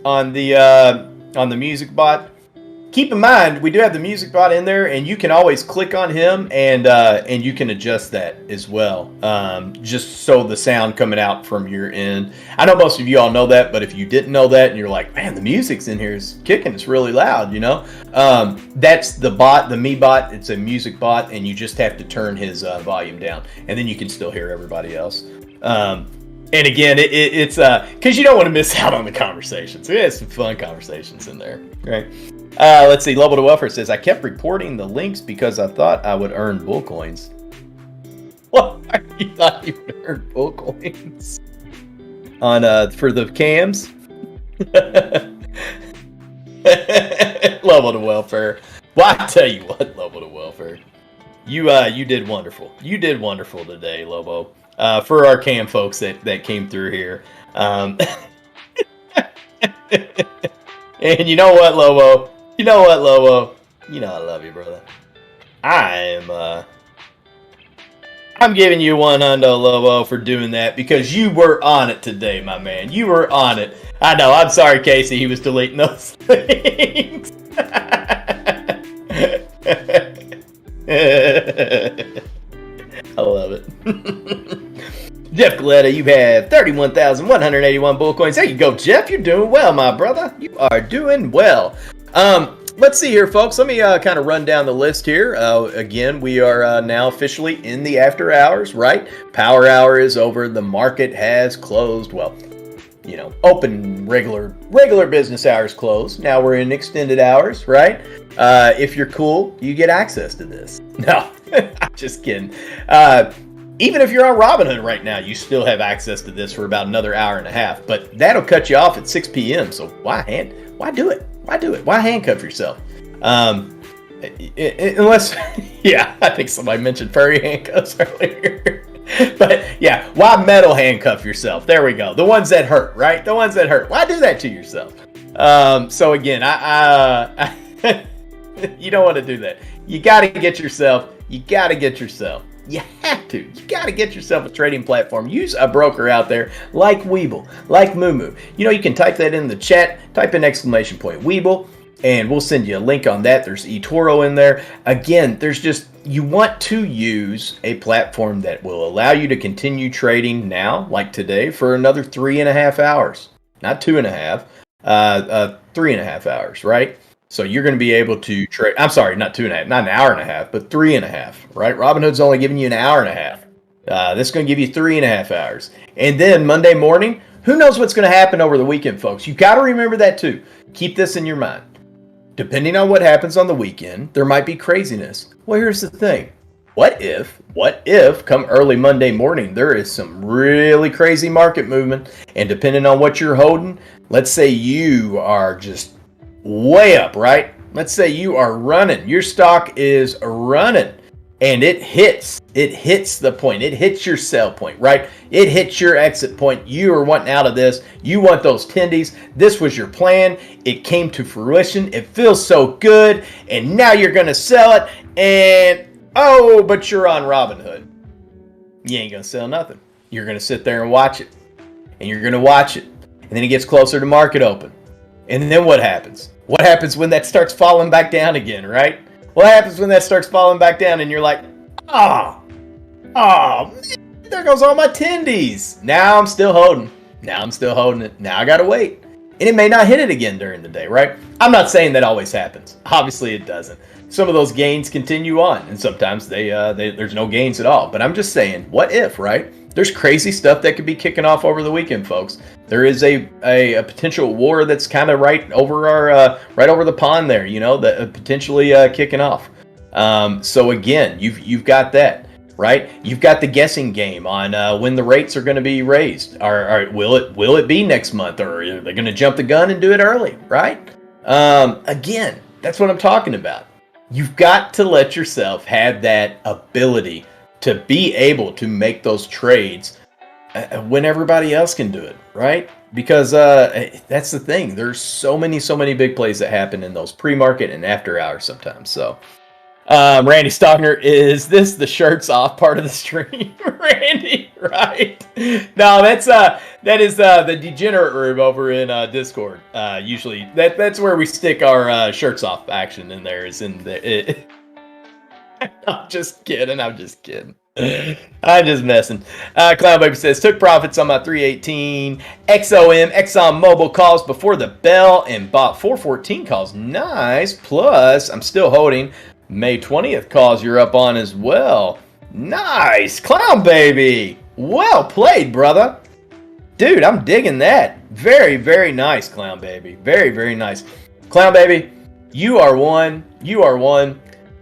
on the music bot? Keep in mind, we do have the music bot in there, and you can always click on him, and you can adjust that as well, just so the sound coming out from your end. I know most of you all know that, but if you didn't know that, and you're like, man, the music's in here is kicking, it's really loud, you know? That's the bot, the me bot. It's a music bot, and you just have to turn his volume down, and then you can still hear everybody else. And again, it's because you don't want to miss out on the conversations. We had some fun conversations in there, right? Let's see. Lobo to Welfare says, I kept reporting the links because I thought I would earn bull coins. What? You thought you would earn bull coins on for the cams? Lobo to Welfare. Well, I tell you what, Lobo to Welfare, you did wonderful. You did wonderful today, Lobo. For our cam folks that came through here. And you know what, Lobo? You know I love you, brother. I'm giving you 100, Lobo, for doing that because you were on it today, my man. You were on it. I know. I'm sorry, Casey. He was deleting those things. I love it. Jeff Galetta, you have 31,181 bull coins. There you go, Jeff. You're doing well, my brother. You are doing well. Let's see here, folks. Let me kind of run down the list here. Again, we are now officially in the after hours, right? Power hour is over. The market has closed. Well, you know, open regular business hours closed. Now we're in extended hours, right? If you're cool, you get access to this. No, I'm just kidding. Even if you're on Robinhood right now, you still have access to this for about another hour and a half. But that'll cut you off at 6 p.m. So why do it? Why do it? Why handcuff yourself? Unless, yeah, I think somebody mentioned furry handcuffs earlier. But yeah, why metal handcuff yourself? There we go. The ones that hurt, right? The ones that hurt. Why do that to yourself? So again, I you don't want to do that. You got to get yourself. You have to. You got to get yourself a trading platform. Use a broker out there like Webull, like Moomoo. You know, you can type that in the chat. Type in ! Webull, and we'll send you a link on that. There's eToro in there. Again, you want to use a platform that will allow you to continue trading now, like today, for another 3.5 hours. Not 2.5, 3.5 hours, right? So you're going to be able to trade. I'm sorry, not 2.5, not an hour and a half, but 3.5, right? Robinhood's only giving you an hour and a half. This is going to give you 3.5 hours. And then Monday morning, who knows what's going to happen over the weekend, folks? You got to remember that too. Keep this in your mind. Depending on what happens on the weekend, there might be craziness. Well, here's the thing. What if come early Monday morning, there is some really crazy market movement, and depending on what you're holding, let's say you are just way up, right? Let's say you are running. Your stock is running and it hits the point. It hits your sell point, right? It hits your exit point. You are wanting out of this. You want those tendies. This was your plan. It came to fruition. It feels so good. And now you're going to sell it. And, but you're on Robinhood. You ain't going to sell nothing. You're going to sit there and watch it. And you're going to watch it. And then it gets closer to market open. And then what happens? What happens when that starts falling back down again, right? What happens when that starts falling back down and you're like, man, there goes all my tendies. Now I'm still holding it. Now I gotta wait. and it may not hit it again during the day, right? I'm not saying that always happens. Obviously, it doesn't. Some of those gains continue on, and sometimes there's no gains at all. But I'm just saying, what if, right? There's crazy stuff that could be kicking off over the weekend, folks. There is a potential war that's kind of right over the pond there, that potentially kicking off. So again, you've got that, right? You've got the guessing game on when the rates are going to be raised. Will it be next month, or are they going to jump the gun and do it early, right? Again, that's what I'm talking about. You've got to let yourself have that ability to be able to make those trades when everybody else can do it, right? Because that's the thing. There's so many big plays that happen in those pre-market and after hours sometimes. So, Randy Stockner, is this the shirts off part of the stream, Randy? Right? No, that is the degenerate room over in Discord. Usually, that's where we stick our shirts off action in there. Is in the. I'm just kidding. I'm just messing. Clown Baby says, took profits on my 318 XOM Exxon Mobil calls before the bell and bought 414 calls. Nice. Plus, I'm still holding May 20th calls you're up on as well. Nice. Clown Baby. Well played, brother. Dude, I'm digging that. Very, very nice, Clown Baby. Very, very nice. Clown Baby, you are one.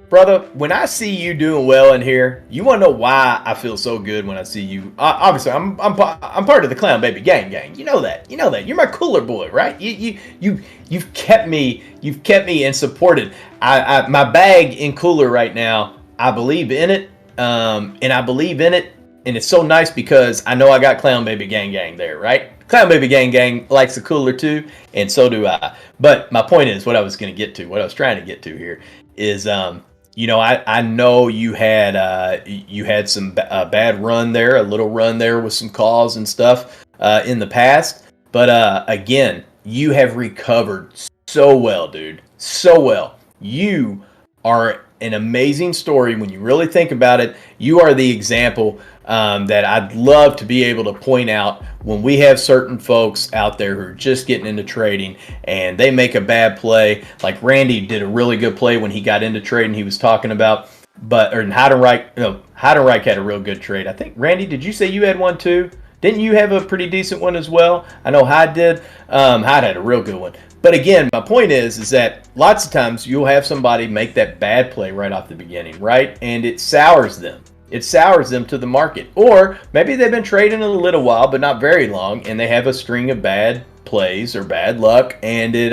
Brother, when I see you doing well in here, you want to know why I feel so good when I see you. Obviously, I'm part of the Clown Baby gang. You know that. You're my cooler boy, right? You've kept me and supported. My bag in cooler right now. I believe in it, and I believe in it, and it's so nice because I know I got Clown Baby gang there, right? Clown Baby gang likes the cooler too, and so do I. But my point is, what I was trying to get to here is, I know you had some bad run there, a little run there with some calls and stuff in the past. But again, you have recovered so well, dude. So well. You are an amazing story when you really think about it. You are the example that I'd love to be able to point out when we have certain folks out there who are just getting into trading and they make a bad play. Like Randy did a really good play when he got into trading. He was talking about, Heidenreich had a real good trade. I think, Randy, did you say you had one too? Didn't you have a pretty decent one as well? I know Hyde did. Hyde had a real good one. But again, my point is that lots of times you'll have somebody make that bad play right off the beginning, right? And it sours them. It sours them to the market. Or maybe they've been trading a little while, but not very long, and they have a string of bad plays or bad luck, and it,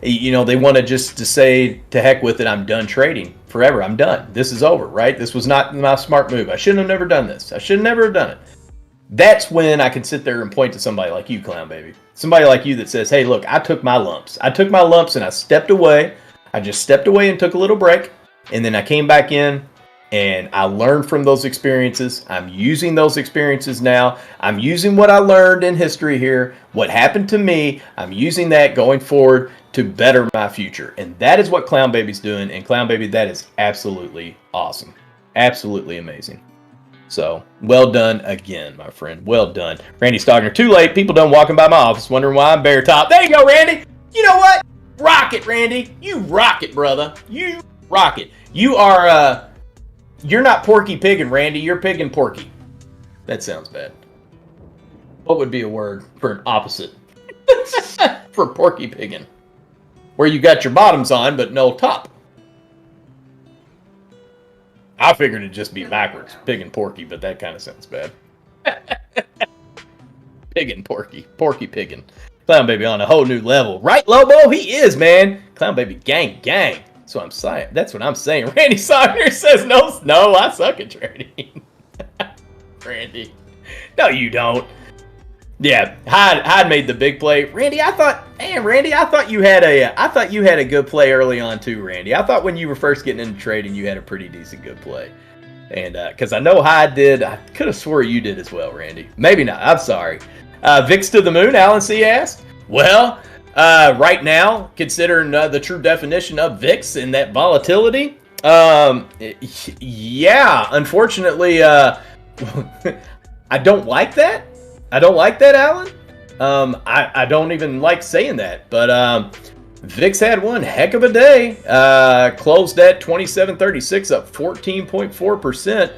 they want to say, to heck with it, I'm done trading forever. I'm done. This is over, right? This was not my smart move. I shouldn't have never done this. I should never have done it. That's when I can sit there and point to somebody like you, Clown Baby. Somebody like you that says, hey, look, I took my lumps. And I stepped away. I just stepped away and took a little break. And then I came back in and I learned from those experiences. I'm using those experiences now. I'm using what I learned in history here. What happened to me, I'm using that going forward to better my future. And that is what Clown Baby's doing. And Clown Baby, that is absolutely awesome. Absolutely amazing. So, well done again, my friend. Well done. Randy Stockner, too late. People done walking by my office wondering why I'm bare top. There you go, Randy. You know what? Rock it, Randy. You rock it, brother. You rock it. You are, you're not Porky Piggin, Randy. You're Piggin Porky. That sounds bad. What would be a word for an opposite? For Porky Piggin. Where you got your bottoms on, but no top. I figured it'd just be backwards. Pig and Porky, but that kind of sounds bad. Pig and Porky. Porky Piggin. Clown Baby on a whole new level. Right, Lobo? He is, man. Clown Baby gang. That's what I'm saying. That's what I'm saying. Randy Saunders says, no, I suck at trading. Randy. No, you don't. Yeah, Hyde made the big play. Randy, I thought you had a good play early on too, Randy. I thought when you were first getting into trading, you had a pretty decent good play. And because I know Hyde did, I could have swore you did as well, Randy. Maybe not. I'm sorry. VIX to the moon, Alan C. asked. Well, right now, considering the true definition of VIX and that volatility, yeah, unfortunately, I don't like that. I don't like that, Alan. I don't even like saying that, but VIX had one heck of a day. Closed at 2736, up 14.4%.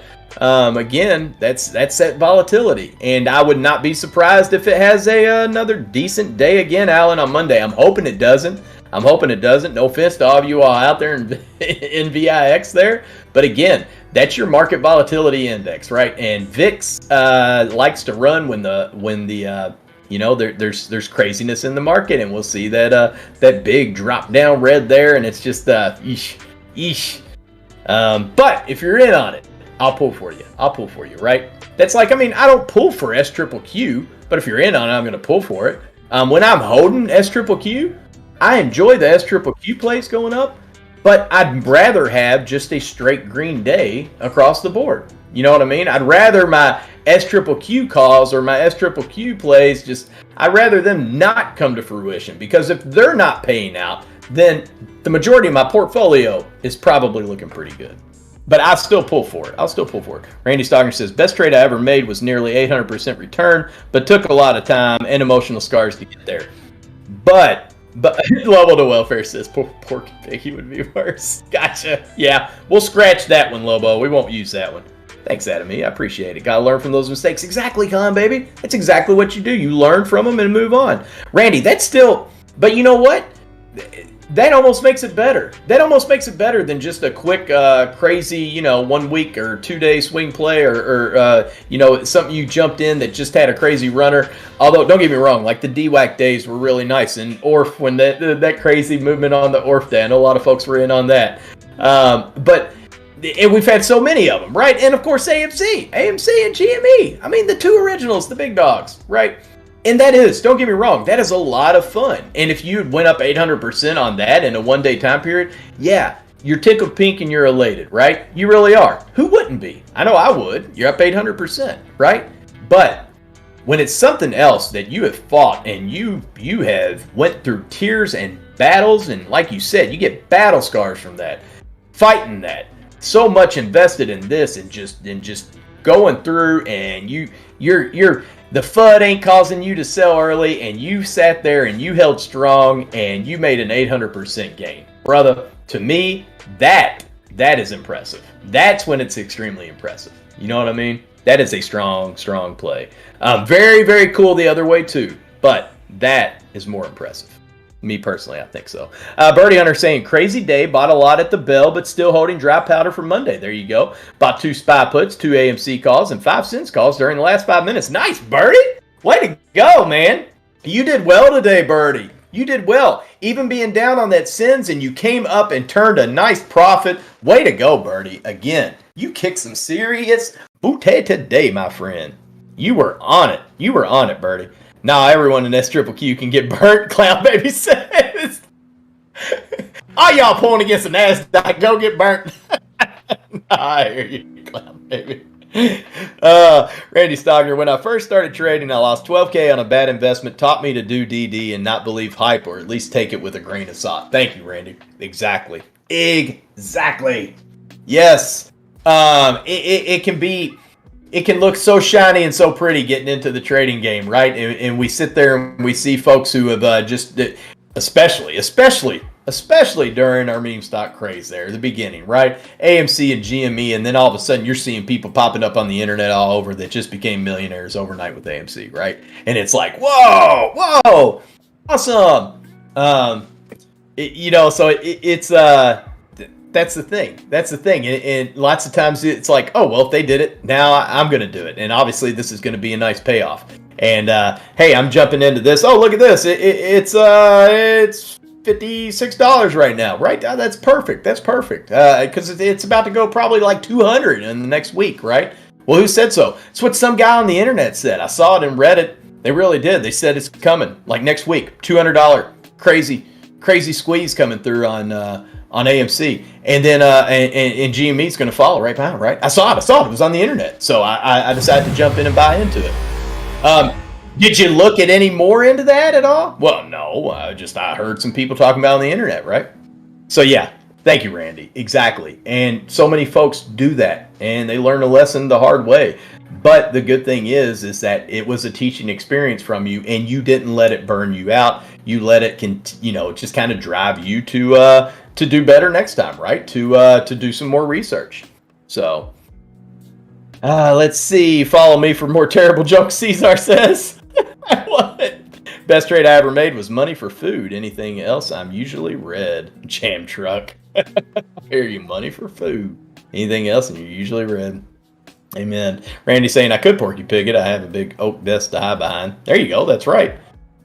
Again, that's that volatility, and I would not be surprised if it has another decent day again, Alan, on Monday. I'm hoping it doesn't. No offense to all of you all out there in VIX there, but again, that's your market volatility index, right? And VIX likes to run when the there's craziness in the market, and we'll see that that big drop down red there, and it's just yeesh. But if you're in on it, I'll pull for you, right? That's like, I don't pull for SQQQ, but if you're in on it, I'm going to pull for it. When I'm holding SQQQ, I enjoy the SQQQ plays going up, but I'd rather have just a straight green day across the board. You know what I mean? I'd rather my SQQQ calls or my SQQQ plays I'd rather them not come to fruition, because if they're not paying out, then the majority of my portfolio is probably looking pretty good. But I'll still pull for it. Randy Stockner says, best trade I ever made was nearly 800% return, but took a lot of time and emotional scars to get there. But Level to Welfare says, pork and piggy would be worse. Gotcha. Yeah, we'll scratch that one, Lobo. We won't use that one. Thanks, Adam E. I appreciate it. Gotta learn from those mistakes. Exactly, Con, baby. That's exactly what you do. You learn from them and move on. Randy, that's still... But you know what? That almost makes it better. That almost makes it better than just a quick, crazy, 1 week or 2 day swing play or something you jumped in that just had a crazy runner. Although, don't get me wrong, like the DWAC days were really nice. And ORF, when that crazy movement on the ORF day, I know a lot of folks were in on that. And we've had so many of them, right? And of course, AMC and GME. The two originals, the big dogs, right? And that is, don't get me wrong, that is a lot of fun. And if you went up 800% on that in a 1 day time period, yeah, you're tickled pink and you're elated, right? You really are. Who wouldn't be? I know I would. You're up 800%, right? But when it's something else that you have fought and you have went through tears and battles, and like you said, you get battle scars from that, fighting that, so much invested in this and just going through, and you're the FUD ain't causing you to sell early, and you sat there and you held strong and you made an 800% gain. Brother, to me, that is impressive. That's when it's extremely impressive. You know what I mean? That is a strong play. Very, very cool the other way too, but that is more impressive. Me personally, I think so. Birdie Hunter saying, crazy day, bought a lot at the bell, but still holding dry powder for Monday. There you go. Bought 2 SPY puts, 2 AMC calls, and 5 SENS calls during the last 5 minutes. Nice, Birdie. Way to go, man. You did well today, Birdie. You did well. Even being down on that SENS, and you came up and turned a nice profit. Way to go, Birdie. Again, you kicked some serious booty today, my friend. You were on it. You were on it, Birdie. Now everyone in SQQQ can get burnt, Clown Baby says. All y'all pulling against the NASDAQ, go get burnt. I hear you, Clown Baby. Randy Stockner, when I first started trading, I lost 12K on a bad investment, taught me to do DD and not believe hype, or at least take it with a grain of salt. Thank you, Randy. Exactly. Yes. It can look so shiny and so pretty getting into the trading game, right? And we sit there and we see folks who have especially during our meme stock craze there, the beginning, right? AMC and GME, and then all of a sudden you're seeing people popping up on the internet all over that just became millionaires overnight with AMC, right? And it's like, whoa, awesome. That's the thing. And lots of times it's like, oh, well, if they did it, now I'm going to do it. And obviously this is going to be a nice payoff. And, hey, I'm jumping into this. Oh, look at this. It's $56 right now, right? That's perfect. Because it's about to go probably like 200 in the next week, right? Well, who said so? It's what some guy on the internet said. I saw it in Reddit. They really did. They said it's coming like next week. $200 crazy squeeze coming through on AMC, and then and GME is going to follow right behind, right? I saw it. It was on the internet, so I decided to jump in and buy into it. Did you look at any more into that at all? Well, no. I heard some people talking about it on the internet, right? So yeah, Thank you, Randy. Exactly. And so many folks do that, and they learn a lesson the hard way. But the good thing is that it was a teaching experience from you, and you didn't let it burn you out. You let it, just kind of drive you to do better next time, right? To do some more research. So, let's see. Follow me for more terrible jokes. Cesar says, "What? Best trade I ever made was money for food. Anything else, I'm usually red. Jam truck." I hear you, money for food. Anything else, and you're usually red. Amen. Randy saying, "I could porky pig it. I have a big oak desk to hide behind." There you go. That's right.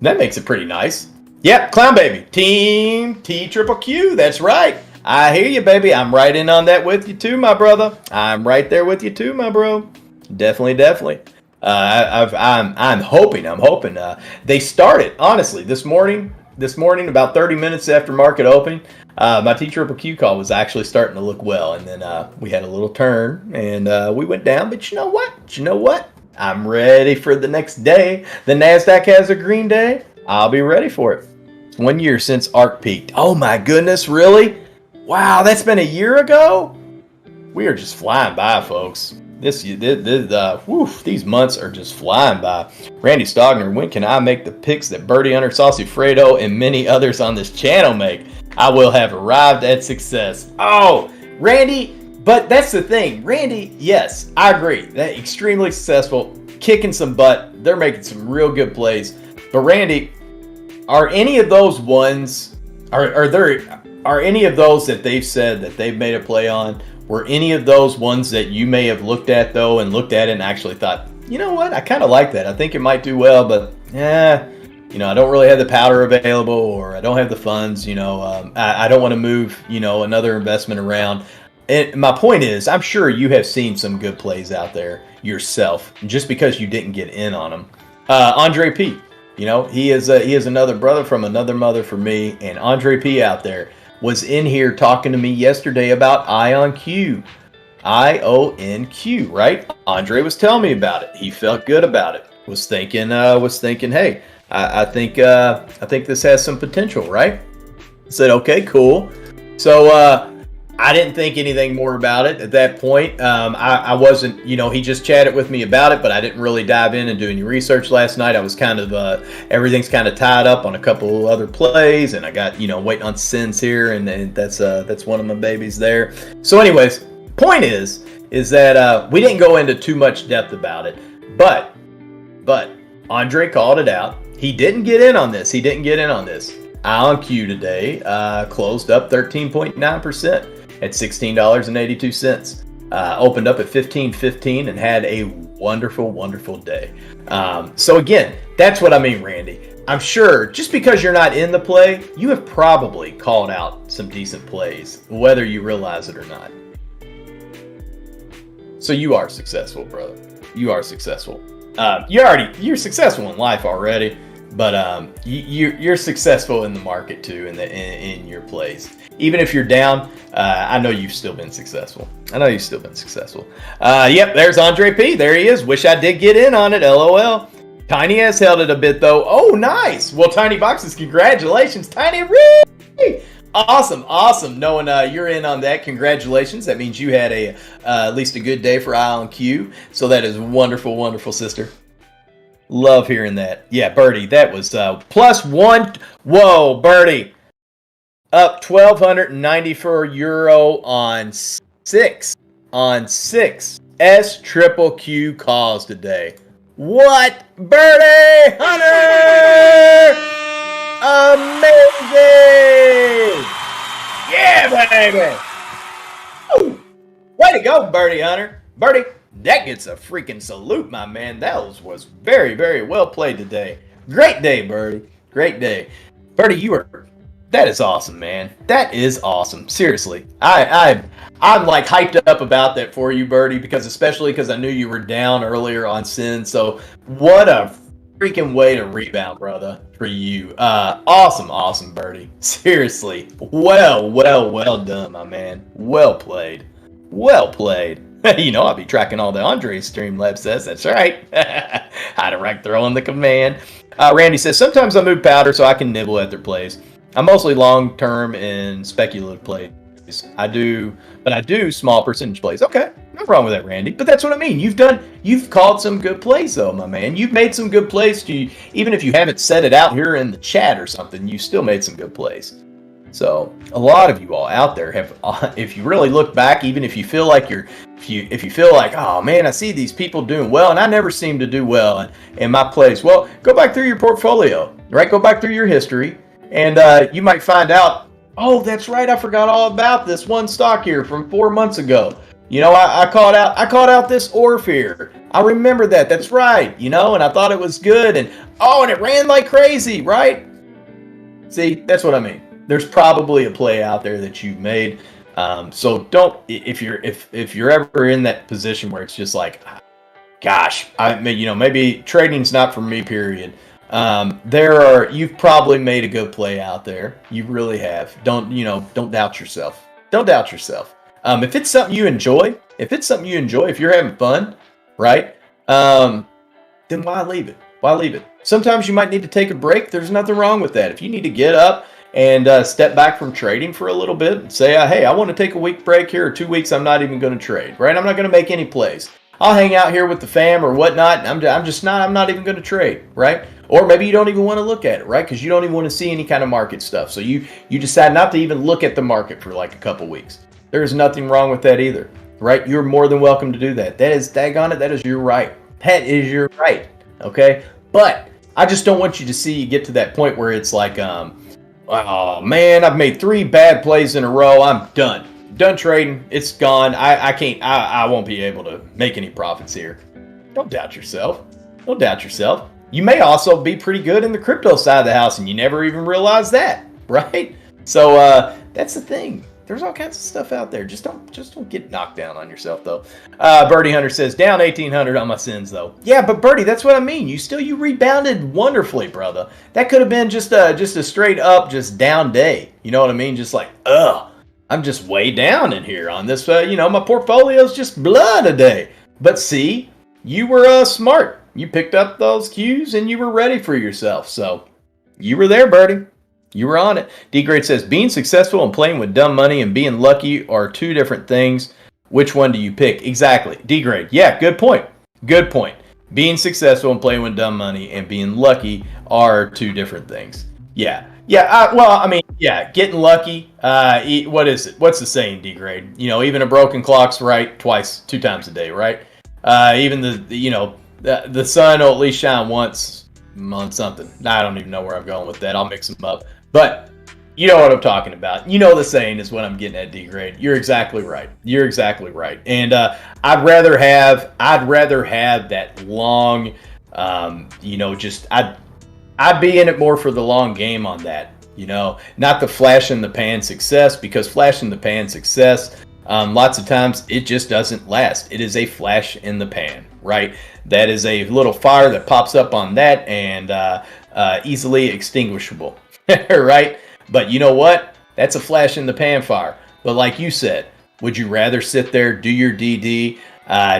That makes it pretty nice. Yep, Clown Baby. Team TQQ. That's right. I hear you, baby. I'm right in on that with you too, my brother. I'm right there with you too, my bro. Definitely. I'm hoping. They started, honestly, this morning, about 30 minutes after market opening, my TQQ call was actually starting to look well. And then we had a little turn and we went down. But you know what? I'm ready for the next day. The NASDAQ has a green day. I'll be ready for it. It's 1 year since ARC peaked. Oh my goodness, really? Wow, that's been a year ago? We are just flying by, folks. These months are just flying by. Randy Stogner, when can I make the picks that Birdie, Hunter, Saucy Fredo, and many others on this channel make? I will have arrived at success. Oh, Randy, but that's the thing. Randy, yes, I agree. That extremely successful, kicking some butt. They're making some real good plays. But Randy, are any of those ones, are any of those that they've said that they've made a play on, were any of those ones that you may have looked at it and actually thought, you know what, I kind of like that. I think it might do well, but I don't really have the powder available, or I don't have the funds, I don't want to move, another investment around. And my point is, I'm sure you have seen some good plays out there yourself, just because you didn't get in on them. Andre P, he is another brother from another mother for me, and Andre P out there was in here talking to me yesterday about IonQ. IONQ, right? Andre was telling me about it. He felt good about it. Was thinking, hey, I think this has some potential, right? I said, okay, cool. So I didn't think anything more about it at that point. I wasn't, he just chatted with me about it, but I didn't really dive in and do any research last night. I was kind of, everything's kind of tied up on a couple other plays, and I got, waiting on SENS here, and that's one of my babies there. So anyways, point is that we didn't go into too much depth about it, but Andre called it out. He didn't get in on this. IonQ today closed up 13.9%. at $16.82. Opened up at $15.15 and had a wonderful day. So again, that's what I mean, Randy. I'm sure just because you're not in the play, you have probably called out some decent plays, whether you realize it or not. So you are successful, brother. You are successful. You're successful in life already, but you're successful in the market too, in your plays. Even if you're down, I know you've still been successful. Yep, there's Andre P. There he is. Wish I did get in on it. LOL. Tiny has held it a bit though. Oh, nice. Well, Tiny Boxes, congratulations, Tiny. Really? Awesome. Knowing you're in on that, congratulations. That means you had at least a good day for IonQ. So that is wonderful, sister. Love hearing that. Yeah, Birdie, that was +1. Whoa, Birdie. Up €1,294 on six SQQQ calls today. What, Birdie Hunter? Amazing! Yeah, baby! Woo! Way to go, Birdie Hunter. Birdie, that gets a freaking salute, my man. That was very well played today. Great day, Birdie. Great day. Birdie, that is awesome, man. That is awesome. Seriously. I'm like hyped up about that for you, Birdie, especially because I knew you were down earlier on SENS. So what a freaking way to rebound, brother, for you. Awesome, Birdie. Seriously. Well done, my man. Well played. I'll be tracking all the Andre Streamlabs says. That's right. How to rank throwing the command. Randy says, sometimes I move powder so I can nibble at their plays. I'm mostly long-term and speculative play. I do small percentage plays. Okay, no wrong with that, Randy. But that's what I mean. You've called some good plays, though, my man. You've made some good plays. Even if you haven't said it out here in the chat or something, you still made some good plays. So a lot of you all out there have, if you really look back, even if you feel like if you feel like, oh man, I see these people doing well and I never seem to do well in my plays. Well, go back through your portfolio, right? Go back through your history, and you might find out, oh, that's right, I forgot all about this one stock here from 4 months ago. You know, I called out this Orphear. I remember that. That's right. You know, and I thought it was good, and it ran like crazy, right? See, that's what I mean. There's probably a play out there that you've made. So don't, if you're ever in that position where it's just like, gosh, maybe trading's not for me, period. You've probably made a good play out there. You really have. Don't doubt yourself. Don't doubt yourself. If it's something you enjoy, if you're having fun, right? Then why leave it? Why leave it? Sometimes you might need to take a break. There's nothing wrong with that. If you need to get up and step back from trading for a little bit and say, hey, I want to take a week break here, or 2 weeks, I'm not even going to trade, right? I'm not going to make any plays. I'll hang out here with the fam or whatnot. I'm not even going to trade, right? Or maybe you don't even want to look at it, right? Because you don't even want to see any kind of market stuff. So you decide not to even look at the market for like a couple weeks. There's nothing wrong with that either, right? You're more than welcome to do that. That is, daggone it, that is your right. That is your right, okay? But I just don't want you to see you get to that point where it's like, oh man, I've made 3 bad plays in a row. I'm done trading. It's gone. I won't be able to make any profits here. Don't doubt yourself. Don't doubt yourself. You may also be pretty good in the crypto side of the house and you never even realize that, right? So that's the thing. There's all kinds of stuff out there. Just don't get knocked down on yourself, though. Birdie Hunter says, down 1,800 on my SENS, though. Yeah, but Birdie, that's what I mean. You rebounded wonderfully, brother. That could have been just a straight up, just down day. You know what I mean? Just like, I'm just way down in here on this. My portfolio's just blood today. But see, you were smart. You picked up those cues and you were ready for yourself. So you were there, Birdie. You were on it. D-Grade says, being successful and playing with dumb money and being lucky are 2 different things. Which one do you pick? Exactly. D-Grade. Yeah, good point. Good point. Being successful and playing with dumb money and being lucky are 2 different things. Yeah. Yeah, getting lucky. What is it? What's the saying, D-Grade? Even a broken clock's right 2 times a day, right? Even the sun will at least shine once on something. I don't even know where I'm going with that. I'll mix them up. But you know what I'm talking about. You know the saying is what I'm getting at, D-Grade. You're exactly right. You're exactly right. And I'd rather have that long, I'd be in it more for the long game on that. Not the flash in the pan success, because flash in the pan success, lots of times it just doesn't last. It is a flash in the pan, right? That is a little fire that pops up on that and easily extinguishable. Right? But you know what? That's a flash in the pan fire. But like you said, would you rather sit there, do your DD,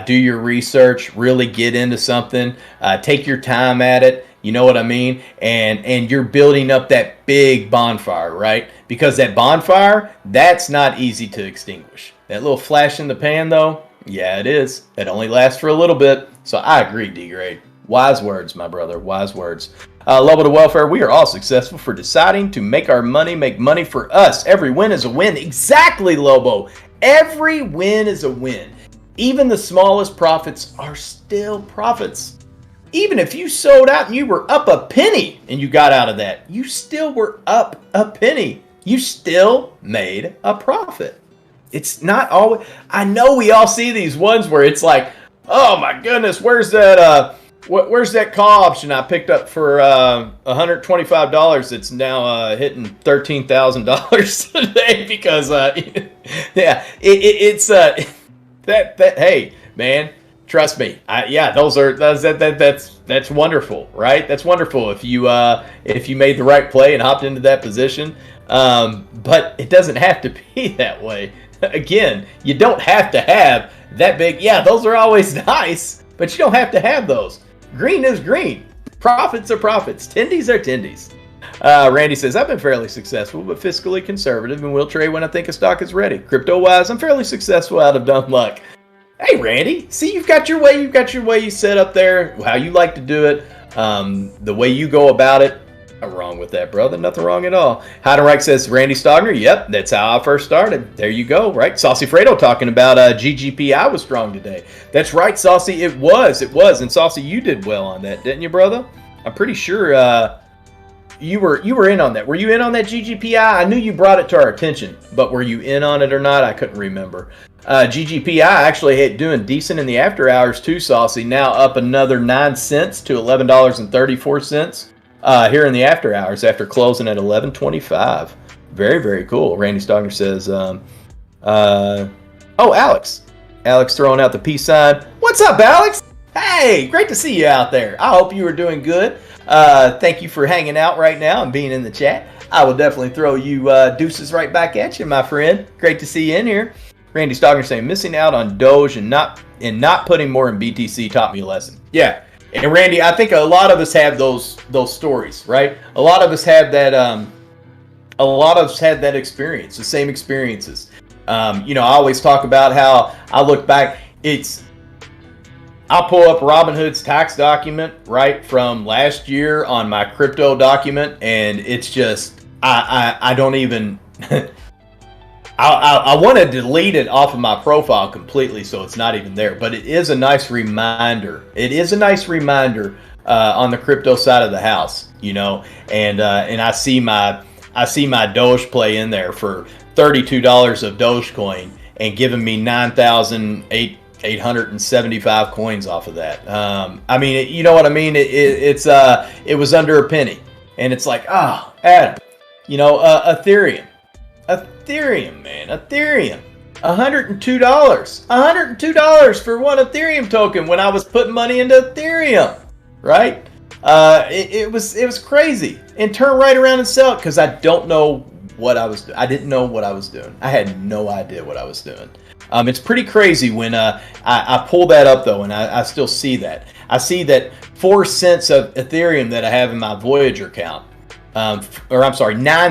do your research, really get into something, take your time at it, you know what I mean? And you're building up that big bonfire, right? Because that bonfire, that's not easy to extinguish. That little flash in the pan, though, yeah, it is. It only lasts for a little bit. So I agree, D-Grade. Wise words, my brother. Wise words. Lobo to Welfare, we are all successful for deciding to make our money make money for us. Every win is a win. Exactly, Lobo. Every win is a win. Even the smallest profits are still profits. Even if you sold out and you were up a penny and you got out of that, you still were up a penny. You still made a profit. It's not always... I know we all see these ones where it's like, oh my goodness, where's that call option I picked up for $125 that's now hitting $13,000 today because yeah, it's hey man, trust me, that's wonderful, right? That's wonderful if you made the right play and hopped into that position, but it doesn't have to be that way. Again, you don't have to have that big. Yeah, those are always nice, but you don't have to have those. Green is green. Profits are profits. Tendies are tendies. Randy says, I've been fairly successful, but fiscally conservative and will trade when I think a stock is ready. Crypto-wise, I'm fairly successful out of dumb luck. Hey, Randy, see, you've got your way set up there, how you like to do it, the way you go about it. Nothing wrong with that, brother. Nothing wrong at all. Heidenreich says, Randy Stogner, yep, that's how I first started. There you go, right? Saucy Fredo talking about GGPI was strong today. That's right, Saucy, it was. And Saucy, you did well on that, didn't you, brother? I'm pretty sure you were in on that. Were you in on that GGPI? I knew you brought it to our attention, but were you in on it or not? I couldn't remember. GGPI actually doing decent in the after hours too, Saucy. Now up another 9 cents to $11.34 here in the after hours after closing at 11.25. Very, very cool. Randy Stogner says, Alex. Alex throwing out the peace sign. What's up, Alex? Hey, great to see you out there. I hope you are doing good. Thank you for hanging out right now and being in the chat. I will definitely throw you deuces right back at you, my friend. Great to see you in here. Randy Stogner saying, missing out on Doge and not putting more in BTC taught me a lesson. Yeah, and Randy, I think a lot of us have those stories, right? A lot of us have that. A lot of us had that experience, the same experiences. I always talk about how I look back. I'll pull up Robinhood's tax document right from last year on my crypto document, and it's just I don't even. I want to delete it off of my profile completely, so it's not even there. But it is a nice reminder. It is a nice reminder on the crypto side of the house, And I see my Doge play in there for $32 of Dogecoin and giving me 9,875 coins off of that. You know what I mean? It was under a penny, and it's like, Adam, Ethereum, man. Ethereum. $102. $102 for one Ethereum token when I was putting money into Ethereum. Right? It was crazy. And turn right around and sell it because I don't know what I was doing. I didn't know what I was doing. I had no idea what I was doing. It's pretty crazy when I pull that up though, and I still see that. I see that 4 cents of Ethereum that I have in my Voyager account. 9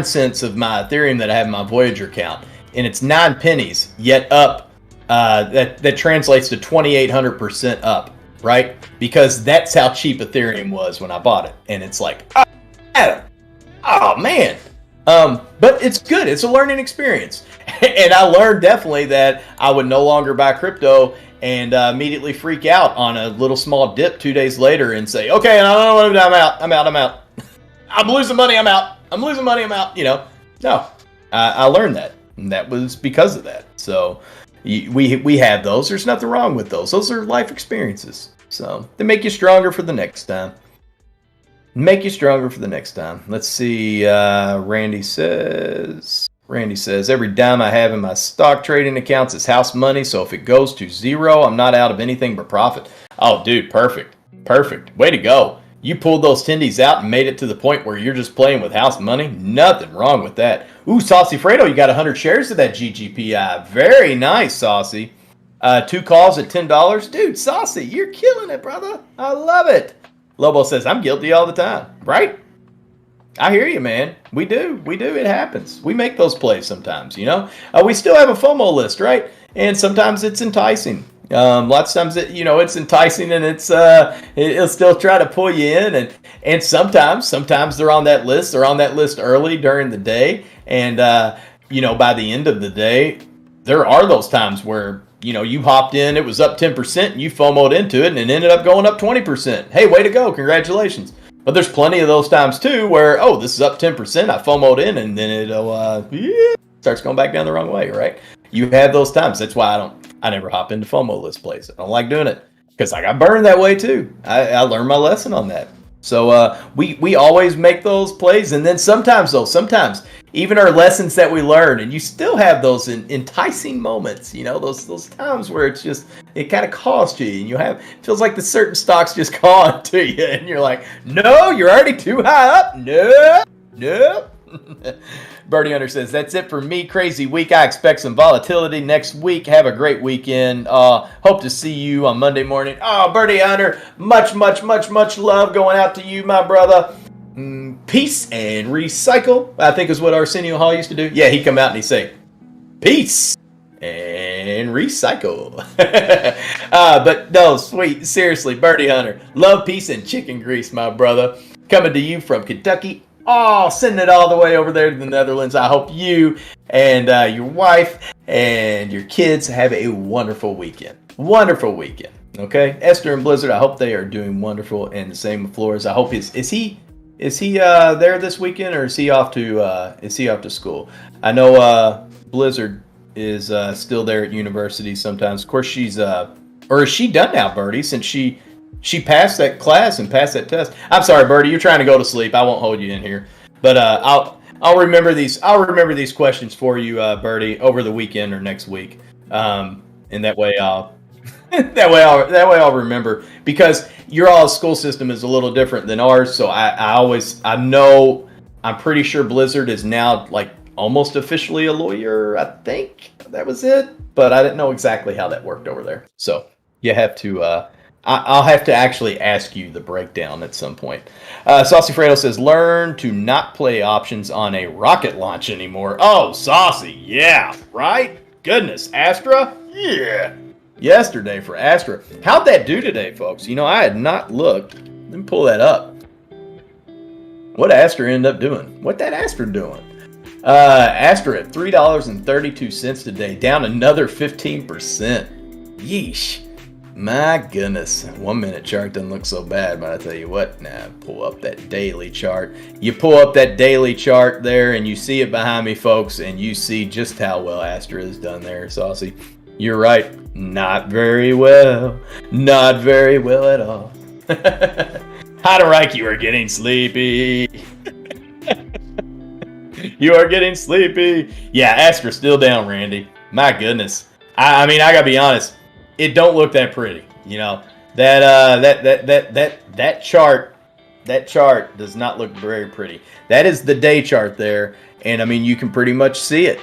cents of my Ethereum that I have in my Voyager account, and it's 9 pennies, yet up. That translates to 2,800% up, right? Because that's how cheap Ethereum was when I bought it, and it's like, Adam, man. But it's good. It's a learning experience, and I learned definitely that I would no longer buy crypto and immediately freak out on a little small dip 2 days later and say, okay, I'm out. I'm losing money, I'm out. No, I learned that, and that was because of that. So we have those. There's nothing wrong with those. Those are life experiences. So they make you stronger for the next time. Let's see. Randy says, every dime I have in my stock trading accounts is house money. So if it goes to zero, I'm not out of anything but profit. Oh, dude, perfect. Way to go. You pulled those tendies out and made it to the point where you're just playing with house money. Nothing wrong with that. Ooh, Saucy Fredo, you got 100 shares of that GGPI. Very nice, Saucy. 2 calls at $10. Dude, Saucy, you're killing it, brother. I love it. Lobo says, I'm guilty all the time. Right? I hear you, man. We do. It happens. We make those plays sometimes, We still have a FOMO list, right? And sometimes it's enticing. Lots of times it's enticing, and it'll still try to pull you in, and sometimes they're on that list. They're on that list early during the day, and by the end of the day, there are those times where you hopped in, it was up 10%, and you FOMO'd into it, and it ended up going up 20%. Hey, way to go! Congratulations. But there's plenty of those times too where this is up 10%. I FOMO'd in, and then it starts going back down the wrong way, right? You have those times. That's why I never hop into FOMO list plays. I don't like doing it because I got burned that way too. I learned my lesson on that. So we always make those plays, and then sometimes even our lessons that we learn, and you still have those enticing moments. Those times where it kind of costs you, and it feels like the certain stocks just call on to you, and you're like, no, you're already too high up. No. Birdie Hunter says, that's it for me. Crazy week. I expect some volatility next week. Have a great weekend. Hope to see you on Monday morning. Oh, Birdie Hunter, much love going out to you, my brother. Peace and recycle, I think is what Arsenio Hall used to do. Yeah, he'd come out and he'd say, peace and recycle. But no, sweet, seriously, Birdie Hunter, love, peace, and chicken grease, my brother. Coming to you from Kentucky. Oh, sending it all the way over there to the Netherlands. I hope you and your wife and your kids have a wonderful weekend. Wonderful weekend. Okay, Esther and Blizzard, I hope they are doing wonderful, and the same with Flores. I hope is he there this weekend, or is he off to school? I know Blizzard is still there at university sometimes. Of course, she's or is she done now, Birdie? Since she passed that class and passed that test. I'm sorry, Birdie, you're trying to go to sleep. I won't hold you in here, but I'll remember these. I'll remember these questions for you, Birdie, over the weekend or next week, and that way I'll. that way I'll remember, because your all school system is a little different than ours. So I know, I'm pretty sure Blizzard is now like almost officially a lawyer. I think that was it, but I didn't know exactly how that worked over there. So you have to, I'll have to actually ask you the breakdown at some point. Saucy Fredo says, learn to not play options on a rocket launch anymore. Oh, Saucy. Yeah. Right. Goodness. Astra. Yeah. Yesterday for Astra. How'd that do today, folks? I had not looked. Let me pull that up. What Astra end up doing? What that Astra doing? Astra at $3.32 today, down another 15%. Yeesh. My goodness. 1 minute chart doesn't look so bad, but I tell you what, pull up that daily chart. You pull up that daily chart there, and you see it behind me, folks, and you see just how well Astra has done there, Saucy. You're right. Not very well. Not very well at all. Heiderreich, you are getting sleepy. You are getting sleepy. Yeah, Astra's still down, Randy. My goodness. I mean, I gotta be honest. It don't look that pretty. That chart does not look very pretty. That is the day chart there, and I mean, you can pretty much see it.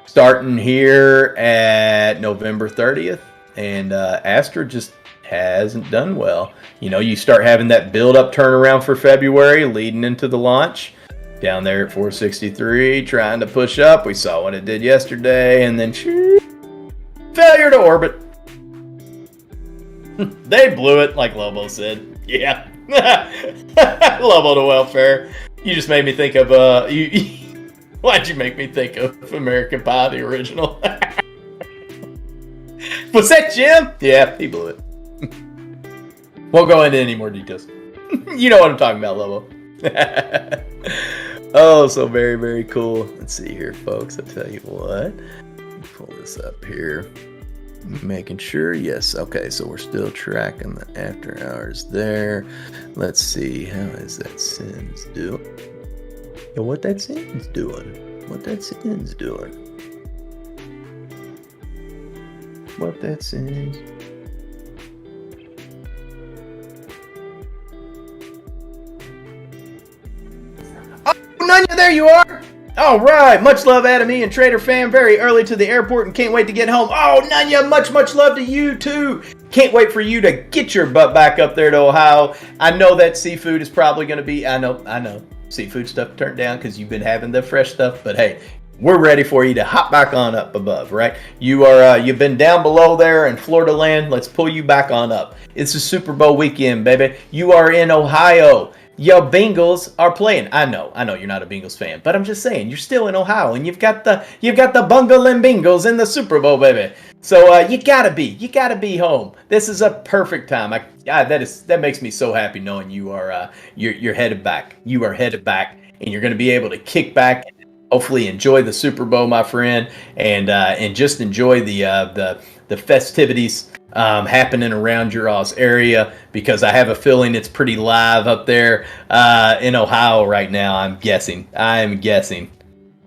Starting here at November 30th, and Astra just hasn't done well. You start having that build-up turnaround for February leading into the launch. Down there at 463, trying to push up. We saw what it did yesterday, and then failure to orbit. They blew it, like Lobo said. Yeah. Lobo to welfare. You just made me think of why'd you make me think of American Pie, the original? Was that Jim? Yeah, he blew it. Won't go into any more details. You know what I'm talking about, Lobo. Oh, so very, very cool. Let's see here, folks. I'll tell you what. Let me pull this up here. Making sure. Yes. Okay, so we're still tracking the after hours there. Let's see. How is that SENS doing? Yo, what that SENS doing? What that SENS doing? What that SENS? Oh, Nunya, there you are! All right, much love, Adam E. and Trader Fam. Very early to the airport and can't wait to get home. Oh, Nunya, much love to you too. Can't wait for you to get your butt back up there to Ohio. I know that seafood is probably going to be, I know. Seafood stuff turned down because you've been having the fresh stuff, but hey, we're ready for you to hop back on up above, right? You've been down below there in Florida land. Let's pull you back on up. It's a Super Bowl weekend, baby. You are in Ohio. Your Bengals are playing. I know you're not a Bengals fan, but I'm just saying you're still in Ohio, and you've got the Bungle and Bengals in the Super Bowl, baby. So you gotta be home. This is a perfect time. That makes me so happy knowing you are you're headed back. You are headed back, and you're going to be able to kick back. And hopefully, enjoy the Super Bowl, my friend, and just enjoy the festivities happening around your all's area, because I have a feeling it's pretty live up there in Ohio right now. I'm guessing.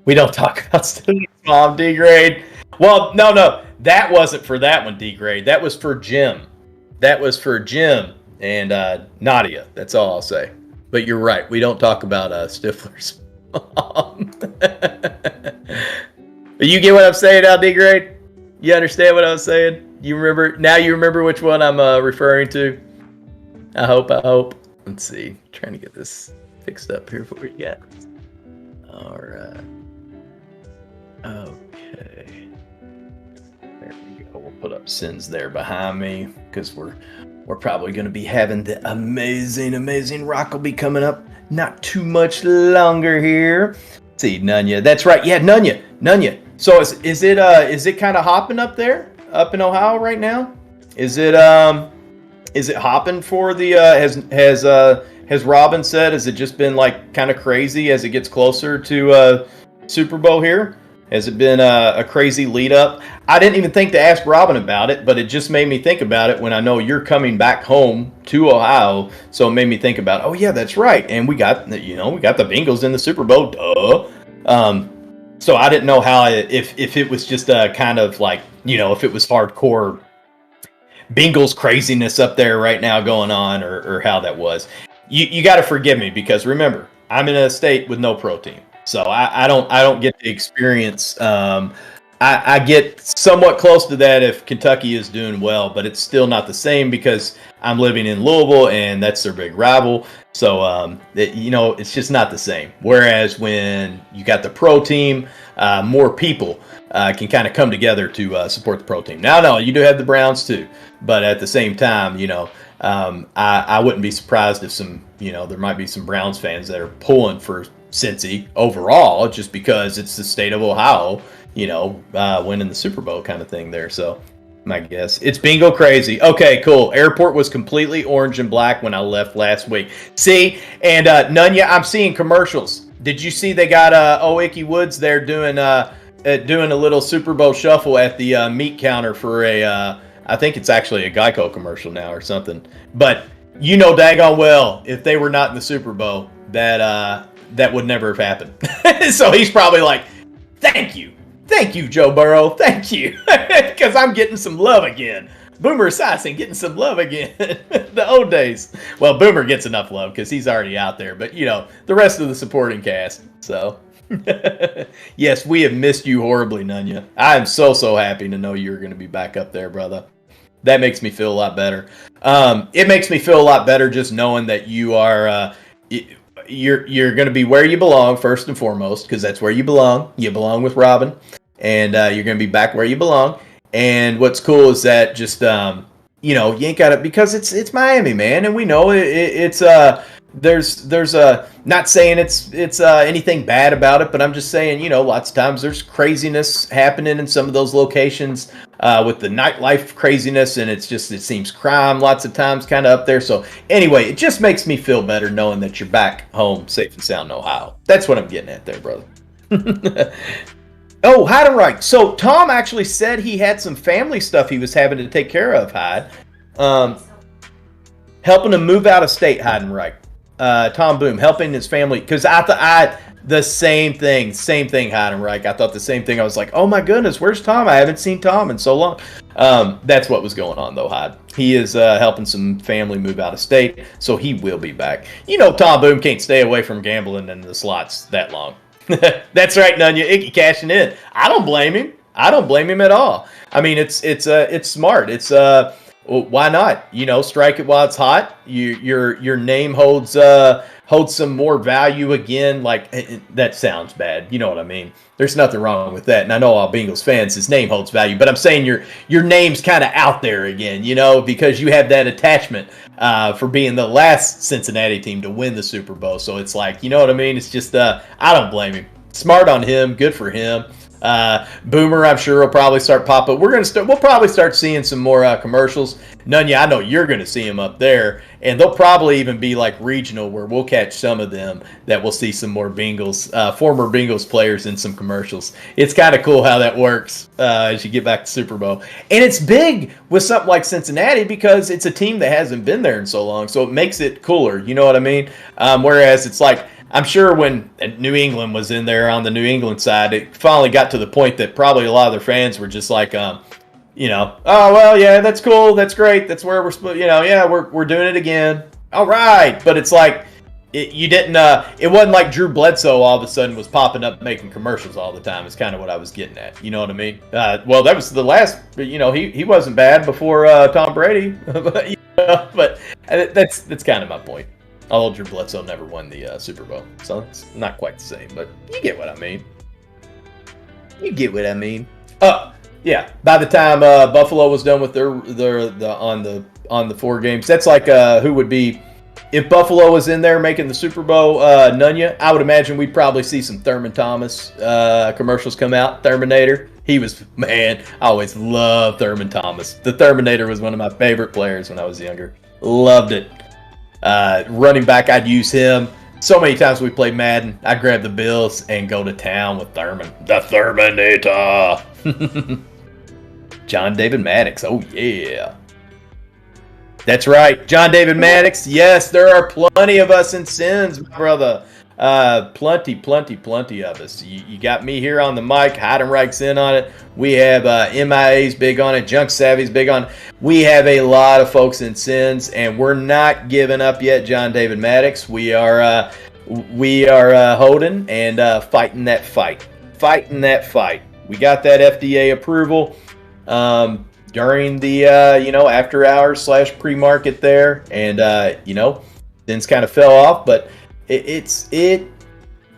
We don't talk about students, Mom, D-grade. Well, no. That wasn't for that one, D-grade. That was for Jim. And Nadia. That's all I'll say. But you're right. We don't talk about Stifler's mom. But you get what I'm saying now, D-grade? You understand what I was saying? You remember which one I'm referring to? I hope. Let's see. Trying to get this fixed up here for you guys. All right. Okay. There we go. We'll put up SENS there behind me because we're probably going to be having the amazing Rockleby coming up not too much longer here. Let's see, Nunya. That's right. Yeah, Nunya. So is it kind of hopping up there, up in Ohio right now? Is it hopping for the has Robin said, has it just been like kind of crazy as it gets closer to Super Bowl here? Has it been a crazy lead up? I didn't even think to ask Robin about it, but it just made me think about it when I know you're coming back home to Ohio. So it made me think about, oh yeah, that's right. And we got the Bengals in the Super Bowl. Duh. So I didn't know how if it was just a kind of like, if it was hardcore Bengals craziness up there right now going on or how that was. You got to forgive me because remember, I'm in a state with no pro team. So I don't get to experience. I get somewhat close to that if Kentucky is doing well, but it's still not the same because I'm living in Louisville and that's their big rival. So it's just not the same. Whereas when you got the pro team, more people can kind of come together to support the pro team. Now, no, you do have the Browns too, but at the same time, I wouldn't be surprised if there might be some Browns fans that are pulling for Cincy overall, just because it's the state of Ohio, winning the Super Bowl kind of thing there. So my guess, it's bingo crazy. Okay, cool. Airport was completely orange and black when I left last week. See, and Nunya, I'm seeing commercials. Did you see they got Icky Woods there doing a little Super Bowl shuffle at the meat counter for I think it's actually a Geico commercial now or something. But daggone well, if they were not in the Super Bowl, that would never have happened. So he's probably like, thank you, Joe Burrow, thank you, because I'm getting some love again. Boomer Esiason getting some love again. The old days. Well, Boomer gets enough love because he's already out there, but the rest of the supporting cast. So yes, we have missed you horribly, Nunya. I am so happy to know you're going to be back up there, brother. That makes me feel a lot better. It makes me feel a lot better just knowing that you are you're going to be where you belong first and foremost, because that's where you belong. You belong with Robin, and you're going to be back where you belong. And what's cool is that just you ain't got it because it's Miami, man, and we know it's there's not saying it's anything bad about it, but I'm just saying lots of times there's craziness happening in some of those locations with the nightlife craziness, and it seems crime lots of times kind of up there. So anyway, it just makes me feel better knowing that you're back home safe and sound in Ohio. That's what I'm getting at there, brother. Oh, Heidenreich. So Tom actually said he had some family stuff he was having to take care of, Hyde. Helping him move out of state, Heidenreich. Tom Boom, helping his family. Because I thought the same thing, Heidenreich. I thought the same thing. I was like, oh my goodness, where's Tom? I haven't seen Tom in so long. That's what was going on, though, Hyde. He is helping some family move out of state, so he will be back. Tom Boom can't stay away from gambling in the slots that long. That's right, Nunya. Icky cashing in. I don't blame him. At all. I mean, it's smart. It's why not? Strike it while it's hot. Your name holds some more value again. Like that sounds bad. You know what I mean? There's nothing wrong with that. And I know all Bengals fans, his name holds value. But I'm saying your name's kind of out there again. Because you have that attachment for being the last Cincinnati team to win the Super Bowl. So it's like, you know what I mean? It's just I don't blame him. Smart on him. Good for him. Boomer, I'm sure, will probably start popping. We'll probably start seeing some more commercials. Nunya, I know you're going to see them up there, and they'll probably even be like regional, where we'll catch some of them. That we'll see some more Bengals, former Bengals players in some commercials. It's kind of cool how that works as you get back to Super Bowl, and it's big with something like Cincinnati because it's a team that hasn't been there in so long, so it makes it cooler. You know what I mean? Whereas it's like, I'm sure when New England was in there on the New England side, it finally got to the point that probably a lot of their fans were just like, oh, well, yeah, that's cool. That's great. That's where we're doing it again. All right. But it's like, it wasn't like Drew Bledsoe all of a sudden was popping up making commercials all the time. It's kind of what I was getting at. You know what I mean? Well, that was the last, he wasn't bad before Tom Brady. but that's kind of my point. Aldridge Bledsoe never won the Super Bowl, so it's not quite the same, but you get what I mean. You get what I mean. Yeah. By the time Buffalo was done with their on the 4 games, that's like who would be if Buffalo was in there making the Super Bowl. Nunya, I would imagine we'd probably see some Thurman Thomas commercials come out. Terminator. He was, man, I always loved Thurman Thomas. The Terminator was one of my favorite players when I was younger. Loved it. Running back, I'd use him. So many times we played Madden, I'd grab the Bills and go to town with Thurman. The Terminator. John David Maddox. Oh, yeah. That's right. John David Maddox. Yes, there are plenty of us in SENS, my brother. Plenty of us. You got me here on the mic. Heidenreich's in on it. We have MIA's big on it. Junk Savvy's big on it. We have a lot of folks in SENS, and we're not giving up yet, John David Maddox. We are holding and fighting that fight. We got that FDA approval during the after hours / pre-market there, and things kind of fell off, but it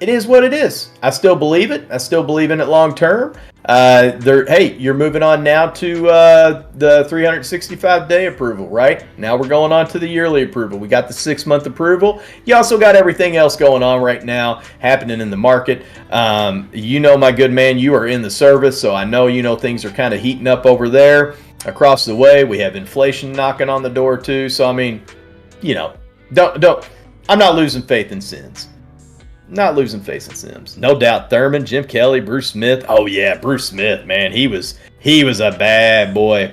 is what it is. I still believe it. I still believe in it long term. You're moving on now to the 365-day approval, right? Now we're going on to the yearly approval. We got the 6-month approval. You also got everything else going on right now happening in the market. My good man, you are in the service, so I know things are kind of heating up over there. Across the way, we have inflation knocking on the door too. So I mean, don't. I'm not losing faith in SENS. Not losing faith in SENS. No doubt. Thurman, Jim Kelly, Bruce Smith. Oh yeah, Bruce Smith, man. He was a bad boy.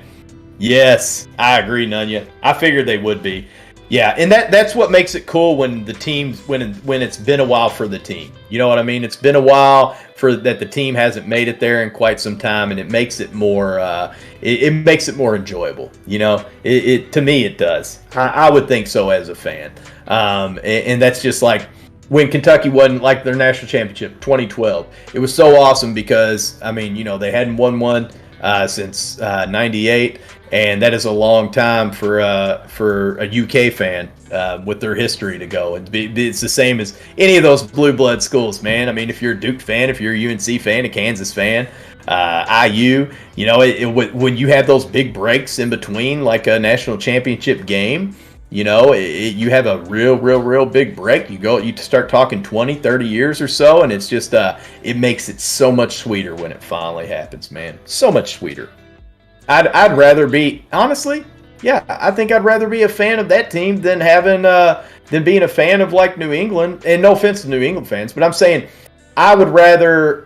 Yes, I agree, Nunya. I figured they would be. Yeah, and that's what makes it cool when the teams when it's been a while for the team. You know what I mean? It's been a while for that the team hasn't made it there in quite some time, and it makes it more it makes it more enjoyable. It to me it does. I would think so as a fan. And that's just like when Kentucky won like their national championship 2012. It was so awesome because they hadn't won one since '98. And that is a long time for a UK fan with their history to go. It's the same as any of those blue blood schools, man. I mean, if you're a Duke fan, if you're a UNC fan, a Kansas fan, IU, when you have those big breaks in between, like a national championship game, you have a real big break. You start talking 20, 30 years or so, and it's just it makes it so much sweeter when it finally happens, man. So much sweeter. I'd rather be, honestly, yeah, I think I'd rather be a fan of that team than being a fan of like New England. And no offense to New England fans, but I'm saying I would rather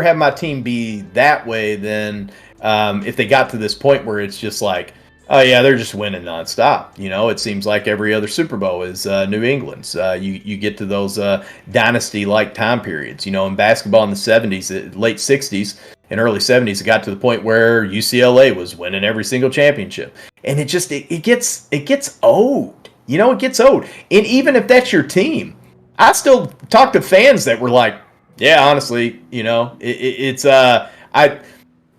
have my team be that way than if they got to this point where it's just like, oh yeah, they're just winning nonstop. It seems like every other Super Bowl is New England's. You get to those dynasty-like time periods. In basketball in the 70s, late 60s, and early 70s, it got to the point where UCLA was winning every single championship, and it gets old. It gets old. And even if that's your team, I still talk to fans that were like, yeah, honestly,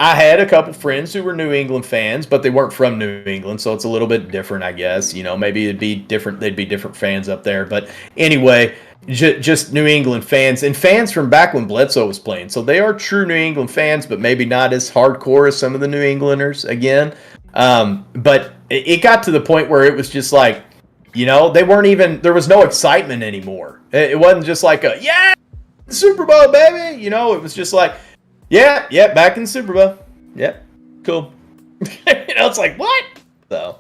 I had a couple friends who were New England fans, but they weren't from New England, so it's a little bit different, I guess. Maybe it'd be different. They'd be different fans up there. But anyway, just New England fans and fans from back when Bledsoe was playing. So they are true New England fans, but maybe not as hardcore as some of the New Englanders again. But it got to the point where it was just like, they weren't even, there was no excitement anymore. It wasn't just like yeah, Super Bowl, baby. It was just like, yeah, back in the Super Bowl. Yep, cool. It's like, what? So,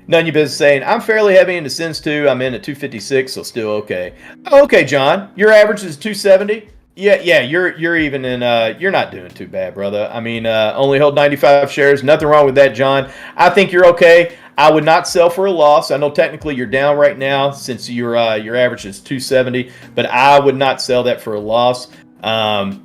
none of you business saying, I'm fairly heavy into SENS too. I'm in at 256, so still okay. Okay, John, your average is 270. Yeah, you're even in. You're not doing too bad, brother. I mean, only hold 95 shares. Nothing wrong with that, John. I think you're okay. I would not sell for a loss. I know technically you're down right now since your average is 270, but I would not sell that for a loss. I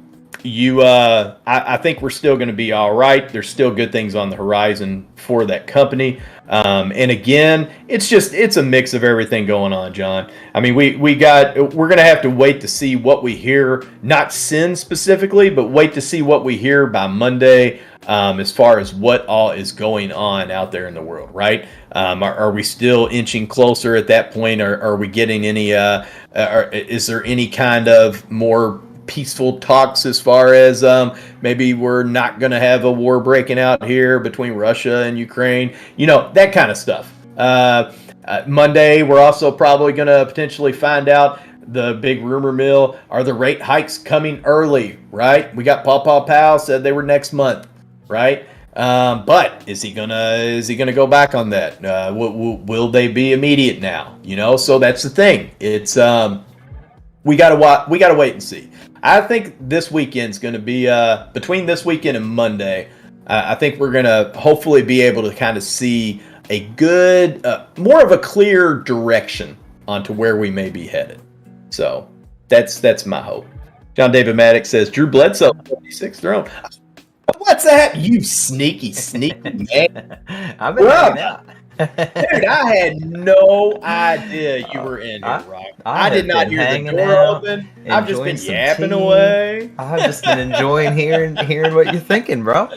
think we're still going to be all right. There's still good things on the horizon for that company. And again, it's a mix of everything going on, John. I mean, we're going to have to wait to see what we hear, not SENS specifically, but wait to see what we hear by Monday, as far as what all is going on out there in the world, right? Are we still inching closer at that point? Are we getting any, is there any kind of more peaceful talks as far as maybe we're not going to have a war breaking out here between Russia and Ukraine, that kind of stuff. Monday, we're also probably going to potentially find out the big rumor mill. Are the rate hikes coming early, right? We got Paw Powell said they were next month, right? But is he gonna go back on that? Will they be immediate now? So that's the thing. It's we gotta wait and see. I think this weekend's going to be between this weekend and Monday. I think we're going to hopefully be able to kind of see a good, more of a clear direction onto where we may be headed. So that's my hope. John David Maddox says Drew Bledsoe 46th throne. What's that? You sneaky man! I've been hanging out. Dude, I had no idea you were in here, Rock. I did not hear the door open. I've just been yapping away. I've just been enjoying hearing what you're thinking, bro.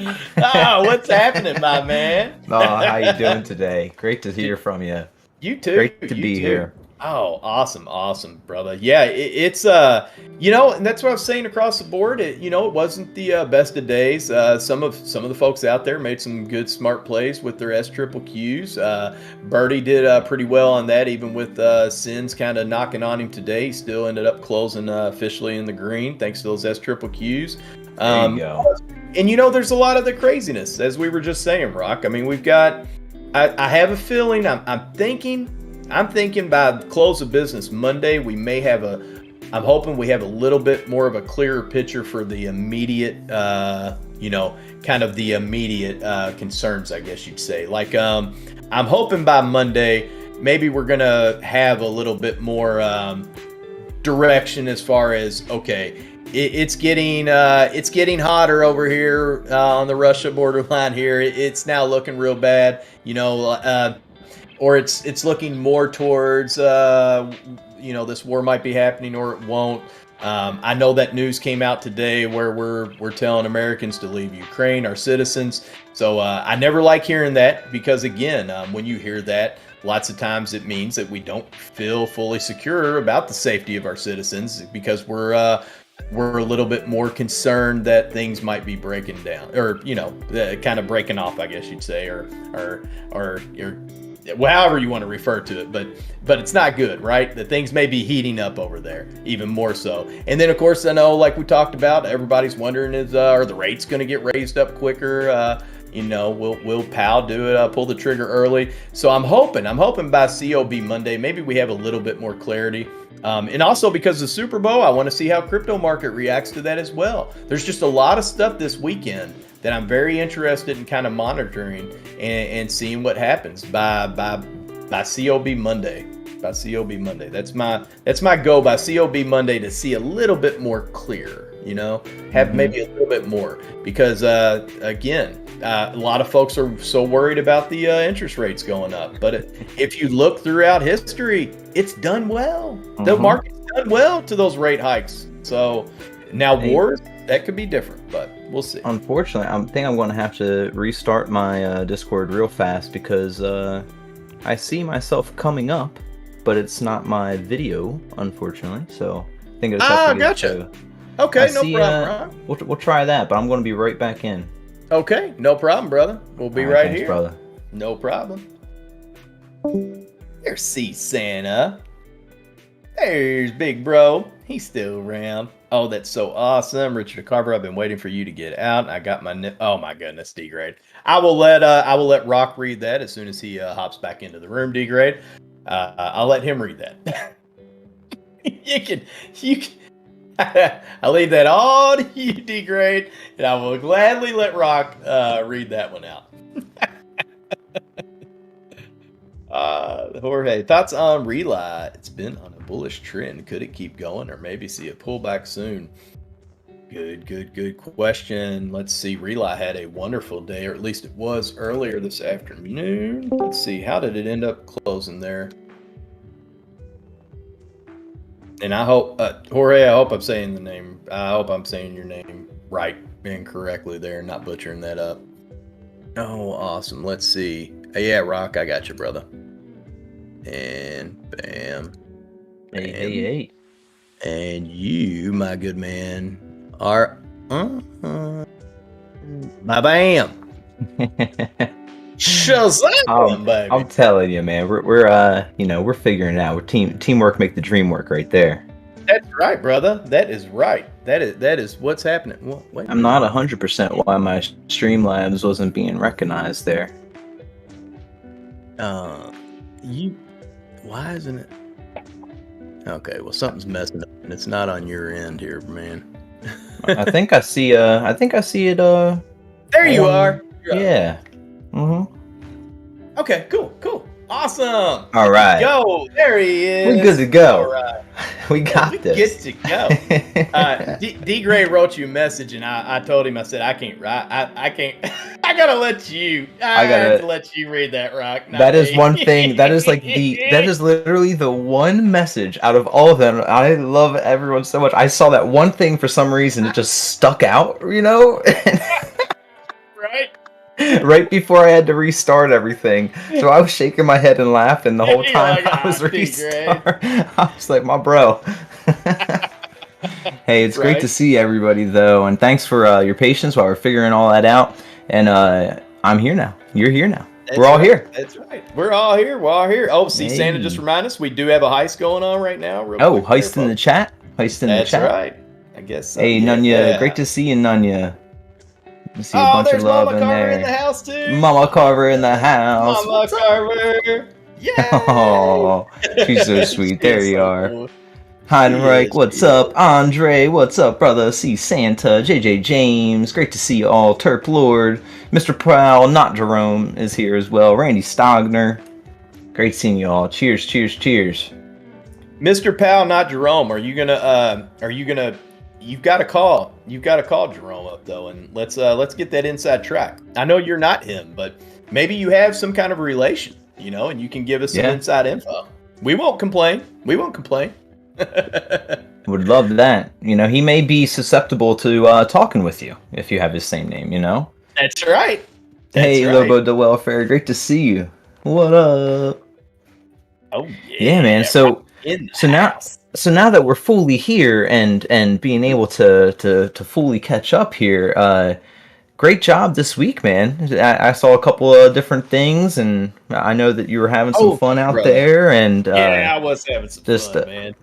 Oh, what's happening, my man? Oh, how you doing today? Great to hear from you. You too. Great to be here. Oh, awesome, brother. Yeah, it's and that's what I was saying across the board. It wasn't the best of days. Some of the folks out there made some good, smart plays with their S triple Qs. Birdie did pretty well on that, even with SENS kind of knocking on him today. He still ended up closing officially in the green thanks to those S triple Qs. There you go. And there's a lot of the craziness, as we were just saying, Rock. I mean, we've got. I have a feeling. I'm thinking by the close of business Monday, I'm hoping we have a little bit more of a clearer picture for the immediate, kind of the immediate concerns, I guess you'd say. Like, I'm hoping by Monday, maybe we're going to have a little bit more direction as far as, okay, it's getting hotter over here on the Russia borderline here. It's now looking real bad, or it's looking more towards this war might be happening or it won't. I know that news came out today where we're telling Americans to leave Ukraine, our citizens. So I never like hearing that because again, when you hear that, lots of times it means that we don't feel fully secure about the safety of our citizens because we're a little bit more concerned that things might be breaking down or kind of breaking off, I guess you'd say, or however you want to refer to it, but it's not good, right? That things may be heating up over there even more so. And then of course, I know, like we talked about, everybody's wondering are the rates going to get raised up quicker? Will Powell do it? Pull the trigger early? So I'm hoping by COB Monday, maybe we have a little bit more clarity. And also because of the Super Bowl, I want to see how crypto market reacts to that as well. There's just a lot of stuff this weekend that I'm very interested in kind of monitoring and seeing what happens by COB Monday. By COB Monday, that's my goal by COB Monday, to see a little bit more clear. Have maybe a little bit more because again, a lot of folks are so worried about the interest rates going up. But if you look throughout history, it's done well. The market's done well to those rate hikes. So now wars, that could be different, but we'll see. Unfortunately, I think I'm going to have to restart my Discord real fast because I see myself coming up, but it's not my video, unfortunately. So I think it's gotcha. Okay, no problem. We'll try that, but I'm going to be right back in. Okay, no problem, brother. We'll be right here, brother. No problem. There's C Santa. There's Big Bro. He's still around. Oh, that's so awesome, Richard Carver. I've been waiting for you to get out. I got my oh my goodness, D grade. I will let Rock read that as soon as he hops back into the room. D grade. I'll let him read that. you can. I'll leave that all to you, D grade, and I will gladly let Rock read that one out. Jorge, thoughts on Rely? It's been on a bullish trend. Could it keep going or maybe see a pullback soon? Good question. Let's see. Reli had a wonderful day, or at least it was earlier this afternoon. Let's see. How did it end up closing there? And I hope, Jorge, I hope I'm saying your name right and correctly there, not butchering that up. Oh, awesome. Let's see. Yeah, Rock, I got you, brother. And bam. Hey. And you, my good man, are my bam. Shazam, baby. I'm telling you, man. We're figuring it out. We're teamwork make the dream work right there. That's right, brother. That is right. That is what's happening. Well, wait. I'm not 100% why my Streamlabs wasn't being recognized there. Why isn't it? Okay, well, something's messing up, and it's not on your end here, man. I think I see it. There you are. Yeah. Mm-hmm. Okay, cool. Awesome. All right. Yo, there he is. We're good to go. All right. We got this. Get to go. D Gray wrote you a message, and I told him, I said, I can't. I can't. I gotta let you. I have to let you read that, Rock. That is one thing. That is that is literally the one message out of all of them. I love everyone so much. I saw that one thing for some reason. It just stuck out, Right. Right before I had to restart everything. So I was shaking my head and laughing the whole time I was restarting. I was like, my bro. Hey, it's great to see everybody, though. And thanks for your patience while we're figuring all that out. And I'm here now. You're here now. We're all here. That's right. We're all here. Oh, see, Santa just reminded us we do have a heist going on right now. Heist in the chat. That's right. I guess so. Hey, Nunya. Great to see you, Nunya. See a bunch of love Mama in Carver there. in the house too. Mama Carver in the house. Mama Carver. Yeah. Oh, she's so sweet. There you are. Heinrich, what's up? Andre, what's up, brother? See Santa, JJ James. Great to see you all. Terp Lord, Mr. Prowl, not Jerome is here as well. Randy Stogner. Great seeing you all. Cheers. Mr. Powell, not Jerome. You've got to call Jerome up though, and let's get that inside track. I know you're not him, but maybe you have some kind of relation, and you can give us some inside info. We won't complain. Would love that. He may be susceptible to talking with you if you have his same name, That's right. Hey, Lobo de Welfare, great to see you. What up? Oh yeah, man. So now that we're fully here and being able to fully catch up here, great job this week, man. I saw a couple of different things, and I know that you were having some fun out there. And I was having some fun, man.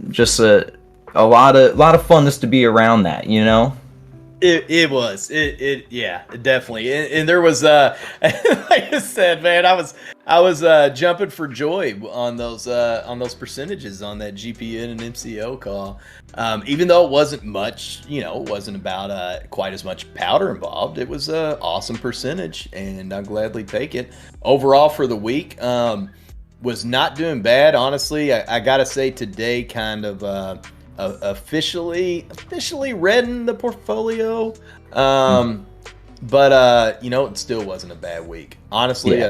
Just a lot of fun just to be around that, It was definitely, and there was like I said, man, I was jumping for joy on those percentages on that GPN and MCO call, even though it wasn't much, it wasn't about quite as much powder involved. It was a awesome percentage, and I'll gladly take it. Overall for the week, was not doing bad, honestly. I gotta say today kind of officially reddened the portfolio, but it still wasn't a bad week, honestly.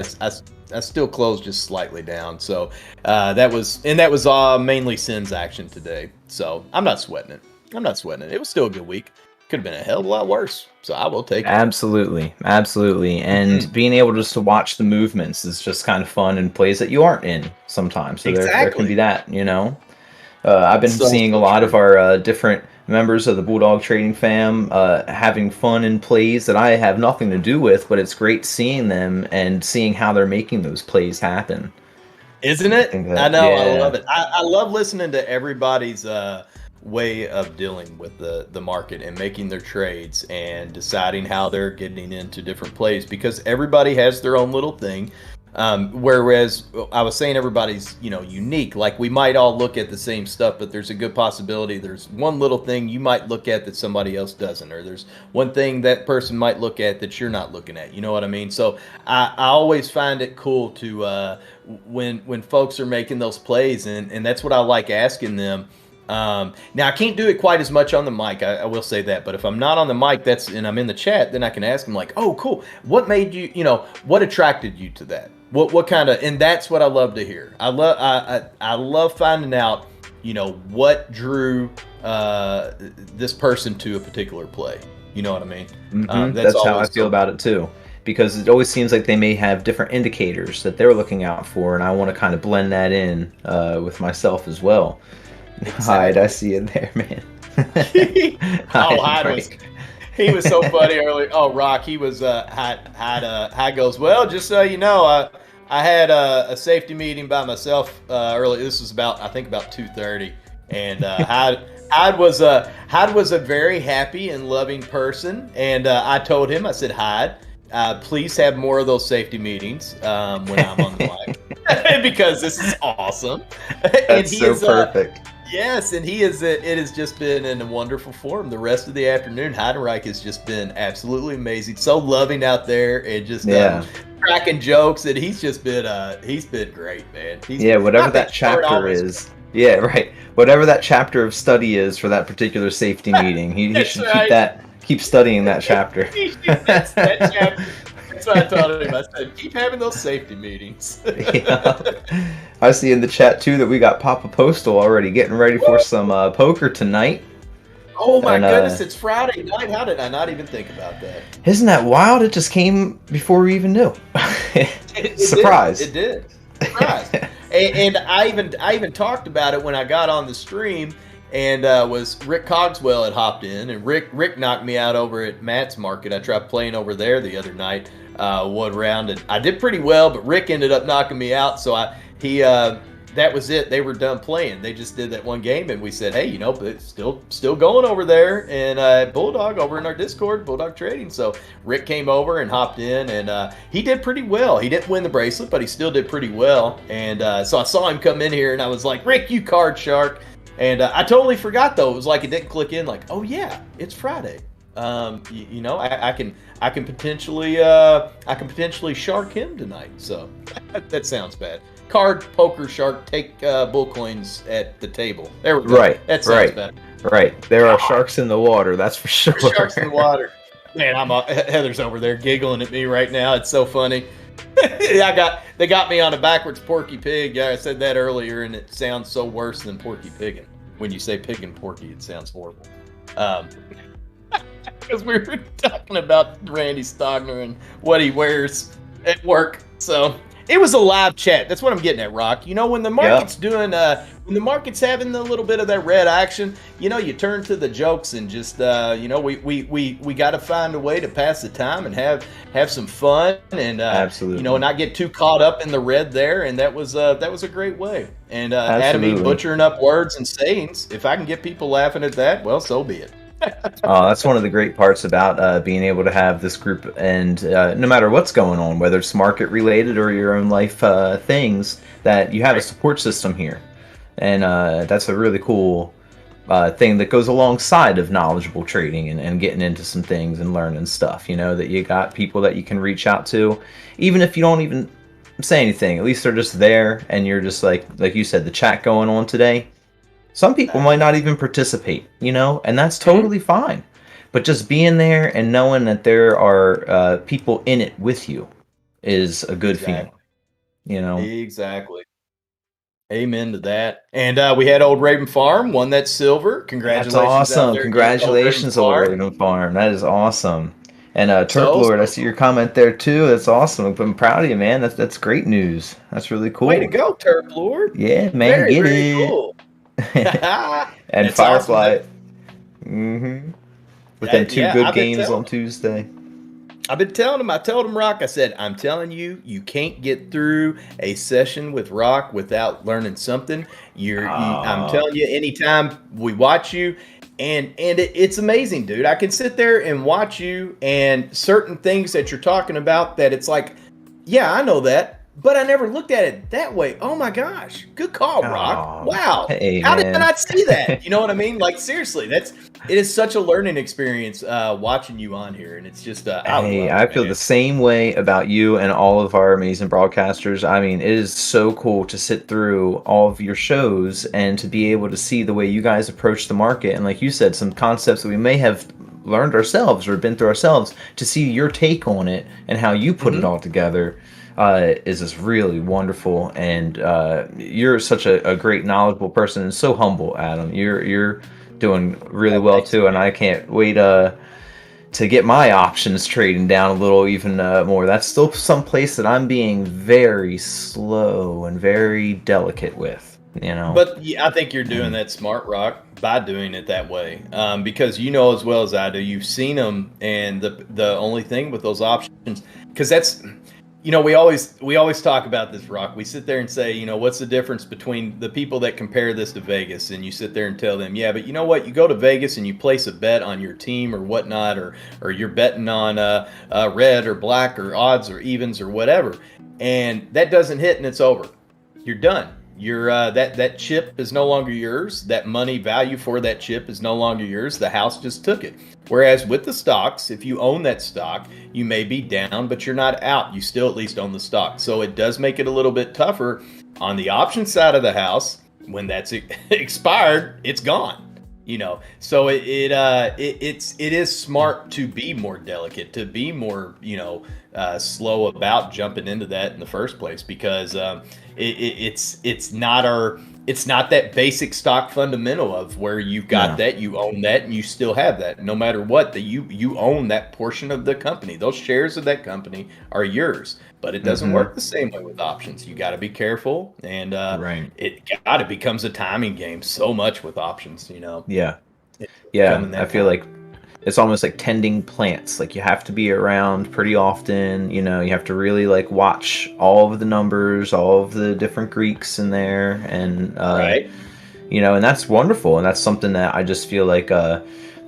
I still closed just slightly down, so that was mainly SENS action today, so I'm not sweating it. It was still a good week. Could have been a hell of a lot worse, so I will take it. Absolutely. And being able just to watch the movements is just kind of fun in plays that you aren't in sometimes, so there can be that, I've been seeing a lot of our different members of the Bulldog trading fam having fun in plays that I have nothing to do with, but it's great seeing them and seeing how they're making those plays happen. Isn't it? I know. Yeah. I love it. I love listening to everybody's way of dealing with the market and making their trades and deciding how they're getting into different plays, because everybody has their own little thing. Whereas I was saying everybody's, unique. Like we might all look at the same stuff, but there's a good possibility there's one little thing you might look at that somebody else doesn't, or there's one thing that person might look at that you're not looking at. You know what I mean? So I always find it cool to when folks are making those plays, and that's what I like asking them. Now I can't do it quite as much on the mic. I will say that, but if I'm not on the mic, and I'm in the chat, then I can ask them like, "Oh, cool. What made you? What attracted you to that? What kind of?" And that's what I love to hear. I love finding out, what drew this person to a particular play. You know what I mean? That's how I feel about it too. Because it always seems like they may have different indicators that they're looking out for, and I want to kind of blend that in with myself as well. Exactly. Hyde, I see it there, man. Hyde he was so funny earlier. Oh, Rock, he was Hyde goes, well, just so you know, I had a safety meeting by myself earlier. This was about 2:30, and Hyde was a very happy and loving person, and I told him, I said, Hyde, please have more of those safety meetings when I'm on the mic because this is awesome. That's so perfect. Yes, and he is. It has just been in a wonderful form. The rest of the afternoon, Heidenreich has just been absolutely amazing. So loving out there and just cracking jokes, and he's been great, man. Whatever that chapter is. Yeah, right. Whatever that chapter of study is for that particular safety meeting, he should keep studying that chapter. That's that chapter. That's what I told him. I said, keep having those safety meetings. I see in the chat too that we got Papa Postal already getting ready for some poker tonight. Oh my goodness, it's Friday night. How did I not even think about that? Isn't that wild? It just came before we even knew. Surprise. It did. Surprise. and I even talked about it when I got on the stream. And was Rick Cogswell had hopped in, and Rick knocked me out over at Matt's Market. I tried playing over there the other night, one round, and I did pretty well, but Rick ended up knocking me out. So that was it. They were done playing. They just did that one game, and we said, hey, but it's still going over there, and Bulldog over in our Discord, Bulldog Trading. So Rick came over and hopped in, and he did pretty well. He didn't win the bracelet, but he still did pretty well. And so I saw him come in here, and I was like, Rick, you card shark. And I totally forgot though. It was like it didn't click in. Like, oh yeah, it's Friday. I can potentially shark him tonight. So that sounds bad. Card poker shark, take bull coins at the table. There we go. Right. That sounds bad. Right. There are sharks in the water. That's for sure. There's sharks in the water. Man, Heather's over there giggling at me right now. It's so funny. They got me on a backwards Porky Pig. Yeah, I said that earlier, and it sounds so worse than Porky Piggin. When you say pig and Porky, it sounds horrible. Because we were talking about Randy Stogner and what he wears at work. So it was a live chat. That's what I'm getting at, Rock. When the market's when the market's having a little bit of that red action, you turn to the jokes and just, we got to find a way to pass the time and have some fun and, absolutely. And not get too caught up in the red there. And that was a great way. And Adam butchering up words and sayings. If I can get people laughing at that, well, so be it. That's one of the great parts about being able to have this group, and no matter what's going on, whether it's market related or your own life things, that you have a support system here, and that's a really cool thing that goes alongside of knowledgeable trading and getting into some things and learning stuff. That you got people that you can reach out to, even if you don't even say anything. At least they're just there, and you're just like you said, the chat going on today. Some people might not even participate, and that's totally fine. But just being there and knowing that there are people in it with you is a good feeling, Exactly. Amen to that. And we had Old Raven Farm, won that silver. Congratulations. That's awesome. Congratulations, Old Raven Farm. That is awesome. And Turp Lord, I see your comment there too. That's awesome. I'm proud of you, man. That's great news. That's really cool. Way to go, Turp Lord. Yeah, man. Get it. Cool. And Firefly. Awesome. Within two good games on Tuesday. I've been telling him. I told him, Rock. I said, I'm telling you, you can't get through a session with Rock without learning something. I'm telling you, anytime we watch you, and it's amazing, dude. I can sit there and watch you, and certain things that you're talking about that it's like, yeah, I know that. but I never looked at it that way. Oh my gosh, good call, Rock. Oh, Wow, hey, how did I man. not see that? You know what I mean? Like seriously, it is such a learning experience watching you on here, and it's just Hey, I I love feel it, the same way about you and all of our amazing broadcasters. I mean, it is so cool to sit through all of your shows and to be able to see the way you guys approach the market. And like you said, some concepts that we may have learned ourselves or been through ourselves, to see your take on it and how you put it all together is just really wonderful. And you're such a great, knowledgeable person and so humble, Adam. You're doing really well thanks, too, and I can't wait to get my options trading down a little even more. That's still some place that I'm being very slow and very delicate with, you know. But yeah, I think you're doing that smart, Rock, by doing it that way, because you know as well as I do, you've seen them, and the only thing with those options, because that's, you know, we always talk about this, Rock. We sit there and say, you know, what's the difference between the people that compare this to Vegas, and you sit there and tell them, yeah, but you know what, you go to Vegas and you place a bet on your team or whatnot, or you're betting on red or black or odds or evens or whatever, and that doesn't hit and it's over. You're done. You're that chip is no longer yours. That money value for that chip is no longer yours. The house just took it. Whereas with the stocks, if you own that stock, you may be down, but you're not out. You still at least own the stock. So it does make it a little bit tougher on the option side of the house. When that's expired, it's gone. You know, so it is smart to be more delicate, to be more, you know, slow about jumping into that in the first place, because it's not that basic stock fundamental of where you've got that, you own that, and you still have that no matter what, that you own that portion of the company. Those shares of that company are yours. But it doesn't work the same way with options. You got to be careful, and it becomes a timing game so much with options, you know. Yeah. I feel like it's almost like tending plants. Like you have to be around pretty often. You know, you have to really like watch all of the numbers, all of the different Greeks in there, and you know, and that's wonderful. And that's something that I just feel like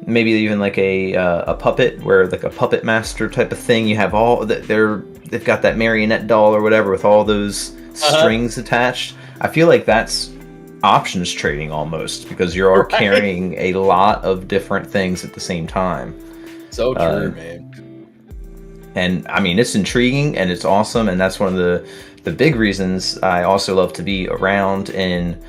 maybe even like a puppet, where like a puppet master type of thing. You have all that they've got that marionette doll or whatever with all those strings attached. I feel like that's options trading almost, because you're carrying a lot of different things at the same time. So true, man. And I mean, it's intriguing and it's awesome, and that's one of the big reasons I also love to be around in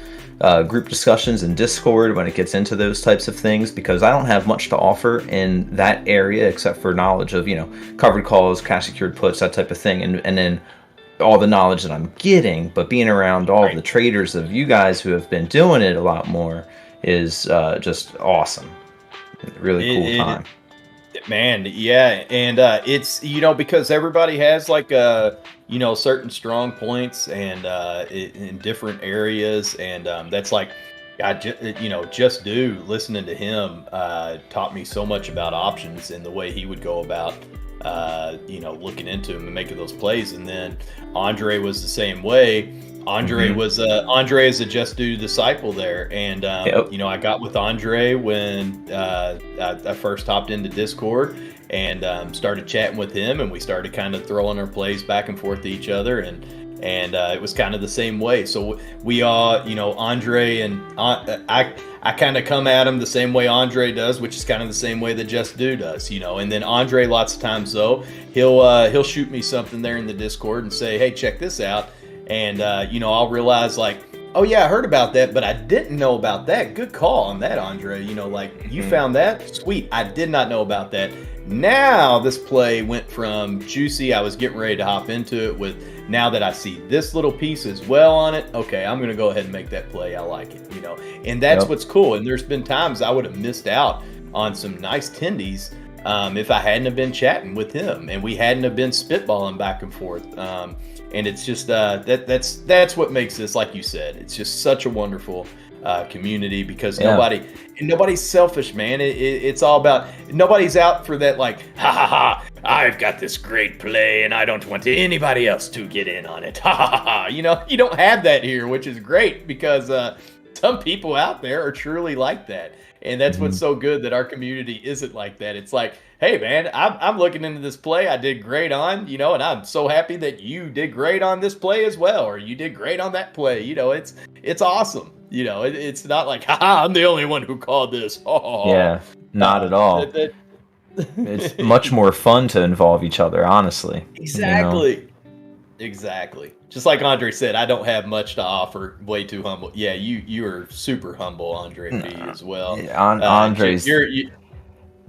group discussions in Discord when it gets into those types of things, because I don't have much to offer in that area except for knowledge of, you know, covered calls, cash secured puts, that type of thing, and then all the knowledge that I'm getting. But being around all of the traders of you guys who have been doing it a lot more is just awesome. Really cool time. Man, yeah, and it's, you know, because everybody has like you know, certain strong points and in different areas, and that's like, just listening to him taught me so much about options and the way he would go about you know, looking into them and making those plays. And then Andre was the same way. Andre was Andre is a Just Do disciple there, and you know, I got with Andre when I first hopped into Discord and started chatting with him, and we started kind of throwing our plays back and forth to each other, and it was kind of the same way. So we all, you know, Andre and I kind of come at him the same way Andre does, which is kind of the same way that Just Do does, you know. And then Andre, lots of times though, he'll shoot me something there in the Discord and say, hey, check this out. And, you know, I'll realize like, oh yeah, I heard about that, but I didn't know about that. Good call on that, Andre. You know, like, you found that? Sweet. I did not know about that. Now this play went from juicy, I was getting ready to hop into it, with now that I see this little piece as well on it, okay, I'm going to go ahead and make that play. I like it, you know. And that's what's cool. And there's been times I would have missed out on some nice tendies if I hadn't have been chatting with him and we hadn't have been spitballing back and forth. And it's just that's what makes this, like you said, it's just such a wonderful community, because nobody's selfish, man. It's all about, nobody's out for that, like, ha ha ha, I've got this great play and I don't want anybody else to get in on it, ha ha ha. You know, you don't have that here, which is great, because some people out there are truly like that. And that's what's so good that our community isn't like that. It's like, hey, man, I'm looking into this play I did great on, you know, and I'm so happy that you did great on this play as well, or you did great on that play. You know, it's awesome. You know, it's not like, haha, I'm the only one who called this. Oh, Yeah, not at all. It's much more fun to involve each other, honestly. Exactly. Exactly. Just like Andre said, I don't have much to offer. Way too humble. Yeah, you are super humble, Andre B, as well. Andre's You're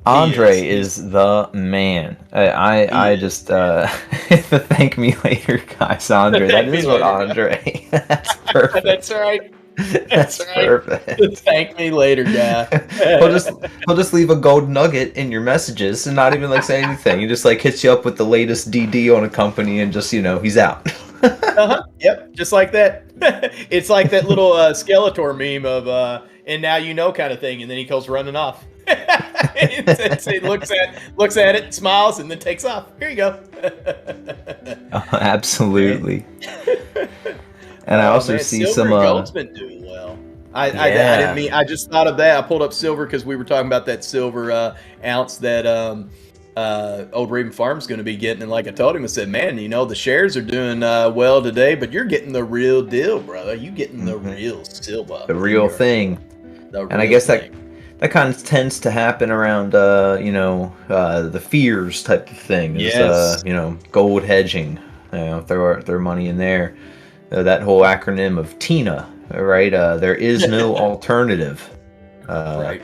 Andre is the man. I just thank me later, guys. Andre, that Thank me is what later, Andre. That's perfect. That's right. That's right. perfect. Thank me later, guy. He'll just leave a gold nugget in your messages and not even like say anything. He just like hits you up with the latest DD on a company and just he's out. Yep, just like that. It's like that little Skeletor meme of and now you know kind of thing, and then he goes running off. It looks at it, smiles, and then takes off. Here you go. Absolutely. And I also see silver some. And gold's been doing well. I didn't mean. I just thought of that. I pulled up silver because we were talking about that silver ounce that Old Raven Farm's going to be getting. And like I told him, I said, man, you know the shares are doing well today, but you're getting the real deal, brother. You getting the real silver, the real thing. And I guess that kind of tends to happen around the fears type of thing. Yes. Gold hedging. Throw money in there. That whole acronym of TINA, right? There is no alternative. Right.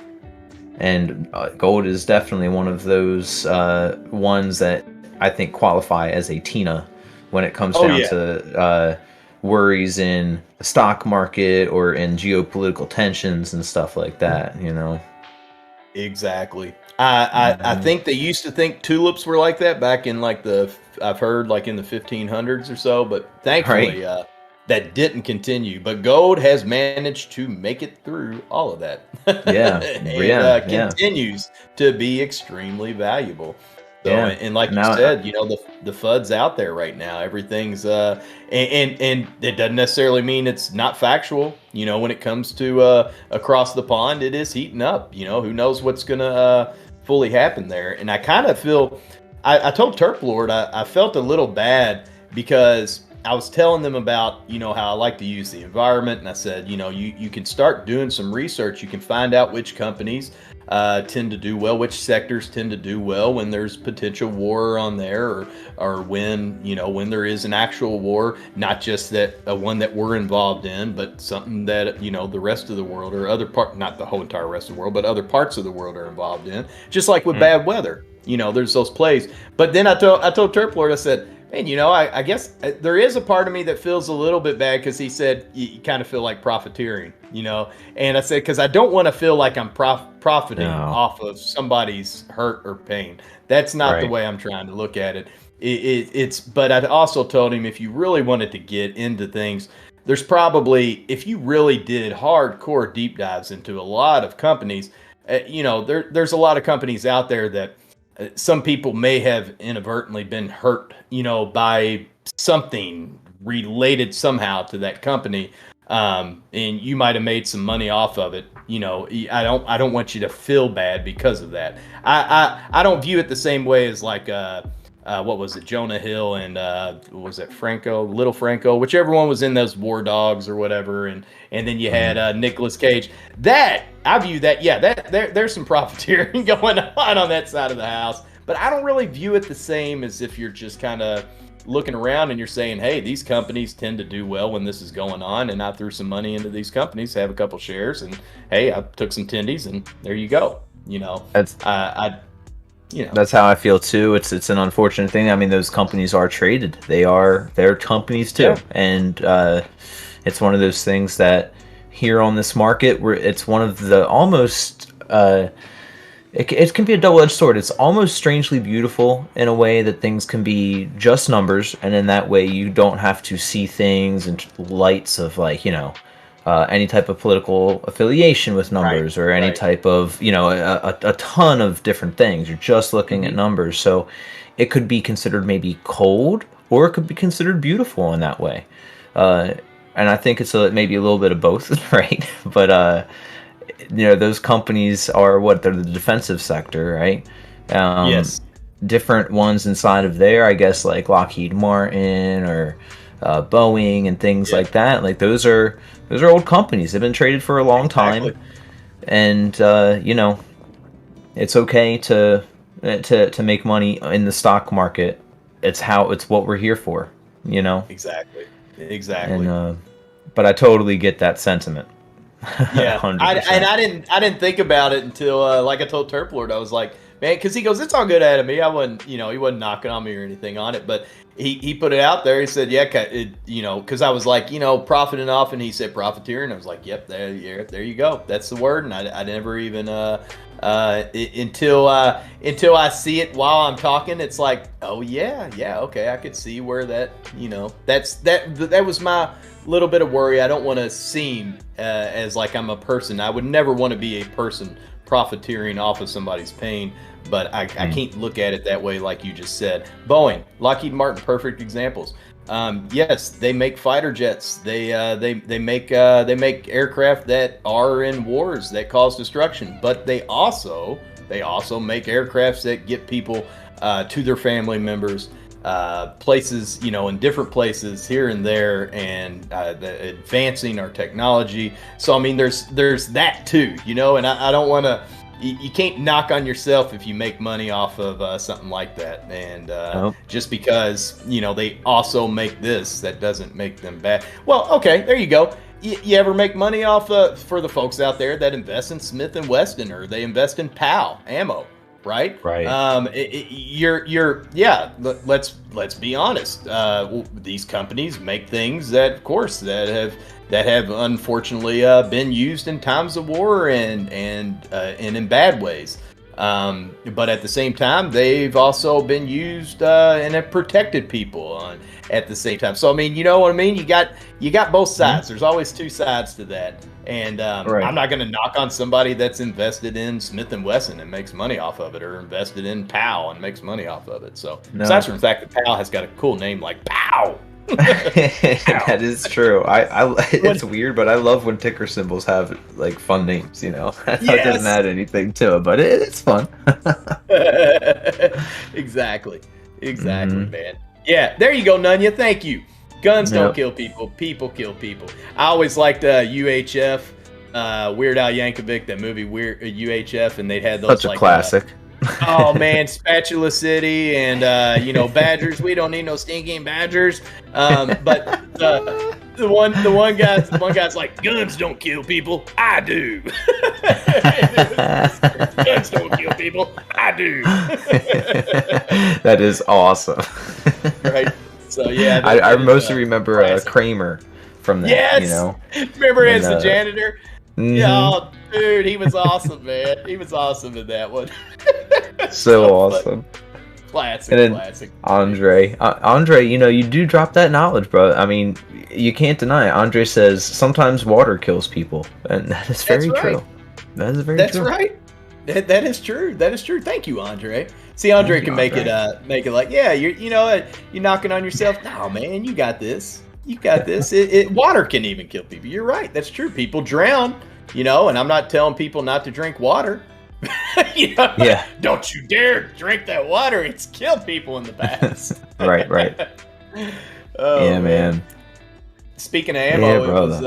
And gold is definitely one of those ones that I think qualify as a TINA when it comes down to worries in the stock market or in geopolitical tensions and stuff like that, Exactly. I think they used to think tulips were like that back in I've heard like in the 1500s or so, but thankfully that didn't continue. But gold has managed to make it through all of that. And continues to be extremely valuable. So, and like you said, the FUD's out there right now. Everything's and it doesn't necessarily mean it's not factual. When it comes to across the pond, it is heating up. Who knows what's gonna fully happen there. And I kind of feel, I told Terp Lord I felt a little bad because I was telling them about, how I like to use the environment. And I said, you can start doing some research. You can find out which companies tend to do well, which sectors tend to do well when there's potential war on there or when, when there is an actual war, not just that one that we're involved in, but something that, the rest of the world or not the whole entire rest of the world, but other parts of the world are involved in, just like with bad weather, there's those plays. But then I told Terp Lord, I said, and I guess there is a part of me that feels a little bit bad because he said you kind of feel like profiteering, and I said, because I don't want to feel like I'm profiting off of somebody's hurt or pain. That's not the way I'm trying to look at it. But I also told him if you really wanted to get into things, there's probably, if you really did hardcore deep dives into a lot of companies, there's a lot of companies out there that some people may have inadvertently been hurt, by something related somehow to that company. And you might have made some money off of it. I don't want you to feel bad because of that. I don't view it the same way as like, what was it? Jonah Hill and, what was it? Little Franco, whichever one was in those War Dogs or whatever. And then you had, Nicolas Cage. I view that, there's some profiteering going on that side of the house. But I don't really view it the same as if you're just kind of looking around and you're saying, hey, these companies tend to do well when this is going on, and I threw some money into these companies, have a couple shares, and hey, I took some tendies, and there you go. That's that's how I feel too. It's an unfortunate thing. I mean, those companies are traded. They're companies too, and it's one of those things that here on this market, where it's one of the almost. It can be a double-edged sword. It's almost strangely beautiful in a way that things can be just numbers, and in that way you don't have to see things in lights of any type of political affiliation with numbers or any type of a ton of different things. You're just looking at numbers, so it could be considered maybe cold, or it could be considered beautiful in that way. and I think it's maybe a little bit of both, right? But those companies are they're the defensive sector, right? Yes. Different ones inside of there, I guess, like Lockheed Martin or Boeing and things like that. Like those are old companies. They've been traded for a long time, and it's okay to make money in the stock market. It's what we're here for, Exactly. And but I totally get that sentiment. Yeah, 100%. I didn't think about it until like I told Terplord, I was like, man, because he goes, it's all good out of me. I wasn't, he wasn't knocking on me or anything on it, but he put it out there. He said, yeah, because I was like, profiting off, and he said profiteer, and I was like, yep, there you go, that's the word, and I never even until I see it while I'm talking, it's like, oh yeah, okay, I could see where that, that was my little bit of worry. I don't want to seem as like I'm a person. I would never want to be a person profiteering off of somebody's pain, but I can't look at it that way like you just said. Boeing, Lockheed Martin, perfect examples. Yes, they make fighter jets. They make aircraft that are in wars that cause destruction, but they also make aircrafts that get people to their family members, places, in different places here and there, and advancing our technology. So I mean, there's that too, and I don't want to. You can't knock on yourself if you make money off of something like that, and just because they also make this, that doesn't make them bad. Well, okay, there you go. You ever make money off for the folks out there that invest in Smith and Wesson, or they invest in PAL ammo? Right. Let's be honest. These companies make things that, of course, that have unfortunately been used in times of war and in bad ways. But at the same time, they've also been used and have protected people at the same time. So I mean, you know what I mean? You got both sides. There's always two sides to that. And I'm not going to knock on somebody that's invested in Smith and Wesson and makes money off of it, or invested in POW and makes money off of it. So aside from the fact that POW has got a cool name like POW. That is true. It's weird, but I love when ticker symbols have like fun names. It doesn't add anything to it, but it's fun. Exactly, man. Yeah, there you go, Nunya. Thank you. Guns don't kill people. People kill people. I always liked UHF, Weird Al Yankovic, that movie UHF, and they had those such a classic. Oh man, Spatula City, and Badgers. We don't need no stinking Badgers. But the one guy's like, guns don't kill people. I do. Guns don't kill people. I do. That is awesome. Right. So yeah, I mostly remember Kramer from that. Yes. Remember as the janitor? Mm-hmm. Yeah, oh, dude, he was awesome, man. He was awesome in that one. So awesome. Classic. And then classic. Andre, you do drop that knowledge, bro. I mean, you can't deny it. Andre says sometimes water kills people, and that is very true. That is very true. That's right. That is true. That is true. Thank you, Andre. See, Andre can make it like, yeah, you're knocking on yourself. No, man, you got this. You got this. Water can even kill people. You're right. That's true. People drown, and I'm not telling people not to drink water. Yeah. Don't you dare drink that water. It's killed people in the past. Right. Oh, yeah, man. Speaking of ammo, it was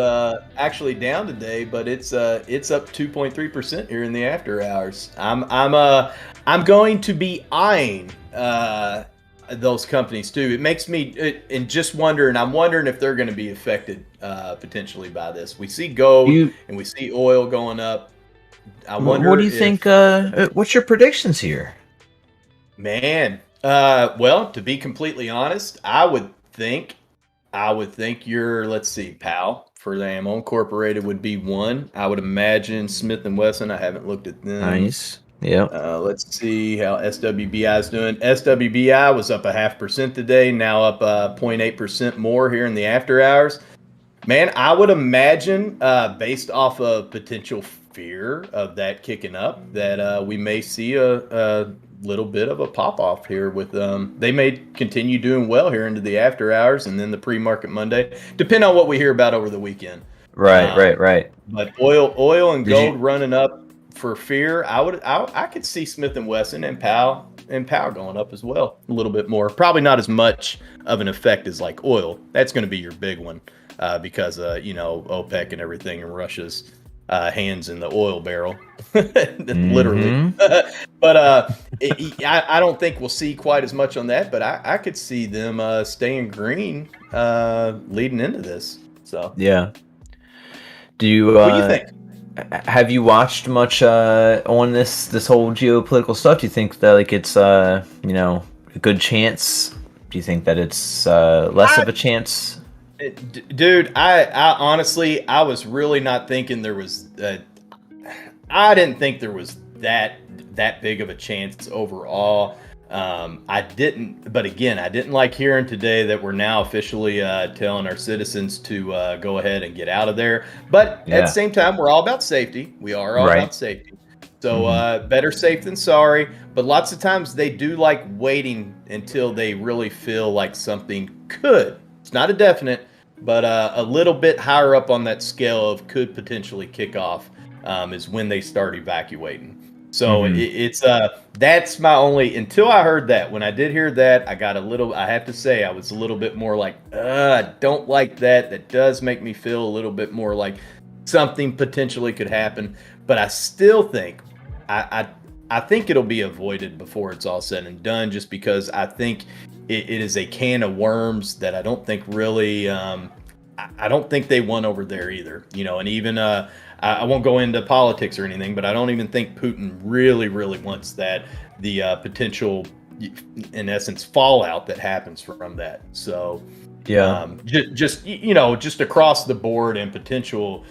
actually down today, but it's up 2.3% here in the after hours. I'm going to be eyeing those companies too. It makes me and just wondering. I'm wondering if they're going to be affected potentially by this. We see gold and we see oil going up. I wonder. What do you think? What's your predictions here? Man, well, to be completely honest, I would think your, let's see, PAL for the Ammo Incorporated would be one. I would imagine Smith and Wesson. I haven't looked at them. Nice. Yeah. Let's see how SWBI is doing. SWBI was up 0.5% today, now up 0.8% more here in the after hours. Man, I would imagine, based off of potential fear of that kicking up, that we may see a little bit of a pop off here with they may continue doing well here into the after hours and then the pre-market Monday, depending on what we hear about over the weekend. Right. But oil and gold running up for fear. I could see Smith and Wesson and Powell going up as well a little bit more. Probably not as much of an effect as like oil. That's going to be your big one because OPEC and everything and Russia's hands in the oil barrel, literally. But I don't think we'll see quite as much on that. But I could see them staying green leading into this. So yeah. What do you think? Have you watched much on this whole geopolitical stuff? Do you think that like it's a good chance? Do you think that it's less of a chance? Dude, I honestly I was really not thinking there was. I didn't think there was that big of a chance overall. I didn't, but again, I didn't like hearing today that we're now officially telling our citizens to go ahead and get out of there. But at the same time, we're all about safety. We are all about safety. So better safe than sorry. But lots of times they do like waiting until they really feel like something could. It's not a definite, but a little bit higher up on that scale of could potentially kick off is when they start evacuating. So it's that's my only, until I heard that. When I did hear that, I have to say I was a little bit more like, I don't like that. That does make me feel a little bit more like something potentially could happen. But I still think, I think it'll be avoided before it's all said and done, just because I think it is a can of worms that I don't think really, I don't think they won over there either. And even, I won't go into politics or anything, but I don't even think Putin really wants the potential, in essence, fallout that happens from that. So, just across the board and potential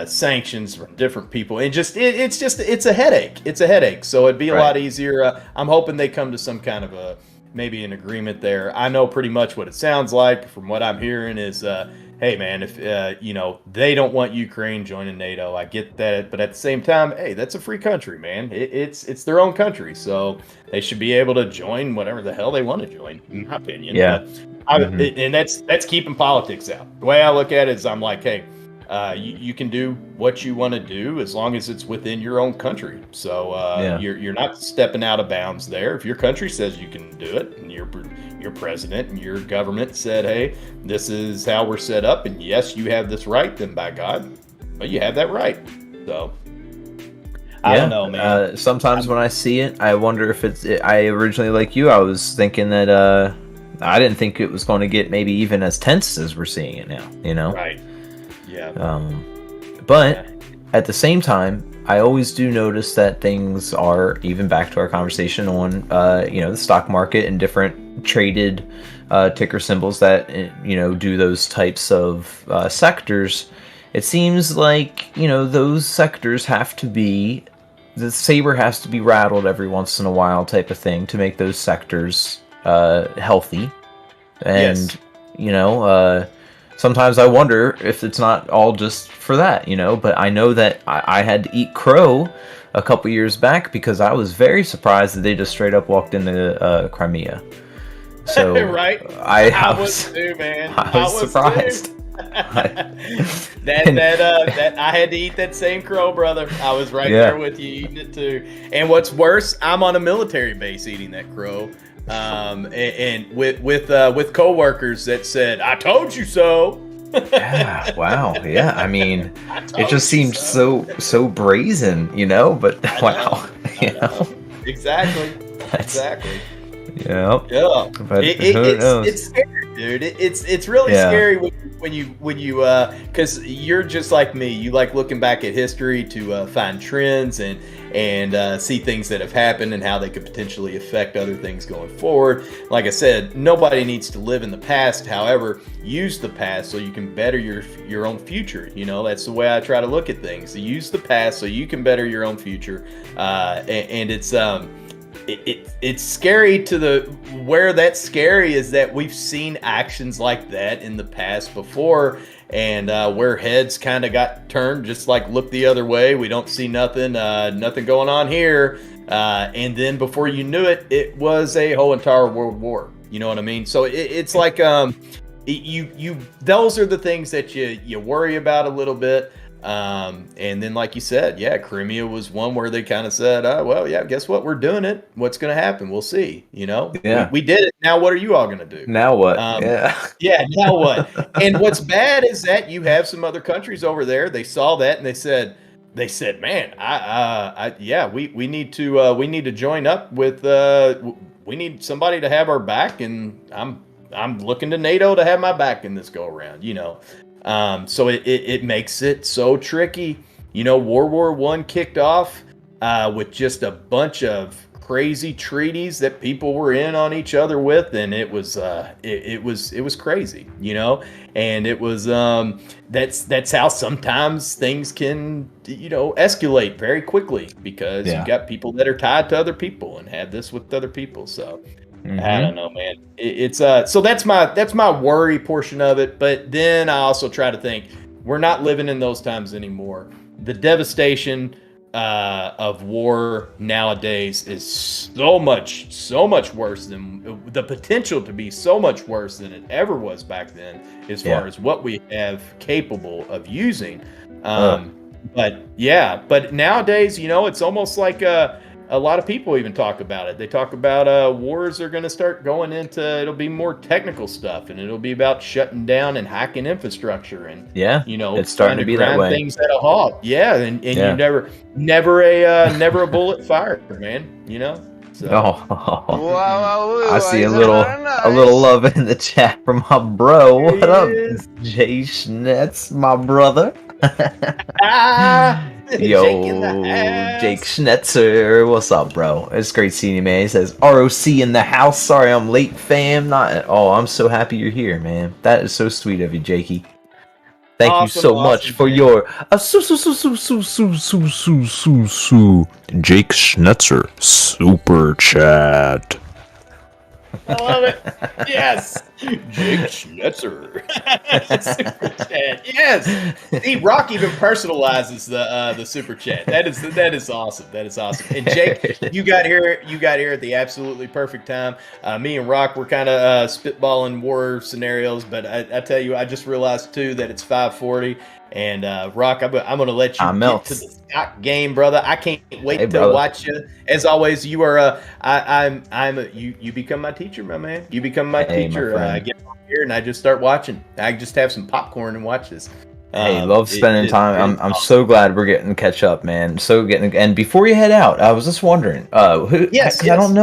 sanctions from different people, and it's a headache. It's a headache. So it'd be a lot easier. I'm hoping they come to some kind of maybe an agreement there. I know pretty much what it sounds like from what I'm hearing is. Hey man, if they don't want Ukraine joining NATO, I get that, but at the same time, hey, that's a free country, man. It's their own country, so they should be able to join whatever the hell they want to join, in my opinion. Yeah, and that's keeping politics out. The way I look at it is, I'm like, hey, you can do what you want to do as long as it's within your own country. So you're not stepping out of bounds there. If your country says you can do it, and your president and your government said, hey, this is how we're set up, and yes, you have this right, then by God, well, you have that right. So I don't know, man. Sometimes when I see it, I wonder if I originally, like you, I was thinking that I didn't think it was going to get maybe even as tense as we're seeing it now. Right. Yeah. But at the same time, I always do notice that things are, even back to our conversation on the stock market and different traded ticker symbols that do those types of sectors. It seems like those sectors have to be, the saber has to be rattled every once in a while type of thing to make those sectors healthy. And sometimes I wonder if it's not all just for that, but I know that I had to eat crow a couple years back because I was very surprised that they just straight up walked into Crimea. So right, I was too, man. I was surprised. that I had to eat that same crow, brother. I was right there with you eating it too. And what's worse, I'm on a military base eating that crow. And with coworkers that said, "I told you so." Yeah, wow. Yeah, I mean, it just seemed so brazen, But wow, exactexactly. Yeah. But it's scary, dude. It's really scary when you because you're just like me. You like looking back at history to find trends and see things that have happened and how they could potentially affect other things going forward. Like I said, nobody needs to live in the past. However, use the past so you can better your own future. That's the way I try to look at things. So use the past so you can better your own future. And it's scary where that's scary is that we've seen actions like that in the past before, and where heads kind of got turned, just like look the other way. We don't see nothing going on here. And then before you knew it, it was a whole entire world war. You know what I mean? So it's like those are the things that you worry about a little bit. And then, like you said, yeah, Crimea was one where they kind of said, well, yeah, guess what? We're doing it. What's going to happen? We'll see. You know, we did it. Now, what are you all going to do? Now what? Yeah, now what? And what's bad is that you have some other countries over there. They saw that and they said, man, we need to join up with, we need somebody to have our back. And I'm looking to NATO to have my back in this go around, you know? So it makes it so tricky. You know, World War I kicked off with just a bunch of crazy treaties that people were in on each other with, and it was crazy, you know. And it was that's how sometimes things can, you know, escalate very quickly because you've got people that are tied to other people and have this with other people. So I don't know, man. It's so that's my worry portion of it. But then I also try to think we're not living in those times anymore. The devastation of war nowadays is so much worse than the potential to be so much worse than it ever was back then, as far as what we have capable of using. But nowadays, you know, it's almost like a lot of people even talk about it. They talk about wars are going to start going into, it'll be more technical stuff, and it'll be about shutting down and hacking infrastructure, and you know, it's starting to be that way. Things at a halt, and you never a bullet fired, man. You know. So. I see a little love in the chat from my bro. What up, Jay Schnetz, my brother? Yo, Jake Schnetzer, what's up, bro? It's great seeing you, man. He says ROC in the house. Sorry I'm late, fam. I'm so happy you're here, man. That is so sweet of you, Jakey. Thank you so much for your Jake Schnetzer super chat. I love it. Yes. Jake Schnetzer. Super chat. Yes. See, Rock even personalizes the super chat. That is awesome. That is awesome. And Jake, you got here at the absolutely perfect time. Me and Rock were kind of spitballing war scenarios, but I tell you, I just realized too that it's 5:40. And Rock, I'm gonna let you get to the stock game, brother. I can't wait to watch you. As always, you are you become my teacher, my man. You become my teacher. I get on here and I just start watching. I just have some popcorn and watch this. Hey, love spending time. I'm so glad we're getting to catch up, man. And before you head out, I was just wondering, yes. I don't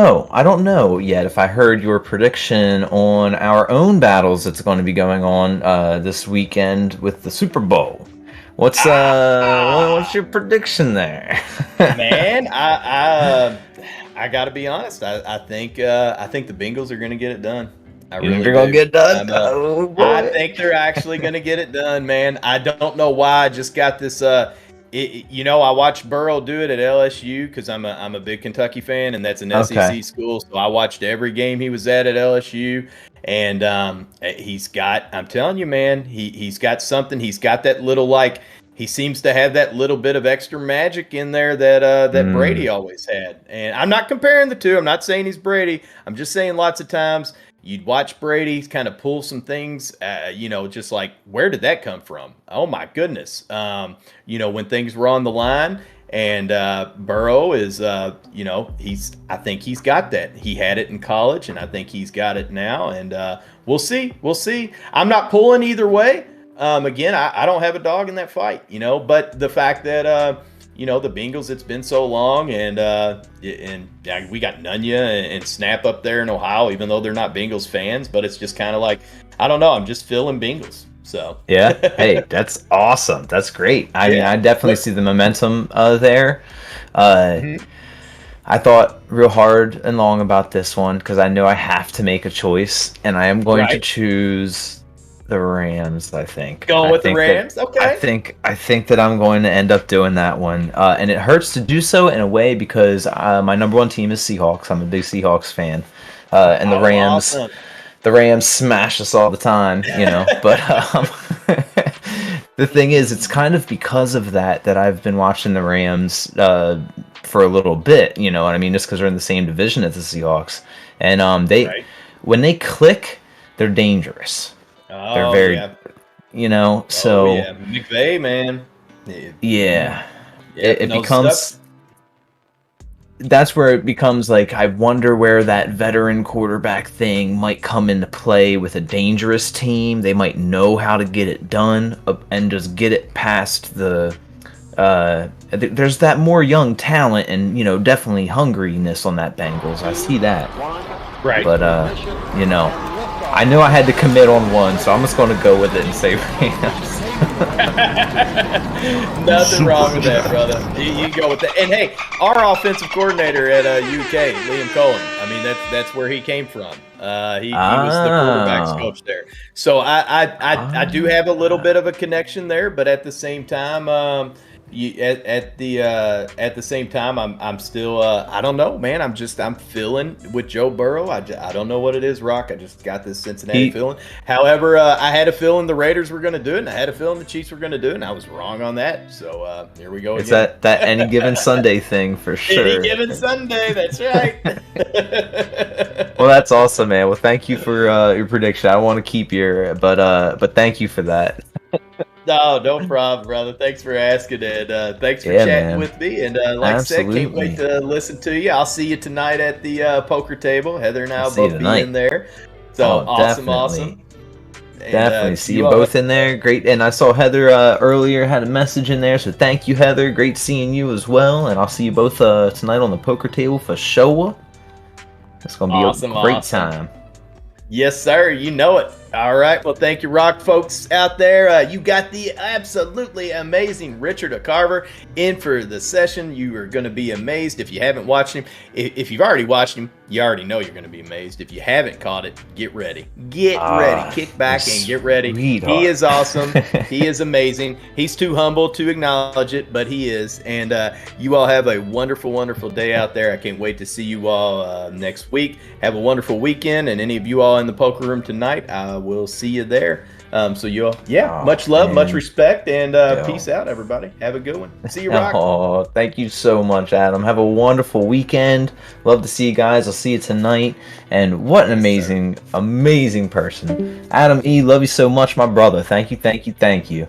know yet if I heard your prediction on our own battles that's going to be going on this weekend with the Super Bowl. What's your prediction there? Man, I got to be honest. I think the Bengals are going to get it done. I really they're gonna get done. I think they're actually gonna get it done, man. I don't know why. I just got this. I watched Burrow do it at LSU because I'm a big Kentucky fan, and that's an SEC school. So I watched every game he was at LSU, and he's got. I'm telling you, man, he's got something. He's got that little He seems to have that little bit of extra magic in there that Brady always had. And I'm not comparing the two. I'm not saying he's Brady. I'm just saying lots of times you'd watch Brady kind of pull some things, just like, where did that come from? Oh, my goodness. When things were on the line. And Burrow is, I think he's got that. He had it in college, and I think he's got it now. And we'll see. We'll see. I'm not pulling either way. Again, I don't have a dog in that fight, but the fact that, the Bengals, it's been so long, and we got Nunya and Snap up there in Ohio, even though they're not Bengals fans, but it's just kind of like, I don't know, I'm just feeling Bengals. So yeah, hey, that's awesome. That's great. I mean, I definitely see the momentum there. I thought real hard and long about this one because I know I have to make a choice, and I am going to choose the Rams. I think going with the Rams. Okay. I think that I'm going to end up doing that one, and it hurts to do so in a way because my number one team is Seahawks. I'm a big Seahawks fan, and the Rams. Awesome. The Rams smash us all the time, But the thing is, it's kind of because of that I've been watching the Rams for a little bit. You know what I mean? Just because they're in the same division as the Seahawks, and Right. when they click, they're dangerous. They're Oh very, yeah. Oh so yeah. McVay, man. yeah, Yep. it Knows stuff. becomes. That's where it becomes like, I wonder where that veteran quarterback thing might come into play with a dangerous team. They might know how to get it done and just get it past the. There's that more young talent and definitely hungriness on that Bengals. I see that, Right. but I know I had to commit on one, so I'm just going to go with it and say Rams. Nothing wrong with that, brother. You go with that. And hey, our offensive coordinator at UK, Liam Cohen. I mean, that's where he came from. He was the quarterbacks coach there. So I do have a little bit of a connection there, but at the same time, at the same time, I'm still I don't know, man. I'm feeling with Joe Burrow. I don't know what it is, Rock. I just got this Cincinnati feeling. However, I had a feeling the Raiders were going to do it, and I had a feeling the Chiefs were going to do it, and I was wrong on that. So here we go. It's again. that any given Sunday thing for sure. Any given Sunday, that's right. Well, that's awesome, man. Well, thank you for your prediction. I want to keep your, but thank you for that. No problem, brother. Thanks for asking, and thanks for chatting with me. And like Absolutely. I said, can't wait to listen to you. I'll see you tonight at the poker table. Heather and I will both be in there. So awesome. Definitely see you both in there. Great. And I saw Heather earlier had a message in there, so thank you, Heather. Great seeing you as well. And I'll see you both tonight on the poker table for sure. It's gonna be a great time. Yes, sir. You know it. All right. Well, thank you, Rock folks out there. You got the absolutely amazing Richard Carver in for the session. You are going to be amazed if you haven't watched him. If you've already watched him, you already know you're going to be amazed. If you haven't caught it, get ready. Get ready. Kick back and get ready. Sweetheart. He is awesome. He is amazing. He's too humble to acknowledge it, but he is. And you all have a wonderful, wonderful day out there. I can't wait to see you all next week. Have a wonderful weekend. And any of you all in the poker room tonight, we'll see you there. So you all, much love, much respect, and peace out, everybody. Have a good one. See you, Rock. Oh, thank you so much, Adam. Have a wonderful weekend. Love to see you guys. I'll see you tonight. And what an amazing, amazing person. Adam E., love you so much, my brother. Thank you.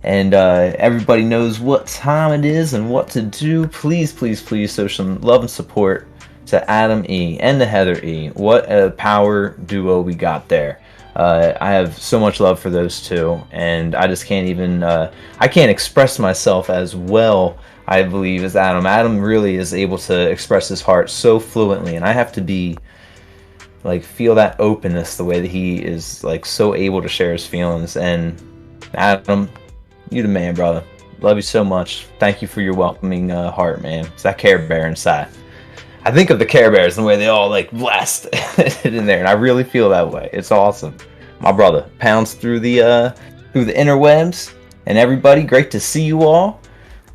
And everybody knows what time it is and what to do. Please show some love and support to Adam E. and to Heather E. What a power duo we got there. I have so much love for those two, and I just can't even, I can't express myself as well, I believe, as Adam. Adam really is able to express his heart so fluently, and I have to be, feel that openness the way that he is, so able to share his feelings. And Adam, you the man, brother. Love you so much. Thank you for your welcoming heart, man. It's that Care Bear inside. I think of the Care Bears and the way they all blast it in there, and I really feel that way. It's awesome. My brother pounds through the interwebs, and everybody, great to see you all.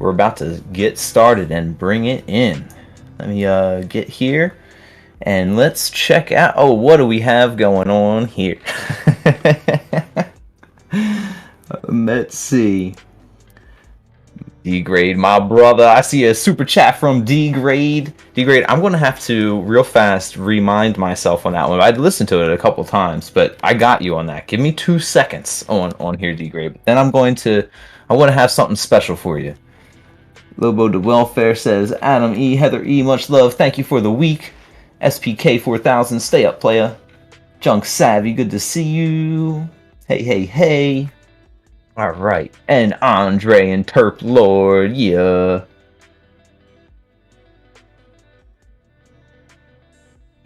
We're about to get started and bring it in. Let me get here, and let's check out. Oh, what do we have going on here? Let's see. D-Grade, my brother. I see a super chat from D-Grade. D-Grade, I'm going to have to, real fast, remind myself on that one. I'd listened to it a couple times, but I got you on that. Give me 2 seconds on here, D-Grade. Then I want to have something special for you. Lobo de Welfare says, Adam E., Heather E., much love. Thank you for the week. SPK 4000, stay up, playa. Junk Savvy, good to see you. Hey. All right, and Andre and Terp Lord, yeah.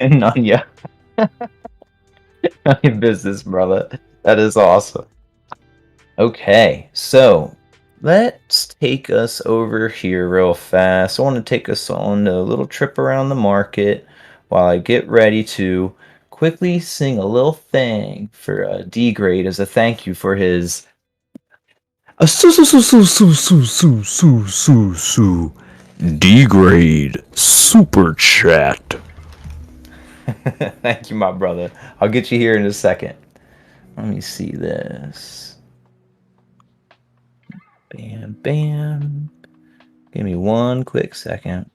And Nanya. None your business, brother. That is awesome. Okay, so let's take us over here real fast. I want to take us on a little trip around the market while I get ready to quickly sing a little thing for D-Grade as a thank you for his D-Grade super chat. Thank you, my brother. I'll get you here in a second. Let me see this. Bam. Give me one quick second.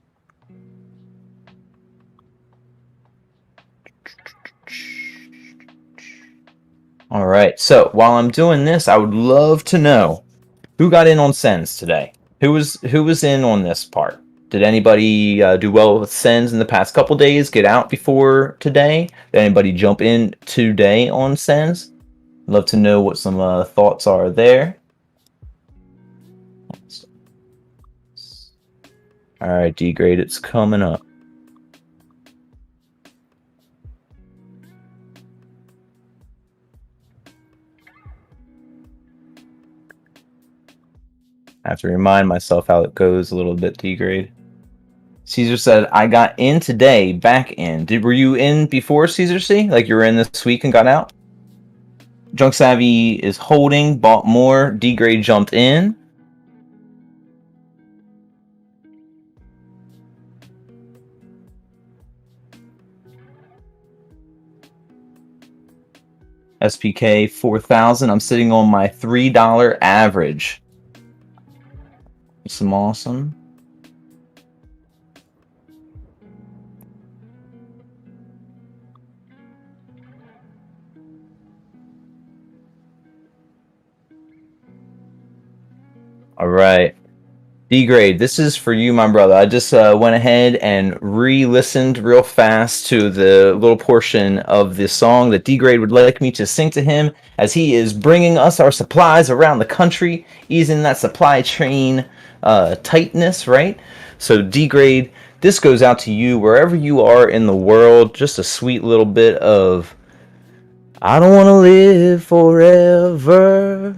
All right. So while I'm doing this, I would love to know who got in on SENS today. Who was in on this part? Did anybody do well with SENS in the past couple days? Get out before today? Did anybody jump in today on SENS? Love to know what some thoughts are there. All right, D-grade, it's coming up. I have to remind myself how it goes a little bit, D-grade. Caesar said, I got in today, back in. Were you in before, Caesar C? Like you were in this week and got out? Junk Savvy is holding, bought more. D-grade jumped in. SPK 4,000. I'm sitting on my $3 average. Some awesome. All right. D-grade, this is for you, my brother. I just went ahead and re-listened real fast to the little portion of the song that D-grade would like me to sing to him as he is bringing us our supplies around the country, easing that supply chain tightness, right? So D-grade, this goes out to you wherever you are in the world. Just a sweet little bit of I don't want to live forever.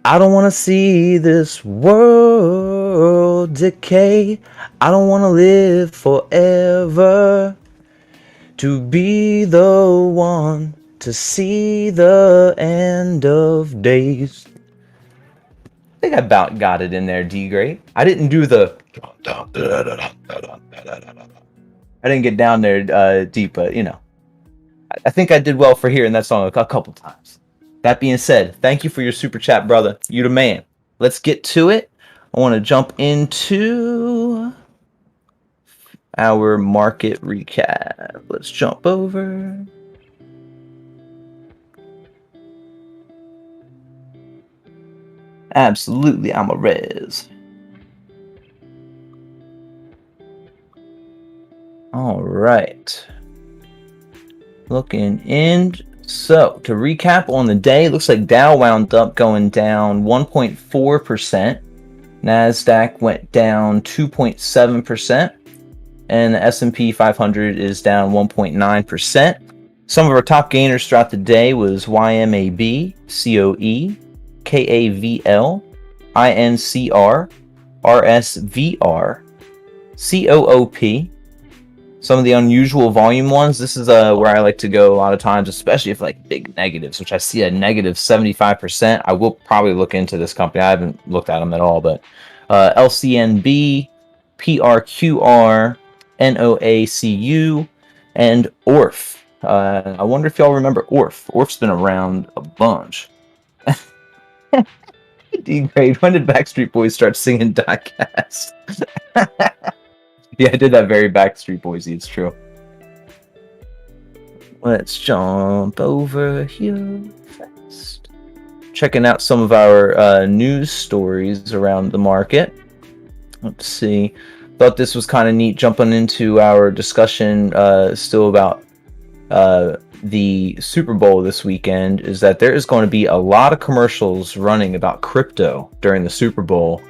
I don't want to see this world decay. I don't want to live forever. To be the one to see the end of days. I think I about got it in there, D-grade. I didn't do the... I didn't get down there deep, but, you know. I think I did well for hearing that song a couple times. That being said, thank you for your super chat, brother. You the man. Let's get to it. I want to jump into our market recap. Let's jump over. Absolutely, I'm a res. All right. Looking in. So, to recap on the day, it looks like Dow wound up going down 1.4%. NASDAQ went down 2.7%. And the S&P 500 is down 1.9%. Some of our top gainers throughout the day was YMAB, COE, KAVL, INCR, RSVR, COOP. Some of the unusual volume ones, this is where I like to go a lot of times, especially if like big negatives, which I see a negative 75%. I will probably look into this company. I haven't looked at them at all, but LCNB, PRQR, NOACU, and ORF. I wonder if y'all remember ORF. ORF's been around a bunch. D-grade, when did Backstreet Boys start singing Diecast? Yeah, I did that very Backstreet Boys-y, it's true. Let's jump over here fast. Checking out some of our news stories around the market. Let's see. Thought this was kind of neat jumping into our discussion still about the Super Bowl this weekend, is that there is going to be a lot of commercials running about crypto during the Super Bowl.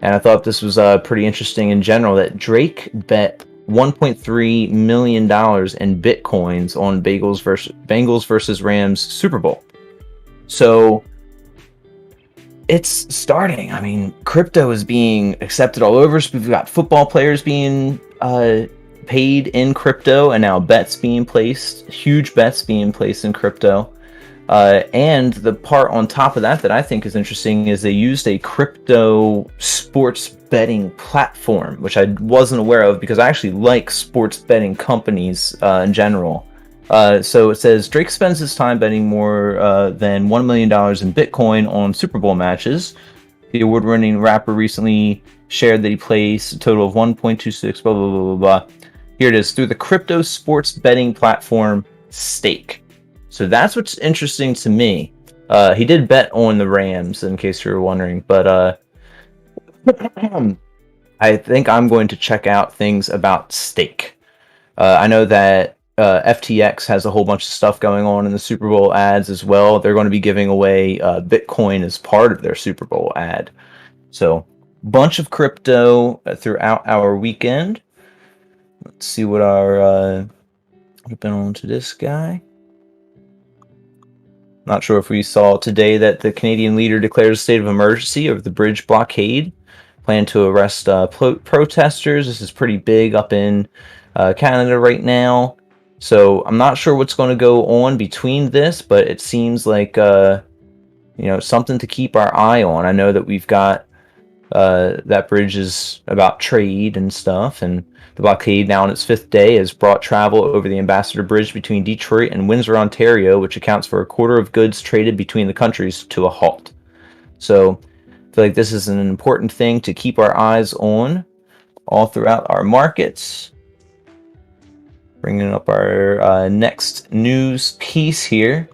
And I thought this was pretty interesting in general that Drake bet $1.3 million in Bitcoins on Bengals versus Rams Super Bowl. So it's starting. I mean, crypto is being accepted all over. So we've got football players being paid in crypto, and now bets being placed, huge bets being placed in crypto. And the part on top of that I think is interesting is they used a crypto sports betting platform, which I wasn't aware of because I actually like sports betting companies in general. So it says Drake spends his time betting more than $1 million in Bitcoin on Super Bowl matches. The award-winning rapper recently shared that he plays a total of 1.26, blah, blah, blah, blah, blah. Here it is, through the crypto sports betting platform Stake. So that's what's interesting to me. He did bet on the Rams, in case you were wondering, but I think I'm going to check out things about Stake. I know that FTX has a whole bunch of stuff going on in the Super Bowl ads as well. They're going to be giving away Bitcoin as part of their Super Bowl ad. So, bunch of crypto throughout our weekend. Let's see what our we've been on to this guy. Not sure if we saw today that the Canadian leader declares a state of emergency over the bridge blockade. Plan to arrest protesters. This is pretty big up in Canada right now. So I'm not sure what's going to go on between this, but it seems like something to keep our eye on. I know that we've got that bridge is about trade and stuff, and the blockade now on its 5th day has brought travel over the Ambassador Bridge between Detroit and Windsor, Ontario, which accounts for a quarter of goods traded between the countries, to a halt. So I feel like this is an important thing to keep our eyes on all throughout our markets. Bringing up our next news piece here.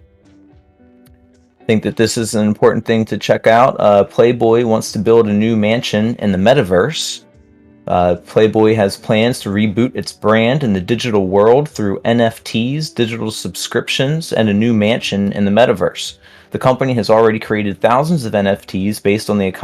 I think that this is an important thing to check out. Playboy wants to build a new mansion in the metaverse. Playboy has plans to reboot its brand in the digital world through NFTs, digital subscriptions, and a new mansion in the metaverse. The company has already created thousands of NFTs based on the